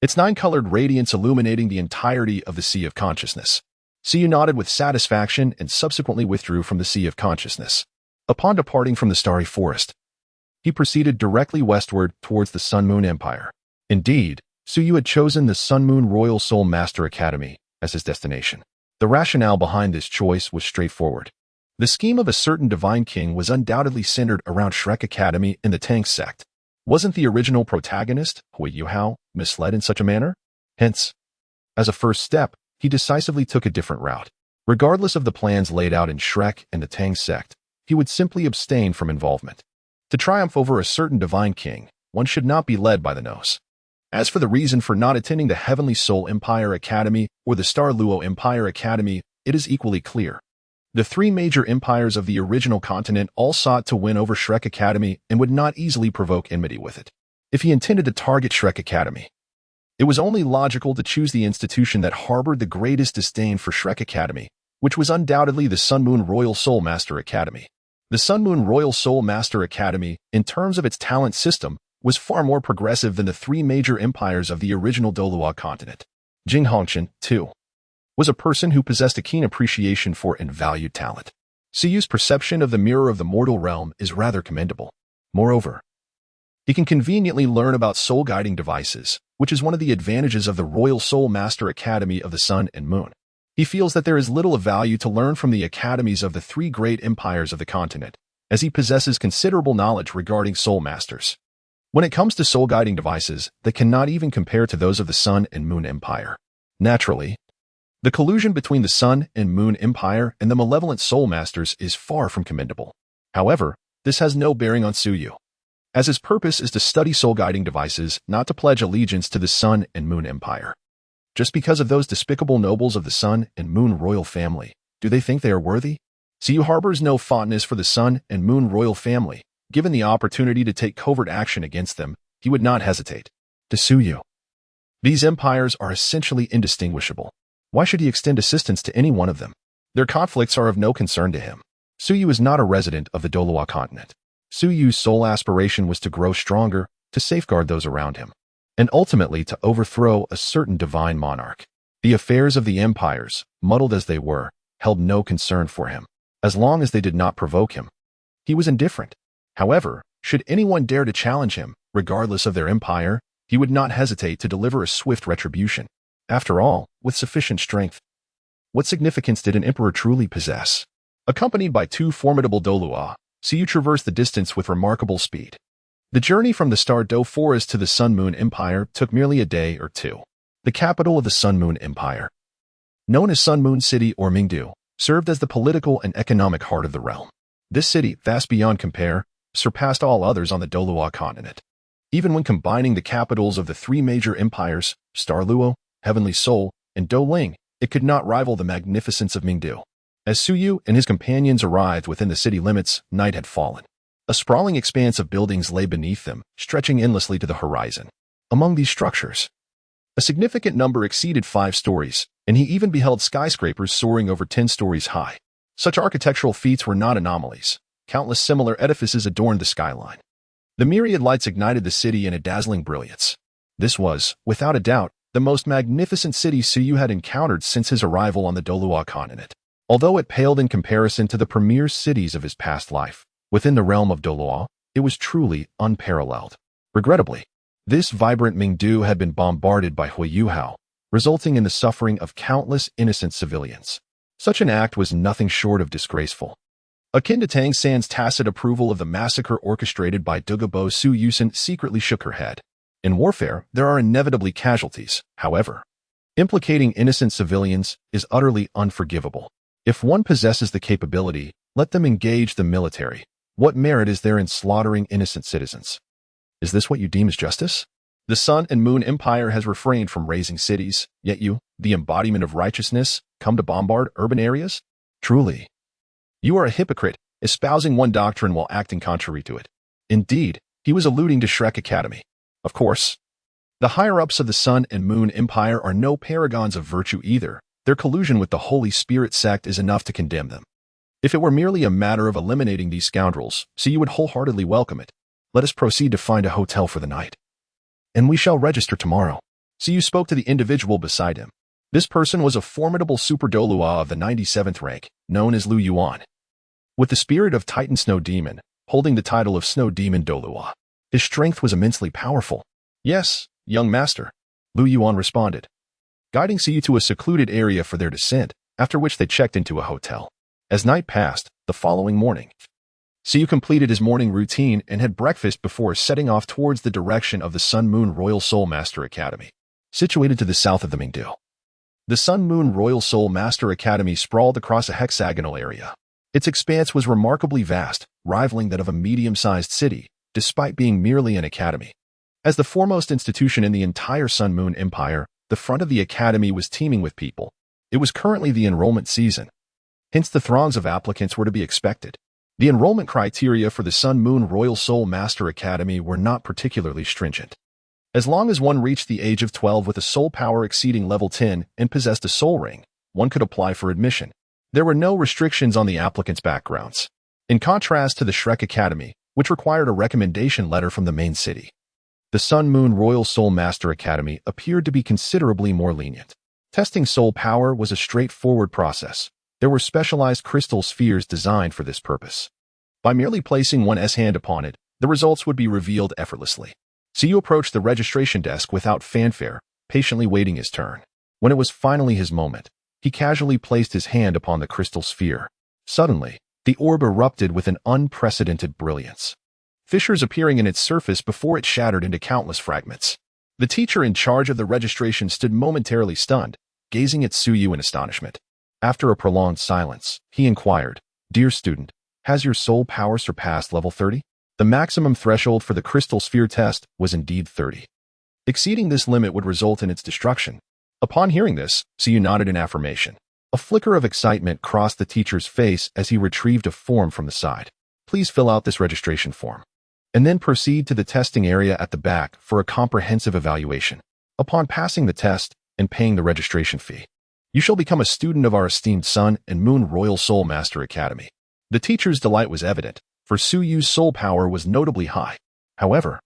its nine-colored radiance illuminating the entirety of the Sea of Consciousness. Suyu nodded with satisfaction and subsequently withdrew from the Sea of Consciousness. Upon departing from the Starry Forest, he proceeded directly westward towards the Sun Moon Empire. Indeed, Suyu had chosen the Sun Moon Royal Soul Master Academy as his destination. The rationale behind this choice was straightforward. The scheme of a certain divine king was undoubtedly centered around Shrek Academy and the Tang sect. Wasn't the original protagonist, Hui Yuhao, misled in such a manner? Hence, as a first step, he decisively took a different route. Regardless of the plans laid out in Shrek and the Tang sect, he would simply abstain from involvement. To triumph over a certain divine king, one should not be led by the nose. As for the reason for not attending the Heavenly Soul Empire Academy or the Star Luo Empire Academy, it is equally clear. The three major empires of the original continent all sought to win over Shrek Academy and would not easily provoke enmity with it. If he intended to target Shrek Academy, it was only logical to choose the institution that harbored the greatest disdain for Shrek Academy, which was undoubtedly the Sun Moon Royal Soul Master Academy. The Sun Moon Royal Soul Master Academy, in terms of its talent system, was far more progressive than the three major empires of the original Dolua continent. Jing Hongqian, too, was a person who possessed a keen appreciation for and valued talent. Suyu's perception of the mirror of the mortal realm is rather commendable. Moreover, he can conveniently learn about soul-guiding devices, which is one of the advantages of the Royal Soul Master Academy of the Sun and Moon. He feels that there is little of value to learn from the academies of the three great empires of the continent, as he possesses considerable knowledge regarding soul masters. When it comes to soul-guiding devices, they cannot even compare to those of the Sun and Moon Empire. Naturally, the collusion between the Sun and Moon Empire and the malevolent soul masters is far from commendable. However, this has no bearing on Suyu, as his purpose is to study soul-guiding devices, not to pledge allegiance to the Sun and Moon Empire. Just because of those despicable nobles of the Sun and Moon royal family, do they think they are worthy? Suyu harbors no fondness for the Sun and Moon royal family. Given the opportunity to take covert action against them, he would not hesitate. To Suyu, these empires are essentially indistinguishable. Why should he extend assistance to any one of them? Their conflicts are of no concern to him. Suyu is not a resident of the Dolua continent. Suyu's sole aspiration was to grow stronger, to safeguard those around him, and ultimately to overthrow a certain divine monarch. The affairs of the empires, muddled as they were, held no concern for him. As long as they did not provoke him, he was indifferent. However, should anyone dare to challenge him, regardless of their empire, he would not hesitate to deliver a swift retribution. After all, with sufficient strength, what significance did an emperor truly possess? Accompanied by two formidable Dolua, Suyu traversed the distance with remarkable speed. The journey from the Star Do Forest to the Sun Moon Empire took merely a day or two. The capital of the Sun Moon Empire, known as Sun Moon City or Mingdu, served as the political and economic heart of the realm. This city, vast beyond compare, surpassed all others on the Dolua continent. Even when combining the capitals of the three major empires, Star Luo, Heavenly Soul, and Do Ling, it could not rival the magnificence of Mingdu. As Suyu and his companions arrived within the city limits, night had fallen. A sprawling expanse of buildings lay beneath them, stretching endlessly to the horizon. Among these structures, a significant number exceeded 5 stories, and he even beheld skyscrapers soaring over 10 stories high. Such architectural feats were not anomalies. Countless similar edifices adorned the skyline. The myriad lights ignited the city in a dazzling brilliance. This was, without a doubt, the most magnificent city Suyu had encountered since his arrival on the Dolua continent. Although it paled in comparison to the premier cities of his past life, within the realm of Dolua, it was truly unparalleled. Regrettably, this vibrant Mingdu had been bombarded by Hui Yuhao, resulting in the suffering of countless innocent civilians. Such an act was nothing short of disgraceful. Akin to Tang San's tacit approval of the massacre orchestrated by Dugabo Su Yusen secretly shook her head. In warfare, there are inevitably casualties, however. Implicating innocent civilians is utterly unforgivable. If one possesses the capability, let them engage the military. What merit is there in slaughtering innocent citizens? Is this what you deem as justice? The Sun and Moon Empire has refrained from razing cities, yet you, the embodiment of righteousness, come to bombard urban areas? Truly. You are a hypocrite, espousing one doctrine while acting contrary to it. Indeed, he was alluding to Shrek Academy. Of course. The higher-ups of the Sun and Moon Empire are no paragons of virtue either. Their collusion with the Holy Spirit sect is enough to condemn them. If it were merely a matter of eliminating these scoundrels, so you would wholeheartedly welcome it. Let us proceed to find a hotel for the night. And we shall register tomorrow. So you spoke to the individual beside him. This person was a formidable super Dolua of the 97th rank, known as Lu Yuan. With the spirit of Titan Snow Demon, holding the title of Snow Demon Dolua, his strength was immensely powerful. Yes, young master, Lu Yuan responded, guiding Siyu to a secluded area for their descent, after which they checked into a hotel. As night passed, the following morning, Siyu completed his morning routine and had breakfast before setting off towards the direction of the Sun Moon Royal Soul Master Academy, situated to the south of the Mingdu. The Sun Moon Royal Soul Master Academy sprawled across a hexagonal area. Its expanse was remarkably vast, rivaling that of a medium-sized city, despite being merely an academy. As the foremost institution in the entire Sun Moon Empire, the front of the academy was teeming with people. It was currently the enrollment season. Hence the throngs of applicants were to be expected. The enrollment criteria for the Sun Moon Royal Soul Master Academy were not particularly stringent. As long as one reached the age of 12 with a soul power exceeding level 10 and possessed a soul ring, one could apply for admission. There were no restrictions on the applicants' backgrounds. In contrast to the Shrek Academy, which required a recommendation letter from the main city, the Sun Moon Royal Soul Master Academy appeared to be considerably more lenient. Testing soul power was a straightforward process. There were specialized crystal spheres designed for this purpose. By merely placing one's hand upon it, the results would be revealed effortlessly. Siyu approached the registration desk without fanfare, patiently waiting his turn. When it was finally his moment, he casually placed his hand upon the crystal sphere. Suddenly, the orb erupted with an unprecedented brilliance, fissures appearing in its surface before it shattered into countless fragments. The teacher in charge of the registration stood momentarily stunned, gazing at Suyu in astonishment. After a prolonged silence, he inquired, "Dear student, has your soul power surpassed level 30? The maximum threshold for the crystal sphere test was indeed 30. Exceeding this limit would result in its destruction." Upon hearing this, Siyu nodded in affirmation. A flicker of excitement crossed the teacher's face as he retrieved a form from the side. "Please fill out this registration form, and then proceed to the testing area at the back for a comprehensive evaluation. Upon passing the test and paying the registration fee, you shall become a student of our esteemed Sun and Moon Royal Soul Master Academy." The teacher's delight was evident, for Suyu's soul power was notably high. However,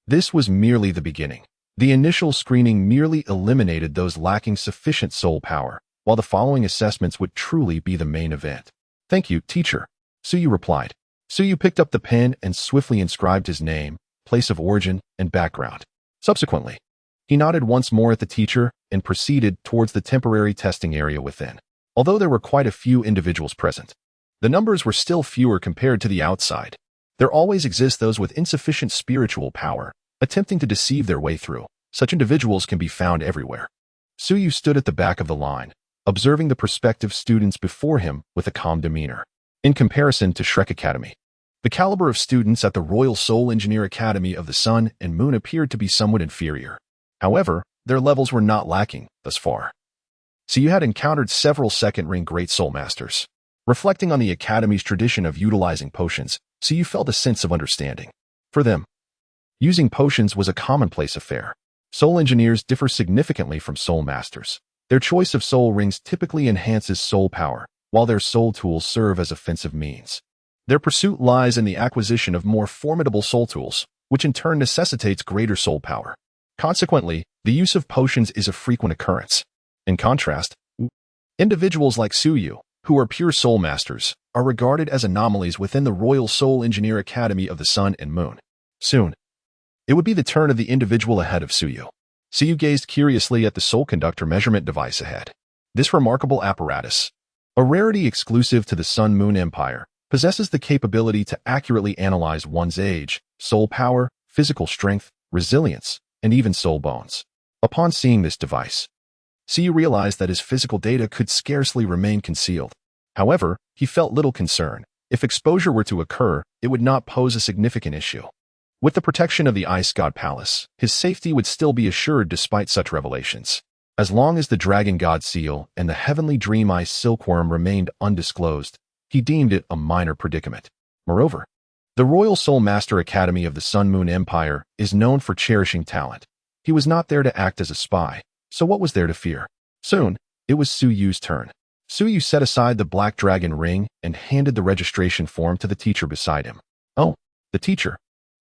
this was merely the beginning. The initial screening merely eliminated those lacking sufficient soul power, while the following assessments would truly be the main event. "Thank you, teacher," Suyu replied. Suyu picked up the pen and swiftly inscribed his name, place of origin, and background. Subsequently, he nodded once more at the teacher and proceeded towards the temporary testing area within. Although there were quite a few individuals present, the numbers were still fewer compared to the outside. There always exist those with insufficient spiritual power, attempting to deceive their way through. Such individuals can be found everywhere. Suyu stood at the back of the line, observing the prospective students before him with a calm demeanor. In comparison to Shrek Academy, the caliber of students at the Royal Soul Engineer Academy of the Sun and Moon appeared to be somewhat inferior. However, their levels were not lacking thus far. Siyu had encountered several second-ring Great Soul Masters. Reflecting on the Academy's tradition of utilizing potions, Siyu felt a sense of understanding. For them, using potions was a commonplace affair. Soul engineers differ significantly from soul masters. Their choice of soul rings typically enhances soul power, while their soul tools serve as offensive means. Their pursuit lies in the acquisition of more formidable soul tools, which in turn necessitates greater soul power. Consequently, the use of potions is a frequent occurrence. In contrast, individuals like Suyu, who are pure soul masters, are regarded as anomalies within the Royal Soul Engineer Academy of the Sun and Moon. Soon, it would be the turn of the individual ahead of Suyu. Suyu gazed curiously at the soul conductor measurement device ahead. This remarkable apparatus, a rarity exclusive to the Sun Moon Empire, possesses the capability to accurately analyze one's age, soul power, physical strength, resilience, and even soul bones. Upon seeing this device, Suyu realized that his physical data could scarcely remain concealed. However, he felt little concern. If exposure were to occur, it would not pose a significant issue. With the protection of the Ice God Palace, his safety would still be assured despite such revelations. As long as the Dragon God Seal and the Heavenly Dream Ice Silkworm remained undisclosed, he deemed it a minor predicament. Moreover, the Royal Soul Master Academy of the Sun Moon Empire is known for cherishing talent. He was not there to act as a spy, so what was there to fear? Soon, it was Suyu's turn. Suyu set aside the Black Dragon ring and handed the registration form to the teacher beside him. Oh, the teacher,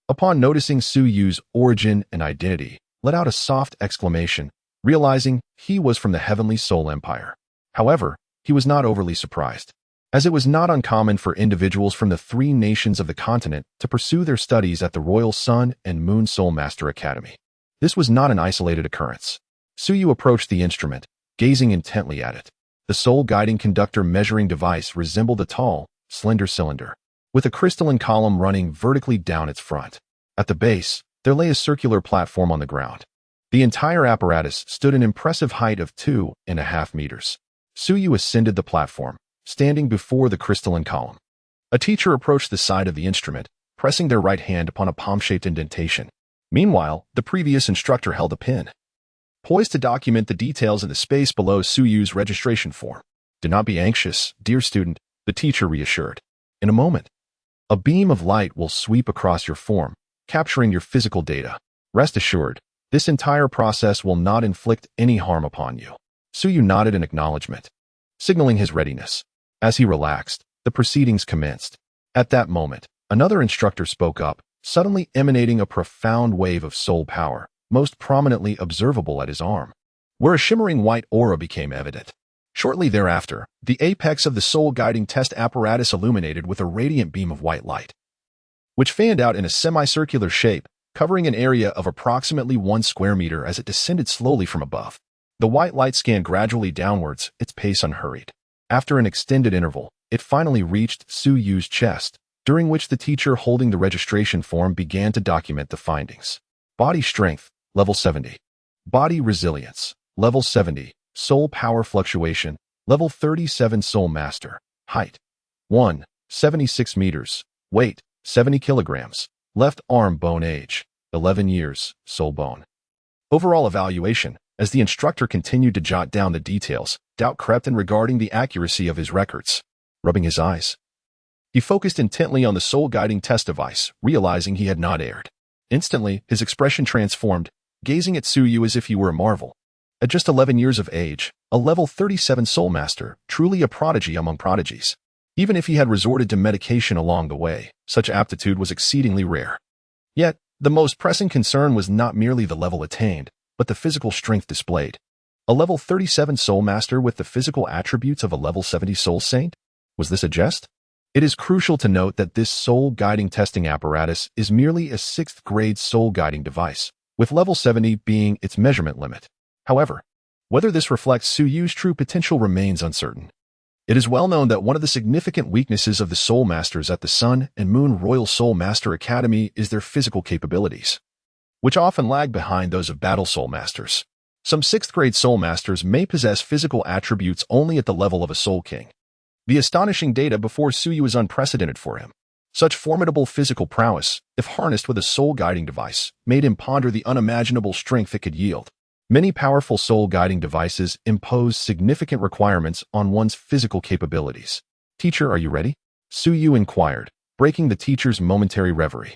upon noticing Suyu's origin and identity, let out a soft exclamation, realizing he was from the Heavenly Soul Empire. However, he was not overly surprised, as it was not uncommon for individuals from the three nations of the continent to pursue their studies at the Royal Sun and Moon Soul Master Academy. This was not an isolated occurrence. Suyu approached the instrument, gazing intently at it. The soul-guiding conductor measuring device resembled a tall, slender cylinder, with a crystalline column running vertically down its front. At the base, there lay a circular platform on the ground. The entire apparatus stood an impressive height of 2.5 meters. Suyu ascended the platform, standing before the crystalline column. A teacher approached the side of the instrument, pressing their right hand upon a palm-shaped indentation. Meanwhile, the previous instructor held a pen, poised to document the details in the space below Suyu's registration form. Do not be anxious, dear student, the teacher reassured. In a moment, a beam of light will sweep across your form, capturing your physical data. Rest assured, this entire process will not inflict any harm upon you. Suyu nodded in acknowledgement, signaling his readiness. As he relaxed, the proceedings commenced. At that moment, another instructor spoke up, suddenly emanating a profound wave of soul power, most prominently observable at his arm, where a shimmering white aura became evident. Shortly thereafter, the apex of the soul-guiding test apparatus illuminated with a radiant beam of white light, which fanned out in a semicircular shape, covering an area of approximately 1 square meter as it descended slowly from above. The white light scanned gradually downwards, its pace unhurried. After an extended interval, it finally reached Suyu's chest, during which the teacher holding the registration form began to document the findings. Body strength, level 70. Body resilience, level 70. Soul power fluctuation, level 37. Soul master. Height, 1.76 meters. Weight, 70 kilograms. Left arm bone age, 11 years. Soul bone. Overall evaluation. As the instructor continued to jot down the details, doubt crept in regarding the accuracy of his records. Rubbing his eyes, he focused intently on the soul-guiding test device, realizing he had not erred. Instantly, his expression transformed, gazing at Suyu as if he were a marvel. At just 11 years of age, a level 37 soul master, truly a prodigy among prodigies. Even if he had resorted to medication along the way, such aptitude was exceedingly rare. Yet, the most pressing concern was not merely the level attained, but the physical strength displayed. A level 37 soul master with the physical attributes of a level 70 soul saint? Was this a jest? It is crucial to note that this soul-guiding testing apparatus is merely a 6th-grade soul-guiding device, with level 70 being its measurement limit. However, whether this reflects Suyu's true potential remains uncertain. It is well known that one of the significant weaknesses of the Soul Masters at the Sun and Moon Royal Soul Master Academy is their physical capabilities, which often lag behind those of Battle Soul Masters. Some 6th-grade Soul Masters may possess physical attributes only at the level of a Soul King. The astonishing data before Suyu is unprecedented for him. Such formidable physical prowess, if harnessed with a soul-guiding device, made him ponder the unimaginable strength it could yield. Many powerful soul-guiding devices impose significant requirements on one's physical capabilities. Teacher, are you ready? Suyu inquired, breaking the teacher's momentary reverie.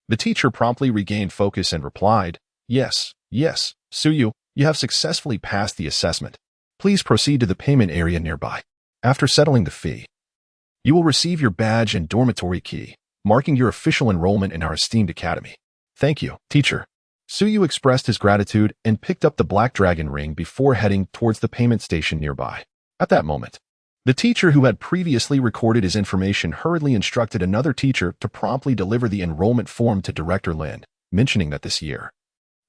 The teacher promptly regained focus and replied, Yes, Suyu, you have successfully passed the assessment. Please proceed to the payment area nearby. After settling the fee, you will receive your badge and dormitory key, marking your official enrollment in our esteemed academy. Thank you, teacher. Suyu expressed his gratitude and picked up the Black Dragon ring before heading towards the payment station nearby. At that moment, the teacher who had previously recorded his information hurriedly instructed another teacher to promptly deliver the enrollment form to Director Lin, mentioning that this year,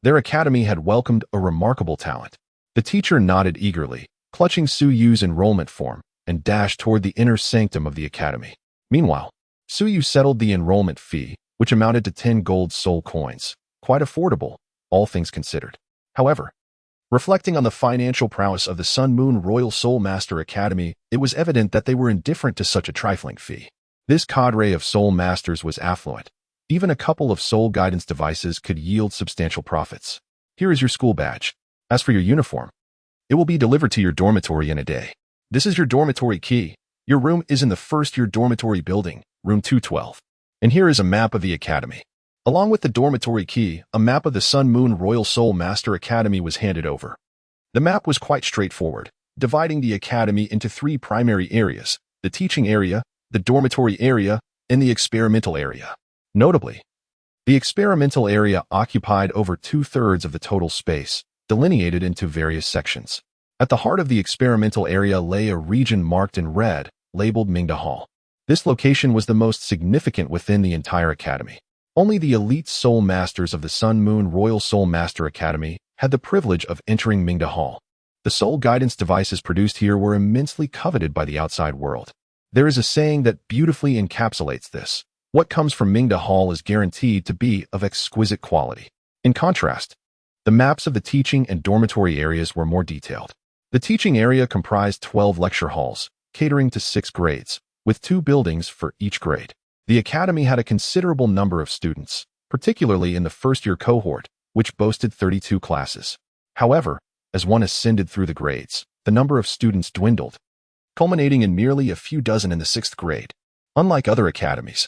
their academy had welcomed a remarkable talent. The teacher nodded eagerly, clutching Suyu's enrollment form, and dashed toward the inner sanctum of the academy. Meanwhile, Suyu settled the enrollment fee, which amounted to 10 gold soul coins. Quite affordable, all things considered. However, reflecting on the financial prowess of the Sun Moon Royal Soul Master Academy, it was evident that they were indifferent to such a trifling fee. This cadre of soul masters was affluent. Even a couple of soul guidance devices could yield substantial profits. Here is your school badge. As for your uniform, it will be delivered to your dormitory in a day. This is your dormitory key. Your room is in the first-year dormitory building, room 212. And here is a map of the academy. Along with the dormitory key, a map of the Sun Moon Royal Soul Master Academy was handed over. The map was quite straightforward, dividing the academy into 3 primary areas: the teaching area, the dormitory area, and the experimental area. Notably, the experimental area occupied over 2/3 of the total space, delineated into various sections. At the heart of the experimental area lay a region marked in red, labeled Mingda Hall. This location was the most significant within the entire academy. Only the elite soul masters of the Sun Moon Royal Soul Master Academy had the privilege of entering Mingda Hall. The soul guidance devices produced here were immensely coveted by the outside world. There is a saying that beautifully encapsulates this: what comes from Mingda Hall is guaranteed to be of exquisite quality. In contrast, the maps of the teaching and dormitory areas were more detailed. The teaching area comprised 12 lecture halls, catering to 6 grades, with 2 buildings for each grade. The academy had a considerable number of students, particularly in the first-year cohort, which boasted 32 classes. However, as one ascended through the grades, the number of students dwindled, culminating in merely a few dozen in the 6th grade. Unlike other academies,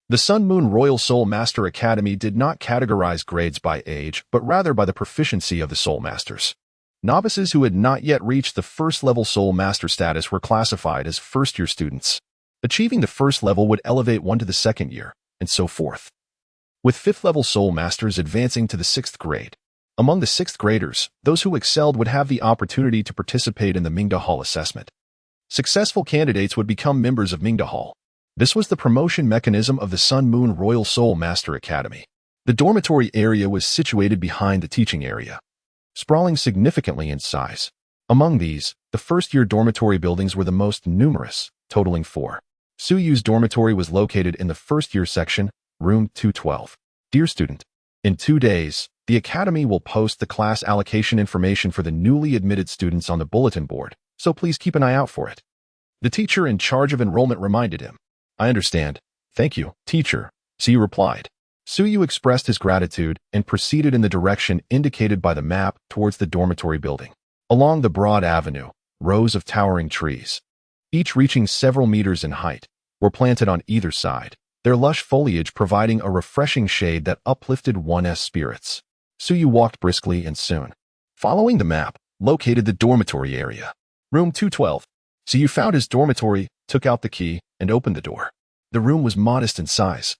the Sun Moon Royal Soul Master Academy did not categorize grades by age, but rather by the proficiency of the soul masters. Novices who had not yet reached the first-level soul master status were classified as first-year students. Achieving the first level would elevate one to the second year, and so forth, with 5th-level soul masters advancing to the 6th grade. Among the 6th graders, those who excelled would have the opportunity to participate in the Mingda Hall assessment. Successful candidates would become members of Mingda Hall. This was the promotion mechanism of the Sun Moon Royal Soul Master Academy. The dormitory area was situated behind the teaching area, sprawling significantly in size. Among these, the first-year dormitory buildings were the most numerous, totaling 4. Suyu's dormitory was located in the first-year section, room 212. Dear student, in 2 days, the academy will post the class allocation information for the newly admitted students on the bulletin board, so please keep an eye out for it. The teacher in charge of enrollment reminded him. I understand. Thank you, teacher, Suyu replied. Suyu expressed his gratitude and proceeded in the direction indicated by the map towards the dormitory building. Along the broad avenue, rows of towering trees, each reaching several meters in height, were planted on either side, their lush foliage providing a refreshing shade that uplifted one's spirits. Suyu walked briskly and soon, following the map, located the dormitory area. Room 212. Suyu found his dormitory, took out the key, and opened the door. The room was modest in size,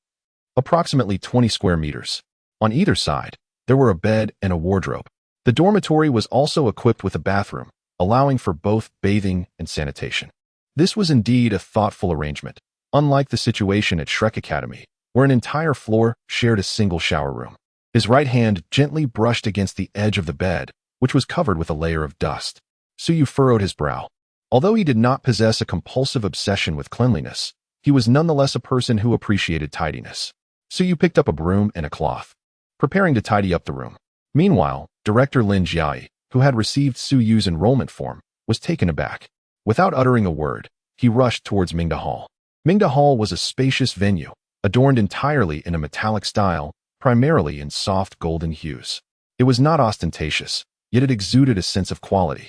approximately 20 square meters. On either side, there were a bed and a wardrobe. The dormitory was also equipped with a bathroom, allowing for both bathing and sanitation. This was indeed a thoughtful arrangement, unlike the situation at Shrek Academy, where an entire floor shared a single shower room. His right hand gently brushed against the edge of the bed, which was covered with a layer of dust. Suyu furrowed his brow. Although he did not possess a compulsive obsession with cleanliness, he was nonetheless a person who appreciated tidiness. Suyu picked up a broom and a cloth, preparing to tidy up the room. Meanwhile, Director Lin Jiai, who had received Suyu's enrollment form, was taken aback. Without uttering a word, he rushed towards Mingda Hall. Mingda Hall was a spacious venue, adorned entirely in a metallic style, primarily in soft golden hues. It was not ostentatious, yet it exuded a sense of quality.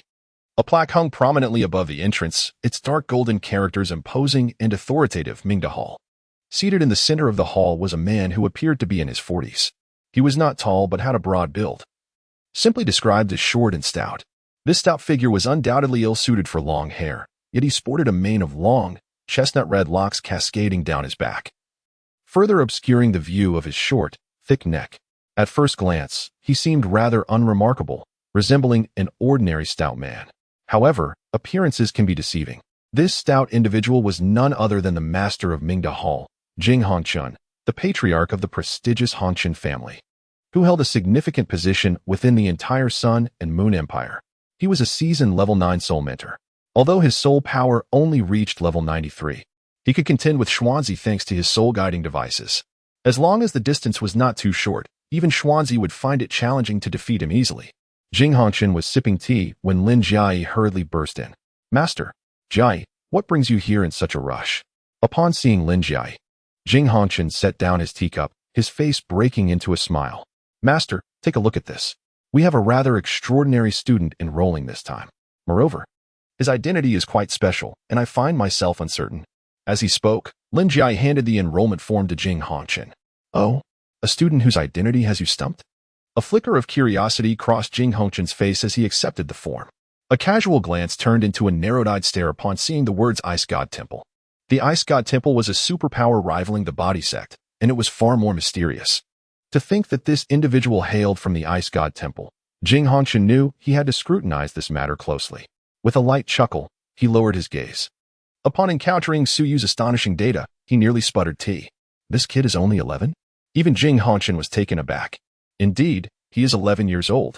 A plaque hung prominently above the entrance, its dark golden characters imposing and authoritative. Mingda Hall. Seated in the center of the hall was a man who appeared to be in his 40s. He was not tall but had a broad build, simply described as short and stout. This stout figure was undoubtedly ill-suited for long hair, yet he sported a mane of long, chestnut-red locks cascading down his back, further obscuring the view of his short, thick neck. At first glance, he seemed rather unremarkable, resembling an ordinary stout man. However, appearances can be deceiving. This stout individual was none other than the master of Mingda Hall, Jing Hongchun, the patriarch of the prestigious Hongchun family, who held a significant position within the entire Sun and Moon Empire. He was a seasoned level 9 soul mentor, although his soul power only reached level 93. He could contend with Xuanzi thanks to his soul-guiding devices. As long as the distance was not too short, even Xuanzi would find it challenging to defeat him easily. Jing Hongqian was sipping tea when Lin Jiai hurriedly burst in. Master, Jiai, what brings you here in such a rush? Upon seeing Lin Jiai, Jing Hongqian set down his teacup, his face breaking into a smile. Master, take a look at this. We have a rather extraordinary student enrolling this time. Moreover, his identity is quite special, and I find myself uncertain. As he spoke, Lin Jiai handed the enrollment form to Jing Hongqian. Oh, a student whose identity has you stumped? A flicker of curiosity crossed Jing Hongqian's face as he accepted the form. A casual glance turned into a narrowed-eyed stare upon seeing the words Ice God Temple. The Ice God Temple was a superpower rivaling the body sect, and it was far more mysterious. To think that this individual hailed from the Ice God Temple, Jing Hongqian knew he had to scrutinize this matter closely. With a light chuckle, he lowered his gaze. Upon encountering Su Yu's astonishing data, he nearly sputtered tea. This kid is only 11? Even Jing Hongqian was taken aback. Indeed, he is 11 years old.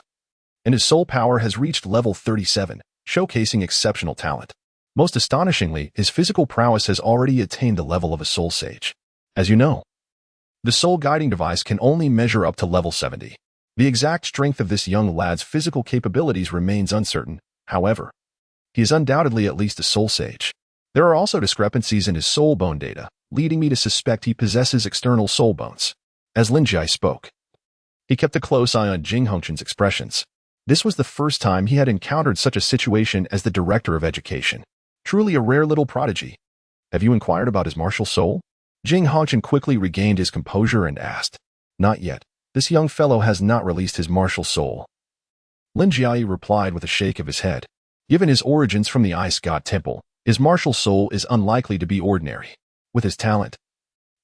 And his soul power has reached level 37, showcasing exceptional talent. Most astonishingly, his physical prowess has already attained the level of a soul sage. As you know, the soul guiding device can only measure up to level 70. The exact strength of this young lad's physical capabilities remains uncertain. However, he is undoubtedly at least a soul sage. There are also discrepancies in his soul bone data, leading me to suspect he possesses external soul bones. As Lin Jiai spoke, he kept a close eye on Jing Hongqian's expressions. This was the first time he had encountered such a situation as the director of education. Truly a rare little prodigy. Have you inquired about his martial soul? Jing Hongqian quickly regained his composure and asked. Not yet. This young fellow has not released his martial soul. Lin Jiai replied with a shake of his head. Given his origins from the Ice God Temple, his martial soul is unlikely to be ordinary. With his talent,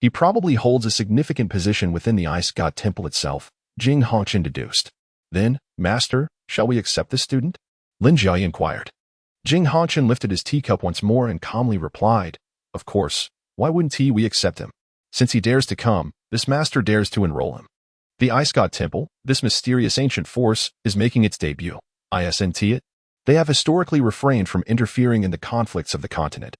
he probably holds a significant position within the Ice God Temple itself, Jing Hongqian deduced. Then, Master, shall we accept this student? Lin Jiai inquired. Jing Hongqian lifted his teacup once more and calmly replied, Of course, why wouldn't we accept him? Since he dares to come, this master dares to enroll him. The Ice God Temple, this mysterious ancient force, is making its debut. Isn't it? They have historically refrained from interfering in the conflicts of the continent.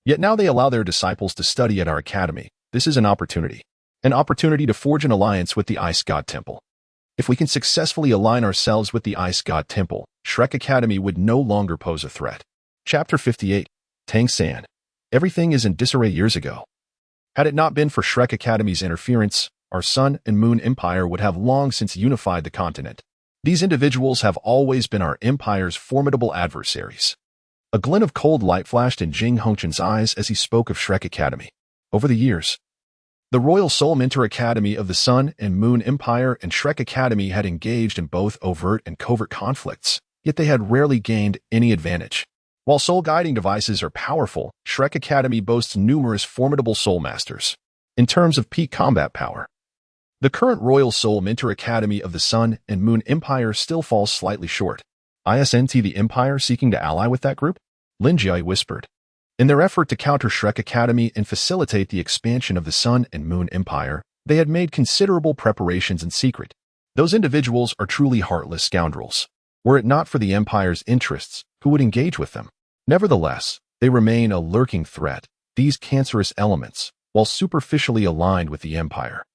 Yet now they allow their disciples to study at our academy. This is an opportunity to forge an alliance with the Ice God Temple. If we can successfully align ourselves with the Ice God Temple, Shrek Academy would no longer pose a threat. Chapter 58. Tang San. Everything is in disarray years ago. Had it not been for Shrek Academy's interference, our Sun and Moon Empire would have long since unified the continent. These individuals have always been our empire's formidable adversaries. A glint of cold light flashed in Jing Hongqian's eyes as he spoke of Shrek Academy. Over the years, the Royal Soul Mentor Academy of the Sun and Moon Empire and Shrek Academy had engaged in both overt and covert conflicts, yet they had rarely gained any advantage. While soul guiding devices are powerful, Shrek Academy boasts numerous formidable soul masters. In terms of peak combat power, the current Royal Soul Mentor Academy of the Sun and Moon Empire still falls slightly short. Isn't the Empire seeking to ally with that group? Lin Jiai whispered. In their effort to counter Shrek Academy and facilitate the expansion of the Sun and Moon Empire, they had made considerable preparations in secret. Those individuals are truly heartless scoundrels. Were it not for the Empire's interests, who would engage with them? Nevertheless, they remain a lurking threat. These cancerous elements, while superficially aligned with the Empire,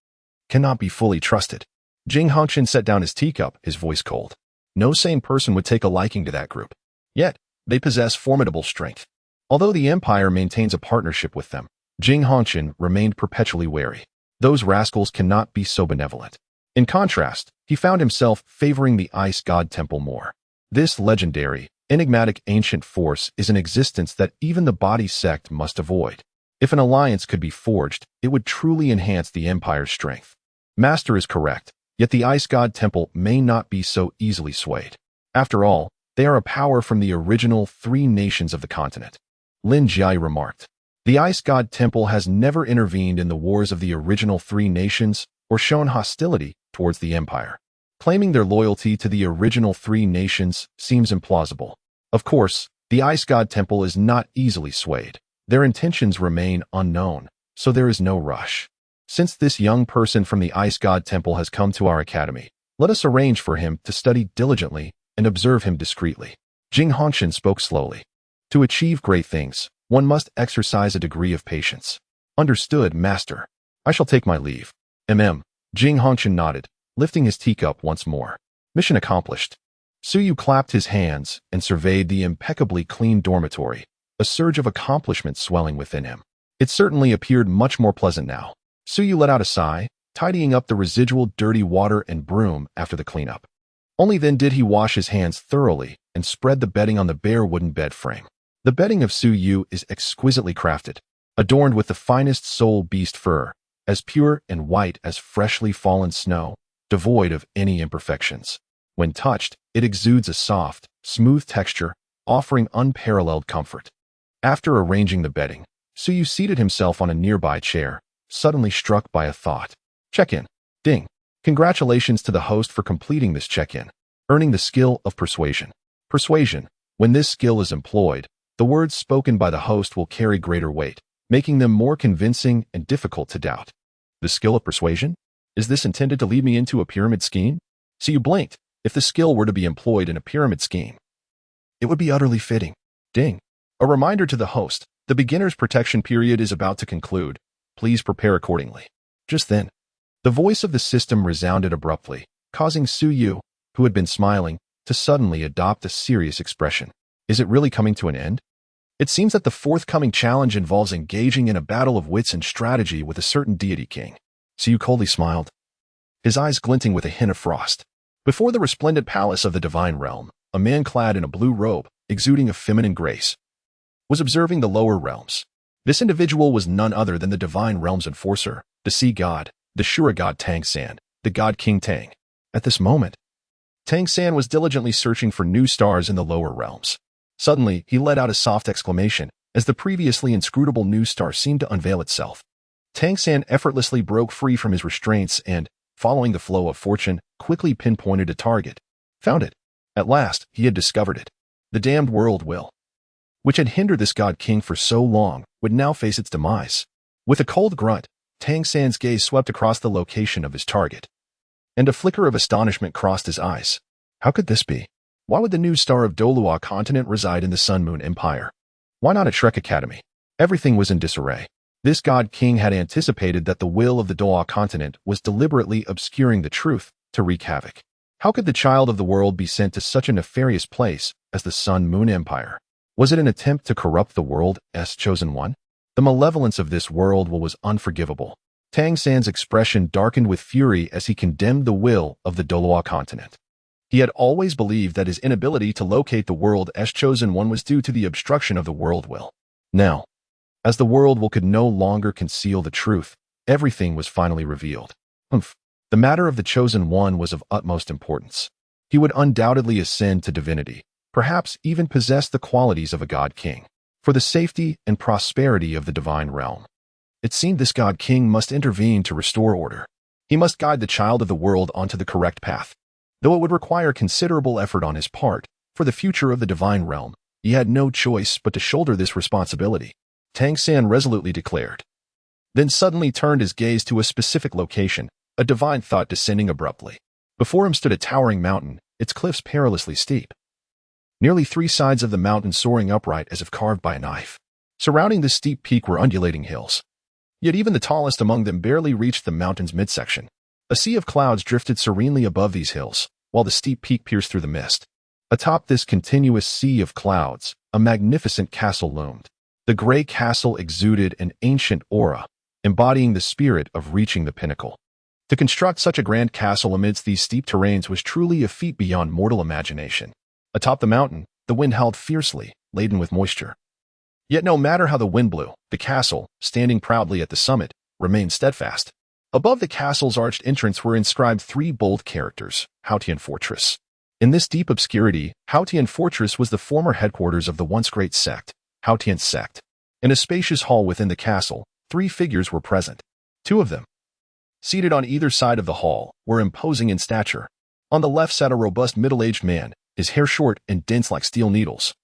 cannot be fully trusted. Jing Hongqian set down his teacup, his voice cold. No sane person would take a liking to that group. Yet, they possess formidable strength. Although the Empire maintains a partnership with them, Jing Hongqian remained perpetually wary. Those rascals cannot be so benevolent. In contrast, he found himself favoring the Ice God Temple more. This legendary, enigmatic ancient force is an existence that even the body sect must avoid. If an alliance could be forged, it would truly enhance the Empire's strength. Master is correct, yet the Ice God Temple may not be so easily swayed. After all, they are a power from the original 3 nations of the continent. Lin Jiai remarked. The Ice God Temple has never intervened in the wars of the original 3 nations or shown hostility towards the Empire. Claiming their loyalty to the original 3 nations seems implausible. Of course, the Ice God Temple is not easily swayed. Their intentions remain unknown, so there is no rush. Since this young person from the Ice God Temple has come to our academy, let us arrange for him to study diligently and observe him discreetly. Jing Hongqian spoke slowly. To achieve great things, One must exercise a degree of patience. Understood, master. I shall take my leave. Jing Hongqian nodded, lifting his teacup once more. Mission accomplished. Su Yu clapped his hands and surveyed the impeccably clean dormitory, a surge of accomplishment swelling within him. It certainly appeared much more pleasant now. Su Yu let out a sigh, tidying up the residual dirty water and broom after the cleanup. Only then did he wash his hands thoroughly and spread the bedding on the bare wooden bed frame. The bedding of Su Yu is exquisitely crafted, adorned with the finest soul beast fur, as pure and white as freshly fallen snow, devoid of any imperfections. When touched, it exudes a soft, smooth texture, offering unparalleled comfort. After arranging the bedding, Su Yu seated himself on a nearby chair, suddenly struck by a thought. Check-in. Ding. Congratulations to the host for completing this check-in, earning the skill of persuasion. Persuasion. When this skill is employed, the words spoken by the host will carry greater weight, making them more convincing and difficult to doubt. The skill of persuasion? Is this intended to lead me into a pyramid scheme? Su Yu blinked. If the skill were to be employed in a pyramid scheme, it would be utterly fitting. Ding. A reminder to the host, the beginner's protection period is about to conclude. Please prepare accordingly. Just then, the voice of the system resounded abruptly, causing Su Yu, who had been smiling, to suddenly adopt a serious expression. Is it really coming to an end? It seems that the forthcoming challenge involves engaging in a battle of wits and strategy with a certain deity king. Su Yu coldly smiled, his eyes glinting with a hint of frost. Before the resplendent palace of the divine realm, a man clad in a blue robe, exuding a feminine grace, was observing the lower realms. This individual was none other than the divine realm's enforcer, the sea god, the Shura god Tang San, the god King Tang. At this moment, Tang San was diligently searching for new stars in the lower realms. Suddenly, he let out a soft exclamation, as the previously inscrutable new star seemed to unveil itself. Tang San effortlessly broke free from his restraints and, following the flow of fortune, quickly pinpointed a target. Found it. At last, he had discovered it. The damned world will, which had hindered this god king for so long, would now face its demise. With a cold grunt, Tang San's gaze swept across the location of his target, and a flicker of astonishment crossed his eyes. How could this be? Why would the new star of Dolua continent reside in the Sun Moon Empire? Why not at Shrek Academy? Everything was in disarray. This god king had anticipated that the will of the Dolua continent was deliberately obscuring the truth to wreak havoc. How could the child of the world be sent to such a nefarious place as the Sun Moon Empire? Was it an attempt to corrupt the world's chosen one? The malevolence of this world was unforgivable. Tang San's expression darkened with fury as he condemned the will of the Dolua continent. He had always believed that his inability to locate the world's chosen one was due to the obstruction of the world will. Now, as the world will could no longer conceal the truth, everything was finally revealed. The matter of the chosen one was of utmost importance. He would undoubtedly ascend to divinity, perhaps even possess the qualities of a god king, for the safety and prosperity of the divine realm. It seemed this god king must intervene to restore order. He must guide the child of the world onto the correct path. Though it would require considerable effort on his part, for the future of the divine realm, he had no choice but to shoulder this responsibility. Tang San resolutely declared, then suddenly turned his gaze to a specific location, a divine thought descending abruptly. Before him stood a towering mountain, its cliffs perilously steep. Nearly 3 sides of the mountain soaring upright as if carved by a knife. Surrounding this steep peak were undulating hills. Yet even the tallest among them barely reached the mountain's midsection. A sea of clouds drifted serenely above these hills, while the steep peak pierced through the mist. Atop this continuous sea of clouds, a magnificent castle loomed. The gray castle exuded an ancient aura, embodying the spirit of reaching the pinnacle. To construct such a grand castle amidst these steep terrains was truly a feat beyond mortal imagination. Atop the mountain, the wind howled fiercely, laden with moisture. Yet no matter how the wind blew, the castle, standing proudly at the summit, remained steadfast. Above the castle's arched entrance were inscribed 3 bold characters, Haotian Fortress. In this deep obscurity, Haotian Fortress was the former headquarters of the once great sect, Haotian sect. In a spacious hall within the castle, 3 figures were present. 2 of them, seated on either side of the hall, were imposing in stature. On the left sat a robust middle-aged man, his hair short and dense like steel needles,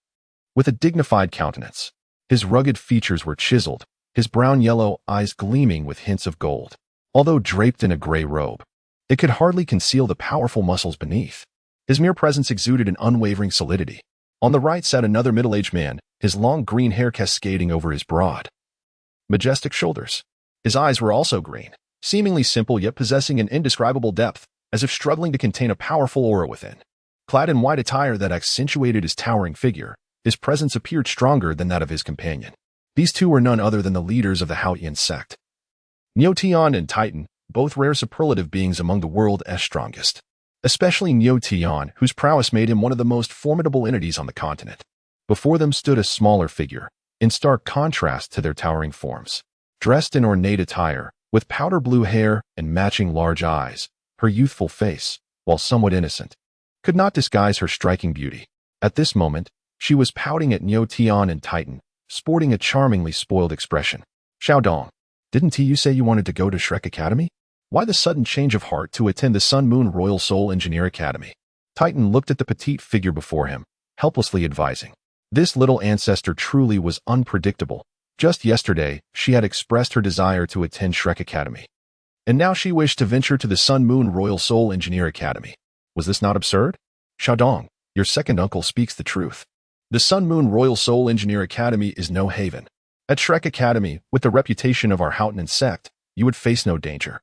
with a dignified countenance. His rugged features were chiseled, his brown-yellow eyes gleaming with hints of gold. Although draped in a gray robe, it could hardly conceal the powerful muscles beneath. His mere presence exuded an unwavering solidity. On the right sat another middle-aged man, his long green hair cascading over his broad, majestic shoulders. His eyes were also green, seemingly simple yet possessing an indescribable depth, as if struggling to contain a powerful aura within. Clad in white attire that accentuated his towering figure, his presence appeared stronger than that of his companion. These two were none other than the leaders of the Haotian sect. Neotion and Titan, both rare superlative beings among the world's strongest. Especially Neotion, whose prowess made him one of the most formidable entities on the continent. Before them stood a smaller figure, in stark contrast to their towering forms. Dressed in ornate attire, with powder blue hair and matching large eyes, her youthful face, while somewhat innocent, could not disguise her striking beauty. At this moment, she was pouting at Neotion and Titan, sporting a charmingly spoiled expression. Xiaodong, didn't you say you wanted to go to Shrek Academy? Why the sudden change of heart to attend the Sun Moon Royal Soul Engineer Academy? Titan looked at the petite figure before him, helplessly advising. This little ancestor truly was unpredictable. Just yesterday, she had expressed her desire to attend Shrek Academy. And now she wished to venture to the Sun Moon Royal Soul Engineer Academy. Was this not absurd? Xiaodong, your second uncle speaks the truth. The Sun Moon Royal Soul Engineer Academy is no haven. At Shrek Academy, with the reputation of our Haotian sect, you would face no danger.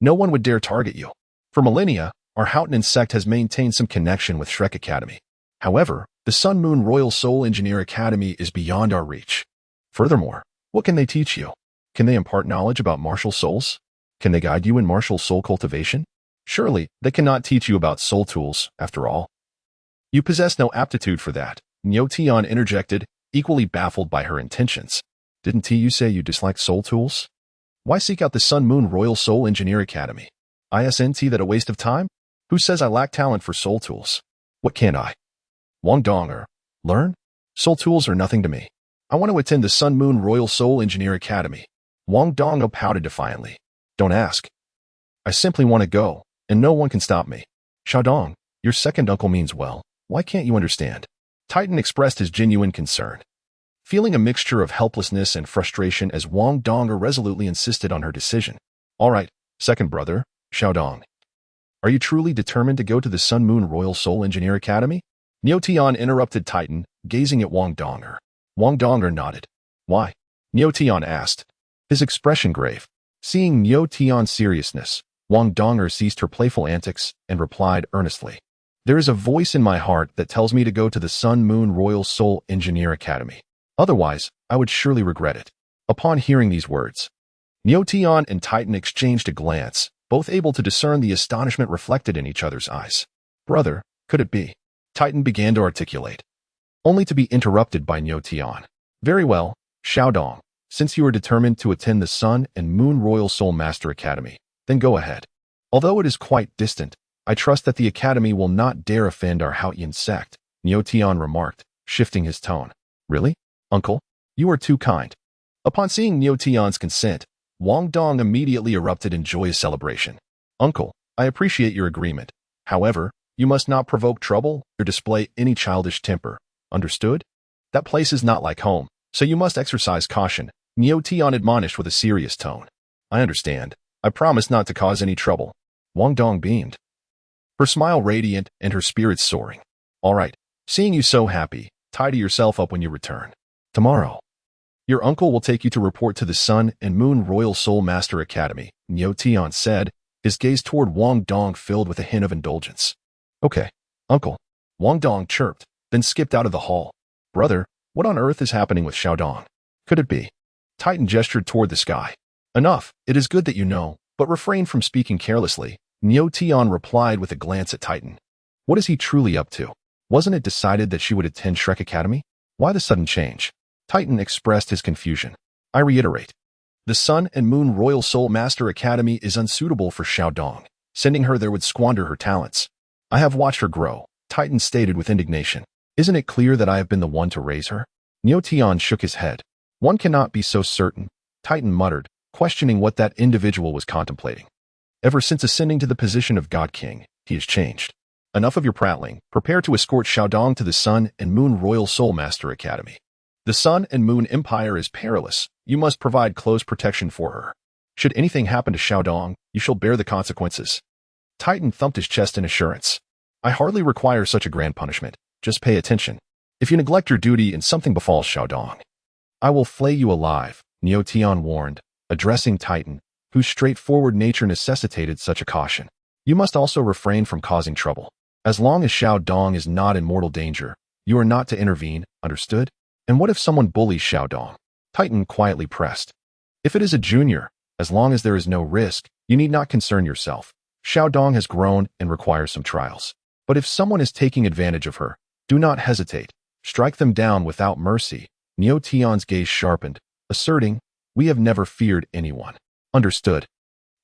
No one would dare target you. For millennia, our Haotian sect has maintained some connection with Shrek Academy. However, the Sun Moon Royal Soul Engineer Academy is beyond our reach. Furthermore, what can they teach you? Can they impart knowledge about martial souls? Can they guide you in martial soul cultivation? Surely, they cannot teach you about soul tools, after all. You possess no aptitude for that, Neotion interjected, equally baffled by her intentions. Didn't you say you disliked soul tools? Why seek out the Sun Moon Royal Soul Engineer Academy? Isn't that a waste of time? Who says I lack talent for soul tools? What can't I? Wang Donger, learn? Soul tools are nothing to me. I want to attend the Sun Moon Royal Soul Engineer Academy. Wang Dong pouted defiantly. Don't ask. I simply want to go, and no one can stop me. Xiaodong, your second uncle means well. Why can't you understand? Titan expressed his genuine concern, feeling a mixture of helplessness and frustration as Wang Donger resolutely insisted on her decision. All right, second brother, Xiaodong. Are you truly determined to go to the Sun Moon Royal Soul Engineer Academy? Neotion interrupted Titan, gazing at Wang Donger. Wang Donger nodded. Why? Neotion asked, his expression grave. Seeing Neotion's seriousness, Wang Donger ceased her playful antics and replied earnestly. There is a voice in my heart that tells me to go to the Sun Moon Royal Soul Engineer Academy. Otherwise, I would surely regret it. Upon hearing these words, Neotion and Titan exchanged a glance, both able to discern the astonishment reflected in each other's eyes. Brother, could it be? Titan began to articulate, only to be interrupted by Neotion. Very well, Xiaodong, since you are determined to attend the Sun and Moon Royal Soul Master Academy, then go ahead. Although it is quite distant, I trust that the academy will not dare offend our Haotian sect, Neotion remarked, shifting his tone. Really? Uncle? You are too kind. Upon seeing Neotion's consent, Wang Dong immediately erupted in joyous celebration. Uncle, I appreciate your agreement. However, you must not provoke trouble or display any childish temper. Understood? That place is not like home, so you must exercise caution, Neotion admonished with a serious tone. I understand. I promise not to cause any trouble. Wang Dong beamed, her smile radiant and her spirits soaring. All right, seeing you so happy, tidy yourself up when you return. Tomorrow, your uncle will take you to report to the Sun and Moon Royal Soul Master Academy, Neotion said, his gaze toward Wang Dong filled with a hint of indulgence. Okay, uncle, Wang Dong chirped, then skipped out of the hall. Brother, what on earth is happening with Xiaodong? Could it be? Titan gestured toward the sky. Enough, it is good that you know, but refrain from speaking carelessly, Neotion replied with a glance at Titan. What is he truly up to? Wasn't it decided that she would attend Shrek Academy? Why the sudden change? Titan expressed his confusion. I reiterate. The Sun and Moon Royal Soul Master Academy is unsuitable for Xiaodong. Sending her there would squander her talents. I have watched her grow, Titan stated with indignation. Isn't it clear that I have been the one to raise her? Neotion shook his head. One cannot be so certain, Titan muttered, questioning what that individual was contemplating. Ever since ascending to the position of God King, he has changed. Enough of your prattling. Prepare to escort Xiaodong to the Sun and Moon Royal Soul Master Academy. The Sun and Moon Empire is perilous. You must provide close protection for her. Should anything happen to Xiaodong, you shall bear the consequences. Titan thumped his chest in assurance. I hardly require such a grand punishment. Just pay attention. If you neglect your duty and something befalls Xiaodong, I will flay you alive, Niu Tian warned, addressing Titan, whose straightforward nature necessitated such a caution. You must also refrain from causing trouble. As long as Xiaodong is not in mortal danger, you are not to intervene, understood? And what if someone bullies Xiaodong? Titan quietly pressed. If it is a junior, as long as there is no risk, you need not concern yourself. Xiaodong has grown and requires some trials. But if someone is taking advantage of her, do not hesitate. Strike them down without mercy. Niu Tian's gaze sharpened, asserting, we have never feared anyone. Understood.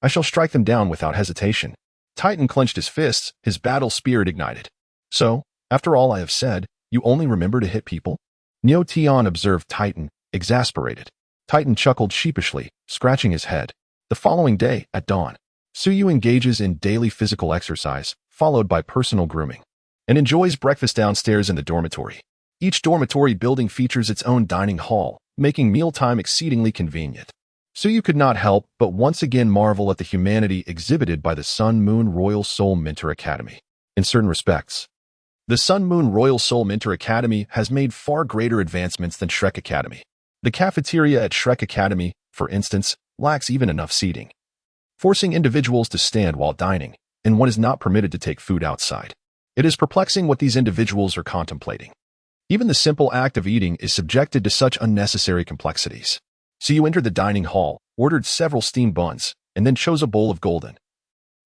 I shall strike them down without hesitation. Titan clenched his fists, his battle spirit ignited. So, after all I have said, you only remember to hit people? Niu Tian observed Titan, exasperated. Titan chuckled sheepishly, scratching his head. The following day, at dawn, Suyu engages in daily physical exercise, followed by personal grooming, and enjoys breakfast downstairs in the dormitory. Each dormitory building features its own dining hall, making mealtime exceedingly convenient. Suyu could not help but once again marvel at the humanity exhibited by the Sun Moon Royal Soul Mentor Academy. In certain respects, the Sun Moon Royal Soul Mentor Academy has made far greater advancements than Shrek Academy. The cafeteria at Shrek Academy, for instance, lacks even enough seating, forcing individuals to stand while dining, and one is not permitted to take food outside. It is perplexing what these individuals are contemplating. Even the simple act of eating is subjected to such unnecessary complexities. So you entered the dining hall, ordered several steamed buns, and then chose a bowl of golden,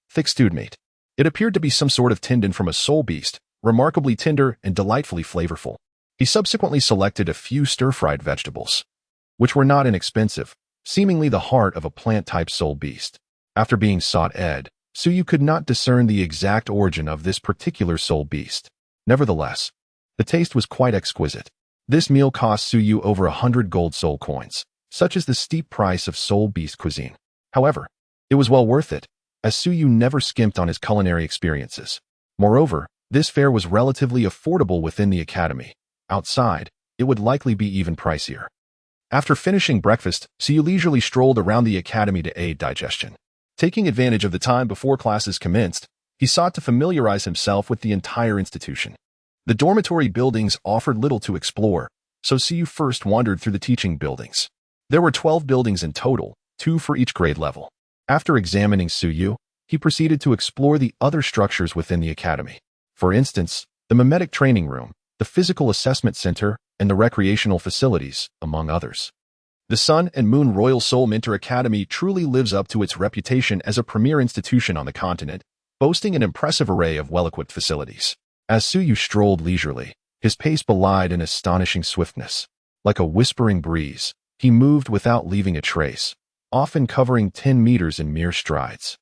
thick stewed meat. It appeared to be some sort of tendon from a soul beast, remarkably tender and delightfully flavorful. He subsequently selected a few stir-fried vegetables, which were not inexpensive, seemingly the heart of a plant-type soul beast. After being sought-ed, Suyu could not discern the exact origin of this particular soul beast. Nevertheless, the taste was quite exquisite. This meal cost Suyu over 100 gold soul coins, such is the steep price of soul beast cuisine. However, it was well worth it, as Suyu never skimped on his culinary experiences. Moreover, this fare was relatively affordable within the academy. Outside, it would likely be even pricier. After finishing breakfast, Suyu leisurely strolled around the academy to aid digestion. Taking advantage of the time before classes commenced, he sought to familiarize himself with the entire institution. The dormitory buildings offered little to explore, so Suyu first wandered through the teaching buildings. There were 12 buildings in total, 2 for each grade level. After examining Suyu, he proceeded to explore the other structures within the academy. For instance, the mimetic training room, the physical assessment center, and the recreational facilities, among others. The Sun and Moon Royal Soul Mentor Academy truly lives up to its reputation as a premier institution on the continent, boasting an impressive array of well-equipped facilities. As Suyu strolled leisurely, his pace belied an astonishing swiftness. Like a whispering breeze, he moved without leaving a trace, often covering 10 meters in mere strides.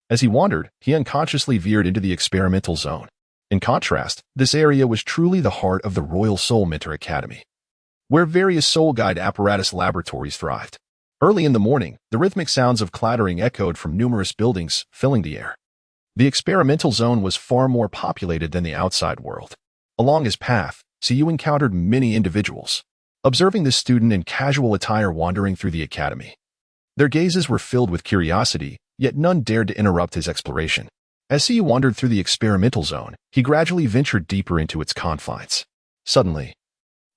As he wandered, he unconsciously veered into the experimental zone. In contrast, this area was truly the heart of the Royal Soul Mentor Academy, where various soul guide apparatus laboratories thrived. Early in the morning, the rhythmic sounds of clattering echoed from numerous buildings, filling the air. The experimental zone was far more populated than the outside world. Along his path, Suyu encountered many individuals, observing the student in casual attire wandering through the academy. Their gazes were filled with curiosity, yet none dared to interrupt his exploration. As Suyu wandered through the experimental zone, he gradually ventured deeper into its confines. Suddenly,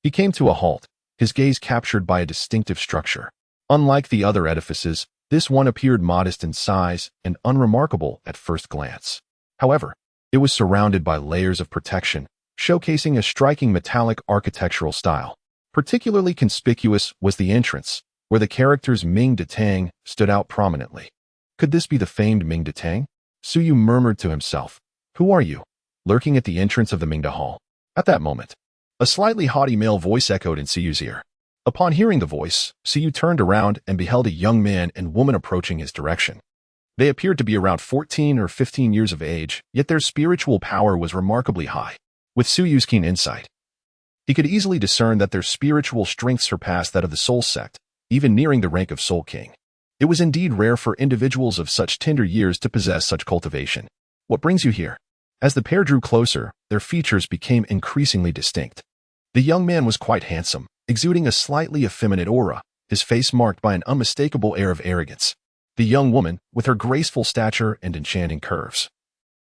he came to a halt, his gaze captured by a distinctive structure. Unlike the other edifices, this one appeared modest in size and unremarkable at first glance. However, it was surrounded by layers of protection, showcasing a striking metallic architectural style. Particularly conspicuous was the entrance, where the characters Ming de Tang stood out prominently. Could this be the famed Ming de Tang? Suyu murmured to himself, "Who are you?" lurking at the entrance of the Mingda Hall. At that moment, a slightly haughty male voice echoed in Suyu's ear. Upon hearing the voice, Suyu turned around and beheld a young man and woman approaching his direction. They appeared to be around 14 or 15 years of age, yet their spiritual power was remarkably high. With Suyu's keen insight, he could easily discern that their spiritual strength surpassed that of the Soul Sect, even nearing the rank of Soul King. It was indeed rare for individuals of such tender years to possess such cultivation. "What brings you here?" As the pair drew closer, their features became increasingly distinct. The young man was quite handsome, exuding a slightly effeminate aura, his face marked by an unmistakable air of arrogance. The young woman, with her graceful stature and enchanting curves,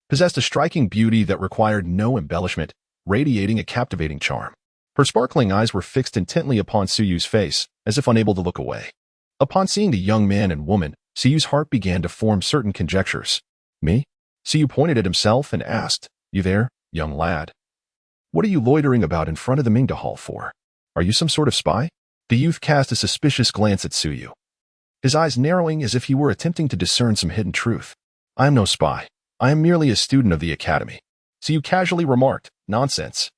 possessed a striking beauty that required no embellishment, radiating a captivating charm. Her sparkling eyes were fixed intently upon Suyu's face, as if unable to look away. Upon seeing the young man and woman, Suyu's heart began to form certain conjectures. Me? Suyu pointed at himself and asked, "You there, young lad? What are you loitering about in front of the Mingda Hall for? Are you some sort of spy?" The youth cast a suspicious glance at Suyu, his eyes narrowing as if he were attempting to discern some hidden truth. "I am no spy. I am merely a student of the academy." Suyu casually remarked, "Nonsense.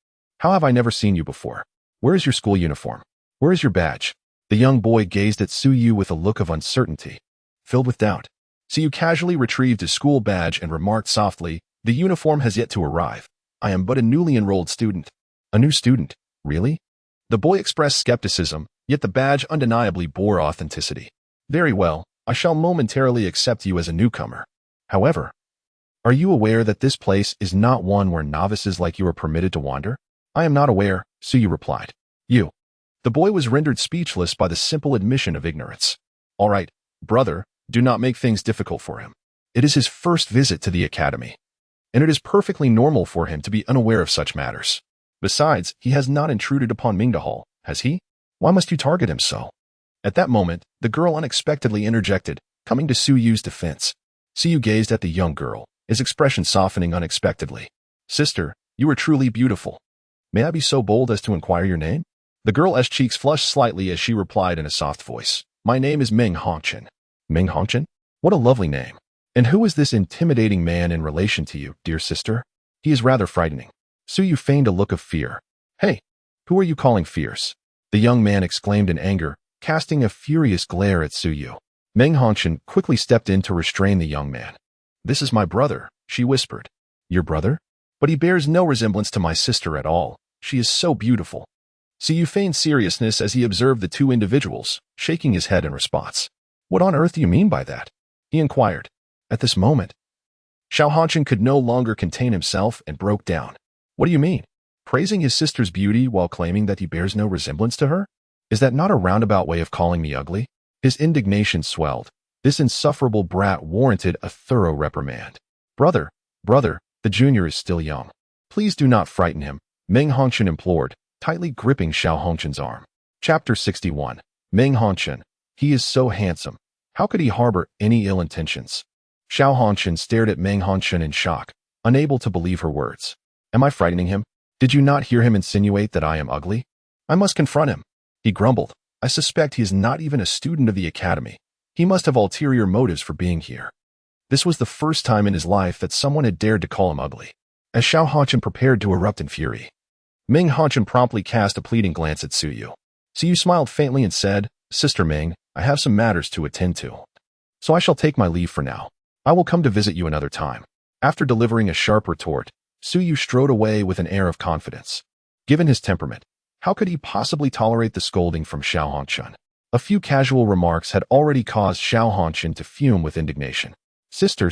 How have I never seen you before? Where is your school uniform? Where is your badge?" The young boy gazed at Suyu with a look of uncertainty, filled with doubt. Suyu casually retrieved his school badge and remarked softly, "The uniform has yet to arrive. I am but a newly enrolled student." "A new student? Really?" The boy expressed skepticism, yet the badge undeniably bore authenticity. "Very well, I shall momentarily accept you as a newcomer. However, are you aware that this place is not one where novices like you are permitted to wander?" "I am not aware," Suyu replied. "You." The boy was rendered speechless by the simple admission of ignorance. "All right, brother, do not make things difficult for him. It is his first visit to the academy, and it is perfectly normal for him to be unaware of such matters. Besides, he has not intruded upon Mingda Hall, has he? Why must you target him so?" At that moment, the girl unexpectedly interjected, coming to Suyu's defense. Suyu gazed at the young girl, his expression softening unexpectedly. "Sister, you are truly beautiful. May I be so bold as to inquire your name?" The girl's cheeks flushed slightly as she replied in a soft voice, "My name is Ming Hongchen." "Ming Hongchen? What a lovely name. And who is this intimidating man in relation to you, dear sister? He is rather frightening." Suyu feigned a look of fear. "Hey, who are you calling fierce?" The young man exclaimed in anger, casting a furious glare at Suyu. Ming Hongchen quickly stepped in to restrain the young man. "This is my brother," she whispered. "Your brother? But he bears no resemblance to my sister at all. She is so beautiful." Suyu feigned seriousness as he observed the two individuals, shaking his head in response. "What on earth do you mean by that?" he inquired. At this moment, Xiao Hongchen could no longer contain himself and broke down. "What do you mean? Praising his sister's beauty while claiming that he bears no resemblance to her? Is that not a roundabout way of calling me ugly?" His indignation swelled. This insufferable brat warranted a thorough reprimand. Brother, the junior is still young. Please do not frighten him," Ming Hongchen implored, tightly gripping Xiao Hongchen's arm. Chapter 61. Ming Hongchen. He is so handsome. How could he harbor any ill intentions? Xiao Hongchen stared at Ming Hongchen in shock, unable to believe her words. "Am I frightening him? Did you not hear him insinuate that I am ugly? I must confront him." He grumbled. "I suspect he is not even a student of the academy. He must have ulterior motives for being here." This was the first time in his life that someone had dared to call him ugly. As Xiao Hongchen prepared to erupt in fury, Ming Hongchen promptly cast a pleading glance at Suyu. Suyu smiled faintly and said, "Sister Ming, I have some matters to attend to, so I shall take my leave for now. I will come to visit you another time." After delivering a sharp retort, Suyu strode away with an air of confidence. Given his temperament, how could he possibly tolerate the scolding from Xiao Hongchen? A few casual remarks had already caused Xiao Hongchen to fume with indignation. Sister,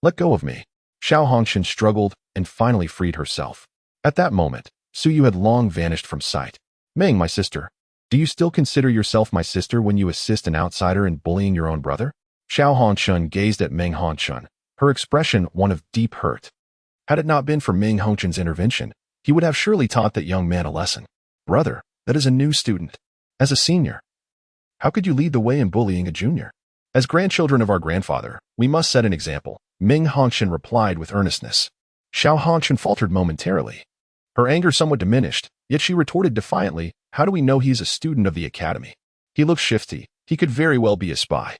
let go of me." Xiao Hongchen struggled and finally freed herself. At that moment, Suyu had long vanished from sight. "Ming, my sister, do you still consider yourself my sister when you assist an outsider in bullying your own brother?" Xiao Hongchen gazed at Ming Hongchen, her expression one of deep hurt. Had it not been for Ming Hongchen's intervention, he would have surely taught that young man a lesson. "Brother, that is a new student. As a senior, how could you lead the way in bullying a junior?" "As grandchildren of our grandfather, we must set an example," Ming Hongchen replied with earnestness. Xiao Hongchen faltered momentarily. Her anger somewhat diminished, yet she retorted defiantly, "How do we know he is a student of the academy? He looks shifty. He could very well be a spy."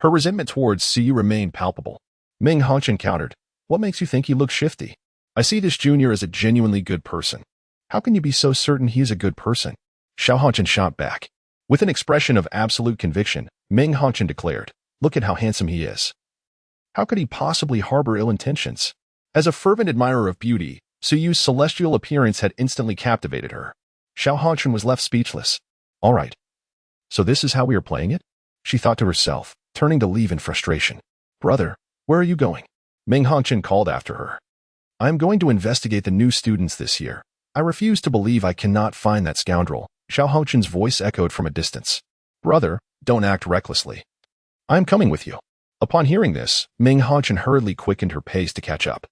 Her resentment towards Suyu remained palpable. Ming Hongchen countered, "What makes you think he looks shifty? I see this junior as a genuinely good person. How can you be so certain he is a good person?" Xiao Hongchen shot back. With an expression of absolute conviction, Ming Hongchen declared, "Look at how handsome he is. How could he possibly harbor ill intentions?" As a fervent admirer of beauty, Suyu's celestial appearance had instantly captivated her. Xiao Hongchen was left speechless. "All right. So this is how we are playing it?" she thought to herself, turning to leave in frustration. "Brother, where are you going?" Ming Hongchen called after her. "I am going to investigate the new students this year. I refuse to believe I cannot find that scoundrel." Xiao Hongchen's voice echoed from a distance. "Brother, don't act recklessly. I am coming with you." Upon hearing this, Ming Hongchen hurriedly quickened her pace to catch up.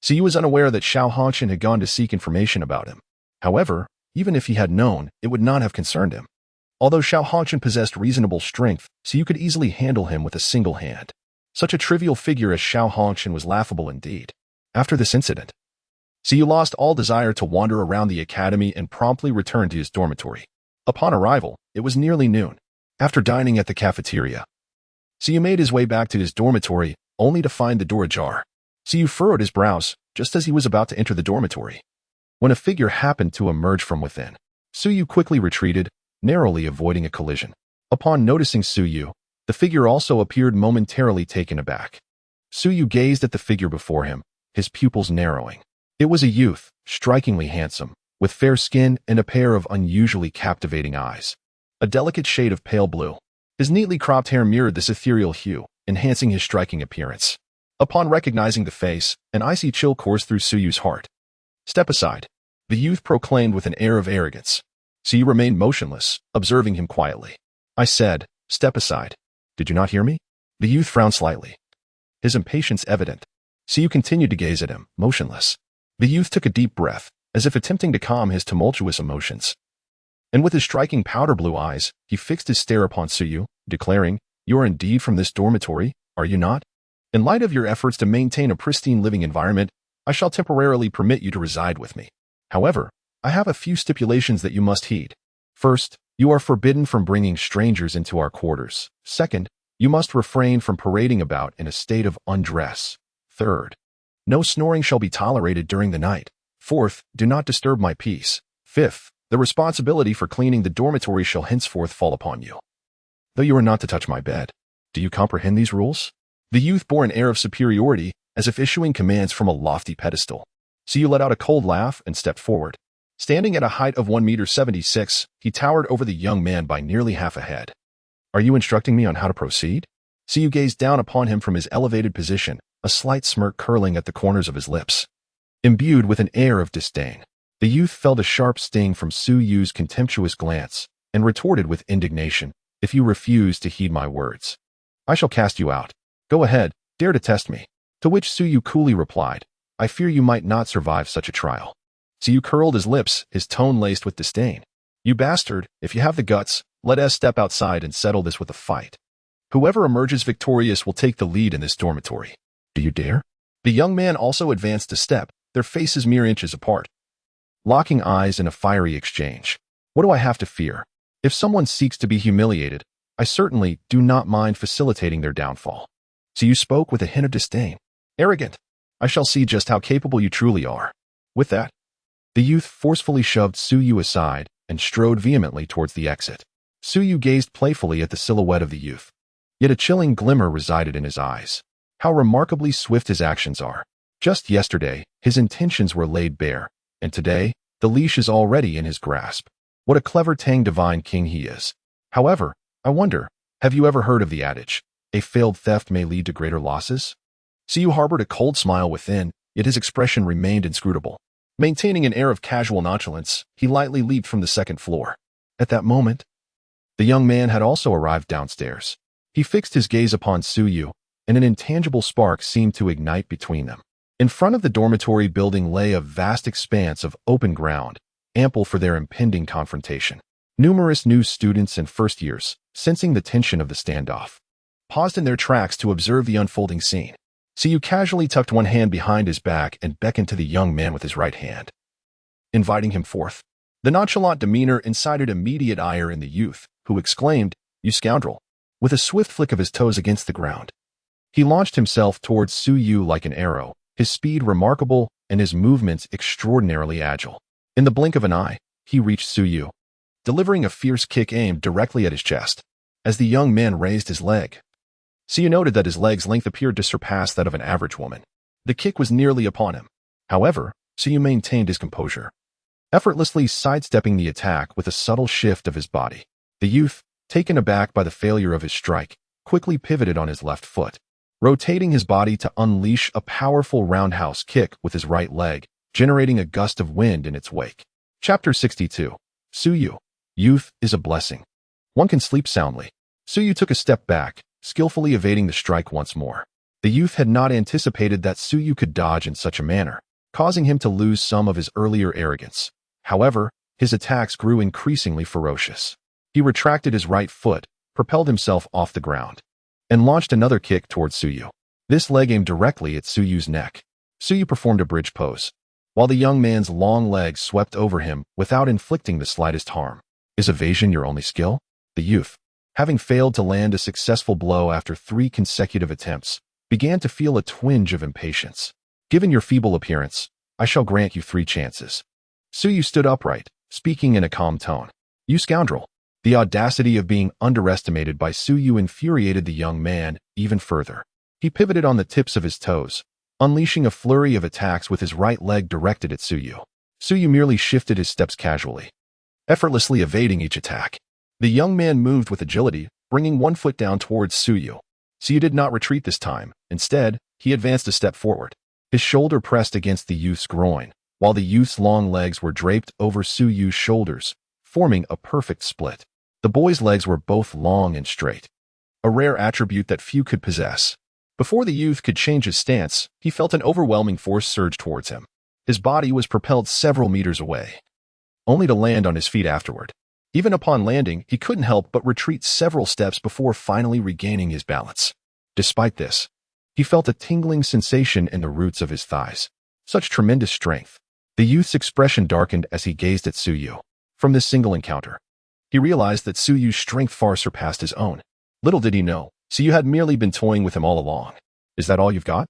Suyu was unaware that Xiao Hongchen had gone to seek information about him. However, Even if he had known, it would not have concerned him. Although Xiao Hongchen possessed reasonable strength, so you could easily handle him with a single hand. Such a trivial figure as Xiao Hongchen was laughable indeed. After this incident, Siyu lost all desire to wander around the academy and promptly returned to his dormitory. Upon arrival, it was nearly noon. After dining at the cafeteria, Siyu made his way back to his dormitory, only to find the door ajar. Siyu furrowed his brows, just as he was about to enter the dormitory, when a figure happened to emerge from within. Siyu quickly retreated, narrowly avoiding a collision. Upon noticing Siyu, the figure also appeared momentarily taken aback. Siyu gazed at the figure before him, his pupils narrowing. It was a youth, strikingly handsome, with fair skin and a pair of unusually captivating eyes. A delicate shade of pale blue. His neatly cropped hair mirrored this ethereal hue, enhancing his striking appearance. Upon recognizing the face, an icy chill coursed through Suyu's heart. "Step aside," the youth proclaimed with an air of arrogance. Siyu remained motionless, observing him quietly. "I said, step aside. Did you not hear me?" The youth frowned slightly, his impatience evident. Siyu continued to gaze at him, motionless. The youth took a deep breath, as if attempting to calm his tumultuous emotions. And with his striking powder blue eyes, he fixed his stare upon Siyu, declaring, "You are indeed from this dormitory, are you not? In light of your efforts to maintain a pristine living environment, I shall temporarily permit you to reside with me. However, I have a few stipulations that you must heed. First, you are forbidden from bringing strangers into our quarters. Second, you must refrain from parading about in a state of undress. Third, no snoring shall be tolerated during the night. Fourth, do not disturb my peace. Fifth, the responsibility for cleaning the dormitory shall henceforth fall upon you. Though you are not to touch my bed. Do you comprehend these rules?" The youth bore an air of superiority, as if issuing commands from a lofty pedestal. Siyu let out a cold laugh and stepped forward. Standing at a height of 1.76 meters, he towered over the young man by nearly half a head. "Are you instructing me on how to proceed?" Siyu gazed down upon him from his elevated position, a slight smirk curling at the corners of his lips. Imbued with an air of disdain, the youth felt a sharp sting from Suyu's contemptuous glance, and retorted with indignation, "If you refuse to heed my words, I shall cast you out. Go ahead, dare to test me." To which Siyu coolly replied, "I fear you might not survive such a trial." Siyu curled his lips, his tone laced with disdain. "You bastard, if you have the guts, let us step outside and settle this with a fight. Whoever emerges victorious will take the lead in this dormitory. Do you dare?" The young man also advanced a step, their faces mere inches apart, locking eyes in a fiery exchange. "What do I have to fear? If someone seeks to be humiliated, I certainly do not mind facilitating their downfall." Siyu spoke with a hint of disdain. "Arrogant! I shall see just how capable you truly are." With that, the youth forcefully shoved Siyu aside and strode vehemently towards the exit. Siyu gazed playfully at the silhouette of the youth, yet a chilling glimmer resided in his eyes. How remarkably swift his actions are. Just yesterday, his intentions were laid bare, and today, the leash is already in his grasp. What a clever Tang divine king he is. However, I wonder, have you ever heard of the adage, "A failed theft may lead to greater losses"? Siyu harbored a cold smile within, yet his expression remained inscrutable. Maintaining an air of casual nonchalance, he lightly leaped from the second floor. At that moment, the young man had also arrived downstairs. He fixed his gaze upon Siyu, and an intangible spark seemed to ignite between them. In front of the dormitory building lay a vast expanse of open ground, ample for their impending confrontation. Numerous new students and first years, sensing the tension of the standoff, paused in their tracks to observe the unfolding scene. Siyu casually tucked one hand behind his back and beckoned to the young man with his right hand, inviting him forth. The nonchalant demeanor incited immediate ire in the youth, who exclaimed, "You scoundrel!" With a swift flick of his toes against the ground, he launched himself towards Siyu like an arrow, his speed remarkable and his movements extraordinarily agile. In the blink of an eye, he reached Siyu, delivering a fierce kick aimed directly at his chest. As the young man raised his leg, Siyu noted that his leg's length appeared to surpass that of an average woman. The kick was nearly upon him. However, Siyu maintained his composure, effortlessly sidestepping the attack with a subtle shift of his body. The youth, taken aback by the failure of his strike, quickly pivoted on his left foot, rotating his body to unleash a powerful roundhouse kick with his right leg, generating a gust of wind in its wake. Chapter 62. Siyu. Youth is a blessing. One can sleep soundly. Siyu took a step back, skillfully evading the strike once more. The youth had not anticipated that Siyu could dodge in such a manner, causing him to lose some of his earlier arrogance. However, His attacks grew increasingly ferocious. He retracted his right foot, propelled himself off the ground, and launched another kick towards Suyu. This leg aimed directly at Suyu's neck. Suyu performed a bridge pose, while the young man's long legs swept over him without inflicting the slightest harm. Is evasion your only skill? The youth, having failed to land a successful blow after 3 consecutive attempts, began to feel a twinge of impatience. Given your feeble appearance, I shall grant you 3 chances. Suyu stood upright, speaking in a calm tone. You scoundrel! The audacity of being underestimated by Suyu infuriated the young man even further. He pivoted on the tips of his toes, unleashing a flurry of attacks with his right leg directed at Suyu. Suyu merely shifted his steps casually, effortlessly evading each attack. The young man moved with agility, bringing one foot down towards Suyu. Suyu did not retreat this time. Instead, he advanced a step forward. His shoulder pressed against the youth's groin, while the youth's long legs were draped over Suyu's shoulders, forming a perfect split. The boy's legs were both long and straight, a rare attribute that few could possess. Before the youth could change his stance, he felt an overwhelming force surge towards him. His body was propelled several meters away, only to land on his feet afterward. Even upon landing, he couldn't help but retreat several steps before finally regaining his balance. Despite this, he felt a tingling sensation in the roots of his thighs. Such tremendous strength. The youth's expression darkened as he gazed at Suyu. From this single encounter, he realized that Suyu's strength far surpassed his own. Little did he know, Suyu had merely been toying with him all along. Is that all you've got?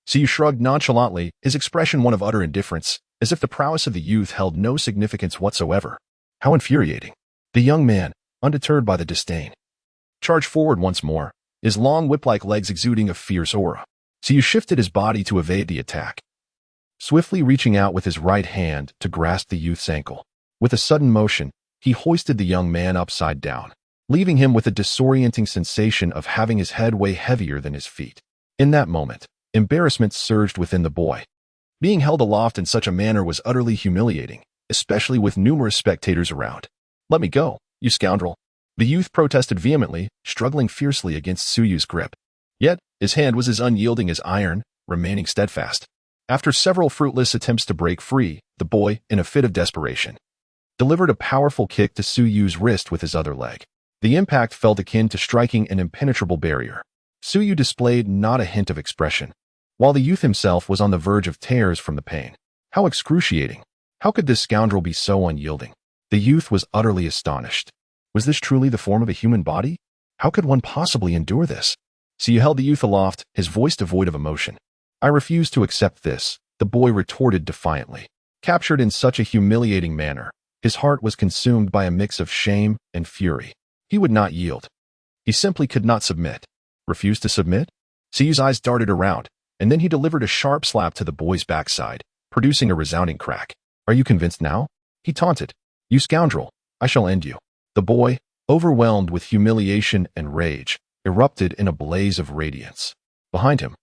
Suyu shrugged nonchalantly, his expression one of utter indifference, as if the prowess of the youth held no significance whatsoever. How infuriating. The young man, undeterred by the disdain, charged forward once more, his long whip-like legs exuding a fierce aura. Suyu shifted his body to evade the attack, swiftly reaching out with his right hand to grasp the youth's ankle. With a sudden motion, he hoisted the young man upside down, leaving him with a disorienting sensation of having his head weigh heavier than his feet. In that moment, embarrassment surged within the boy. Being held aloft in such a manner was utterly humiliating, especially with numerous spectators around. Let me go, you scoundrel! The youth protested vehemently, struggling fiercely against Suyu's grip. Yet, his hand was as unyielding as iron, remaining steadfast. After several fruitless attempts to break free, the boy, in a fit of desperation, delivered a powerful kick to Suyu's wrist with his other leg. The impact felt akin to striking an impenetrable barrier. Suyu displayed not a hint of expression, while the youth himself was on the verge of tears from the pain. How excruciating! How could this scoundrel be so unyielding? The youth was utterly astonished. Was this truly the form of a human body? How could one possibly endure this? Suyu held the youth aloft, his voice devoid of emotion. I refuse to accept this, the boy retorted defiantly. Captured in such a humiliating manner, his heart was consumed by a mix of shame and fury. He would not yield. He simply could not submit. Refuse to submit? Suyu's eyes darted around, and then he delivered a sharp slap to the boy's backside, producing a resounding crack. Are you convinced now? He taunted. You scoundrel, I shall end you. The boy, overwhelmed with humiliation and rage, erupted in a blaze of radiance. Behind him,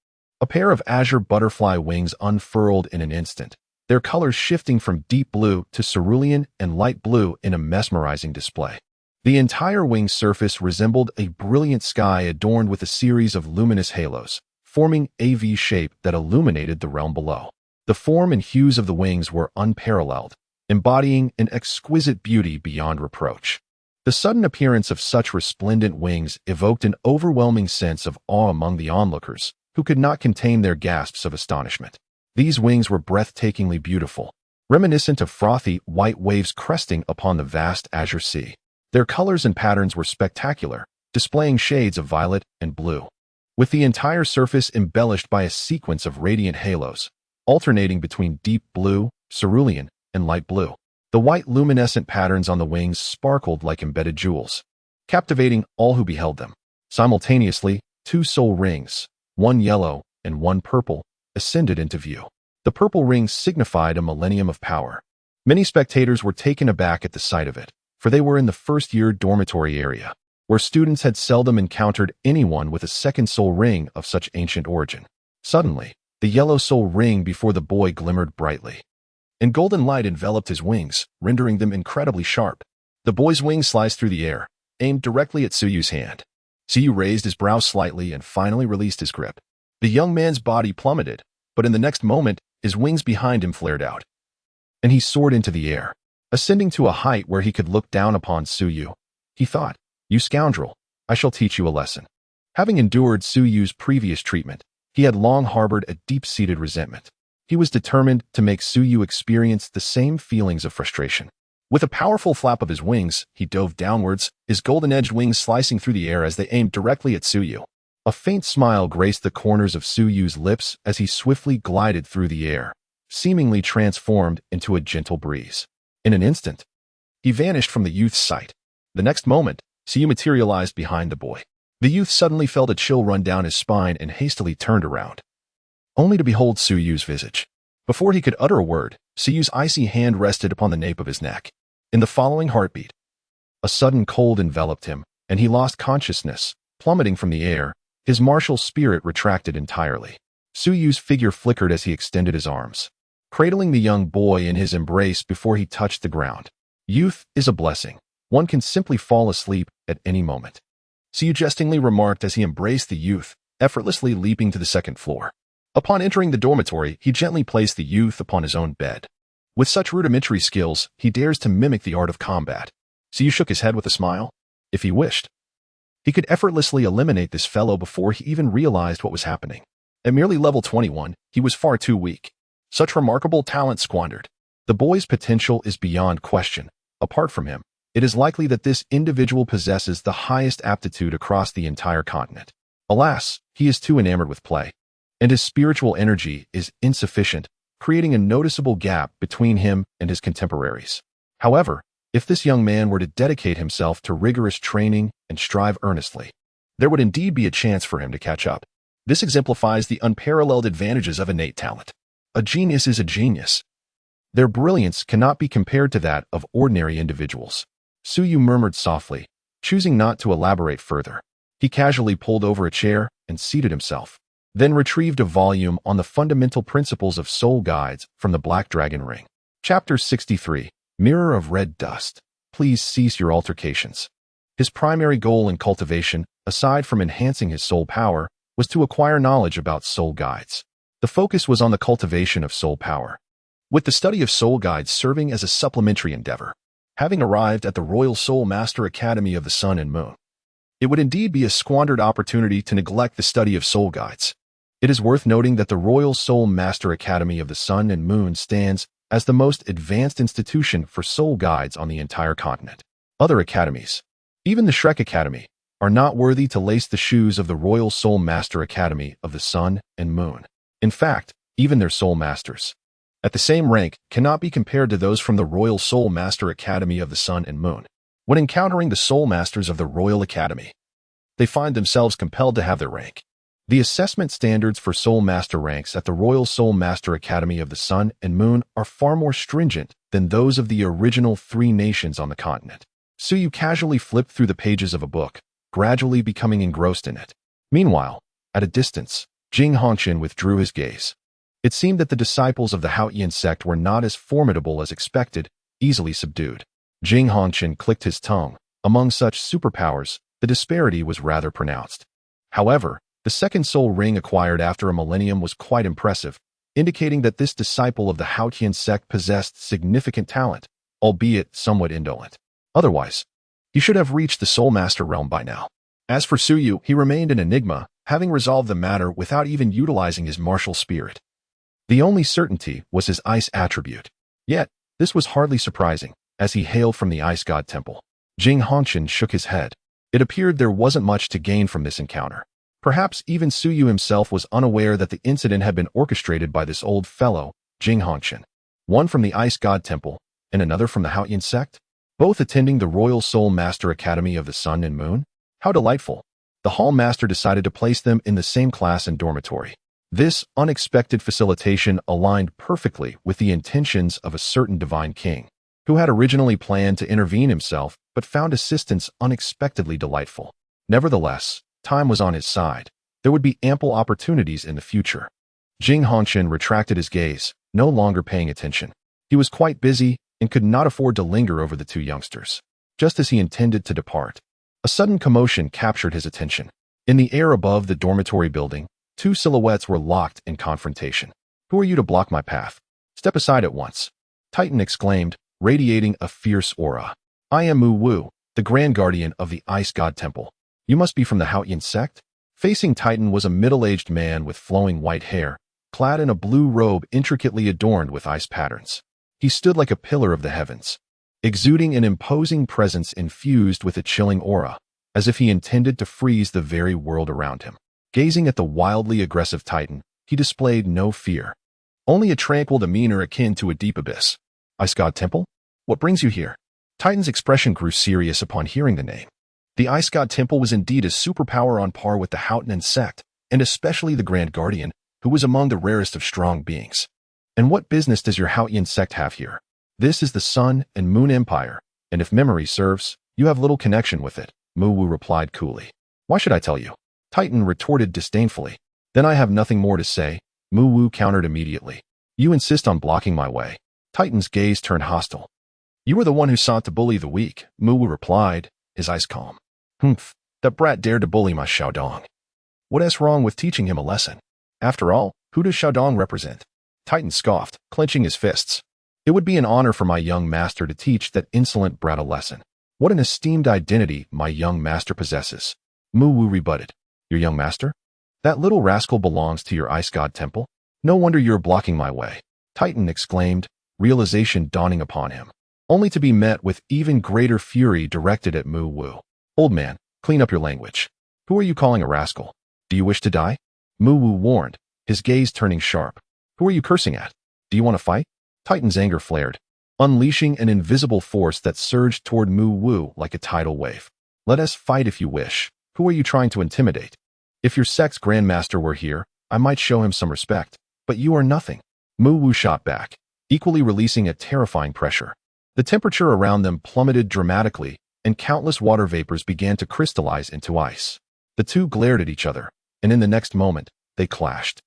a pair of azure butterfly wings unfurled in an instant, their colors shifting from deep blue to cerulean and light blue in a mesmerizing display. The entire wing's surface resembled a brilliant sky adorned with a series of luminous halos, forming a V shape that illuminated the realm below. The form and hues of the wings were unparalleled, embodying an exquisite beauty beyond reproach. The sudden appearance of such resplendent wings evoked an overwhelming sense of awe among the onlookers, who could not contain their gasps of astonishment. These wings were breathtakingly beautiful, reminiscent of frothy, white waves cresting upon the vast azure sea. Their colors and patterns were spectacular, displaying shades of violet and blue, with the entire surface embellished by a sequence of radiant halos, alternating between deep blue, cerulean, and light blue. The white luminescent patterns on the wings sparkled like embedded jewels, captivating all who beheld them. Simultaneously, 2 soul rings, one yellow and one purple, ascended into view. The purple rings signified a millennium of power. Many spectators were taken aback at the sight of it, for they were in the first-year dormitory area, where students had seldom encountered anyone with a second soul ring of such ancient origin. Suddenly, the yellow soul ring before the boy glimmered brightly, and golden light enveloped his wings, rendering them incredibly sharp. The boy's wings sliced through the air, aimed directly at Suyu's hand. Suyu raised his brow slightly and finally released his grip. The young man's body plummeted, but in the next moment, his wings behind him flared out, and he soared into the air. Ascending to a height where he could look down upon Suyu, he thought, "You scoundrel, I shall teach you a lesson." Having endured Suyu's previous treatment, he had long harbored a deep-seated resentment. He was determined to make Suyu experience the same feelings of frustration. With a powerful flap of his wings, he dove downwards, his golden-edged wings slicing through the air as they aimed directly at Suyu. A faint smile graced the corners of Suyu's lips as he swiftly glided through the air, seemingly transformed into a gentle breeze. In an instant, he vanished from the youth's sight. The next moment, Suyu materialized behind the boy. The youth suddenly felt a chill run down his spine and hastily turned around, only to behold Suyu's visage. Before he could utter a word, Suyu's icy hand rested upon the nape of his neck. In the following heartbeat, a sudden cold enveloped him, and he lost consciousness, plummeting from the air. His martial spirit retracted entirely. Suyu's figure flickered as he extended his arms, cradling the young boy in his embrace before he touched the ground. Youth is a blessing. One can simply fall asleep at any moment, Suyu jestingly remarked as he embraced the youth, effortlessly leaping to the second floor. Upon entering the dormitory, he gently placed the youth upon his own bed. With such rudimentary skills, he dares to mimic the art of combat. Suyu shook his head with a smile. If he wished, he could effortlessly eliminate this fellow before he even realized what was happening. At merely level 21, he was far too weak. Such remarkable talent squandered. The boy's potential is beyond question. Apart from him, it is likely that this individual possesses the highest aptitude across the entire continent. Alas, he is too enamored with play, and his spiritual energy is insufficient, creating a noticeable gap between him and his contemporaries. However, if this young man were to dedicate himself to rigorous training and strive earnestly, there would indeed be a chance for him to catch up. This exemplifies the unparalleled advantages of innate talent. A genius is a genius. Their brilliance cannot be compared to that of ordinary individuals. Suyu murmured softly, choosing not to elaborate further. He casually pulled over a chair and seated himself, then retrieved a volume on the fundamental principles of soul guides from the Black Dragon Ring. Chapter 63, Mirror of Red Dust. Please cease your altercations. His primary goal in cultivation, aside from enhancing his soul power, was to acquire knowledge about soul guides. The focus was on the cultivation of soul power, with the study of soul guides serving as a supplementary endeavor. Having arrived at the Royal Soul Master Academy of the Sun and Moon, it would indeed be a squandered opportunity to neglect the study of soul guides. It is worth noting that the Royal Soul Master Academy of the Sun and Moon stands as the most advanced institution for soul guides on the entire continent. Other academies, even the Shrek Academy, are not worthy to lace the shoes of the Royal Soul Master Academy of the Sun and Moon. In fact, even their soul masters, at the same rank, cannot be compared to those from the Royal Soul Master Academy of the Sun and Moon. When encountering the soul masters of the Royal Academy, they find themselves compelled to have their rank. The assessment standards for soul master ranks at the Royal Soul Master Academy of the Sun and Moon are far more stringent than those of the original 3 nations on the continent. Suyu casually flipped through the pages of a book, gradually becoming engrossed in it. Meanwhile, at a distance, Jing Hongqian withdrew his gaze. It seemed that the disciples of the Haotian sect were not as formidable as expected, easily subdued. Jing Hongqian clicked his tongue. Among such superpowers, the disparity was rather pronounced. However, the second soul ring acquired after a millennium was quite impressive, indicating that this disciple of the Haotian sect possessed significant talent, albeit somewhat indolent. Otherwise, he should have reached the Soul Master realm by now. As for Suyu, he remained an enigma, having resolved the matter without even utilizing his martial spirit. The only certainty was his ice attribute. Yet, this was hardly surprising, as he hailed from the Ice God Temple. Jing Hongqian shook his head. It appeared there wasn't much to gain from this encounter. Perhaps even Suyu himself was unaware that the incident had been orchestrated by this old fellow, Jing Hongqian. One from the Ice God Temple, and another from the Haotian sect? Both attending the Royal Soul Master Academy of the Sun and Moon? How delightful. The Hall Master decided to place them in the same class and dormitory. This unexpected facilitation aligned perfectly with the intentions of a certain divine king, who had originally planned to intervene himself but found assistance unexpectedly delightful. Nevertheless, time was on his side. There would be ample opportunities in the future. Jing Hongqian retracted his gaze, no longer paying attention. He was quite busy and could not afford to linger over the 2 youngsters. Just as he intended to depart, a sudden commotion captured his attention. In the air above the dormitory building, 2 silhouettes were locked in confrontation. Who are you to block my path? Step aside at once, Titan exclaimed, radiating a fierce aura. "I am Mu Wu, the Grand Guardian of the Ice God Temple. You must be from the Haotian sect?" Facing Titan was a middle-aged man with flowing white hair, clad in a blue robe intricately adorned with ice patterns. He stood like a pillar of the heavens, exuding an imposing presence infused with a chilling aura, as if he intended to freeze the very world around him. Gazing at the wildly aggressive Titan, he displayed no fear, only a tranquil demeanor akin to a deep abyss. "Ice God Temple? What brings you here?" Titan's expression grew serious upon hearing the name. The Ice God Temple was indeed a superpower on par with the Haotian sect, and especially the Grand Guardian, who was among the rarest of strong beings. "And what business does your Haotian sect have here? This is the Sun and Moon Empire, and if memory serves, you have little connection with it," Mu Wu replied coolly. "Why should I tell you?" Titan retorted disdainfully. "Then I have nothing more to say," Mu Wu countered immediately. "You insist on blocking my way." Titan's gaze turned hostile. "You were the one who sought to bully the weak," Mu Wu replied, his eyes calm. "Humph, that brat dared to bully my Xiaodong. What's wrong with teaching him a lesson? After all, who does Xiaodong represent?" Titan scoffed, clenching his fists. "It would be an honor for my young master to teach that insolent brat a lesson. What an esteemed identity my young master possesses," Mu Wu rebutted. "Your young master? That little rascal belongs to your Ice God Temple? No wonder you're blocking my way," Titan exclaimed, realization dawning upon him, only to be met with even greater fury directed at Mu Wu. "Old man, clean up your language. Who are you calling a rascal? Do you wish to die?" Mu Wu warned, his gaze turning sharp. "Who are you cursing at? Do you want to fight?" Titan's anger flared, unleashing an invisible force that surged toward Mu Wu like a tidal wave. "Let us fight if you wish. Who are you trying to intimidate? If your sect's grandmaster were here, I might show him some respect, but you are nothing." Mu Wu shot back, equally releasing a terrifying pressure. The temperature around them plummeted dramatically, and countless water vapors began to crystallize into ice. The two glared at each other, and in the next moment, they clashed.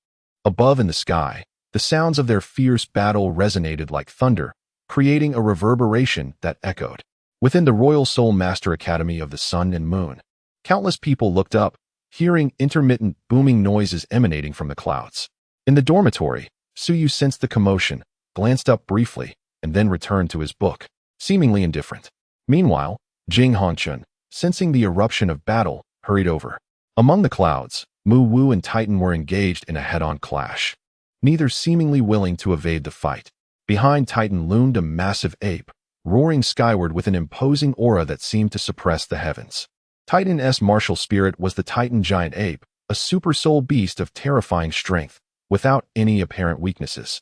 Above in the sky, the sounds of their fierce battle resonated like thunder, creating a reverberation that echoed. Within the Royal Soul Master Academy of the Sun and Moon, countless people looked up, hearing intermittent booming noises emanating from the clouds. In the dormitory, Suyu sensed the commotion, glanced up briefly, and then returned to his book, seemingly indifferent. Meanwhile, Jing Hongchun, sensing the eruption of battle, hurried over. Among the clouds, Mu Wu and Titan were engaged in a head-on clash, neither seemingly willing to evade the fight. Behind Titan loomed a massive ape, roaring skyward with an imposing aura that seemed to suppress the heavens. Titan's martial spirit was the Titan giant ape, a super soul beast of terrifying strength, without any apparent weaknesses.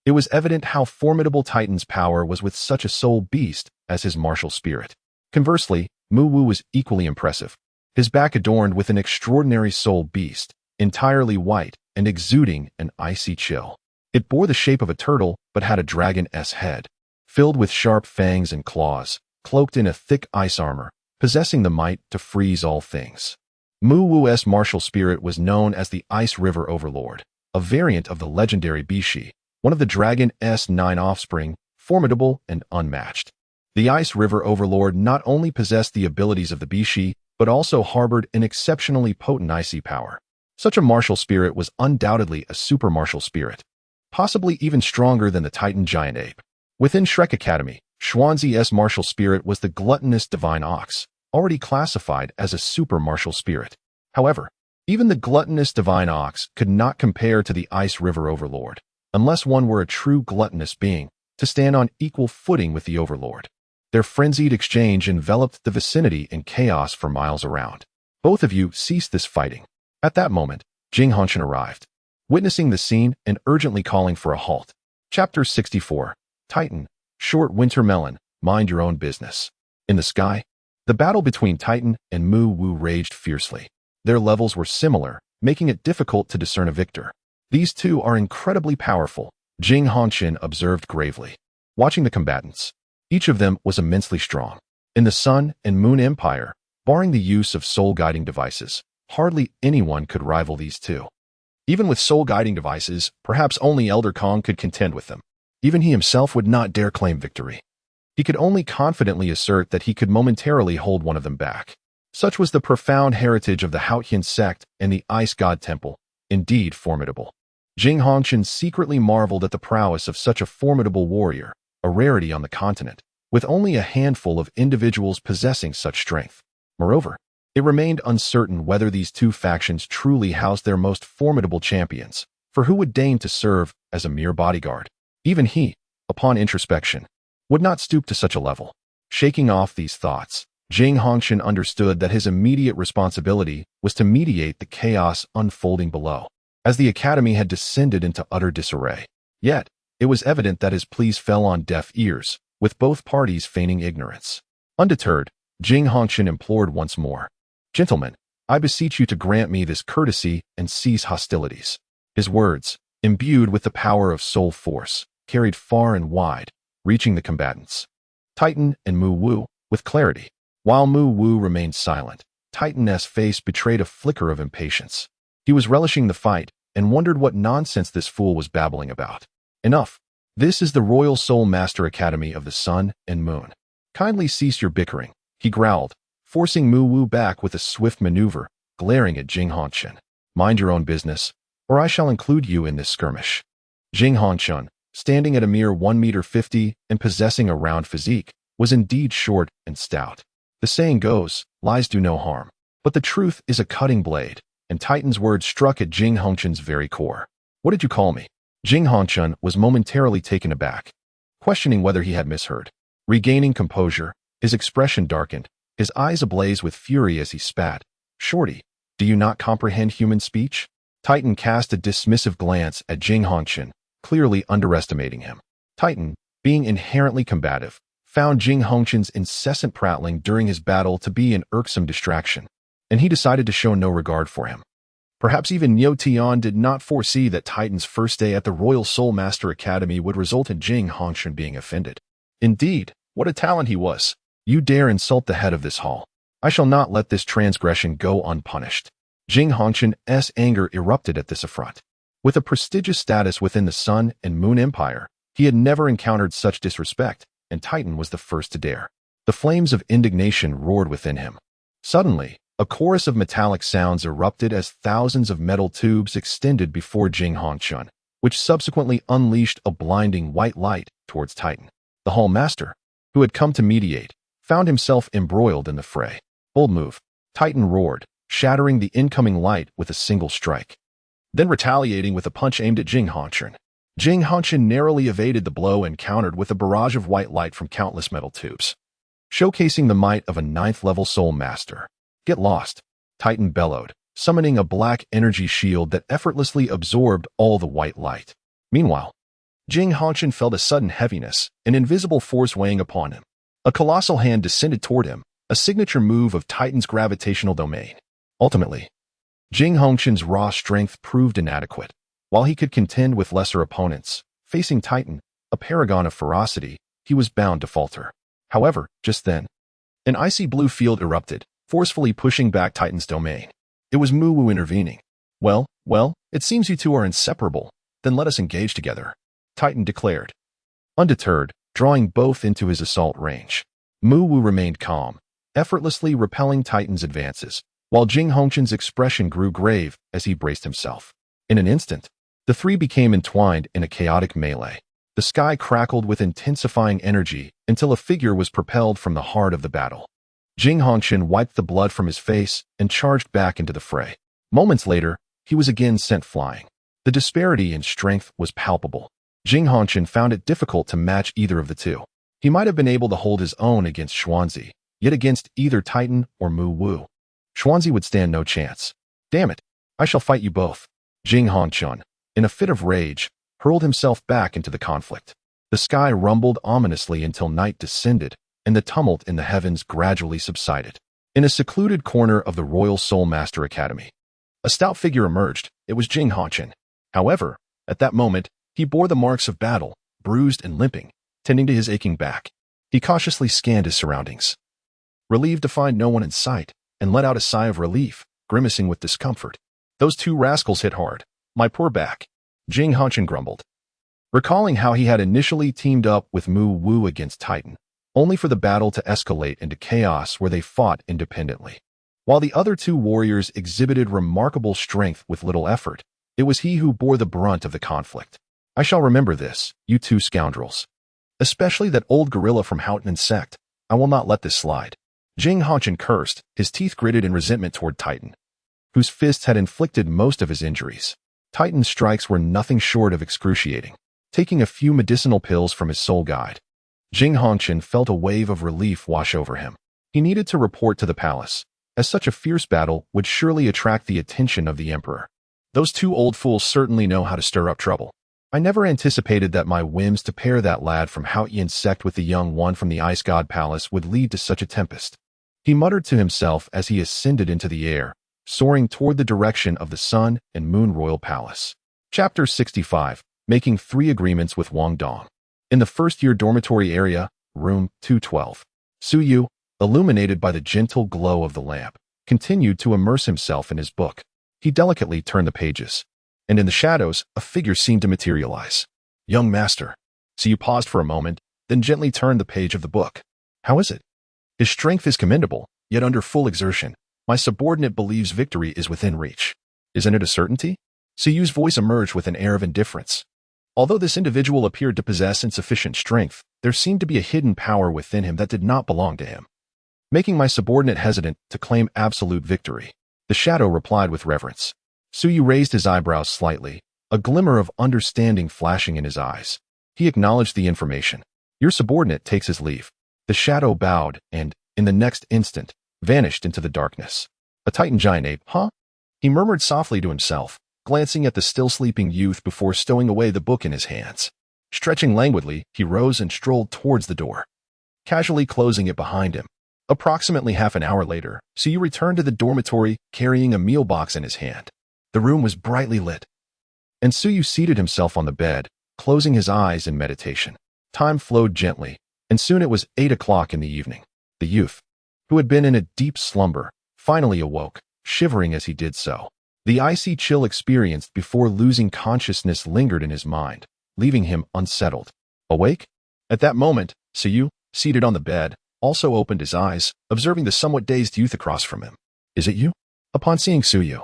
It was evident how formidable Titan's power was with such a soul beast as his martial spirit. Conversely, Mu Wu was equally impressive, his back adorned with an extraordinary soul beast, entirely white and exuding an icy chill. It bore the shape of a turtle but had a dragon's head, filled with sharp fangs and claws, cloaked in a thick ice armor, possessing the might to freeze all things. Mu Wu's martial spirit was known as the Ice River Overlord, a variant of the legendary Bishi, one of the dragon's 9 offspring, formidable and unmatched. The Ice River Overlord not only possessed the abilities of the Bishi, but also harbored an exceptionally potent icy power. Such a martial spirit was undoubtedly a super martial spirit, possibly even stronger than the Titan giant ape. Within Shrek Academy, Xuanzi's martial spirit was the gluttonous divine ox, already classified as a super martial spirit. However, even the gluttonous divine ox could not compare to the Ice River Overlord, unless one were a true gluttonous being, to stand on equal footing with the Overlord. Their frenzied exchange enveloped the vicinity in chaos for miles around. "Both of you cease this fighting." At that moment, Jing Hongchun arrived, witnessing the scene and urgently calling for a halt. Chapter 64. Titan, Short Winter Melon, Mind Your Own Business. In the sky, the battle between Titan and Mu Wu raged fiercely. Their levels were similar, making it difficult to discern a victor. "These two are incredibly powerful," Jing Hongchun observed gravely. Watching the combatants, each of them was immensely strong. In the Sun and Moon Empire, barring the use of soul-guiding devices, hardly anyone could rival these two. Even with soul-guiding devices, perhaps only Elder Kong could contend with them. Even he himself would not dare claim victory. He could only confidently assert that he could momentarily hold one of them back. Such was the profound heritage of the Haotian sect and the Ice God Temple, indeed formidable. Jing Hongchun secretly marveled at the prowess of such a formidable warrior, a rarity on the continent, with only a handful of individuals possessing such strength. Moreover, it remained uncertain whether these two factions truly housed their most formidable champions, for who would deign to serve as a mere bodyguard? Even he, upon introspection, would not stoop to such a level. Shaking off these thoughts, Jing Hongshan understood that his immediate responsibility was to mediate the chaos unfolding below, as the academy had descended into utter disarray. Yet, it was evident that his pleas fell on deaf ears, with both parties feigning ignorance. Undeterred, Jing Hongshan implored once more, "Gentlemen, I beseech you to grant me this courtesy and cease hostilities." His words, imbued with the power of soul force, carried far and wide, reaching the combatants. Titan and Mu Wu, with clarity. While Mu Wu remained silent, Titan's face betrayed a flicker of impatience. He was relishing the fight and wondered what nonsense this fool was babbling about. Enough. This is the Royal Soul Master Academy of the Sun and Moon. Kindly cease your bickering, he growled, forcing Mu Wu back with a swift maneuver, glaring at Jing Hongshan. Mind your own business, or I shall include you in this skirmish. Jing Hongshan, standing at a mere 1.50 meters and possessing a round physique, was indeed short and stout. The saying goes, lies do no harm. But the truth is a cutting blade, and Titan's words struck at Jing Hongshan's very core. What did you call me? Jing Hongshan was momentarily taken aback, questioning whether he had misheard. Regaining composure, his expression darkened, his eyes ablaze with fury as he spat. Shorty, do you not comprehend human speech? Titan cast a dismissive glance at Jing Hongshan, clearly underestimating him. Titan, being inherently combative, found Jing Hongshan's incessant prattling during his battle to be an irksome distraction, and he decided to show no regard for him. Perhaps even Niu Tian did not foresee that Titan's first day at the Royal Soul Master Academy would result in Jing Hongshan being offended. Indeed, what a talent he was! You dare insult the head of this hall. I shall not let this transgression go unpunished. Jing Hongshan's anger erupted at this affront. With a prestigious status within the Sun and Moon Empire, he had never encountered such disrespect, and Titan was the first to dare. The flames of indignation roared within him. Suddenly, a chorus of metallic sounds erupted as thousands of metal tubes extended before Jing Hongshan, which subsequently unleashed a blinding white light towards Titan. The Hall Master, who had come to mediate, found himself embroiled in the fray. Bold move, Titan roared, shattering the incoming light with a single strike, then retaliating with a punch aimed at Jing Hongshan. Jing Hongshan narrowly evaded the blow and countered with a barrage of white light from countless metal tubes, showcasing the might of a 9th-level soul master. Get lost, Titan bellowed, summoning a black energy shield that effortlessly absorbed all the white light. Meanwhile, Jing Hongshan felt a sudden heaviness, an invisible force weighing upon him. A colossal hand descended toward him, a signature move of Titan's gravitational domain. Ultimately, Jing Hongshan's raw strength proved inadequate. While he could contend with lesser opponents, facing Titan, a paragon of ferocity, he was bound to falter. However, just then, an icy blue field erupted, forcefully pushing back Titan's domain. It was Mu Wu intervening. Well, it seems you two are inseparable. Then let us engage together, Titan declared. Undeterred, drawing both into his assault range, Mu Wu remained calm, effortlessly repelling Titan's advances, while Jing Hongshan's expression grew grave as he braced himself. In an instant, the three became entwined in a chaotic melee. The sky crackled with intensifying energy until a figure was propelled from the heart of the battle. Jing Hongshan wiped the blood from his face and charged back into the fray. Moments later, he was again sent flying. The disparity in strength was palpable. Jing Hongshan found it difficult to match either of the two. He might have been able to hold his own against Xuanzi, yet against either Titan or Mu Wu, Xuanzi would stand no chance. Damn it, I shall fight you both. Jing Hongshan, in a fit of rage, hurled himself back into the conflict. The sky rumbled ominously until night descended, and the tumult in the heavens gradually subsided. In a secluded corner of the Royal Soul Master Academy, a stout figure emerged. It was Jing Hongshan. However, at that moment, he bore the marks of battle, bruised and limping, tending to his aching back. He cautiously scanned his surroundings, relieved to find no one in sight, and let out a sigh of relief, grimacing with discomfort. Those two rascals hit hard. My poor back, Jing Hongshan grumbled, recalling how he had initially teamed up with Mu Wu against Titan, only for the battle to escalate into chaos where they fought independently. While the other two warriors exhibited remarkable strength with little effort, it was he who bore the brunt of the conflict. I shall remember this, you two scoundrels. Especially that old gorilla from Houghton sect. I will not let this slide. Jing Hongchen cursed, his teeth gritted in resentment toward Titan, whose fists had inflicted most of his injuries. Titan's strikes were nothing short of excruciating. Taking a few medicinal pills from his soul guide, Jing Hongchen felt a wave of relief wash over him. He needed to report to the palace, as such a fierce battle would surely attract the attention of the emperor. Those two old fools certainly know how to stir up trouble. I never anticipated that my whims to pair that lad from Houghton sect with the young one from the Ice God Palace would lead to such a tempest. He muttered to himself as he ascended into the air, soaring toward the direction of the Sun and Moon Royal Palace. Chapter 65. Making 3 Agreements with Wang Dong. In the first-year dormitory area, room 212, Su Yu, illuminated by the gentle glow of the lamp, continued to immerse himself in his book. He delicately turned the pages, and in the shadows, a figure seemed to materialize. Young master. Su Yu paused for a moment, then gently turned the page of the book. How is it? His strength is commendable, yet under full exertion, my subordinate believes victory is within reach. Isn't it a certainty? Su Yu's voice emerged with an air of indifference. Although this individual appeared to possess insufficient strength, there seemed to be a hidden power within him that did not belong to him, making my subordinate hesitant to claim absolute victory. The shadow replied with reverence. Su Yu raised his eyebrows slightly, a glimmer of understanding flashing in his eyes. He acknowledged the information. Your subordinate takes his leave. The shadow bowed and, in the next instant, vanished into the darkness. A Titan giant ape, huh? He murmured softly to himself, glancing at the still sleeping youth before stowing away the book in his hands. Stretching languidly, he rose and strolled towards the door, casually closing it behind him. Approximately half an hour later, Su Yu returned to the dormitory carrying a meal box in his hand. The room was brightly lit, and Su Yu seated himself on the bed, closing his eyes in meditation. Time flowed gently, and soon it was 8 o'clock in the evening. The youth, who had been in a deep slumber, finally awoke, shivering as he did so. The icy chill experienced before losing consciousness lingered in his mind, leaving him unsettled. Awake? At that moment, Su Yu, seated on the bed, also opened his eyes, observing the somewhat dazed youth across from him. Is it you? Upon seeing Su Yu,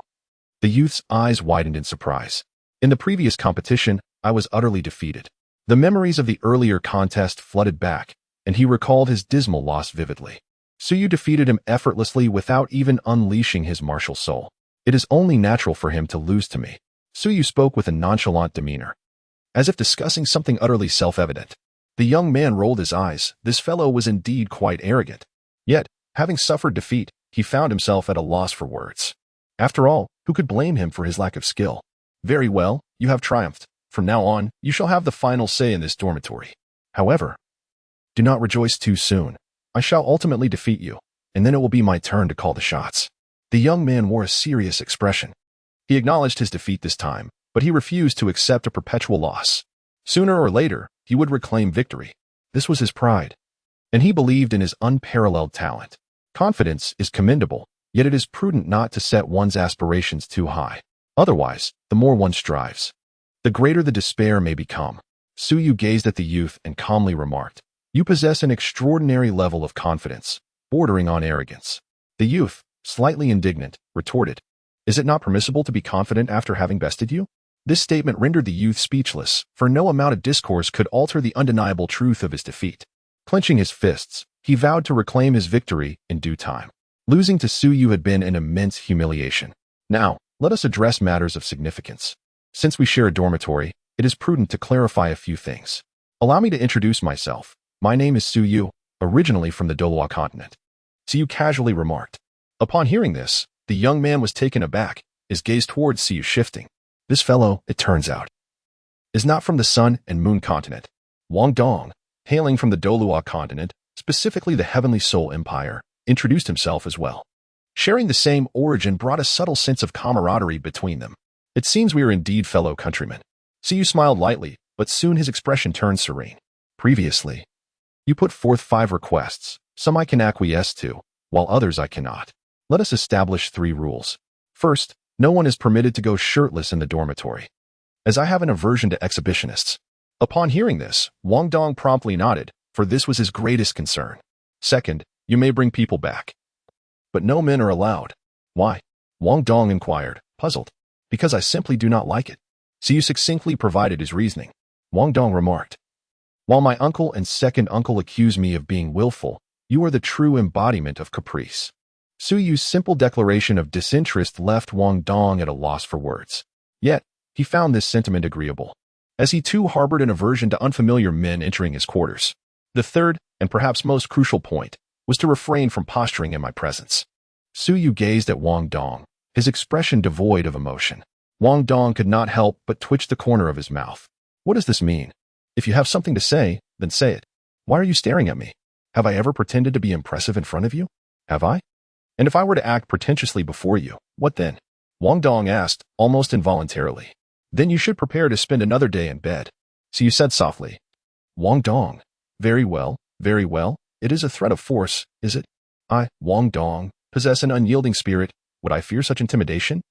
the youth's eyes widened in surprise. In the previous competition, I was utterly defeated. The memories of the earlier contest flooded back, and he recalled his dismal loss vividly. Su Yu defeated him effortlessly without even unleashing his martial soul. It is only natural for him to lose to me. Su Yu spoke with a nonchalant demeanor, as if discussing something utterly self-evident. The young man rolled his eyes. This fellow was indeed quite arrogant. Yet, having suffered defeat, he found himself at a loss for words. After all, who could blame him for his lack of skill? Very well, you have triumphed. From now on, you shall have the final say in this dormitory. However, do not rejoice too soon. I shall ultimately defeat you, and then it will be my turn to call the shots. The young man wore a serious expression. He acknowledged his defeat this time, but he refused to accept a perpetual loss. Sooner or later, he would reclaim victory. This was his pride, and he believed in his unparalleled talent. Confidence is commendable, yet it is prudent not to set one's aspirations too high. Otherwise, the more one strives, the greater the despair may become. Su Yu gazed at the youth and calmly remarked, "You possess an extraordinary level of confidence, bordering on arrogance." The youth, slightly indignant, retorted, "Is it not permissible to be confident after having bested you?" This statement rendered the youth speechless, for no amount of discourse could alter the undeniable truth of his defeat. Clenching his fists, he vowed to reclaim his victory in due time. Losing to Su Yu had been an immense humiliation. Now, let us address matters of significance. Since we share a dormitory, it is prudent to clarify a few things. Allow me to introduce myself. My name is Su Yu, originally from the Dolua continent. Su Yu casually remarked. Upon hearing this, the young man was taken aback, his gaze towards Su Yu shifting. This fellow, it turns out, is not from the Sun and Moon continent. Wang Dong, hailing from the Dolua continent, specifically the Heavenly Soul Empire, introduced himself as well. Sharing the same origin brought a subtle sense of camaraderie between them. It seems we are indeed fellow countrymen. Su Yu smiled lightly, but soon his expression turned serene. Previously, you put forth 5 requests. Some I can acquiesce to, while others I cannot. Let us establish 3 rules. First, no one is permitted to go shirtless in the dormitory, as I have an aversion to exhibitionists. Upon hearing this, Wang Dong promptly nodded, for this was his greatest concern. Second, you may bring people back, but no men are allowed. Why? Wang Dong inquired, puzzled. Because I simply do not like it. Su Yu succinctly provided his reasoning. Wang Dong remarked, While my uncle and second uncle accuse me of being willful, you are the true embodiment of caprice. Su Yu's simple declaration of disinterest left Wang Dong at a loss for words. Yet, he found this sentiment agreeable, as he too harbored an aversion to unfamiliar men entering his quarters. The third, and perhaps most crucial point, was to refrain from posturing in my presence. Su Yu gazed at Wang Dong, his expression devoid of emotion. Wang Dong could not help but twitch the corner of his mouth. What does this mean? If you have something to say, then say it. Why are you staring at me? Have I ever pretended to be impressive in front of you? Have I? And if I were to act pretentiously before you, what then? Wang Dong asked, almost involuntarily. Then you should prepare to spend another day in bed. So you said softly. Wang Dong. Very well, very well. It is a threat of force, is it? I, Wang Dong, possess an unyielding spirit. Would I fear such intimidation?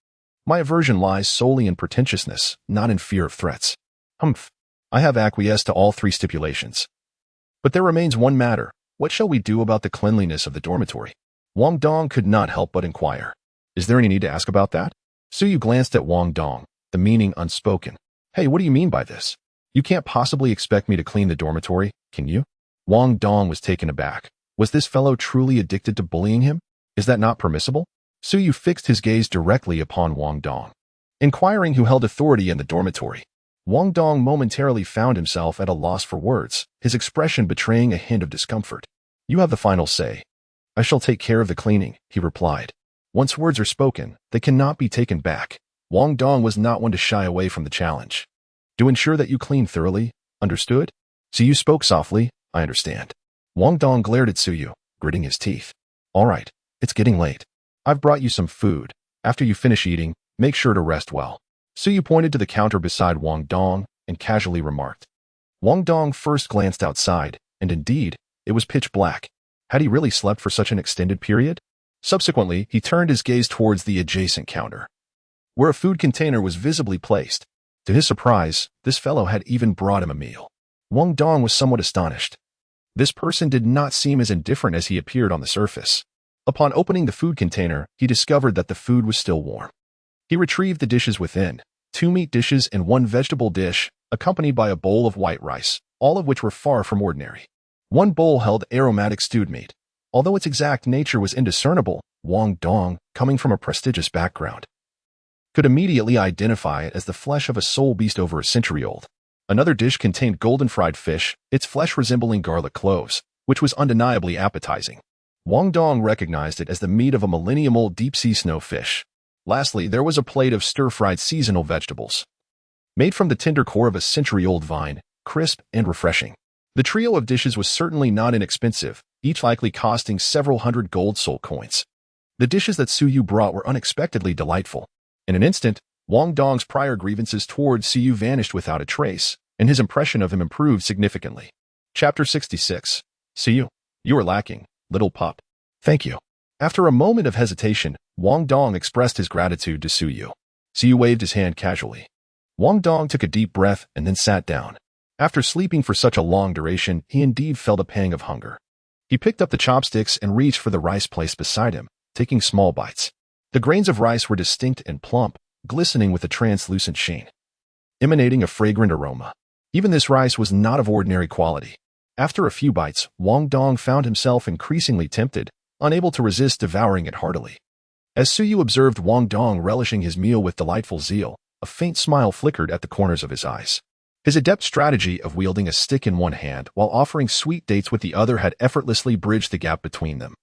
My aversion lies solely in pretentiousness, not in fear of threats. Humph. I have acquiesced to all three stipulations. But there remains one matter. What shall we do about the cleanliness of the dormitory? Wang Dong could not help but inquire. Is there any need to ask about that? Su Yu glanced at Wang Dong, the meaning unspoken. Hey, what do you mean by this? You can't possibly expect me to clean the dormitory, can you? Wang Dong was taken aback. Was this fellow truly addicted to bullying him? Is that not permissible? Su Yu fixed his gaze directly upon Wang Dong, inquiring who held authority in the dormitory. Wang Dong momentarily found himself at a loss for words, his expression betraying a hint of discomfort. You have the final say. I shall take care of the cleaning, he replied. Once words are spoken, they cannot be taken back. Wang Dong was not one to shy away from the challenge. Do ensure that you clean thoroughly, understood? Su Yu spoke softly, I understand. Wang Dong glared at Su Yu, gritting his teeth. All right, it's getting late. I've brought you some food. After you finish eating, make sure to rest well. Su Yu pointed to the counter beside Wang Dong and casually remarked. Wang Dong first glanced outside, and indeed, it was pitch black. Had he really slept for such an extended period? Subsequently, he turned his gaze towards the adjacent counter, where a food container was visibly placed. To his surprise, this fellow had even brought him a meal. Wang Dong was somewhat astonished. This person did not seem as indifferent as he appeared on the surface. Upon opening the food container, he discovered that the food was still warm. He retrieved the dishes within, 2 meat dishes and 1 vegetable dish, accompanied by a bowl of white rice, all of which were far from ordinary. One bowl held aromatic stewed meat. Although its exact nature was indiscernible, Wang Dong, coming from a prestigious background, could immediately identify it as the flesh of a soul beast over a century old. Another dish contained golden fried fish, its flesh resembling garlic cloves, which was undeniably appetizing. Wang Dong recognized it as the meat of a millennium-old deep-sea snowfish. Lastly, there was a plate of stir-fried seasonal vegetables, made from the tender core of a century-old vine, crisp and refreshing. The trio of dishes was certainly not inexpensive, each likely costing several hundred gold soul coins. The dishes that Su Yu brought were unexpectedly delightful. In an instant, Wang Dong's prior grievances towards Su Yu vanished without a trace, and his impression of him improved significantly. Chapter 66. Su Yu, you are lacking, little pup. Thank you. After a moment of hesitation, Wang Dong expressed his gratitude to Su Yu. Su Yu waved his hand casually. Wang Dong took a deep breath and then sat down. After sleeping for such a long duration, he indeed felt a pang of hunger. He picked up the chopsticks and reached for the rice placed beside him, taking small bites. The grains of rice were distinct and plump, glistening with a translucent sheen, emanating a fragrant aroma. Even this rice was not of ordinary quality. After a few bites, Wang Dong found himself increasingly tempted, unable to resist devouring it heartily. As Su Yu observed Wang Dong relishing his meal with delightful zeal, a faint smile flickered at the corners of his eyes. His adept strategy of wielding a stick in one hand while offering sweet dates with the other had effortlessly bridged the gap between them.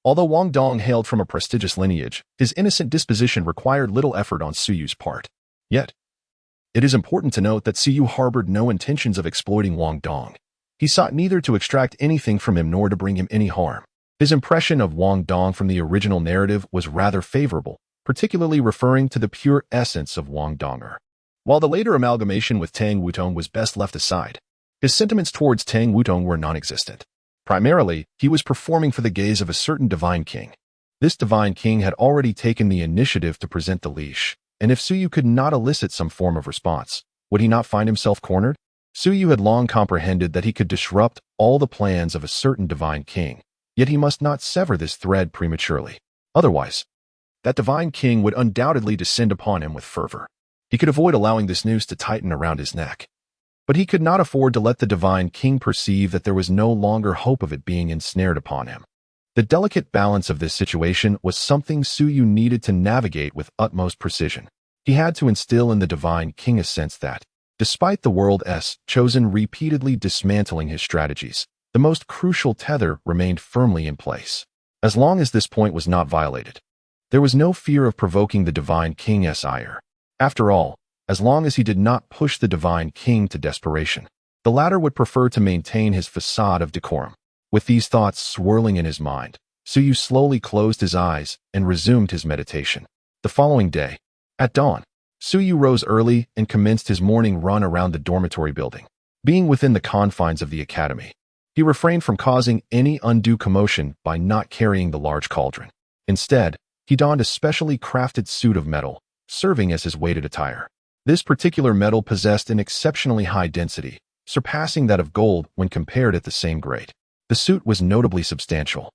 Although Wang Dong hailed from a prestigious lineage, his innocent disposition required little effort on Su Yu's part. Yet, it is important to note that Su Yu harbored no intentions of exploiting Wang Dong. He sought neither to extract anything from him nor to bring him any harm. His impression of Wang Dong from the original narrative was rather favorable, particularly referring to the pure essence of Wang Donger. While the later amalgamation with Tang Wutong was best left aside, his sentiments towards Tang Wutong were non-existent. Primarily, he was performing for the gaze of a certain divine king. This divine king had already taken the initiative to present the leash, and if Su Yu could not elicit some form of response, would he not find himself cornered? Su Yu had long comprehended that he could disrupt all the plans of a certain divine king, yet he must not sever this thread prematurely. Otherwise, that divine king would undoubtedly descend upon him with fervor. He could avoid allowing this noose to tighten around his neck. But he could not afford to let the divine king perceive that there was no longer hope of it being ensnared upon him. The delicate balance of this situation was something Suyu needed to navigate with utmost precision. He had to instill in the divine king a sense that, despite the world's chosen repeatedly dismantling his strategies, the most crucial tether remained firmly in place. As long as this point was not violated, there was no fear of provoking the divine king's ire. After all, as long as he did not push the divine king to desperation, the latter would prefer to maintain his facade of decorum. With these thoughts swirling in his mind, Suyu slowly closed his eyes and resumed his meditation. The following day, at dawn, Suyu rose early and commenced his morning run around the dormitory building. Being within the confines of the academy, he refrained from causing any undue commotion by not carrying the large cauldron. Instead, he donned a specially crafted suit of metal, serving as his weighted attire. This particular metal possessed an exceptionally high density, surpassing that of gold when compared at the same grade. The suit was notably substantial,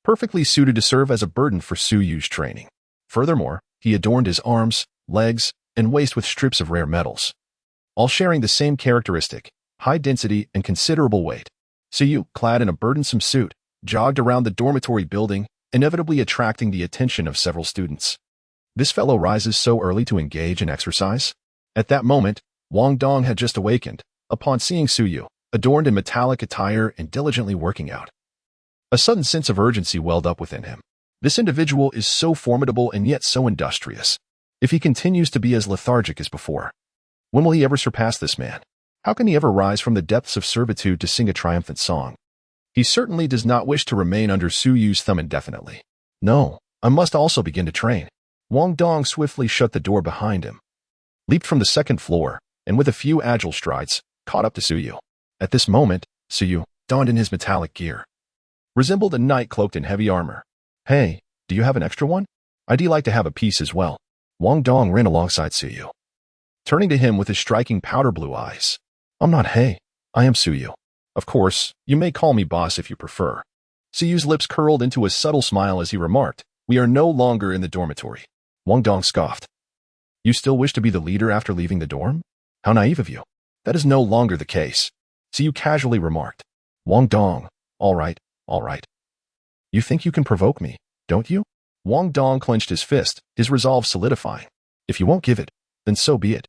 perfectly suited to serve as a burden for Suyu's training. Furthermore, he adorned his arms, legs, and waist with strips of rare metals, all sharing the same characteristic, high density and considerable weight. Suyu, clad in a burdensome suit, jogged around the dormitory building, inevitably attracting the attention of several students. This fellow rises so early to engage in exercise? At that moment, Wang Dong had just awakened, upon seeing Suyu, adorned in metallic attire and diligently working out. A sudden sense of urgency welled up within him. This individual is so formidable and yet so industrious. If he continues to be as lethargic as before, when will he ever surpass this man? How can he ever rise from the depths of servitude to sing a triumphant song? He certainly does not wish to remain under Suyu's thumb indefinitely. No, I must also begin to train. Wang Dong swiftly shut the door behind him, leaped from the second floor, and with a few agile strides, caught up to Suyu. At this moment, Suyu, donned in his metallic gear, resembled a knight cloaked in heavy armor. Hey, do you have an extra one? I'd like to have a piece as well. Wang Dong ran alongside Suyu, turning to him with his striking powder blue eyes. I'm not Hey, I am Suyu. Of course, you may call me boss if you prefer. Suyu's lips curled into a subtle smile as he remarked, we are no longer in the dormitory. Wang Dong scoffed. You still wish to be the leader after leaving the dorm? How naive of you. That is no longer the case. Suyu casually remarked. Wang Dong, all right. You think you can provoke me, don't you? Wang Dong clenched his fist, his resolve solidifying. If you won't give it, then so be it.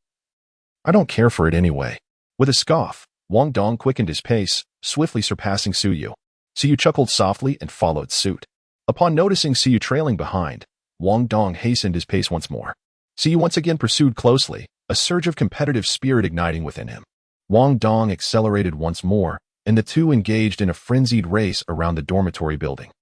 I don't care for it anyway. With a scoff, Wang Dong quickened his pace, swiftly surpassing Suyu. Suyu chuckled softly and followed suit. Upon noticing Suyu trailing behind, Wang Dong hastened his pace once more. Suyu once again pursued closely, a surge of competitive spirit igniting within him. Wang Dong accelerated once more, and the two engaged in a frenzied race around the dormitory building.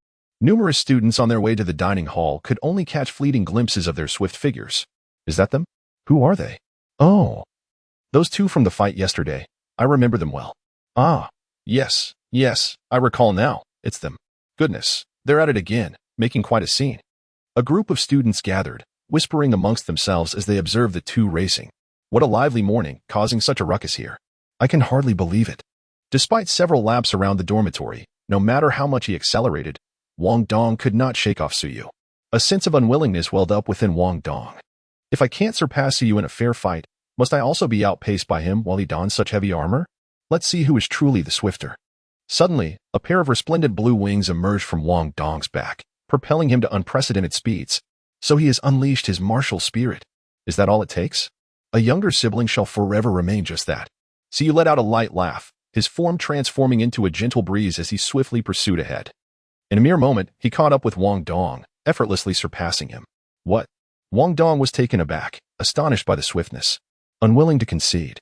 Numerous students on their way to the dining hall could only catch fleeting glimpses of their swift figures. Is that them? Who are they? Oh, those two from the fight yesterday. I remember them well. Ah, yes, I recall now. It's them. Goodness, they're at it again, making quite a scene. A group of students gathered, whispering amongst themselves as they observed the two racing. What a lively morning, causing such a ruckus here. I can hardly believe it. Despite several laps around the dormitory, no matter how much he accelerated, Wang Dong could not shake off Suyu. A sense of unwillingness welled up within Wang Dong. If I can't surpass Suyu in a fair fight, must I also be outpaced by him while he dons such heavy armor? Let's see who is truly the swifter. Suddenly, a pair of resplendent blue wings emerged from Wang Dong's back, propelling him to unprecedented speeds. So he has unleashed his martial spirit. Is that all it takes? A younger sibling shall forever remain just that. Suyu let out a light laugh, his form transforming into a gentle breeze as he swiftly pursued ahead. In a mere moment, he caught up with Wang Dong, effortlessly surpassing him. What? Wang Dong was taken aback, astonished by the swiftness, unwilling to concede.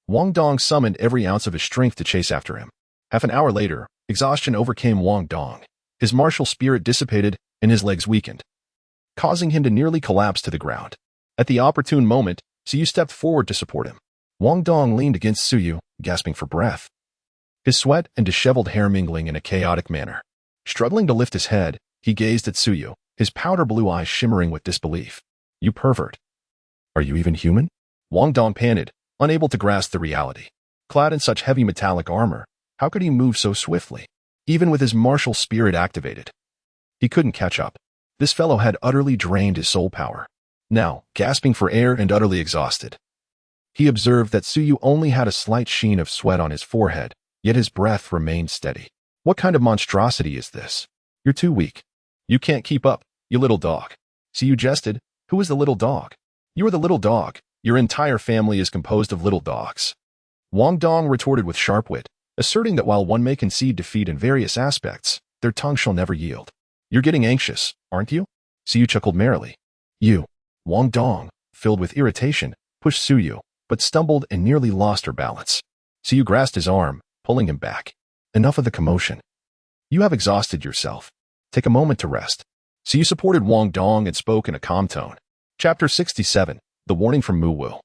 Wang Dong summoned every ounce of his strength to chase after him. Half an hour later, exhaustion overcame Wang Dong. His martial spirit dissipated and his legs weakened, causing him to nearly collapse to the ground. At the opportune moment, Suyu stepped forward to support him. Wang Dong leaned against Suyu, gasping for breath, his sweat and disheveled hair mingling in a chaotic manner. Struggling to lift his head, he gazed at Suyu, his powder blue eyes shimmering with disbelief. You pervert. Are you even human? Wang Dong panted, unable to grasp the reality. Clad in such heavy metallic armor, how could he move so swiftly? Even with his martial spirit activated, he couldn't catch up. This fellow had utterly drained his soul power. Now, gasping for air and utterly exhausted, He observed that Suyu only had a slight sheen of sweat on his forehead, yet his breath remained steady. What kind of monstrosity is this? You're too weak. You can't keep up, you little dog. Suyu jested. Who is the little dog? You are the little dog. Your entire family is composed of little dogs. Wang Dong retorted with sharp wit, asserting that while one may concede defeat in various aspects, their tongue shall never yield. You're getting anxious, aren't you? Suyu chuckled merrily. You. Wang Dong, filled with irritation, pushed Suyu, but stumbled and nearly lost her balance. Suyu grasped his arm, pulling him back. Enough of the commotion. You have exhausted yourself. Take a moment to rest. Suyu supported Wang Dong and spoke in a calm tone. Chapter 67. The Warning from Mu Wu.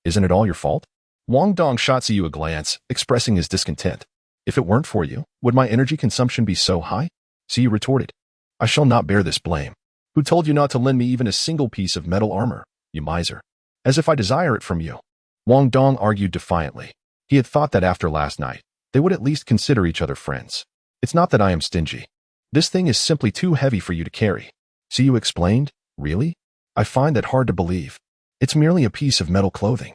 Isn't it all your fault? Wang Dong shot Suyu a glance, expressing his discontent. If it weren't for you, would my energy consumption be so high? Suyu retorted. I shall not bear this blame. Who told you not to lend me even a single piece of metal armor, you miser? As if I desire it from you. Wang Dong argued defiantly. He had thought that after last night, they would at least consider each other friends. It's not that I am stingy. This thing is simply too heavy for you to carry. Suyu explained. Really? I find that hard to believe. It's merely a piece of metal clothing.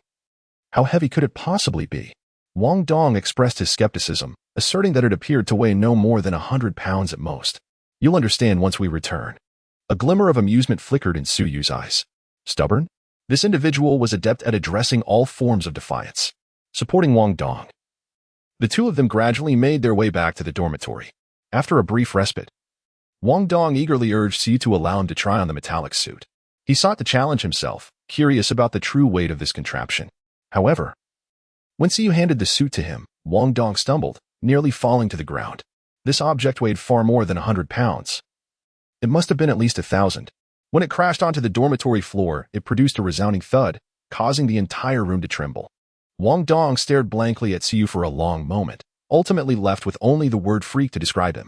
How heavy could it possibly be? Wang Dong expressed his skepticism, asserting that it appeared to weigh no more than 100 pounds at most. You'll understand once we return. A glimmer of amusement flickered in Suyu's eyes. Stubborn? This individual was adept at addressing all forms of defiance. Supporting Wang Dong. The two of them gradually made their way back to the dormitory. After a brief respite, Wang Dong eagerly urged Suyu to allow him to try on the metallic suit. He sought to challenge himself, curious about the true weight of this contraption. However, when Suyu handed the suit to him, Wang Dong stumbled, nearly falling to the ground. This object weighed far more than 100 pounds. It must have been at least 1,000. When it crashed onto the dormitory floor, it produced a resounding thud, causing the entire room to tremble. Wang Dong stared blankly at Suyu for a long moment, ultimately left with only the word freak to describe him.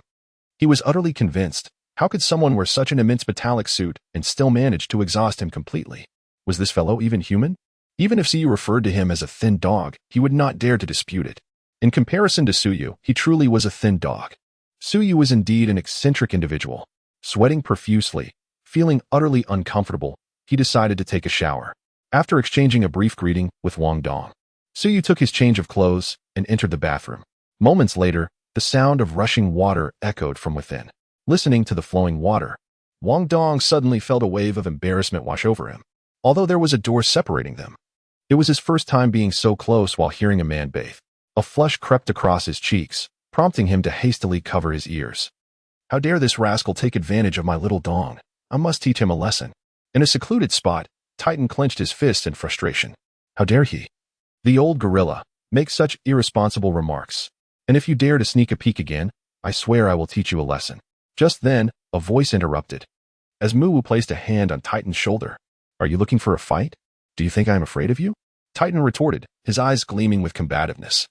He was utterly convinced. How could someone wear such an immense metallic suit and still manage to exhaust him completely? Was this fellow even human? Even if Suyu referred to him as a thin dog, he would not dare to dispute it. In comparison to Suyu, he truly was a thin dog. Suyu was indeed an eccentric individual. Sweating profusely, feeling utterly uncomfortable, he decided to take a shower. After exchanging a brief greeting with Wang Dong, Suyu took his change of clothes and entered the bathroom. Moments later, the sound of rushing water echoed from within. Listening to the flowing water, Wang Dong suddenly felt a wave of embarrassment wash over him, although there was a door separating them. It was his first time being so close while hearing a man bathe. A flush crept across his cheeks, prompting him to hastily cover his ears. How dare this rascal take advantage of my little dong? I must teach him a lesson. In a secluded spot, Titan clenched his fists in frustration. How dare he? The old gorilla, make such irresponsible remarks. And if you dare to sneak a peek again, I swear I will teach you a lesson. Just then, a voice interrupted. As Mu Wu placed a hand on Titan's shoulder. Are you looking for a fight? Do you think I am afraid of you? Titan retorted, his eyes gleaming with combativeness.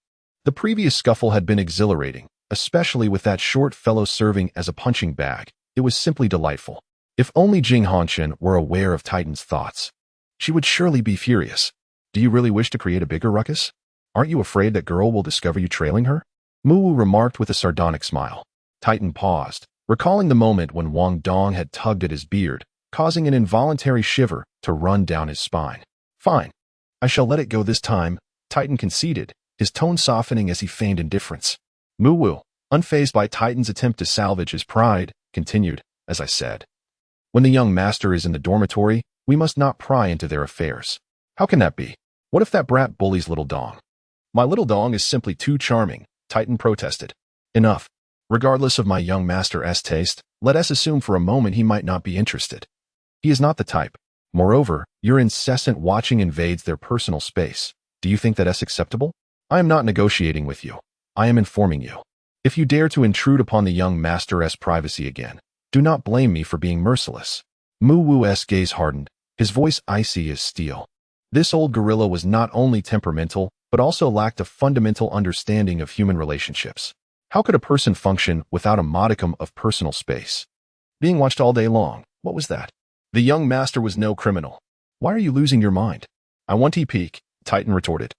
The previous scuffle had been exhilarating, especially with that short fellow serving as a punching bag. It was simply delightful. If only Jing Hanshin were aware of Titan's thoughts. She would surely be furious. Do you really wish to create a bigger ruckus? Aren't you afraid that girl will discover you trailing her? Mu Wu remarked with a sardonic smile. Titan paused, recalling the moment when Wang Dong had tugged at his beard, causing an involuntary shiver to run down his spine. Fine. I shall let it go this time, Titan conceded, his tone softening as he feigned indifference. Mu Wu, unfazed by Titan's attempt to salvage his pride, continued, as I said. When the young master is in the dormitory, we must not pry into their affairs. How can that be? What if that brat bullies little dong? My little dong is simply too charming, Titan protested. Enough. Regardless of my young master's taste, let us assume for a moment he might not be interested. He is not the type. Moreover, your incessant watching invades their personal space. Do you think that is acceptable? I am not negotiating with you. I am informing you. If you dare to intrude upon the young master's privacy again, do not blame me for being merciless. Mu Wu's gaze hardened, his voice icy as steel. This old gorilla was not only temperamental, but also lacked a fundamental understanding of human relationships. How could a person function without a modicum of personal space? Being watched all day long, what was that? The young master was no criminal. Why are you losing your mind? I want to peek, Titan retorted.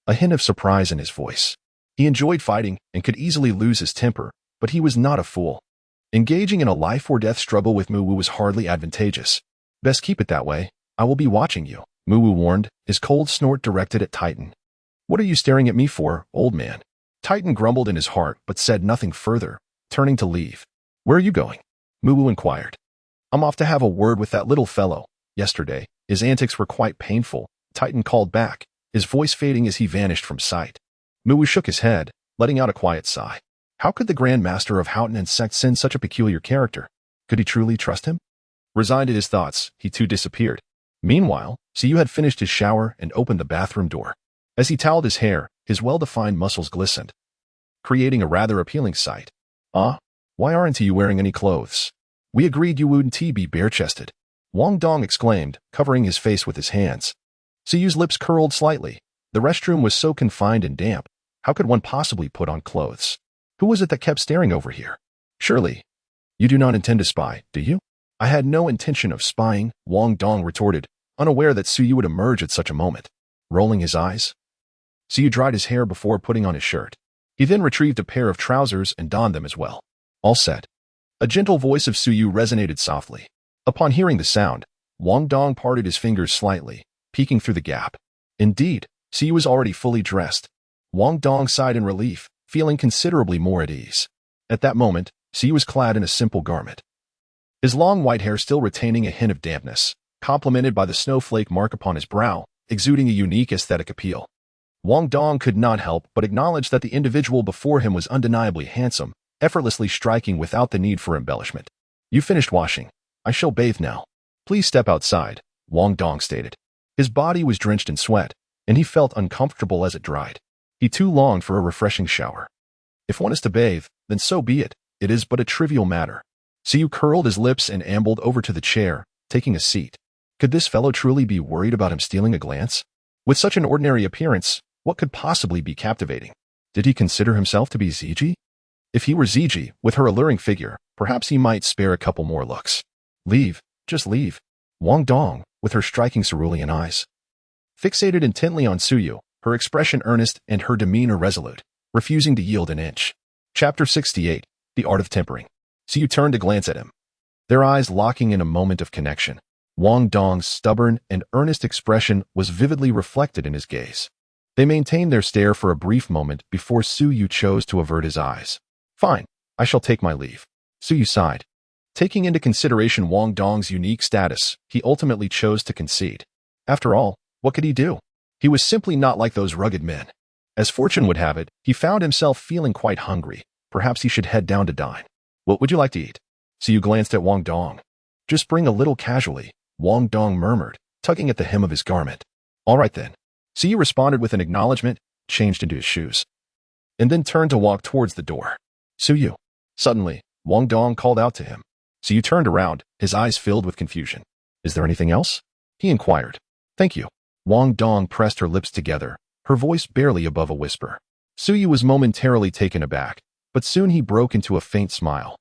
A hint of surprise in his voice. He enjoyed fighting and could easily lose his temper, but he was not a fool. Engaging in a life-or-death struggle with Mu Wu was hardly advantageous. Best keep it that way. I will be watching you, Muwu warned, his cold snort directed at Titan. What are you staring at me for, old man? Titan grumbled in his heart but said nothing further, turning to leave. Where are you going? Muwu inquired. I'm off to have a word with that little fellow. Yesterday, his antics were quite painful, Titan called back, his voice fading as he vanished from sight. Muwu shook his head, letting out a quiet sigh. How could the Grand Master of Houghton and sect send such a peculiar character? Could he truly trust him? Resigned to his thoughts, he too disappeared. Meanwhile, Siyu had finished his shower and opened the bathroom door. As he toweled his hair, his well-defined muscles glistened, creating a rather appealing sight. Why aren't you wearing any clothes? We agreed you wouldn't be bare-chested. Wang Dong exclaimed, covering his face with his hands. Siyu's lips curled slightly. The restroom was so confined and damp. How could one possibly put on clothes? Who was it that kept staring over here? Surely, you do not intend to spy, do you? I had no intention of spying, Wang Dong retorted, unaware that Siyu would emerge at such a moment. Rolling his eyes, Siyu dried his hair before putting on his shirt. He then retrieved a pair of trousers and donned them as well. All set. A gentle voice of Siyu resonated softly. Upon hearing the sound, Wang Dong parted his fingers slightly, peeking through the gap. Indeed, Siyu was already fully dressed. Wang Dong sighed in relief, feeling considerably more at ease. At that moment, Siyu was clad in a simple garment. His long white hair still retaining a hint of dampness, complemented by the snowflake mark upon his brow, exuding a unique aesthetic appeal. Wang Dong could not help but acknowledge that the individual before him was undeniably handsome, effortlessly striking without the need for embellishment. You finished washing. I shall bathe now. Please step outside, Wang Dong stated. His body was drenched in sweat, and he felt uncomfortable as it dried. He too longed for a refreshing shower. If one is to bathe, then so be it. It is but a trivial matter. Siyu curled his lips and ambled over to the chair, taking a seat. Could this fellow truly be worried about him stealing a glance? With such an ordinary appearance, what could possibly be captivating? Did he consider himself to be Ziji? If he were Ziji, with her alluring figure, perhaps he might spare a couple more looks. Leave, just leave. Wang Dong, with her striking cerulean eyes, fixated intently on Suyu, her expression earnest and her demeanor resolute, refusing to yield an inch. Chapter 68, The Art of Tempering. Siyu turned to glance at him, their eyes locking in a moment of connection. Wang Dong's stubborn and earnest expression was vividly reflected in his gaze. They maintained their stare for a brief moment before Suyu chose to avert his eyes. Fine, I shall take my leave. Suyu sighed. Taking into consideration Wang Dong's unique status, he ultimately chose to concede. After all, what could he do? He was simply not like those rugged men. As fortune would have it, he found himself feeling quite hungry. Perhaps he should head down to dine. What would you like to eat? Siyu glanced at Wang Dong. Just bring a little casually, Wang Dong murmured, tugging at the hem of his garment. All right then. Siyu responded with an acknowledgement, changed into his shoes, and then turned to walk towards the door. Suyu. Suddenly, Wang Dong called out to him. Siyu turned around, his eyes filled with confusion. Is there anything else? He inquired. Thank you. Wang Dong pressed her lips together, her voice barely above a whisper. Suyu was momentarily taken aback, but soon he broke into a faint smile,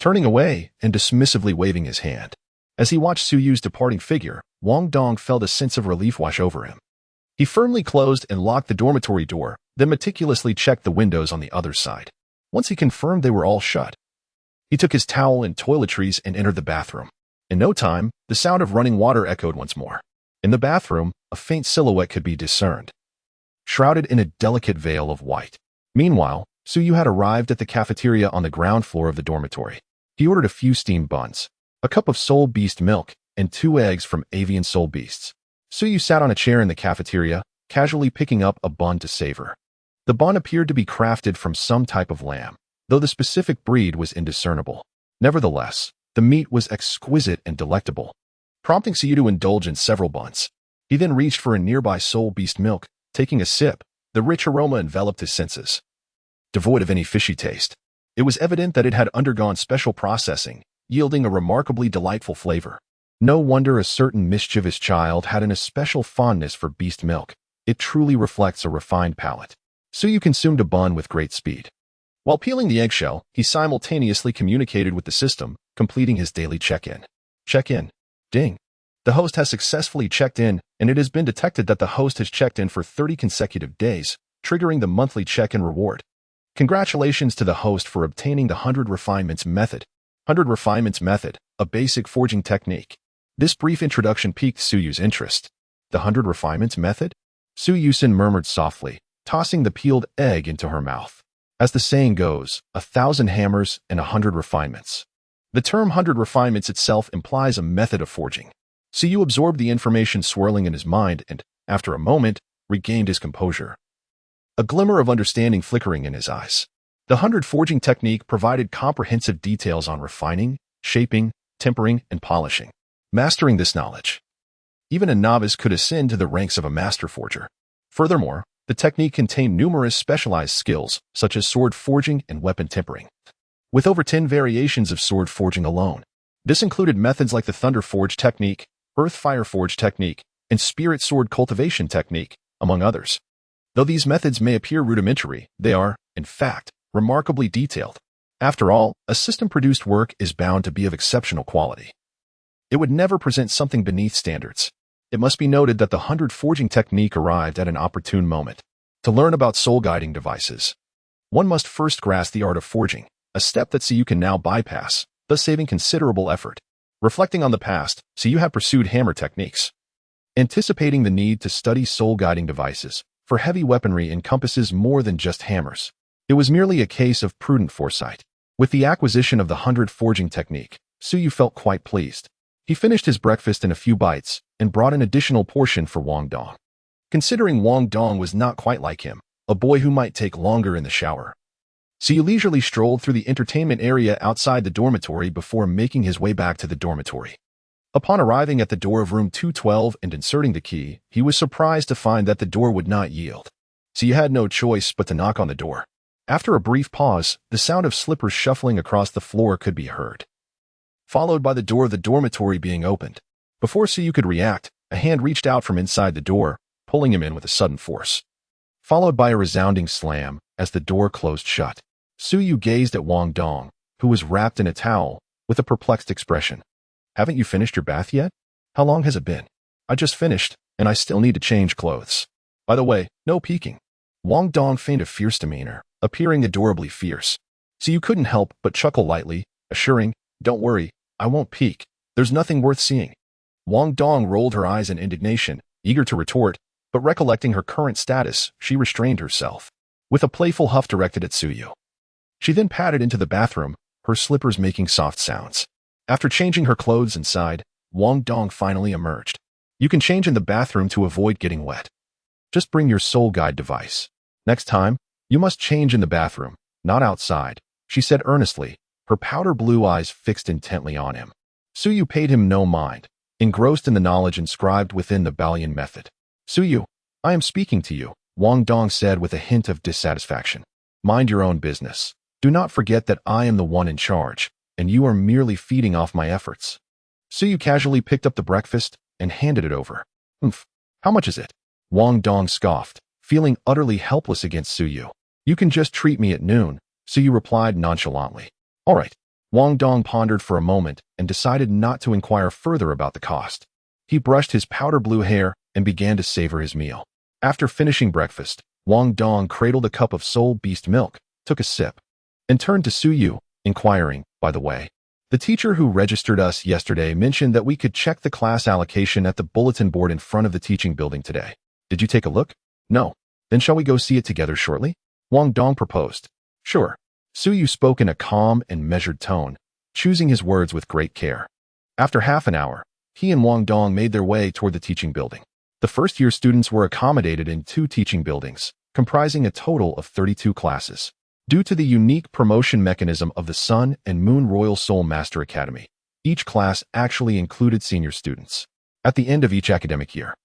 turning away and dismissively waving his hand. As he watched Suyu's departing figure, Wang Dong felt a sense of relief wash over him. He firmly closed and locked the dormitory door, then meticulously checked the windows on the other side. Once he confirmed they were all shut, he took his towel and toiletries and entered the bathroom. In no time, the sound of running water echoed once more. In the bathroom, a faint silhouette could be discerned, shrouded in a delicate veil of white. Meanwhile, Suyu had arrived at the cafeteria on the ground floor of the dormitory. He ordered a few steamed buns, a cup of soul beast milk, and 2 eggs from avian soul beasts. Suyu sat on a chair in the cafeteria, casually picking up a bun to savor. The bun appeared to be crafted from some type of lamb, though the specific breed was indiscernible. Nevertheless, the meat was exquisite and delectable, prompting Suyu to indulge in several buns. He then reached for a nearby soul beast milk, taking a sip. The rich aroma enveloped his senses, devoid of any fishy taste. It was evident that it had undergone special processing, yielding a remarkably delightful flavor. No wonder a certain mischievous child had an especial fondness for beast milk. It truly reflects a refined palate. Suyu consumed a bun with great speed. While peeling the eggshell, he simultaneously communicated with the system, completing his daily check-in. Check-in. Ding. The host has successfully checked in, and it has been detected that the host has checked in for 30 consecutive days, triggering the monthly check-in reward. Congratulations to the host for obtaining the 100 Refinements Method. 100 Refinements Method, a basic forging technique. This brief introduction piqued Suyu's interest. The 100 refinements method? Su Yusin murmured softly, tossing the peeled egg into her mouth. As the saying goes, 1,000 hammers and 100 refinements. The term 100 refinements itself implies a method of forging. Su Yu absorbed the information swirling in his mind and, after a moment, regained his composure. A glimmer of understanding flickering in his eyes. The 100 forging technique provided comprehensive details on refining, shaping, tempering, and polishing. Mastering this knowledge, even a novice could ascend to the ranks of a master forger. Furthermore, the technique contained numerous specialized skills, such as sword forging and weapon tempering, with over 10 variations of sword forging alone. This included methods like the Thunder Forge technique, Earth Fire Forge technique, and Spirit Sword cultivation technique, among others. Though these methods may appear rudimentary, they are, in fact, remarkably detailed. After all, a system-produced work is bound to be of exceptional quality. It would never present something beneath standards. It must be noted that the 100 forging technique arrived at an opportune moment. To learn about soul-guiding devices, one must first grasp the art of forging, a step that Su Yu can now bypass, thus saving considerable effort. Reflecting on the past, Su Yu had pursued hammer techniques. Anticipating the need to study soul-guiding devices, for heavy weaponry encompasses more than just hammers. It was merely a case of prudent foresight. With the acquisition of the 100 forging technique, Su Yu felt quite pleased. He finished his breakfast in a few bites and brought an additional portion for Wang Dong. Considering Wang Dong was not quite like him, a boy who might take longer in the shower, Su Yu leisurely strolled through the entertainment area outside the dormitory before making his way back to the dormitory. Upon arriving at the door of room 212 and inserting the key, he was surprised to find that the door would not yield. Su Yu had no choice but to knock on the door. After a brief pause, the sound of slippers shuffling across the floor could be heard, followed by the door of the dormitory being opened. Before Su Yu could react, a hand reached out from inside the door, pulling him in with a sudden force, followed by a resounding slam as the door closed shut. Su Yu gazed at Wang Dong, who was wrapped in a towel, with a perplexed expression. "Haven't you finished your bath yet? How long has it been?" "I just finished, and I still need to change clothes. By the way, no peeking." Wang Dong feigned a fierce demeanor, appearing adorably fierce. Su Yu couldn't help but chuckle lightly, assuring, "Don't worry, I won't peek. There's nothing worth seeing." Wang Dong rolled her eyes in indignation, eager to retort, but recollecting her current status, she restrained herself. With a playful huff directed at Su Yu, she then padded into the bathroom, her slippers making soft sounds. After changing her clothes inside, Wang Dong finally emerged. "You can change in the bathroom to avoid getting wet. Just bring your soul guide device. Next time, you must change in the bathroom, not outside," she said earnestly, her powder blue eyes fixed intently on him. Su Yu paid him no mind, engrossed in the knowledge inscribed within the Balian method. "Su Yu, I am speaking to you," Wang Dong said with a hint of dissatisfaction. "Mind your own business. Do not forget that I am the one in charge, and you are merely feeding off my efforts." Su Yu casually picked up the breakfast and handed it over. "Humph, how much is it?" Wang Dong scoffed, feeling utterly helpless against Su Yu. "You can just treat me at noon," Su Yu replied nonchalantly. "All right." Wang Dong pondered for a moment and decided not to inquire further about the cost. He brushed his powder blue hair and began to savor his meal. After finishing breakfast, Wang Dong cradled a cup of soul beast milk, took a sip, and turned to Su Yu, inquiring, "By the way, the teacher who registered us yesterday mentioned that we could check the class allocation at the bulletin board in front of the teaching building today. Did you take a look?" "No." "Then shall we go see it together shortly?" Wang Dong proposed. "Sure." Su Yu spoke in a calm and measured tone, choosing his words with great care. After half an hour, he and Wang Dong made their way toward the teaching building. The first-year students were accommodated in 2 teaching buildings, comprising a total of 32 classes. Due to the unique promotion mechanism of the Sun and Moon Royal Soul Master Academy, each class actually included senior students. At the end of each academic year,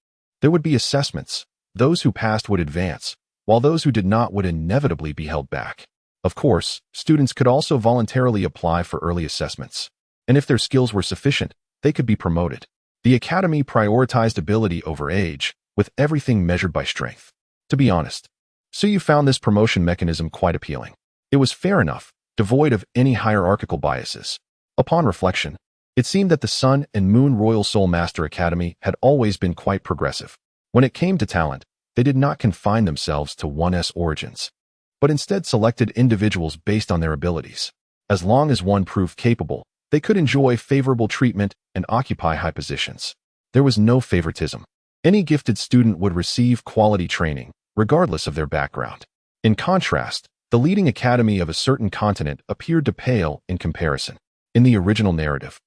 there would be assessments. Those who passed would advance, while those who did not would inevitably be held back. Of course, students could also voluntarily apply for early assessments, and if their skills were sufficient, they could be promoted. The academy prioritized ability over age, with everything measured by strength. To be honest, Su Yu found this promotion mechanism quite appealing. It was fair enough, devoid of any hierarchical biases. Upon reflection, it seemed that the Sun and Moon Royal Soul Master Academy had always been quite progressive. When it came to talent, they did not confine themselves to 1's origins, but instead selected individuals based on their abilities. As long as one proved capable, they could enjoy favorable treatment and occupy high positions. There was no favoritism. Any gifted student would receive quality training, regardless of their background. In contrast, the leading academy of a certain continent appeared to pale in comparison. In the original narrative,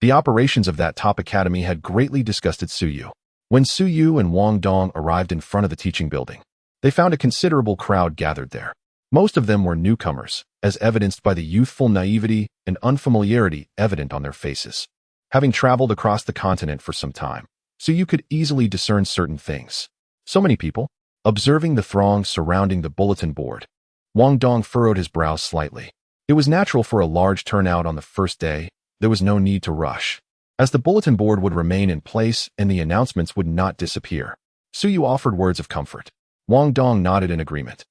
the operations of that top academy had greatly disgusted Suyu. When Suyu and Wang Dong arrived in front of the teaching building, they found a considerable crowd gathered there. Most of them were newcomers, as evidenced by the youthful naivety and unfamiliarity evident on their faces. Having traveled across the continent for some time, Suyu could easily discern certain things. So many people. Observing the throng surrounding the bulletin board, Wang Dong furrowed his brows slightly. It was natural for a large turnout on the first day. There was no need to rush, as the bulletin board would remain in place and the announcements would not disappear. Suyu offered words of comfort. Wang Dong nodded in agreement.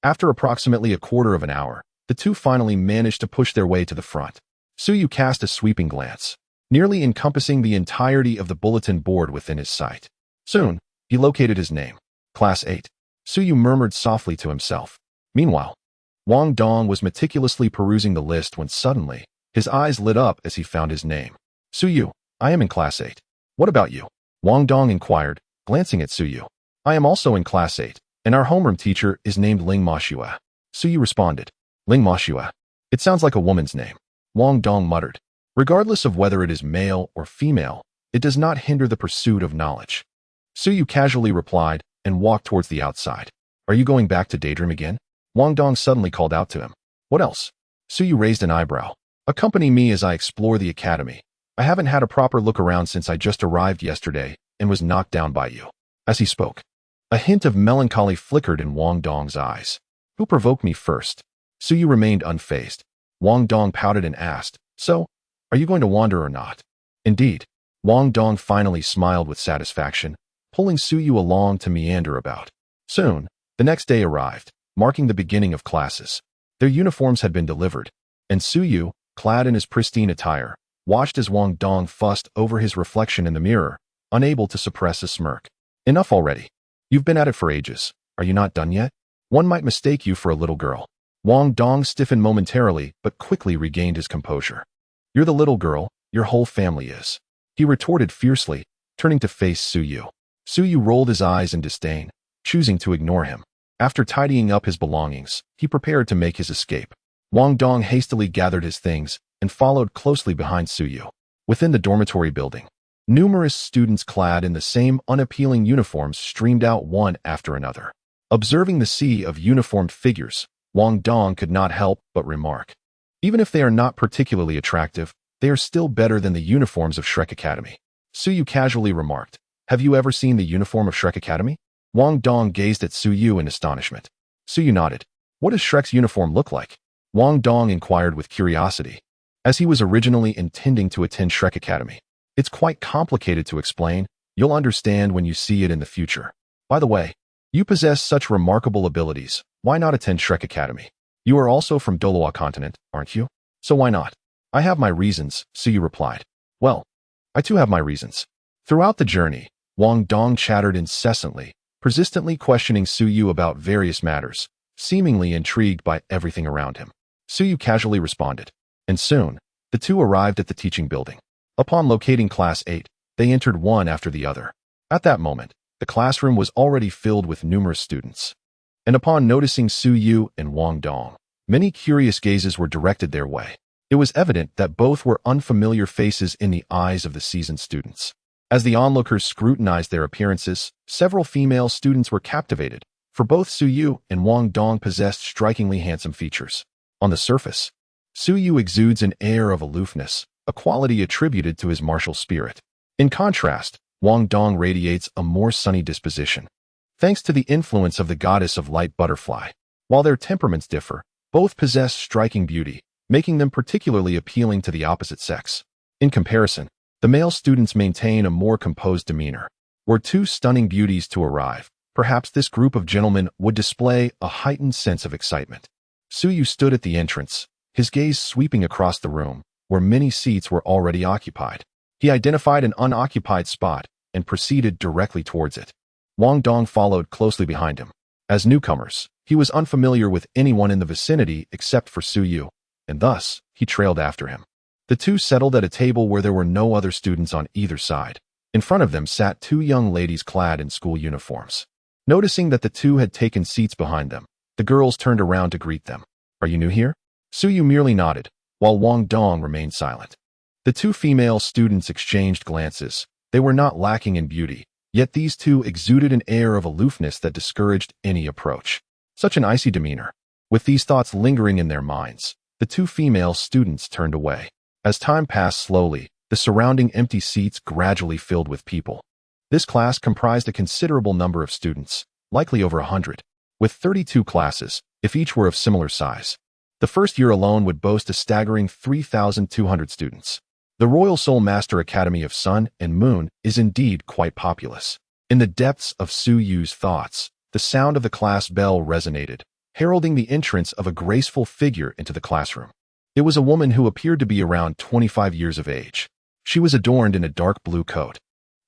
After approximately a quarter of an hour, the two finally managed to push their way to the front. Suyu cast a sweeping glance, nearly encompassing the entirety of the bulletin board within his sight. Soon, he located his name. Class 8. Suyu murmured softly to himself. Meanwhile, Wang Dong was meticulously perusing the list when suddenly, his eyes lit up as he found his name. Suyu, I am in Class 8. What about you? Wang Dong inquired, glancing at Suyu. I am also in Class 8, and our homeroom teacher is named Ling Moshua. Suyu responded. Ling Moshua. It sounds like a woman's name. Wang Dong muttered. Regardless of whether it is male or female, it does not hinder the pursuit of knowledge. Suyu casually replied and walked towards the outside. Are you going back to daydream again? Wang Dong suddenly called out to him. What else? Suyu raised an eyebrow. Accompany me as I explore the academy. I haven't had a proper look around since I just arrived yesterday and was knocked down by you. As he spoke, a hint of melancholy flickered in Wang Dong's eyes. Who provoked me first? Suyu remained unfazed. Wang Dong pouted and asked, So, are you going to wander or not? Indeed. Wang Dong finally smiled with satisfaction, pulling Suyu along to meander about. Soon, the next day arrived, marking the beginning of classes. Their uniforms had been delivered, and Suyu, clad in his pristine attire, watched as Wang Dong fussed over his reflection in the mirror, unable to suppress a smirk. Enough already. You've been at it for ages. Are you not done yet? One might mistake you for a little girl. Wang Dong stiffened momentarily but quickly regained his composure. You're the little girl, your whole family is. He retorted fiercely, turning to face Suyu. Suyu rolled his eyes in disdain, choosing to ignore him. After tidying up his belongings, he prepared to make his escape. Wang Dong hastily gathered his things and followed closely behind Suyu. Within the dormitory building, numerous students clad in the same unappealing uniforms streamed out one after another. Observing the sea of uniformed figures, Wang Dong could not help but remark. Even if they are not particularly attractive, they are still better than the uniforms of Shrek Academy. Suyu casually remarked. Have you ever seen the uniform of Shrek Academy? Wang Dong gazed at Suyu in astonishment. Suyu nodded. What does Shrek's uniform look like? Wang Dong inquired with curiosity. As he was originally intending to attend Shrek Academy. It's quite complicated to explain. You'll understand when you see it in the future. By the way, you possess such remarkable abilities. Why not attend Shrek Academy? You are also from Doloa continent, aren't you? So why not? I have my reasons, Suyu replied. Well, I too have my reasons. Throughout the journey, Wang Dong chattered incessantly, persistently questioning Suyu about various matters, seemingly intrigued by everything around him. Suyu casually responded, and soon, the two arrived at the teaching building. Upon locating Class 8, they entered one after the other. At that moment, the classroom was already filled with numerous students. And upon noticing Suyu and Wang Dong, many curious gazes were directed their way. It was evident that both were unfamiliar faces in the eyes of the seasoned students. As the onlookers scrutinized their appearances, several female students were captivated, for both Suyu and Wang Dong possessed strikingly handsome features. On the surface, Suyu exudes an air of aloofness, a quality attributed to his martial spirit. In contrast, Wang Dong radiates a more sunny disposition, thanks to the influence of the goddess of light butterfly. While their temperaments differ, both possess striking beauty, making them particularly appealing to the opposite sex. In comparison, the male students maintain a more composed demeanor. Were two stunning beauties to arrive, perhaps this group of gentlemen would display a heightened sense of excitement. Suyu stood at the entrance, his gaze sweeping across the room, where many seats were already occupied. He identified an unoccupied spot and proceeded directly towards it. Wang Dong followed closely behind him. As newcomers, he was unfamiliar with anyone in the vicinity except for Suyu, and thus, he trailed after him. The two settled at a table where there were no other students on either side. In front of them sat two young ladies clad in school uniforms. Noticing that the two had taken seats behind them, the girls turned around to greet them. "Are you new here?" Suyu merely nodded, while Wang Dong remained silent. The two female students exchanged glances. They were not lacking in beauty, yet these two exuded an air of aloofness that discouraged any approach. Such an icy demeanor. With these thoughts lingering in their minds, the two female students turned away. As time passed slowly, the surrounding empty seats gradually filled with people. This class comprised a considerable number of students, likely over 100, with 32 classes, if each were of similar size. The first year alone would boast a staggering 3,200 students. The Royal Soul Master Academy of Sun and Moon is indeed quite populous. In the depths of Su Yu's thoughts, the sound of the class bell resonated, heralding the entrance of a graceful figure into the classroom. It was a woman who appeared to be around 25 years of age. She was adorned in a dark blue coat,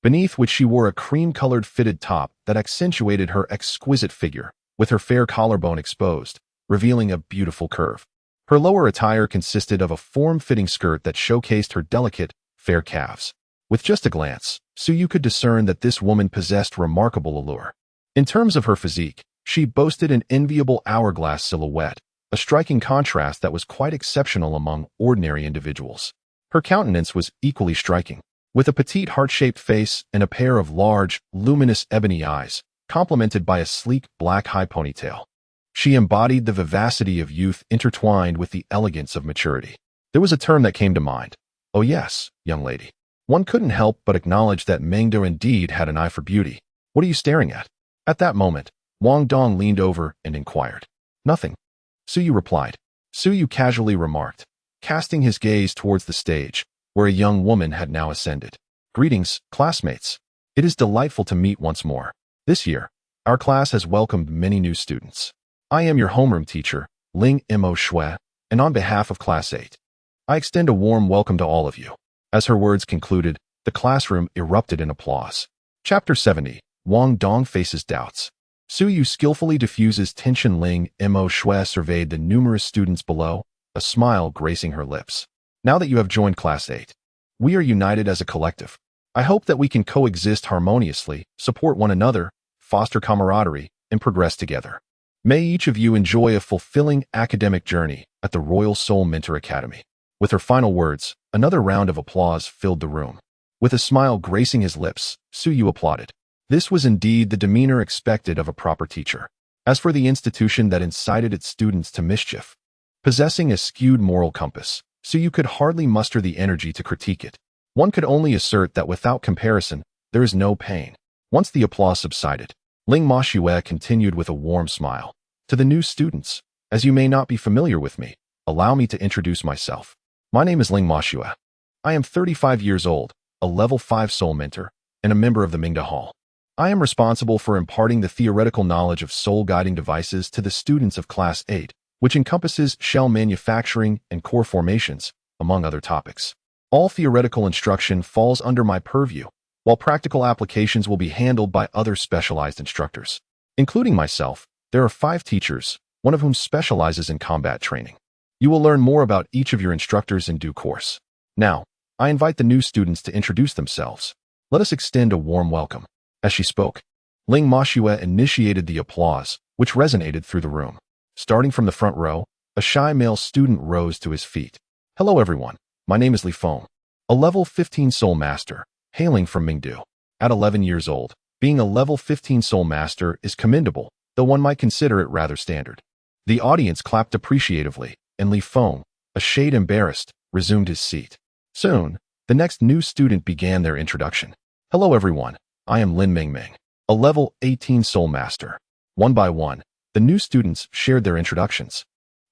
beneath which she wore a cream-colored fitted top that accentuated her exquisite figure, with her fair collarbone exposed, revealing a beautiful curve. Her lower attire consisted of a form-fitting skirt that showcased her delicate, fair calves. With just a glance, Suyu could discern that this woman possessed remarkable allure. In terms of her physique, she boasted an enviable hourglass silhouette, a striking contrast that was quite exceptional among ordinary individuals. Her countenance was equally striking, with a petite heart-shaped face and a pair of large, luminous ebony eyes, complemented by a sleek black high ponytail. She embodied the vivacity of youth intertwined with the elegance of maturity. There was a term that came to mind. "Oh yes, young lady." One couldn't help but acknowledge that Mengdo indeed had an eye for beauty. "What are you staring at?" At that moment, Wang Dong leaned over and inquired. "Nothing," Suyu replied. Suyu casually remarked, casting his gaze towards the stage, where a young woman had now ascended. "Greetings, classmates. It is delightful to meet once more. This year, our class has welcomed many new students. I am your homeroom teacher, Ling Mo Shui, and on behalf of Class 8, I extend a warm welcome to all of you." As her words concluded, the classroom erupted in applause. Chapter 70. Wang Dong Faces Doubts. Suyu skillfully diffuses tension. Ling Mo Shui surveyed the numerous students below, a smile gracing her lips. "Now that you have joined Class 8, we are united as a collective. I hope that we can coexist harmoniously, support one another, foster camaraderie, and progress together. May each of you enjoy a fulfilling academic journey at the Royal Soul Mentor Academy." With her final words, another round of applause filled the room. With a smile gracing his lips, Suyu applauded. This was indeed the demeanor expected of a proper teacher. As for the institution that incited its students to mischief, possessing a skewed moral compass, Suyu could hardly muster the energy to critique it. One could only assert that without comparison, there is no pain. Once the applause subsided, Ling Ma Xue continued with a warm smile. "To the new students, as you may not be familiar with me, allow me to introduce myself. My name is Ling Ma Xue. I am 35 years old, a level 5 soul mentor, and a member of the Mingda Hall. I am responsible for imparting the theoretical knowledge of soul guiding devices to the students of Class 8, which encompasses shell manufacturing and core formations, among other topics. All theoretical instruction falls under my purview, while practical applications will be handled by other specialized instructors. Including myself, there are 5 teachers, one of whom specializes in combat training. You will learn more about each of your instructors in due course. Now, I invite the new students to introduce themselves. Let us extend a warm welcome." As she spoke, Ling Ma Xue initiated the applause, which resonated through the room. Starting from the front row, a shy male student rose to his feet. "Hello everyone, my name is Li Feng, a level 15 soul master, hailing from Mingdu. At 11 years old, being a level 15 soul master is commendable, though one might consider it rather standard." The audience clapped appreciatively, and Li Feng, a shade embarrassed, resumed his seat. Soon, the next new student began their introduction. "Hello everyone, I am Lin Mingming, a level 18 soul master." One by one, the new students shared their introductions.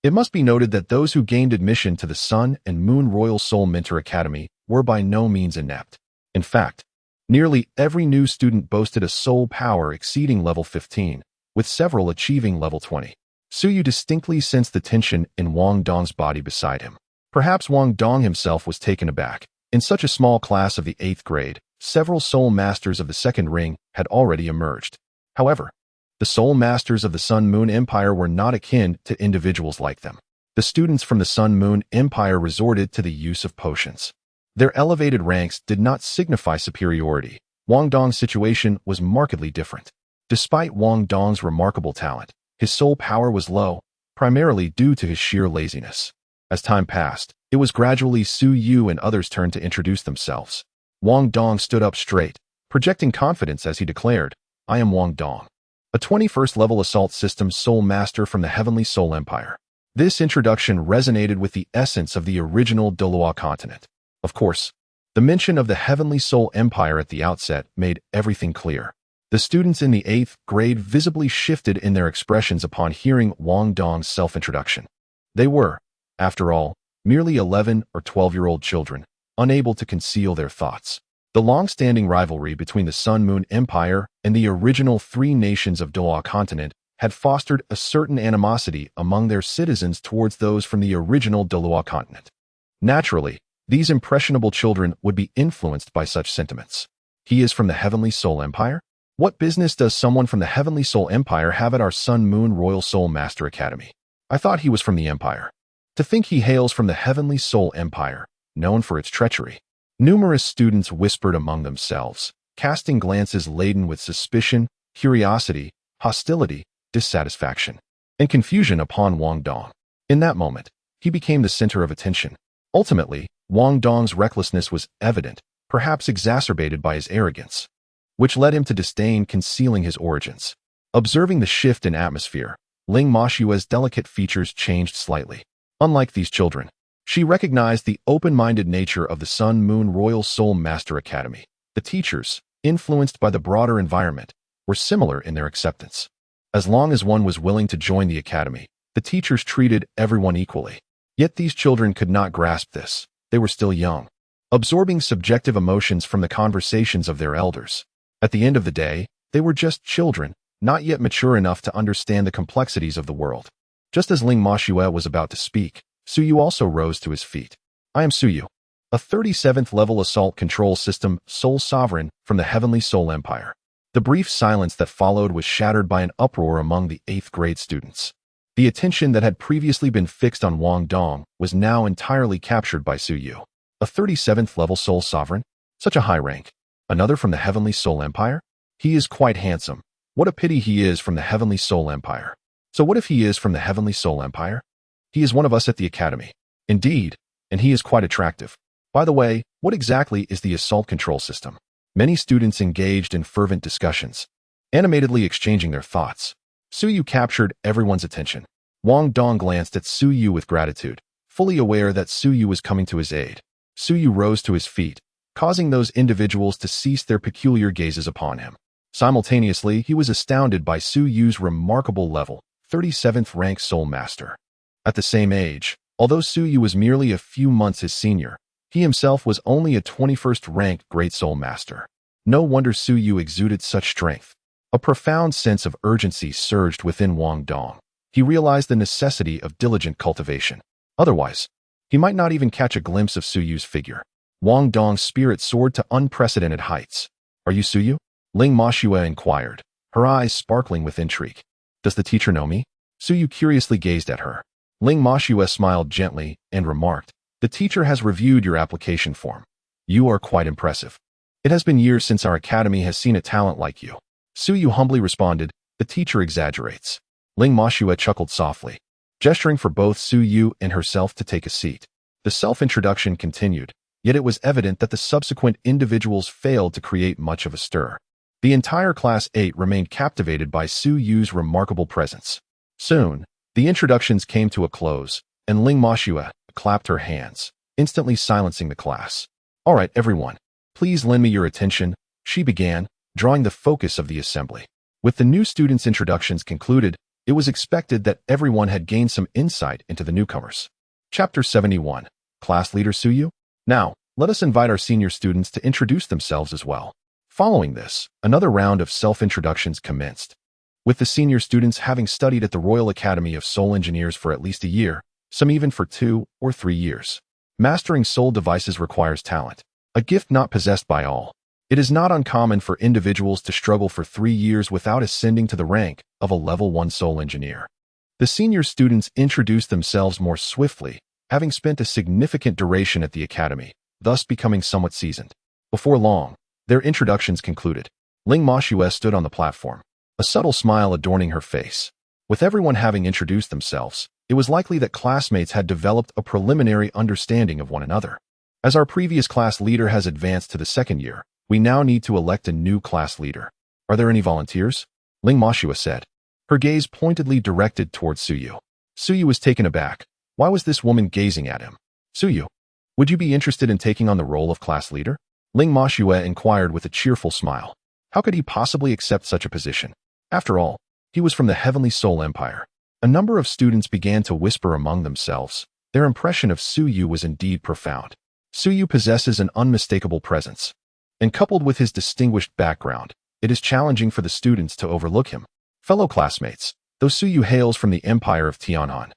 It must be noted that those who gained admission to the Sun and Moon Royal Soul Mentor Academy were by no means inept. In fact, nearly every new student boasted a soul power exceeding level 15, with several achieving level 20. Suyu distinctly sensed the tension in Wang Dong's body beside him. Perhaps Wang Dong himself was taken aback. In such a small class of the 8th grade, several soul masters of the second ring had already emerged. However, the soul masters of the Sun-Moon Empire were not akin to individuals like them. The students from the Sun-Moon Empire resorted to the use of potions. Their elevated ranks did not signify superiority. Wang Dong's situation was markedly different. Despite Wang Dong's remarkable talent, his soul power was low, primarily due to his sheer laziness. As time passed, it was gradually Su Yu and others' turn to introduce themselves. Wang Dong stood up straight, projecting confidence as he declared, "I am Wang Dong, a 21st level assault system soul master from the Heavenly Soul Empire." This introduction resonated with the essence of the original Duluo continent. Of course, the mention of the Heavenly Soul Empire at the outset made everything clear. The students in the 8th grade visibly shifted in their expressions upon hearing Wang Dong's self-introduction. They were, after all, merely 11 or 12-year-old children, unable to conceal their thoughts. The long-standing rivalry between the Sun Moon Empire and the original three nations of Duluo continent had fostered a certain animosity among their citizens towards those from the original Duluo continent. Naturally, these impressionable children would be influenced by such sentiments. He is from the Heavenly Soul Empire? What business does someone from the Heavenly Soul Empire have at our Sun Moon Royal Soul Master Academy? I thought he was from the Empire. To think he hails from the Heavenly Soul Empire, known for its treachery. Numerous students whispered among themselves, casting glances laden with suspicion, curiosity, hostility, dissatisfaction, and confusion upon Wang Dong. In that moment, he became the center of attention. Ultimately, Wang Dong's recklessness was evident, perhaps exacerbated by his arrogance, which led him to disdain concealing his origins. Observing the shift in atmosphere, Ling Moshua's delicate features changed slightly. Unlike these children, she recognized the open-minded nature of the Sun Moon Royal Soul Master Academy. The teachers, influenced by the broader environment, were similar in their acceptance. As long as one was willing to join the academy, the teachers treated everyone equally. Yet these children could not grasp this. They were still young, absorbing subjective emotions from the conversations of their elders. At the end of the day, they were just children, not yet mature enough to understand the complexities of the world. Just as Ling Moshue was about to speak, Su Yu also rose to his feet. "I am Su Yu, a 37th level assault control system soul sovereign from the Heavenly Soul Empire." The brief silence that followed was shattered by an uproar among the 8th grade students. The attention that had previously been fixed on Wang Dong was now entirely captured by Su Yu. A 37th level soul sovereign? Such a high rank. Another from the Heavenly Soul Empire? He is quite handsome. What a pity he is from the Heavenly Soul Empire. So what if he is from the Heavenly Soul Empire? He is one of us at the academy. Indeed, and he is quite attractive. By the way, what exactly is the assault control system? Many students engaged in fervent discussions, animatedly exchanging their thoughts. Su Yu captured everyone's attention. Wang Dong glanced at Su Yu with gratitude, fully aware that Su Yu was coming to his aid. Su Yu rose to his feet, causing those individuals to cease their peculiar gazes upon him. Simultaneously, he was astounded by Su Yu's remarkable level, 37th rank Soul Master. At the same age, although Su Yu was merely a few months his senior, he himself was only a 21st ranked Great Soul Master. No wonder Su Yu exuded such strength. A profound sense of urgency surged within Wang Dong. He realized the necessity of diligent cultivation. Otherwise, he might not even catch a glimpse of Su Yu's figure. Wang Dong's spirit soared to unprecedented heights. "Are you Su Yu?" Ling Moshue inquired, her eyes sparkling with intrigue. "Does the teacher know me?" Su Yu curiously gazed at her. Ling Moshue smiled gently and remarked, "The teacher has reviewed your application form. You are quite impressive. It has been years since our academy has seen a talent like you." Su Yu humbly responded, "The teacher exaggerates." Ling Moshue chuckled softly, gesturing for both Su Yu and herself to take a seat. The self-introduction continued, yet it was evident that the subsequent individuals failed to create much of a stir. The entire Class 8 remained captivated by Su Yu's remarkable presence. Soon, the introductions came to a close, and Ling Moshue clapped her hands, instantly silencing the class. "All right, everyone, please lend me your attention," she began, drawing the focus of the assembly. With the new students' introductions concluded, it was expected that everyone had gained some insight into the newcomers. Chapter 71. Class Leader Su Yu? Now, let us invite our senior students to introduce themselves as well. Following this, another round of self-introductions commenced. With the senior students having studied at the Royal Academy of Soul Engineers for at least a year, some even for 2 or 3 years. Mastering soul devices requires talent, a gift not possessed by all. It is not uncommon for individuals to struggle for 3 years without ascending to the rank of a level 1 soul engineer. The senior students introduced themselves more swiftly, having spent a significant duration at the academy, thus becoming somewhat seasoned. Before long, their introductions concluded. Ling Moshue stood on the platform, a subtle smile adorning her face. With everyone having introduced themselves, it was likely that classmates had developed a preliminary understanding of one another. As our previous class leader has advanced to the second year, we now need to elect a new class leader. Are there any volunteers? Ling Moshue said, her gaze pointedly directed towards Suyu. Suyu was taken aback. Why was this woman gazing at him? Suyu, would you be interested in taking on the role of class leader? Ling Moshue inquired with a cheerful smile. How could he possibly accept such a position? After all, he was from the Heavenly Soul Empire. A number of students began to whisper among themselves. Their impression of Suyu was indeed profound. Suyu possesses an unmistakable presence, and coupled with his distinguished background, it is challenging for the students to overlook him. Fellow classmates, though Suyu hails from the Empire of Tian'an,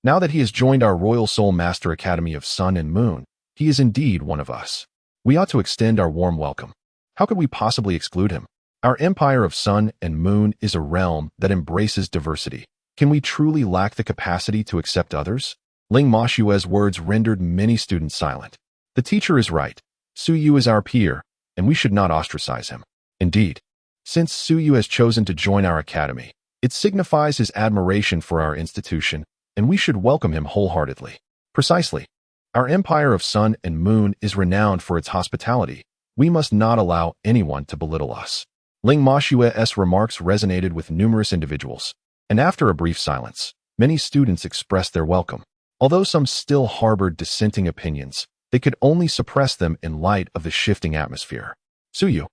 now that he has joined our Royal Soul Master Academy of Sun and Moon, he is indeed one of us. We ought to extend our warm welcome. How could we possibly exclude him? Our Empire of Sun and Moon is a realm that embraces diversity. Can we truly lack the capacity to accept others? Ling Moshue's words rendered many students silent. The teacher is right. Suyu is our peer, and we should not ostracize him. Indeed, since Suyu has chosen to join our academy, it signifies his admiration for our institution, and we should welcome him wholeheartedly. Precisely. Our Empire of Sun and Moon is renowned for its hospitality. We must not allow anyone to belittle us. Ling Moshue's remarks resonated with numerous individuals, and after a brief silence, many students expressed their welcome. Although some still harbored dissenting opinions, they could only suppress them in light of the shifting atmosphere. Suyu,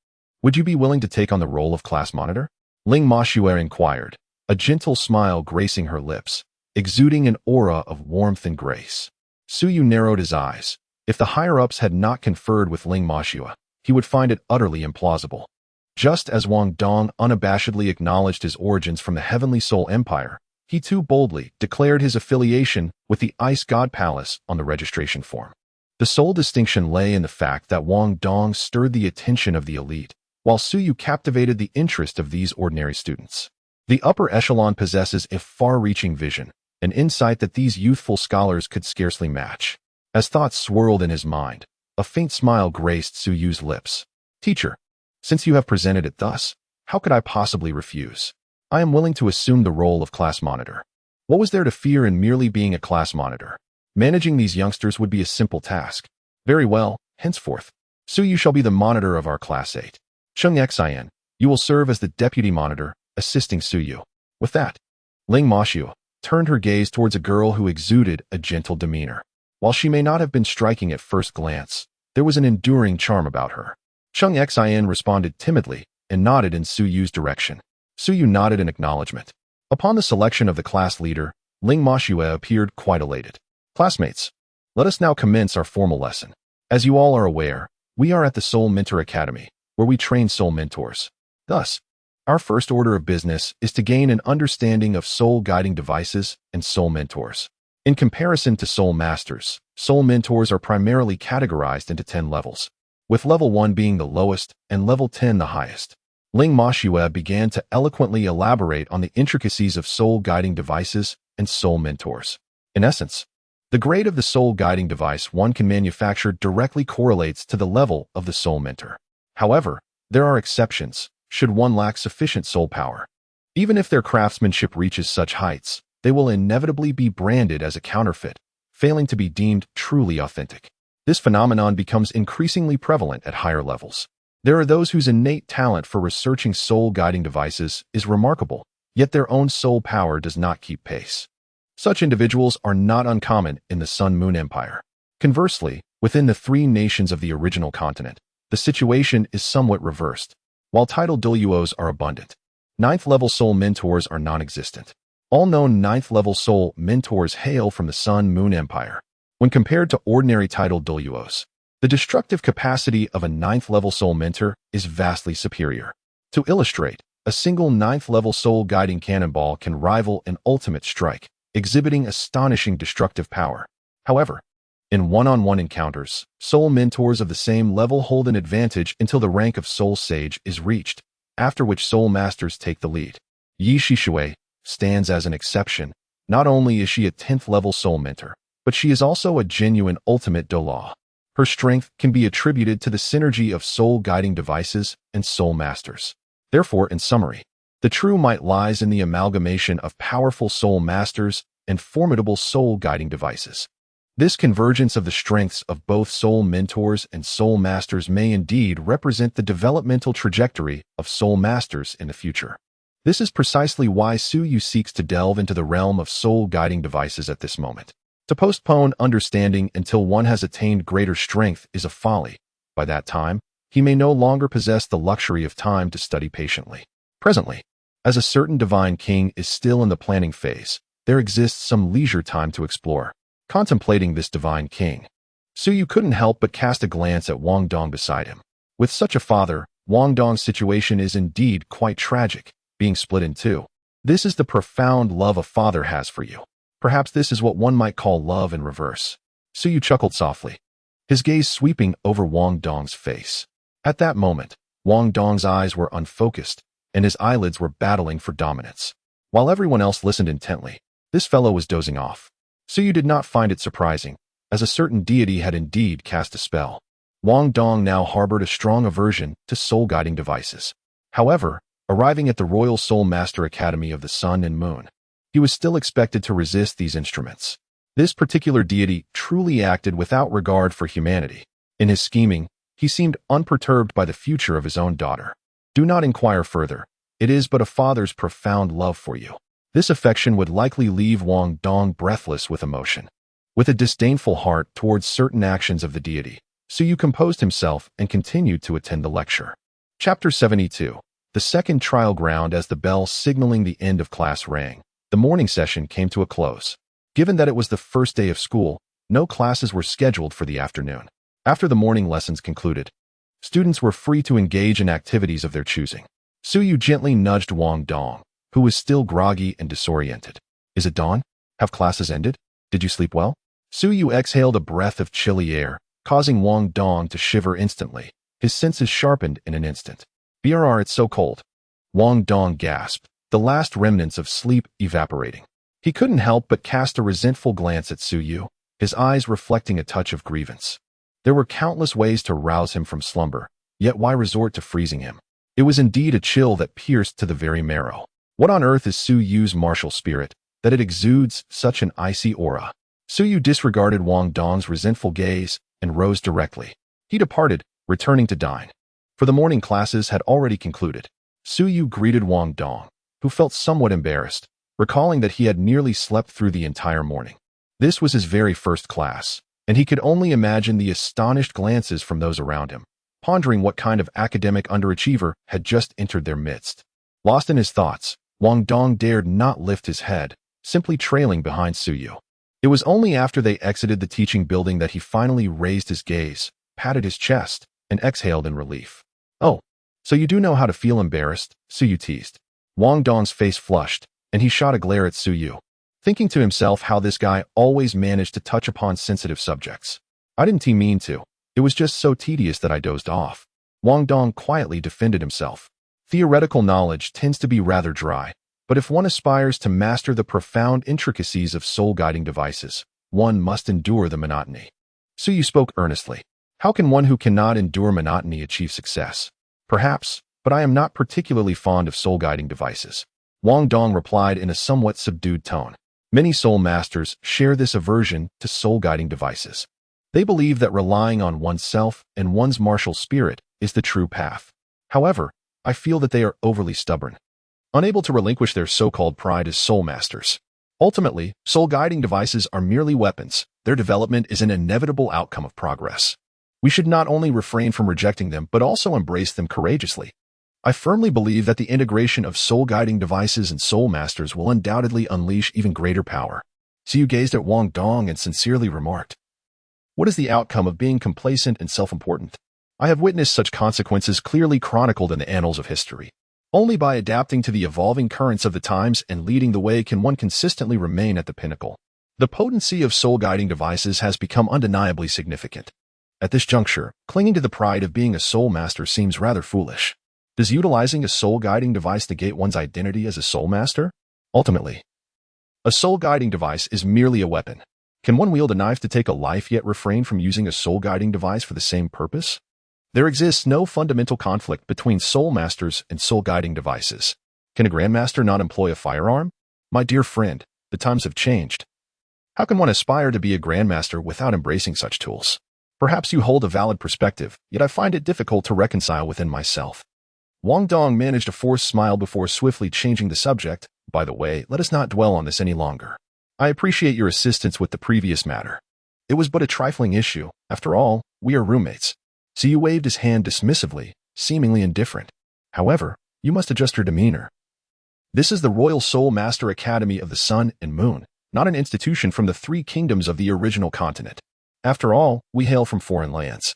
would you be willing to take on the role of class monitor? Ling Moshue inquired, a gentle smile gracing her lips, exuding an aura of warmth and grace. Suyu narrowed his eyes. If the higher-ups had not conferred with Ling Moshue, he would find it utterly implausible. Just as Wang Dong unabashedly acknowledged his origins from the Heavenly Soul Empire, he too boldly declared his affiliation with the Ice God Palace on the registration form. The sole distinction lay in the fact that Wang Dong stirred the attention of the elite, while Suyu captivated the interest of these ordinary students. The upper echelon possesses a far-reaching vision, an insight that these youthful scholars could scarcely match. As thoughts swirled in his mind, a faint smile graced Suyu's lips. Teacher, since you have presented it thus, how could I possibly refuse? I am willing to assume the role of class monitor. What was there to fear in merely being a class monitor? Managing these youngsters would be a simple task. Very well, henceforth, Suyu shall be the monitor of our Class 8. Chung Xian, you will serve as the deputy monitor, assisting Suyu. With that, Ling Moshue turned her gaze towards a girl who exuded a gentle demeanor. While she may not have been striking at first glance, there was an enduring charm about her. Chung Xian responded timidly and nodded in Suyu's direction. Suyu nodded in acknowledgement. Upon the selection of the class leader, Ling Moshue appeared quite elated. Classmates, let us now commence our formal lesson. As you all are aware, we are at the Soul Mentor Academy, where we train soul mentors. Thus, our first order of business is to gain an understanding of soul guiding devices and soul mentors. In comparison to soul masters, soul mentors are primarily categorized into 10 levels, with level 1 being the lowest and level 10 the highest. Ling Moshue began to eloquently elaborate on the intricacies of soul guiding devices and soul mentors. In essence, the grade of the soul guiding device one can manufacture directly correlates to the level of the soul mentor. However, there are exceptions, should one lack sufficient soul power. Even if their craftsmanship reaches such heights, they will inevitably be branded as a counterfeit, failing to be deemed truly authentic. This phenomenon becomes increasingly prevalent at higher levels. There are those whose innate talent for researching soul-guiding devices is remarkable, yet their own soul power does not keep pace. Such individuals are not uncommon in the Sun-Moon Empire. Conversely, within the 3 nations of the original continent, the situation is somewhat reversed. While titled Duluos are abundant, 9th-level soul mentors are non-existent. All known 9th-level soul mentors hail from the Sun-Moon Empire. When compared to ordinary titled Duluos, the destructive capacity of a 9th-level soul mentor is vastly superior. To illustrate, a single 9th-level soul guiding cannonball can rival an ultimate strike, exhibiting astonishing destructive power. However, in one-on-one encounters, soul mentors of the same level hold an advantage until the rank of soul sage is reached, after which soul masters take the lead. Yi Shishui stands as an exception. Not only is she a 10th-level soul mentor, but she is also a genuine ultimate Dolaw. Her strength can be attributed to the synergy of soul-guiding devices and soul masters. Therefore, in summary, the true might lies in the amalgamation of powerful soul masters and formidable soul-guiding devices. This convergence of the strengths of both soul mentors and soul masters may indeed represent the developmental trajectory of soul masters in the future. This is precisely why Suyu seeks to delve into the realm of soul-guiding devices at this moment. To postpone understanding until one has attained greater strength is a folly. By that time, he may no longer possess the luxury of time to study patiently. Presently, as a certain divine king is still in the planning phase, there exists some leisure time to explore. Contemplating this divine king, Suyu couldn't help but cast a glance at Wang Dong beside him. With such a father, Wang Dong's situation is indeed quite tragic, being split in two. This is the profound love a father has for you. Perhaps this is what one might call love in reverse. Suyu chuckled softly, his gaze sweeping over Wang Dong's face. At that moment, Wang Dong's eyes were unfocused, and his eyelids were battling for dominance. While everyone else listened intently, this fellow was dozing off. Suyu did not find it surprising, as a certain deity had indeed cast a spell. Wang Dong now harbored a strong aversion to soul-guiding devices. However, arriving at the Royal Soul Master Academy of the Sun and Moon, he was still expected to resist these instruments. This particular deity truly acted without regard for humanity. In his scheming, he seemed unperturbed by the future of his own daughter. Do not inquire further. It is but a father's profound love for you. This affection would likely leave Wang Dong breathless with emotion. With a disdainful heart towards certain actions of the deity, Suyu composed himself and continued to attend the lecture. Chapter 72. The second trial ground. As the bell signaling the end of class rang, the morning session came to a close. Given that it was the first day of school, no classes were scheduled for the afternoon. After the morning lessons concluded, students were free to engage in activities of their choosing. Suyu gently nudged Wang Dong, who was still groggy and disoriented. Is it dawn? Have classes ended? Did you sleep well? Suyu exhaled a breath of chilly air, causing Wang Dong to shiver instantly. His senses sharpened in an instant. Brr, it's so cold. Wang Dong gasped, the last remnants of sleep evaporating. He couldn't help but cast a resentful glance at Suyu, his eyes reflecting a touch of grievance. There were countless ways to rouse him from slumber, yet why resort to freezing him? It was indeed a chill that pierced to the very marrow. What on earth is Suyu's martial spirit, that it exudes such an icy aura? Suyu disregarded Wang Dong's resentful gaze and rose directly. He departed, returning to dine. For the morning classes had already concluded. Suyu greeted Wang Dong, who felt somewhat embarrassed, recalling that he had nearly slept through the entire morning. This was his very first class, and he could only imagine the astonished glances from those around him, pondering what kind of academic underachiever had just entered their midst. Lost in his thoughts, Wang Dong dared not lift his head, simply trailing behind Suyu. It was only after they exited the teaching building that he finally raised his gaze, patted his chest, and exhaled in relief. Oh, so you do know how to feel embarrassed, Suyu teased. Wang Dong's face flushed, and he shot a glare at Suyu, thinking to himself how this guy always managed to touch upon sensitive subjects. I didn't mean to. It was just so tedious that I dozed off. Wang Dong quietly defended himself. Theoretical knowledge tends to be rather dry, but if one aspires to master the profound intricacies of soul-guiding devices, one must endure the monotony. Suyu spoke earnestly. How can one who cannot endure monotony achieve success? Perhaps, but I am not particularly fond of soul-guiding devices. Wang Dong replied in a somewhat subdued tone. Many soul masters share this aversion to soul-guiding devices. They believe that relying on oneself and one's martial spirit is the true path. However, I feel that they are overly stubborn, unable to relinquish their so-called pride as soul masters. Ultimately, soul-guiding devices are merely weapons. Their development is an inevitable outcome of progress. We should not only refrain from rejecting them, but also embrace them courageously. I firmly believe that the integration of soul-guiding devices and soul masters will undoubtedly unleash even greater power. Suyu gazed at Wang Dong and sincerely remarked, "What is the outcome of being complacent and self-important? I have witnessed such consequences clearly chronicled in the annals of history. Only by adapting to the evolving currents of the times and leading the way can one consistently remain at the pinnacle. The potency of soul-guiding devices has become undeniably significant. At this juncture, clinging to the pride of being a soul master seems rather foolish. Does utilizing a soul-guiding device negate one's identity as a soul master? Ultimately, a soul-guiding device is merely a weapon. Can one wield a knife to take a life yet refrain from using a soul-guiding device for the same purpose? There exists no fundamental conflict between soul masters and soul-guiding devices. Can a grandmaster not employ a firearm? My dear friend, the times have changed. How can one aspire to be a grandmaster without embracing such tools? Perhaps you hold a valid perspective, yet I find it difficult to reconcile within myself. Wang Dong managed a forced smile before swiftly changing the subject. By the way, let us not dwell on this any longer. I appreciate your assistance with the previous matter. It was but a trifling issue. After all, we are roommates. Siyu waved his hand dismissively, seemingly indifferent. However, you must adjust your demeanor. This is the Royal Soul Master Academy of the Sun and Moon, not an institution from the three kingdoms of the original continent. After all, we hail from foreign lands.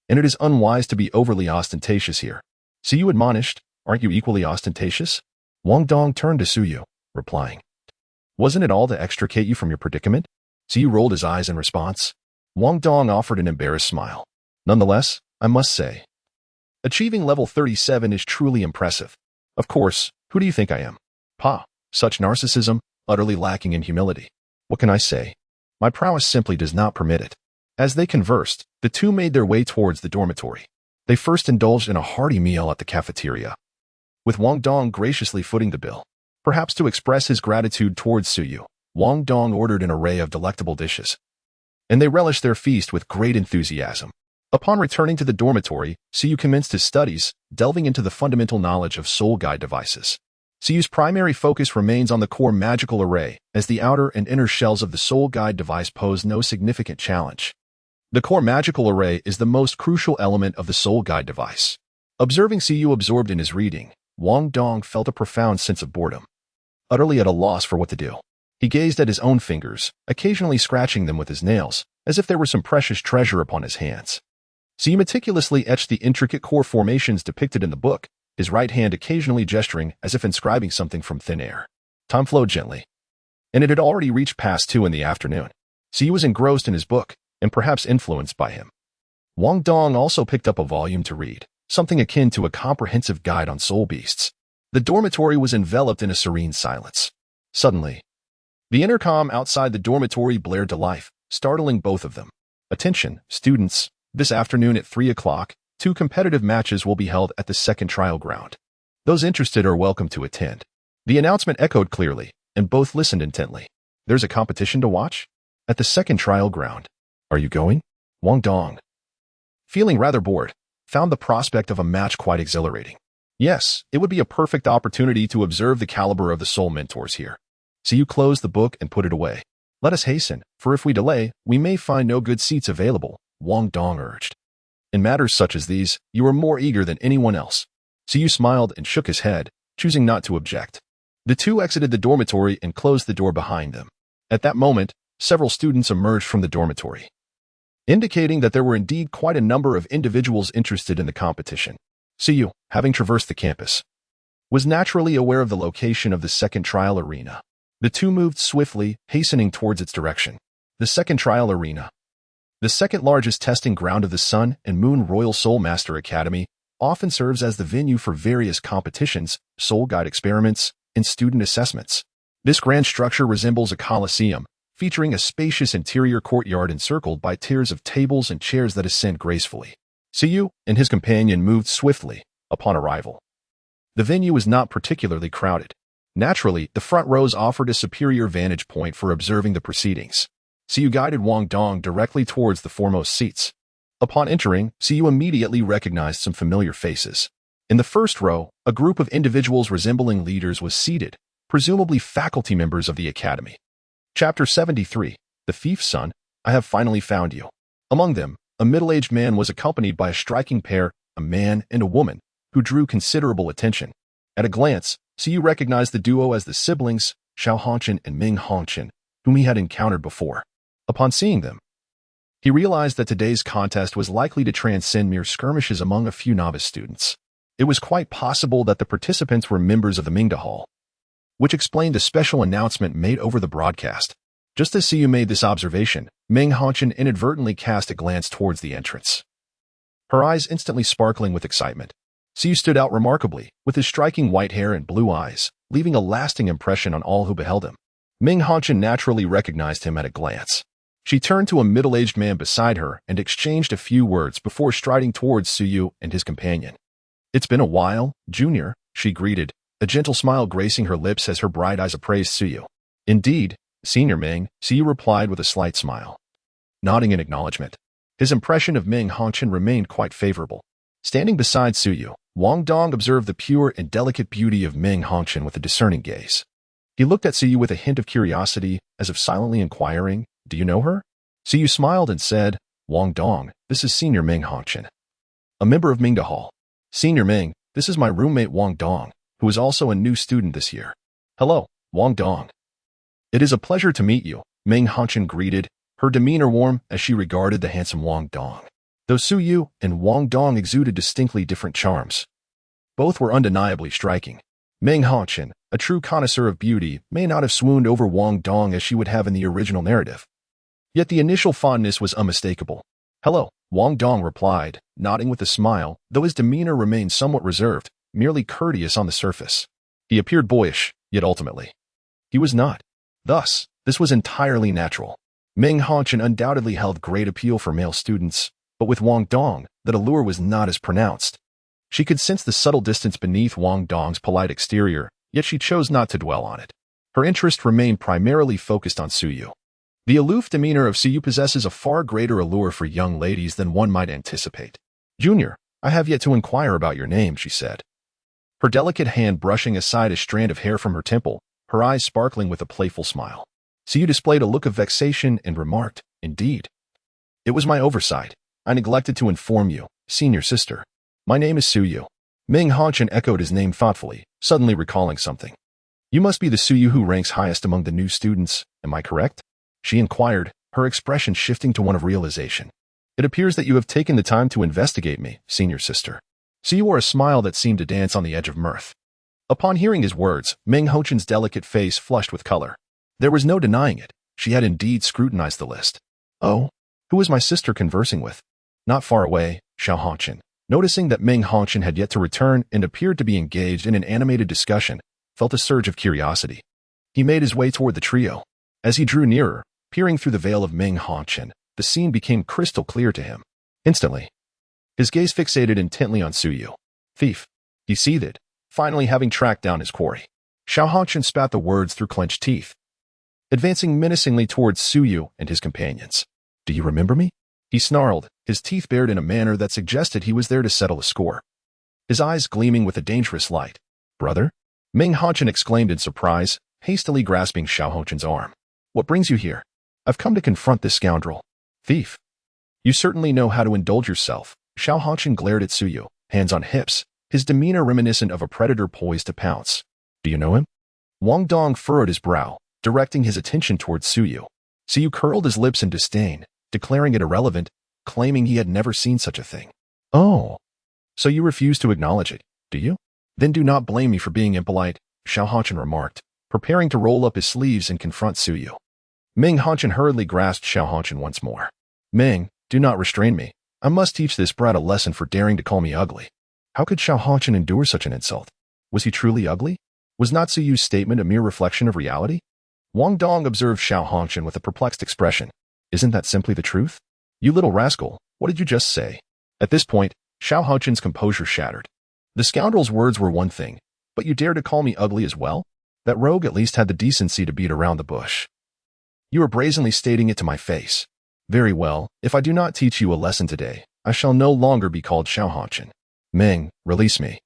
And it is unwise to be overly ostentatious here. Siyu admonished, aren't you equally ostentatious? Wang Dong turned to Siyu, replying, wasn't it all to extricate you from your predicament? Siyu rolled his eyes in response. Wang Dong offered an embarrassed smile. Nonetheless, I must say, achieving level 37 is truly impressive. Of course, who do you think I am? Such narcissism, utterly lacking in humility. What can I say? My prowess simply does not permit it. As they conversed, the two made their way towards the dormitory. They first indulged in a hearty meal at the cafeteria, with Wang Dong graciously footing the bill. Perhaps to express his gratitude towards Siyu, Wang Dong ordered an array of delectable dishes, and they relished their feast with great enthusiasm. Upon returning to the dormitory, Siyu commenced his studies, delving into the fundamental knowledge of soul guide devices. Siyu's primary focus remains on the core magical array, as the outer and inner shells of the soul guide device pose no significant challenge. The core magical array is the most crucial element of the soul guide device. Observing Siyu absorbed in his reading, Wang Dong felt a profound sense of boredom. Utterly at a loss for what to do, he gazed at his own fingers, occasionally scratching them with his nails, as if there were some precious treasure upon his hands. Siyu meticulously etched the intricate core formations depicted in the book, his right hand occasionally gesturing as if inscribing something from thin air. Time flowed gently, and it had already reached past 2 in the afternoon. Siyu was engrossed in his book, and perhaps influenced by him. Wang Dong also picked up a volume to read, something akin to a comprehensive guide on soul beasts. The dormitory was enveloped in a serene silence. Suddenly, the intercom outside the dormitory blared to life, startling both of them. Attention, students, this afternoon at 3 o'clock, 2 competitive matches will be held at the second trial ground. Those interested are welcome to attend. The announcement echoed clearly, and both listened intently. There's a competition to watch? At the second trial ground. Are you going? Wang Dong, feeling rather bored, found the prospect of a match quite exhilarating. Yes, it would be a perfect opportunity to observe the caliber of the soul mentors here. Siyu closed the book and put it away. Let us hasten, for if we delay, we may find no good seats available, Wang Dong urged. In matters such as these, you are more eager than anyone else. Siyu smiled and shook his head, choosing not to object. The two exited the dormitory and closed the door behind them. At that moment, several students emerged from the dormitory, indicating that there were indeed quite a number of individuals interested in the competition. Siyu, having traversed the campus, was naturally aware of the location of the second trial arena. The two moved swiftly, hastening towards its direction. The second trial arena, the second largest testing ground of the Sun and Moon Royal Soul Master Academy, often serves as the venue for various competitions, soul guide experiments, and student assessments. This grand structure resembles a coliseum, featuring a spacious interior courtyard encircled by tiers of tables and chairs that ascend gracefully. Siyu and his companion moved swiftly upon arrival. The venue was not particularly crowded. Naturally, the front rows offered a superior vantage point for observing the proceedings. Siyu guided Wang Dong directly towards the foremost seats. Upon entering, Siyu immediately recognized some familiar faces. In the first row, a group of individuals resembling leaders was seated, presumably faculty members of the academy. Chapter 73, The Thief's Son, I have finally found you. Among them, a middle-aged man was accompanied by a striking pair, a man and a woman, who drew considerable attention. At a glance, Siyu recognized the duo as the siblings, Xiao Hongchen and Ming Hongchen, whom he had encountered before. Upon seeing them, he realized that today's contest was likely to transcend mere skirmishes among a few novice students. It was quite possible that the participants were members of the Mingda Hall, which explained the special announcement made over the broadcast. Just as Siyu made this observation, Ming Hongchen inadvertently cast a glance towards the entrance, her eyes instantly sparkling with excitement. Siyu stood out remarkably, with his striking white hair and blue eyes, leaving a lasting impression on all who beheld him. Ming Hongchen naturally recognized him at a glance. She turned to a middle-aged man beside her and exchanged a few words before striding towards Suyu and his companion. "It's been a while, Junior," she greeted, a gentle smile gracing her lips as her bright eyes appraised Suyu. "Indeed, Senior Ming," Suyu replied with a slight smile, nodding in acknowledgement. His impression of Ming Hongchen remained quite favorable. Standing beside Suyu, Wang Dong observed the pure and delicate beauty of Ming Hongchen with a discerning gaze. He looked at Suyu with a hint of curiosity, as if silently inquiring, "Do you know her?" Suyu smiled and said, "Wang Dong, this is Senior Ming Hongchen, a member of Mingda Hall. Senior Ming, this is my roommate Wang Dong, who is also a new student this year." "Hello, Wang Dong. It is a pleasure to meet you," Ming Hongchen greeted, her demeanor warm as she regarded the handsome Wang Dong. Though Suyu and Wang Dong exuded distinctly different charms, both were undeniably striking. Ming Hongchen, a true connoisseur of beauty, may not have swooned over Wang Dong as she would have in the original narrative. Yet the initial fondness was unmistakable. "Hello," Wang Dong replied, nodding with a smile, though his demeanor remained somewhat reserved, merely courteous on the surface. He appeared boyish, yet ultimately he was not. Thus, this was entirely natural. Ming Hongchen undoubtedly held great appeal for male students, but with Wang Dong, that allure was not as pronounced. She could sense the subtle distance beneath Wang Dong's polite exterior, yet she chose not to dwell on it. Her interest remained primarily focused on Suyu. The aloof demeanor of Suyu possesses a far greater allure for young ladies than one might anticipate. "Junior, I have yet to inquire about your name," she said, her delicate hand brushing aside a strand of hair from her temple, her eyes sparkling with a playful smile. Suyu displayed a look of vexation and remarked, "Indeed. It was my oversight. I neglected to inform you, senior sister. My name is Suyu." Ming Hongchen echoed his name thoughtfully, suddenly recalling something. "You must be the Suyu who ranks highest among the new students, am I correct?" she inquired, her expression shifting to one of realization. "It appears that you have taken the time to investigate me, senior sister." Suyu wore a smile that seemed to dance on the edge of mirth. Upon hearing his words, Ming Hongchen's delicate face flushed with color. There was no denying it. She had indeed scrutinized the list. "Oh, who is my sister conversing with?" Not far away, Xiao Hongchen, noticing that Ming Hongchen had yet to return and appeared to be engaged in an animated discussion, felt a surge of curiosity. He made his way toward the trio. As he drew nearer, peering through the veil of Ming Hongchen, the scene became crystal clear to him. Instantly, his gaze fixated intently on Suyu. "Thief," he seethed, finally having tracked down his quarry. Xiao Hongchen spat the words through clenched teeth, advancing menacingly towards Suyu and his companions. "Do you remember me?" he snarled, his teeth bared in a manner that suggested he was there to settle a score. His eyes gleaming with a dangerous light. "Brother?" Ming Hongchen exclaimed in surprise, hastily grasping Xiao Hongchen's arm. "What brings you here?" "I've come to confront this scoundrel." "Thief. You certainly know how to indulge yourself." Xiao Hongchen glared at Suyu, hands on hips, his demeanor reminiscent of a predator poised to pounce. "Do you know him?" Wang Dong furrowed his brow, directing his attention towards Suyu. Suyu curled his lips in disdain, declaring it irrelevant, claiming he had never seen such a thing. "Oh, so you refuse to acknowledge it, do you? Then do not blame me for being impolite," Xiao Hongchen remarked, preparing to roll up his sleeves and confront Suyu. Ming Hongchen hurriedly grasped Xiao Hongchen once more. "Ming, do not restrain me. I must teach this brat a lesson for daring to call me ugly." How could Xiao Hongchen endure such an insult? Was he truly ugly? Was not Suyu's statement a mere reflection of reality? Wang Dong observed Xiao Hongchen with a perplexed expression. "Isn't that simply the truth?" "You little rascal, what did you just say?" At this point, Xiao Hongchen's composure shattered. The scoundrel's words were one thing, but you dare to call me ugly as well? That rogue at least had the decency to beat around the bush. You are brazenly stating it to my face. Very well, if I do not teach you a lesson today, I shall no longer be called Xiao Hongchen. Ming, release me.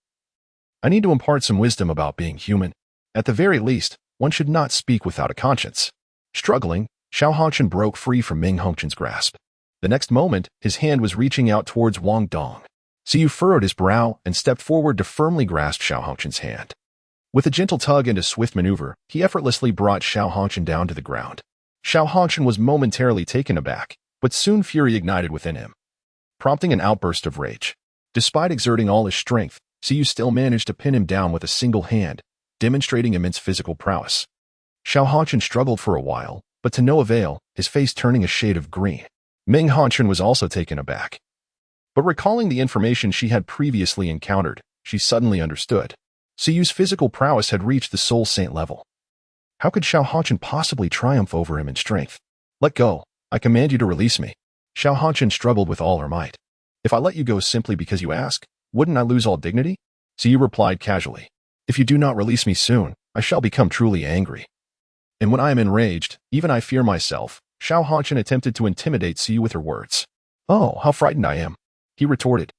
I need to impart some wisdom about being human. At the very least, one should not speak without a conscience. Struggling, Xiao Hongchen broke free from Ming Hongchen's grasp. The next moment, his hand was reaching out towards Wang Dong. Suyu furrowed his brow and stepped forward to firmly grasp Xiao Hongchen's hand. With a gentle tug and a swift maneuver, he effortlessly brought Xiao Hongchen down to the ground. Xiao Hongchen was momentarily taken aback, but soon fury ignited within him, prompting an outburst of rage. Despite exerting all his strength, Suyu still managed to pin him down with a single hand, demonstrating immense physical prowess. Xiao Hongchen struggled for a while, but to no avail, his face turning a shade of green. Ming Hongchen was also taken aback. But recalling the information she had previously encountered, she suddenly understood. Suyu's physical prowess had reached the soul saint level. How could Xiao Hongchen possibly triumph over him in strength? "Let go," I command you to release me. Xiao Hanchen struggled with all her might. If I let you go simply because you ask, wouldn't I lose all dignity? Siyu replied casually. If you do not release me soon, I shall become truly angry. And when I am enraged, even I fear myself. Xiao Hanchen attempted to intimidate Siyu with her words. Oh, how frightened I am, he retorted.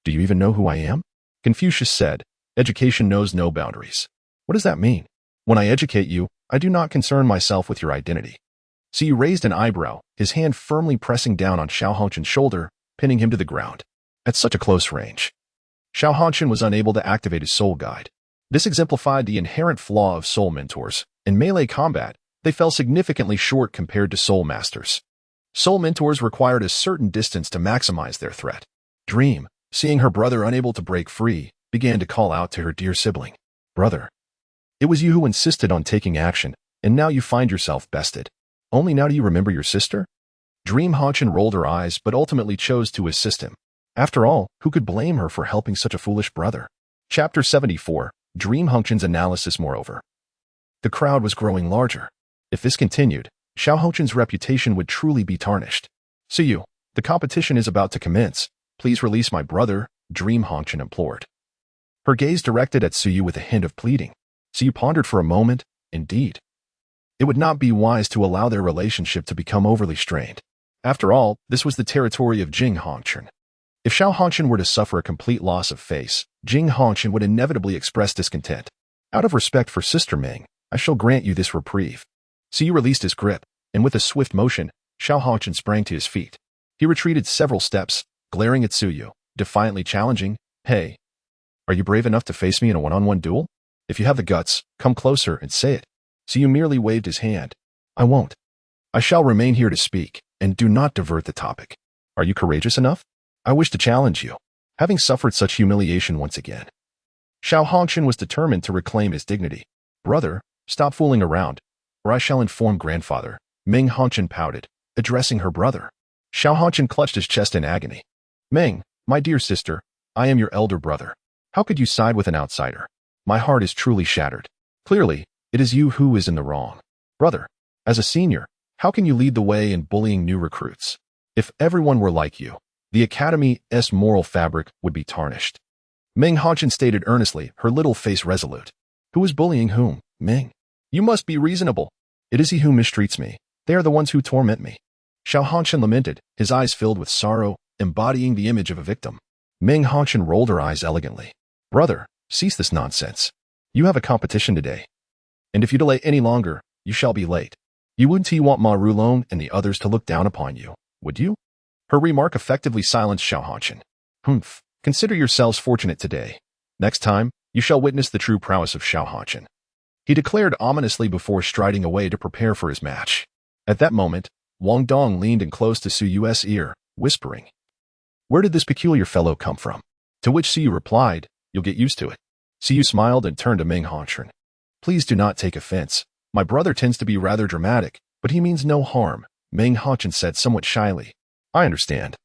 Do you even know who I am? Confucius said, education knows no boundaries. What does that mean? When I educate you, I do not concern myself with your identity. Siyu raised an eyebrow, his hand firmly pressing down on Xiao Hanchen's shoulder, pinning him to the ground. At such a close range, Xiao Hanchen was unable to activate his soul guide. This exemplified the inherent flaw of soul mentors. In melee combat, they fell significantly short compared to soul masters. Soul mentors required a certain distance to maximize their threat. Dream, seeing her brother unable to break free, began to call out to her dear sibling. Brother, it was you who insisted on taking action, and now you find yourself bested. Only now do you remember your sister? Dream Hanchen rolled her eyes but ultimately chose to assist him. After all, who could blame her for helping such a foolish brother? Chapter 74, Dream Hanchen's analysis. Moreover, the crowd was growing larger. If this continued, Xiao Hanchen's reputation would truly be tarnished. Siyu, the competition is about to commence. Please release my brother, Dream Hanchen implored. Her gaze directed at Siyu with a hint of pleading. Siyu pondered for a moment. Indeed, it would not be wise to allow their relationship to become overly strained. After all, this was the territory of Jing Hanchen. If Xiao Hanchen were to suffer a complete loss of face, Jing Hanchen would inevitably express discontent. Out of respect for Sister Ming, I shall grant you this reprieve. Siyu released his grip, and with a swift motion, Xiao Hanchen sprang to his feet. He retreated several steps, glaring at Siyu, defiantly challenging, Hey, are you brave enough to face me in a one-on-one duel? If you have the guts, come closer and say it. Siyu merely waved his hand. I won't. I shall remain here to speak, and do not divert the topic. Are you courageous enough? I wish to challenge you, having suffered such humiliation once again. Xiao Hanchen was determined to reclaim his dignity. Brother, stop fooling around, or I shall inform grandfather. Ming Hanchen pouted, addressing her brother. Xiao Hanchen clutched his chest in agony. Ming, my dear sister, I am your elder brother. How could you side with an outsider? My heart is truly shattered. Clearly, it is you who is in the wrong. Brother, as a senior, how can you lead the way in bullying new recruits? If everyone were like you, the Academy's moral fabric would be tarnished. Ming Hanchen stated earnestly, her little face resolute. Who is bullying whom, Ming? You must be reasonable. It is he who mistreats me. They are the ones who torment me. Xiao Hanchen lamented, his eyes filled with sorrow, embodying the image of a victim. Ming Hanchen rolled her eyes elegantly. Brother, cease this nonsense. You have a competition today. And if you delay any longer, you shall be late. You wouldn't want Ma Rulong and the others to look down upon you, would you? Her remark effectively silenced Xiao Hanchen. Humph, consider yourselves fortunate today. Next time, you shall witness the true prowess of Xiao Hanchen. He declared ominously before striding away to prepare for his match. At that moment, Wang Dong leaned in close to Suyu's ear, whispering, Where did this peculiar fellow come from? To which Siyu replied, You'll get used to it. Siyu smiled and turned to Ming Hanchen. Please do not take offense. My brother tends to be rather dramatic, but he means no harm, Ming Hanchen said somewhat shyly. I understand.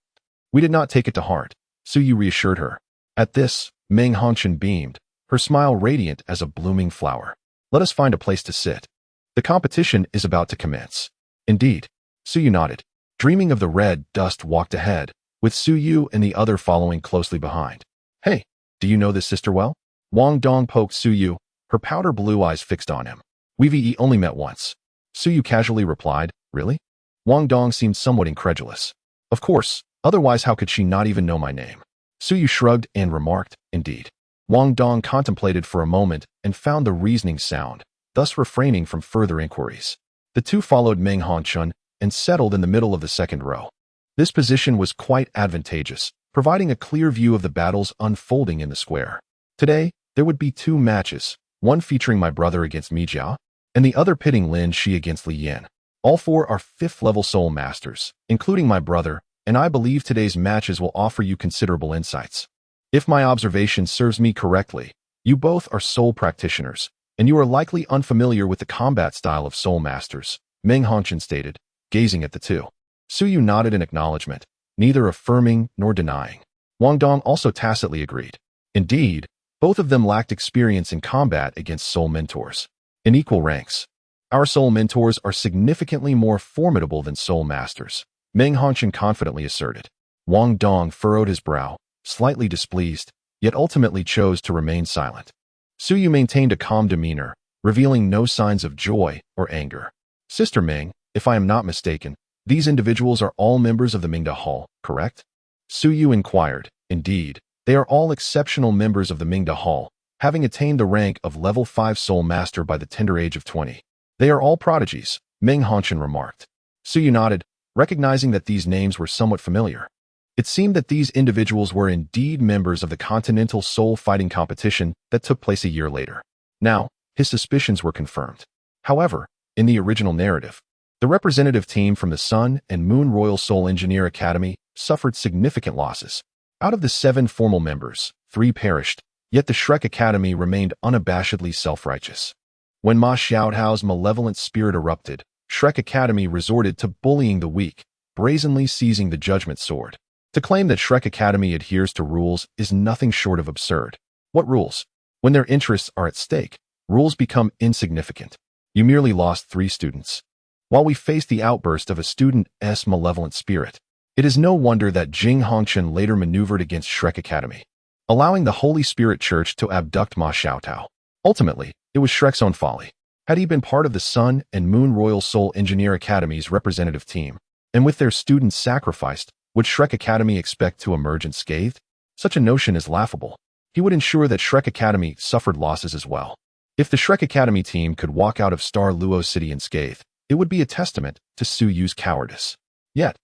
We did not take it to heart, Siyu reassured her. At this, Ming Hanchen beamed, her smile radiant as a blooming flower. Let us find a place to sit. The competition is about to commence. Indeed, Siyu nodded. Dreaming of the red dust walked ahead, with Siyu and the other following closely behind. Hey, do you know this sister well? Wang Dong poked Siyu, her powder blue eyes fixed on him. We've only met once. Siyu casually replied, Really? Wang Dong seemed somewhat incredulous. Of course, otherwise how could she not even know my name? Siyu shrugged and remarked, Indeed. Wang Dong contemplated for a moment and found the reasoning sound, thus refraining from further inquiries. The two followed Ming Hanchen and settled in the middle of the second row. This position was quite advantageous, providing a clear view of the battles unfolding in the square. Today, there would be two matches, one featuring my brother against Mi Jia, and the other pitting Lin Shi against Li Yan. All four are 5th-level soul masters, including my brother, and I believe today's matches will offer you considerable insights. If my observation serves me correctly, you both are soul practitioners, and you are likely unfamiliar with the combat style of soul masters, Ming Hanchen stated, gazing at the two. Siyu nodded in acknowledgement, neither affirming nor denying. Wang Dong also tacitly agreed. Indeed, both of them lacked experience in combat against soul mentors. In equal ranks, Our soul mentors are significantly more formidable than soul masters, Meng Hongqian confidently asserted. Wang Dong furrowed his brow, slightly displeased, yet ultimately chose to remain silent. Su Yu maintained a calm demeanor, revealing no signs of joy or anger. Sister Meng, if I am not mistaken, these individuals are all members of the Mingda Hall, correct? Su Yu inquired. Indeed, they are all exceptional members of the Mingda Hall, having attained the rank of level 5 soul master by the tender age of 20. They are all prodigies, Meng Hongqian remarked. Su Yu nodded, recognizing that these names were somewhat familiar. It seemed that these individuals were indeed members of the Continental Soul Fighting Competition that took place a year later. Now, his suspicions were confirmed. However, in the original narrative, the representative team from the Sun and Moon Royal Soul Engineer Academy suffered significant losses. Out of the 7 formal members, 3 perished, yet the Shrek Academy remained unabashedly self-righteous. When Ma Xiaotao's malevolent spirit erupted, Shrek Academy resorted to bullying the weak, brazenly seizing the Judgment Sword. To claim that Shrek Academy adheres to rules is nothing short of absurd. What rules? When their interests are at stake, rules become insignificant. You merely lost 3 students. While we face the outburst of a student's malevolent spirit, it is no wonder that Jing Hongqian later maneuvered against Shrek Academy, allowing the Holy Spirit Church to abduct Ma Xiaotao. Ultimately, it was Shrek's own folly. Had he been part of the Sun and Moon Royal Soul Engineer Academy's representative team, and with their students sacrificed, would Shrek Academy expect to emerge unscathed? Such a notion is laughable. He would ensure that Shrek Academy suffered losses as well. If the Shrek Academy team could walk out of Star Luo City unscathed, it would be a testament to Su Yu's cowardice. Yet,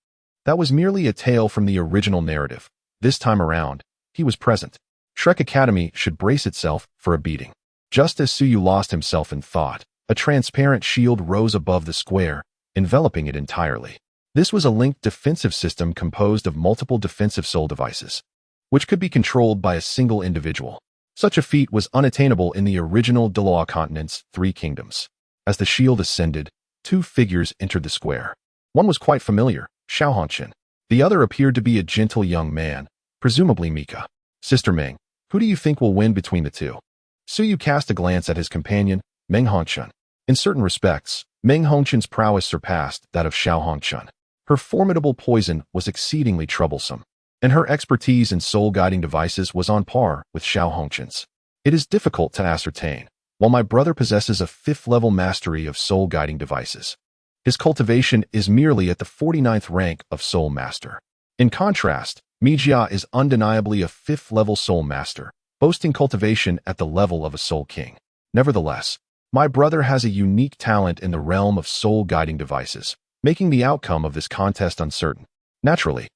that was merely a tale from the original narrative. This time around, he was present. Shrek Academy should brace itself for a beating. Just as Su Yu lost himself in thought, a transparent shield rose above the square, enveloping it entirely. This was a linked defensive system composed of multiple defensive soul devices, which could be controlled by a single individual. Such a feat was unattainable in the original Daloa continent's 3 kingdoms. As the shield ascended, 2 figures entered the square. One was quite familiar, Xiao Hongqian. The other appeared to be a gentle young man, presumably Mika. Sister Meng, who do you think will win between the 2? Su Yu cast a glance at his companion, Meng Hongqian. In certain respects, Meng Hongqian's prowess surpassed that of Xiao Hongqian. Her formidable poison was exceedingly troublesome, and her expertise in soul-guiding devices was on par with Xiao Hongqian's. It is difficult to ascertain. While my brother possesses a 5th-level mastery of soul-guiding devices, his cultivation is merely at the 49th rank of Soul Master. In contrast, Mijia is undeniably a 5th-level Soul Master, boasting cultivation at the level of a Soul King. Nevertheless, my brother has a unique talent in the realm of soul-guiding devices, making the outcome of this contest uncertain. Naturally,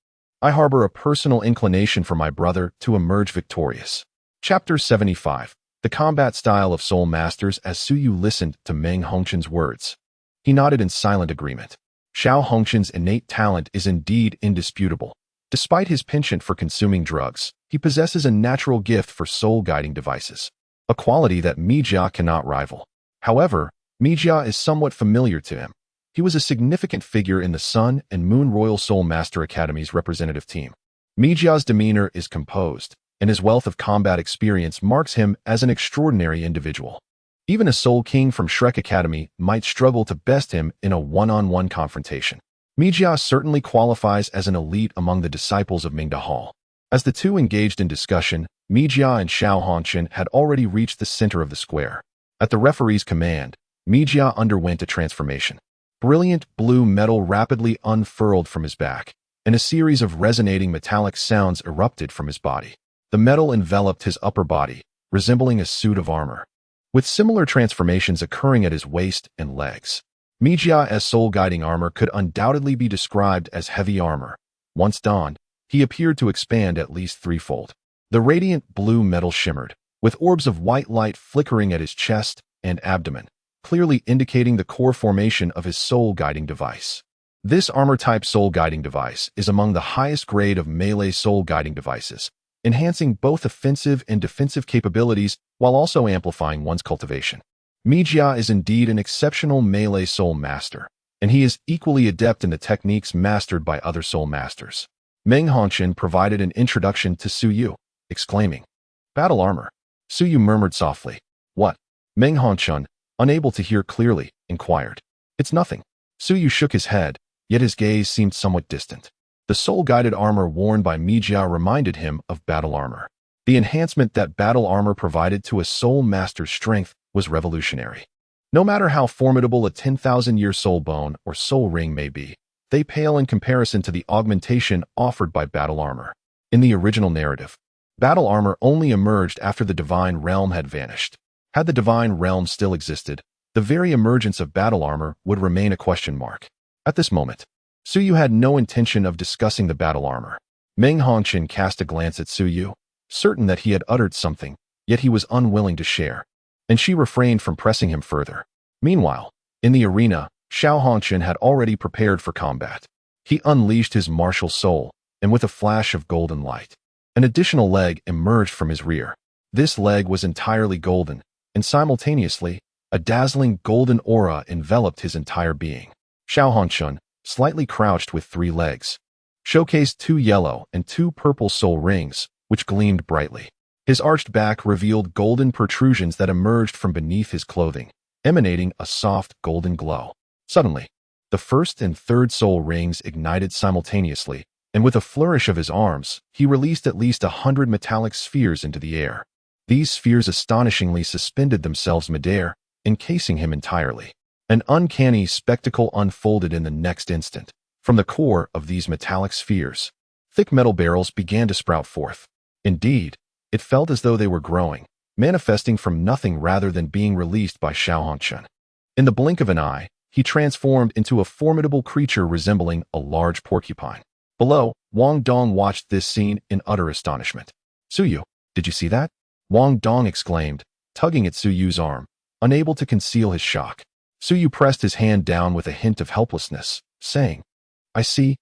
I harbor a personal inclination for my brother to emerge victorious. Chapter 75. The Combat Style of Soul Masters. As Su Yu listened to Meng Hongqian's words, he nodded in silent agreement. Xiao Hongqian's innate talent is indeed indisputable. Despite his penchant for consuming drugs, he possesses a natural gift for soul-guiding devices, a quality that Mijia cannot rival. However, Mijia is somewhat familiar to him. He was a significant figure in the Sun and Moon Royal Soul Master Academy's representative team. Mijia's demeanor is composed, and his wealth of combat experience marks him as an extraordinary individual. Even a Soul King from Shrek Academy might struggle to best him in a one-on-one confrontation. Mijia certainly qualifies as an elite among the disciples of Mingda Hall. As the 2 engaged in discussion, Mijia and Xiao Hongqian had already reached the center of the square. At the referee's command, Mijia underwent a transformation. Brilliant blue metal rapidly unfurled from his back, and a series of resonating metallic sounds erupted from his body. The metal enveloped his upper body, resembling a suit of armor, with similar transformations occurring at his waist and legs. Mijia's soul-guiding armor could undoubtedly be described as heavy armor. Once donned, he appeared to expand at least 3-fold. The radiant blue metal shimmered, with orbs of white light flickering at his chest and abdomen, clearly indicating the core formation of his soul-guiding device. This armor-type soul-guiding device is among the highest grade of melee soul-guiding devices, enhancing both offensive and defensive capabilities while also amplifying one's cultivation. Mijia is indeed an exceptional melee soul master, and he is equally adept in the techniques mastered by other soul masters. Meng Hongqian provided an introduction to Su Yu, exclaiming, "Battle armor." Su Yu murmured softly, "What?" Meng Hongqian, unable to hear clearly, inquired. It's nothing. Suyu shook his head, yet his gaze seemed somewhat distant. The soul-guided armor worn by Mijia reminded him of battle armor. The enhancement that battle armor provided to a soul master's strength was revolutionary. No matter how formidable a 10,000-year soul bone or soul ring may be, they pale in comparison to the augmentation offered by battle armor. In the original narrative, battle armor only emerged after the divine realm had vanished. Had the divine realm still existed, the very emergence of battle armor would remain a question mark. At this moment, Suyu had no intention of discussing the battle armor. Meng Hongqin cast a glance at Suyu, certain that he had uttered something, yet he was unwilling to share, and she refrained from pressing him further. Meanwhile, in the arena, Xiao Hongqin had already prepared for combat. He unleashed his martial soul, and with a flash of golden light, an additional leg emerged from his rear. This leg was entirely golden, and simultaneously, a dazzling golden aura enveloped his entire being. Xiao Hongqin, slightly crouched with 3 legs, showcased 2 yellow and 2 purple soul rings, which gleamed brightly. His arched back revealed golden protrusions that emerged from beneath his clothing, emanating a soft golden glow. Suddenly, the first and third soul rings ignited simultaneously, and with a flourish of his arms, he released at least 100 metallic spheres into the air. These spheres astonishingly suspended themselves midair, encasing him entirely. An uncanny spectacle unfolded in the next instant. From the core of these metallic spheres, thick metal barrels began to sprout forth. Indeed, it felt as though they were growing, manifesting from nothing rather than being released by Xiao Hongqin. In the blink of an eye, he transformed into a formidable creature resembling a large porcupine. Below, Wang Dong watched this scene in utter astonishment. Suyu, did you see that? Wang Dong exclaimed, tugging at Suyu's arm, unable to conceal his shock. Suyu pressed his hand down with a hint of helplessness, saying, I see,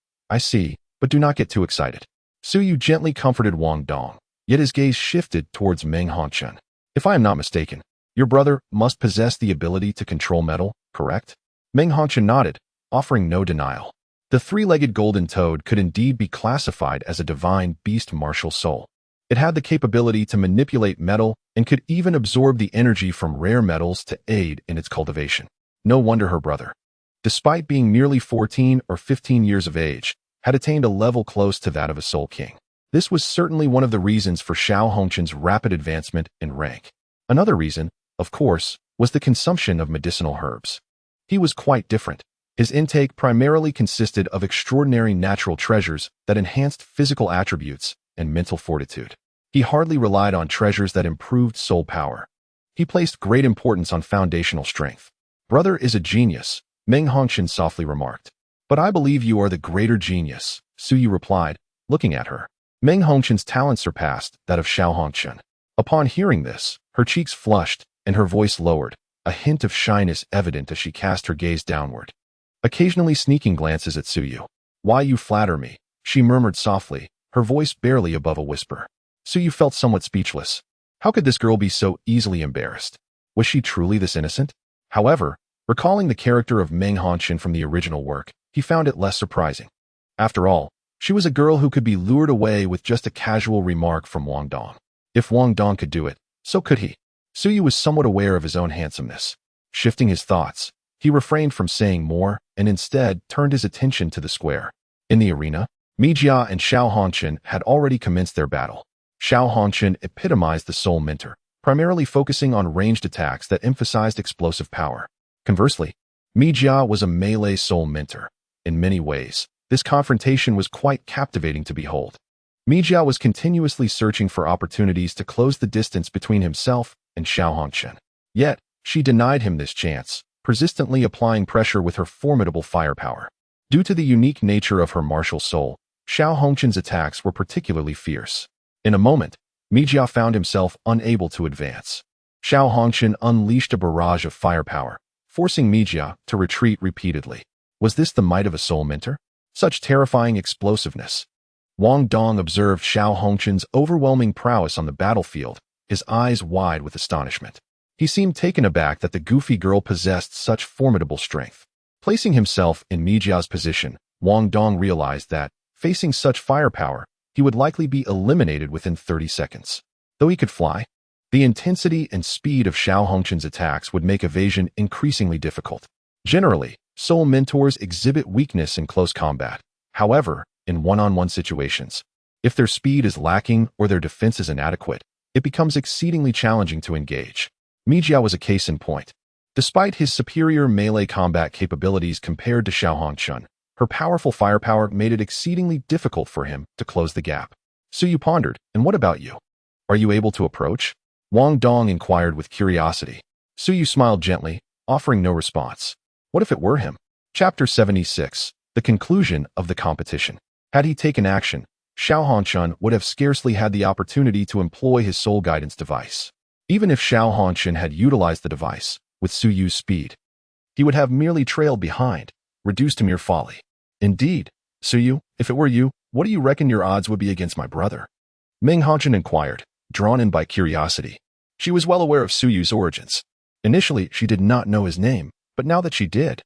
but do not get too excited. Suyu gently comforted Wang Dong, yet his gaze shifted towards Meng Hongqin. If I am not mistaken, your brother must possess the ability to control metal, correct? Meng Hongqin nodded, offering no denial. The 3-legged golden toad could indeed be classified as a divine beast martial soul. It had the capability to manipulate metal and could even absorb the energy from rare metals to aid in its cultivation. No wonder her brother, despite being merely 14 or 15 years of age, had attained a level close to that of a soul king. This was certainly one of the reasons for Xiao Hongqin's rapid advancement in rank. Another reason, of course, was the consumption of medicinal herbs. He was quite different. His intake primarily consisted of extraordinary natural treasures that enhanced physical attributes and mental fortitude. He hardly relied on treasures that improved soul power. He placed great importance on foundational strength. Brother is a genius, Meng Hongqin softly remarked. But I believe you are the greater genius, Suyu replied, looking at her. Meng Hongqin's talent surpassed that of Xiao Hongqin. Upon hearing this, her cheeks flushed and her voice lowered, a hint of shyness evident as she cast her gaze downward, occasionally sneaking glances at Suyu. Why you flatter me, she murmured softly, her voice barely above a whisper. Suyu felt somewhat speechless. How could this girl be so easily embarrassed? Was she truly this innocent? However, recalling the character of Meng Hongqin from the original work, he found it less surprising. After all, she was a girl who could be lured away with just a casual remark from Wang Dong. If Wang Dong could do it, so could he. Suyu was somewhat aware of his own handsomeness. Shifting his thoughts, he refrained from saying more and instead turned his attention to the square. In the arena, Mijia and Xiao Hongqin had already commenced their battle. Xiao Hongqin epitomized the soul mentor, primarily focusing on ranged attacks that emphasized explosive power. Conversely, Mijia was a melee soul mentor. In many ways, this confrontation was quite captivating to behold. Mijia was continuously searching for opportunities to close the distance between himself and Xiao Hongqin. Yet, she denied him this chance, persistently applying pressure with her formidable firepower. Due to the unique nature of her martial soul, Xiao Hongqin's attacks were particularly fierce. In a moment, Mijia found himself unable to advance. Xiao Hongqin unleashed a barrage of firepower, forcing Mijia to retreat repeatedly. Was this the might of a soul mentor? Such terrifying explosiveness. Wang Dong observed Xiao Hongqin's overwhelming prowess on the battlefield, his eyes wide with astonishment. He seemed taken aback that the goofy girl possessed such formidable strength. Placing himself in Mijia's position, Wang Dong realized that, facing such firepower, he would likely be eliminated within 30 seconds. Though he could fly, The intensity and speed of Xiao Hongchen's attacks would make evasion increasingly difficult. Generally, soul mentors exhibit weakness in close combat. However, in one-on-one situations, if their speed is lacking or their defense is inadequate, it becomes exceedingly challenging to engage. Mijia was a case in point. Despite his superior melee combat capabilities compared to Xiao Hongchen, her powerful firepower made it exceedingly difficult for him to close the gap. Suyu pondered, "And what about you? Are you able to approach?" Wang Dong inquired with curiosity. Suyu smiled gently, offering no response. What if it were him? Chapter 76. The conclusion of the competition. Had he taken action, Xiao Hongchen would have scarcely had the opportunity to employ his soul guidance device. Even if Xiao Hongchen had utilized the device, with Suyu's speed, he would have merely trailed behind, reduced to mere folly. Indeed, Suyu, if it were you, what do you reckon your odds would be against my brother? Ming Hongchen inquired, drawn in by curiosity. She was well aware of Suyu's origins. Initially, she did not know his name, but now that she did,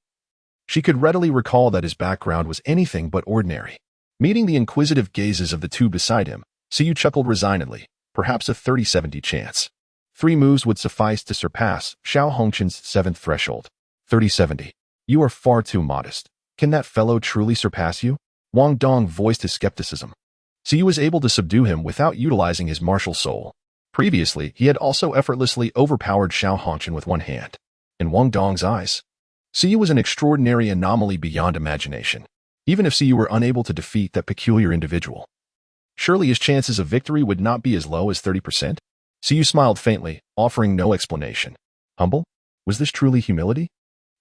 she could readily recall that his background was anything but ordinary. Meeting the inquisitive gazes of the two beside him, Suyu chuckled resignedly, perhaps a 30-70 chance. 3 moves would suffice to surpass Xiao Hongchen's 7th threshold. 30-70. You are far too modest. Can that fellow truly surpass you? Wang Dong voiced his skepticism. Suyu was able to subdue him without utilizing his martial soul. Previously, he had also effortlessly overpowered Xiao Hongchen with one hand. In Wang Dong's eyes, Suyu was an extraordinary anomaly beyond imagination. Even if Suyu were unable to defeat that peculiar individual, surely his chances of victory would not be as low as 30%? Suyu smiled faintly, offering no explanation. Humble? Was this truly humility?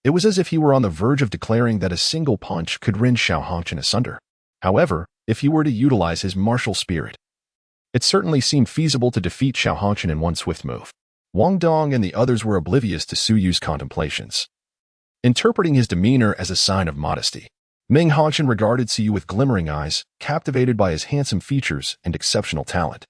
It was as if he were on the verge of declaring that a single punch could rend Xiao Hongchen asunder. However, if he were to utilize his martial spirit, it certainly seemed feasible to defeat Xiao Hongchen in one swift move. Wang Dong and the others were oblivious to Suyu's contemplations, interpreting his demeanor as a sign of modesty. Ming Hongchen regarded Suyu with glimmering eyes, captivated by his handsome features and exceptional talent,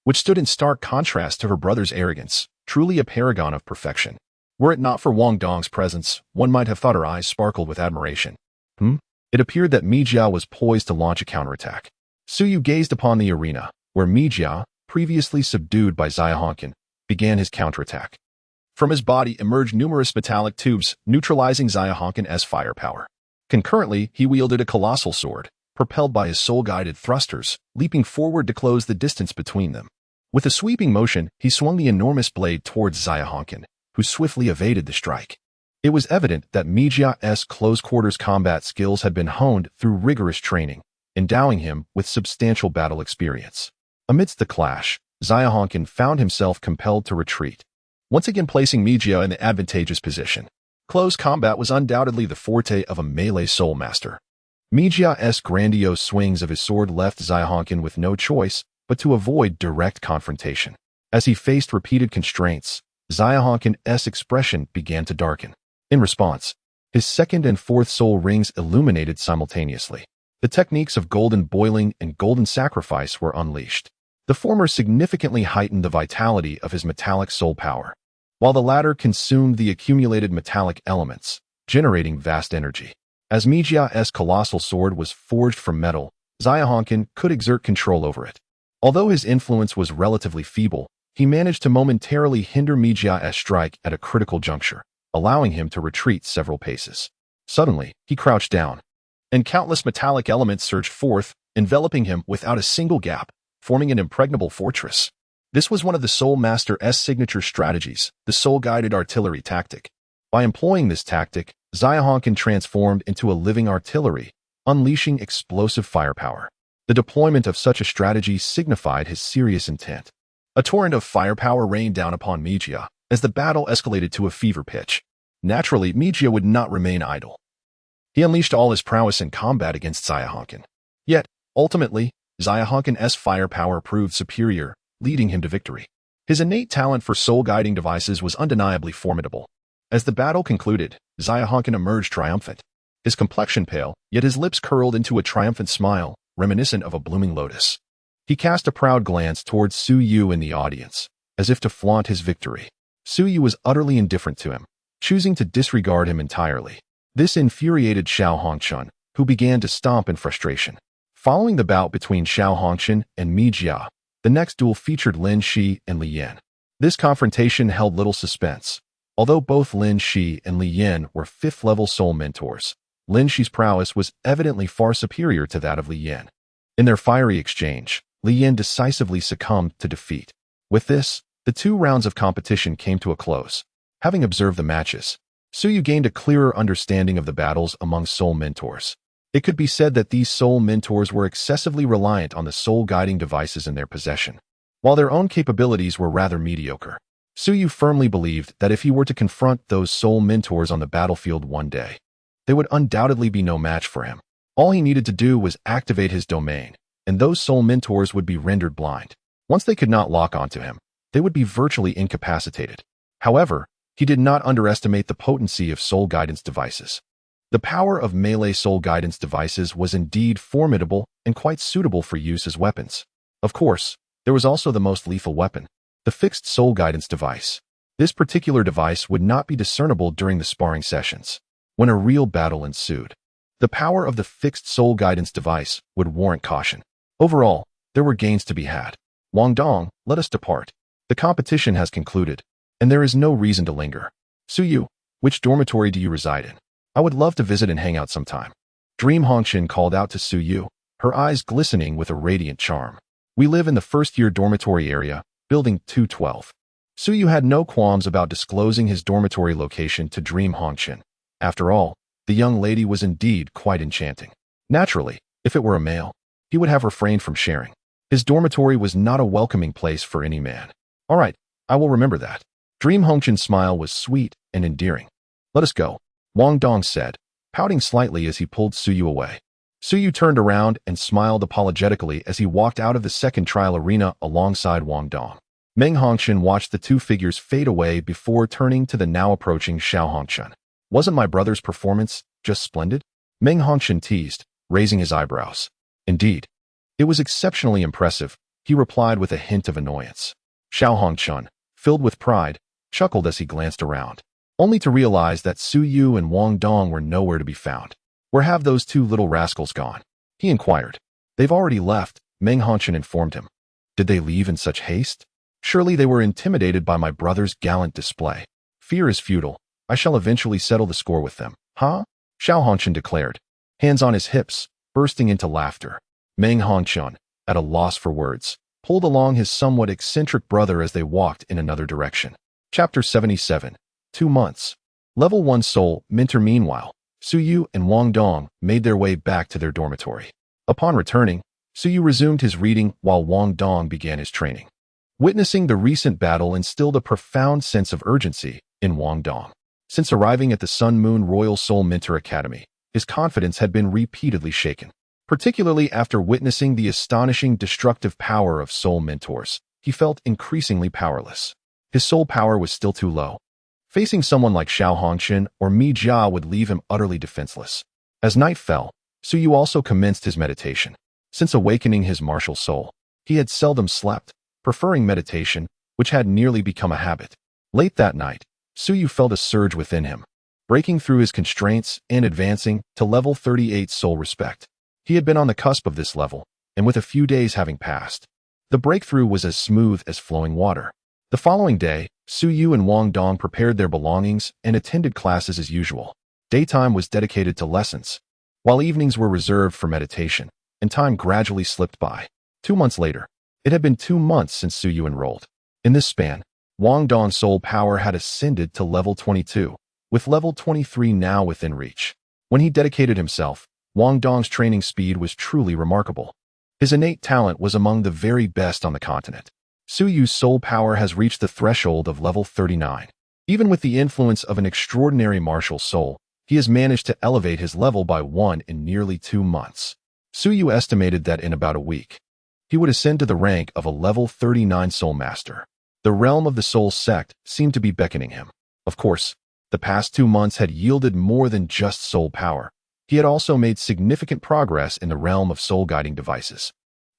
which stood in stark contrast to her brother's arrogance, truly a paragon of perfection. Were it not for Wang Dong's presence, one might have thought her eyes sparkled with admiration. It appeared that Mijia was poised to launch a counterattack. Suyu gazed upon the arena, where Mijia, previously subdued by Xia Hongchen, began his counterattack. From his body emerged numerous metallic tubes, neutralizing Xia Hongchen's firepower. Concurrently, he wielded a colossal sword, propelled by his soul-guided thrusters, leaping forward to close the distance between them. With a sweeping motion, he swung the enormous blade towards Xia Hongchen, who swiftly evaded the strike. It was evident that Mijia's close-quarters combat skills had been honed through rigorous training, endowing him with substantial battle experience. Amidst the clash, Xia Hongchen found himself compelled to retreat, once again placing Mijia in the advantageous position. Close combat was undoubtedly the forte of a melee soul master. Mijia's grandiose swings of his sword left Xia Hongchen with no choice but to avoid direct confrontation. As he faced repeated constraints, Xia Hongchen's expression began to darken. In response, his 2nd and 4th soul rings illuminated simultaneously. The techniques of golden boiling and golden sacrifice were unleashed. The former significantly heightened the vitality of his metallic soul power, while the latter consumed the accumulated metallic elements, generating vast energy. As Mijia's colossal sword was forged from metal, Xia Hongchen could exert control over it. Although his influence was relatively feeble, he managed to momentarily hinder Mijia's strike at a critical juncture, allowing him to retreat several paces. Suddenly, he crouched down, and countless metallic elements surged forth, enveloping him without a single gap, forming an impregnable fortress. This was one of the Soul Master's signature strategies, the soul-guided artillery tactic. By employing this tactic, Xia Hongchen transformed into a living artillery, unleashing explosive firepower. The deployment of such a strategy signified his serious intent. A torrent of firepower rained down upon Mijia as the battle escalated to a fever pitch. Naturally, Mijia would not remain idle. He unleashed all his prowess in combat against Xia Hongchen. Yet, ultimately, Xia Hongchen's firepower proved superior, leading him to victory. His innate talent for soul-guiding devices was undeniably formidable. As the battle concluded, Xia Hongchen emerged triumphant. His complexion pale, yet his lips curled into a triumphant smile, reminiscent of a blooming lotus. He cast a proud glance towards Suyu in the audience, as if to flaunt his victory. Suyu was utterly indifferent to him, choosing to disregard him entirely. This infuriated Xiao Hongchen, who began to stomp in frustration. Following the bout between Xiao Hongchen and Mijia, the next duel featured Lin Shi and Li Yan. This confrontation held little suspense. Although both Lin Shi and Li Yin were 5th-level soul mentors, Lin Shi's prowess was evidently far superior to that of Li Yin. In their fiery exchange, Li Yin decisively succumbed to defeat. With this, the 2 rounds of competition came to a close. Having observed the matches, Su Yu gained a clearer understanding of the battles among soul mentors. It could be said that these soul mentors were excessively reliant on the soul-guiding devices in their possession. While their own capabilities were rather mediocre, Su Yu firmly believed that if he were to confront those soul mentors on the battlefield one day, they would undoubtedly be no match for him. All he needed to do was activate his domain, and those soul mentors would be rendered blind. Once they could not lock onto him, they would be virtually incapacitated. However, he did not underestimate the potency of soul guidance devices. The power of melee soul guidance devices was indeed formidable and quite suitable for use as weapons. Of course, there was also the most lethal weapon, the fixed soul guidance device. This particular device would not be discernible during the sparring sessions. When a real battle ensued, the power of the fixed soul guidance device would warrant caution. Overall, there were gains to be had. Wang Dong, let us depart. The competition has concluded, and there is no reason to linger. Su Yu, which dormitory do you reside in? I would love to visit and hang out sometime. Dream Hongxin called out to Su Yu, her eyes glistening with a radiant charm. We live in the first-year dormitory area, building 212. Su Yu had no qualms about disclosing his dormitory location to Dream Hongxin. After all, the young lady was indeed quite enchanting. Naturally, if it were a male, he would have refrained from sharing. His dormitory was not a welcoming place for any man. All right, I will remember that. Dream Hongxin's smile was sweet and endearing. Let us go, Wang Dong said, pouting slightly as he pulled Su Yu away. Su Yu turned around and smiled apologetically as he walked out of the second trial arena alongside Wang Dong. Meng Hongxin watched the 2 figures fade away before turning to the now approaching Xiao Hongchun. Wasn't my brother's performance just splendid? Meng Hongxin teased, raising his eyebrows. Indeed. It was exceptionally impressive, he replied with a hint of annoyance. Xiao Hongchun, filled with pride, chuckled as he glanced around, only to realize that Su Yu and Wang Dong were nowhere to be found. Where have those 2 little rascals gone? He inquired. They've already left, Meng Hongxin informed him. Did they leave in such haste? Surely they were intimidated by my brother's gallant display. Fear is futile. I shall eventually settle the score with them. Huh? Xiao Hongchun declared, hands on his hips, bursting into laughter. Meng Hongxun, at a loss for words, pulled along his somewhat eccentric brother as they walked in another direction. Chapter 77. 2 months. Level 1 Soul Mentor. Meanwhile, Su Yu and Wang Dong made their way back to their dormitory. Upon returning, Su Yu resumed his reading while Wang Dong began his training. Witnessing the recent battle instilled a profound sense of urgency in Wang Dong. Since arriving at the Sun Moon Royal Soul Mentor Academy, his confidence had been repeatedly shaken. Particularly after witnessing the astonishing destructive power of soul mentors, he felt increasingly powerless. His soul power was still too low. Facing someone like Xiao Hongxin or Mi Jia would leave him utterly defenseless. As night fell, Su Yu also commenced his meditation. Since awakening his martial soul, he had seldom slept, preferring meditation, which had nearly become a habit. Late that night, Su Yu felt a surge within him, breaking through his constraints and advancing to level 38 soul respect. He had been on the cusp of this level, and with a few days having passed, the breakthrough was as smooth as flowing water. The following day, Su Yu and Wang Dong prepared their belongings and attended classes as usual. Daytime was dedicated to lessons, while evenings were reserved for meditation, and time gradually slipped by. 2 months later, it had been 2 months since Su Yu enrolled. In this span, Wang Dong's soul power had ascended to level 22, with level 23 now within reach. When he dedicated himself, Wang Dong's training speed was truly remarkable. His innate talent was among the very best on the continent. Su Yu's soul power has reached the threshold of level 39. Even with the influence of an extraordinary martial soul, he has managed to elevate his level by 1 in nearly 2 months. Su Yu estimated that in about a week, he would ascend to the rank of a level 39 soul master. The realm of the soul sect seemed to be beckoning him. Of course, the past 2 months had yielded more than just soul power. He had also made significant progress in the realm of soul guiding devices.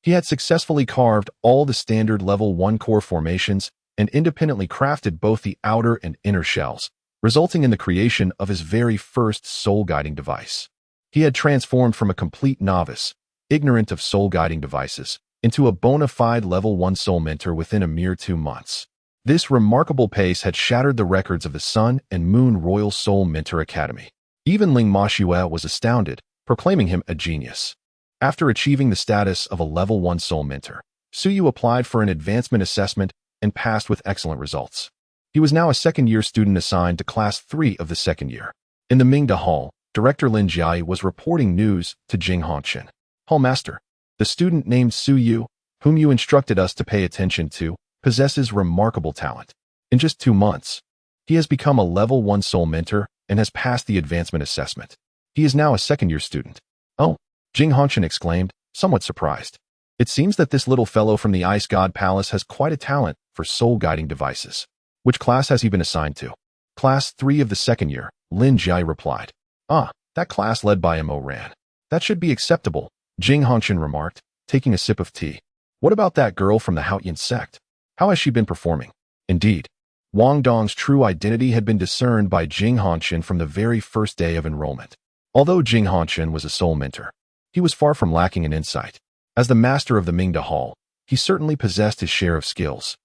He had successfully carved all the standard level 1 core formations and independently crafted both the outer and inner shells, resulting in the creation of his very first soul guiding device. He had transformed from a complete novice, ignorant of soul guiding devices, into a bona fide level 1 soul mentor within a mere 2 months. This remarkable pace had shattered the records of the Sun and Moon Royal Soul Mentor Academy. Even Ling Mashue was astounded, proclaiming him a genius. After achieving the status of a Level 1 Soul Mentor, Suyu applied for an advancement assessment and passed with excellent results. He was now a second-year student assigned to Class 3 of the second year. In the Mingda Hall, Director Lin Jiai was reporting news to Jing Hongqin. Hall Master, the student named Suyu, whom you instructed us to pay attention to, possesses remarkable talent. In just 2 months, he has become a Level 1 Soul Mentor and has passed the advancement assessment. He is now a second-year student. Oh, Jing Hongqin exclaimed, somewhat surprised. It seems that this little fellow from the Ice God Palace has quite a talent for soul-guiding devices. Which class has he been assigned to? Class 3 of the second year, Lin Jiai replied. Ah, that class led by Mo Ran. That should be acceptable, Jing Hongqin remarked, taking a sip of tea. What about that girl from the Haotian sect? How has she been performing? Indeed, Wang Dong's true identity had been discerned by Jing Hongqin from the very first day of enrollment. Although Jing Hongqin was a soul mentor, he was far from lacking in insight. As the master of the Mingda Hall, he certainly possessed his share of skills.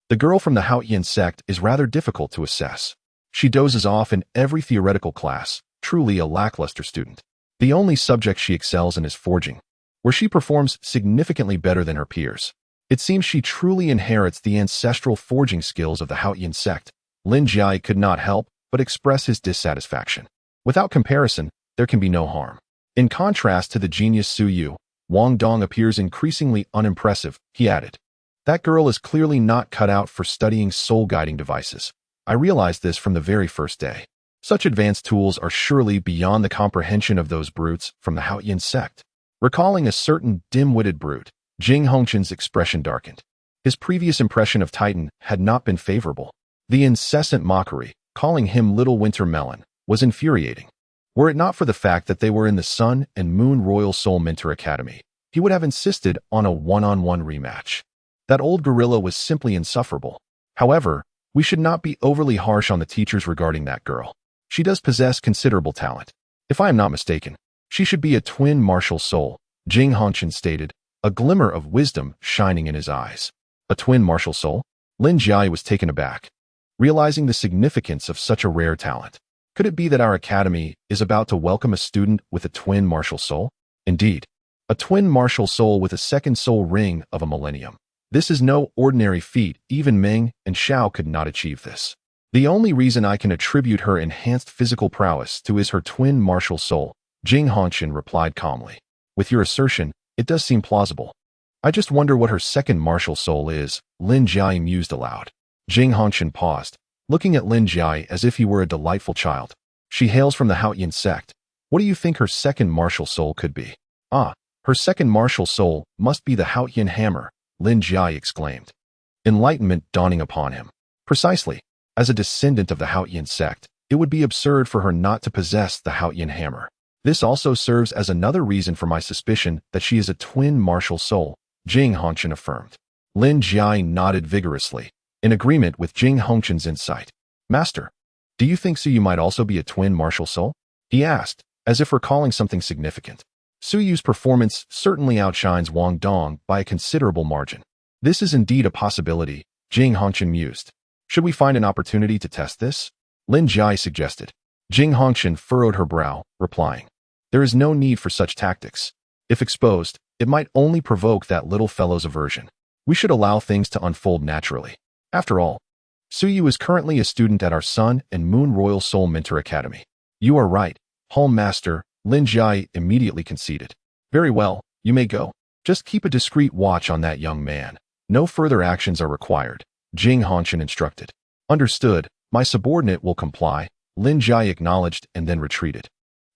The girl from the Haotian sect is rather difficult to assess. She dozes off in every theoretical class, truly a lackluster student. The only subject she excels in is forging, where she performs significantly better than her peers. It seems she truly inherits the ancestral forging skills of the Haotian sect. Lin Jiai could not help but express his dissatisfaction. Without comparison, there can be no harm. In contrast to the genius Suyu, Wang Dong appears increasingly unimpressive, he added. That girl is clearly not cut out for studying soul-guiding devices. I realized this from the very first day. Such advanced tools are surely beyond the comprehension of those brutes from the Haotian sect. Recalling a certain dim-witted brute, Jing Hongqin's expression darkened. His previous impression of Titan had not been favorable. The incessant mockery, calling him Little Winter Melon, was infuriating. Were it not for the fact that they were in the Sun and Moon Royal Soul Mentor Academy, he would have insisted on a one-on-one rematch. That old gorilla was simply insufferable. However, we should not be overly harsh on the teachers regarding that girl. She does possess considerable talent. If I am not mistaken, she should be a twin martial soul, Jing Hongqin stated, a glimmer of wisdom shining in his eyes. A twin martial soul? Lin Jiai was taken aback, realizing the significance of such a rare talent. Could it be that our academy is about to welcome a student with a twin martial soul? Indeed, a twin martial soul with a second soul ring of a millennium. This is no ordinary feat. Even Ming and Xiao could not achieve this. The only reason I can attribute her enhanced physical prowess to is her twin martial soul, Jing Hongqin replied calmly. With your assertion, it does seem plausible. I just wonder what her second martial soul is, Lin Jiai mused aloud. Jing Hongqin paused, looking at Lin Jiai as if he were a delightful child. She hails from the Haotian sect. What do you think her second martial soul could be? Ah, her second martial soul must be the Haotian hammer, Lin Jiai exclaimed, enlightenment dawning upon him. Precisely. As a descendant of the Haotian sect, it would be absurd for her not to possess the Haotian hammer. This also serves as another reason for my suspicion that she is a twin martial soul, Jing Hongqin affirmed. Lin Jiai nodded vigorously, in agreement with Jing Hongqin's insight. Master, do you think Suyu might also be a twin martial soul? He asked, as if recalling something significant. Suyu's performance certainly outshines Wang Dong by a considerable margin. This is indeed a possibility, Jing Hongqin mused. Should we find an opportunity to test this? Lin Jiai suggested. Jing Hongqin furrowed her brow, replying. There is no need for such tactics. If exposed, it might only provoke that little fellow's aversion. We should allow things to unfold naturally. After all, Suyu is currently a student at our Sun and Moon Royal Soul Mentor Academy. You are right, Hall Master, Lin Jiai immediately conceded. Very well, you may go. Just keep a discreet watch on that young man. No further actions are required, Jing Hongqin instructed. Understood, my subordinate will comply, Lin Jiai acknowledged and then retreated.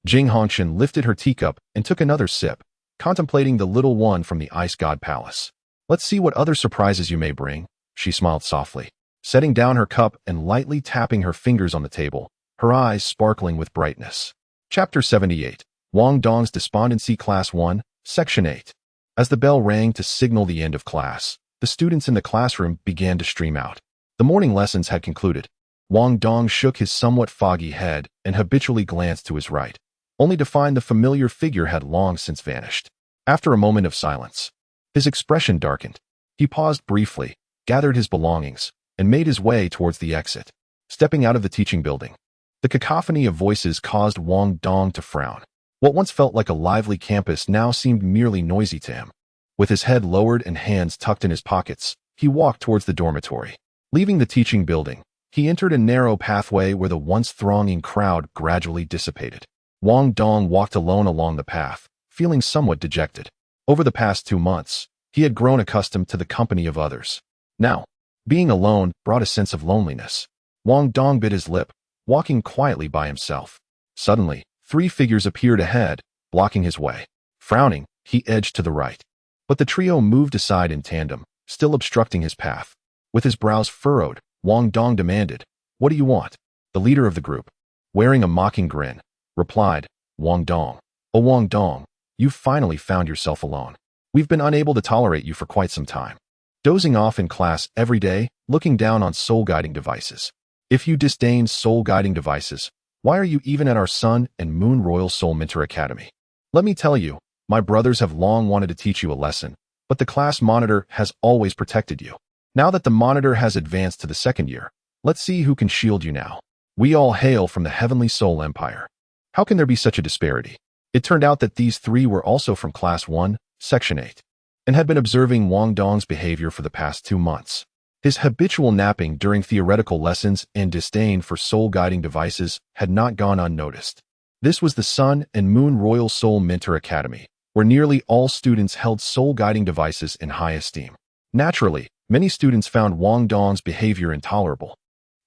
Jing Hongqin lifted her teacup and took another sip, contemplating the little one from the Ice God Palace. Let's see what other surprises you may bring, she smiled softly, setting down her cup and lightly tapping her fingers on the table, her eyes sparkling with brightness. Chapter 78, Wang Dong's Despondency Class 1, Section 8. As the bell rang to signal the end of class, the students in the classroom began to stream out. The morning lessons had concluded. Wang Dong shook his somewhat foggy head and habitually glanced to his right, only to find the familiar figure had long since vanished. After a moment of silence, his expression darkened. He paused briefly, gathered his belongings, and made his way towards the exit. Stepping out of the teaching building, the cacophony of voices caused Wang Dong to frown. What once felt like a lively campus now seemed merely noisy to him. With his head lowered and hands tucked in his pockets, he walked towards the dormitory. Leaving the teaching building, he entered a narrow pathway where the once thronging crowd gradually dissipated. Wang Dong walked alone along the path, feeling somewhat dejected. Over the past 2 months, he had grown accustomed to the company of others. Now, being alone brought a sense of loneliness. Wang Dong bit his lip, walking quietly by himself. Suddenly, 3 figures appeared ahead, blocking his way. Frowning, he edged to the right. But the trio moved aside in tandem, still obstructing his path. With his brows furrowed, Wang Dong demanded, "What do you want?" The leader of the group, wearing a mocking grin, replied, "Wang Dong. Oh Wang Dong, you've finally found yourself alone. We've been unable to tolerate you for quite some time. Dozing off in class every day, looking down on soul-guiding devices. If you disdain soul-guiding devices, why are you even at our Sun and Moon Royal Soul Mentor Academy? Let me tell you, my brothers have long wanted to teach you a lesson, but the class monitor has always protected you. Now that the monitor has advanced to the 2nd year, let's see who can shield you now. We all hail from the Heavenly Soul Empire. How can there be such a disparity?" It turned out that these 3 were also from Class 1, Section 8, and had been observing Wang Dong's behavior for the past 2 months. His habitual napping during theoretical lessons and disdain for soul-guiding devices had not gone unnoticed. This was the Sun and Moon Royal Soul Mentor Academy, where nearly all students held soul-guiding devices in high esteem. Naturally, many students found Wang Dong's behavior intolerable.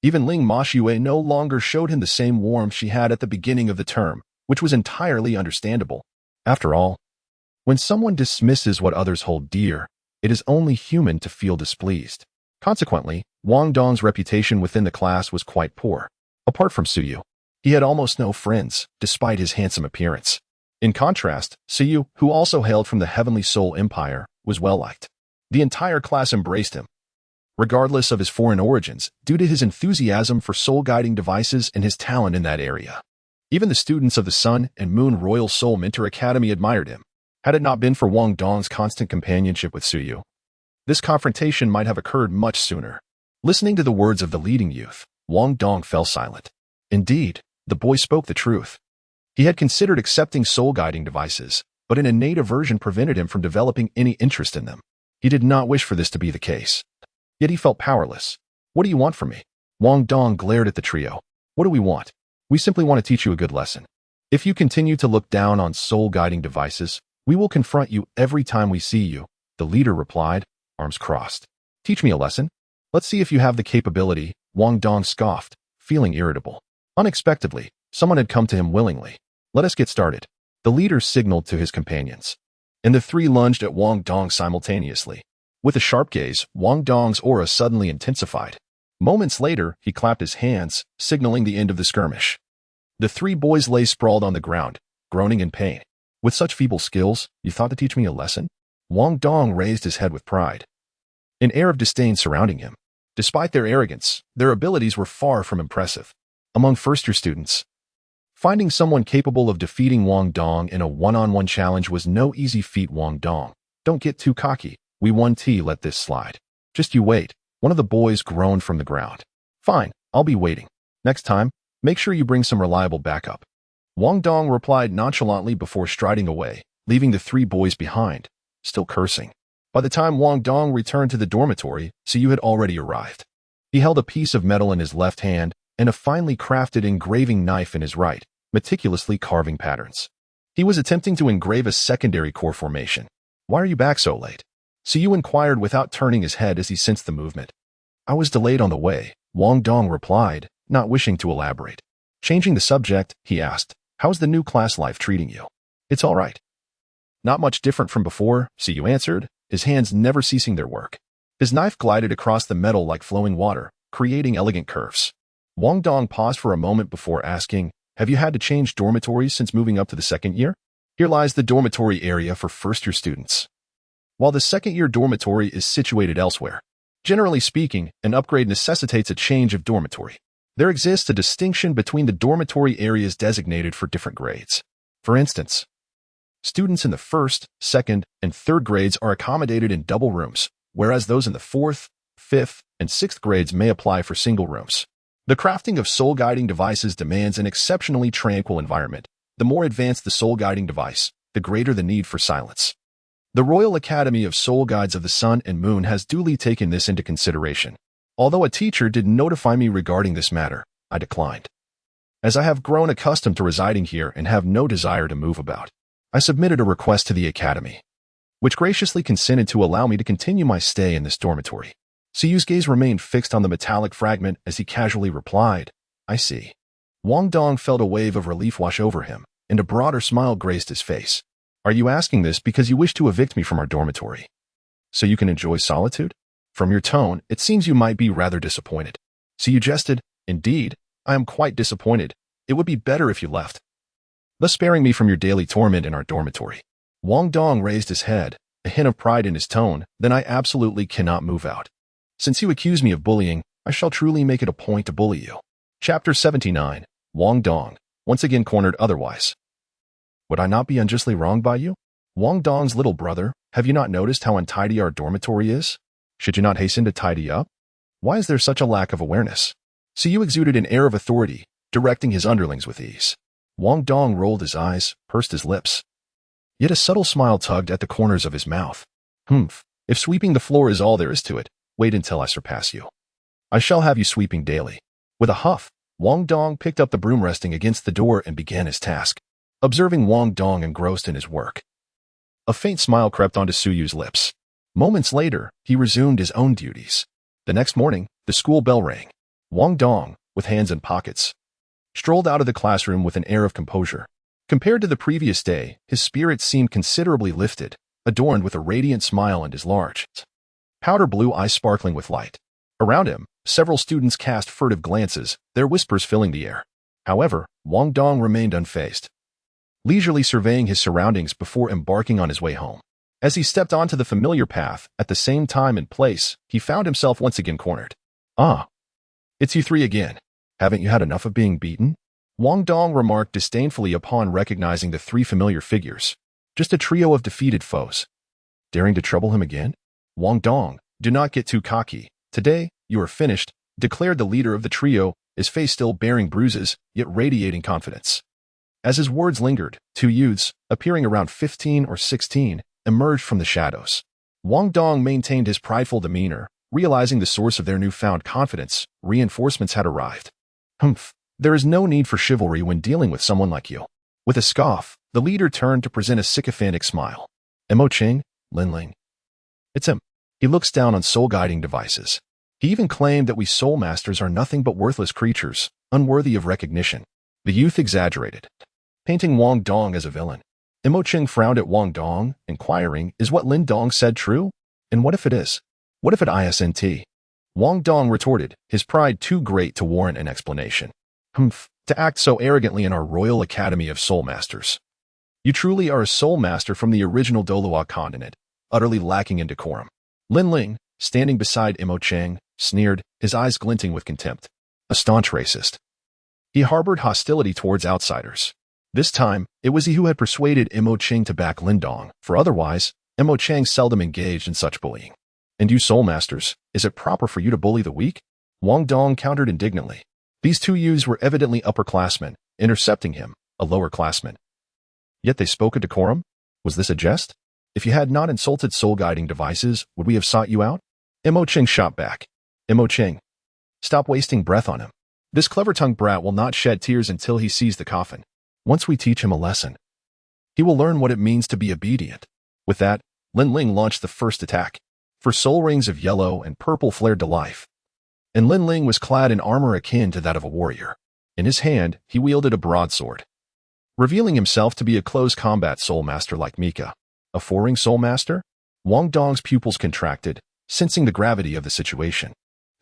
Even Ling Moshue no longer showed him the same warmth she had at the beginning of the term, which was entirely understandable. After all, when someone dismisses what others hold dear, it is only human to feel displeased. Consequently, Wang Dong's reputation within the class was quite poor. Apart from Suyu, he had almost no friends, despite his handsome appearance. In contrast, Suyu, who also hailed from the Heavenly Soul Empire, was well-liked. The entire class embraced him, regardless of his foreign origins, due to his enthusiasm for soul-guiding devices and his talent in that area. Even the students of the Sun and Moon Royal Soul Mentor Academy admired him. Had it not been for Wang Dong's constant companionship with Suyu, this confrontation might have occurred much sooner. Listening to the words of the leading youth, Wang Dong fell silent. Indeed, the boy spoke the truth. He had considered accepting soul-guiding devices, but an innate aversion prevented him from developing any interest in them. He did not wish for this to be the case. Yet he felt powerless. "What do you want from me?" Wang Dong glared at the trio. "What do we want? We simply want to teach you a good lesson. If you continue to look down on soul-guiding devices, we will confront you every time we see you," the leader replied, arms crossed. "Teach me a lesson? Let's see if you have the capability," Wang Dong scoffed, feeling irritable. Unexpectedly, someone had come to him willingly. "Let us get started." The leader signaled to his companions, and the 3 lunged at Wang Dong simultaneously. With a sharp gaze, Wang Dong's aura suddenly intensified. Moments later, he clapped his hands, signaling the end of the skirmish. The 3 boys lay sprawled on the ground, groaning in pain. "With such feeble skills, you thought to teach me a lesson?" Wang Dong raised his head with pride, an air of disdain surrounding him. Despite their arrogance, their abilities were far from impressive. Among first-year students, finding someone capable of defeating Wang Dong in a one-on-one challenge was no easy feat. "Wang Dong, don't get too cocky. We won let this slide." "Just you wait," one of the boys groaned from the ground. "Fine, I'll be waiting. Next time, make sure you bring some reliable backup." Wang Dong replied nonchalantly before striding away, leaving the 3 boys behind, still cursing. By the time Wang Dong returned to the dormitory, Suyu had already arrived. He held a piece of metal in his left hand and a finely crafted engraving knife in his right, meticulously carving patterns. He was attempting to engrave a secondary core formation. "Why are you back so late?" Suyu inquired without turning his head as he sensed the movement. "I was delayed on the way," Wang Dong replied, not wishing to elaborate. Changing the subject, he asked, "How's the new class life treating you?" "It's all right. Not much different from before," Suyu answered, his hands never ceasing their work. His knife glided across the metal like flowing water, creating elegant curves. Wang Dong paused for a moment before asking, "Have you had to change dormitories since moving up to the 2nd year?" Here lies the dormitory area for first-year students, while the 2nd-year dormitory is situated elsewhere. Generally speaking, an upgrade necessitates a change of dormitory. There exists a distinction between the dormitory areas designated for different grades. For instance, students in the 1st, 2nd, and 3rd grades are accommodated in double rooms, whereas those in the 4th, 5th, and 6th grades may apply for single rooms. The crafting of soul-guiding devices demands an exceptionally tranquil environment. The more advanced the soul-guiding device, the greater the need for silence. The Royal Academy of Soul Guides of the Sun and Moon has duly taken this into consideration. Although a teacher did notify me regarding this matter, I declined. As I have grown accustomed to residing here and have no desire to move about, I submitted a request to the Academy, which graciously consented to allow me to continue my stay in this dormitory. Siyu's gaze remained fixed on the metallic fragment as he casually replied, "I see." Wang Dong felt a wave of relief wash over him, and a broader smile graced his face. "Are you asking this because you wish to evict me from our dormitory, so you can enjoy solitude? From your tone, it seems you might be rather disappointed." Siyu jested, "Indeed, I am quite disappointed. It would be better if you left, thus sparing me from your daily torment in our dormitory." Wang Dong raised his head, a hint of pride in his tone. "Then I absolutely cannot move out. Since you accuse me of bullying, I shall truly make it a point to bully you." Chapter 79. Wang Dong, once again cornered otherwise. "Would I not be unjustly wronged by you? Wang Dong's little brother, have you not noticed how untidy our dormitory is? Should you not hasten to tidy up? Why is there such a lack of awareness?" Siyu exuded an air of authority, directing his underlings with ease. Wang Dong rolled his eyes, pursed his lips. Yet a subtle smile tugged at the corners of his mouth. "Humph, if sweeping the floor is all there is to it, wait until I surpass you. I shall have you sweeping daily." With a huff, Wang Dong picked up the broom resting against the door and began his task, observing Wang Dong engrossed in his work. A faint smile crept onto Suyu's lips. Moments later, he resumed his own duties. The next morning, the school bell rang. Wang Dong, with hands in pockets, strolled out of the classroom with an air of composure. Compared to the previous day, his spirits seemed considerably lifted, adorned with a radiant smile and his large, powder blue eyes sparkling with light. Around him, several students cast furtive glances, their whispers filling the air. However, Wang Dong remained unfazed, leisurely surveying his surroundings before embarking on his way home. As he stepped onto the familiar path, at the same time and place, he found himself once again cornered. "Ah, it's you three again. Haven't you had enough of being beaten?" Wang Dong remarked disdainfully upon recognizing the three familiar figures. Just a trio of defeated foes. Daring to trouble him again? "Wang Dong, do not get too cocky. Today, you are finished," declared the leader of the trio, his face still bearing bruises, yet radiating confidence. As his words lingered, two youths, appearing around 15 or 16, emerged from the shadows. Wang Dong maintained his prideful demeanor, realizing the source of their newfound confidence. Reinforcements had arrived. "Humph, there is no need for chivalry when dealing with someone like you." With a scoff, the leader turned to present a sycophantic smile. "Mo Ching, Lin Ling. It's him." He looks down on soul-guiding devices. He even claimed that we soul masters are nothing but worthless creatures, unworthy of recognition. The youth exaggerated, painting Wang Dong as a villain. Mo Ching frowned at Wang Dong, inquiring, "Is what Lin Dong said true? And what if it is? What if it isn't?" Wang Dong retorted, his pride too great to warrant an explanation. "Humph, to act so arrogantly in our Royal Academy of Soul Masters. You truly are a soul master from the original Dolua continent, utterly lacking in decorum." Lin Ling, standing beside Mo Chang, sneered, his eyes glinting with contempt. A staunch racist. He harbored hostility towards outsiders. This time, it was he who had persuaded Mo Ching to back Lin Dong, for otherwise, Mo Chang seldom engaged in such bullying. "And you soul masters, is it proper for you to bully the weak?" Wang Dong countered indignantly. These two youths were evidently upperclassmen, intercepting him, a lower classman. Yet they spoke of decorum? Was this a jest? If you had not insulted soul-guiding devices, would we have sought you out? Mo Ching shot back. Mo Ching, stop wasting breath on him. This clever-tongued brat will not shed tears until he sees the coffin. Once we teach him a lesson, he will learn what it means to be obedient. With that, Lin Ling launched the first attack. For soul rings of yellow and purple flared to life, and Lin Ling was clad in armor akin to that of a warrior. In his hand, he wielded a broadsword, revealing himself to be a close combat soul master like Mika. A four-ring soul master? Wang Dong's pupils contracted, sensing the gravity of the situation.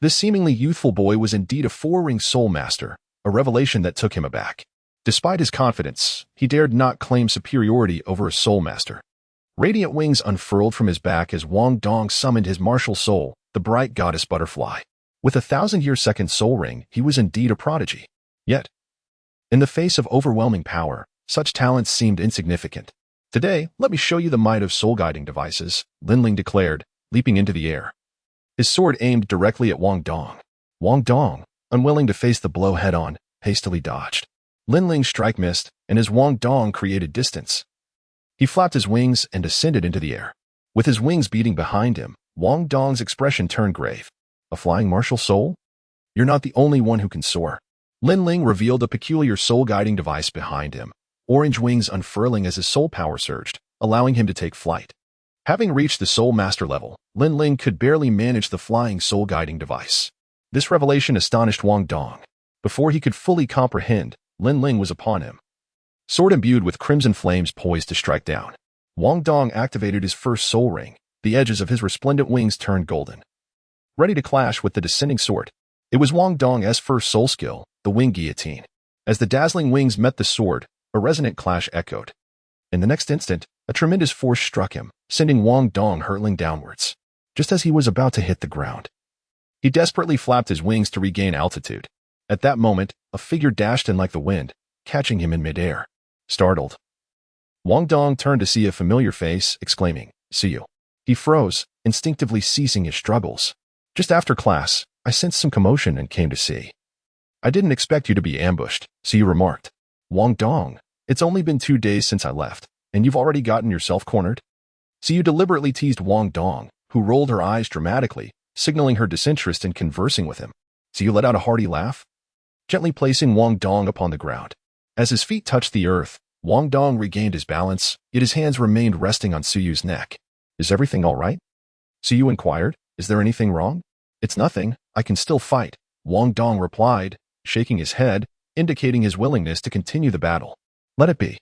This seemingly youthful boy was indeed a four-ring soul master, a revelation that took him aback. Despite his confidence, he dared not claim superiority over a soul master. Radiant wings unfurled from his back as Wang Dong summoned his martial soul, the bright goddess butterfly. With a 1,000-year second soul ring, he was indeed a prodigy. Yet, in the face of overwhelming power, such talents seemed insignificant. "Today, let me show you the might of soul-guiding devices," Lin Ling declared, leaping into the air. his sword aimed directly at Wang Dong. Wang Dong, unwilling to face the blow head-on, hastily dodged. Lin Ling's strike missed, and as Wang Dong created distance, he flapped his wings and ascended into the air. With his wings beating behind him, Wang Dong's expression turned grave. A flying martial soul? You're not the only one who can soar. Lin Ling revealed a peculiar soul-guiding device behind him, orange wings unfurling as his soul power surged, allowing him to take flight. Having reached the soul master level, Lin Ling could barely manage the flying soul-guiding device. This revelation astonished Wang Dong. Before he could fully comprehend, Lin Ling was upon him. Sword imbued with crimson flames poised to strike down. Wang Dong activated his first soul ring. The edges of his resplendent wings turned golden, ready to clash with the descending sword. It was Wang Dong's first soul skill, the wing guillotine. As the dazzling wings met the sword, a resonant clash echoed. In the next instant, a tremendous force struck him, sending Wang Dong hurtling downwards. Just as he was about to hit the ground, he desperately flapped his wings to regain altitude. At that moment, a figure dashed in like the wind, catching him in midair. Startled, Wang Dong turned to see a familiar face, exclaiming, "See you." He froze, instinctively ceasing his struggles. "Just after class, I sensed some commotion and came to see." "I didn't expect you to be ambushed," Siyu remarked. "Wang Dong, it's only been 2 days since I left, and you've already gotten yourself cornered?" Siyu deliberately teased Wang Dong, who rolled her eyes dramatically, signaling her disinterest in conversing with him. Siyu let out a hearty laugh, gently placing Wang Dong upon the ground. As his feet touched the earth, Wang Dong regained his balance, yet his hands remained resting on Suyu's neck. "Is everything all right?" Suyu inquired. "Is there anything wrong?" "It's nothing. I can still fight," Wang Dong replied, shaking his head, indicating his willingness to continue the battle. "Let it be.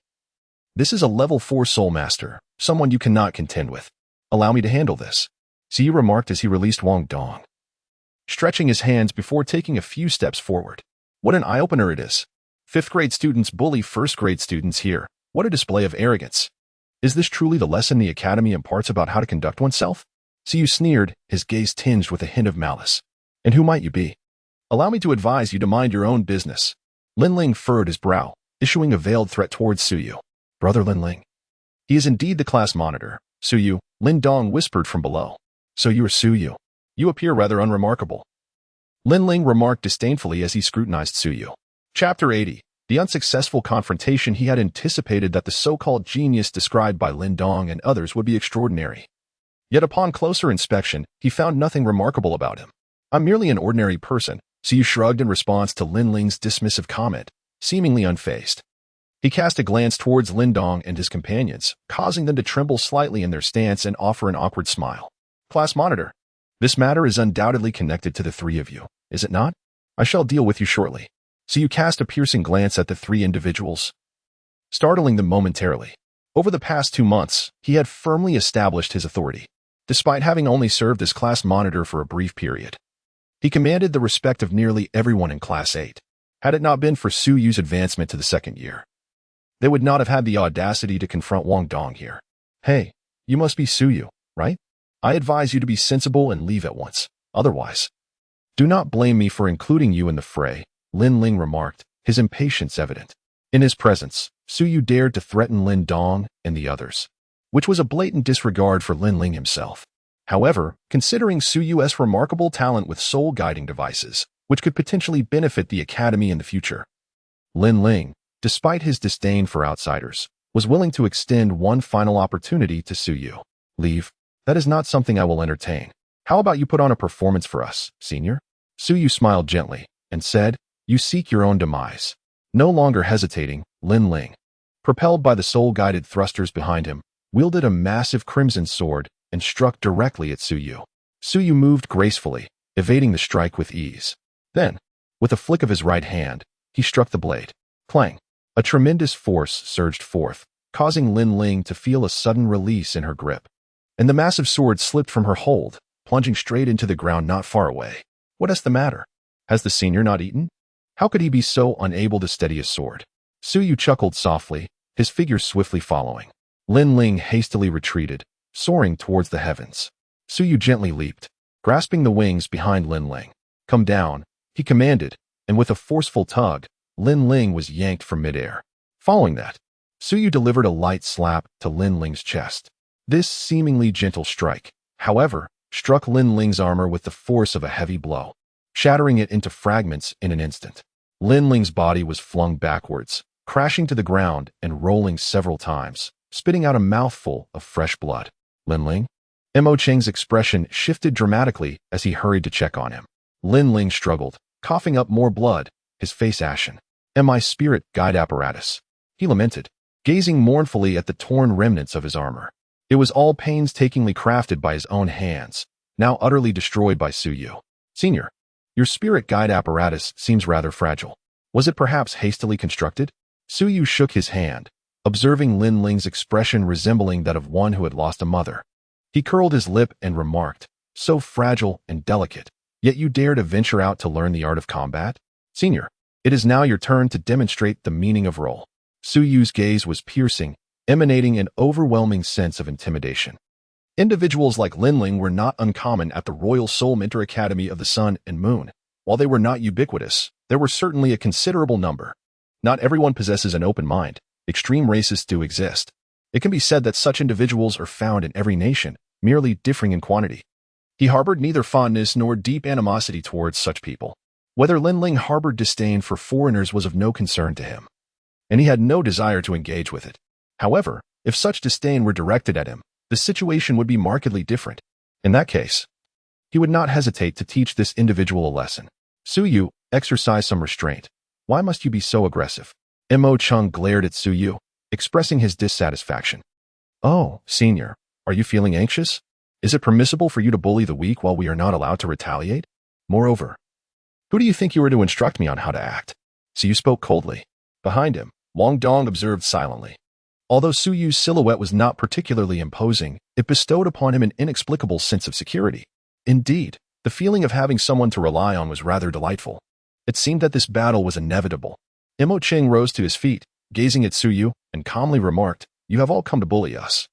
This is a level 4 soul master, someone you cannot contend with. Allow me to handle this," Siyu remarked as he released Wang Dong, stretching his hands before taking a few steps forward. What an eye-opener it is. 5th grade students bully 1st grade students here. What a display of arrogance. Is this truly the lesson the academy imparts about how to conduct oneself? Siyu sneered, his gaze tinged with a hint of malice. "And who might you be?" "Allow me to advise you to mind your own business." Lin Ling furrowed his brow, issuing a veiled threat towards Suyu. "Brother Lin Ling." "He is indeed the class monitor, Suyu," Lin Dong whispered from below. "So you are Suyu. You appear rather unremarkable," Lin Ling remarked disdainfully as he scrutinized Suyu. Chapter 80. The unsuccessful confrontation. He had anticipated that the so-called genius described by Lin Dong and others would be extraordinary. Yet upon closer inspection, he found nothing remarkable about him. "I'm merely an ordinary person," Siyu shrugged in response to Lin Ling's dismissive comment, seemingly unfazed. He cast a glance towards Lin Dong and his companions, causing them to tremble slightly in their stance and offer an awkward smile. "Class monitor, this matter is undoubtedly connected to the 3 of you, is it not? I shall deal with you shortly." Siyu cast a piercing glance at the 3 individuals, startling them momentarily. Over the past 2 months, he had firmly established his authority. Despite having only served as class monitor for a brief period, he commanded the respect of nearly everyone in Class 8. Had it not been for Suyu's advancement to the 2nd year, they would not have had the audacity to confront Wang Dong here. "Hey, you must be Suyu, right? I advise you to be sensible and leave at once. Otherwise, do not blame me for including you in the fray," Lin Ling remarked, his impatience evident. In his presence, Suyu dared to threaten Lin Dong and the others, which was a blatant disregard for Lin Ling himself. However, considering Suyu's remarkable talent with soul-guiding devices, which could potentially benefit the academy in the future, Lin Ling, despite his disdain for outsiders, was willing to extend one final opportunity to Suyu. "Leave? That is not something I will entertain. How about you put on a performance for us, senior?" Suyu smiled gently and said, "You seek your own demise." No longer hesitating, Lin Ling, propelled by the soul-guided thrusters behind him, wielded a massive crimson sword and struck directly at Suyu. Suyu moved gracefully, evading the strike with ease. Then, with a flick of his right hand, he struck the blade. Clang! A tremendous force surged forth, causing Lin Ling to feel a sudden release in her grip, and the massive sword slipped from her hold, plunging straight into the ground not far away. "What is the matter? Has the senior not eaten? How could he be so unable to steady his sword?" Suyu chuckled softly, his figure swiftly following. Lin Ling hastily retreated, soaring towards the heavens. Suyu gently leaped, grasping the wings behind Lin Ling. "Come down," he commanded, and with a forceful tug, Lin Ling was yanked from midair. Following that, Suyu delivered a light slap to Lin Ling's chest. This seemingly gentle strike, however, struck Lin Ling's armor with the force of a heavy blow, shattering it into fragments in an instant. Lin Ling's body was flung backwards, crashing to the ground and rolling several times, spitting out a mouthful of fresh blood. Lin Ling? Mo Cheng's expression shifted dramatically as he hurried to check on him. Lin Ling struggled, coughing up more blood, his face ashen. My spirit guide apparatus, he lamented, gazing mournfully at the torn remnants of his armor. It was all painstakingly crafted by his own hands, now utterly destroyed by Su Yu. Senior, your spirit guide apparatus seems rather fragile. Was it perhaps hastily constructed? Su Yu shook his hand, observing Lin Ling's expression resembling that of one who had lost a mother. He curled his lip and remarked, so fragile and delicate, yet you dare to venture out to learn the art of combat? Senior, it is now your turn to demonstrate the meaning of role. Su Yu's gaze was piercing, emanating an overwhelming sense of intimidation. Individuals like Lin Ling were not uncommon at the Royal Soul Mentor Academy of the Sun and Moon. While they were not ubiquitous, there were certainly a considerable number. Not everyone possesses an open mind. Extreme racists do exist. It can be said that such individuals are found in every nation, merely differing in quantity. He harbored neither fondness nor deep animosity towards such people. Whether Lin Ling harbored disdain for foreigners was of no concern to him, and he had no desire to engage with it. However, if such disdain were directed at him, the situation would be markedly different. In that case, he would not hesitate to teach this individual a lesson. Su Yu, exercise some restraint. Why must you be so aggressive? Mo Cheng glared at Su Yu, expressing his dissatisfaction. Oh, senior, are you feeling anxious? Is it permissible for you to bully the weak while we are not allowed to retaliate? Moreover, who do you think you are to instruct me on how to act? Su Yu spoke coldly. Behind him, Wang Dong observed silently. Although Su Yu's silhouette was not particularly imposing, it bestowed upon him an inexplicable sense of security. Indeed, the feeling of having someone to rely on was rather delightful. It seemed that this battle was inevitable. Mo Cheng rose to his feet, gazing at Su Yu, and calmly remarked, "You have all come to bully us.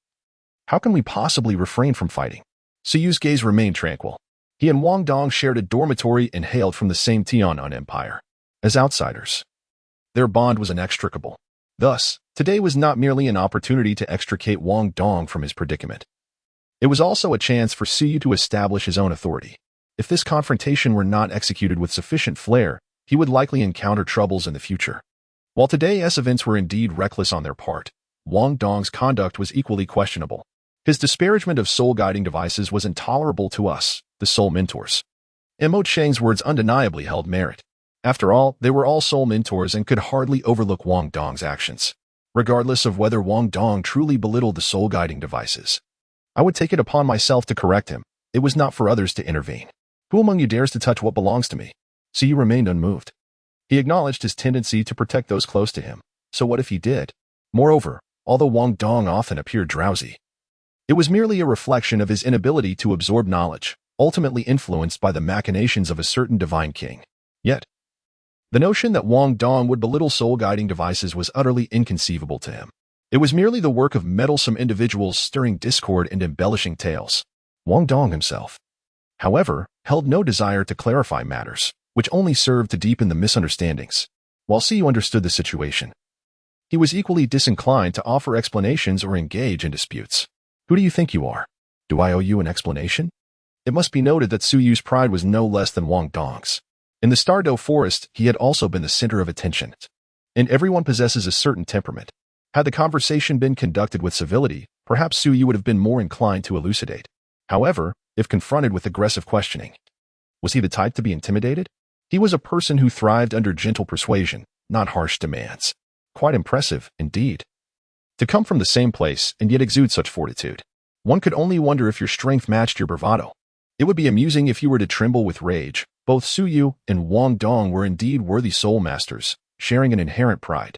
How can we possibly refrain from fighting?" Su Yu's gaze remained tranquil. He and Wang Dong shared a dormitory and hailed from the same Tianan Empire. As outsiders, their bond was inextricable. Thus, today was not merely an opportunity to extricate Wang Dong from his predicament. It was also a chance for Su Yu to establish his own authority. If this confrontation were not executed with sufficient flair, he would likely encounter troubles in the future. While today's events were indeed reckless on their part, Wang Dong's conduct was equally questionable. His disparagement of soul-guiding devices was intolerable to us, the soul mentors. Mo Cheng's words undeniably held merit. After all, they were all soul mentors and could hardly overlook Wang Dong's actions, regardless of whether Wang Dong truly belittled the soul-guiding devices. I would take it upon myself to correct him. It was not for others to intervene. Who among you dares to touch what belongs to me? Su Yu remained unmoved. He acknowledged his tendency to protect those close to him. So what if he did? Moreover, although Wang Dong often appeared drowsy, it was merely a reflection of his inability to absorb knowledge, ultimately influenced by the machinations of a certain divine king. Yet, the notion that Wang Dong would belittle soul-guiding devices was utterly inconceivable to him. It was merely the work of meddlesome individuals stirring discord and embellishing tales. Wang Dong himself, however, held no desire to clarify matters, which only served to deepen the misunderstandings. While Su Yu understood the situation, he was equally disinclined to offer explanations or engage in disputes. Who do you think you are? Do I owe you an explanation? It must be noted that Su Yu's pride was no less than Wang Dong's. In the Stardow Forest, he had also been the center of attention. And everyone possesses a certain temperament. Had the conversation been conducted with civility, perhaps Su Yu would have been more inclined to elucidate. However, if confronted with aggressive questioning, was he the type to be intimidated? He was a person who thrived under gentle persuasion, not harsh demands. Quite impressive, indeed. To come from the same place and yet exude such fortitude. One could only wonder if your strength matched your bravado. It would be amusing if you were to tremble with rage. Both Su Yu and Wang Dong were indeed worthy soul masters, sharing an inherent pride.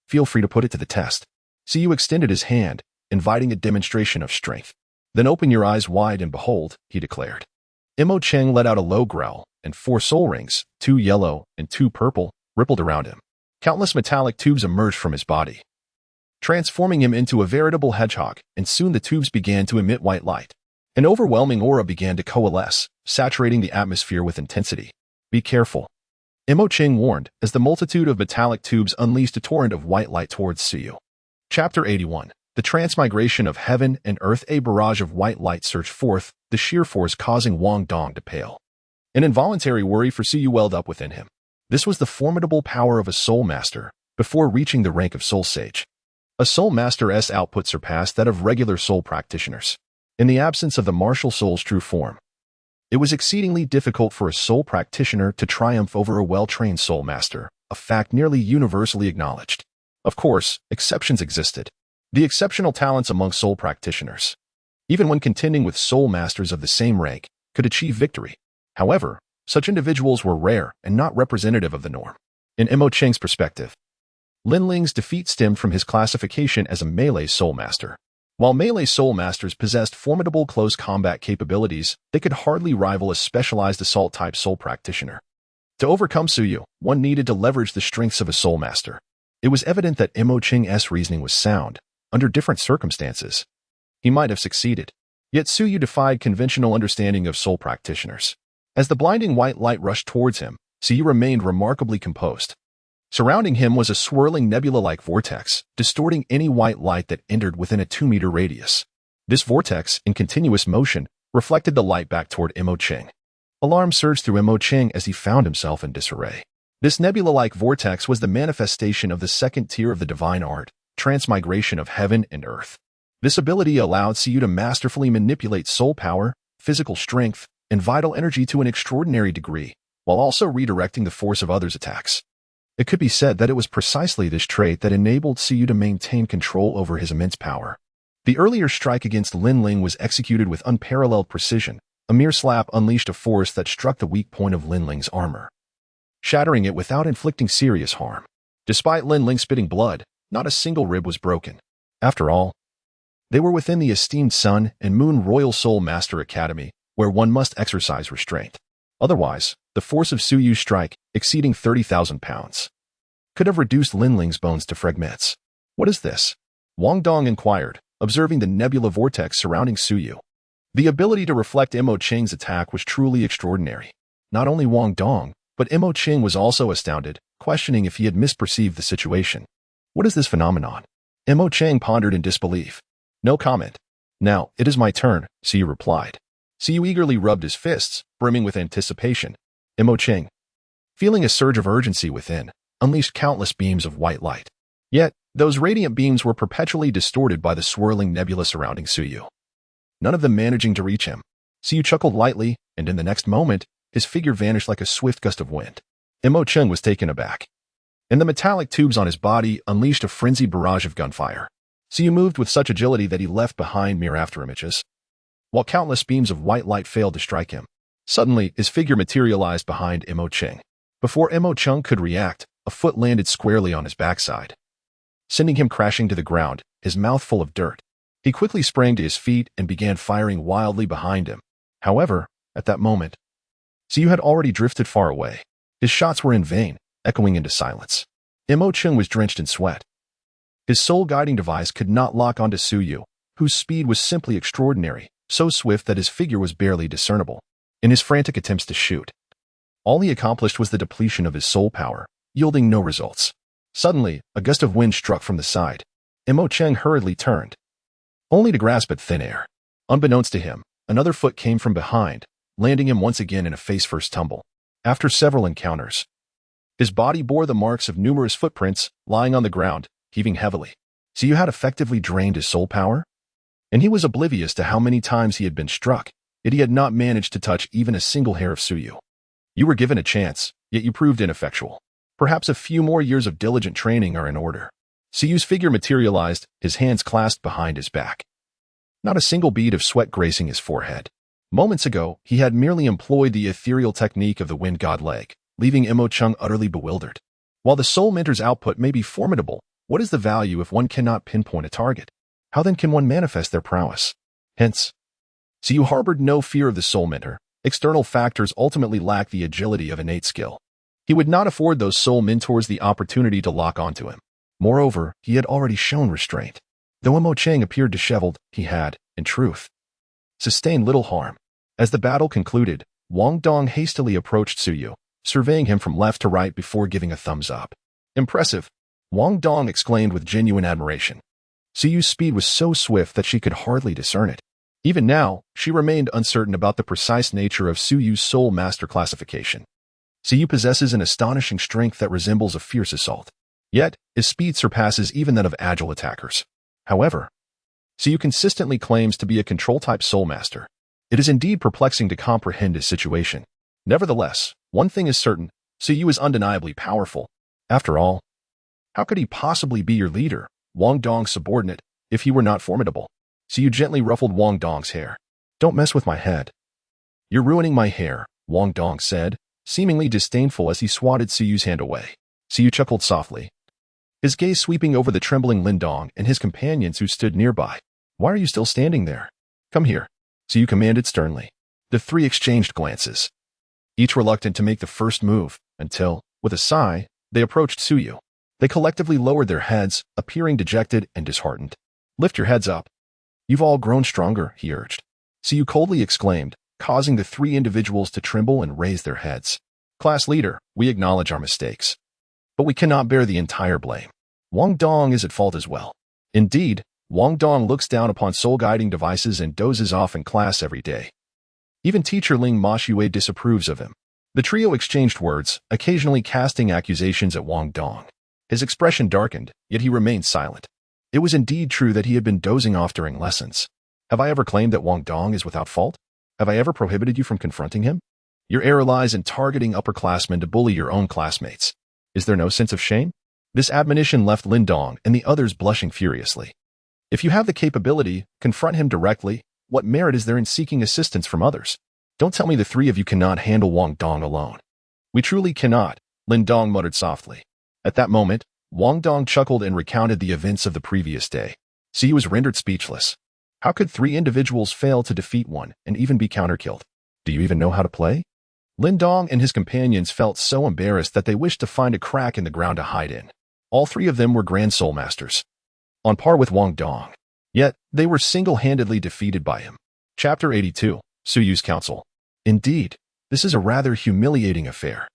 Feel free to put it to the test. Su Yu extended his hand, inviting a demonstration of strength. Then open your eyes wide and behold, he declared. Mo Cheng let out a low growl, and 4 soul rings, 2 yellow and 2 purple, rippled around him. Countless metallic tubes emerged from his body, transforming him into a veritable hedgehog, and soon the tubes began to emit white light. An overwhelming aura began to coalesce, saturating the atmosphere with intensity. Be careful, Mo Cheng warned, as the multitude of metallic tubes unleashed a torrent of white light towards Su Yu. Chapter 81. The transmigration of heaven and earth, a barrage of white light surged forth, the sheer force causing Wang Dong to pale. An involuntary worry for Suyu welled up within him. This was the formidable power of a soul master, before reaching the rank of soul sage. A soul master's output surpassed that of regular soul practitioners. In the absence of the martial soul's true form, it was exceedingly difficult for a soul practitioner to triumph over a well-trained soul master, a fact nearly universally acknowledged. Of course, exceptions existed. The exceptional talents among soul practitioners, even when contending with soul masters of the same rank, could achieve victory. However, such individuals were rare and not representative of the norm. In Mo Cheng's perspective, Lin Ling's defeat stemmed from his classification as a melee soul master. While melee soul masters possessed formidable close combat capabilities, they could hardly rival a specialized assault-type soul practitioner. To overcome Suyu, one needed to leverage the strengths of a soul master. It was evident that Mo Cheng's reasoning was sound. Under different circumstances, he might have succeeded. Yet Suyu defied conventional understanding of soul practitioners. As the blinding white light rushed towards him, Suyu remained remarkably composed. Surrounding him was a swirling nebula-like vortex, distorting any white light that entered within a 2-meter radius. This vortex, in continuous motion, reflected the light back toward Mo Cheng. Alarm surged through Mo Cheng as he found himself in disarray. This nebula-like vortex was the manifestation of the second tier of the divine art, transmigration of heaven and earth. This ability allowed Suyu to masterfully manipulate soul power, physical strength, and vital energy to an extraordinary degree, while also redirecting the force of others' attacks. It could be said that it was precisely this trait that enabled Suyu to maintain control over his immense power. The earlier strike against Lin Ling was executed with unparalleled precision. A mere slap unleashed a force that struck the weak point of Lin Ling's armor, shattering it without inflicting serious harm. Despite Lin Ling spitting blood, not a single rib was broken. After all, they were within the esteemed Sun and Moon Royal Soul Master Academy, where one must exercise restraint. Otherwise, the force of Suyu's strike, exceeding 30,000 pounds, could have reduced Lin Ling's bones to fragments. What is this? Wang Dong inquired, observing the nebula vortex surrounding Suyu. The ability to reflect Mo Cheng's attack was truly extraordinary. Not only Wang Dong, but Mo Cheng was also astounded, questioning if he had misperceived the situation. What is this phenomenon? Mo Cheng pondered in disbelief. No comment. Now, it is my turn, Suyu replied. Suyu eagerly rubbed his fists, brimming with anticipation. Mo Cheng, feeling a surge of urgency within, unleashed countless beams of white light. Yet, those radiant beams were perpetually distorted by the swirling nebula surrounding Suyu, none of them managing to reach him. Suyu chuckled lightly, and in the next moment, his figure vanished like a swift gust of wind. Mo Cheng was taken aback, and the metallic tubes on his body unleashed a frenzied barrage of gunfire. Suyu moved with such agility that he left behind mere afterimages, while countless beams of white light failed to strike him. Suddenly, his figure materialized behind Mo Cheng. Before Mo Cheng could react, a foot landed squarely on his backside, sending him crashing to the ground, his mouth full of dirt. He quickly sprang to his feet and began firing wildly behind him. However, at that moment, Suyu had already drifted far away. His shots were in vain, echoing into silence. Mo Cheng was drenched in sweat. His soul guiding device could not lock onto Suyu, whose speed was simply extraordinary, so swift that his figure was barely discernible. In his frantic attempts to shoot, all he accomplished was the depletion of his soul power, yielding no results. Suddenly, a gust of wind struck from the side. Mo Cheng hurriedly turned, only to grasp at thin air. Unbeknownst to him, another foot came from behind, landing him once again in a face-first tumble. After several encounters, his body bore the marks of numerous footprints, lying on the ground, heaving heavily. Suyu had effectively drained his soul power? And he was oblivious to how many times he had been struck, yet he had not managed to touch even a single hair of Suyu. You were given a chance, yet you proved ineffectual. Perhaps a few more years of diligent training are in order. Suyu's figure materialized, his hands clasped behind his back, not a single bead of sweat gracing his forehead. Moments ago, he had merely employed the ethereal technique of the wind god leg, leaving Mo Cheng utterly bewildered. While the soul mentor's output may be formidable, what is the value if one cannot pinpoint a target? How then can one manifest their prowess? Hence, Suyu harbored no fear of the soul mentor. External factors ultimately lack the agility of innate skill. He would not afford those soul mentors the opportunity to lock onto him. Moreover, he had already shown restraint. Though Mo Cheng appeared disheveled, he had, in truth, sustained little harm. As the battle concluded, Wang Dong hastily approached Suyu, surveying him from left to right before giving a thumbs up. Impressive, Wang Dong exclaimed with genuine admiration. Suyu's speed was so swift that she could hardly discern it. Even now, she remained uncertain about the precise nature of Suyu's soul master classification. Suyu possesses an astonishing strength that resembles a fierce assault. Yet, his speed surpasses even that of agile attackers. However, Suyu consistently claims to be a control-type soul master. It is indeed perplexing to comprehend his situation. Nevertheless, one thing is certain, Suyu is undeniably powerful. After all, how could he possibly be your leader, Wang Dong's subordinate, if he were not formidable? Suyu gently ruffled Wang Dong's hair. Don't mess with my head. You're ruining my hair, Wang Dong said, seemingly disdainful as he swatted Suyu's hand away. Suyu chuckled softly, his gaze sweeping over the trembling Lin Dong and his companions who stood nearby. Why are you still standing there? Come here, Suyu commanded sternly. The three exchanged glances, each reluctant to make the first move, until, with a sigh, they approached Suyu. They collectively lowered their heads, appearing dejected and disheartened. Lift your heads up. You've all grown stronger, he urged. Suyu coldly exclaimed, causing the three individuals to tremble and raise their heads. Class leader, we acknowledge our mistakes. But we cannot bear the entire blame. Wang Dong is at fault as well. Indeed, Wang Dong looks down upon soul-guiding devices and dozes off in class every day. Even teacher Ling Moshue disapproves of him. The trio exchanged words, occasionally casting accusations at Wang Dong. His expression darkened, yet he remained silent. It was indeed true that he had been dozing off during lessons. Have I ever claimed that Wang Dong is without fault? Have I ever prohibited you from confronting him? Your error lies in targeting upperclassmen to bully your own classmates. Is there no sense of shame? This admonition left Lin Dong and the others blushing furiously. If you have the capability, confront him directly. What merit is there in seeking assistance from others? Don't tell me the three of you cannot handle Wang Dong alone. We truly cannot, Lin Dong muttered softly. At that moment, Wang Dong chuckled and recounted the events of the previous day. Suyu was rendered speechless. How could three individuals fail to defeat one and even be counterkilled? Do you even know how to play? Lin Dong and his companions felt so embarrassed that they wished to find a crack in the ground to hide in. All three of them were Grand Soul Masters, on par with Wang Dong. Yet, they were single-handedly defeated by him. Chapter 82, Suyu's Council. Indeed, this is a rather humiliating affair.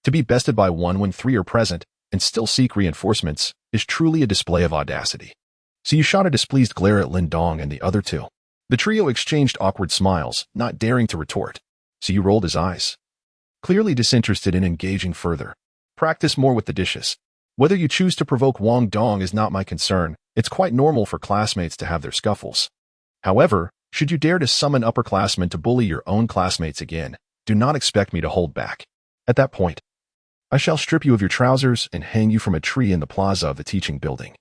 To be bested by one when three are present, and still seek reinforcements, is truly a display of audacity. Suyu shot a displeased glare at Lin Dong and the other two. The trio exchanged awkward smiles, not daring to retort. Suyu rolled his eyes, clearly disinterested in engaging further. Practice more with the dishes. Whether you choose to provoke Wang Dong is not my concern. It's quite normal for classmates to have their scuffles. However, should you dare to summon upperclassmen to bully your own classmates again, do not expect me to hold back. At that point, I shall strip you of your trousers and hang you from a tree in the plaza of the teaching building.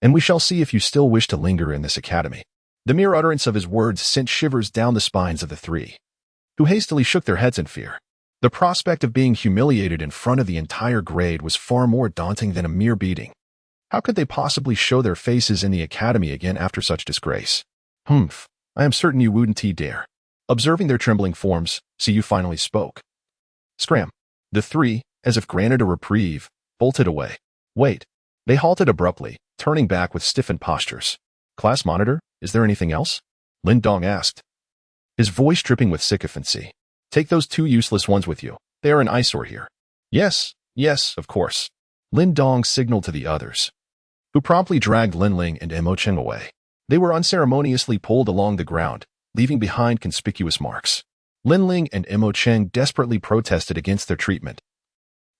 And we shall see if you still wish to linger in this academy. The mere utterance of his words sent shivers down the spines of the three, who hastily shook their heads in fear. The prospect of being humiliated in front of the entire grade was far more daunting than a mere beating. How could they possibly show their faces in the academy again after such disgrace? Humph, I am certain you wouldn't dare. Observing their trembling forms, Suyu finally spoke. Scram. The three, as if granted a reprieve, bolted away. Wait. They halted abruptly, turning back with stiffened postures. Class monitor, is there anything else? Lin Dong asked, his voice dripping with sycophancy. Take those two useless ones with you. They are an eyesore here. Yes, of course. Lin Dong signaled to the others, who promptly dragged Lin Ling and Mo Cheng away. They were unceremoniously pulled along the ground, leaving behind conspicuous marks. Lin Ling and Mo Cheng desperately protested against their treatment.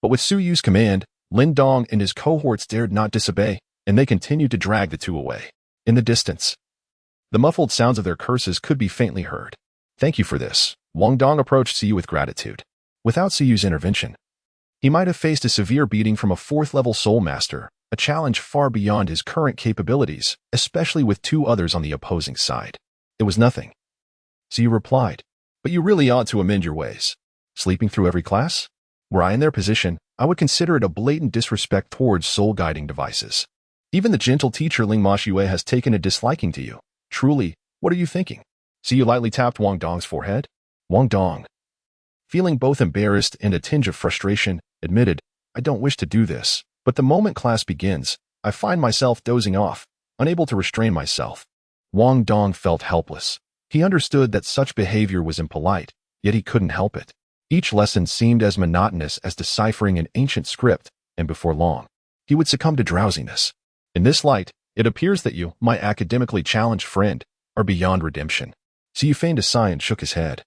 But with Suyu's command, Lin Dong and his cohorts dared not disobey, and they continued to drag the two away. In the distance, the muffled sounds of their curses could be faintly heard. Thank you for this. Wang Dong approached Suyu with gratitude. Without Suyu's intervention, he might have faced a severe beating from a fourth-level soul master, a challenge far beyond his current capabilities, especially with two others on the opposing side. It was nothing, Suyu replied. But you really ought to amend your ways. Sleeping through every class? Were I in their position, I would consider it a blatant disrespect towards soul-guiding devices. Even the gentle teacher Ling Moshue has taken a disliking to you. Truly, what are you thinking? Suyu lightly tapped Wang Dong's forehead. Wang Dong, feeling both embarrassed and a tinge of frustration, admitted, I don't wish to do this, but the moment class begins, I find myself dozing off, unable to restrain myself. Wang Dong felt helpless. He understood that such behavior was impolite, yet he couldn't help it. Each lesson seemed as monotonous as deciphering an ancient script, and before long, he would succumb to drowsiness. In this light, It appears that you, my academically challenged friend, are beyond redemption. Su feigned a sigh and shook his head,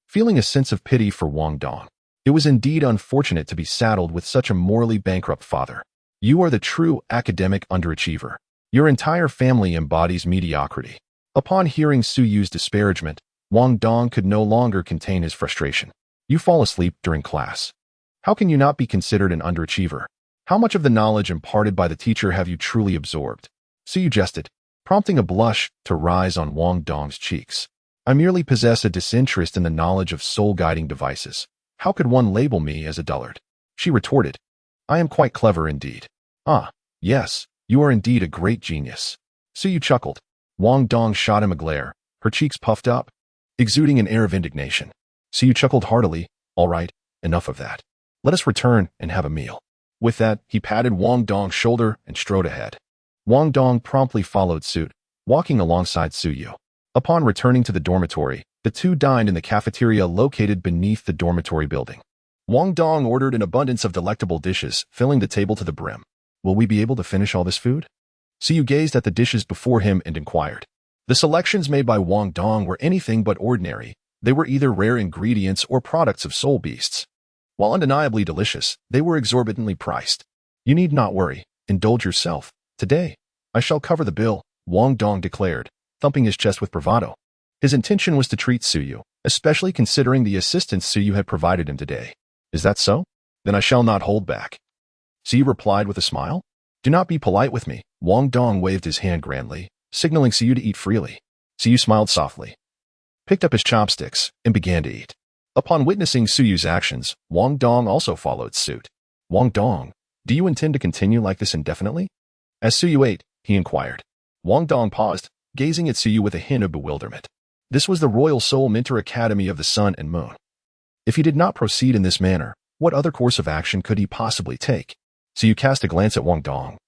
feeling a sense of pity for Wang Dong. It was indeed unfortunate to be saddled with such a morally bankrupt father. You are the true academic underachiever. Your entire family embodies mediocrity. Upon hearing Su Yu's disparagement, Wang Dong could no longer contain his frustration. You fall asleep during class. How can you not be considered an underachiever? How much of the knowledge imparted by the teacher have you truly absorbed? Su Yu jested, prompting a blush to rise on Wang Dong's cheeks. I merely possess a disinterest in the knowledge of soul-guiding devices. How could one label me as a dullard? She retorted, I am quite clever indeed. Ah, yes, you are indeed a great genius. Su Yu chuckled. Wang Dong shot him a glare, her cheeks puffed up, exuding an air of indignation. Su Yu chuckled heartily. All right, enough of that. Let us return and have a meal. With that, he patted Wang Dong's shoulder and strode ahead. Wang Dong promptly followed suit, walking alongside Su Yu. Upon returning to the dormitory, the two dined in the cafeteria located beneath the dormitory building. Wang Dong ordered an abundance of delectable dishes, filling the table to the brim. Will we be able to finish all this food? Su Yu gazed at the dishes before him and inquired. The selections made by Wang Dong were anything but ordinary. They were either rare ingredients or products of soul beasts. While undeniably delicious, they were exorbitantly priced. You need not worry. Indulge yourself. Today, I shall cover the bill, Wang Dong declared, thumping his chest with bravado. His intention was to treat Su Yu, especially considering the assistance Su Yu had provided him today. Is that so? Then I shall not hold back. Su Yu replied with a smile. Do not be polite with me. Wang Dong waved his hand grandly, signaling Su Yu to eat freely. Su Yu smiled softly, picked up his chopsticks, and began to eat. Upon witnessing Su Yu's actions, Wang Dong also followed suit. Wang Dong, do you intend to continue like this indefinitely? As Su Yu ate, he inquired. Wang Dong paused, gazing at Su Yu with a hint of bewilderment. This was the Royal Soul Mentor Academy of the Sun and Moon. If he did not proceed in this manner, what other course of action could he possibly take? Su Yu cast a glance at Wang Dong,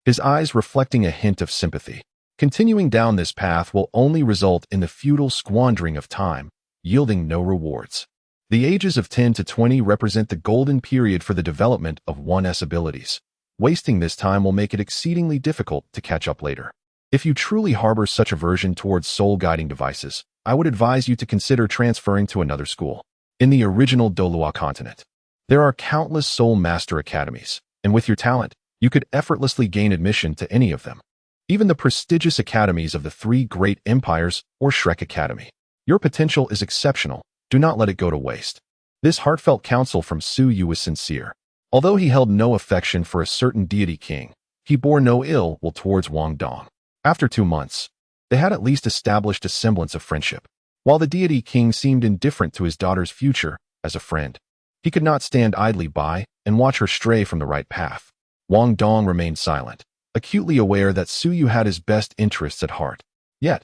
his eyes reflecting a hint of sympathy. Continuing down this path will only result in the futile squandering of time, yielding no rewards. The ages of 10 to 20 represent the golden period for the development of one's abilities. Wasting this time will make it exceedingly difficult to catch up later. If you truly harbor such aversion towards soul-guiding devices, I would advise you to consider transferring to another school. In the original Dolua continent, there are countless Soul Master Academies, and with your talent, you could effortlessly gain admission to any of them. Even the prestigious academies of the three great empires or Shrek Academy. Your potential is exceptional. Do not let it go to waste. This heartfelt counsel from Su Yu was sincere. Although he held no affection for a certain deity king, he bore no ill will towards Wang Dong. After 2 months, they had at least established a semblance of friendship. While the deity king seemed indifferent to his daughter's future as a friend, he could not stand idly by and watch her stray from the right path. Wang Dong remained silent, acutely aware that Su Yu had his best interests at heart. Yet,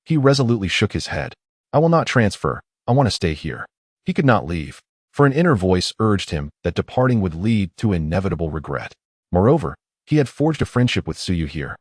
he resolutely shook his head. I will not transfer. I want to stay here. He could not leave, for an inner voice urged him that departing would lead to inevitable regret. Moreover, he had forged a friendship with Su Yu here,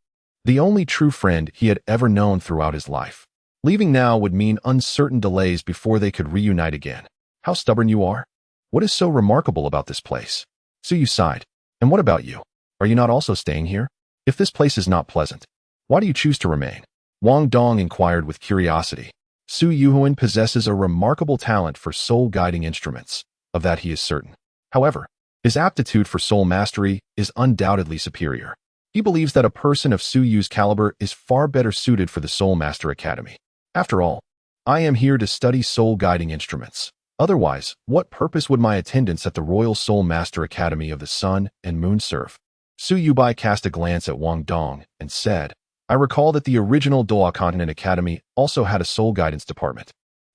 the only true friend he had ever known throughout his life. Leaving now would mean uncertain delays before they could reunite again. How stubborn you are. What is so remarkable about this place? Su Yu sighed. And what about you? Are you not also staying here? If this place is not pleasant, why do you choose to remain? Wang Dong inquired with curiosity. Su Yuhuan possesses a remarkable talent for soul-guiding instruments. Of that he is certain. However, his aptitude for soul mastery is undoubtedly superior. He believes that a person of Su Yu's caliber is far better suited for the Soul Master Academy. After all, I am here to study soul-guiding instruments. Otherwise, what purpose would my attendance at the Royal Soul Master Academy of the Sun and Moon serve? Su Yubai cast a glance at Wang Dong and said, I recall that the original Doa Continent Academy also had a soul guidance department.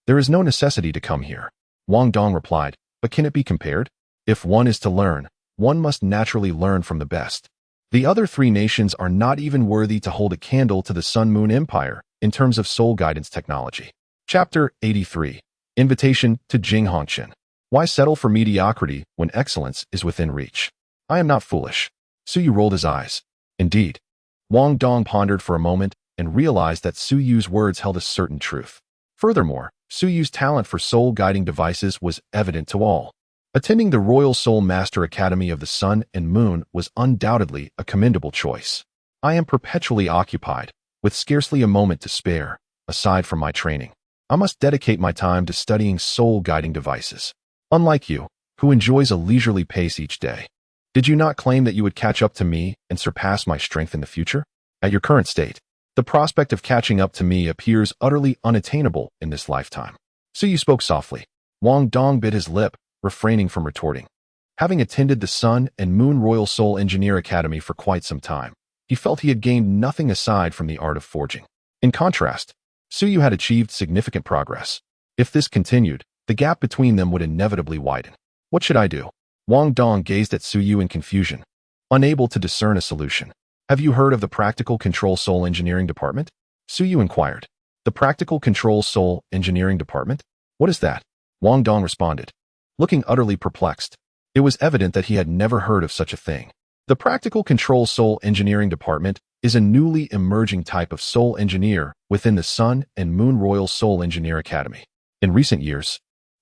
There is no necessity to come here. Wang Dong replied, but can it be compared? If one is to learn, one must naturally learn from the best. The other three nations are not even worthy to hold a candle to the Sun Moon Empire in terms of soul guidance technology. Chapter 83. Invitation to Jing Hongqian. Why settle for mediocrity when excellence is within reach? I am not foolish. Su Yu rolled his eyes. Indeed. Wang Dong pondered for a moment and realized that Su Yu's words held a certain truth. Furthermore, Su Yu's talent for soul-guiding devices was evident to all. Attending the Royal Soul Master Academy of the Sun and Moon was undoubtedly a commendable choice. I am perpetually occupied, with scarcely a moment to spare, aside from my training. I must dedicate my time to studying soul-guiding devices. Unlike you, who enjoys a leisurely pace each day. Did you not claim that you would catch up to me and surpass my strength in the future? At your current state, the prospect of catching up to me appears utterly unattainable in this lifetime. So you spoke softly. Wang Dong bit his lip, refraining from retorting. Having attended the Sun and Moon Royal Soul Engineer Academy for quite some time, he felt he had gained nothing aside from the art of forging. In contrast, Suyu had achieved significant progress. If this continued, the gap between them would inevitably widen. What should I do? Wang Dong gazed at Suyu in confusion, unable to discern a solution. Have you heard of the Practical Control Soul Engineering Department? Suyu inquired. The Practical Control Soul Engineering Department? What is that? Wang Dong responded, looking utterly perplexed. It was evident that he had never heard of such a thing. The Practical Control Soul Engineering Department is a newly emerging type of soul engineer within the Sun and Moon Royal Soul Engineer Academy. In recent years,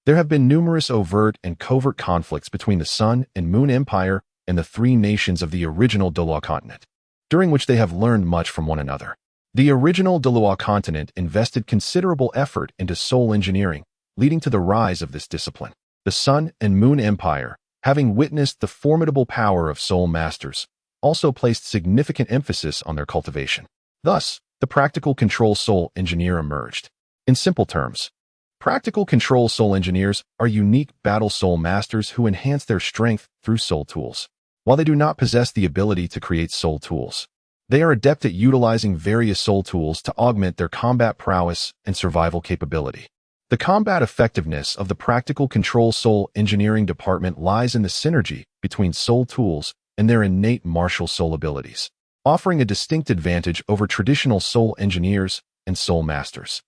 there have been numerous overt and covert conflicts between the Sun and Moon Empire and the three nations of the original Dulua continent, during which they have learned much from one another. The original Dulua continent invested considerable effort into soul engineering, leading to the rise of this discipline. The Sun and Moon Empire, having witnessed the formidable power of soul masters, also placed significant emphasis on their cultivation. Thus, the Practical Control Soul Engineer emerged. In simple terms, Practical Control Soul Engineers are unique battle soul masters who enhance their strength through soul tools. While they do not possess the ability to create soul tools, they are adept at utilizing various soul tools to augment their combat prowess and survival capability. The combat effectiveness of the Practical Control Soul Engineering Department lies in the synergy between soul tools and their innate martial soul abilities, offering a distinct advantage over traditional soul engineers and soul masters.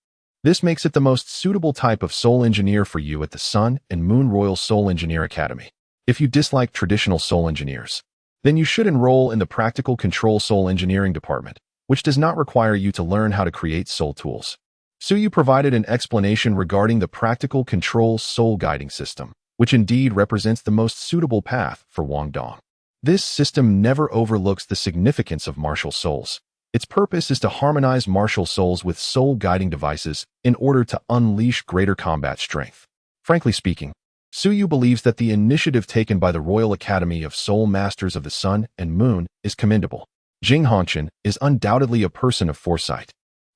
This makes it the most suitable type of soul engineer for you at the Sun and Moon Royal Soul Engineer Academy. If you dislike traditional soul engineers, then you should enroll in the Practical Control Soul Engineering Department, which does not require you to learn how to create soul tools. Suyu provided an explanation regarding the Practical Control Soul Guiding System, which indeed represents the most suitable path for Wang Dong. This system never overlooks the significance of martial souls. Its purpose is to harmonize martial souls with soul-guiding devices in order to unleash greater combat strength. Frankly speaking, Suyu believes that the initiative taken by the Royal Academy of Soul Masters of the Sun and Moon is commendable. Jing Hongqian is undoubtedly a person of foresight.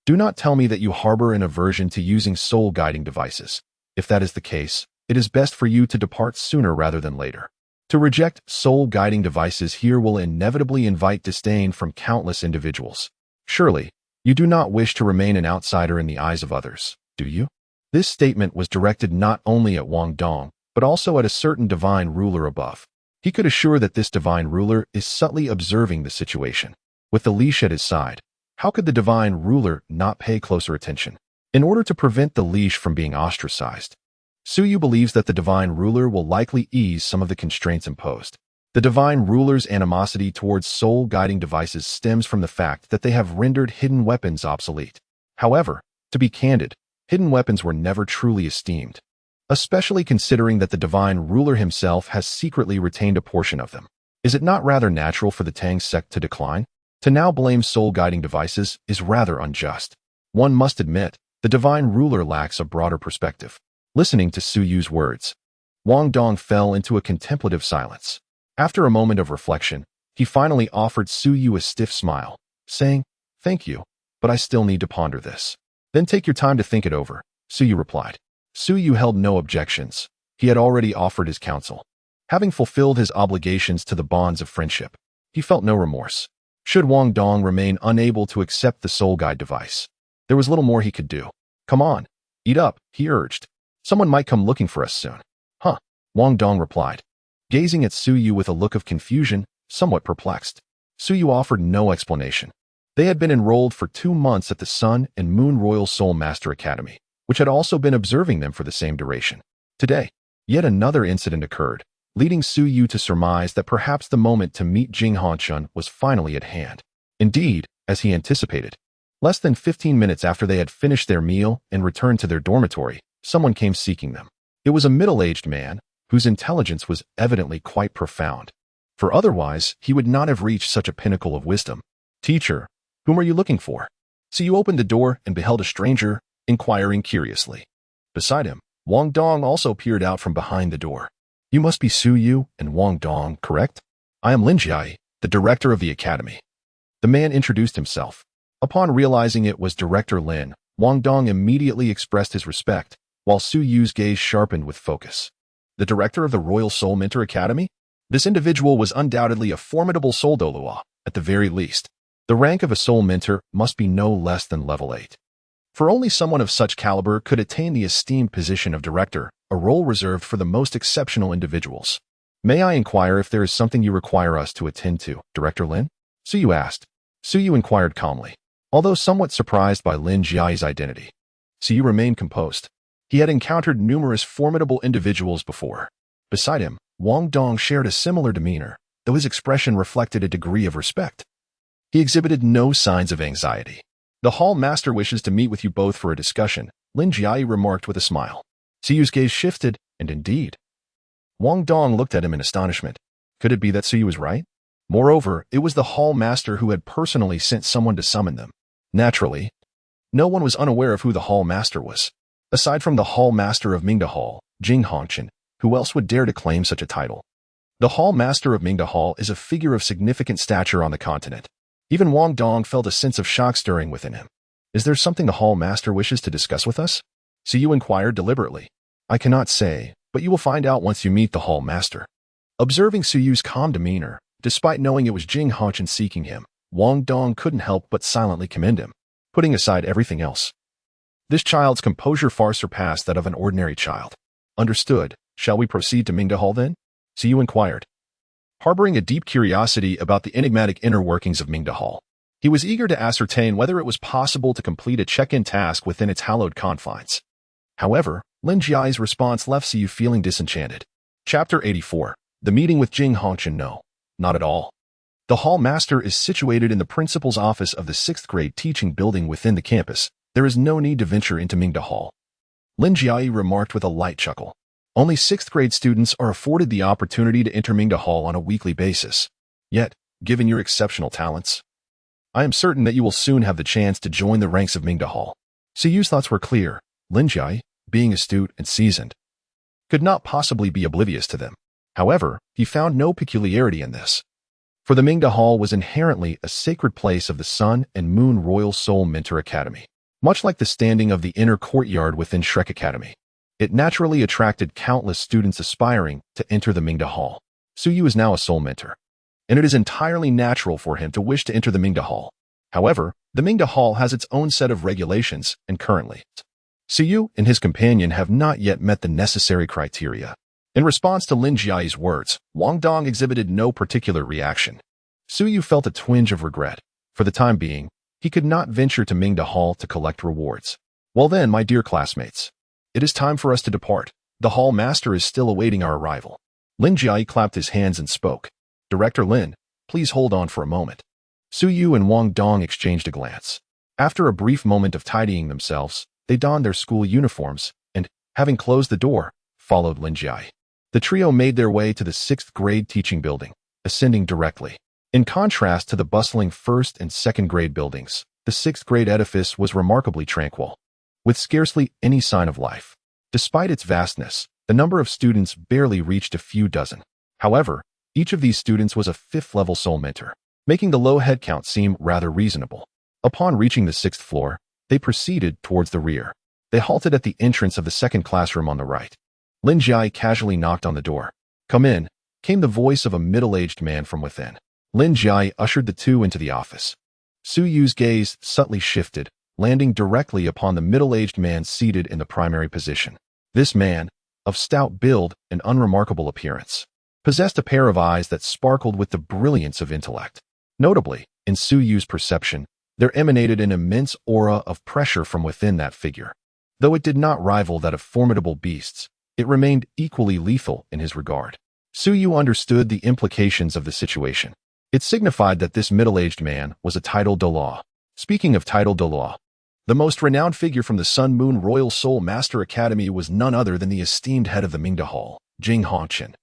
Do not tell me that you harbor an aversion to using soul-guiding devices. If that is the case, it is best for you to depart sooner rather than later. To reject soul-guiding devices here will inevitably invite disdain from countless individuals. Surely, you do not wish to remain an outsider in the eyes of others, do you? This statement was directed not only at Wang Dong, but also at a certain divine ruler above. He could assure that this divine ruler is subtly observing the situation. With the leash at his side, how could the divine ruler not pay closer attention? In order to prevent the leash from being ostracized, Suyu believes that the divine ruler will likely ease some of the constraints imposed. The divine ruler's animosity towards soul-guiding devices stems from the fact that they have rendered hidden weapons obsolete. However, to be candid, hidden weapons were never truly esteemed, especially considering that the divine ruler himself has secretly retained a portion of them. Is it not rather natural for the Tang sect to decline? To now blame soul-guiding devices is rather unjust. One must admit, the divine ruler lacks a broader perspective. Listening to Suyu's words, Wang Dong fell into a contemplative silence. After a moment of reflection, he finally offered Suyu a stiff smile, saying, "Thank you, but I still need to ponder this." "Then take your time to think it over," Suyu replied. Suyu held no objections. He had already offered his counsel. Having fulfilled his obligations to the bonds of friendship, he felt no remorse. Should Wang Dong remain unable to accept the soul guide device, there was little more he could do. "Come on, eat up," he urged. "Someone might come looking for us soon." "Huh," Wang Dong replied, gazing at Suyu with a look of confusion, somewhat perplexed. Suyu offered no explanation. They had been enrolled for 2 months at the Sun and Moon Royal Soul Master Academy, which had also been observing them for the same duration. Today, yet another incident occurred, leading Suyu to surmise that perhaps the moment to meet Jing Hongqian was finally at hand. Indeed, as he anticipated, less than 15 minutes after they had finished their meal and returned to their dormitory, someone came seeking them. It was a middle-aged man, whose intelligence was evidently quite profound, for otherwise he would not have reached such a pinnacle of wisdom. Teacher, whom are you looking for? Su opened the door and beheld a stranger, inquiring curiously. Beside him, Wang Dong also peered out from behind the door. You must be Su Yu and Wang Dong, correct? I am Lin Jiai, the director of the academy. The man introduced himself. Upon realizing it was Director Lin, Wang Dong immediately expressed his respect, while Su Yu's gaze sharpened with focus. The director of the Royal Soul Mentor Academy? This individual was undoubtedly a formidable Soul Dolua, at the very least. The rank of a Soul Mentor must be no less than level 8. For only someone of such caliber could attain the esteemed position of director, a role reserved for the most exceptional individuals. May I inquire if there is something you require us to attend to, Director Lin? Su Yu asked. Su Yu inquired calmly, although somewhat surprised by Lin Jiai's identity. Su Yu remained composed. He had encountered numerous formidable individuals before. Beside him, Wang Dong shared a similar demeanor, though his expression reflected a degree of respect. He exhibited no signs of anxiety. The Hall Master wishes to meet with you both for a discussion, Lin Jiai remarked with a smile. Su Yu's gaze shifted, and indeed. Wang Dong looked at him in astonishment. Could it be that Su Yu was right? Moreover, it was the Hall Master who had personally sent someone to summon them. Naturally, no one was unaware of who the Hall Master was. Aside from the Hall Master of Mingda Hall, Jing Hongqian, who else would dare to claim such a title? The Hall Master of Mingda Hall is a figure of significant stature on the continent. Even Wang Dong felt a sense of shock stirring within him. Is there something the Hall Master wishes to discuss with us? Su Yu inquired deliberately. I cannot say, but you will find out once you meet the Hall Master. Observing Su Yu's calm demeanor, despite knowing it was Jing Hongqian seeking him, Wang Dong couldn't help but silently commend him, putting aside everything else. This child's composure far surpassed that of an ordinary child. Understood. Shall we proceed to Mingda Hall then? Su Yu inquired. Harboring a deep curiosity about the enigmatic inner workings of Mingda Hall, he was eager to ascertain whether it was possible to complete a check-in task within its hallowed confines. However, Lin Jiai's response left Su Yu feeling disenchanted. Chapter 84. The meeting with Jing Hongqian. No, not at all. The Hall Master is situated in the principal's office of the 6th grade teaching building within the campus. There is no need to venture into Mingda Hall. Lin Jiai remarked with a light chuckle. Only 6th grade students are afforded the opportunity to enter Mingda Hall on a weekly basis. Yet, given your exceptional talents, I am certain that you will soon have the chance to join the ranks of Mingda Hall. Su Yu's thoughts were clear. Lin Jiai, being astute and seasoned, could not possibly be oblivious to them. However, he found no peculiarity in this. For the Mingda Hall was inherently a sacred place of the Sun and Moon Royal Soul Mentor Academy. Much like the standing of the inner courtyard within Shrek Academy, it naturally attracted countless students aspiring to enter the Mingda Hall. Su Yu is now a Soul Mentor, and it is entirely natural for him to wish to enter the Mingda Hall. However, the Mingda Hall has its own set of regulations, and currently, Su Yu and his companion have not yet met the necessary criteria. In response to Lin Jiai's words, Wang Dong exhibited no particular reaction. Su Yu felt a twinge of regret. For the time being, he could not venture to Mingda Hall to collect rewards. Well then, my dear classmates, it is time for us to depart. The Hall Master is still awaiting our arrival. Lin Jiai clapped his hands and spoke. Director Lin, please hold on for a moment. Su Yu and Wang Dong exchanged a glance. After a brief moment of tidying themselves, they donned their school uniforms and, having closed the door, followed Lin Jiai. The trio made their way to the 6th grade teaching building, ascending directly. In contrast to the bustling 1st and 2nd grade buildings, the 6th grade edifice was remarkably tranquil, with scarcely any sign of life. Despite its vastness, the number of students barely reached a few dozen. However, each of these students was a 5th-level Soul Mentor, making the low head count seem rather reasonable. Upon reaching the 6th floor, they proceeded towards the rear. They halted at the entrance of the 2nd classroom on the right. Lin Jiai casually knocked on the door. Come in, came the voice of a middle-aged man from within. Lin Jiai ushered the two into the office. Su Yu's gaze subtly shifted, landing directly upon the middle-aged man seated in the primary position. This man, of stout build and unremarkable appearance, possessed a pair of eyes that sparkled with the brilliance of intellect. Notably, in Su Yu's perception, there emanated an immense aura of pressure from within that figure. Though it did not rival that of formidable beasts, it remained equally lethal in his regard. Su Yu understood the implications of the situation. It signified that this middle-aged man was a title de law. Speaking of title de law, the most renowned figure from the Sun Moon Royal Soul Master Academy was none other than the esteemed head of the Mingda Hall, Jing Hongqian.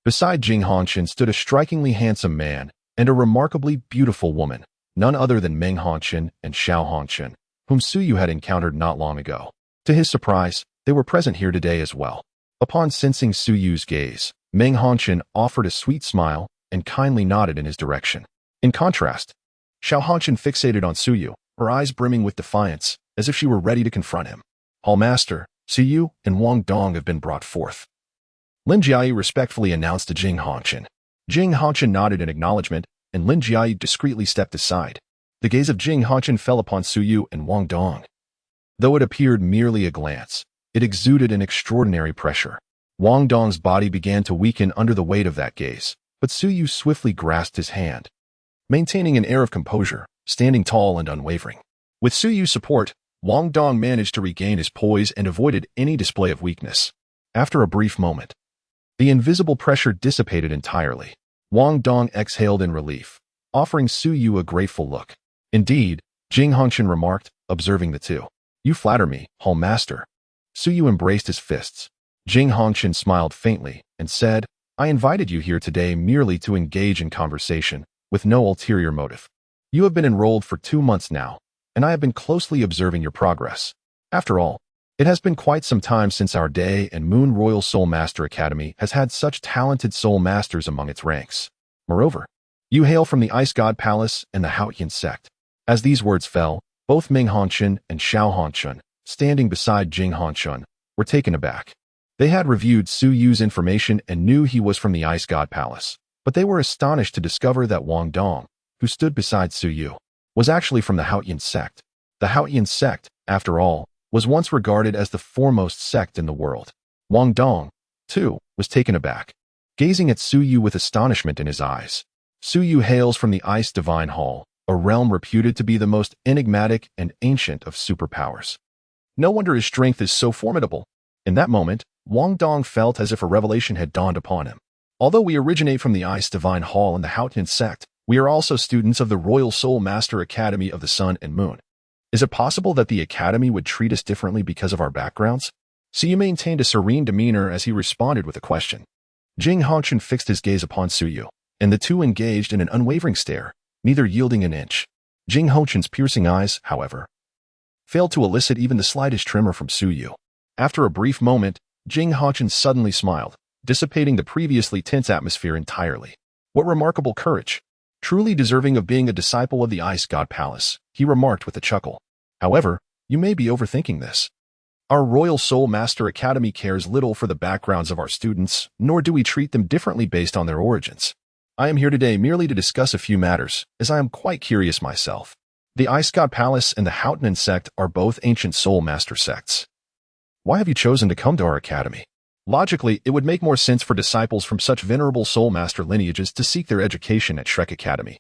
Beside Jing Hongqian stood a strikingly handsome man and a remarkably beautiful woman, none other than Meng Hongqian and Xiao Hongqian, whom Suyu had encountered not long ago. To his surprise, they were present here today as well. Upon sensing Suyu's gaze, Meng Hongqian offered a sweet smile and kindly nodded in his direction. In contrast, Xiao Hongqian fixated on Suyu, her eyes brimming with defiance, as if she were ready to confront him. Hall Master, Suyu and Wang Dong have been brought forth. Lin Jiayi respectfully announced to Jing Hongqian. Jing Hongqian nodded in acknowledgement, and Lin Jiayi discreetly stepped aside. The gaze of Jing Hongqian fell upon Suyu and Wang Dong. Though it appeared merely a glance, it exuded an extraordinary pressure. Wang Dong's body began to weaken under the weight of that gaze, but Suyu swiftly grasped his hand, maintaining an air of composure, standing tall and unwavering. With Suyu's support, Wang Dong managed to regain his poise and avoided any display of weakness. After a brief moment, the invisible pressure dissipated entirely. Wang Dong exhaled in relief, offering Suyu a grateful look. Indeed, Jing Hongqian remarked, observing the two. You flatter me, Hall Master. Suyu embraced his fists. Jing Hongqian smiled faintly and said, I invited you here today merely to engage in conversation, with no ulterior motive. You have been enrolled for 2 months now, and I have been closely observing your progress. After all, it has been quite some time since our Day and Moon Royal Soul Master Academy has had such talented soul masters among its ranks. Moreover, you hail from the Ice God Palace and the Haotian sect. As these words fell, both Meng Hongqian and Xiao Hongqian, standing beside Jing Hongqian, were taken aback. They had reviewed Suyu's information and knew he was from the Ice God Palace, but they were astonished to discover that Wang Dong, who stood beside Suyu, was actually from the Haotian sect. The Haotian sect, after all, was once regarded as the foremost sect in the world. Wang Dong, too, was taken aback, gazing at Suyu with astonishment in his eyes. Suyu hails from the Ice Divine Hall, a realm reputed to be the most enigmatic and ancient of superpowers. No wonder his strength is so formidable. In that moment, Wang Dong felt as if a revelation had dawned upon him. Although we originate from the Ice Divine Hall and the Haotian sect, we are also students of the Royal Soul Master Academy of the Sun and Moon. Is it possible that the Academy would treat us differently because of our backgrounds? Suyu maintained a serene demeanor as he responded with a question. Jing Hongqian fixed his gaze upon Suyu, and the two engaged in an unwavering stare, neither yielding an inch. Jing Hongqian's piercing eyes, however, failed to elicit even the slightest tremor from Suyu. After a brief moment, Jing Hongqian suddenly smiled, dissipating the previously tense atmosphere entirely. What remarkable courage! Truly deserving of being a disciple of the Ice God Palace, he remarked with a chuckle. However, you may be overthinking this. Our Royal Soul Master Academy cares little for the backgrounds of our students, nor do we treat them differently based on their origins. I am here today merely to discuss a few matters, as I am quite curious myself. The Ice God Palace and the Haotian sect are both ancient soul master sects. Why have you chosen to come to our academy? Logically, it would make more sense for disciples from such venerable soul master lineages to seek their education at Shrek Academy,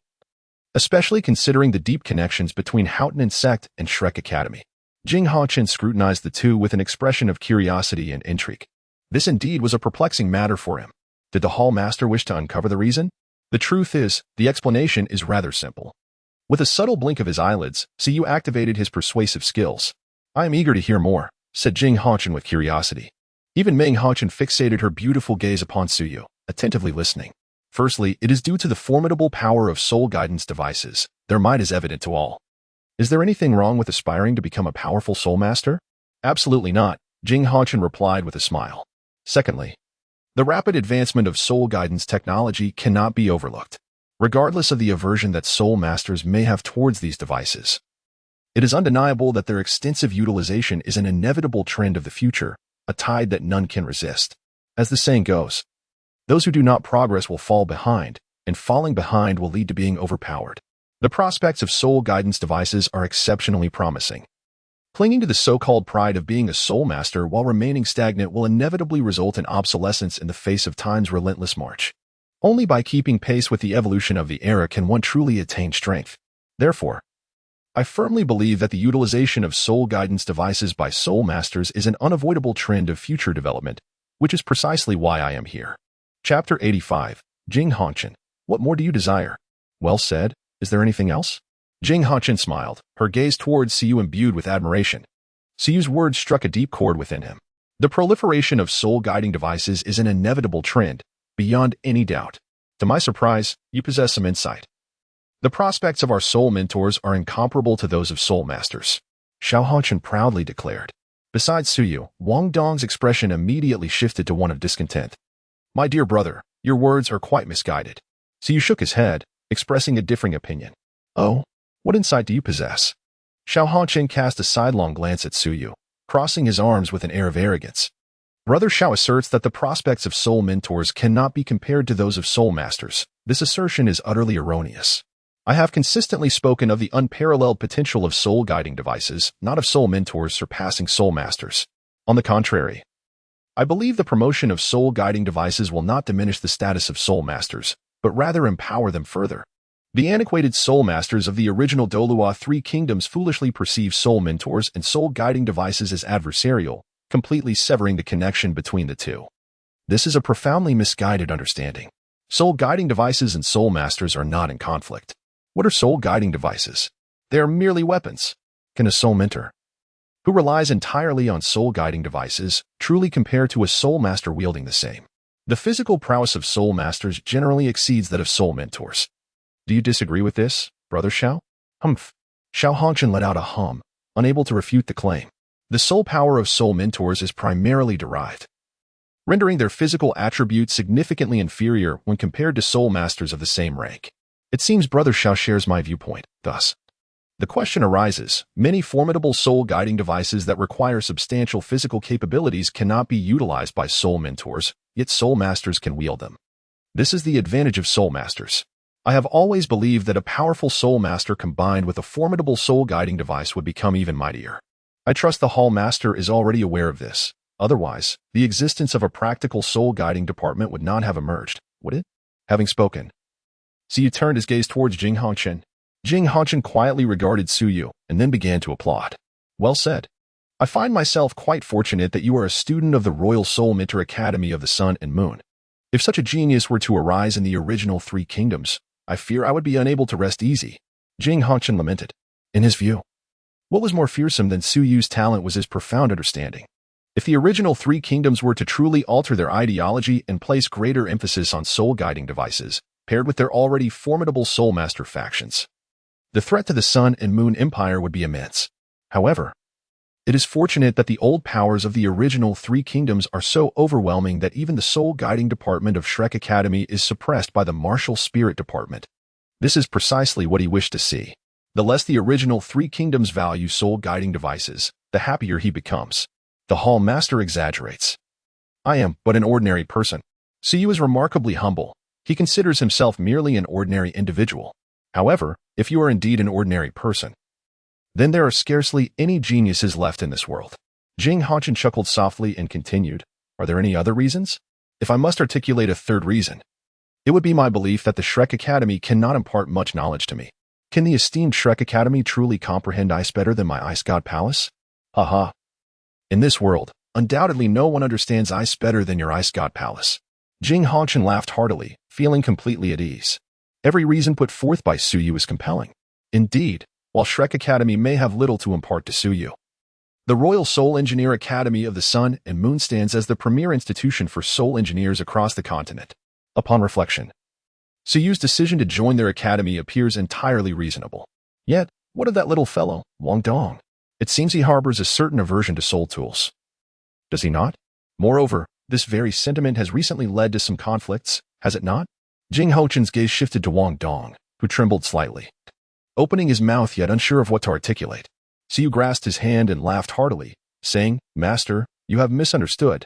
especially considering the deep connections between Haotian sect and Shrek Academy. Jing Hongqian scrutinized the two with an expression of curiosity and intrigue. This indeed was a perplexing matter for him. Did the Hall Master wish to uncover the reason? The truth is, the explanation is rather simple. With a subtle blink of his eyelids, Suyu activated his persuasive skills. I am eager to hear more, said Jing Hongqian with curiosity. Even Meng Hongqian fixated her beautiful gaze upon Suyu, attentively listening. Firstly, it is due to the formidable power of soul guidance devices. Their might is evident to all. Is there anything wrong with aspiring to become a powerful soul master? Absolutely not, Jing Hongqian replied with a smile. Secondly, the rapid advancement of soul guidance technology cannot be overlooked, regardless of the aversion that soul masters may have towards these devices. It is undeniable that their extensive utilization is an inevitable trend of the future, a tide that none can resist. As the saying goes, those who do not progress will fall behind, and falling behind will lead to being overpowered. The prospects of soul guidance devices are exceptionally promising. Clinging to the so-called pride of being a soul master while remaining stagnant will inevitably result in obsolescence in the face of time's relentless march. Only by keeping pace with the evolution of the era can one truly attain strength. Therefore, I firmly believe that the utilization of soul guidance devices by soul masters is an unavoidable trend of future development, which is precisely why I am here. Chapter 85, Jing Hongqian, what more do you desire? Well said. Is there anything else? Jing Hongqian smiled, her gaze towards Suyu imbued with admiration. Suyu's words struck a deep chord within him. The proliferation of soul-guiding devices is an inevitable trend, beyond any doubt. To my surprise, you possess some insight. The prospects of our soul mentors are incomparable to those of soul masters, Xiao Hongchen proudly declared. Besides Suyu, Wang Dong's expression immediately shifted to one of discontent. My dear brother, your words are quite misguided. Suyu shook his head, expressing a differing opinion. Oh, what insight do you possess? Xiao Hongchen cast a sidelong glance at Suyu, crossing his arms with an air of arrogance. Brother Xiao asserts that the prospects of soul mentors cannot be compared to those of soul masters. This assertion is utterly erroneous. I have consistently spoken of the unparalleled potential of soul guiding devices, not of soul mentors surpassing soul masters. On the contrary, I believe the promotion of soul guiding devices will not diminish the status of soul masters, but rather empower them further. The antiquated soul masters of the original Dolua Three Kingdoms foolishly perceive soul mentors and soul guiding devices as adversarial, completely severing the connection between the two. This is a profoundly misguided understanding. Soul guiding devices and soul masters are not in conflict. What are soul guiding devices? They are merely weapons. Can a soul mentor, who relies entirely on soul guiding devices, truly compare to a soul master wielding the same? The physical prowess of soul masters generally exceeds that of soul mentors. Do you disagree with this, Brother Xiao? Humph. Xiao Hongchen let out a hum, unable to refute the claim. The soul power of soul mentors is primarily derived, rendering their physical attributes significantly inferior when compared to soul masters of the same rank. It seems Brother Xiao shares my viewpoint. Thus, the question arises, many formidable soul-guiding devices that require substantial physical capabilities cannot be utilized by soul mentors, yet soul masters can wield them. This is the advantage of soul masters. I have always believed that a powerful soul master combined with a formidable soul-guiding device would become even mightier. I trust the Hall Master is already aware of this. Otherwise, the existence of a practical soul-guiding department would not have emerged, would it? Having spoken, Suyu turned his gaze towards Jing Hongchen. Jing Hongchen quietly regarded Suyu and then began to applaud. Well said. I find myself quite fortunate that you are a student of the Royal Soul Mentor Academy of the Sun and Moon. If such a genius were to arise in the original Three Kingdoms, I fear I would be unable to rest easy. Jing Hongchen lamented. In his view, what was more fearsome than Suyu's talent was his profound understanding. If the original Three Kingdoms were to truly alter their ideology and place greater emphasis on soul-guiding devices, paired with their already formidable soul master factions, the threat to the Sun and Moon Empire would be immense. However, it is fortunate that the old powers of the original Three Kingdoms are so overwhelming that even the soul-guiding department of Shrek Academy is suppressed by the martial spirit department. This is precisely what he wished to see. The less the original Three Kingdoms value soul-guiding devices, the happier he becomes. The Hall Master exaggerates. I am but an ordinary person. Suyu is remarkably humble. He considers himself merely an ordinary individual. However, if you are indeed an ordinary person, then there are scarcely any geniuses left in this world. Jing Hongchen chuckled softly and continued, Are there any other reasons? If I must articulate a third reason, it would be my belief that the Shrek Academy cannot impart much knowledge to me. Can the esteemed Shrek Academy truly comprehend ice better than my Ice God Palace? Haha. In this world, undoubtedly no one understands ice better than your Ice God Palace. Jing Hongchen laughed heartily, feeling completely at ease. Every reason put forth by Suyu is compelling. Indeed, while Shrek Academy may have little to impart to Suyu, the Royal Soul Engineer Academy of the Sun and Moon stands as the premier institution for soul engineers across the continent. Upon reflection, Suyu's decision to join their academy appears entirely reasonable. Yet, what of that little fellow, Wang Dong? It seems he harbors a certain aversion to soul tools. Does he not? Moreover, this very sentiment has recently led to some conflicts, has it not? Jing Hongchen's gaze shifted to Wang Dong, who trembled slightly, opening his mouth yet unsure of what to articulate. Suyu grasped his hand and laughed heartily, saying, Master, you have misunderstood.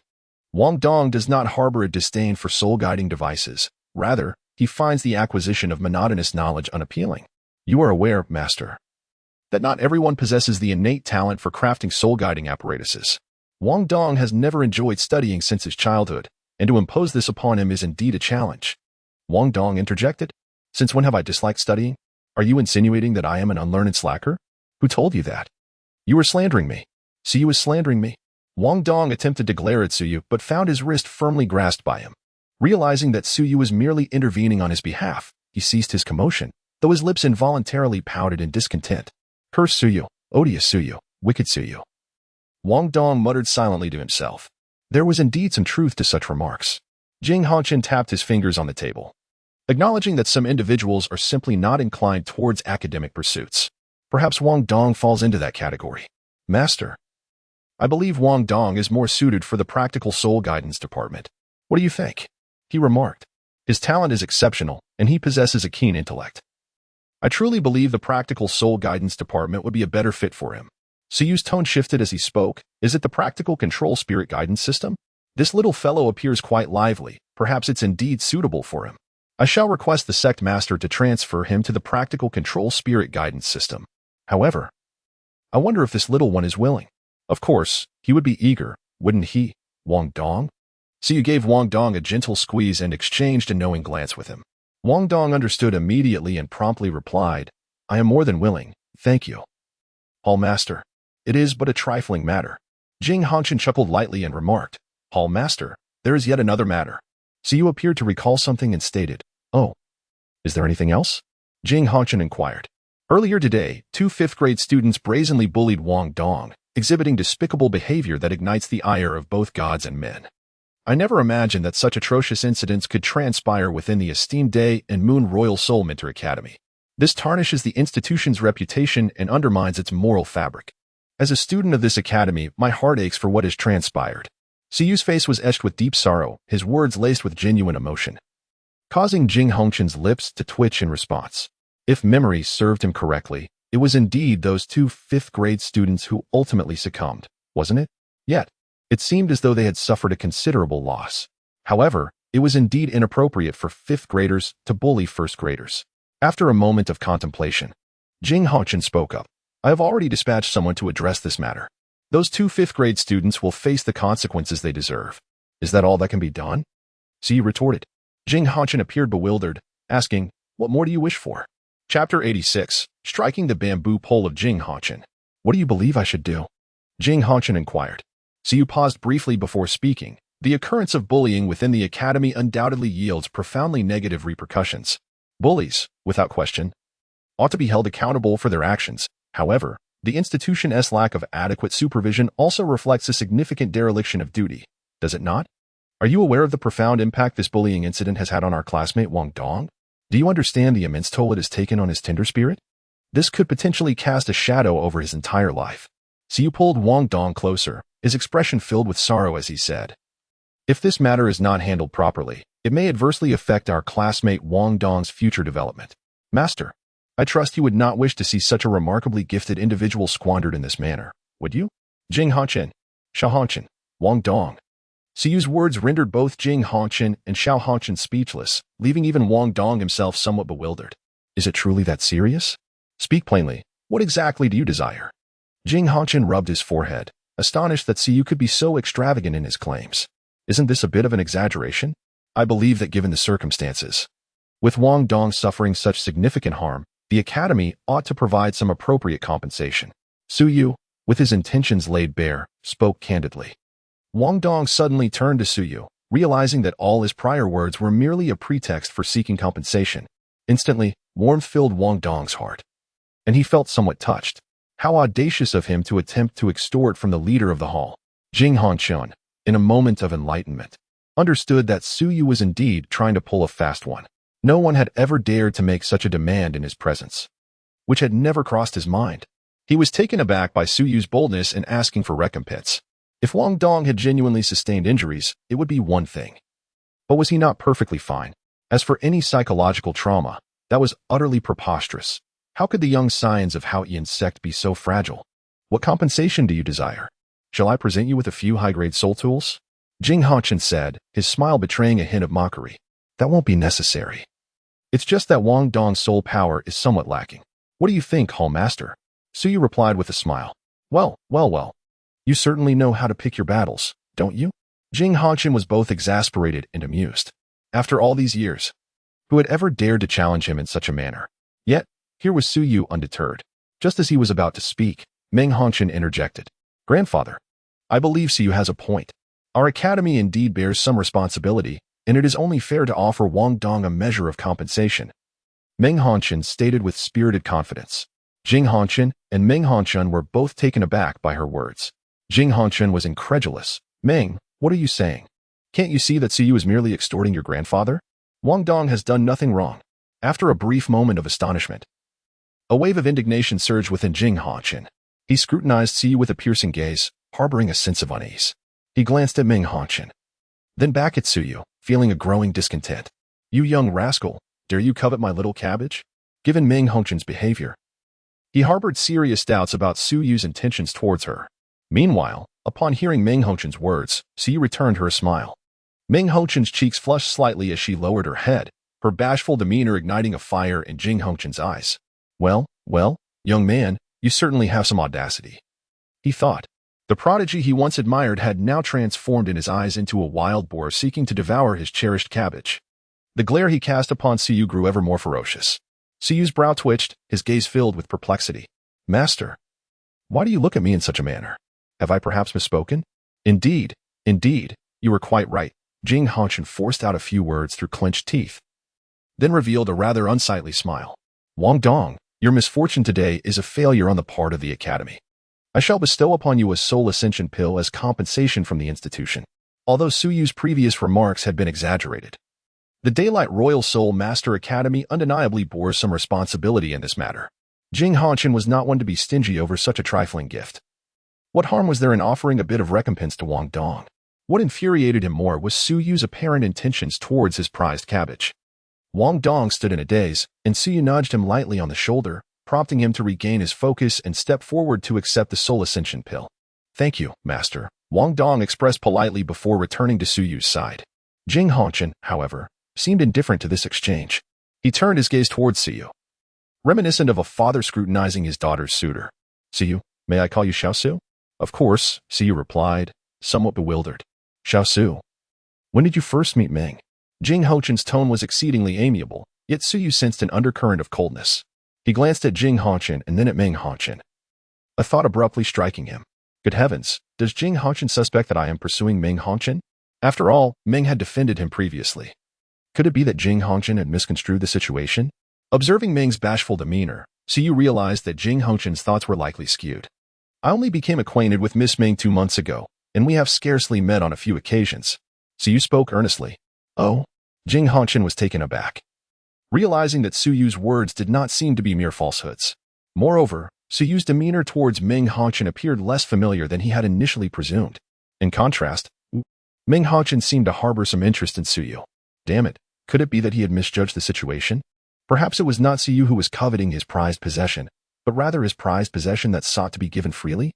Wang Dong does not harbor a disdain for soul-guiding devices. Rather, he finds the acquisition of monotonous knowledge unappealing. You are aware, Master, that not everyone possesses the innate talent for crafting soul-guiding apparatuses. Wang Dong has never enjoyed studying since his childhood, and to impose this upon him is indeed a challenge. Wang Dong interjected. Since when have I disliked studying? Are you insinuating that I am an unlearned slacker? Who told you that? You are slandering me. Suyu is slandering me. Wang Dong attempted to glare at Suyu, but found his wrist firmly grasped by him. Realizing that Suyu was merely intervening on his behalf, he ceased his commotion, though his lips involuntarily pouted in discontent. Curse Suyu, odious Suyu, wicked Suyu. Wang Dong muttered silently to himself. There was indeed some truth to such remarks. Jing Hongchen tapped his fingers on the table. acknowledging that some individuals are simply not inclined towards academic pursuits. Perhaps Wang Dong falls into that category. Master, I believe Wang Dong is more suited for the practical soul guidance department. What do you think? He remarked. His talent is exceptional, and he possesses a keen intellect. I truly believe the practical soul guidance department would be a better fit for him. Suyu's tone shifted as he spoke. Is it the practical control spirit guidance system? This little fellow appears quite lively. Perhaps it's indeed suitable for him. I shall request the sect master to transfer him to the practical control spirit guidance system. However, I wonder if this little one is willing. Of course, he would be eager, wouldn't he, Wang Dong? Suyu gave Wang Dong a gentle squeeze and exchanged a knowing glance with him. Wang Dong understood immediately and promptly replied, I am more than willing, thank you. Hall Master, it is but a trifling matter. Jing Hanshin chuckled lightly and remarked, Hall Master, there is yet another matter. Suyu appeared to recall something and stated, Oh, is there anything else? Jing Hanshin inquired. Earlier today, 2 fifth-grade students brazenly bullied Wang Dong, exhibiting despicable behavior that ignites the ire of both gods and men. I never imagined that such atrocious incidents could transpire within the esteemed Day and Moon Royal Soul Mentor Academy. This tarnishes the institution's reputation and undermines its moral fabric. As a student of this academy, my heart aches for what has transpired. Suyu's face was etched with deep sorrow, his words laced with genuine emotion, causing Jing Hongshin's lips to twitch in response. If memory served him correctly, it was indeed those 2 fifth-grade students who ultimately succumbed, wasn't it? Yet, it seemed as though they had suffered a considerable loss. However, it was indeed inappropriate for 5th graders to bully 1st graders. After a moment of contemplation, Jing Hongshin spoke up. I have already dispatched someone to address this matter. Those 2 fifth-grade students will face the consequences they deserve. Is that all that can be done? Suyu retorted. Jing Hanshin appeared bewildered, asking, What more do you wish for? Chapter 86, Striking the Bamboo Pole of Jing Hanshin. What do you believe I should do? Jing Hanshin inquired. Suyu paused briefly before speaking. The occurrence of bullying within the academy undoubtedly yields profoundly negative repercussions. Bullies, without question, ought to be held accountable for their actions. However, the institution's lack of adequate supervision also reflects a significant dereliction of duty, does it not? Are you aware of the profound impact this bullying incident has had on our classmate Wang Dong? Do you understand the immense toll it has taken on his tender spirit? This could potentially cast a shadow over his entire life. Suyu pulled Wang Dong closer, his expression filled with sorrow as he said, If this matter is not handled properly, it may adversely affect our classmate Wang Dong's future development. Master, I trust you would not wish to see such a remarkably gifted individual squandered in this manner, would you? Jing Hanshin, Xiao Hanshin, Wang Dong. Suyu's words rendered both Jing Hanshin and Xiao Hanshin speechless, leaving even Wang Dong himself somewhat bewildered. Is it truly that serious? Speak plainly, what exactly do you desire? Jing Hanshin rubbed his forehead, astonished that Suyu could be so extravagant in his claims. Isn't this a bit of an exaggeration? I believe that given the circumstances, with Wang Dong suffering such significant harm, the academy ought to provide some appropriate compensation. Suyu, with his intentions laid bare, spoke candidly. Wang Dong suddenly turned to Suyu, realizing that all his prior words were merely a pretext for seeking compensation. Instantly, warmth filled Wang Dong's heart, and he felt somewhat touched. How audacious of him to attempt to extort from the leader of the hall. Jing Hanshin, in a moment of enlightenment, understood that Suyu was indeed trying to pull a fast one. No one had ever dared to make such a demand in his presence, which had never crossed his mind. He was taken aback by Suyu's boldness in asking for recompense. If Wang Dong had genuinely sustained injuries, it would be one thing. But was he not perfectly fine? As for any psychological trauma, that was utterly preposterous. How could the young scions of Hao Yian sect be so fragile? What compensation do you desire? Shall I present you with a few high-grade soul tools? Jing Hanshin said, his smile betraying a hint of mockery. That won't be necessary. It's just that Wang Dong's soul power is somewhat lacking. What do you think, Hall Master? Suyu replied with a smile. Well. You certainly know how to pick your battles, don't you? Jing Hanshin was both exasperated and amused. After all these years, who had ever dared to challenge him in such a manner? Yet, here was Suyu undeterred. Just as he was about to speak, Meng Hanshin interjected. Grandfather, I believe Suyu has a point. Our academy indeed bears some responsibility, and it is only fair to offer Wang Dong a measure of compensation. Meng Hanshin stated with spirited confidence. Jing Hanshin and Meng Hanshin were both taken aback by her words. Jing Hanshin was incredulous. Meng, what are you saying? Can't you see that Suyu is merely extorting your grandfather? Wang Dong has done nothing wrong. After a brief moment of astonishment, a wave of indignation surged within Jing Hongqin. He scrutinized Siyu with a piercing gaze, harboring a sense of unease. He glanced at Ming Hongqin, then back at Suyu, feeling a growing discontent. You young rascal, dare you covet my little cabbage? Given Ming Hongqin's behavior, he harbored serious doubts about Suyu's intentions towards her. Meanwhile, upon hearing Ming Hongqin's words, Siyu returned her a smile. Ming Hongqin's cheeks flushed slightly as she lowered her head, her bashful demeanor igniting a fire in Jing Hongqin's eyes. Well, young man, you certainly have some audacity, he thought. The prodigy he once admired had now transformed in his eyes into a wild boar seeking to devour his cherished cabbage. The glare he cast upon Siyu grew ever more ferocious. Siyu's brow twitched, his gaze filled with perplexity. Master, why do you look at me in such a manner? Have I perhaps misspoken? Indeed, you were quite right. Jing Hongqin forced out a few words through clenched teeth, then revealed a rather unsightly smile. Wang Dong, your misfortune today is a failure on the part of the academy. I shall bestow upon you a soul ascension pill as compensation from the institution. Although Suyu's previous remarks had been exaggerated, the Daylight Royal Soul Master Academy undeniably bore some responsibility in this matter. Jing Hongqin was not one to be stingy over such a trifling gift. What harm was there in offering a bit of recompense to Wang Dong? What infuriated him more was Suyu's apparent intentions towards his prized cabbage. Wang Dong stood in a daze, and Suyu nudged him lightly on the shoulder, prompting him to regain his focus and step forward to accept the soul ascension pill. Thank you, Master, Wang Dong expressed politely before returning to Suyu's side. Jing Hongqin, however, seemed indifferent to this exchange. He turned his gaze towards Siyu, reminiscent of a father scrutinizing his daughter's suitor. Siyu, may I call you Xiaosu? Of course, Siyu replied, somewhat bewildered. Xiaosu, when did you first meet Ming? Jing Hongqin's tone was exceedingly amiable, yet Suyu sensed an undercurrent of coldness. He glanced at Jing Hongqin and then at Ming Hongqin, a thought abruptly striking him. Good heavens, does Jing Hongqin suspect that I am pursuing Ming Hongqin? After all, Ming had defended him previously. Could it be that Jing Hongqin had misconstrued the situation? Observing Ming's bashful demeanor, Siyu realized that Jing Hongqin's thoughts were likely skewed. I only became acquainted with Miss Ming 2 months ago, and we have scarcely met on a few occasions. Siyu spoke earnestly. Oh? Jing Hongqin was taken aback, realizing that Suyu's words did not seem to be mere falsehoods. Moreover, Suyu's demeanor towards Ming Hongqin appeared less familiar than he had initially presumed. In contrast, Ming Hongqin seemed to harbor some interest in Suyu. Damn it, could it be that he had misjudged the situation? Perhaps it was not Siyu who was coveting his prized possession, but rather his prized possession that sought to be given freely?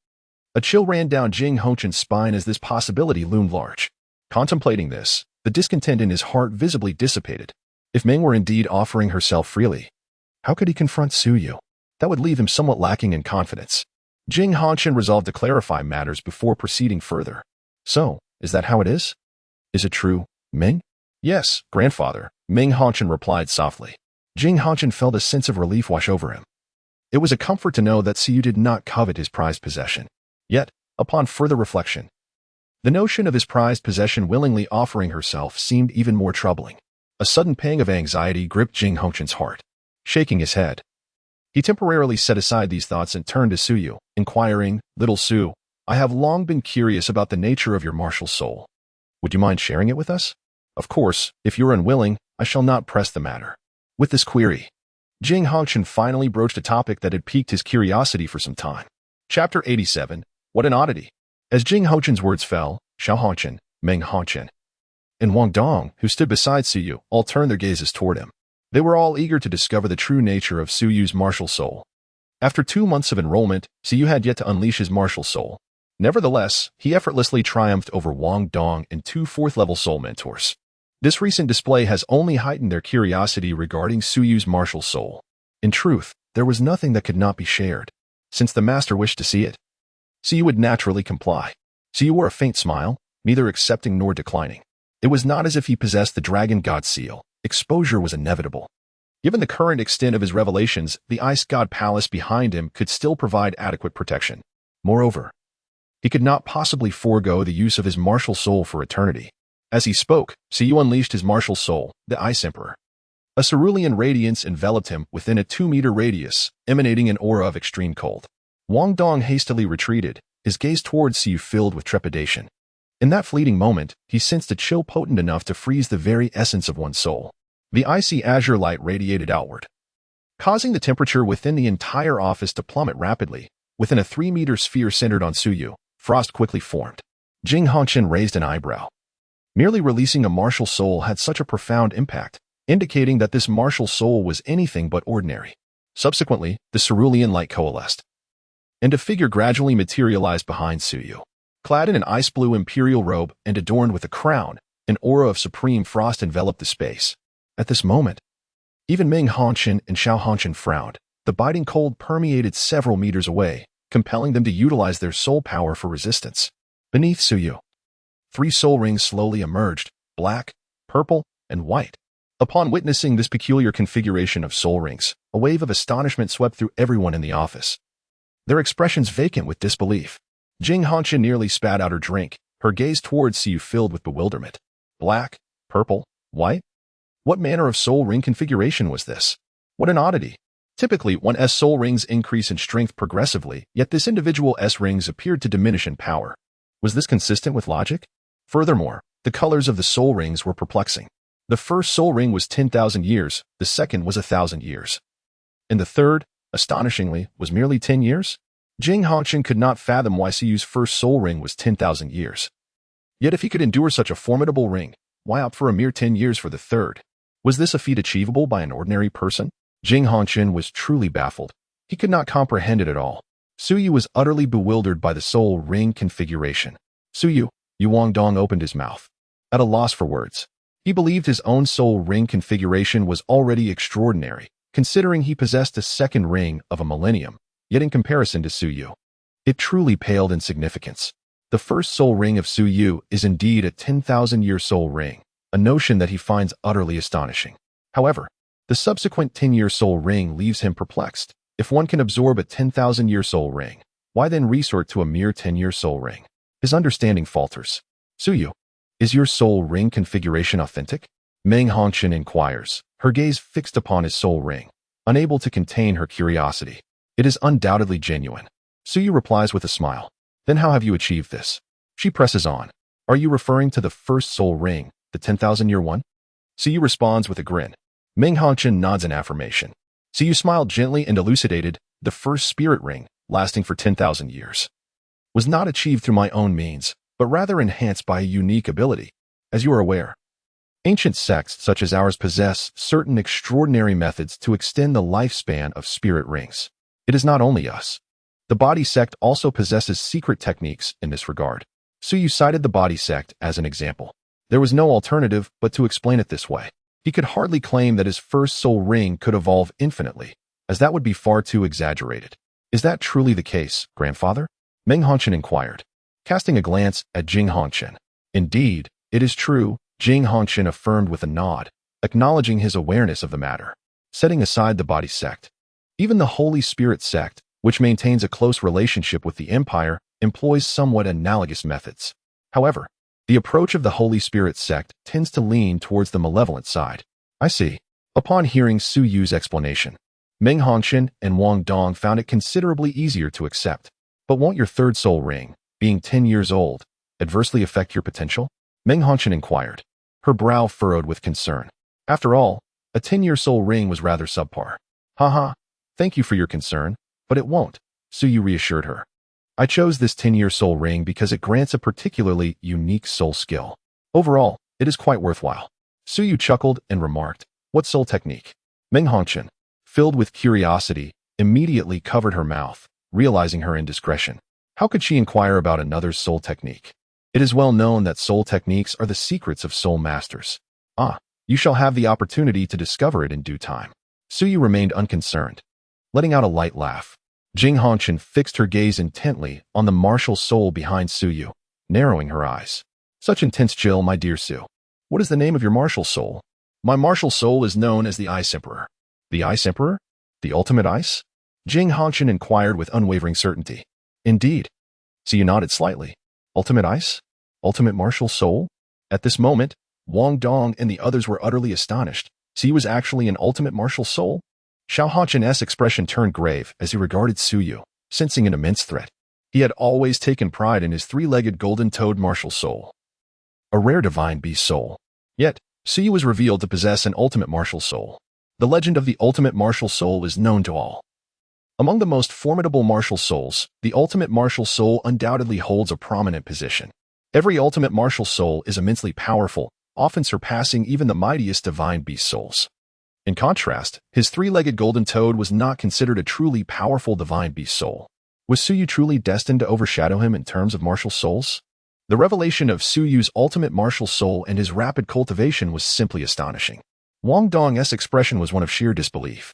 A chill ran down Jing Hongqin's spine as this possibility loomed large. Contemplating this, the discontent in his heart visibly dissipated. If Ming were indeed offering herself freely, how could he confront Suyu? That would leave him somewhat lacking in confidence. Jing Hongqin resolved to clarify matters before proceeding further. So, is that how it is? Is it true, Ming? Yes, grandfather, Ming Hongqin replied softly. Jing Hongqin felt a sense of relief wash over him. It was a comfort to know that Siyu did not covet his prized possession. Yet, upon further reflection, the notion of his prized possession willingly offering herself seemed even more troubling. A sudden pang of anxiety gripped Jing Hongqin's heart. Shaking his head, he temporarily set aside these thoughts and turned to Suyu, inquiring, Little Su, I have long been curious about the nature of your martial soul. Would you mind sharing it with us? Of course, if you're unwilling, I shall not press the matter. With this query, Jing Hongqin finally broached a topic that had piqued his curiosity for some time. Chapter 87, What an Oddity. As Jing Hongqin's words fell, Xiao Hongqin, Ming Hongqin, and Wang Dong, who stood beside Suyu, all turned their gazes toward him. They were all eager to discover the true nature of Suyu's martial soul. After 2 months of enrollment, Siyu had yet to unleash his martial soul. Nevertheless, he effortlessly triumphed over Wang Dong and 2 4th-level soul mentors. This recent display has only heightened their curiosity regarding Suyu's martial soul. In truth, there was nothing that could not be shared. Since the master wished to see it, Siyu would naturally comply. Siyu wore a faint smile, neither accepting nor declining. It was not as if he possessed the Dragon God seal. Exposure was inevitable. Given the current extent of his revelations, the Ice God Palace behind him could still provide adequate protection. Moreover, he could not possibly forego the use of his martial soul for eternity. As he spoke, Siyu unleashed his martial soul, the Ice Emperor. A cerulean radiance enveloped him within a 2-meter radius, emanating an aura of extreme cold. Wang Dong hastily retreated, his gaze towards Siyu filled with trepidation. In that fleeting moment, he sensed a chill potent enough to freeze the very essence of one's soul. The icy azure light radiated outward, causing the temperature within the entire office to plummet rapidly. Within a 3-meter sphere centered on Suyu, frost quickly formed. Jing Hongqian raised an eyebrow. Merely releasing a martial soul had such a profound impact, indicating that this martial soul was anything but ordinary. Subsequently, the cerulean light coalesced, and a figure gradually materialized behind Suyu. Clad in an ice-blue imperial robe and adorned with a crown, an aura of supreme frost enveloped the space. At this moment, even Ming Hongqian and Xiao Hongqian frowned. The biting cold permeated several meters away, compelling them to utilize their soul power for resistance. Beneath Suyu, 3 soul rings slowly emerged, black, purple, and white. Upon witnessing this peculiar configuration of soul rings, a wave of astonishment swept through everyone in the office, their expressions vacant with disbelief. Jing Hongqian nearly spat out her drink, her gaze towards Suyu filled with bewilderment. Black, purple, white? What manner of soul ring configuration was this? What an oddity! Typically, one's soul rings increase in strength progressively, yet this individual S rings appeared to diminish in power. Was this consistent with logic? Furthermore, the colors of the soul rings were perplexing. The first soul ring was 10,000 years, the second was 1,000 years. And the third, astonishingly, was merely 10 years? Jing Hongqian could not fathom why Suyu's first soul ring was 10,000 years. Yet if he could endure such a formidable ring, why opt for a mere 10 years for the third? Was this a feat achievable by an ordinary person? Jing Hongqian was truly baffled. He could not comprehend it at all. Suyu was utterly bewildered by the soul ring configuration. Suyu, Yuangdong opened his mouth, at a loss for words. He believed his own soul ring configuration was already extraordinary, considering he possessed a second ring of a millennium, yet in comparison to Suyu, it truly paled in significance. The first soul ring of Suyu is indeed a 10,000-year soul ring, a notion that he finds utterly astonishing. However, the subsequent 10-year soul ring leaves him perplexed. If one can absorb a 10,000-year soul ring, why then resort to a mere 10-year soul ring? His understanding falters. Suyu, is your soul ring configuration authentic? Ming Hongqian inquires, her gaze fixed upon his soul ring, unable to contain her curiosity. It is undoubtedly genuine. Suyu replies with a smile. Then how have you achieved this? She presses on. Are you referring to the first soul ring, the 10,000-year one? Suyu responds with a grin. Ming Hongqian nods in affirmation. Suyu smiled gently and elucidated, the first spirit ring, lasting for 10,000 years, was not achieved through my own means, but rather enhanced by a unique ability. As you are aware, ancient sects such as ours possess certain extraordinary methods to extend the lifespan of spirit rings. It is not only us. The body sect also possesses secret techniques in this regard. Suyu cited the body sect as an example. There was no alternative but to explain it this way. He could hardly claim that his first soul ring could evolve infinitely, as that would be far too exaggerated. Is that truly the case, grandfather? Ming Hongqian inquired, casting a glance at Jing Hongqian. Indeed, it is true, Jing Hongqian affirmed with a nod, acknowledging his awareness of the matter. Setting aside the body sect, even the Holy Spirit sect, which maintains a close relationship with the Empire, employs somewhat analogous methods. However, the approach of the Holy Spirit sect tends to lean towards the malevolent side. I see. Upon hearing Suyu's explanation, Ming Hongqian and Wang Dong found it considerably easier to accept. But won't your third soul ring, being 10 years old, adversely affect your potential? Ming Hongqian inquired, her brow furrowed with concern. After all, a 10-year soul ring was rather subpar. Haha, thank you for your concern, but it won't, Suyu reassured her. I chose this 10-year soul ring because it grants a particularly unique soul skill. Overall, it is quite worthwhile. Suyu chuckled and remarked, what soul technique? Ming Hongqian, filled with curiosity, immediately covered her mouth, realizing her indiscretion. How could she inquire about another's soul technique? It is well known that soul techniques are the secrets of soul masters. Ah, you shall have the opportunity to discover it in due time. Suyu remained unconcerned, letting out a light laugh. Jing Hongqian fixed her gaze intently on the martial soul behind Suyu, narrowing her eyes. Such intense chill, my dear Su. What is the name of your martial soul? My martial soul is known as the Ice Emperor. The Ice Emperor? The ultimate ice? Jing Hongqian inquired with unwavering certainty. Indeed. Suyu nodded slightly. Ultimate ice? Ultimate martial soul? At this moment, Wang Dong and the others were utterly astonished. Suyu was actually an ultimate martial soul? Xiao Hongqian's expression turned grave as he regarded Suyu, sensing an immense threat. He had always taken pride in his three-legged golden-toed martial soul, a rare divine beast soul. Yet, Suyu was revealed to possess an ultimate martial soul. The legend of the ultimate martial soul is known to all. Among the most formidable martial souls, the ultimate martial soul undoubtedly holds a prominent position. Every ultimate martial soul is immensely powerful, often surpassing even the mightiest divine beast souls. In contrast, his three-legged golden toad was not considered a truly powerful divine beast soul. Was Suyu truly destined to overshadow him in terms of martial souls? The revelation of Suyu's ultimate martial soul and his rapid cultivation was simply astonishing. Wang Dong's expression was one of sheer disbelief.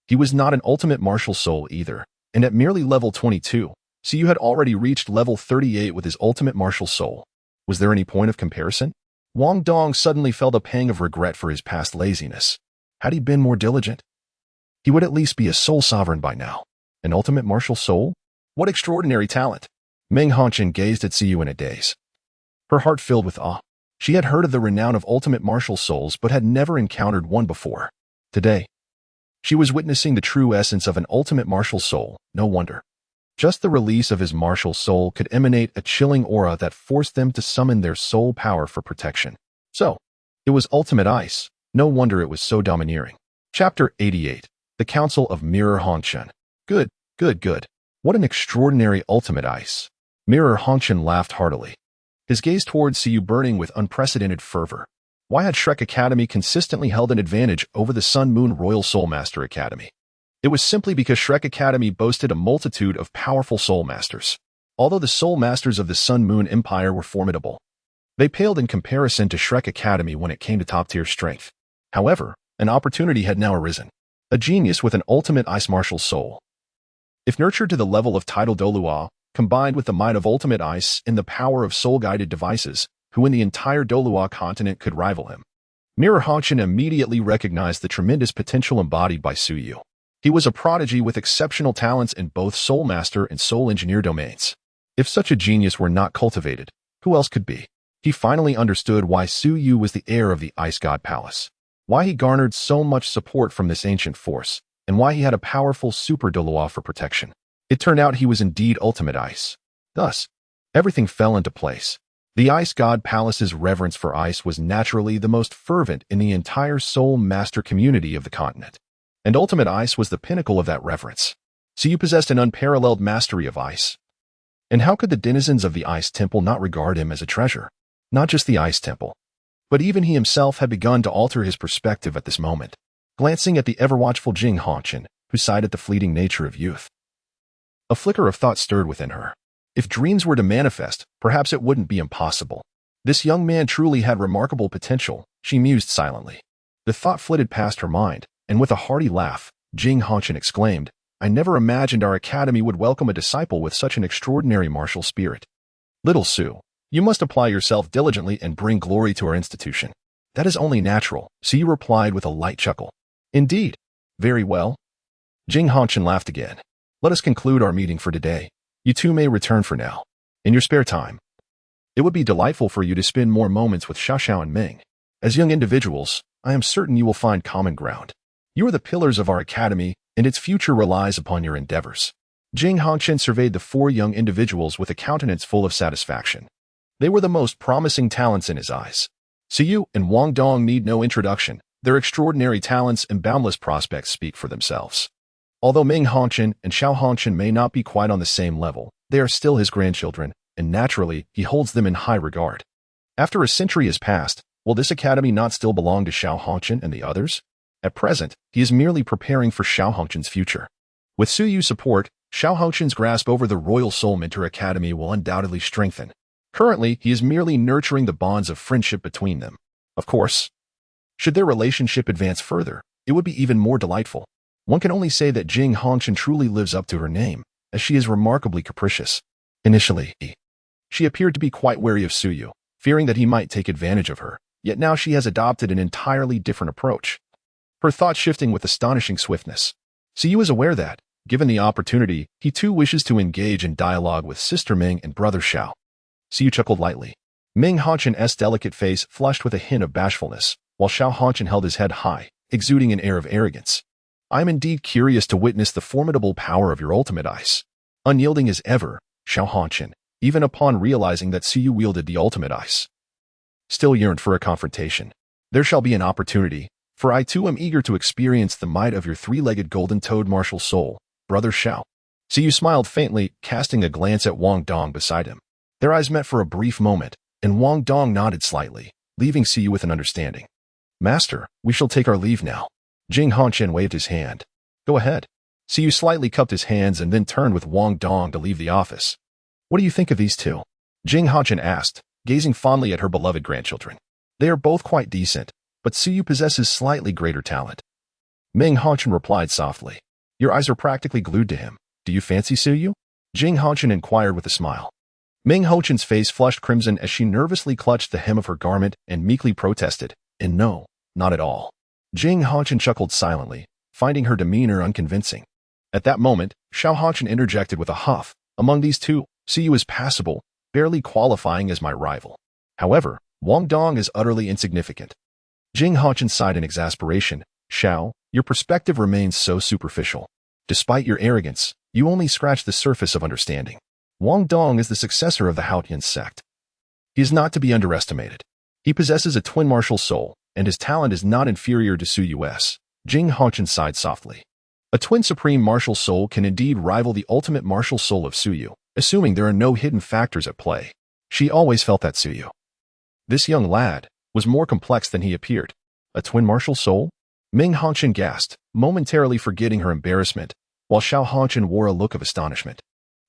He was not an ultimate martial soul either, and at merely level 22, Suyu had already reached level 38 with his ultimate martial soul. Was there any point of comparison? Wang Dong suddenly felt a pang of regret for his past laziness. Had he been more diligent? He would at least be a soul sovereign by now. An ultimate martial soul? What extraordinary talent! Meng Hongqian gazed at Suyu in a daze. Her heart filled with awe. She had heard of the renown of ultimate martial souls but had never encountered one before. Today, she was witnessing the true essence of an ultimate martial soul. No wonder. Just the release of his martial soul could emanate a chilling aura that forced them to summon their soul power for protection. So, it was ultimate ice. No wonder it was so domineering. Chapter 88. The Council of Mirror Hongqian. Good, good, good. What an extraordinary ultimate ice. Mirror Hongqian laughed heartily, his gaze towards Suyu burning with unprecedented fervor. Why had Shrek Academy consistently held an advantage over the Sun Moon Royal Soul Master Academy? It was simply because Shrek Academy boasted a multitude of powerful soul masters. Although the soul masters of the Sun Moon Empire were formidable, they paled in comparison to Shrek Academy when it came to top-tier strength. However, an opportunity had now arisen. A genius with an ultimate ice martial soul. If nurtured to the level of tidal Dolua, combined with the might of ultimate ice and the power of soul-guided devices, who in the entire Dolua continent could rival him? Mirror Hongqian immediately recognized the tremendous potential embodied by Suyu. He was a prodigy with exceptional talents in both Soul Master and Soul Engineer domains. If such a genius were not cultivated, who else could be? He finally understood why Suyu was the heir of the Ice God Palace, why he garnered so much support from this ancient force, and why he had a powerful Super Dolua for protection. It turned out he was indeed ultimate ice. Thus, everything fell into place. The Ice God Palace's reverence for ice was naturally the most fervent in the entire Soul Master community of the continent. And ultimate ice was the pinnacle of that reverence. Suyu possessed an unparalleled mastery of ice. And how could the denizens of the Ice Temple not regard him as a treasure? Not just the Ice Temple, but even he himself had begun to alter his perspective at this moment, glancing at the ever-watchful Jing Hongqian, who sighed at the fleeting nature of youth. A flicker of thought stirred within her. If dreams were to manifest, perhaps it wouldn't be impossible. This young man truly had remarkable potential, she mused silently. The thought flitted past her mind, and with a hearty laugh, Jing Hongqian exclaimed, I never imagined our academy would welcome a disciple with such an extraordinary martial spirit. Little Su, you must apply yourself diligently and bring glory to our institution. That is only natural, Suyu replied with a light chuckle. Indeed. Very well. Jing Hongqian laughed again. Let us conclude our meeting for today. You two may return for now. In your spare time. It would be delightful for you to spend more moments with Xiaoxiao and Ming. As young individuals, I am certain you will find common ground. You are the pillars of our academy, and its future relies upon your endeavors. Jing Hongqian surveyed the four young individuals with a countenance full of satisfaction. They were the most promising talents in his eyes. Suyu and Wang Dong need no introduction. Their extraordinary talents and boundless prospects speak for themselves. Although Ming Hongqian and Xiao Hongqian may not be quite on the same level, they are still his grandchildren, and naturally, he holds them in high regard. After a century has passed, will this academy not still belong to Xiao Hongqian and the others? At present, he is merely preparing for Xiao Hongqian's future. With Suyu's support, Xiao Hongqian's grasp over the Royal Soul Mentor Academy will undoubtedly strengthen. Currently, he is merely nurturing the bonds of friendship between them. Of course, should their relationship advance further, it would be even more delightful. One can only say that Jing Hongqian truly lives up to her name, as she is remarkably capricious. Initially, she appeared to be quite wary of Suyu, fearing that he might take advantage of her, yet now she has adopted an entirely different approach. Her thoughts shifting with astonishing swiftness. Suyu is aware that, given the opportunity, he too wishes to engage in dialogue with Sister Ming and Brother Xiao. Suyu chuckled lightly. Ming Hongqian's delicate face flushed with a hint of bashfulness, while Xiao Hongqian held his head high, exuding an air of arrogance. I am indeed curious to witness the formidable power of your ultimate ice. Unyielding as ever, Xiao Hongqian, even upon realizing that Suyu wielded the ultimate ice, still yearned for a confrontation. There shall be an opportunity, for I too am eager to experience the might of your three-legged golden-toed martial soul, brother Xiao. Siyu smiled faintly, casting a glance at Wang Dong beside him. Their eyes met for a brief moment, and Wang Dong nodded slightly, leaving Siyu with an understanding. Master, we shall take our leave now. Jing Hongchen waved his hand. Go ahead. Siyu slightly cupped his hands and then turned with Wang Dong to leave the office. What do you think of these two? Jing Hongchen asked, gazing fondly at her beloved grandchildren. They are both quite decent, but Siyu possesses slightly greater talent. Ming Hongchen replied softly. Your eyes are practically glued to him. Do you fancy Siyu? Jing Hongchen inquired with a smile. Ming Hongchen's face flushed crimson as she nervously clutched the hem of her garment and meekly protested, and no, not at all. Jing Hongchen chuckled silently, finding her demeanor unconvincing. At that moment, Xiao Hongchen interjected with a huff. Among these two, Siyu is passable, barely qualifying as my rival. However, Wang Dong is utterly insignificant. Jing Hongchen sighed in exasperation. Xiao, your perspective remains so superficial. Despite your arrogance, you only scratch the surface of understanding. Wang Dong is the successor of the Haotian sect. He is not to be underestimated. He possesses a twin martial soul, and his talent is not inferior to Suyu's. Jing Hongchen sighed softly. A twin supreme martial soul can indeed rival the ultimate martial soul of Suyu, assuming there are no hidden factors at play. She always felt that Suyu. This young lad was more complex than he appeared. A twin martial soul? Ming Hongchen gasped, momentarily forgetting her embarrassment, while Xiao Hongchen wore a look of astonishment.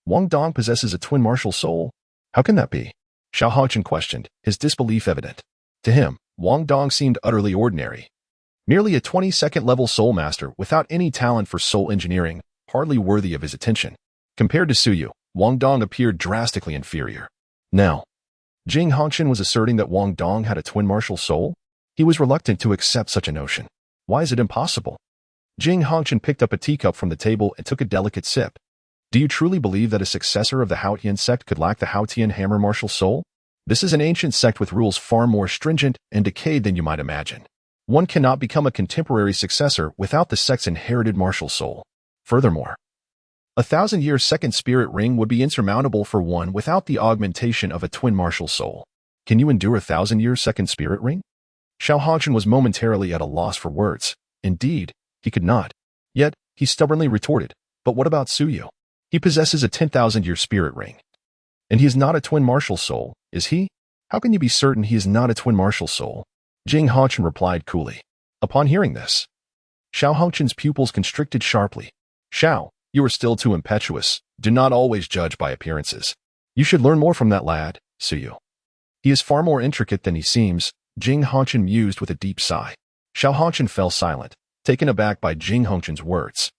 Wang Dong possesses a twin martial soul? How can that be? Xiao Hongchen questioned, his disbelief evident. To him, Wang Dong seemed utterly ordinary. Merely a 22nd level soul master without any talent for soul engineering, hardly worthy of his attention. Compared to Suyu, Wang Dong appeared drastically inferior. Now, Jing Hongchen was asserting that Wang Dong had a twin martial soul? He was reluctant to accept such a notion. Why is it impossible? Jing Hongchen picked up a teacup from the table and took a delicate sip. Do you truly believe that a successor of the Haotian sect could lack the Haotian hammer martial soul? This is an ancient sect with rules far more stringent and decayed than you might imagine. One cannot become a contemporary successor without the sect's inherited martial soul. Furthermore, 1,000-year second spirit ring would be insurmountable for one without the augmentation of a twin martial soul. Can you endure 1,000-year second spirit ring? Xiao Hongchen was momentarily at a loss for words. Indeed, he could not. Yet, he stubbornly retorted, but what about Suyu? He possesses a 10,000-year spirit ring. And he is not a twin martial soul, is he? How can you be certain he is not a twin martial soul? Jing Hongchen replied coolly. Upon hearing this, Xiao Hongchen's pupils constricted sharply. Xiao, you are still too impetuous. Do not always judge by appearances. You should learn more from that lad, Suyu. He is far more intricate than he seems, Jing Hongchen mused with a deep sigh. Xiao Hongchen fell silent, taken aback by Jing Hongchen's words.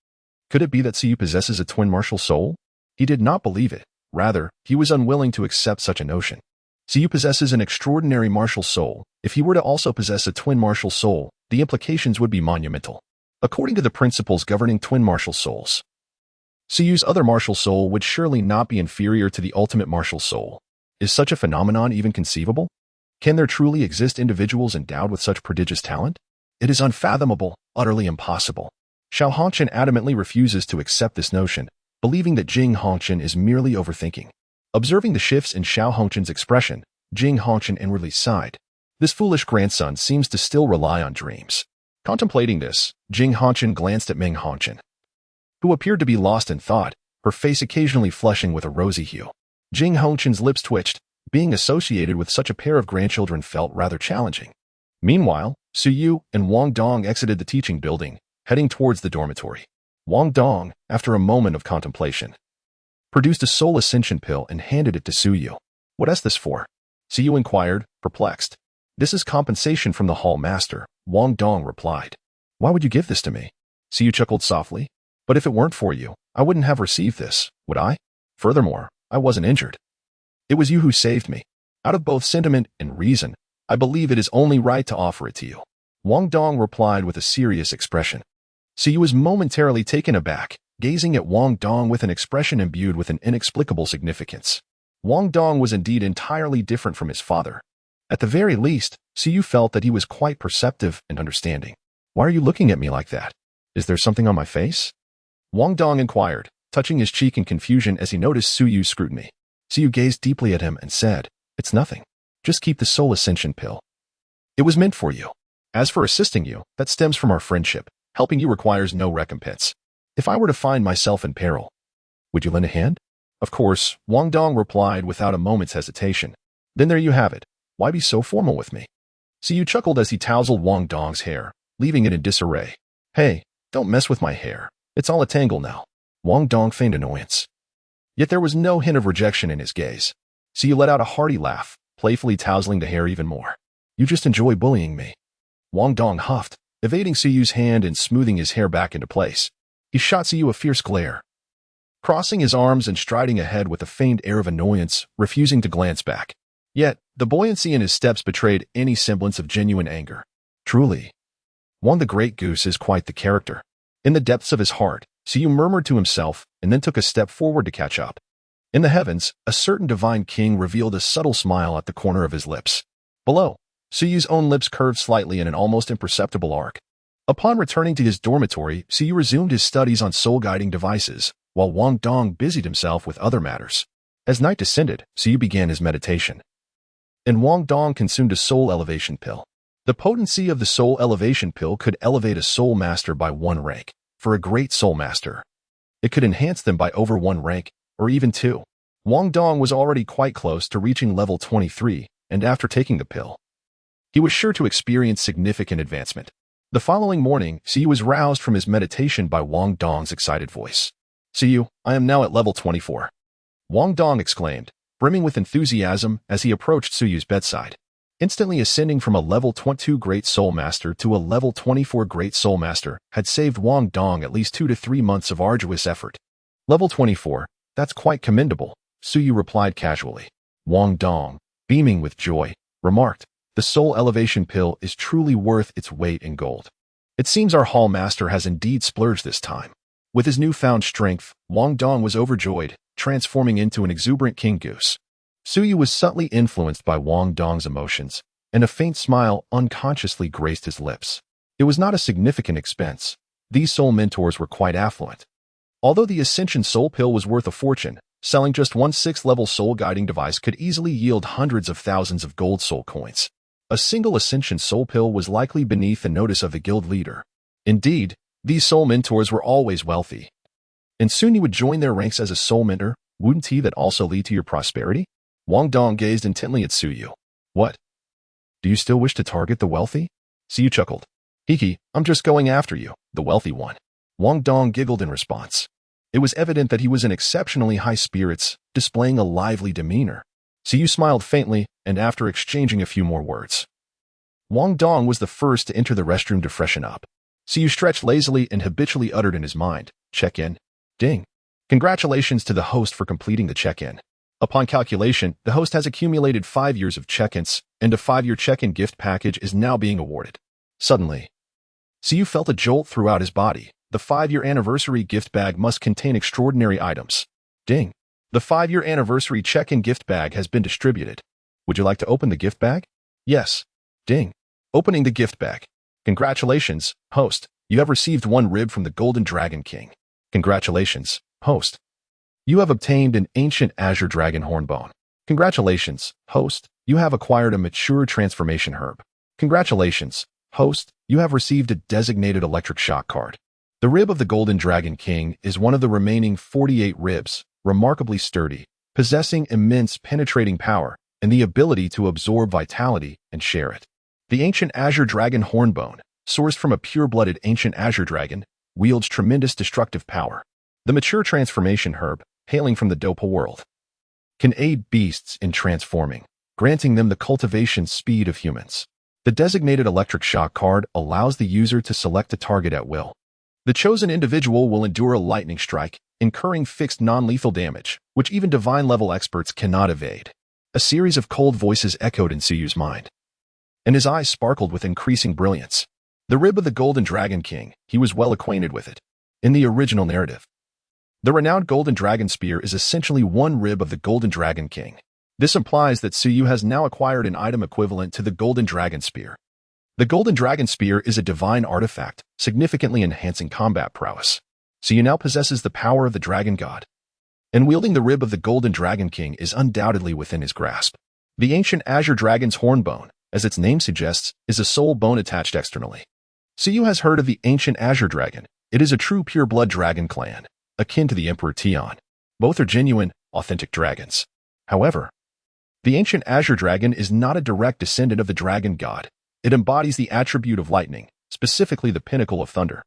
Could it be that Siyu possesses a twin martial soul? He did not believe it. Rather, he was unwilling to accept such a notion. Siyu possesses an extraordinary martial soul. If he were to also possess a twin martial soul, the implications would be monumental. According to the principles governing twin martial souls, Siyu's other martial soul would surely not be inferior to the ultimate martial soul. Is such a phenomenon even conceivable? Can there truly exist individuals endowed with such prodigious talent? It is unfathomable, utterly impossible. Xiao Hongchen adamantly refuses to accept this notion, believing that Jing Hongchen is merely overthinking. Observing the shifts in Xiao Hongchen's expression, Jing Hongchen inwardly sighed. This foolish grandson seems to still rely on dreams. Contemplating this, Jing Hongchen glanced at Ming Hongchen, who appeared to be lost in thought, her face occasionally flushing with a rosy hue. Jing Hongchen's lips twitched. Being associated with such a pair of grandchildren felt rather challenging. Meanwhile, Suyu and Wang Dong exited the teaching building, heading towards the dormitory. Wang Dong, after a moment of contemplation, produced a soul ascension pill and handed it to Suyu. What is this for? Suyu inquired, perplexed. This is compensation from the hall master, Wang Dong replied. Why would you give this to me? Suyu chuckled softly. But if it weren't for you, I wouldn't have received this, would I? Furthermore, I wasn't injured. It was you who saved me. Out of both sentiment and reason, I believe it is only right to offer it to you. Wang Dong replied with a serious expression. Suyu was momentarily taken aback, gazing at Wang Dong with an expression imbued with an inexplicable significance. Wang Dong was indeed entirely different from his father. At the very least, Suyu felt that he was quite perceptive and understanding. Why are you looking at me like that? Is there something on my face? Wang Dong inquired, touching his cheek in confusion as he noticed Suyu's scrutiny. Suyu gazed deeply at him and said, It's nothing. Just keep the soul ascension pill. It was meant for you. As for assisting you, that stems from our friendship. Helping you requires no recompense. If I were to find myself in peril, would you lend a hand? Of course, Wang Dong replied without a moment's hesitation. Then there you have it. Why be so formal with me? Siyu chuckled as he tousled Wang Dong's hair, leaving it in disarray. Hey, don't mess with my hair. It's all a tangle now. Wang Dong feigned annoyance. Yet there was no hint of rejection in his gaze. Siyu let out a hearty laugh, playfully tousling the hair even more. You just enjoy bullying me. Wang Dong huffed, evading Siyu's hand and smoothing his hair back into place. He shot Siyu a fierce glare, crossing his arms and striding ahead with a feigned air of annoyance, refusing to glance back. Yet, the buoyancy in his steps betrayed any semblance of genuine anger. Truly, Wang the Great Goose is quite the character. In the depths of his heart, Siyu murmured to himself and then took a step forward to catch up. In the heavens, a certain divine king revealed a subtle smile at the corner of his lips. Below, Siyu's own lips curved slightly in an almost imperceptible arc. Upon returning to his dormitory, Siyu resumed his studies on soul-guiding devices, while Wang Dong busied himself with other matters. As night descended, Siyu began his meditation. And Wang Dong consumed a soul elevation pill. The potency of the soul elevation pill could elevate a soul master by 1 rank. For a great soul master, it could enhance them by over 1 rank, or even 2. Wang Dong was already quite close to reaching level 23, and after taking the pill, he was sure to experience significant advancement. The following morning, Siyu was roused from his meditation by Wang Dong's excited voice. Siyu, I am now at level 24. Wang Dong exclaimed, brimming with enthusiasm as he approached Siyu's bedside. Instantly ascending from a level 22 Great Soul Master to a level 24 Great Soul Master had saved Wang Dong at least 2 to 3 months of arduous effort. Level 24, that's quite commendable, Siyu replied casually. Wang Dong, beaming with joy, remarked, the soul elevation pill is truly worth its weight in gold. It seems our hall master has indeed splurged this time. With his newfound strength, Wang Dong was overjoyed, transforming into an exuberant king goose. Siyu was subtly influenced by Wang Dong's emotions, and a faint smile unconsciously graced his lips. It was not a significant expense. These soul mentors were quite affluent. Although the Ascension Soul Pill was worth a fortune, selling just one 6th-level soul-guiding device could easily yield hundreds of thousands of gold soul coins. A single Ascension Soul Pill was likely beneath the notice of the guild leader. Indeed, these soul mentors were always wealthy. And soon you would join their ranks as a soul mentor. Wouldn't that also lead to your prosperity? Wang Dong gazed intently at Siyu. What? Do you still wish to target the wealthy? Siyu chuckled. Hiki, I'm just going after you, the wealthy one. Wang Dong giggled in response. It was evident that he was in exceptionally high spirits, displaying a lively demeanor. Siyu smiled faintly, and after exchanging a few more words, Wang Dong was the first to enter the restroom to freshen up. Siyu stretched lazily and habitually uttered in his mind, check-in. Ding. Congratulations to the host for completing the check-in. Upon calculation, the host has accumulated 5 years of check-ins, and a 5-year check-in gift package is now being awarded. Suddenly, Siyu felt a jolt throughout his body. The 5-year anniversary gift bag must contain extraordinary items. Ding. The 5-year anniversary check-in gift bag has been distributed. Would you like to open the gift bag? Yes. Ding. Opening the gift bag. Congratulations, host. You have received 1 rib from the Golden Dragon King. Congratulations, host. You have obtained an ancient azure dragon hornbone. Congratulations, host. You have acquired a mature transformation herb. Congratulations, host. You have received a designated electric shock card. The rib of the Golden Dragon King is one of the remaining 48 ribs, remarkably sturdy, possessing immense penetrating power and the ability to absorb vitality and share it. The ancient azure dragon hornbone, sourced from a pure-blooded ancient azure dragon, wields tremendous destructive power. The mature transformation herb, hailing from the Dopa world, can aid beasts in transforming, granting them the cultivation speed of humans. The designated electric shock card allows the user to select a target at will. The chosen individual will endure a lightning strike, incurring fixed non-lethal damage, which even divine-level experts cannot evade. A series of cold voices echoed in Siyu's mind, and his eyes sparkled with increasing brilliance. The rib of the Golden Dragon King, he was well acquainted with it. In the original narrative, the renowned Golden Dragon Spear is essentially 1 rib of the Golden Dragon King. This implies that Siyu has now acquired an item equivalent to the Golden Dragon Spear. The Golden Dragon Spear is a divine artifact, significantly enhancing combat prowess. Siyu now possesses the power of the Dragon God, and wielding the rib of the Golden Dragon King is undoubtedly within his grasp. The ancient Azure Dragon's hornbone, as its name suggests, is a soul bone attached externally. Suyu has heard of the ancient Azure Dragon. It is a true pure-blood dragon clan, akin to the Emperor Tian. Both are genuine, authentic dragons. However, the ancient Azure Dragon is not a direct descendant of the dragon god. It embodies the attribute of lightning, specifically the pinnacle of thunder.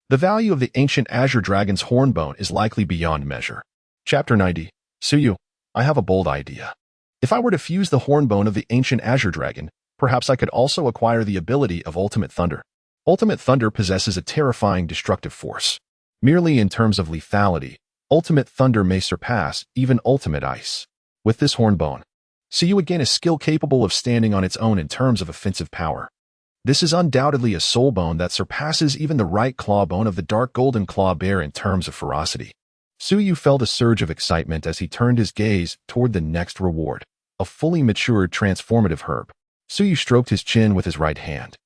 The value of the ancient Azure Dragon's hornbone is likely beyond measure. Chapter 90. Suyu, I have a bold idea. If I were to fuse the hornbone of the ancient Azure Dragon, perhaps I could also acquire the ability of Ultimate Thunder. Ultimate Thunder possesses a terrifying destructive force. Merely in terms of lethality, Ultimate Thunder may surpass even Ultimate Ice. With this hornbone, Suyu gain a skill capable of standing on its own in terms of offensive power. This is undoubtedly a soul bone that surpasses even the right claw bone of the dark golden claw bear in terms of ferocity. Suyu felt a surge of excitement as he turned his gaze toward the next reward, a fully matured transformative herb. Suyu stroked his chin with his right hand.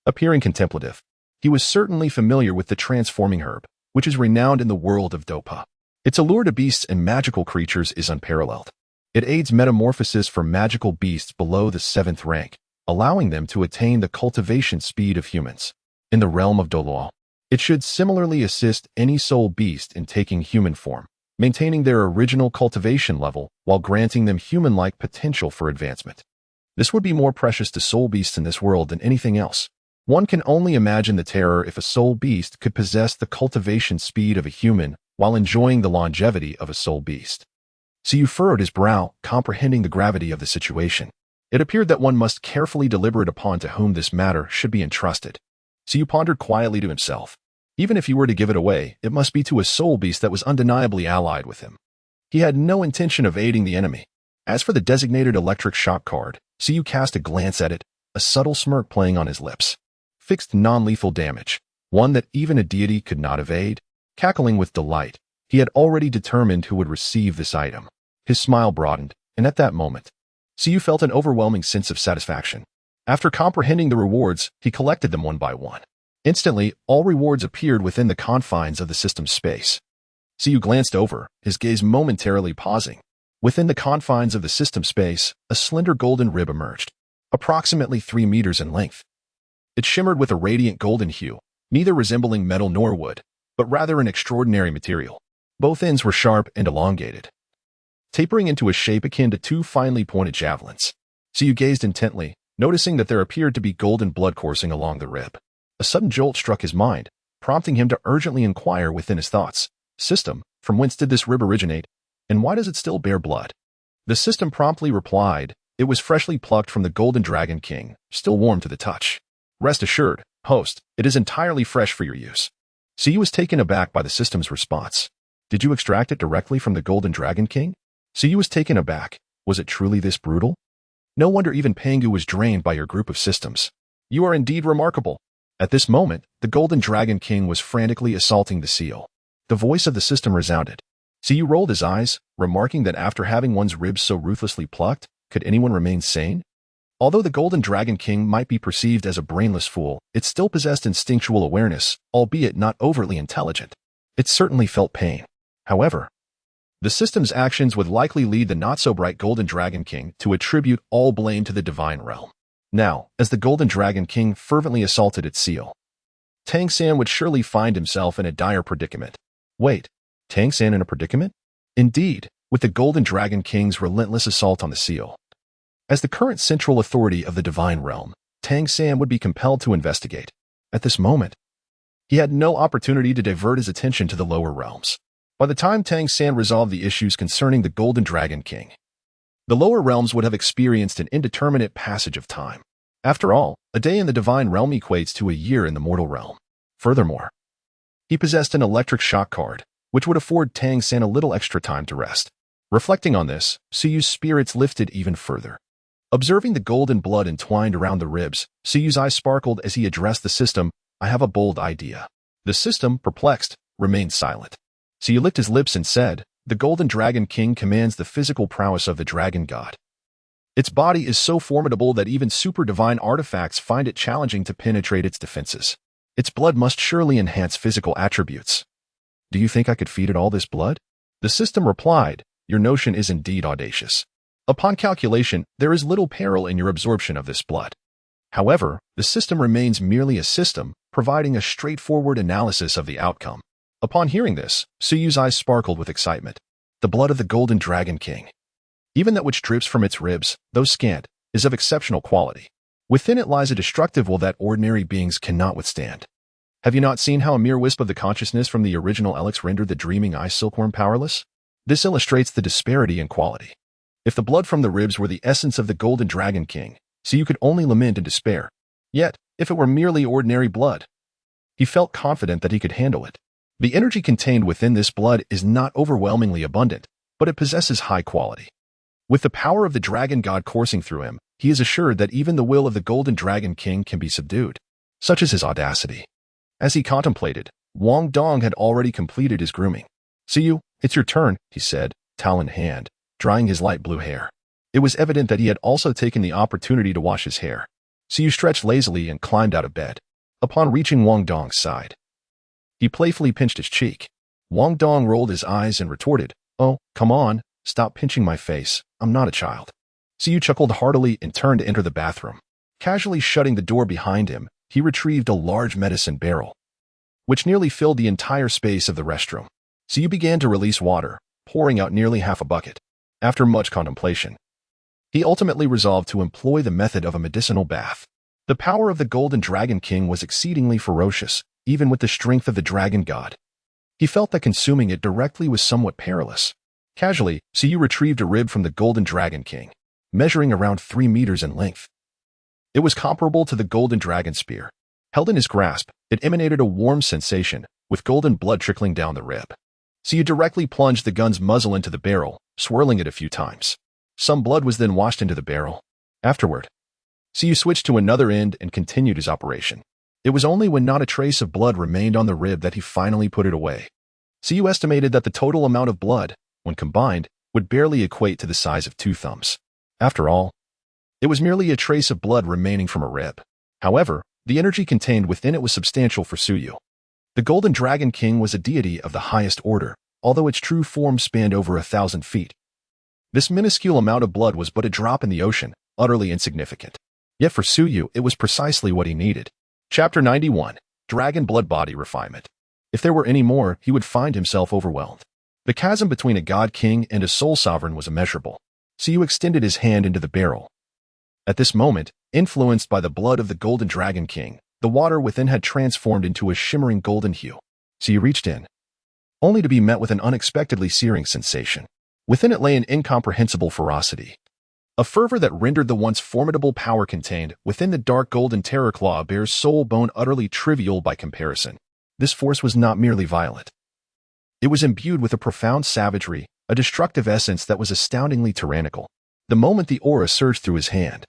Appearing contemplative, he was certainly familiar with the transforming herb, which is renowned in the world of Dopa. Its allure to beasts and magical creatures is unparalleled. It aids metamorphosis for magical beasts below the 7th rank, allowing them to attain the cultivation speed of humans. In the realm of Doluo, it should similarly assist any soul beast in taking human form, maintaining their original cultivation level while granting them human-like potential for advancement. This would be more precious to soul beasts in this world than anything else. One can only imagine the terror if a soul beast could possess the cultivation speed of a human while enjoying the longevity of a soul beast. Suyu furrowed his brow, comprehending the gravity of the situation. It appeared that one must carefully deliberate upon to whom this matter should be entrusted. Suyu pondered quietly to himself. Even if he were to give it away, it must be to a soul beast that was undeniably allied with him. He had no intention of aiding the enemy. As for the designated electric shock card, Suyu cast a glance at it, a subtle smirk playing on his lips. Fixed non-lethal damage, one that even a deity could not evade. Cackling with delight, he had already determined who would receive this item. His smile broadened, and at that moment, Suyu felt an overwhelming sense of satisfaction. After comprehending the rewards, he collected them one by one. Instantly, all rewards appeared within the confines of the system's space. Suyu glanced over, his gaze momentarily pausing. Within the confines of the system space, a slender golden rib emerged, approximately 3 meters in length. It shimmered with a radiant golden hue, neither resembling metal nor wood, but rather an extraordinary material. Both ends were sharp and elongated, tapering into a shape akin to 2 finely pointed javelins. Suyu gazed intently, noticing that there appeared to be golden blood coursing along the rib. A sudden jolt struck his mind, prompting him to urgently inquire within his thoughts. System, from whence did this rib originate, and why does it still bear blood? The system promptly replied, it was freshly plucked from the Golden Dragon King, still warm to the touch. Rest assured, host, it is entirely fresh for your use. Suyu was taken aback by the system's response. Did you extract it directly from the Golden Dragon King? Suyu was taken aback. Was it truly this brutal? No wonder even Pangu was drained by your group of systems. You are indeed remarkable. At this moment, the Golden Dragon King was frantically assaulting the seal. The voice of the system resounded. Suyu rolled his eyes, remarking that after having one's ribs so ruthlessly plucked, could anyone remain sane? Although the Golden Dragon King might be perceived as a brainless fool, it still possessed instinctual awareness, albeit not overtly intelligent. It certainly felt pain. However, the system's actions would likely lead the not-so-bright Golden Dragon King to attribute all blame to the divine realm. Now, as the Golden Dragon King fervently assaulted its seal, Tang San would surely find himself in a dire predicament. Wait, Tang San in a predicament? Indeed, with the Golden Dragon King's relentless assault on the seal. As the current central authority of the divine realm, Tang San would be compelled to investigate. At this moment, he had no opportunity to divert his attention to the lower realms. By the time Tang San resolved the issues concerning the Golden Dragon King, the lower realms would have experienced an indeterminate passage of time. After all, a day in the divine realm equates to a year in the mortal realm. Furthermore, he possessed an electric shock card, which would afford Tang San a little extra time to rest. Reflecting on this, Suyu's spirits lifted even further. Observing the golden blood entwined around the ribs, Suyu's eyes sparkled as he addressed the system. I have a bold idea. The system, perplexed, remained silent. Suyu licked his lips and said, the Golden Dragon King commands the physical prowess of the dragon god. Its body is so formidable that even super divine artifacts find it challenging to penetrate its defenses. Its blood must surely enhance physical attributes. Do you think I could feed it all this blood? The system replied, your notion is indeed audacious. Upon calculation, there is little peril in your absorption of this blood. However, the system remains merely a system, providing a straightforward analysis of the outcome. Upon hearing this, Suyu's eyes sparkled with excitement. The blood of the Golden Dragon King. Even that which drips from its ribs, though scant, is of exceptional quality. Within it lies a destructive will that ordinary beings cannot withstand. Have you not seen how a mere wisp of the consciousness from the original Alex rendered the dreaming ice silkworm powerless? This illustrates the disparity in quality. If the blood from the ribs were the essence of the Golden Dragon King, so you could only lament and despair. Yet, if it were merely ordinary blood, he felt confident that he could handle it. The energy contained within this blood is not overwhelmingly abundant, but it possesses high quality. With the power of the dragon god coursing through him, he is assured that even the will of the Golden Dragon King can be subdued. Such is his audacity. As he contemplated, Wang Dong had already completed his grooming. "Suyu, it's your turn," he said, towel in hand, drying his light blue hair. It was evident that he had also taken the opportunity to wash his hair. Suyu stretched lazily and climbed out of bed. Upon reaching Wang Dong's side, he playfully pinched his cheek. Wang Dong rolled his eyes and retorted, "Oh, come on, stop pinching my face. I'm not a child." Suyu chuckled heartily and turned to enter the bathroom. Casually shutting the door behind him, he retrieved a large medicine barrel, which nearly filled the entire space of the restroom. Suyu began to release water, pouring out nearly half a bucket. After much contemplation, he ultimately resolved to employ the method of a medicinal bath. The power of the Golden Dragon King was exceedingly ferocious, even with the strength of the dragon god. He felt that consuming it directly was somewhat perilous. Casually, Suyu retrieved a rib from the Golden Dragon King, measuring around 3 meters in length. It was comparable to the Golden Dragon Spear. Held in his grasp, it emanated a warm sensation, with golden blood trickling down the rib. Suyu directly plunged the gun's muzzle into the barrel, swirling it a few times. Some blood was then washed into the barrel. Afterward, Suyu switched to another end and continued his operation. It was only when not a trace of blood remained on the rib that he finally put it away. Suyu estimated that the total amount of blood, when combined, would barely equate to the size of 2 thumbs. After all, it was merely a trace of blood remaining from a rib. However, the energy contained within it was substantial for Suyu. The Golden Dragon King was a deity of the highest order, although its true form spanned over 1,000 feet. This minuscule amount of blood was but a drop in the ocean, utterly insignificant. Yet for Suyu, it was precisely what he needed. Chapter 91. Dragon Blood Body Refinement. If there were any more, he would find himself overwhelmed. The chasm between a god king and a soul sovereign was immeasurable. Suyu extended his hand into the barrel. At this moment, influenced by the blood of the Golden Dragon King, the water within had transformed into a shimmering golden hue. Suyu reached in, only to be met with an unexpectedly searing sensation. Within it lay an incomprehensible ferocity, a fervor that rendered the once formidable power contained within the dark golden terror claw bear's soul bone utterly trivial by comparison. This force was not merely violent. It was imbued with a profound savagery, a destructive essence that was astoundingly tyrannical. The moment the aura surged through his hand,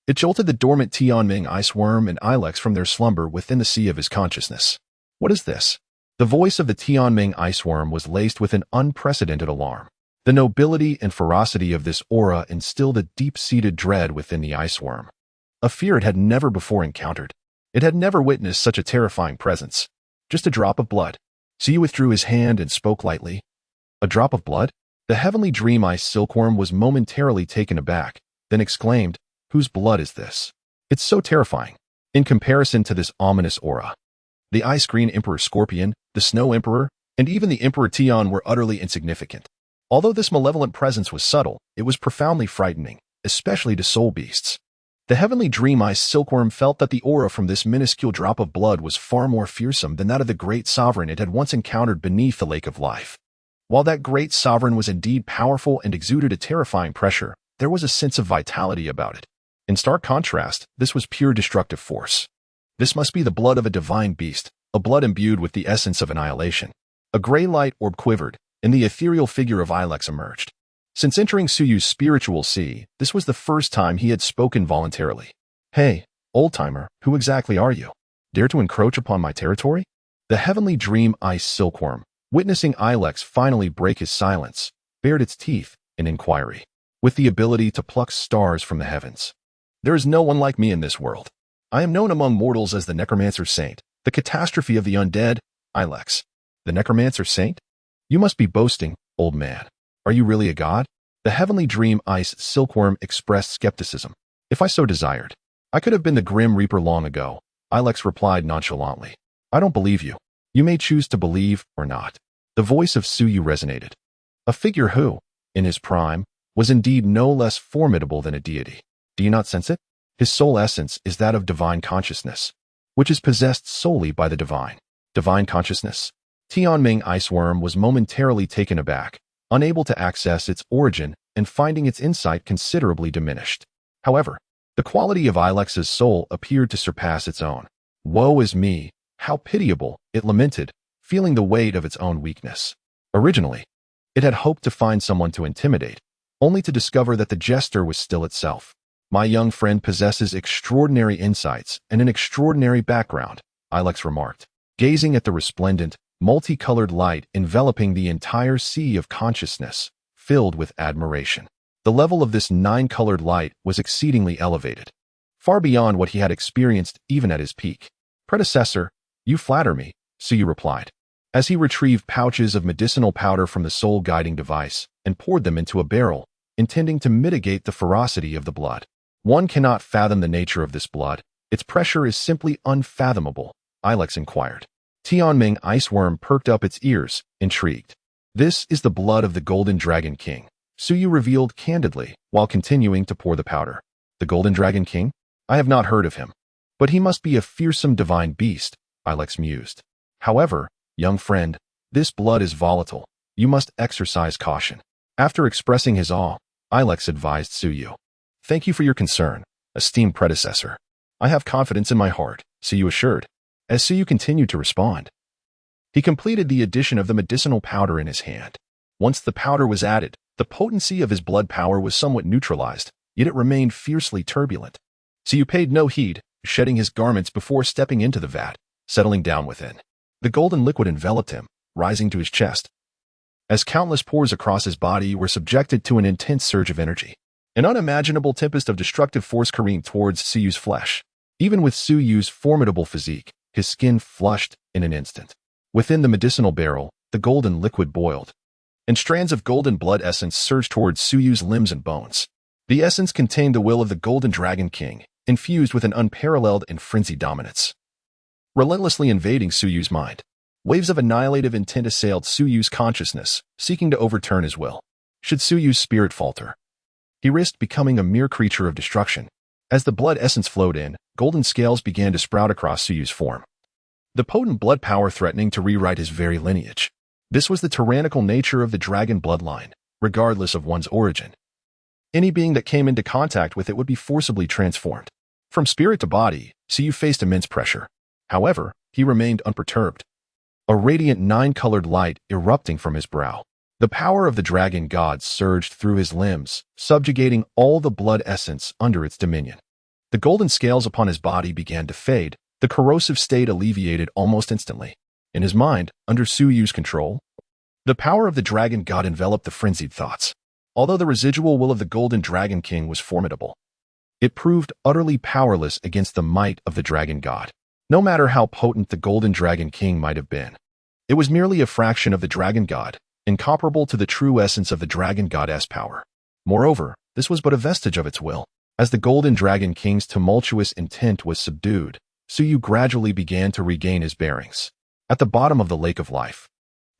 it jolted the dormant Tianming ice worm and Ilex from their slumber within the sea of his consciousness. "What is this?" The voice of the Tianming ice worm was laced with an unprecedented alarm. The nobility and ferocity of this aura instilled a deep-seated dread within the ice worm, a fear it had never before encountered. It had never witnessed such a terrifying presence. "Just a drop of blood." Suyu withdrew his hand and spoke lightly. "A drop of blood?" The heavenly dream ice silkworm was momentarily taken aback, then exclaimed, "Whose blood is this? It's so terrifying." In comparison to this ominous aura, the ice green Emperor Scorpion, the Snow Emperor, and even the Emperor Tian were utterly insignificant. Although this malevolent presence was subtle, it was profoundly frightening, especially to soul beasts. The heavenly dream ice silkworm felt that the aura from this minuscule drop of blood was far more fearsome than that of the great sovereign it had once encountered beneath the lake of life. While that great sovereign was indeed powerful and exuded a terrifying pressure, there was a sense of vitality about it. In stark contrast, this was pure destructive force. This must be the blood of a divine beast, a blood imbued with the essence of annihilation. A gray light orb quivered, and the ethereal figure of Ilex emerged. Since entering Suyu's spiritual sea, this was the first time he had spoken voluntarily. "Hey, old-timer, who exactly are you? Dare to encroach upon my territory?" The heavenly dream ice silkworm, witnessing Ilex finally break his silence, bared its teeth in inquiry. "With the ability to pluck stars from the heavens. There is no one like me in this world. I am known among mortals as the Necromancer Saint, the catastrophe of the undead, Ilex." "The Necromancer Saint? You must be boasting, old man. Are you really a god?" The heavenly dream ice silkworm expressed skepticism. "If I so desired, I could have been the Grim Reaper long ago, Ilex replied nonchalantly. I don't believe you. You may choose to believe or not. The voice of Suyu resonated. A figure who, in his prime, was indeed no less formidable than a deity. Do you not sense it? His sole essence is that of divine consciousness, which is possessed solely by the divine. Divine consciousness? Tianming Iceworm was momentarily taken aback, unable to access its origin and finding its insight considerably diminished. However, the quality of Ilex's soul appeared to surpass its own. Woe is me, how pitiable, it lamented, feeling the weight of its own weakness. Originally, it had hoped to find someone to intimidate, only to discover that the jester was still itself. My young friend possesses extraordinary insights and an extraordinary background, Ilex remarked, gazing at the resplendent, multicolored light enveloping the entire sea of consciousness, filled with admiration. The level of this nine-colored light was exceedingly elevated, far beyond what he had experienced even at his peak. Predecessor, you flatter me, Suyu replied, as he retrieved pouches of medicinal powder from the soul-guiding device and poured them into a barrel, intending to mitigate the ferocity of the blood. One cannot fathom the nature of this blood. Its pressure is simply unfathomable, Ilex inquired. Tianming Iceworm perked up its ears, intrigued. This is the blood of the Golden Dragon King, Suyu revealed candidly while continuing to pour the powder. The Golden Dragon King? I have not heard of him. But he must be a fearsome divine beast, Ilex mused. However, young friend, this blood is volatile. You must exercise caution. After expressing his awe, Ilex advised Suyu. Thank you for your concern, esteemed predecessor. I have confidence in my heart, Suyu assured, as Suyu continued to respond. He completed the addition of the medicinal powder in his hand. Once the powder was added, the potency of his blood power was somewhat neutralized, yet it remained fiercely turbulent. Suyu paid no heed, shedding his garments before stepping into the vat, settling down within. The golden liquid enveloped him, rising to his chest, as countless pores across his body were subjected to an intense surge of energy. An unimaginable tempest of destructive force careened towards Suyu's flesh. Even with Suyu's formidable physique, his skin flushed in an instant. Within the medicinal barrel, the golden liquid boiled, and strands of golden blood essence surged towards Suyu's limbs and bones. The essence contained the will of the Golden Dragon King, infused with an unparalleled and frenzied dominance, relentlessly invading Suyu's mind. Waves of annihilative intent assailed Suyu's consciousness, seeking to overturn his will. Should Suyu's spirit falter, he risked becoming a mere creature of destruction. As the blood essence flowed in, golden scales began to sprout across Suyu's form, the potent blood power threatening to rewrite his very lineage. This was the tyrannical nature of the dragon bloodline, regardless of one's origin. Any being that came into contact with it would be forcibly transformed. From spirit to body, Suyu faced immense pressure. However, he remained unperturbed, a radiant nine-colored light erupting from his brow. The power of the dragon god surged through his limbs, subjugating all the blood essence under its dominion. The golden scales upon his body began to fade, the corrosive state alleviated almost instantly. In his mind, under Suyu's control, the power of the dragon god enveloped the frenzied thoughts. Although the residual will of the Golden Dragon King was formidable, it proved utterly powerless against the might of the dragon god. No matter how potent the Golden Dragon King might have been, it was merely a fraction of the dragon god, incomparable to the true essence of the dragon goddess power. Moreover, this was but a vestige of its will. As the Golden Dragon King's tumultuous intent was subdued, Suyu gradually began to regain his bearings. At the bottom of the lake of life,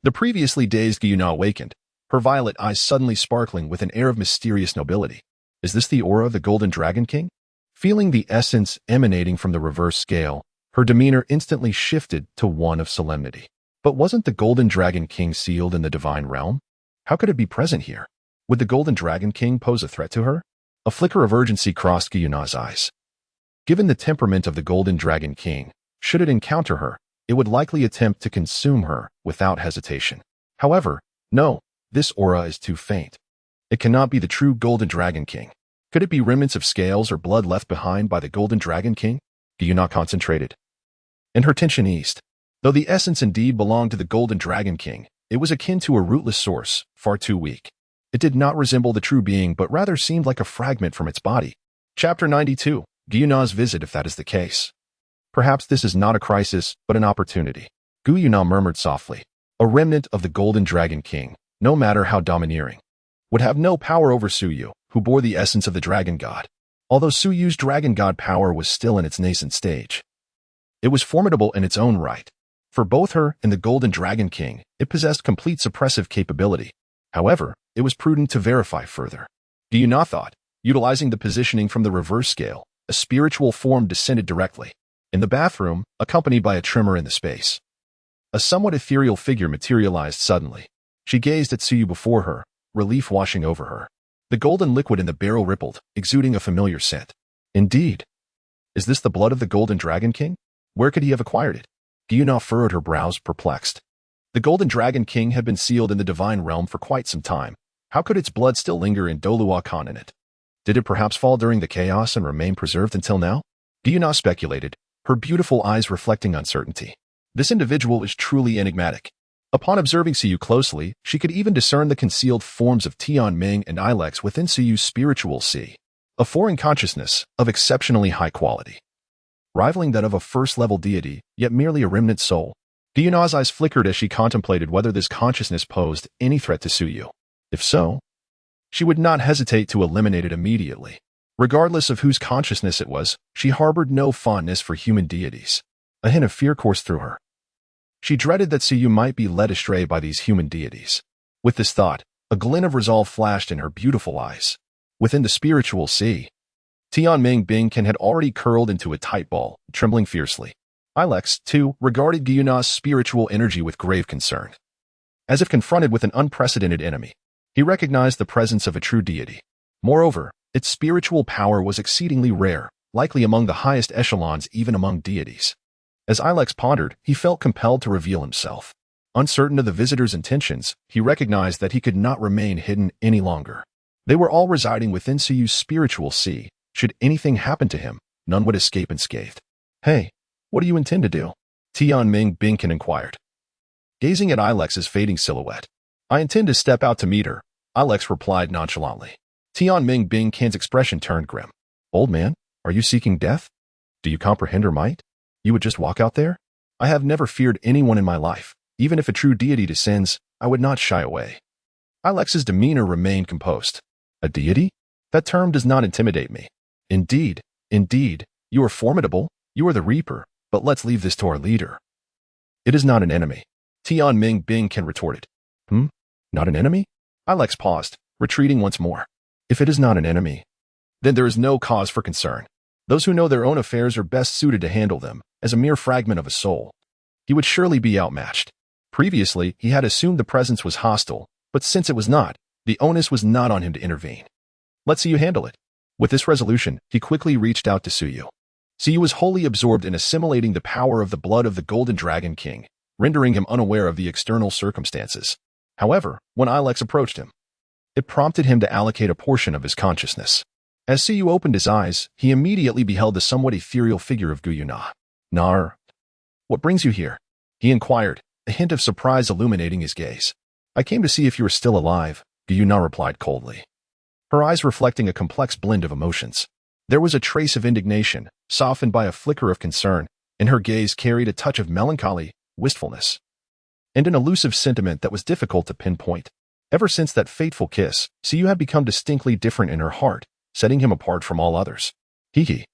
the previously dazed Gyuna awakened, her violet eyes suddenly sparkling with an air of mysterious nobility. Is this the aura of the Golden Dragon King? Feeling the essence emanating from the reverse scale, her demeanor instantly shifted to one of solemnity. But wasn't the Golden Dragon King sealed in the divine realm? How could it be present here? Would the Golden Dragon King pose a threat to her? A flicker of urgency crossed Gyuna's eyes. Given the temperament of the Golden Dragon King, should it encounter her, it would likely attempt to consume her without hesitation. However, no, this aura is too faint. It cannot be the true Golden Dragon King. Could it be remnants of scales or blood left behind by the Golden Dragon King? Gyuna concentrated, and her tension eased. Though the essence indeed belonged to the Golden Dragon King, it was akin to a rootless source, far too weak. It did not resemble the true being, but rather seemed like a fragment from its body. Chapter 92. Gyuna's visit, if that is the case. Perhaps this is not a crisis, but an opportunity. Gyuna murmured softly. A remnant of the Golden Dragon King, no matter how domineering, would have no power over Suyu, who bore the essence of the dragon god. Although Suyu's dragon god power was still in its nascent stage, it was formidable in its own right. For both her and the Golden Dragon King, it possessed complete suppressive capability. However, it was prudent to verify further. Gyuna thought, utilizing the positioning from the reverse scale, a spiritual form descended directly. In the bathroom, accompanied by a tremor in the space, a somewhat ethereal figure materialized suddenly. She gazed at Suyu before her, relief washing over her. The golden liquid in the barrel rippled, exuding a familiar scent. Indeed. Is this the blood of the Golden Dragon King? Where could he have acquired it? Gyuna furrowed her brows, perplexed. The Golden Dragon King had been sealed in the divine realm for quite some time. How could its blood still linger in Dolua continent? Did it perhaps fall during the chaos and remain preserved until now? Gyuna speculated, her beautiful eyes reflecting uncertainty. This individual is truly enigmatic. Upon observing Suyu closely, she could even discern the concealed forms of Tianming and Ilex within Suyu's spiritual sea, a foreign consciousness of exceptionally high quality, rivaling that of a first-level deity, yet merely a remnant soul. Gyuna's eyes flickered as she contemplated whether this consciousness posed any threat to Suyu. If so, she would not hesitate to eliminate it immediately. Regardless of whose consciousness it was, she harbored no fondness for human deities. A hint of fear coursed through her. She dreaded that Suyu might be led astray by these human deities. With this thought, a glint of resolve flashed in her beautiful eyes. Within the spiritual sea, Tianming Bingkan had already curled into a tight ball, trembling fiercely. Ilex, too, regarded Gyuna's spiritual energy with grave concern. As if confronted with an unprecedented enemy, he recognized the presence of a true deity. Moreover, its spiritual power was exceedingly rare, likely among the highest echelons even among deities. As Ilex pondered, he felt compelled to reveal himself. Uncertain of the visitor's intentions, he recognized that he could not remain hidden any longer. They were all residing within Suyu's spiritual sea. Should anything happen to him, none would escape unscathed. Hey, what do you intend to do? Tianming Bingkan inquired, gazing at Ilex's fading silhouette. I intend to step out to meet her, Ilex replied nonchalantly. Tianming Bingkan's expression turned grim. Old man, are you seeking death? Do you comprehend her might? You would just walk out there? I have never feared anyone in my life. Even if a true deity descends, I would not shy away. Ilex's demeanor remained composed. A deity? That term does not intimidate me. Indeed, you are formidable, you are the Reaper, but let's leave this to our leader. It is not an enemy, Tianming Bingkan retorted. Not an enemy? Ilex paused, retreating once more. If it is not an enemy, then there is no cause for concern. Those who know their own affairs are best suited to handle them, as a mere fragment of a soul. He would surely be outmatched. Previously, he had assumed the presence was hostile, but since it was not, the onus was not on him to intervene. Let's see you handle it. With this resolution, he quickly reached out to Suyu. Suyu was wholly absorbed in assimilating the power of the blood of the Golden Dragon King, rendering him unaware of the external circumstances. However, when Ilex approached him, it prompted him to allocate a portion of his consciousness. As Suyu opened his eyes, he immediately beheld the somewhat ethereal figure of Gyuna. Nar, what brings you here? He inquired, a hint of surprise illuminating his gaze. I came to see if you were still alive, Gyuna replied coldly, her eyes reflecting a complex blend of emotions. There was a trace of indignation, softened by a flicker of concern, and her gaze carried a touch of melancholy, wistfulness, and an elusive sentiment that was difficult to pinpoint. Ever since that fateful kiss, Suyu had become distinctly different in her heart, setting him apart from all others. Hee.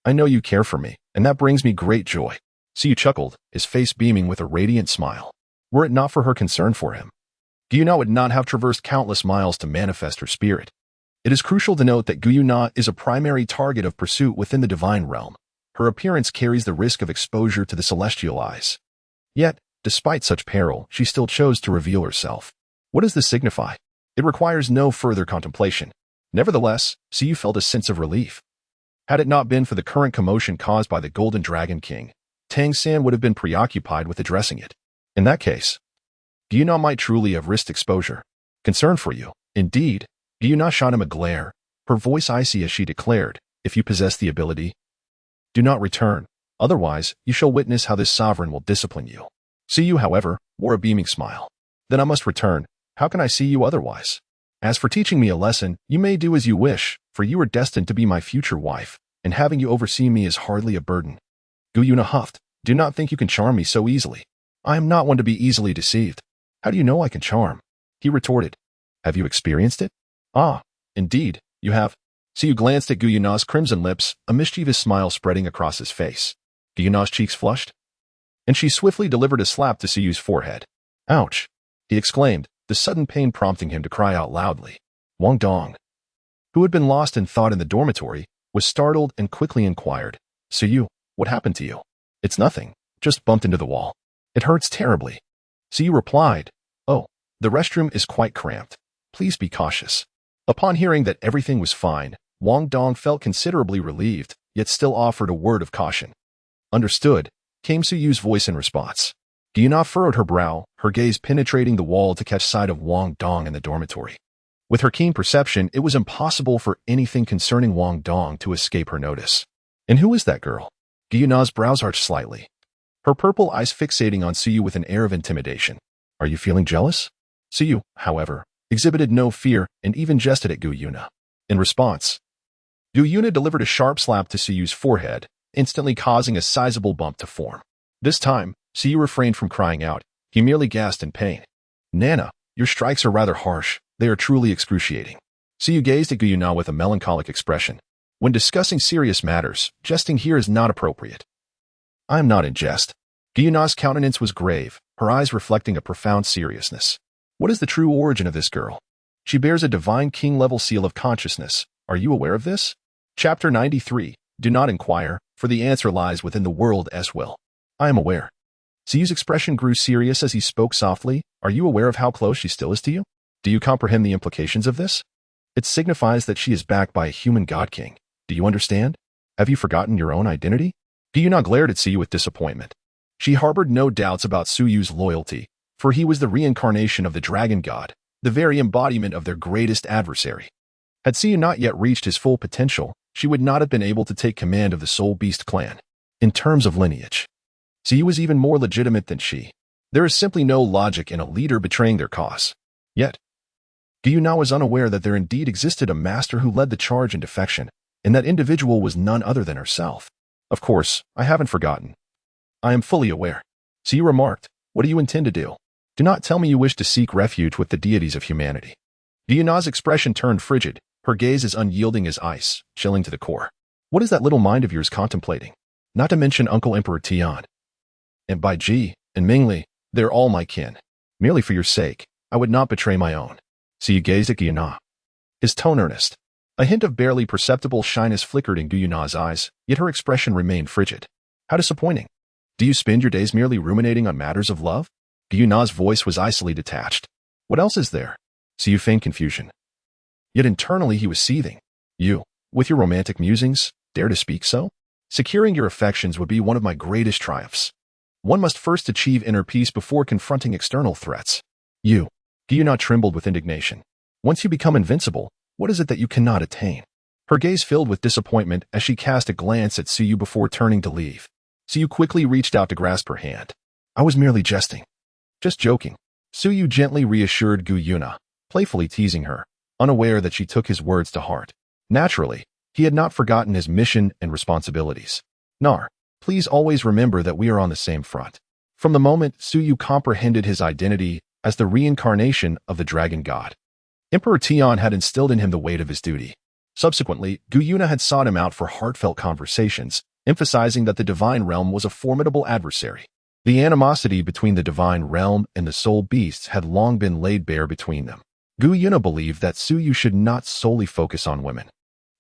I know you care for me, and that brings me great joy. Suyu chuckled, his face beaming with a radiant smile. Were it not for her concern for him, Gyuna would not have traversed countless miles to manifest her spirit. It is crucial to note that Gyuna is a primary target of pursuit within the divine realm. Her appearance carries the risk of exposure to the celestial eyes. Yet, despite such peril, she still chose to reveal herself. What does this signify? It requires no further contemplation. Nevertheless, Suyu felt a sense of relief. Had it not been for the current commotion caused by the Golden Dragon King, Tang San would have been preoccupied with addressing it. In that case, Gyuna might truly have risked exposure. Concern for you, indeed. Gyuna shot him a glare, her voice icy as she declared, if you possess the ability, do not return, otherwise you shall witness how this sovereign will discipline you. Suyu, however, wore a beaming smile. Then I must return. How can I see you otherwise? As for teaching me a lesson, you may do as you wish, for you are destined to be my future wife, and having you oversee me is hardly a burden. Gyuna huffed, do not think you can charm me so easily. I am not one to be easily deceived. How do you know I can charm? He retorted. Have you experienced it? Ah, indeed, you have. Su glanced at Gu Yuna's crimson lips, a mischievous smile spreading across his face. Gu Yuna's cheeks flushed, and she swiftly delivered a slap to Suyu's forehead. Ouch! He exclaimed, the sudden pain prompting him to cry out loudly. Wang Dong, who had been lost in thought in the dormitory, was startled and quickly inquired, Suyu, what happened to you? It's nothing, just bumped into the wall. It hurts terribly. Suyu replied, oh, the restroom is quite cramped. Please be cautious. Upon hearing that everything was fine, Wang Dong felt considerably relieved, yet still offered a word of caution. Understood, came Suyu's voice in response. Gu Yuna furrowed her brow, her gaze penetrating the wall to catch sight of Wang Dong in the dormitory. With her keen perception, it was impossible for anything concerning Wang Dong to escape her notice. And who is that girl? Gu Yuna's brows arched slightly, her purple eyes fixating on Suyu with an air of intimidation. Are you feeling jealous? Suyu, however, exhibited no fear and even jested at Gu Yuna. In response, Gu Yuna delivered a sharp slap to Suyu's forehead, instantly causing a sizable bump to form. This time, Suyu refrained from crying out. He merely gasped in pain. Nana, your strikes are rather harsh. They are truly excruciating. Suyu gazed at Gu Yuna with a melancholic expression. When discussing serious matters, jesting here is not appropriate. I am not in jest. Gu Yuna's countenance was grave, her eyes reflecting a profound seriousness. What is the true origin of this girl? She bears a divine king-level seal of consciousness. Are you aware of this? Chapter 93. Do not inquire, for the answer lies within the world as will. I am aware. Suyu's expression grew serious as he spoke softly. Are you aware of how close she still is to you? Do you comprehend the implications of this? It signifies that she is backed by a human god king. Do you understand? Have you forgotten your own identity? Gu Yuna glared at Suyu with disappointment. She harbored no doubts about Suyu's loyalty, for he was the reincarnation of the dragon god, the very embodiment of their greatest adversary. Had Suyu not yet reached his full potential, she would not have been able to take command of the Soul Beast clan. In terms of lineage, Suyu was even more legitimate than she. There is simply no logic in a leader betraying their cause. Yet, Gu Yuna was unaware that there indeed existed a master who led the charge in defection, and that individual was none other than herself. Of course, I haven't forgotten. I am fully aware. Suyu remarked, what do you intend to do? Do not tell me you wish to seek refuge with the deities of humanity. Gu Yuna's expression turned frigid, her gaze as unyielding as ice, chilling to the core. What is that little mind of yours contemplating? Not to mention Uncle Emperor Tian. And by Ji and Mingli, they're all my kin. Merely for your sake, I would not betray my own. Suyu gazed at Gu Yuna, his tone earnest. A hint of barely perceptible shyness flickered in Gu Yuna's eyes, yet her expression remained frigid. How disappointing. Do you spend your days merely ruminating on matters of love? Gu Yuna's voice was icily detached. What else is there? Suyu feigned confusion. Yet internally he was seething. You, with your romantic musings, dare to speak so? Securing your affections would be one of my greatest triumphs. One must first achieve inner peace before confronting external threats. Gu Yuna trembled with indignation. Once you become invincible, what is it that you cannot attain? Her gaze filled with disappointment as she cast a glance at Suyu before turning to leave. Suyu quickly reached out to grasp her hand. I was merely jesting. Just joking. Suyu gently reassured Gu Yuna, playfully teasing her, unaware that she took his words to heart. Naturally, he had not forgotten his mission and responsibilities. Nar, please always remember that we are on the same front. From the moment Suyu comprehended his identity as the reincarnation of the dragon god, Emperor Tian had instilled in him the weight of his duty. Subsequently, Gu Yuna had sought him out for heartfelt conversations, emphasizing that the divine realm was a formidable adversary. The animosity between the divine realm and the soul beasts had long been laid bare between them. Gu Yuna believed that Suyu should not solely focus on women,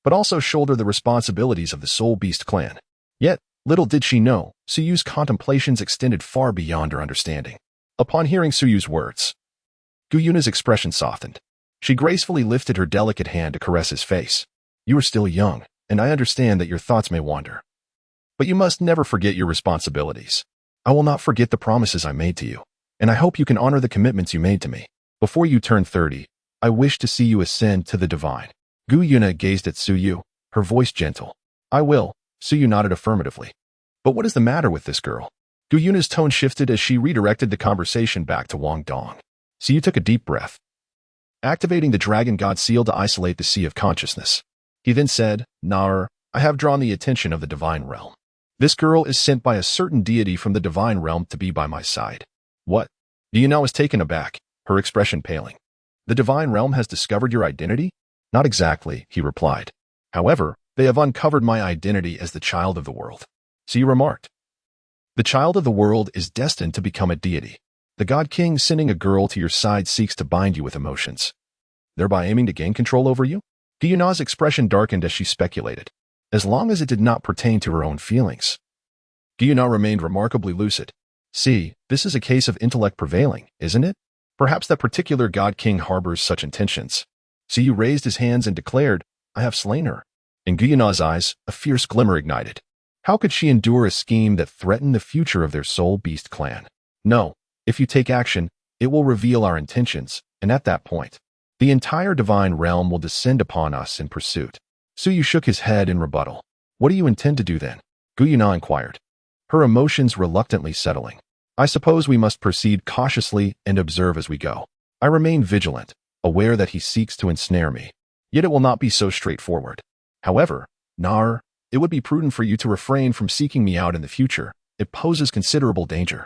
but also shoulder the responsibilities of the soul beast clan. Yet, little did she know, Suyu's contemplations extended far beyond her understanding. Upon hearing Suyu's words, Gu Yuna's expression softened. She gracefully lifted her delicate hand to caress his face. You are still young, and I understand that your thoughts may wander. But you must never forget your responsibilities. I will not forget the promises I made to you, and I hope you can honor the commitments you made to me. Before you turn 30, I wish to see you ascend to the divine. Gu Yuna gazed at Suyu, her voice gentle. I will. Suyu nodded affirmatively. But what is the matter with this girl? Gu Yuna's tone shifted as she redirected the conversation back to Wang Dong. Suyu took a deep breath, activating the dragon god seal to isolate the sea of consciousness. He then said, Nar, I have drawn the attention of the divine realm. This girl is sent by a certain deity from the divine realm to be by my side. What? Gu Yuna was taken aback, her expression paling. The divine realm has discovered your identity? Not exactly, he replied. However, they have uncovered my identity as the child of the world. So you remarked. The child of the world is destined to become a deity. The God King sending a girl to your side seeks to bind you with emotions, thereby aiming to gain control over you? Guyuna's expression darkened as she speculated, as long as it did not pertain to her own feelings. Guyuna remained remarkably lucid. See, this is a case of intellect prevailing, isn't it? Perhaps that particular God King harbors such intentions. Siyu raised his hands and declared, I have slain her. In Guyuna's eyes, a fierce glimmer ignited. How could she endure a scheme that threatened the future of their soul beast clan? No, if you take action, it will reveal our intentions, and at that point, the entire divine realm will descend upon us in pursuit. Suyu shook his head in rebuttal. What do you intend to do then? Guyuna inquired, her emotions reluctantly settling. I suppose we must proceed cautiously and observe as we go. I remain vigilant, aware that he seeks to ensnare me. Yet it will not be so straightforward. However, Nar, it would be prudent for you to refrain from seeking me out in the future. It poses considerable danger.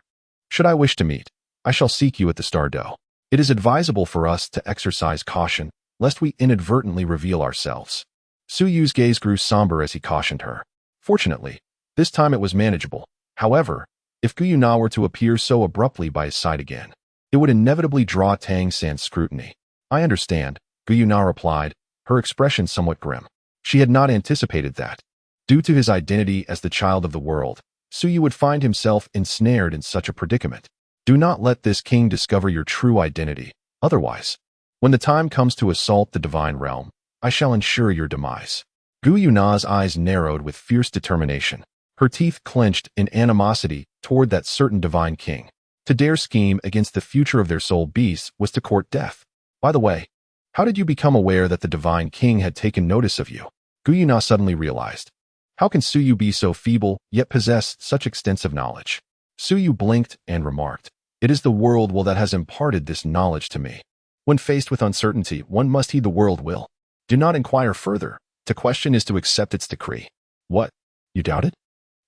Should I wish to meet, I shall seek you at the Star Doe. It is advisable for us to exercise caution, lest we inadvertently reveal ourselves. Suyu's gaze grew somber as he cautioned her. Fortunately, this time it was manageable. However, if Guyuna were to appear so abruptly by his side again, it would inevitably draw Tang San's scrutiny. I understand, Guyuna replied, her expression somewhat grim. She had not anticipated that. Due to his identity as the child of the world, Suyu would find himself ensnared in such a predicament. Do not let this king discover your true identity. Otherwise, when the time comes to assault the divine realm, I shall ensure your demise. Guyuna's eyes narrowed with fierce determination. Her teeth clenched in animosity toward that certain divine king. To dare scheme against the future of their soul beasts was to court death. By the way, how did you become aware that the divine king had taken notice of you? Guyuna suddenly realized. How can Suyu be so feeble, yet possess such extensive knowledge? Suyu blinked and remarked, it is the world will that has imparted this knowledge to me. When faced with uncertainty, one must heed the world will. Do not inquire further. To question is to accept its decree. What? You doubt it?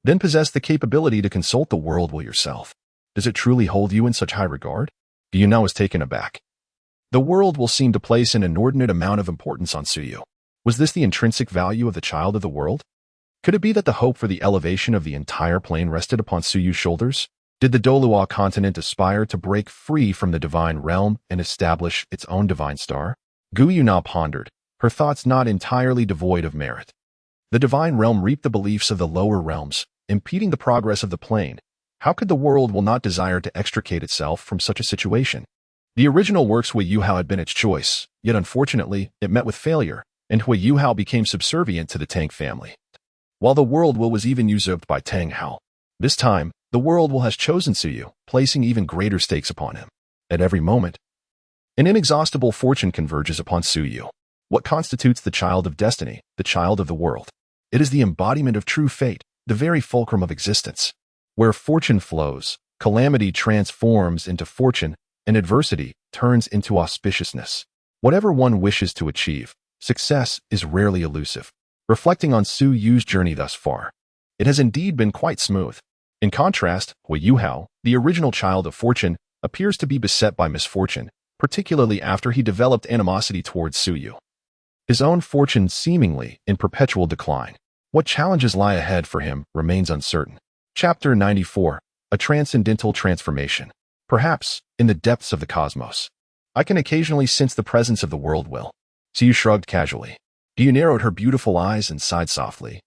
Then possess the capability to consult the world will yourself. Does it truly hold you in such high regard? Guyuna was taken aback. The world will seem to place an inordinate amount of importance on Suyu. Was this the intrinsic value of the child of the world? Could it be that the hope for the elevation of the entire plane rested upon Suyu's shoulders? Did the Dolua continent aspire to break free from the divine realm and establish its own divine star? Guyuna pondered, her thoughts not entirely devoid of merit. The divine realm reaped the beliefs of the lower realms, impeding the progress of the plane. How could the world will not desire to extricate itself from such a situation? The original works Hui Yuhao had been its choice, yet unfortunately, it met with failure, and Hui Yuhao became subservient to the Tang family. While the world will was even usurped by Tang Hao. This time, the world will has chosen Suyu, placing even greater stakes upon him. At every moment, an inexhaustible fortune converges upon Suyu. What constitutes the child of destiny, the child of the world? It is the embodiment of true fate, the very fulcrum of existence. Where fortune flows, calamity transforms into fortune, and adversity turns into auspiciousness. Whatever one wishes to achieve, success is rarely elusive. Reflecting on Su Yu's journey thus far, it has indeed been quite smooth. In contrast, Hui Yuhao, the original child of fortune, appears to be beset by misfortune, particularly after he developed animosity towards Suyu. His own fortune seemingly in perpetual decline. What challenges lie ahead for him remains uncertain. Chapter 94, A Transcendental Transformation. Perhaps, in the depths of the cosmos, I can occasionally sense the presence of the world will. Suyu shrugged casually. Yu narrowed her beautiful eyes and sighed softly,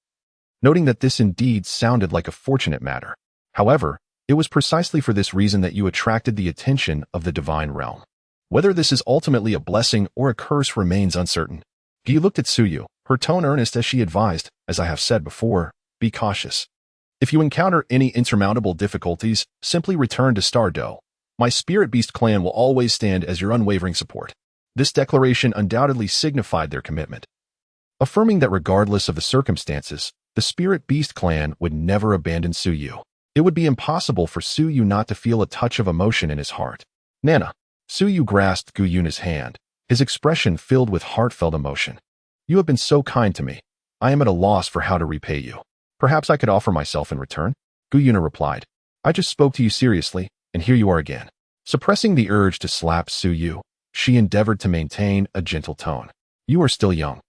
noting that this indeed sounded like a fortunate matter. However, it was precisely for this reason that you attracted the attention of the divine realm. Whether this is ultimately a blessing or a curse remains uncertain. Yu looked at Suyu, her tone earnest as she advised, as I have said before, be cautious. If you encounter any insurmountable difficulties, simply return to Star Doe. My Spirit Beast clan will always stand as your unwavering support. This declaration undoubtedly signified their commitment, affirming that regardless of the circumstances, the Spirit Beast clan would never abandon Suyu. It would be impossible for Suyu not to feel a touch of emotion in his heart. Nana. Suyu grasped Guyuna's hand, his expression filled with heartfelt emotion. You have been so kind to me. I am at a loss for how to repay you. Perhaps I could offer myself in return? Guyuna replied. I just spoke to you seriously, and here you are again. Suppressing the urge to slap Suyu, she endeavored to maintain a gentle tone. You are still young.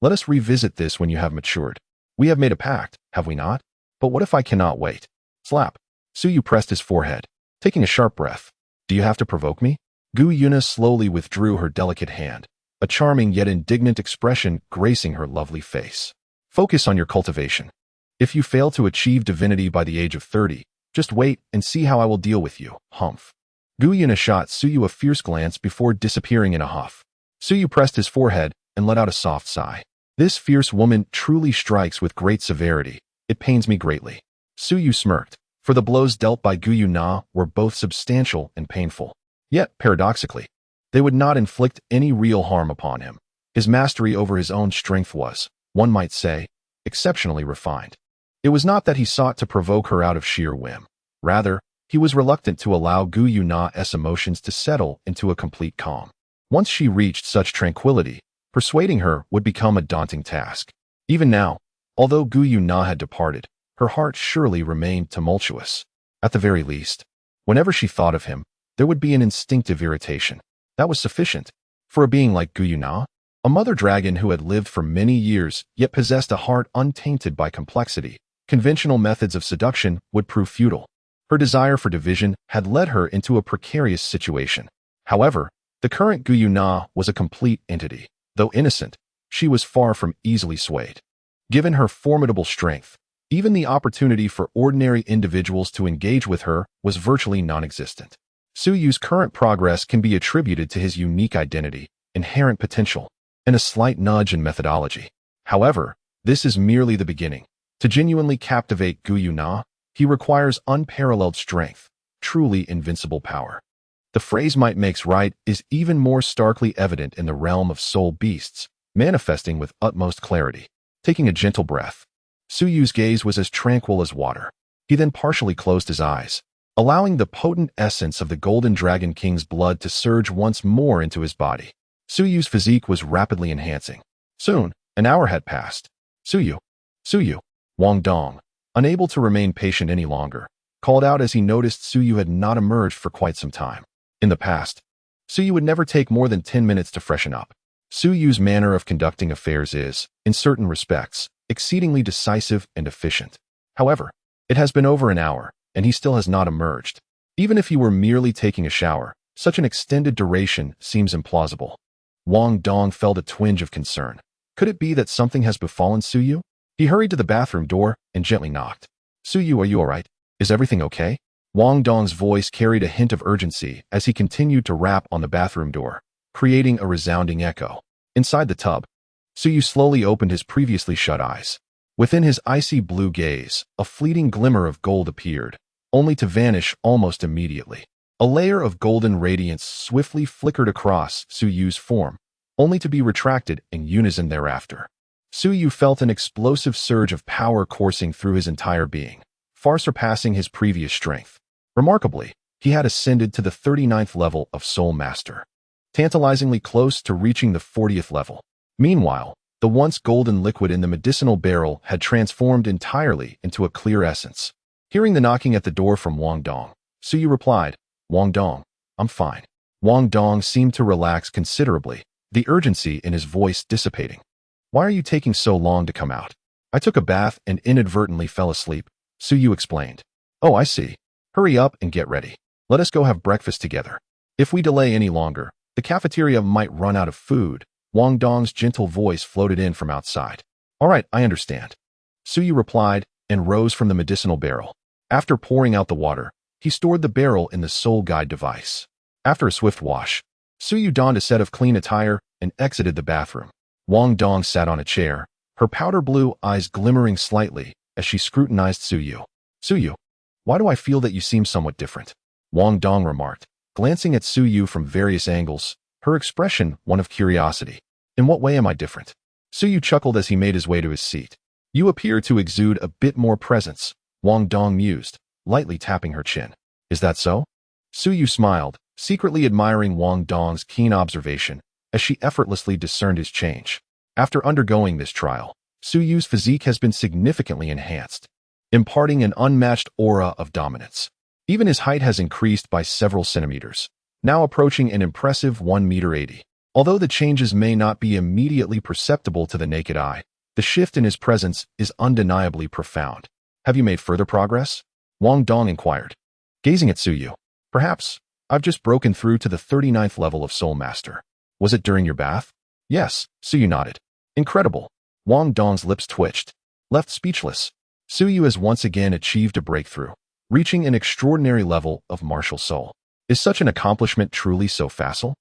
Let us revisit this when you have matured. We have made a pact, have we not? But what if I cannot wait? Slap. Suyu pressed his forehead, taking a sharp breath. Do you have to provoke me? Gu Yuna slowly withdrew her delicate hand, a charming yet indignant expression gracing her lovely face. Focus on your cultivation. If you fail to achieve divinity by the age of 30, just wait and see how I will deal with you, humph. Gu Yuna shot Suyu a fierce glance before disappearing in a huff. Suyu pressed his forehead and let out a soft sigh. This fierce woman truly strikes with great severity. It pains me greatly. Suyu smirked, for the blows dealt by Gu Yuna were both substantial and painful. Yet, paradoxically, they would not inflict any real harm upon him. His mastery over his own strength was, one might say, exceptionally refined. It was not that he sought to provoke her out of sheer whim. Rather, he was reluctant to allow Gu Yuna's emotions to settle into a complete calm. Once she reached such tranquility, persuading her would become a daunting task. Even now, although Gu Yuna had departed, her heart surely remained tumultuous. At the very least, whenever she thought of him, there would be an instinctive irritation. That was sufficient. For a being like Gu Yuna, a mother dragon who had lived for many years yet possessed a heart untainted by complexity, conventional methods of seduction would prove futile. Her desire for division had led her into a precarious situation. However, the current Gu Yuna was a complete entity. Though innocent, she was far from easily swayed. Given her formidable strength, even the opportunity for ordinary individuals to engage with her was virtually non-existent. Suyu's current progress can be attributed to his unique identity, inherent potential, and a slight nudge in methodology. However, this is merely the beginning. To genuinely captivate Gu Yuna, he requires unparalleled strength, truly invincible power. The phrase might makes right is even more starkly evident in the realm of soul beasts, manifesting with utmost clarity. Taking a gentle breath, Suyu's gaze was as tranquil as water. He then partially closed his eyes, allowing the potent essence of the Golden Dragon King's blood to surge once more into his body. Suyu's physique was rapidly enhancing. Soon, an hour had passed. Suyu! Suyu! Wang Dong, unable to remain patient any longer, called out as he noticed Suyu had not emerged for quite some time. In the past, Suyu would never take more than 10 minutes to freshen up. Suyu's manner of conducting affairs is, in certain respects, exceedingly decisive and efficient. However, it has been over an hour, and he still has not emerged. Even if he were merely taking a shower, such an extended duration seems implausible. Wang Dong felt a twinge of concern. Could it be that something has befallen Suyu? He hurried to the bathroom door and gently knocked. Suyu, are you all right? Is everything okay? Wang Dong's voice carried a hint of urgency as he continued to rap on the bathroom door, creating a resounding echo. Inside the tub, Suyu slowly opened his previously shut eyes. Within his icy blue gaze, a fleeting glimmer of gold appeared, only to vanish almost immediately. A layer of golden radiance swiftly flickered across Suyu's form, only to be retracted in unison thereafter. Suyu felt an explosive surge of power coursing through his entire being, far surpassing his previous strength. Remarkably, he had ascended to the 39th level of Soul Master, tantalizingly close to reaching the 40th level. Meanwhile, the once golden liquid in the medicinal barrel had transformed entirely into a clear essence. Hearing the knocking at the door from Wang Dong, Suyu replied, Wang Dong, I'm fine. Wang Dong seemed to relax considerably, the urgency in his voice dissipating. Why are you taking so long to come out? I took a bath and inadvertently fell asleep, Suyu explained. Oh, I see. Hurry up and get ready. Let us go have breakfast together. If we delay any longer, the cafeteria might run out of food. Wang Dong's gentle voice floated in from outside. All right, I understand. Suyu replied and rose from the medicinal barrel. After pouring out the water, he stored the barrel in the soul guide device. After a swift wash, Suyu donned a set of clean attire and exited the bathroom. Wang Dong sat on a chair, her powder blue eyes glimmering slightly as she scrutinized Suyu. Suyu, why do I feel that you seem somewhat different? Wang Dong remarked, glancing at Suyu from various angles, her expression one of curiosity. In what way am I different? Suyu chuckled as he made his way to his seat. You appear to exude a bit more presence, Wang Dong mused, lightly tapping her chin. Is that so? Suyu smiled, secretly admiring Wang Dong's keen observation as she effortlessly discerned his change. After undergoing this trial, Suyu's physique has been significantly enhanced, imparting an unmatched aura of dominance. Even his height has increased by several centimeters, now approaching an impressive 1 meter 80. Although the changes may not be immediately perceptible to the naked eye, the shift in his presence is undeniably profound. Have you made further progress? Wang Dong inquired, gazing at Su Yu. Perhaps. I've just broken through to the 39th level of Soul Master. Was it during your bath? Yes, Su Yu nodded. Incredible. Wang Dong's lips twitched, left speechless. Su Yu has once again achieved a breakthrough, reaching an extraordinary level of martial soul. Is such an accomplishment truly so facile?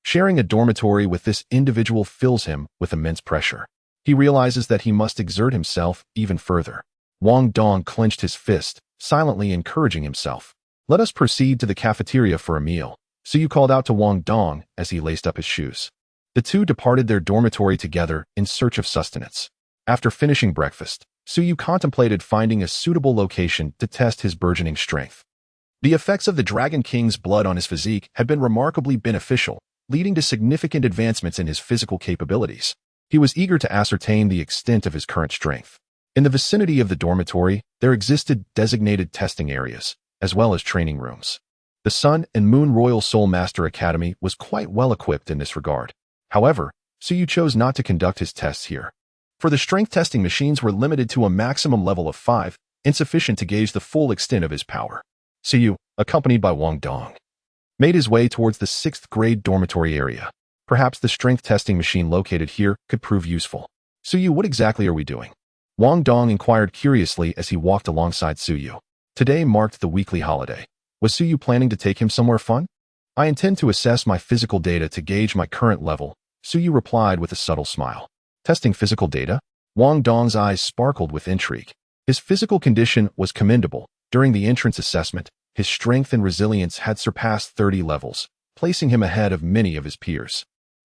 Sharing a dormitory with this individual fills him with immense pressure. He realizes that he must exert himself even further. Wang Dong clenched his fist, silently encouraging himself. Let us proceed to the cafeteria for a meal, Su Yu called out to Wang Dong as he laced up his shoes. The two departed their dormitory together in search of sustenance. After finishing breakfast, Su Yu contemplated finding a suitable location to test his burgeoning strength. The effects of the Dragon King's blood on his physique had been remarkably beneficial, leading to significant advancements in his physical capabilities. He was eager to ascertain the extent of his current strength. In the vicinity of the dormitory, there existed designated testing areas, as well as training rooms. The Sun and Moon Royal Soul Master Academy was quite well equipped in this regard. However, Su Yu chose not to conduct his tests here. For the strength testing machines were limited to a maximum level of 5, insufficient to gauge the full extent of his power. Su Yu, accompanied by Wang Dong, made his way towards the 6th grade dormitory area. Perhaps the strength testing machine located here could prove useful. Su Yu, what exactly are we doing? Wang Dong inquired curiously as he walked alongside Su Yu. Today marked the weekly holiday. Was Su Yu planning to take him somewhere fun? I intend to assess my physical data to gauge my current level, Su Yu replied with a subtle smile. Testing physical data? Wang Dong's eyes sparkled with intrigue. His physical condition was commendable. During the entrance assessment, his strength and resilience had surpassed 30 levels, placing him ahead of many of his peers.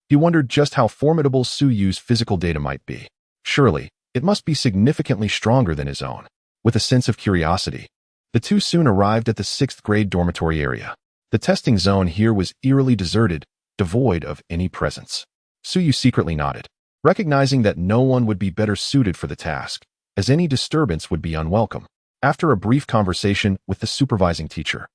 He wondered just how formidable Su Yu's physical data might be. Surely, it must be significantly stronger than his own. With a sense of curiosity, the two soon arrived at the 6th grade dormitory area. The testing zone here was eerily deserted, devoid of any presence. Su Yu secretly nodded, recognizing that no one would be better suited for the task, as any disturbance would be unwelcome. After a brief conversation with the supervising teacher,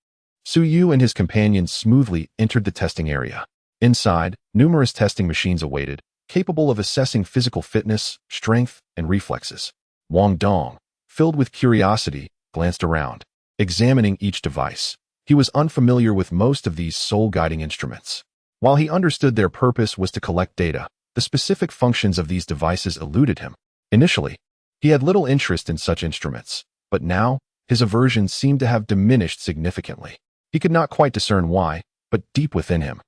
Su Yu and his companions smoothly entered the testing area. Inside, numerous testing machines awaited, capable of assessing physical fitness, strength, and reflexes. Wang Dong, filled with curiosity, glanced around, examining each device. He was unfamiliar with most of these soul-guiding instruments. While he understood their purpose was to collect data, the specific functions of these devices eluded him. Initially, he had little interest in such instruments, but now, his aversion seemed to have diminished significantly. He could not quite discern why, but deep within him,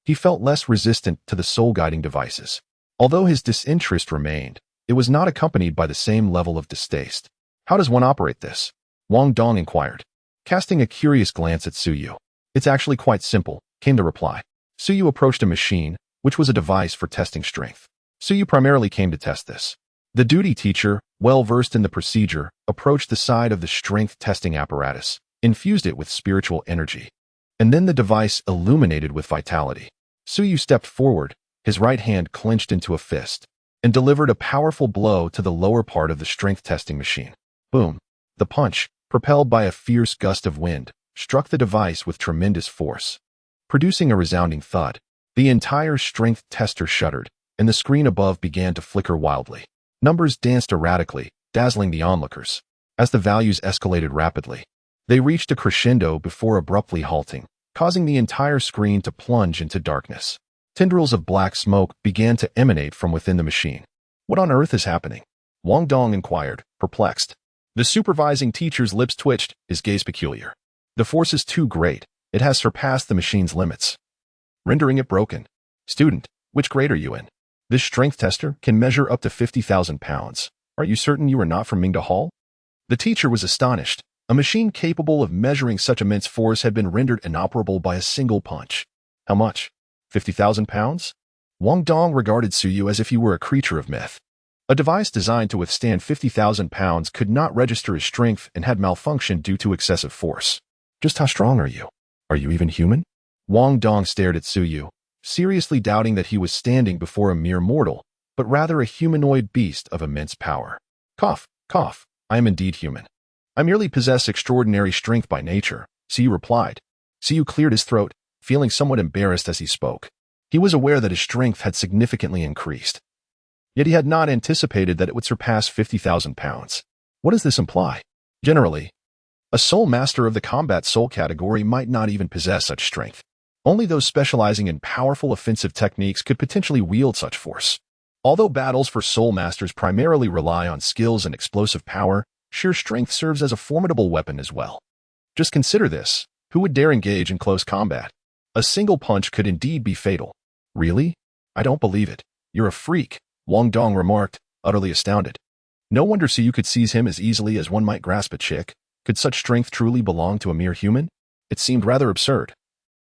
he felt less resistant to the soul-guiding devices. Although his disinterest remained, it was not accompanied by the same level of distaste. How does one operate this? Wang Dong inquired, casting a curious glance at Su Yu. It's actually quite simple, came the reply. Su Yu approached a machine, which was a device for testing strength. Su Yu primarily came to test this. The duty teacher, well-versed in the procedure, approached the side of the strength testing apparatus, infused it with spiritual energy, and then the device illuminated with vitality. Su Yu stepped forward, his right hand clenched into a fist, and delivered a powerful blow to the lower part of the strength testing machine. Boom! The punch, propelled by a fierce gust of wind, struck the device with tremendous force, producing a resounding thud. The entire strength tester shuddered, and the screen above began to flicker wildly. Numbers danced erratically, dazzling the onlookers. As the values escalated rapidly, they reached a crescendo before abruptly halting, causing the entire screen to plunge into darkness. Tendrils of black smoke began to emanate from within the machine. What on earth is happening? Wang Dong inquired, perplexed. The supervising teacher's lips twitched, his gaze peculiar. The force is too great. It has surpassed the machine's limits, rendering it broken. Student, which grade are you in? This strength tester can measure up to 50,000 pounds. Are you certain you are not from Mingda Hall? The teacher was astonished. A machine capable of measuring such immense force had been rendered inoperable by a single punch. How much? 50,000 pounds? Wang Dong regarded Su Yu as if he were a creature of myth. A device designed to withstand 50,000 pounds could not register his strength and had malfunctioned due to excessive force. Just how strong are you? Are you even human? Wang Dong stared at Su Yu, seriously doubting that he was standing before a mere mortal, but rather a humanoid beast of immense power. Cough, cough, I am indeed human. I merely possess extraordinary strength by nature, Su Yu replied. Su Yu cleared his throat, feeling somewhat embarrassed as he spoke. He was aware that his strength had significantly increased. Yet he had not anticipated that it would surpass 50,000 pounds. What does this imply? Generally, a soul master of the combat soul category might not even possess such strength. Only those specializing in powerful offensive techniques could potentially wield such force. Although battles for soul masters primarily rely on skills and explosive power, sheer strength serves as a formidable weapon as well. Just consider this. Who would dare engage in close combat? A single punch could indeed be fatal. Really? I don't believe it. You're a freak, Wang Dong remarked, utterly astounded. No wonder Suyu could seize him as easily as one might grasp a chick. Could such strength truly belong to a mere human? It seemed rather absurd.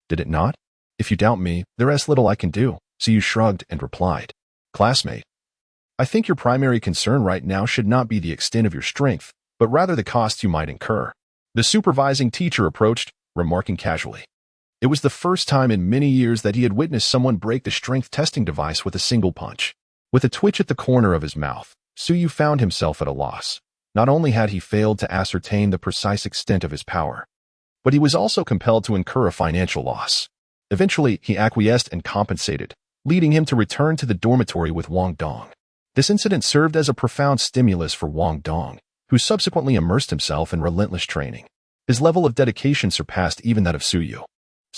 Did it not? If you doubt me, there is little I can do, Suyu shrugged and replied. Classmate, I think your primary concern right now should not be the extent of your strength, but rather the costs you might incur. The supervising teacher approached, remarking casually. It was the first time in many years that he had witnessed someone break the strength testing device with a single punch. With a twitch at the corner of his mouth, Suyu found himself at a loss. Not only had he failed to ascertain the precise extent of his power, but he was also compelled to incur a financial loss. Eventually, he acquiesced and compensated, leading him to return to the dormitory with Wang Dong. This incident served as a profound stimulus for Wang Dong, who subsequently immersed himself in relentless training. His level of dedication surpassed even that of Suyu.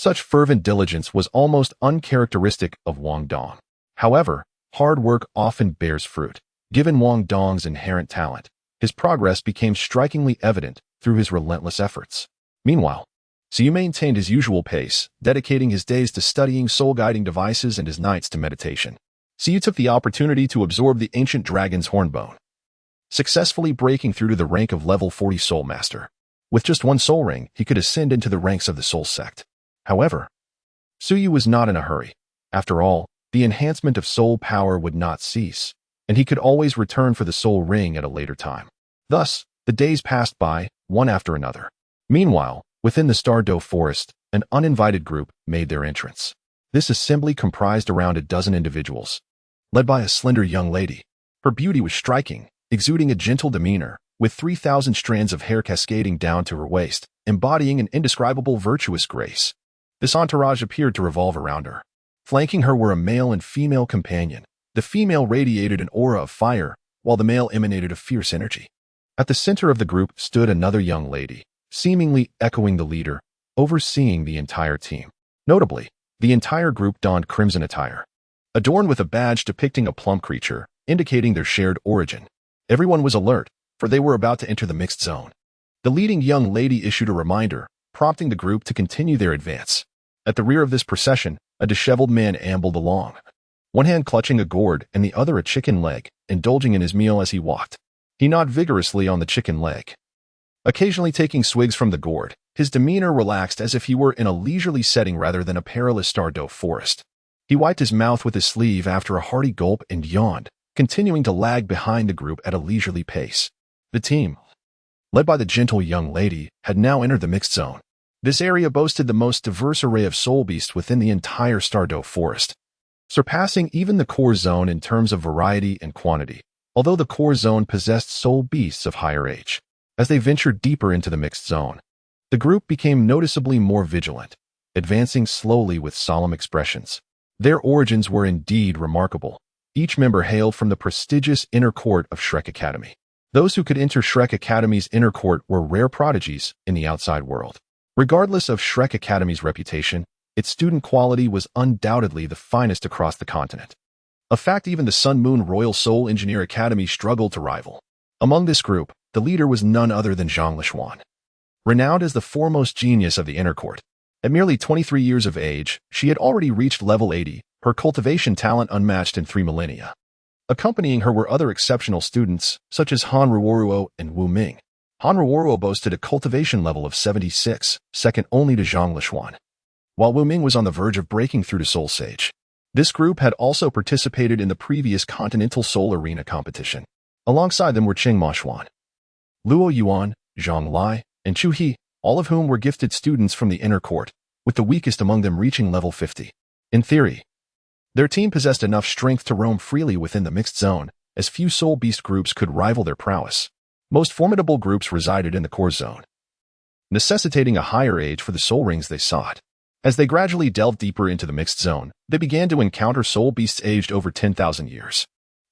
Such fervent diligence was almost uncharacteristic of Wang Dong. However, hard work often bears fruit. Given Wang Dong's inherent talent, his progress became strikingly evident through his relentless efforts. Meanwhile, Suyu maintained his usual pace, dedicating his days to studying soul-guiding devices and his nights to meditation. Suyu took the opportunity to absorb the ancient dragon's hornbone, successfully breaking through to the rank of level 40 soul master. With just one soul ring, he could ascend into the ranks of the soul sect. However, Suyu was not in a hurry. After all, the enhancement of soul power would not cease, and he could always return for the soul ring at a later time. Thus, the days passed by, one after another. Meanwhile, within the Stardow Forest, an uninvited group made their entrance. This assembly comprised around a dozen individuals, led by a slender young lady. Her beauty was striking, exuding a gentle demeanor, with 3,000 strands of hair cascading down to her waist, embodying an indescribable virtuous grace. This entourage appeared to revolve around her. Flanking her were a male and female companion. The female radiated an aura of fire, while the male emanated a fierce energy. At the center of the group stood another young lady, seemingly echoing the leader, overseeing the entire team. Notably, the entire group donned crimson attire, adorned with a badge depicting a plum creature, indicating their shared origin. Everyone was alert, for they were about to enter the mixed zone. The leading young lady issued a reminder, prompting the group to continue their advance. At the rear of this procession, a disheveled man ambled along, one hand clutching a gourd and the other a chicken leg, indulging in his meal as he walked. He gnawed vigorously on the chicken leg, occasionally taking swigs from the gourd. His demeanor relaxed as if he were in a leisurely setting rather than a perilous Stardow forest. He wiped his mouth with his sleeve after a hearty gulp and yawned, continuing to lag behind the group at a leisurely pace. The team, led by the gentle young lady, had now entered the mixed zone. This area boasted the most diverse array of soul beasts within the entire Stardow forest, surpassing even the core zone in terms of variety and quantity, although the core zone possessed soul beasts of higher age. As they ventured deeper into the mixed zone, the group became noticeably more vigilant, advancing slowly with solemn expressions. Their origins were indeed remarkable. Each member hailed from the prestigious inner court of Shrek Academy. Those who could enter Shrek Academy's inner court were rare prodigies in the outside world. Regardless of Shrek Academy's reputation, its student quality was undoubtedly the finest across the continent, a fact even the Sun Moon Royal Soul Engineer Academy struggled to rival. Among this group, the leader was none other than Zhang Lishuan. Renowned as the foremost genius of the inner court, at merely 23 years of age, she had already reached level 80, her cultivation talent unmatched in 3 millennia. Accompanying her were other exceptional students, such as Han Ruoruo and Wu Ming. Han Ruoruo boasted a cultivation level of 76, second only to Zhang Lishuan, while Wu Ming was on the verge of breaking through to Soul Sage. This group had also participated in the previous Continental Soul Arena competition. Alongside them were Cheng Maoxuan, Luo Yuan, Zhang Lai, and Chu He, all of whom were gifted students from the inner court, with the weakest among them reaching level 50. In theory, their team possessed enough strength to roam freely within the mixed zone, as few soul beast groups could rival their prowess. Most formidable groups resided in the core zone, necessitating a higher age for the soul rings they sought. As they gradually delved deeper into the mixed zone, they began to encounter soul beasts aged over 10,000 years.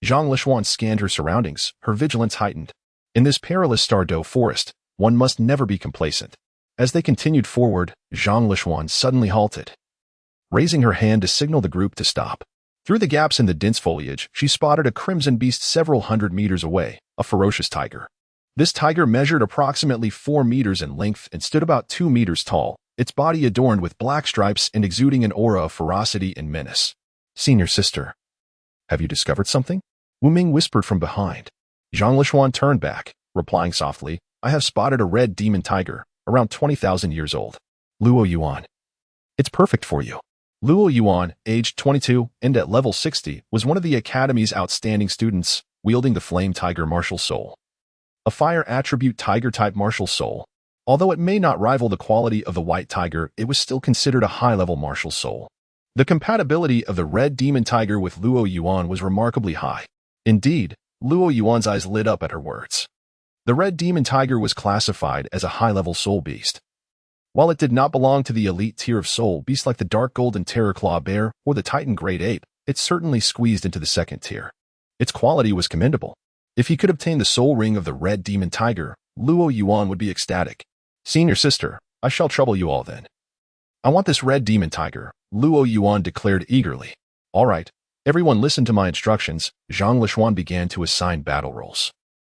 Zhang Lishuan scanned her surroundings, her vigilance heightened. In this perilous Stardow forest, one must never be complacent. As they continued forward, Zhang Lishuan suddenly halted, raising her hand to signal the group to stop. Through the gaps in the dense foliage, she spotted a crimson beast several hundred meters away, a ferocious tiger. This tiger measured approximately 4 meters in length and stood about 2 meters tall, its body adorned with black stripes and exuding an aura of ferocity and menace. "Senior sister, have you discovered something?" Wu Ming whispered from behind. Zhang Lishuan turned back, replying softly, "I have spotted a red demon tiger, around 20,000 years old. Luo Yuan. It's perfect for you." Luo Yuan, aged 22 and at level 60, was one of the Academy's outstanding students, wielding the Flame Tiger Martial Soul. A fire attribute tiger-type martial soul. Although it may not rival the quality of the White Tiger, it was still considered a high-level martial soul. The compatibility of the Red Demon Tiger with Luo Yuan was remarkably high. Indeed, Luo Yuan's eyes lit up at her words. The Red Demon Tiger was classified as a high-level soul beast. While it did not belong to the elite tier of soul beasts like the Dark Golden Terror Claw Bear or the Titan Great Ape, it certainly squeezed into the second tier. Its quality was commendable. If he could obtain the soul ring of the Red Demon Tiger, Luo Yuan would be ecstatic. "Senior sister, I shall trouble you all then." "I want this Red Demon Tiger," Luo Yuan declared eagerly. "All right, everyone listen to my instructions." Zhang Lishuan began to assign battle roles.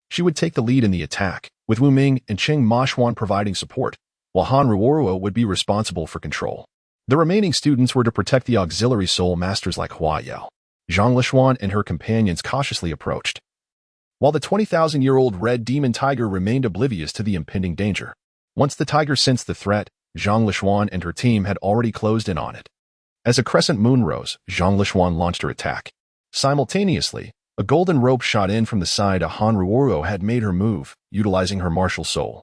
She would take the lead in the attack, with Wu Ming and Cheng Mashuan providing support, while Han Ruoruo would be responsible for control. The remaining students were to protect the auxiliary soul masters like Hua Yao. Zhang Lishuan and her companions cautiously approached, while the 20,000-year-old Red Demon Tiger remained oblivious to the impending danger. Once the tiger sensed the threat, Zhang Lishuan and her team had already closed in on it. As a crescent moon rose, Zhang Lishuan launched her attack. Simultaneously, a golden rope shot in from the side. Han Ruoruo had made her move, utilizing her martial soul.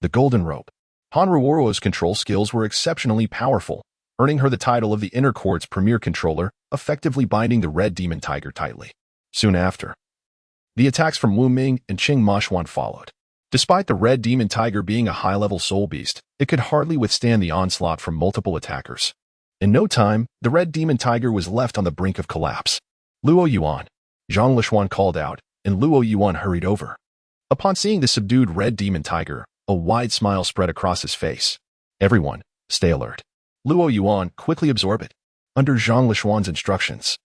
The golden rope. Han Ruoruo's control skills were exceptionally powerful, earning her the title of the Inner Court's premier controller, effectively binding the Red Demon Tiger tightly. Soon after, the attacks from Wu Ming and Cheng Mashuan followed. Despite the Red Demon Tiger being a high-level soul beast, it could hardly withstand the onslaught from multiple attackers. In no time, the Red Demon Tiger was left on the brink of collapse. "Luo Yuan," Zhang Lishuan called out, and Luo Yuan hurried over. Upon seeing the subdued Red Demon Tiger, a wide smile spread across his face. "Everyone, stay alert." Luo Yuan, quickly absorb it. Under Zhang Lishuan's instructions,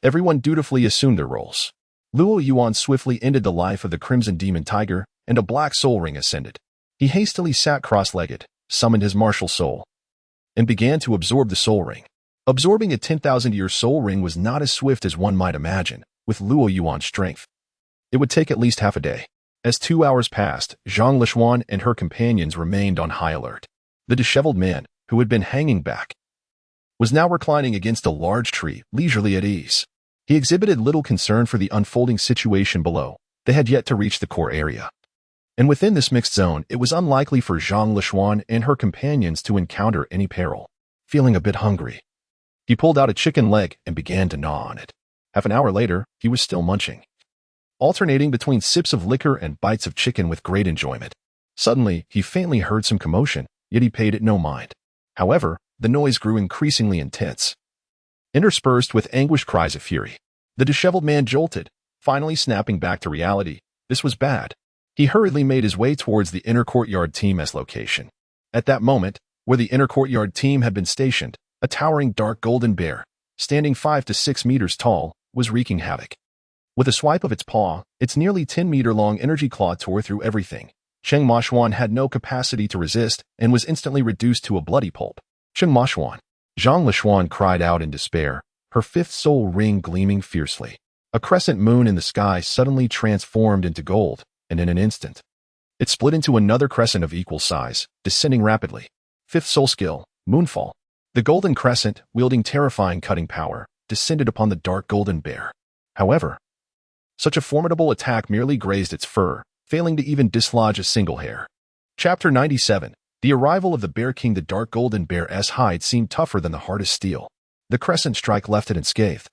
everyone dutifully assumed their roles. Luo Yuan swiftly ended the life of the Crimson Demon Tiger, and a black soul ring ascended. He hastily sat cross-legged, summoned his martial soul, and began to absorb the soul ring. Absorbing a 10,000-year soul ring was not as swift as one might imagine, with Luo Yuan's strength. It would take at least half a day. As 2 hours passed, Zhang Lishuan and her companions remained on high alert. The disheveled man, who had been hanging back, was now reclining against a large tree, leisurely at ease. He exhibited little concern for the unfolding situation below. They had yet to reach the core area. And within this mixed zone, it was unlikely for Zhang Lishuan and her companions to encounter any peril. Feeling a bit hungry, he pulled out a chicken leg and began to gnaw on it. Half an hour later, he was still munching, alternating between sips of liquor and bites of chicken with great enjoyment. Suddenly, he faintly heard some commotion, yet he paid it no mind. However, the noise grew increasingly intense, interspersed with anguished cries of fury. The disheveled man jolted, finally snapping back to reality. This was bad. He hurriedly made his way towards the Inner Courtyard Team's location. At that moment, where the Inner Courtyard Team had been stationed, a towering dark golden bear, standing 5 to 6 meters tall, was wreaking havoc. With a swipe of its paw, its nearly 10-meter-long energy claw tore through everything. Cheng Mashuan had no capacity to resist and was instantly reduced to a bloody pulp. "Cheng Mashuan!" Zhang Lishuan cried out in despair, her fifth soul ring gleaming fiercely. A crescent moon in the sky suddenly transformed into gold, and in an instant, it split into another crescent of equal size, descending rapidly. Fifth soul skill, Moonfall. The golden crescent, wielding terrifying cutting power, descended upon the dark golden bear. However, such a formidable attack merely grazed its fur, failing to even dislodge a single hair. Chapter 97. The arrival of the Bear King. The dark golden bear's hide seemed tougher than the hardest steel. The crescent strike left it unscathed,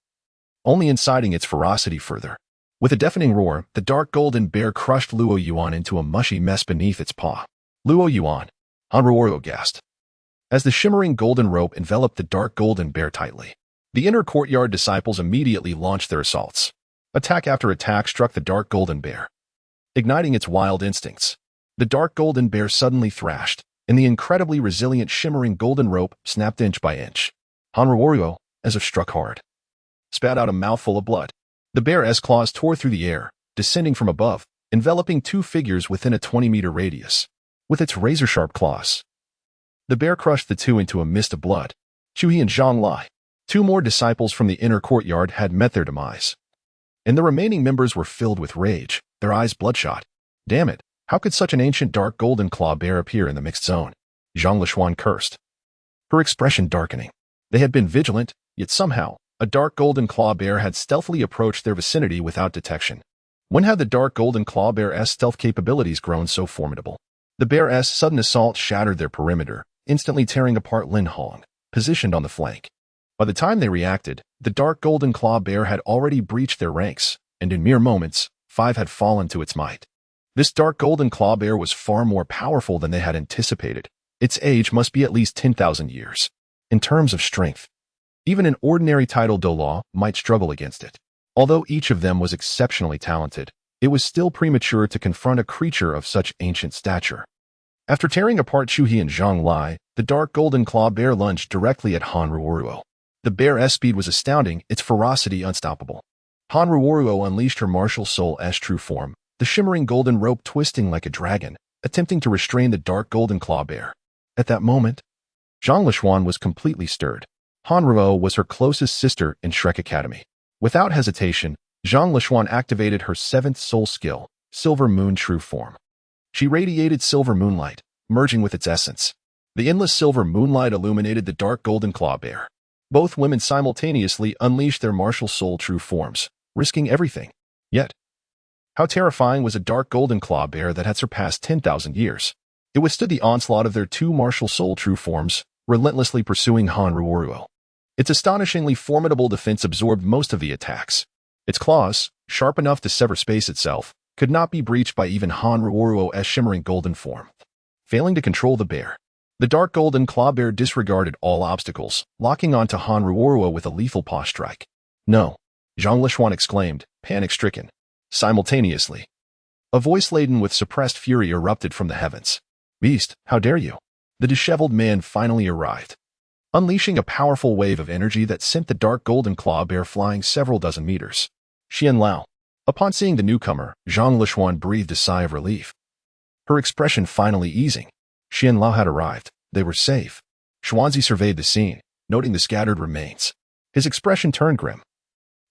only inciting its ferocity further. With a deafening roar, the dark golden bear crushed Luo Yuan into a mushy mess beneath its paw. "Luo Yuan!" Han Ruoruo gasped. As the shimmering golden rope enveloped the dark golden bear tightly, the inner courtyard disciples immediately launched their assaults. Attack after attack struck the dark golden bear, igniting its wild instincts. The dark golden bear suddenly thrashed, and the incredibly resilient shimmering golden rope snapped inch by inch. Hanruoruo, as if struck hard, spat out a mouthful of blood. The bear's claws tore through the air, descending from above, enveloping two figures within a 20-meter radius. With its razor-sharp claws, the bear crushed the two into a mist of blood. Chuhi and Zhang Lai, two more disciples from the inner courtyard, had met their demise, and the remaining members were filled with rage, their eyes bloodshot. Damn it, how could such an ancient dark golden claw bear appear in the mixed zone? Zhang Lishuan cursed, her expression darkening. They had been vigilant, yet somehow, a dark golden claw bear had stealthily approached their vicinity without detection. When had the dark golden claw bear's stealth capabilities grown so formidable? The bear's sudden assault shattered their perimeter, instantly tearing apart Lin Hong, positioned on the flank. By the time they reacted, the dark golden claw bear had already breached their ranks, and in mere moments, 5 had fallen to its might. This dark golden claw bear was far more powerful than they had anticipated. Its age must be at least 10,000 years. In terms of strength, even an ordinary title Dolaw might struggle against it. Although each of them was exceptionally talented, it was still premature to confront a creature of such ancient stature. After tearing apart Chuhi and Zhang Lai, the dark golden claw bear lunged directly at Hanruoruo. The bear's speed was astounding, its ferocity unstoppable. Hanruoruo unleashed her martial soul's true form, the shimmering golden rope twisting like a dragon, attempting to restrain the dark golden claw bear. At that moment, Zhang Lishuan was completely stirred. Hanruo was her closest sister in Shrek Academy. Without hesitation, Zhang Lishuan activated her 7th soul skill, Silver Moon True Form. She radiated silver moonlight, merging with its essence. The endless silver moonlight illuminated the dark golden claw bear. Both women simultaneously unleashed their martial soul true forms, risking everything. Yet, how terrifying was a dark golden claw bear that had surpassed 10,000 years? It withstood the onslaught of their 2 martial soul true forms, relentlessly pursuing Hanruoruo. Its astonishingly formidable defense absorbed most of the attacks. Its claws, sharp enough to sever space itself, could not be breached by even Hanruoruo's shimmering golden form. Failing to control the bear, the dark golden claw bear disregarded all obstacles, locking onto Hanruoruo with a lethal paw strike. No, Zhang Lishuan exclaimed, panic-stricken. Simultaneously, a voice laden with suppressed fury erupted from the heavens. Beast, how dare you? The disheveled man finally arrived, unleashing a powerful wave of energy that sent the dark golden claw bear flying several dozen meters. Xian Lao. Upon seeing the newcomer, Zhang Lishuan breathed a sigh of relief, her expression finally easing. Xian Lao had arrived. They were safe. Xuanzi surveyed the scene, noting the scattered remains. His expression turned grim.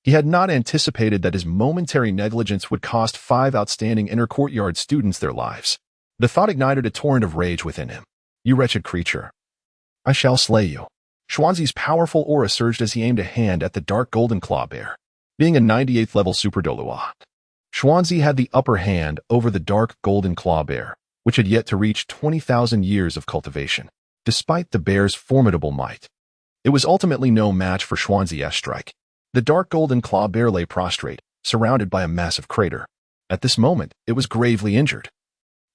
He had not anticipated that his momentary negligence would cost 5 outstanding inner courtyard students their lives. The thought ignited a torrent of rage within him. You wretched creature. I shall slay you. Xuanzi's powerful aura surged as he aimed a hand at the dark golden claw bear. Being a 98th level Super Dolawa, Xuanzi had the upper hand over the dark golden claw bear, which had yet to reach 20,000 years of cultivation. Despite the bear's formidable might, it was ultimately no match for Xuanzi's strike. The dark golden claw bear lay prostrate, surrounded by a massive crater. At this moment, it was gravely injured.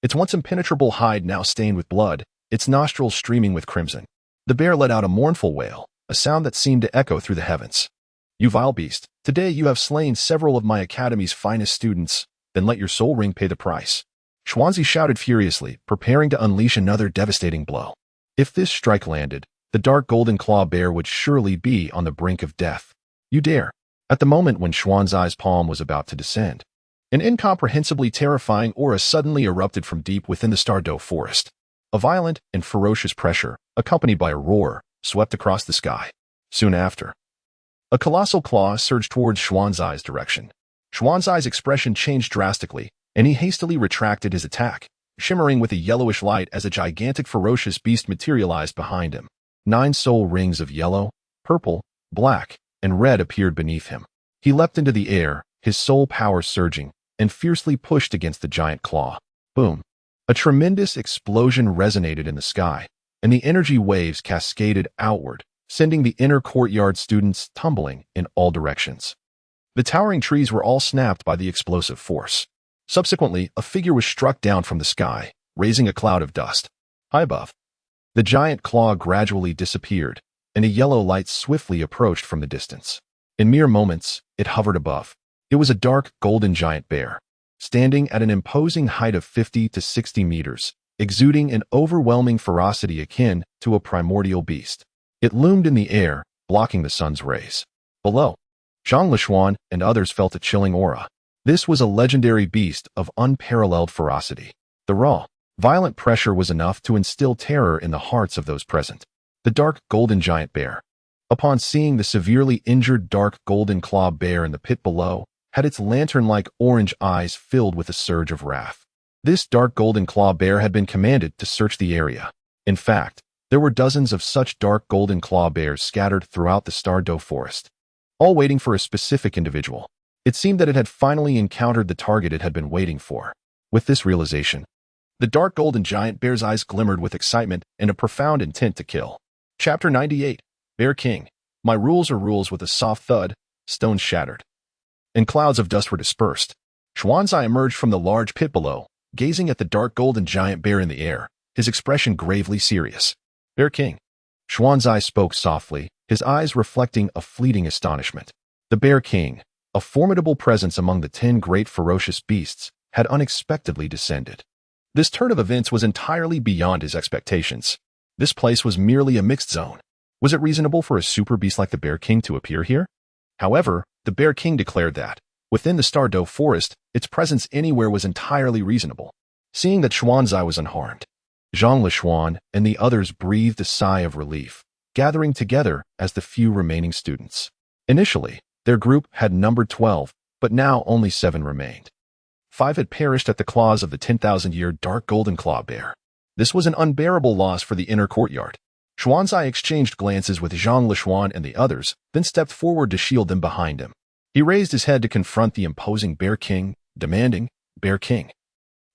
Its once impenetrable hide now stained with blood, its nostrils streaming with crimson. The bear let out a mournful wail, a sound that seemed to echo through the heavens. You vile beast, today you have slain several of my academy's finest students, then let your soul ring pay the price. Xuanzi shouted furiously, preparing to unleash another devastating blow. If this strike landed, the dark golden claw bear would surely be on the brink of death. You dare. At the moment when Xuanzi's palm was about to descend, an incomprehensibly terrifying aura suddenly erupted from deep within the Stardow forest. A violent and ferocious pressure, accompanied by a roar, swept across the sky. Soon after, a colossal claw surged towards Xuanzi's direction. Xuanzi's expression changed drastically, and he hastily retracted his attack, shimmering with a yellowish light as a gigantic ferocious beast materialized behind him. 9 soul rings of yellow, purple, black, and red appeared beneath him. He leapt into the air, his soul power surging, and fiercely pushed against the giant claw. Boom! A tremendous explosion resonated in the sky, and the energy waves cascaded outward, sending the inner courtyard students tumbling in all directions. The towering trees were all snapped by the explosive force. Subsequently, a figure was struck down from the sky, raising a cloud of dust. High above, The giant claw gradually disappeared, and a yellow light swiftly approached from the distance. In mere moments, it hovered above. It was a dark, golden giant bear, standing at an imposing height of 50 to 60 meters, exuding an overwhelming ferocity akin to a primordial beast. It loomed in the air, blocking the sun's rays. Below, Zhang Lishuan and others felt a chilling aura. This was a legendary beast of unparalleled ferocity. The raw, violent pressure was enough to instill terror in the hearts of those present. The dark golden giant bear, upon seeing the severely injured dark golden claw bear in the pit below, had its lantern-like orange eyes filled with a surge of wrath. This dark golden claw bear had been commanded to search the area. In fact, there were dozens of such dark golden claw bears scattered throughout the Stardow forest, all waiting for a specific individual. It seemed that it had finally encountered the target it had been waiting for. With this realization, the dark golden giant bear's eyes glimmered with excitement and a profound intent to kill. Chapter 98. Bear King. My rules are rules. With a soft thud, stones shattered, and clouds of dust were dispersed. Xuanzai emerged from the large pit below, gazing at the dark golden giant bear in the air, his expression gravely serious. Bear King. Xuanzai spoke softly, his eyes reflecting a fleeting astonishment. The Bear King, a formidable presence among the 10 great ferocious beasts, had unexpectedly descended. This turn of events was entirely beyond his expectations. This place was merely a mixed zone. Was it reasonable for a super beast like the Bear King to appear here? However, the Bear King declared that, within the Stardow forest, its presence anywhere was entirely reasonable. Seeing that Xuanzai was unharmed, Zhang Lishuan and the others breathed a sigh of relief, gathering together as the few remaining students. Initially, their group had numbered 12, but now only 7 remained. 5 had perished at the claws of the 10,000-year dark golden claw bear. This was an unbearable loss for the inner courtyard. Xuanzai exchanged glances with Zhang Lishuan and the others, then stepped forward to shield them behind him. He raised his head to confront the imposing Bear King, demanding, Bear King,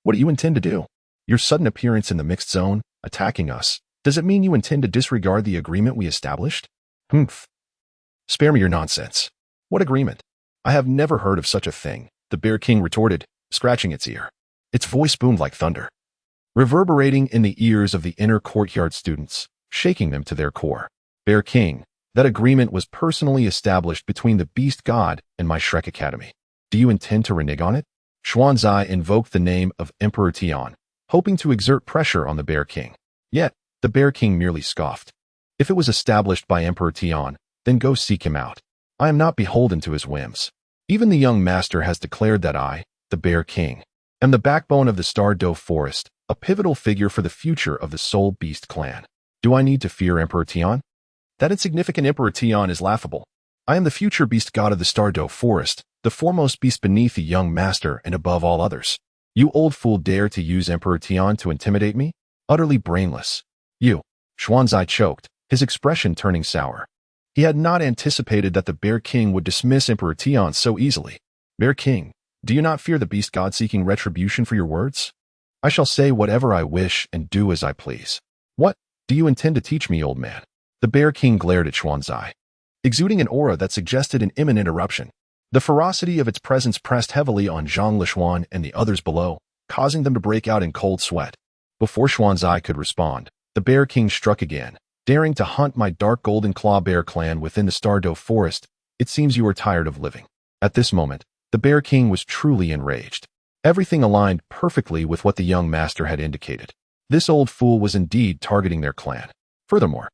what do you intend to do? Your sudden appearance in the mixed zone, attacking us, does it mean you intend to disregard the agreement we established? Humph. Spare me your nonsense. What agreement? I have never heard of such a thing, the Bear King retorted, scratching its ear. Its voice boomed like thunder, reverberating in the ears of the inner courtyard students, shaking them to their core. Bear King, that agreement was personally established between the Beast God and my Shrek Academy. Do you intend to renege on it? Xuanzai invoked the name of Emperor Tian, hoping to exert pressure on the Bear King. Yet, the Bear King merely scoffed. If it was established by Emperor Tian, then go seek him out. I am not beholden to his whims. Even the young master has declared that I, the Bear King, am the backbone of the Stardow forest, a pivotal figure for the future of the Soul Beast clan. Do I need to fear Emperor Tian? That insignificant Emperor Tian is laughable. I am the future beast god of the Stardow forest, the foremost beast beneath the young master and above all others. You old fool dare to use Emperor Tian to intimidate me? Utterly brainless. You. Xuanzai choked, his expression turning sour. He had not anticipated that the Bear King would dismiss Emperor Tian so easily. Bear King, do you not fear the beast god seeking retribution for your words? I shall say whatever I wish and do as I please. What do you intend to teach me, old man? The Bear King glared at Xuanzai, exuding an aura that suggested an imminent eruption. The ferocity of its presence pressed heavily on Zhang Lishuan and the others below, causing them to break out in cold sweat. Before Xuanzai could respond, the Bear King struck again, daring to hunt my dark golden claw bear clan within the Stardow forest. It seems you are tired of living. At this moment, the Bear King was truly enraged. Everything aligned perfectly with what the young master had indicated. This old fool was indeed targeting their clan. Furthermore,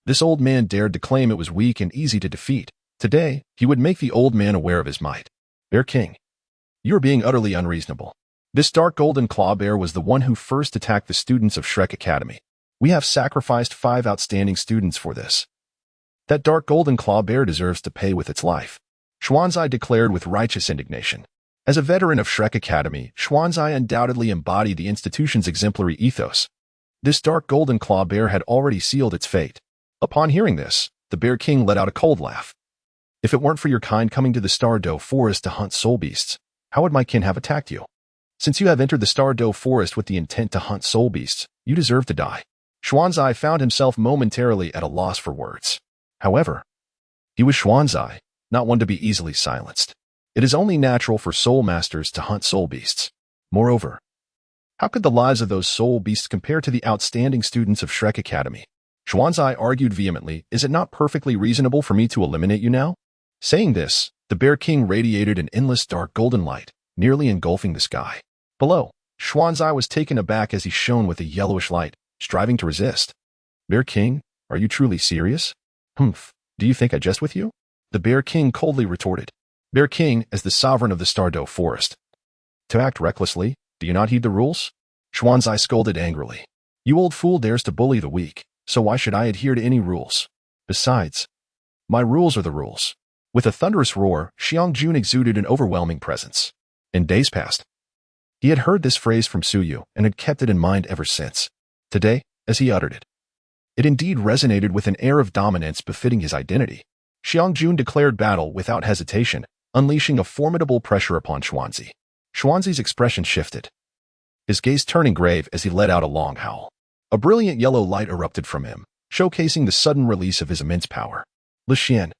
this old man dared to claim it was weak and easy to defeat. Today, he would make the old man aware of his might. Bear King, you are being utterly unreasonable. This dark golden claw bear was the one who first attacked the students of Shrek Academy. We have sacrificed 5 outstanding students for this. That dark golden claw bear deserves to pay with its life. Xuanzai declared with righteous indignation. As a veteran of Shrek Academy, Xuanzai undoubtedly embodied the institution's exemplary ethos. This dark golden claw bear had already sealed its fate. Upon hearing this, the Bear King let out a cold laugh. If it weren't for your kind coming to the Stardow forest to hunt soul beasts, how would my kin have attacked you? Since you have entered the Stardow forest with the intent to hunt soul beasts, you deserve to die. Xuanzai found himself momentarily at a loss for words. However, he was Xuanzai, not one to be easily silenced. It is only natural for soul masters to hunt soul beasts. Moreover, How could the lives of those soul beasts compare to the outstanding students of Shrek Academy? Xuanzai argued vehemently, is it not perfectly reasonable for me to eliminate you now? Saying this, the Bear King radiated an endless dark golden light, nearly engulfing the sky. Below, Xuanzai was taken aback as he shone with a yellowish light, striving to resist. Bear King, are you truly serious? Humph, do you think I jest with you? The Bear King coldly retorted. Bear King, as the sovereign of the Stardow Forest. To act recklessly, do you not heed the rules? Xuanzai scolded angrily. You old fool dares to bully the weak, so why should I adhere to any rules? Besides, my rules are the rules. With a thunderous roar, Xiangjun exuded an overwhelming presence. In days past, he had heard this phrase from Suyu and had kept it in mind ever since. Today, as he uttered it, it indeed resonated with an air of dominance befitting his identity. Xiangjun declared battle without hesitation, unleashing a formidable pressure upon Xuanzi. Xuanzi's expression shifted, his gaze turning grave as he let out a long howl. A brilliant yellow light erupted from him, showcasing the sudden release of his immense power. Li Xian,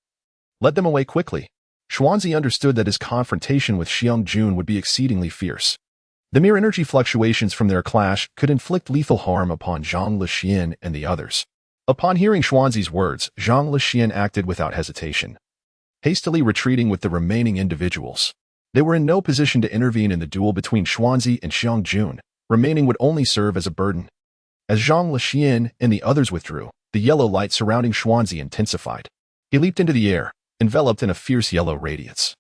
led them away quickly. Xuanzi understood that his confrontation with Xiangjun would be exceedingly fierce. The mere energy fluctuations from their clash could inflict lethal harm upon Zhang Li Xian and the others. Upon hearing Xuanzi's words, Zhang Li Xian acted without hesitation, hastily retreating with the remaining individuals. They were in no position to intervene in the duel between Xuanzi and Xiangjun. Remaining would only serve as a burden. As Zhang Li Xian and the others withdrew, the yellow light surrounding Xuanzi intensified. He leaped into the air, enveloped in a fierce yellow radiance.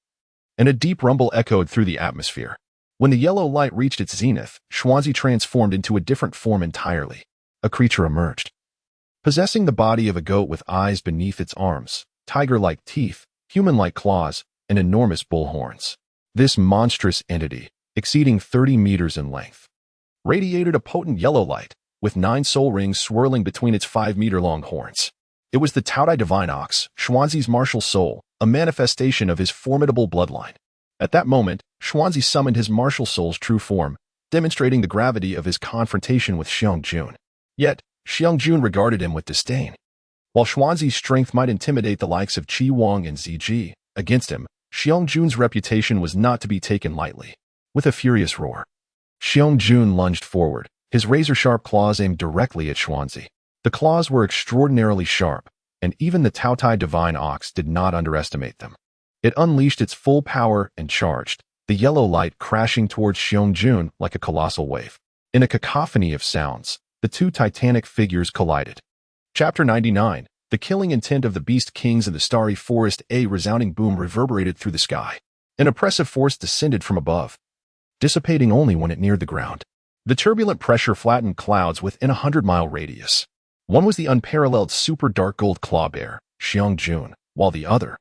And a deep rumble echoed through the atmosphere. When the yellow light reached its zenith, Xuanzi transformed into a different form entirely. A creature emerged, possessing the body of a goat with eyes beneath its arms, tiger-like teeth, human-like claws, and enormous bull horns. This monstrous entity, exceeding 30 meters in length, radiated a potent yellow light, with 9 soul rings swirling between its 5-meter-long horns. It was the Taodai Divine Ox, Xuanzi's martial soul, a manifestation of his formidable bloodline. At that moment, Xuanzi summoned his martial soul's true form, demonstrating the gravity of his confrontation with Xiangjun. Yet, Xiangjun regarded him with disdain. While Xuanzi's strength might intimidate the likes of Qi Wang and Ziji, against him, Xiangjun's reputation was not to be taken lightly. With a furious roar, Xiangjun lunged forward, his razor-sharp claws aimed directly at Xuanzi. The claws were extraordinarily sharp, and even the Taotai Divine Ox did not underestimate them. It unleashed its full power and charged, the yellow light crashing towards Xiangjun like a colossal wave. In a cacophony of sounds, the two titanic figures collided. Chapter 99, The Killing Intent of the Beast Kings in the Starry Forest. A resounding boom reverberated through the sky. An oppressive force descended from above, dissipating only when it neared the ground. The turbulent pressure flattened clouds within a 100-mile radius. One was the unparalleled super dark gold claw bear, Xiangjun, while the other,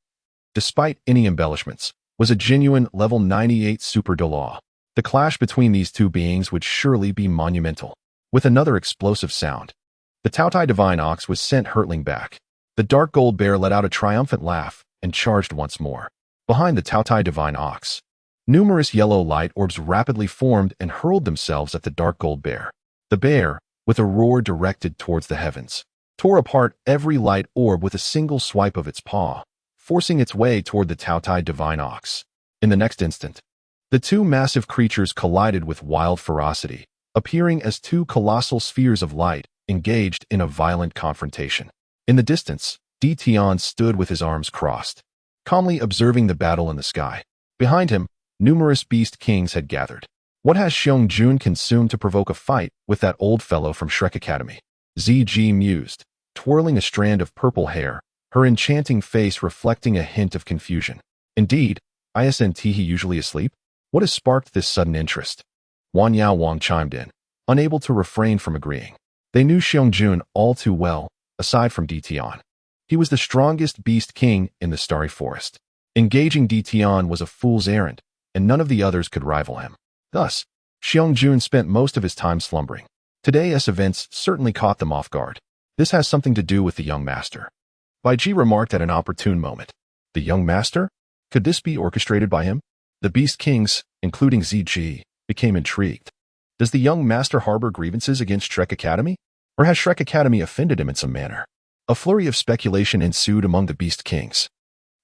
despite any embellishments, was a genuine level 98 super Dolaw. The clash between these two beings would surely be monumental. With another explosive sound, the Taotai Divine Ox was sent hurtling back. The dark gold bear let out a triumphant laugh and charged once more. Behind the Taotai Divine Ox, numerous yellow light orbs rapidly formed and hurled themselves at the dark gold bear. The bear, with a roar directed towards the heavens, tore apart every light orb with a single swipe of its paw, forcing its way toward the Taotai Divine Ox. In the next instant, the two massive creatures collided with wild ferocity, appearing as two colossal spheres of light engaged in a violent confrontation. In the distance, Tian stood with his arms crossed, calmly observing the battle in the sky. Behind him, numerous beast kings had gathered. What has Xiangjun consumed to provoke a fight with that old fellow from Shrek Academy? Ziji mused, twirling a strand of purple hair, her enchanting face reflecting a hint of confusion. Indeed, isn't he usually asleep? What has sparked this sudden interest? Wan Yao Wang chimed in, unable to refrain from agreeing. They knew Xiangjun all too well, aside from Tian. He was the strongest beast king in the Starry Forest. Engaging Tian was a fool's errand, and none of the others could rival him. Thus, Xiangjun spent most of his time slumbering. Today's events certainly caught them off guard. This has something to do with the young master. Bai Ji remarked at an opportune moment. The young master? Could this be orchestrated by him? The beast kings, including Ziji, became intrigued. Does the young master harbor grievances against Shrek Academy? Or has Shrek Academy offended him in some manner? A flurry of speculation ensued among the beast kings.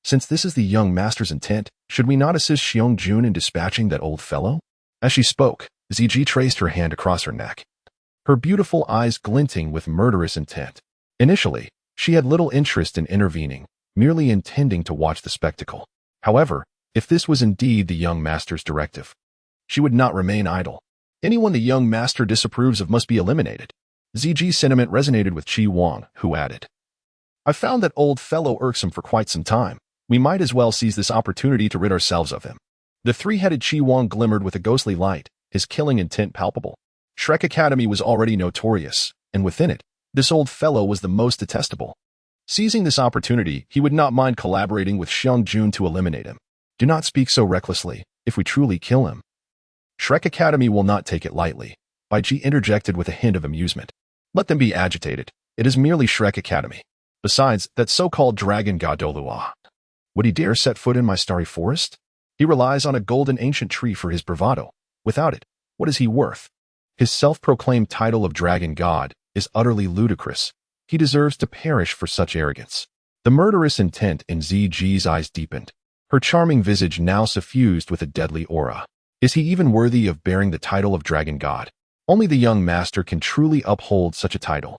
Since this is the young master's intent, should we not assist Xiangjun in dispatching that old fellow? As she spoke, ZG traced her hand across her neck, her beautiful eyes glinting with murderous intent. Initially, she had little interest in intervening, merely intending to watch the spectacle. However, if this was indeed the young master's directive, she would not remain idle. Anyone the young master disapproves of must be eliminated. ZG's sentiment resonated with Qi Wang, who added, I found that old fellow irksome for quite some time. We might as well seize this opportunity to rid ourselves of him. The three-headed Qi Wang glimmered with a ghostly light, his killing intent palpable. Shrek Academy was already notorious, and within it, this old fellow was the most detestable. Seizing this opportunity, he would not mind collaborating with Xiong Jun to eliminate him. Do not speak so recklessly. If we truly kill him, Shrek Academy will not take it lightly. Bai Ji interjected with a hint of amusement. Let them be agitated. It is merely Shrek Academy. Besides, that so-called dragon god Dolua. Would he dare set foot in my starry forest? He relies on a golden ancient tree for his bravado. Without it, what is he worth? His self-proclaimed title of dragon god is utterly ludicrous. He deserves to perish for such arrogance. The murderous intent in ZG's eyes deepened, her charming visage now suffused with a deadly aura. Is he even worthy of bearing the title of dragon god? Only the young master can truly uphold such a title.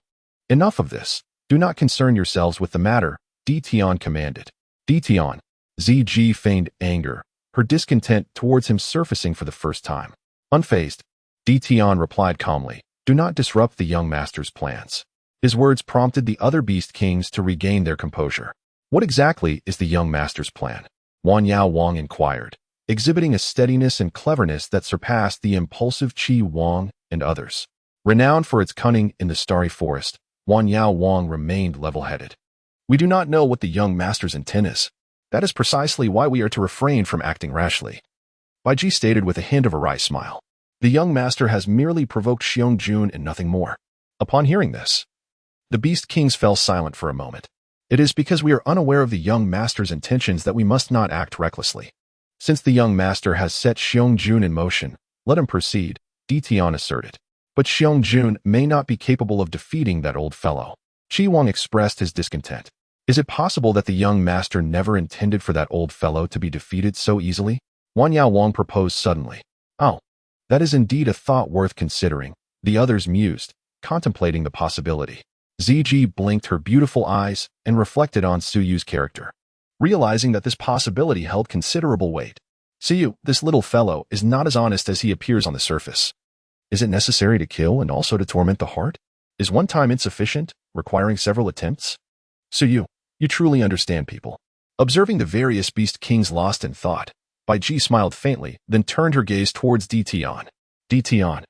Enough of this. Do not concern yourselves with the matter, Detian commanded. Detian. ZG feigned anger, her discontent towards him surfacing for the first time. Unfazed, Detian replied calmly, do not disrupt the young master's plans. His words prompted the other beast kings to regain their composure. What exactly is the young master's plan? Wan Yao Wang inquired, exhibiting a steadiness and cleverness that surpassed the impulsive Qi Wang and others. Renowned for its cunning in the starry forest, Wan Yao Wang remained level-headed. We do not know what the young master's intent is. That is precisely why we are to refrain from acting rashly. Bai Ji stated with a hint of a wry smile. The young master has merely provoked Xiong Jun and nothing more. Upon hearing this, the beast kings fell silent for a moment. It is because we are unaware of the young master's intentions that we must not act recklessly. Since the young master has set Xiong Jun in motion, let him proceed, Detian asserted. But Xiong Jun may not be capable of defeating that old fellow. Qi Wang expressed his discontent. Is it possible that the young master never intended for that old fellow to be defeated so easily? Wan Yao Wang proposed suddenly. Oh, that is indeed a thought worth considering. The others mused, contemplating the possibility. ZG blinked her beautiful eyes and reflected on Suyu's character, realizing that this possibility held considerable weight. Suyu, this little fellow, is not as honest as he appears on the surface. Is it necessary to kill and also to torment the heart? Is one time insufficient, requiring several attempts? Suyu, you truly understand people. Observing the various beast kings lost in thought, Bai Ji smiled faintly, then turned her gaze towards Detian. Detian,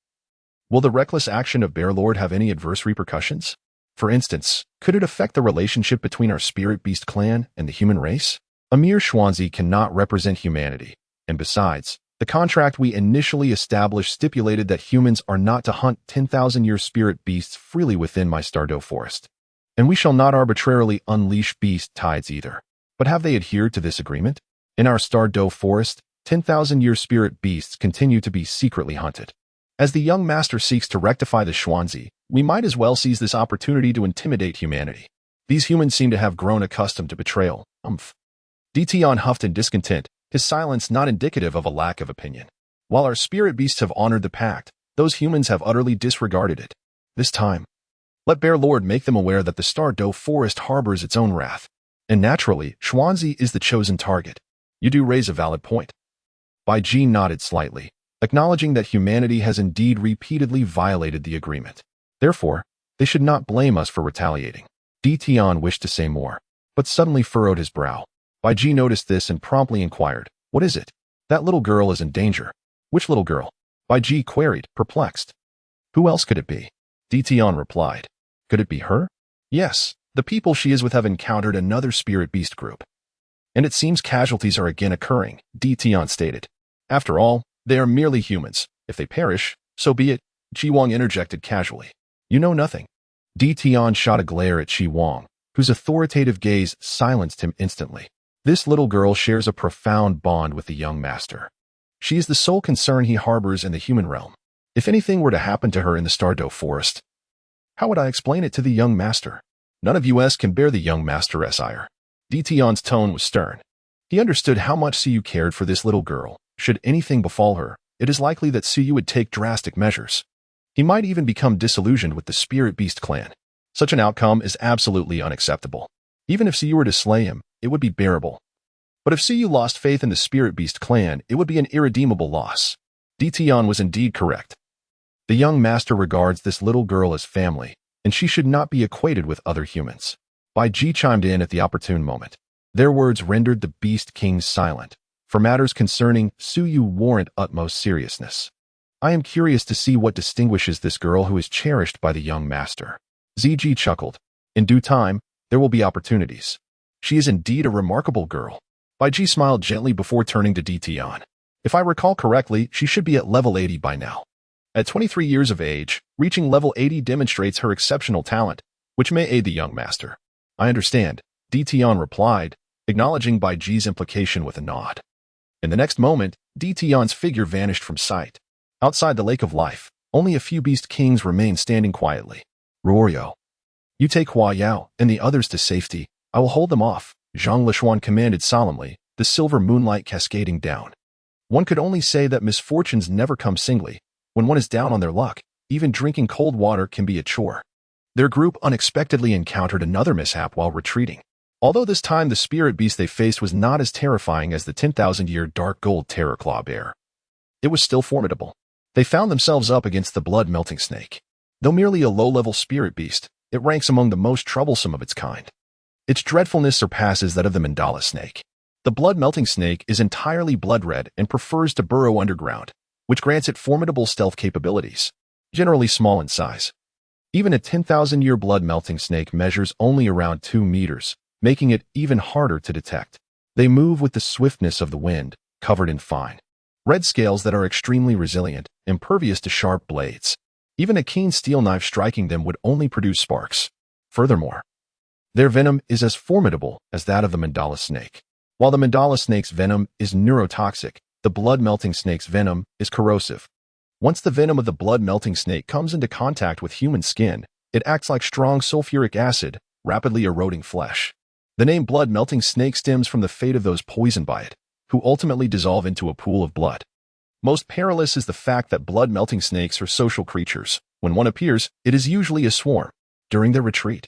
will the reckless action of Bear Lord have any adverse repercussions? For instance, could it affect the relationship between our spirit beast clan and the human race? A mere Xuanzi cannot represent humanity, and besides, the contract we initially established stipulated that humans are not to hunt 10,000-year spirit beasts freely within my Stardow forest. And we shall not arbitrarily unleash beast tides either. But have they adhered to this agreement? In our Stardow forest, 10,000-year spirit beasts continue to be secretly hunted. As the young master seeks to rectify the Xuanzi, we might as well seize this opportunity to intimidate humanity. These humans seem to have grown accustomed to betrayal. Detian huffed in discontent, his silence not indicative of a lack of opinion. While our spirit beasts have honored the pact, those humans have utterly disregarded it. This time, let Bear Lord make them aware that the Stardow forest harbors its own wrath. And naturally, Xuanzi is the chosen target. You do raise a valid point. Bai Ji nodded slightly, acknowledging that humanity has indeed repeatedly violated the agreement. Therefore, they should not blame us for retaliating. Detian wished to say more, but suddenly furrowed his brow. Bai Ji noticed this and promptly inquired, what is it? That little girl is in danger. Which little girl? Bai Ji queried, perplexed. Who else could it be? Detian replied. Could it be her? Yes, the people she is with have encountered another spirit beast group. And it seems casualties are again occurring, Detian stated. After all, they are merely humans. If they perish, so be it, Qi Wang interjected casually. You know nothing. Detian shot a glare at Qi Wang, whose authoritative gaze silenced him instantly. This little girl shares a profound bond with the young master. She is the sole concern he harbors in the human realm. If anything were to happen to her in the Stardow forest, how would I explain it to the young master? None of us can bear the young master's ire. Detian's tone was stern. He understood how much Siyu cared for this little girl. Should anything befall her, it is likely that Suyu would take drastic measures. He might even become disillusioned with the Spirit Beast clan. Such an outcome is absolutely unacceptable. Even if Suyu were to slay him, it would be bearable. But if Suyu lost faith in the Spirit Beast clan, it would be an irredeemable loss. Dition was indeed correct. The young master regards this little girl as family, and she should not be equated with other humans. Bai Ji chimed in at the opportune moment. Their words rendered the Beast King silent, for matters concerning Suyu warrant utmost seriousness. I am curious to see what distinguishes this girl who is cherished by the young master. Ziji chuckled. In due time, there will be opportunities. She is indeed a remarkable girl. Bai Ji smiled gently before turning to Dition. If I recall correctly, she should be at level 80 by now. At 23 years of age, reaching level 80 demonstrates her exceptional talent, which may aid the young master. I understand, Dition replied, acknowledging Bai Ji's implication with a nod. In the next moment, Dition's figure vanished from sight. Outside the Lake of Life, only a few Beast Kings remained standing quietly. Ruorio, you take Hua Yao and the others to safety. I will hold them off, Zhang Lishuan commanded solemnly, the silver moonlight cascading down. One could only say that misfortunes never come singly. When one is down on their luck, even drinking cold water can be a chore. Their group unexpectedly encountered another mishap while retreating. Although this time the spirit beast they faced was not as terrifying as the 10,000-year dark gold terror claw bear, it was still formidable. They found themselves up against the blood-melting snake. Though merely a low-level spirit beast, it ranks among the most troublesome of its kind. Its dreadfulness surpasses that of the mandala snake. The blood-melting snake is entirely blood-red and prefers to burrow underground, which grants it formidable stealth capabilities, generally small in size. Even a 10,000-year blood-melting snake measures only around 2 meters, making it even harder to detect. They move with the swiftness of the wind, covered in fine red scales that are extremely resilient, impervious to sharp blades. Even a keen steel knife striking them would only produce sparks. Furthermore, their venom is as formidable as that of the mandala snake. While the mandala snake's venom is neurotoxic, the blood-melting snake's venom is corrosive. Once the venom of the blood-melting snake comes into contact with human skin, it acts like strong sulfuric acid, rapidly eroding flesh. The name blood-melting snake stems from the fate of those poisoned by it, who ultimately dissolve into a pool of blood. Most perilous is the fact that blood-melting snakes are social creatures. When one appears, it is usually a swarm. During their retreat,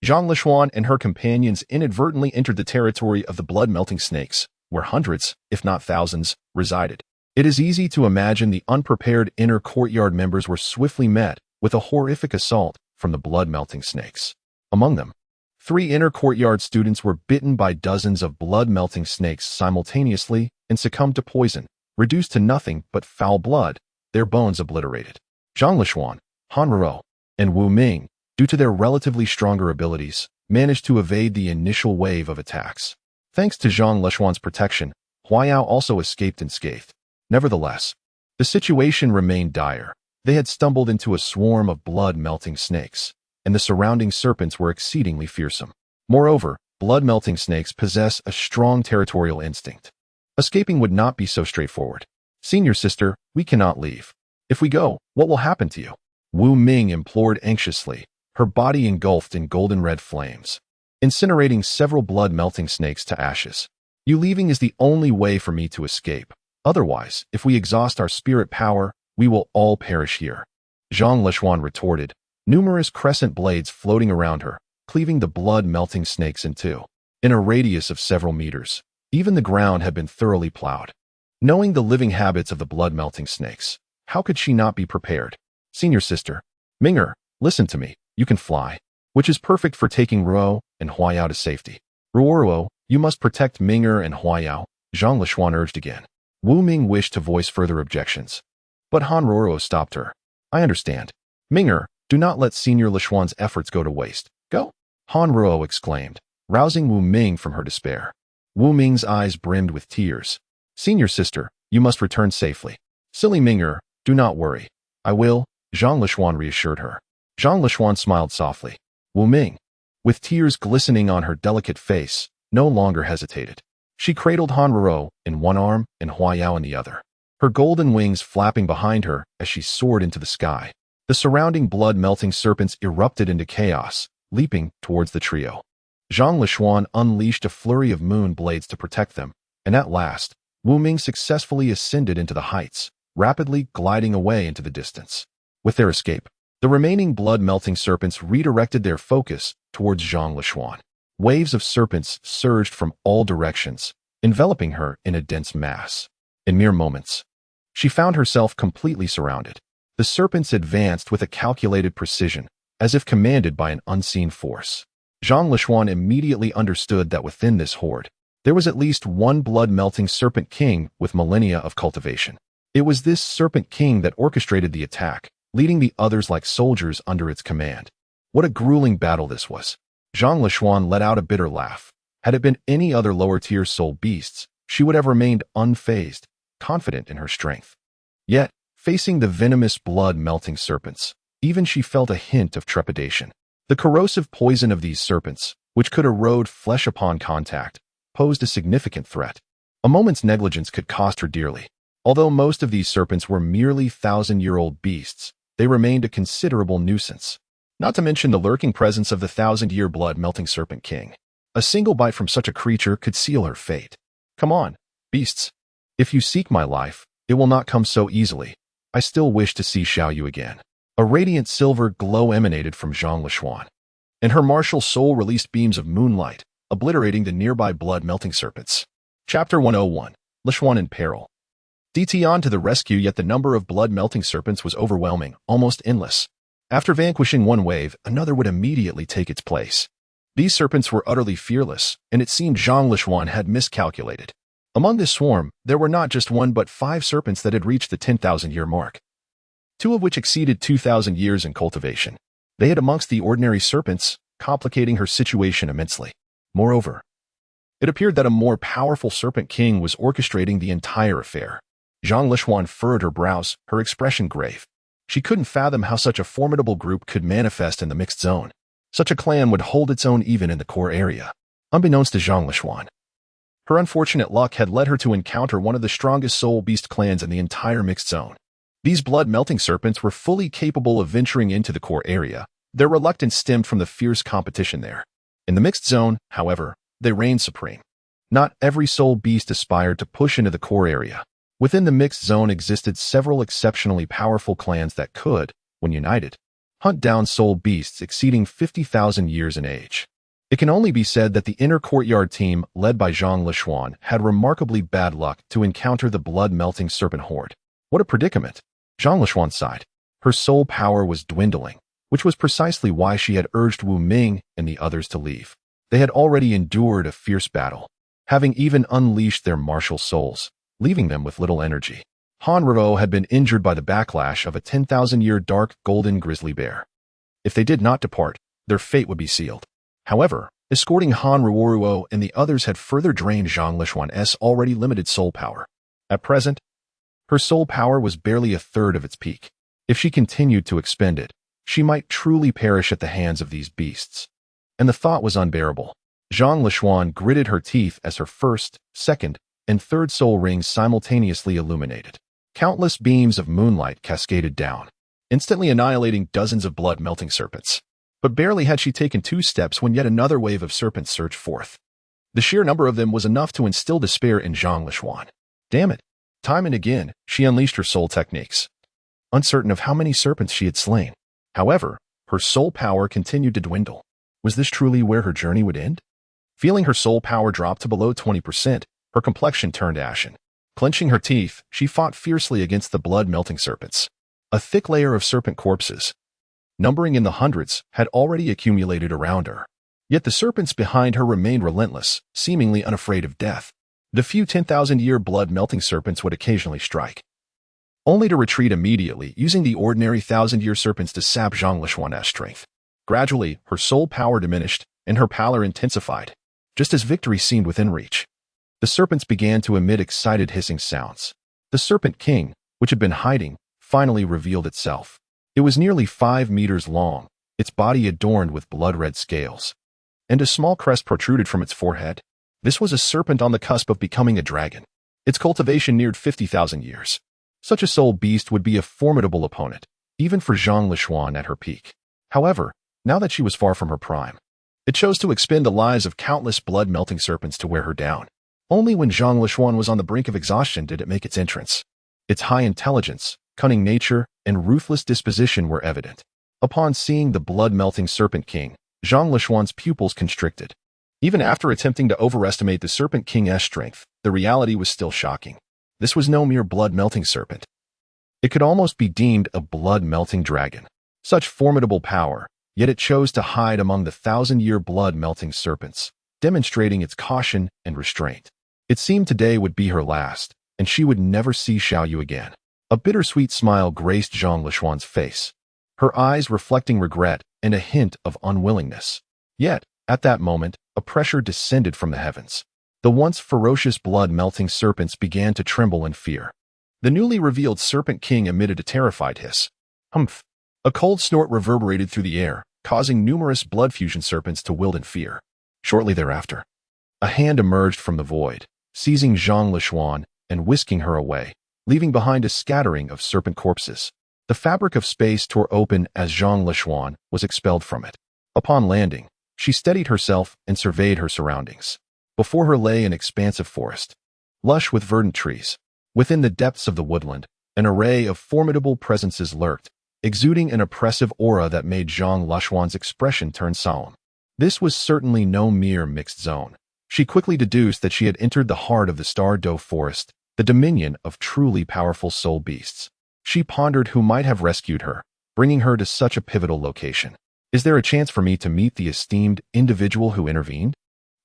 Zhang Lishuan and her companions inadvertently entered the territory of the blood-melting snakes, where hundreds, if not thousands, resided. It is easy to imagine the unprepared inner courtyard members were swiftly met with a horrific assault from the blood-melting snakes. Among them, 3 inner courtyard students were bitten by dozens of blood-melting snakes simultaneously and succumbed to poison, reduced to nothing but foul blood, their bones obliterated. Zhang Lishuan, Han Ruo, and Wu Ming, due to their relatively stronger abilities, managed to evade the initial wave of attacks. Thanks to Zhang Lishuan's protection, Hua Yao also escaped unscathed. Nevertheless, the situation remained dire. They had stumbled into a swarm of blood-melting snakes, and the surrounding serpents were exceedingly fearsome. Moreover, blood-melting snakes possess a strong territorial instinct. Escaping would not be so straightforward. Senior sister, we cannot leave. If we go, what will happen to you? Wu Ming implored anxiously, her body engulfed in golden red flames, incinerating several blood-melting snakes to ashes. You leaving is the only way for me to escape. Otherwise, if we exhaust our spirit power, we will all perish here. Zhang Lishuan retorted, numerous crescent blades floating around her, cleaving the blood-melting snakes in two. In a radius of several meters, even the ground had been thoroughly plowed. Knowing the living habits of the blood-melting snakes, how could she not be prepared? Senior sister, Ming'er, listen to me, you can fly, which is perfect for taking Ruo and Hua Yao to safety. Ruo, you must protect Ming'er and Hua Yao, Zhang Lishuan urged again. Wu Ming wished to voice further objections, but Han Ruo stopped her. I understand. Ming'er, do not let Senior Lishuan's efforts go to waste. Go! Han Ruo exclaimed, rousing Wu Ming from her despair. Wu Ming's eyes brimmed with tears. Senior sister, you must return safely. Silly Ming'er, do not worry. I will, Zhang Lishuan reassured her. Zhang Lishuan smiled softly. Wu Ming, with tears glistening on her delicate face, no longer hesitated. She cradled Han Ruo in one arm and Hua Yao in the other, her golden wings flapping behind her as she soared into the sky. The surrounding blood-melting serpents erupted into chaos, leaping towards the trio. Zhang Lishuan unleashed a flurry of moon blades to protect them, and at last, Wu Ming successfully ascended into the heights, rapidly gliding away into the distance. With their escape, the remaining blood-melting serpents redirected their focus towards Zhang Lishuan. Waves of serpents surged from all directions, enveloping her in a dense mass. In mere moments, she found herself completely surrounded. The serpents advanced with a calculated precision, as if commanded by an unseen force. Zhang Lishuan immediately understood that within this horde, there was at least one blood-melting serpent king with millennia of cultivation. It was this serpent king that orchestrated the attack, leading the others like soldiers under its command. What a grueling battle this was. Zhang Lishuan let out a bitter laugh. Had it been any other lower-tier soul beasts, she would have remained unfazed, confident in her strength. Yet, facing the venomous blood-melting serpents, even she felt a hint of trepidation. The corrosive poison of these serpents, which could erode flesh upon contact, posed a significant threat. A moment's negligence could cost her dearly. Although most of these serpents were merely thousand-year-old beasts, they remained a considerable nuisance. Not to mention the lurking presence of the thousand-year blood-melting serpent king. A single bite from such a creature could seal her fate. Come on, beasts. If you seek my life, it will not come so easily. I still wish to see Xiaoyu again. A radiant silver glow emanated from Zhang Lishuan, and her martial soul released beams of moonlight, obliterating the nearby blood-melting serpents. Chapter 101. Lishuan in Peril. DT on to the rescue, yet the number of blood-melting serpents was overwhelming, almost endless. After vanquishing one wave, another would immediately take its place. These serpents were utterly fearless, and it seemed Zhang Lishuan had miscalculated. Among this swarm, there were not just one but 5 serpents that had reached the 10,000-year mark, 2 of which exceeded 2,000 years in cultivation. They had amongst the ordinary serpents, complicating her situation immensely. Moreover, it appeared that a more powerful serpent king was orchestrating the entire affair. Zhang Lishuan furrowed her brows, her expression grave. She couldn't fathom how such a formidable group could manifest in the mixed zone. Such a clan would hold its own even in the core area. Unbeknownst to Zhang Lishuan, her unfortunate luck had led her to encounter one of the strongest soul beast clans in the entire mixed zone. These blood-melting serpents were fully capable of venturing into the core area. Their reluctance stemmed from the fierce competition there. In the mixed zone, however, they reigned supreme. Not every soul beast aspired to push into the core area. Within the mixed zone existed several exceptionally powerful clans that could, when united, hunt down soul beasts exceeding 50,000 years in age. It can only be said that the inner courtyard team, led by Zhang Lishuan, had remarkably bad luck to encounter the blood-melting serpent horde. What a predicament! Zhang Lishuan sighed. Her soul power was dwindling, which was precisely why she had urged Wu Ming and the others to leave. They had already endured a fierce battle, having even unleashed their martial souls, leaving them with little energy. Han Ruo had been injured by the backlash of a 10,000-year dark golden grizzly bear. If they did not depart, their fate would be sealed. However, escorting Han Ruo and the others had further drained Zhang Lishuan's already limited soul power. At present, her soul power was barely a third of its peak. If she continued to expend it, she might truly perish at the hands of these beasts. And the thought was unbearable. Zhang Lishuan gritted her teeth as her first, second, and third soul rings simultaneously illuminated. Countless beams of moonlight cascaded down, instantly annihilating dozens of blood-melting serpents. But barely had she taken 2 steps when yet another wave of serpents surged forth. The sheer number of them was enough to instill despair in Zhang Lishuan. Damn it! Time and again, she unleashed her soul techniques, uncertain of how many serpents she had slain. However, her soul power continued to dwindle. Was this truly where her journey would end? Feeling her soul power drop to below 20%, her complexion turned ashen. Clenching her teeth, she fought fiercely against the blood-melting serpents. A thick layer of serpent corpses, numbering in the hundreds, had already accumulated around her. Yet the serpents behind her remained relentless, seemingly unafraid of death. The few 10,000-year blood-melting serpents would occasionally strike, only to retreat immediately, using the ordinary 1,000-year serpents to sap Zhang Lishuan's strength. Gradually, her soul power diminished, and her pallor intensified, just as victory seemed within reach. The serpents began to emit excited hissing sounds. The Serpent King, which had been hiding, finally revealed itself. It was nearly 5 meters long, its body adorned with blood-red scales, and a small crest protruded from its forehead. This was a serpent on the cusp of becoming a dragon. Its cultivation neared 50,000 years. Such a soul beast would be a formidable opponent, even for Zhang Lishuan at her peak. However, now that she was far from her prime, it chose to expend the lives of countless blood-melting serpents to wear her down. Only when Zhang Lishuan was on the brink of exhaustion did it make its entrance. Its high intelligence, cunning nature, and ruthless disposition were evident. Upon seeing the blood-melting Serpent King, Zhang Lishuan's pupils constricted. Even after attempting to overestimate the Serpent King's strength, the reality was still shocking. This was no mere blood-melting serpent. It could almost be deemed a blood-melting dragon. Such formidable power, yet it chose to hide among the thousand-year blood-melting serpents, demonstrating its caution and restraint. It seemed today would be her last, and she would never see Xiaoyu again. A bittersweet smile graced Zhang Lishuan's face, her eyes reflecting regret and a hint of unwillingness. Yet, at that moment, a pressure descended from the heavens. The once ferocious blood-melting serpents began to tremble in fear. The newly revealed Serpent King emitted a terrified hiss. Humph! A cold snort reverberated through the air, causing numerous blood fusion serpents to wilt in fear. Shortly thereafter, a hand emerged from the void, seizing Zhang Lishuan and whisking her away, leaving behind a scattering of serpent corpses. The fabric of space tore open as Zhang Lishuan was expelled from it. Upon landing, she steadied herself and surveyed her surroundings. Before her lay an expansive forest, lush with verdant trees. Within the depths of the woodland, an array of formidable presences lurked, exuding an oppressive aura that made Zhang Lishuan's expression turn solemn. This was certainly no mere mixed zone. She quickly deduced that she had entered the heart of the Star Doe Forest, the dominion of truly powerful soul beasts. She pondered who might have rescued her, bringing her to such a pivotal location. Is there a chance for me to meet the esteemed individual who intervened?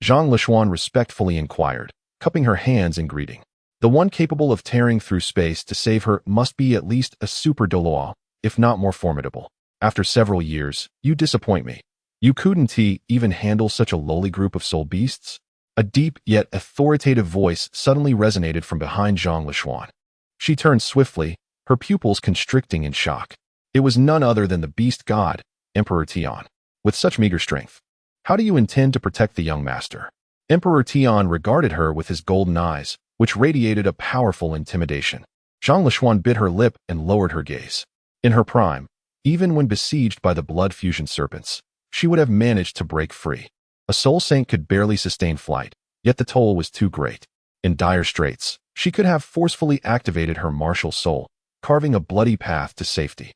Zhang Lishuan respectfully inquired, cupping her hands in greeting. The one capable of tearing through space to save her must be at least a super Doloa, if not more formidable. After several years, you disappoint me. You couldn't even handle such a lowly group of soul beasts? A deep yet authoritative voice suddenly resonated from behind Zhang Lishuan. She turned swiftly, her pupils constricting in shock. It was none other than the beast god, Emperor Tian. With such meager strength, how do you intend to protect the young master? Emperor Tian regarded her with his golden eyes, which radiated a powerful intimidation. Zhang Lishuan bit her lip and lowered her gaze. In her prime, even when besieged by the blood fusion serpents, she would have managed to break free. A soul saint could barely sustain flight, yet the toll was too great. In dire straits, she could have forcefully activated her martial soul, carving a bloody path to safety.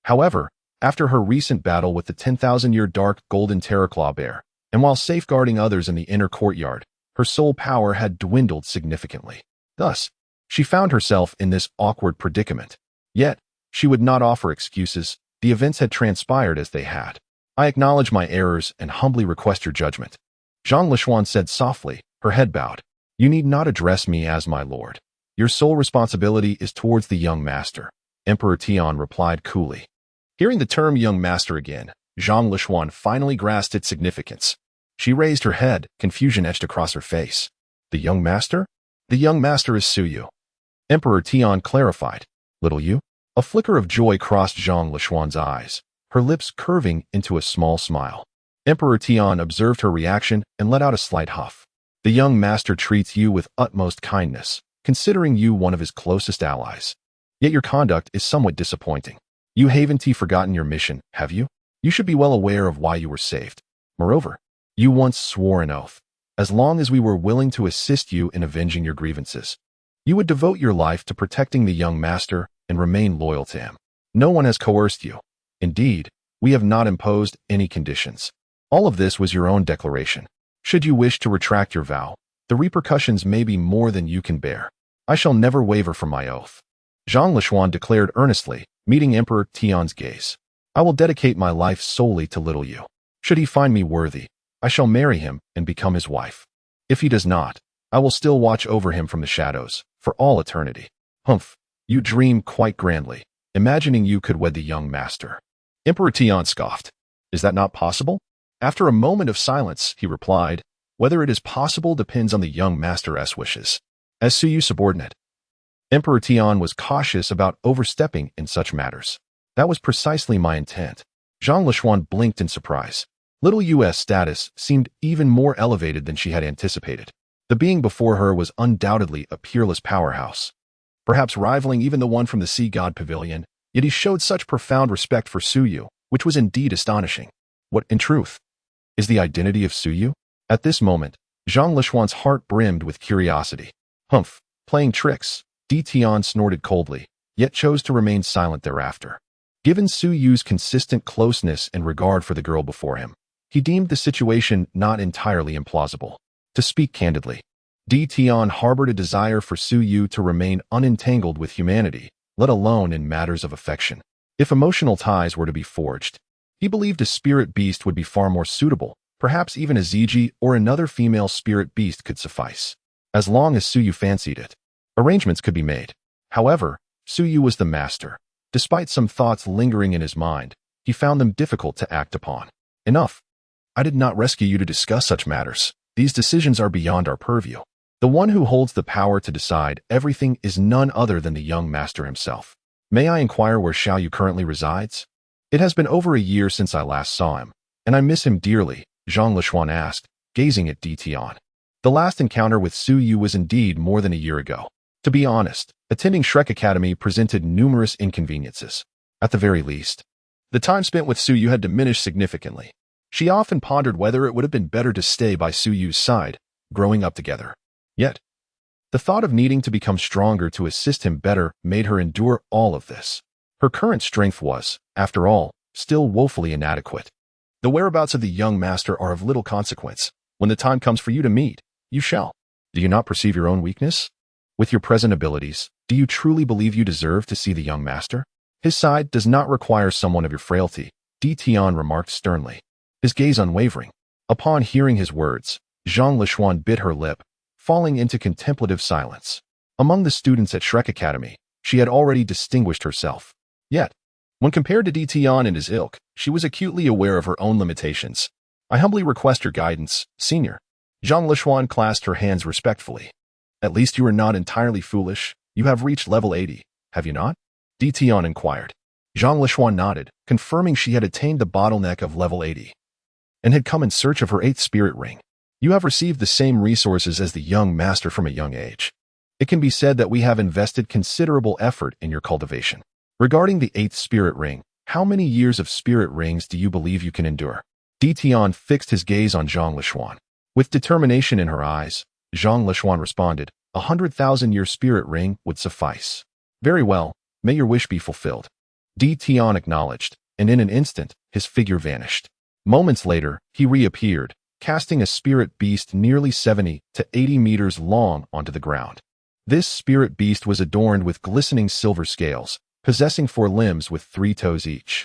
However, after her recent battle with the 10,000-year dark golden Terraclaw bear, and while safeguarding others in the inner courtyard, her soul power had dwindled significantly. Thus, she found herself in this awkward predicament. Yet, she would not offer excuses. The events had transpired as they had. I acknowledge my errors and humbly request your judgment. Zhang Lishuan said softly, her head bowed. You need not address me as my lord. Your sole responsibility is towards the young master. Emperor Tian replied coolly. Hearing the term young master again, Zhang Lishuan finally grasped its significance. She raised her head, confusion etched across her face. The young master? The young master is Suyu. Emperor Tian clarified. Little you? A flicker of joy crossed Zhang Lishuan's eyes, her lips curving into a small smile. Emperor Tian observed her reaction and let out a slight huff. The young master treats you with utmost kindness, considering you one of his closest allies. Yet your conduct is somewhat disappointing. You haven't forgotten your mission, have you? You should be well aware of why you were saved. Moreover, you once swore an oath. As long as we were willing to assist you in avenging your grievances, you would devote your life to protecting the young master and remain loyal to him. No one has coerced you. Indeed, we have not imposed any conditions. All of this was your own declaration. Should you wish to retract your vow, the repercussions may be more than you can bear. I shall never waver from my oath. Zhang Lishuan declared earnestly, meeting Emperor Tian's gaze. I will dedicate my life solely to little you. Should he find me worthy, I shall marry him and become his wife. If he does not, I will still watch over him from the shadows, for all eternity. Humph, you dream quite grandly, imagining you could wed the young master. Emperor Tian scoffed. Is that not possible? After a moment of silence, he replied, whether it is possible depends on the young master's wishes. As Suyu's subordinate, Emperor Tian was cautious about overstepping in such matters. That was precisely my intent. Zhang Lishuan blinked in surprise. Little Yu's status seemed even more elevated than she had anticipated. The being before her was undoubtedly a peerless powerhouse, perhaps rivaling even the one from the Sea God Pavilion, yet he showed such profound respect for Suyu, which was indeed astonishing. What, in truth, is the identity of Suyu? At this moment, Zhang Lishuan's heart brimmed with curiosity. Humph, playing tricks. Di Tian snorted coldly, yet chose to remain silent thereafter. Given Su Yu's consistent closeness and regard for the girl before him, he deemed the situation not entirely implausible. To speak candidly, Di Tian harbored a desire for Su Yu to remain unentangled with humanity, let alone in matters of affection. If emotional ties were to be forged, he believed a spirit beast would be far more suitable, perhaps even a Ziji or another female spirit beast could suffice. As long as Su Yu fancied it, arrangements could be made. However, Su Yu was the master. Despite some thoughts lingering in his mind, he found them difficult to act upon. Enough. I did not rescue you to discuss such matters. These decisions are beyond our purview. The one who holds the power to decide everything is none other than the young master himself. May I inquire where Xiao Yu currently resides? It has been over a year since I last saw him, and I miss him dearly, Zhang Lishuan asked, gazing at Di Tian. The last encounter with Su Yu was indeed more than a year ago. To be honest, attending Shrek Academy presented numerous inconveniences. At the very least, the time spent with Su Yu had diminished significantly. She often pondered whether it would have been better to stay by Su Yu's side, growing up together. Yet, the thought of needing to become stronger to assist him better made her endure all of this. Her current strength was, after all, still woefully inadequate. The whereabouts of the young master are of little consequence. When the time comes for you to meet, you shall. Do you not perceive your own weakness? With your present abilities, do you truly believe you deserve to see the young master? His side does not require someone of your frailty, Di Tian remarked sternly, his gaze unwavering. Upon hearing his words, Zhang Lishuan bit her lip, falling into contemplative silence. Among the students at Shrek Academy, she had already distinguished herself. Yet, when compared to Di Tian and his ilk, she was acutely aware of her own limitations. I humbly request your guidance, senior. Zhang Lishuan clasped her hands respectfully. At least you are not entirely foolish. You have reached level 80, have you not? Di Tian inquired. Zhang Lishuan nodded, confirming she had attained the bottleneck of level 80, and had come in search of her 8th spirit ring. You have received the same resources as the young master from a young age. It can be said that we have invested considerable effort in your cultivation. Regarding the 8th spirit ring, how many years of spirit rings do you believe you can endure? Di Tian fixed his gaze on Zhang Lishuan. With determination in her eyes, Zhang Lishuan responded, 100,000-year spirit ring would suffice. Very well, may your wish be fulfilled. Di Tian acknowledged, and in an instant, his figure vanished. Moments later, he reappeared, casting a spirit beast nearly 70 to 80 meters long onto the ground. This spirit beast was adorned with glistening silver scales, possessing 4 limbs with 3 toes each.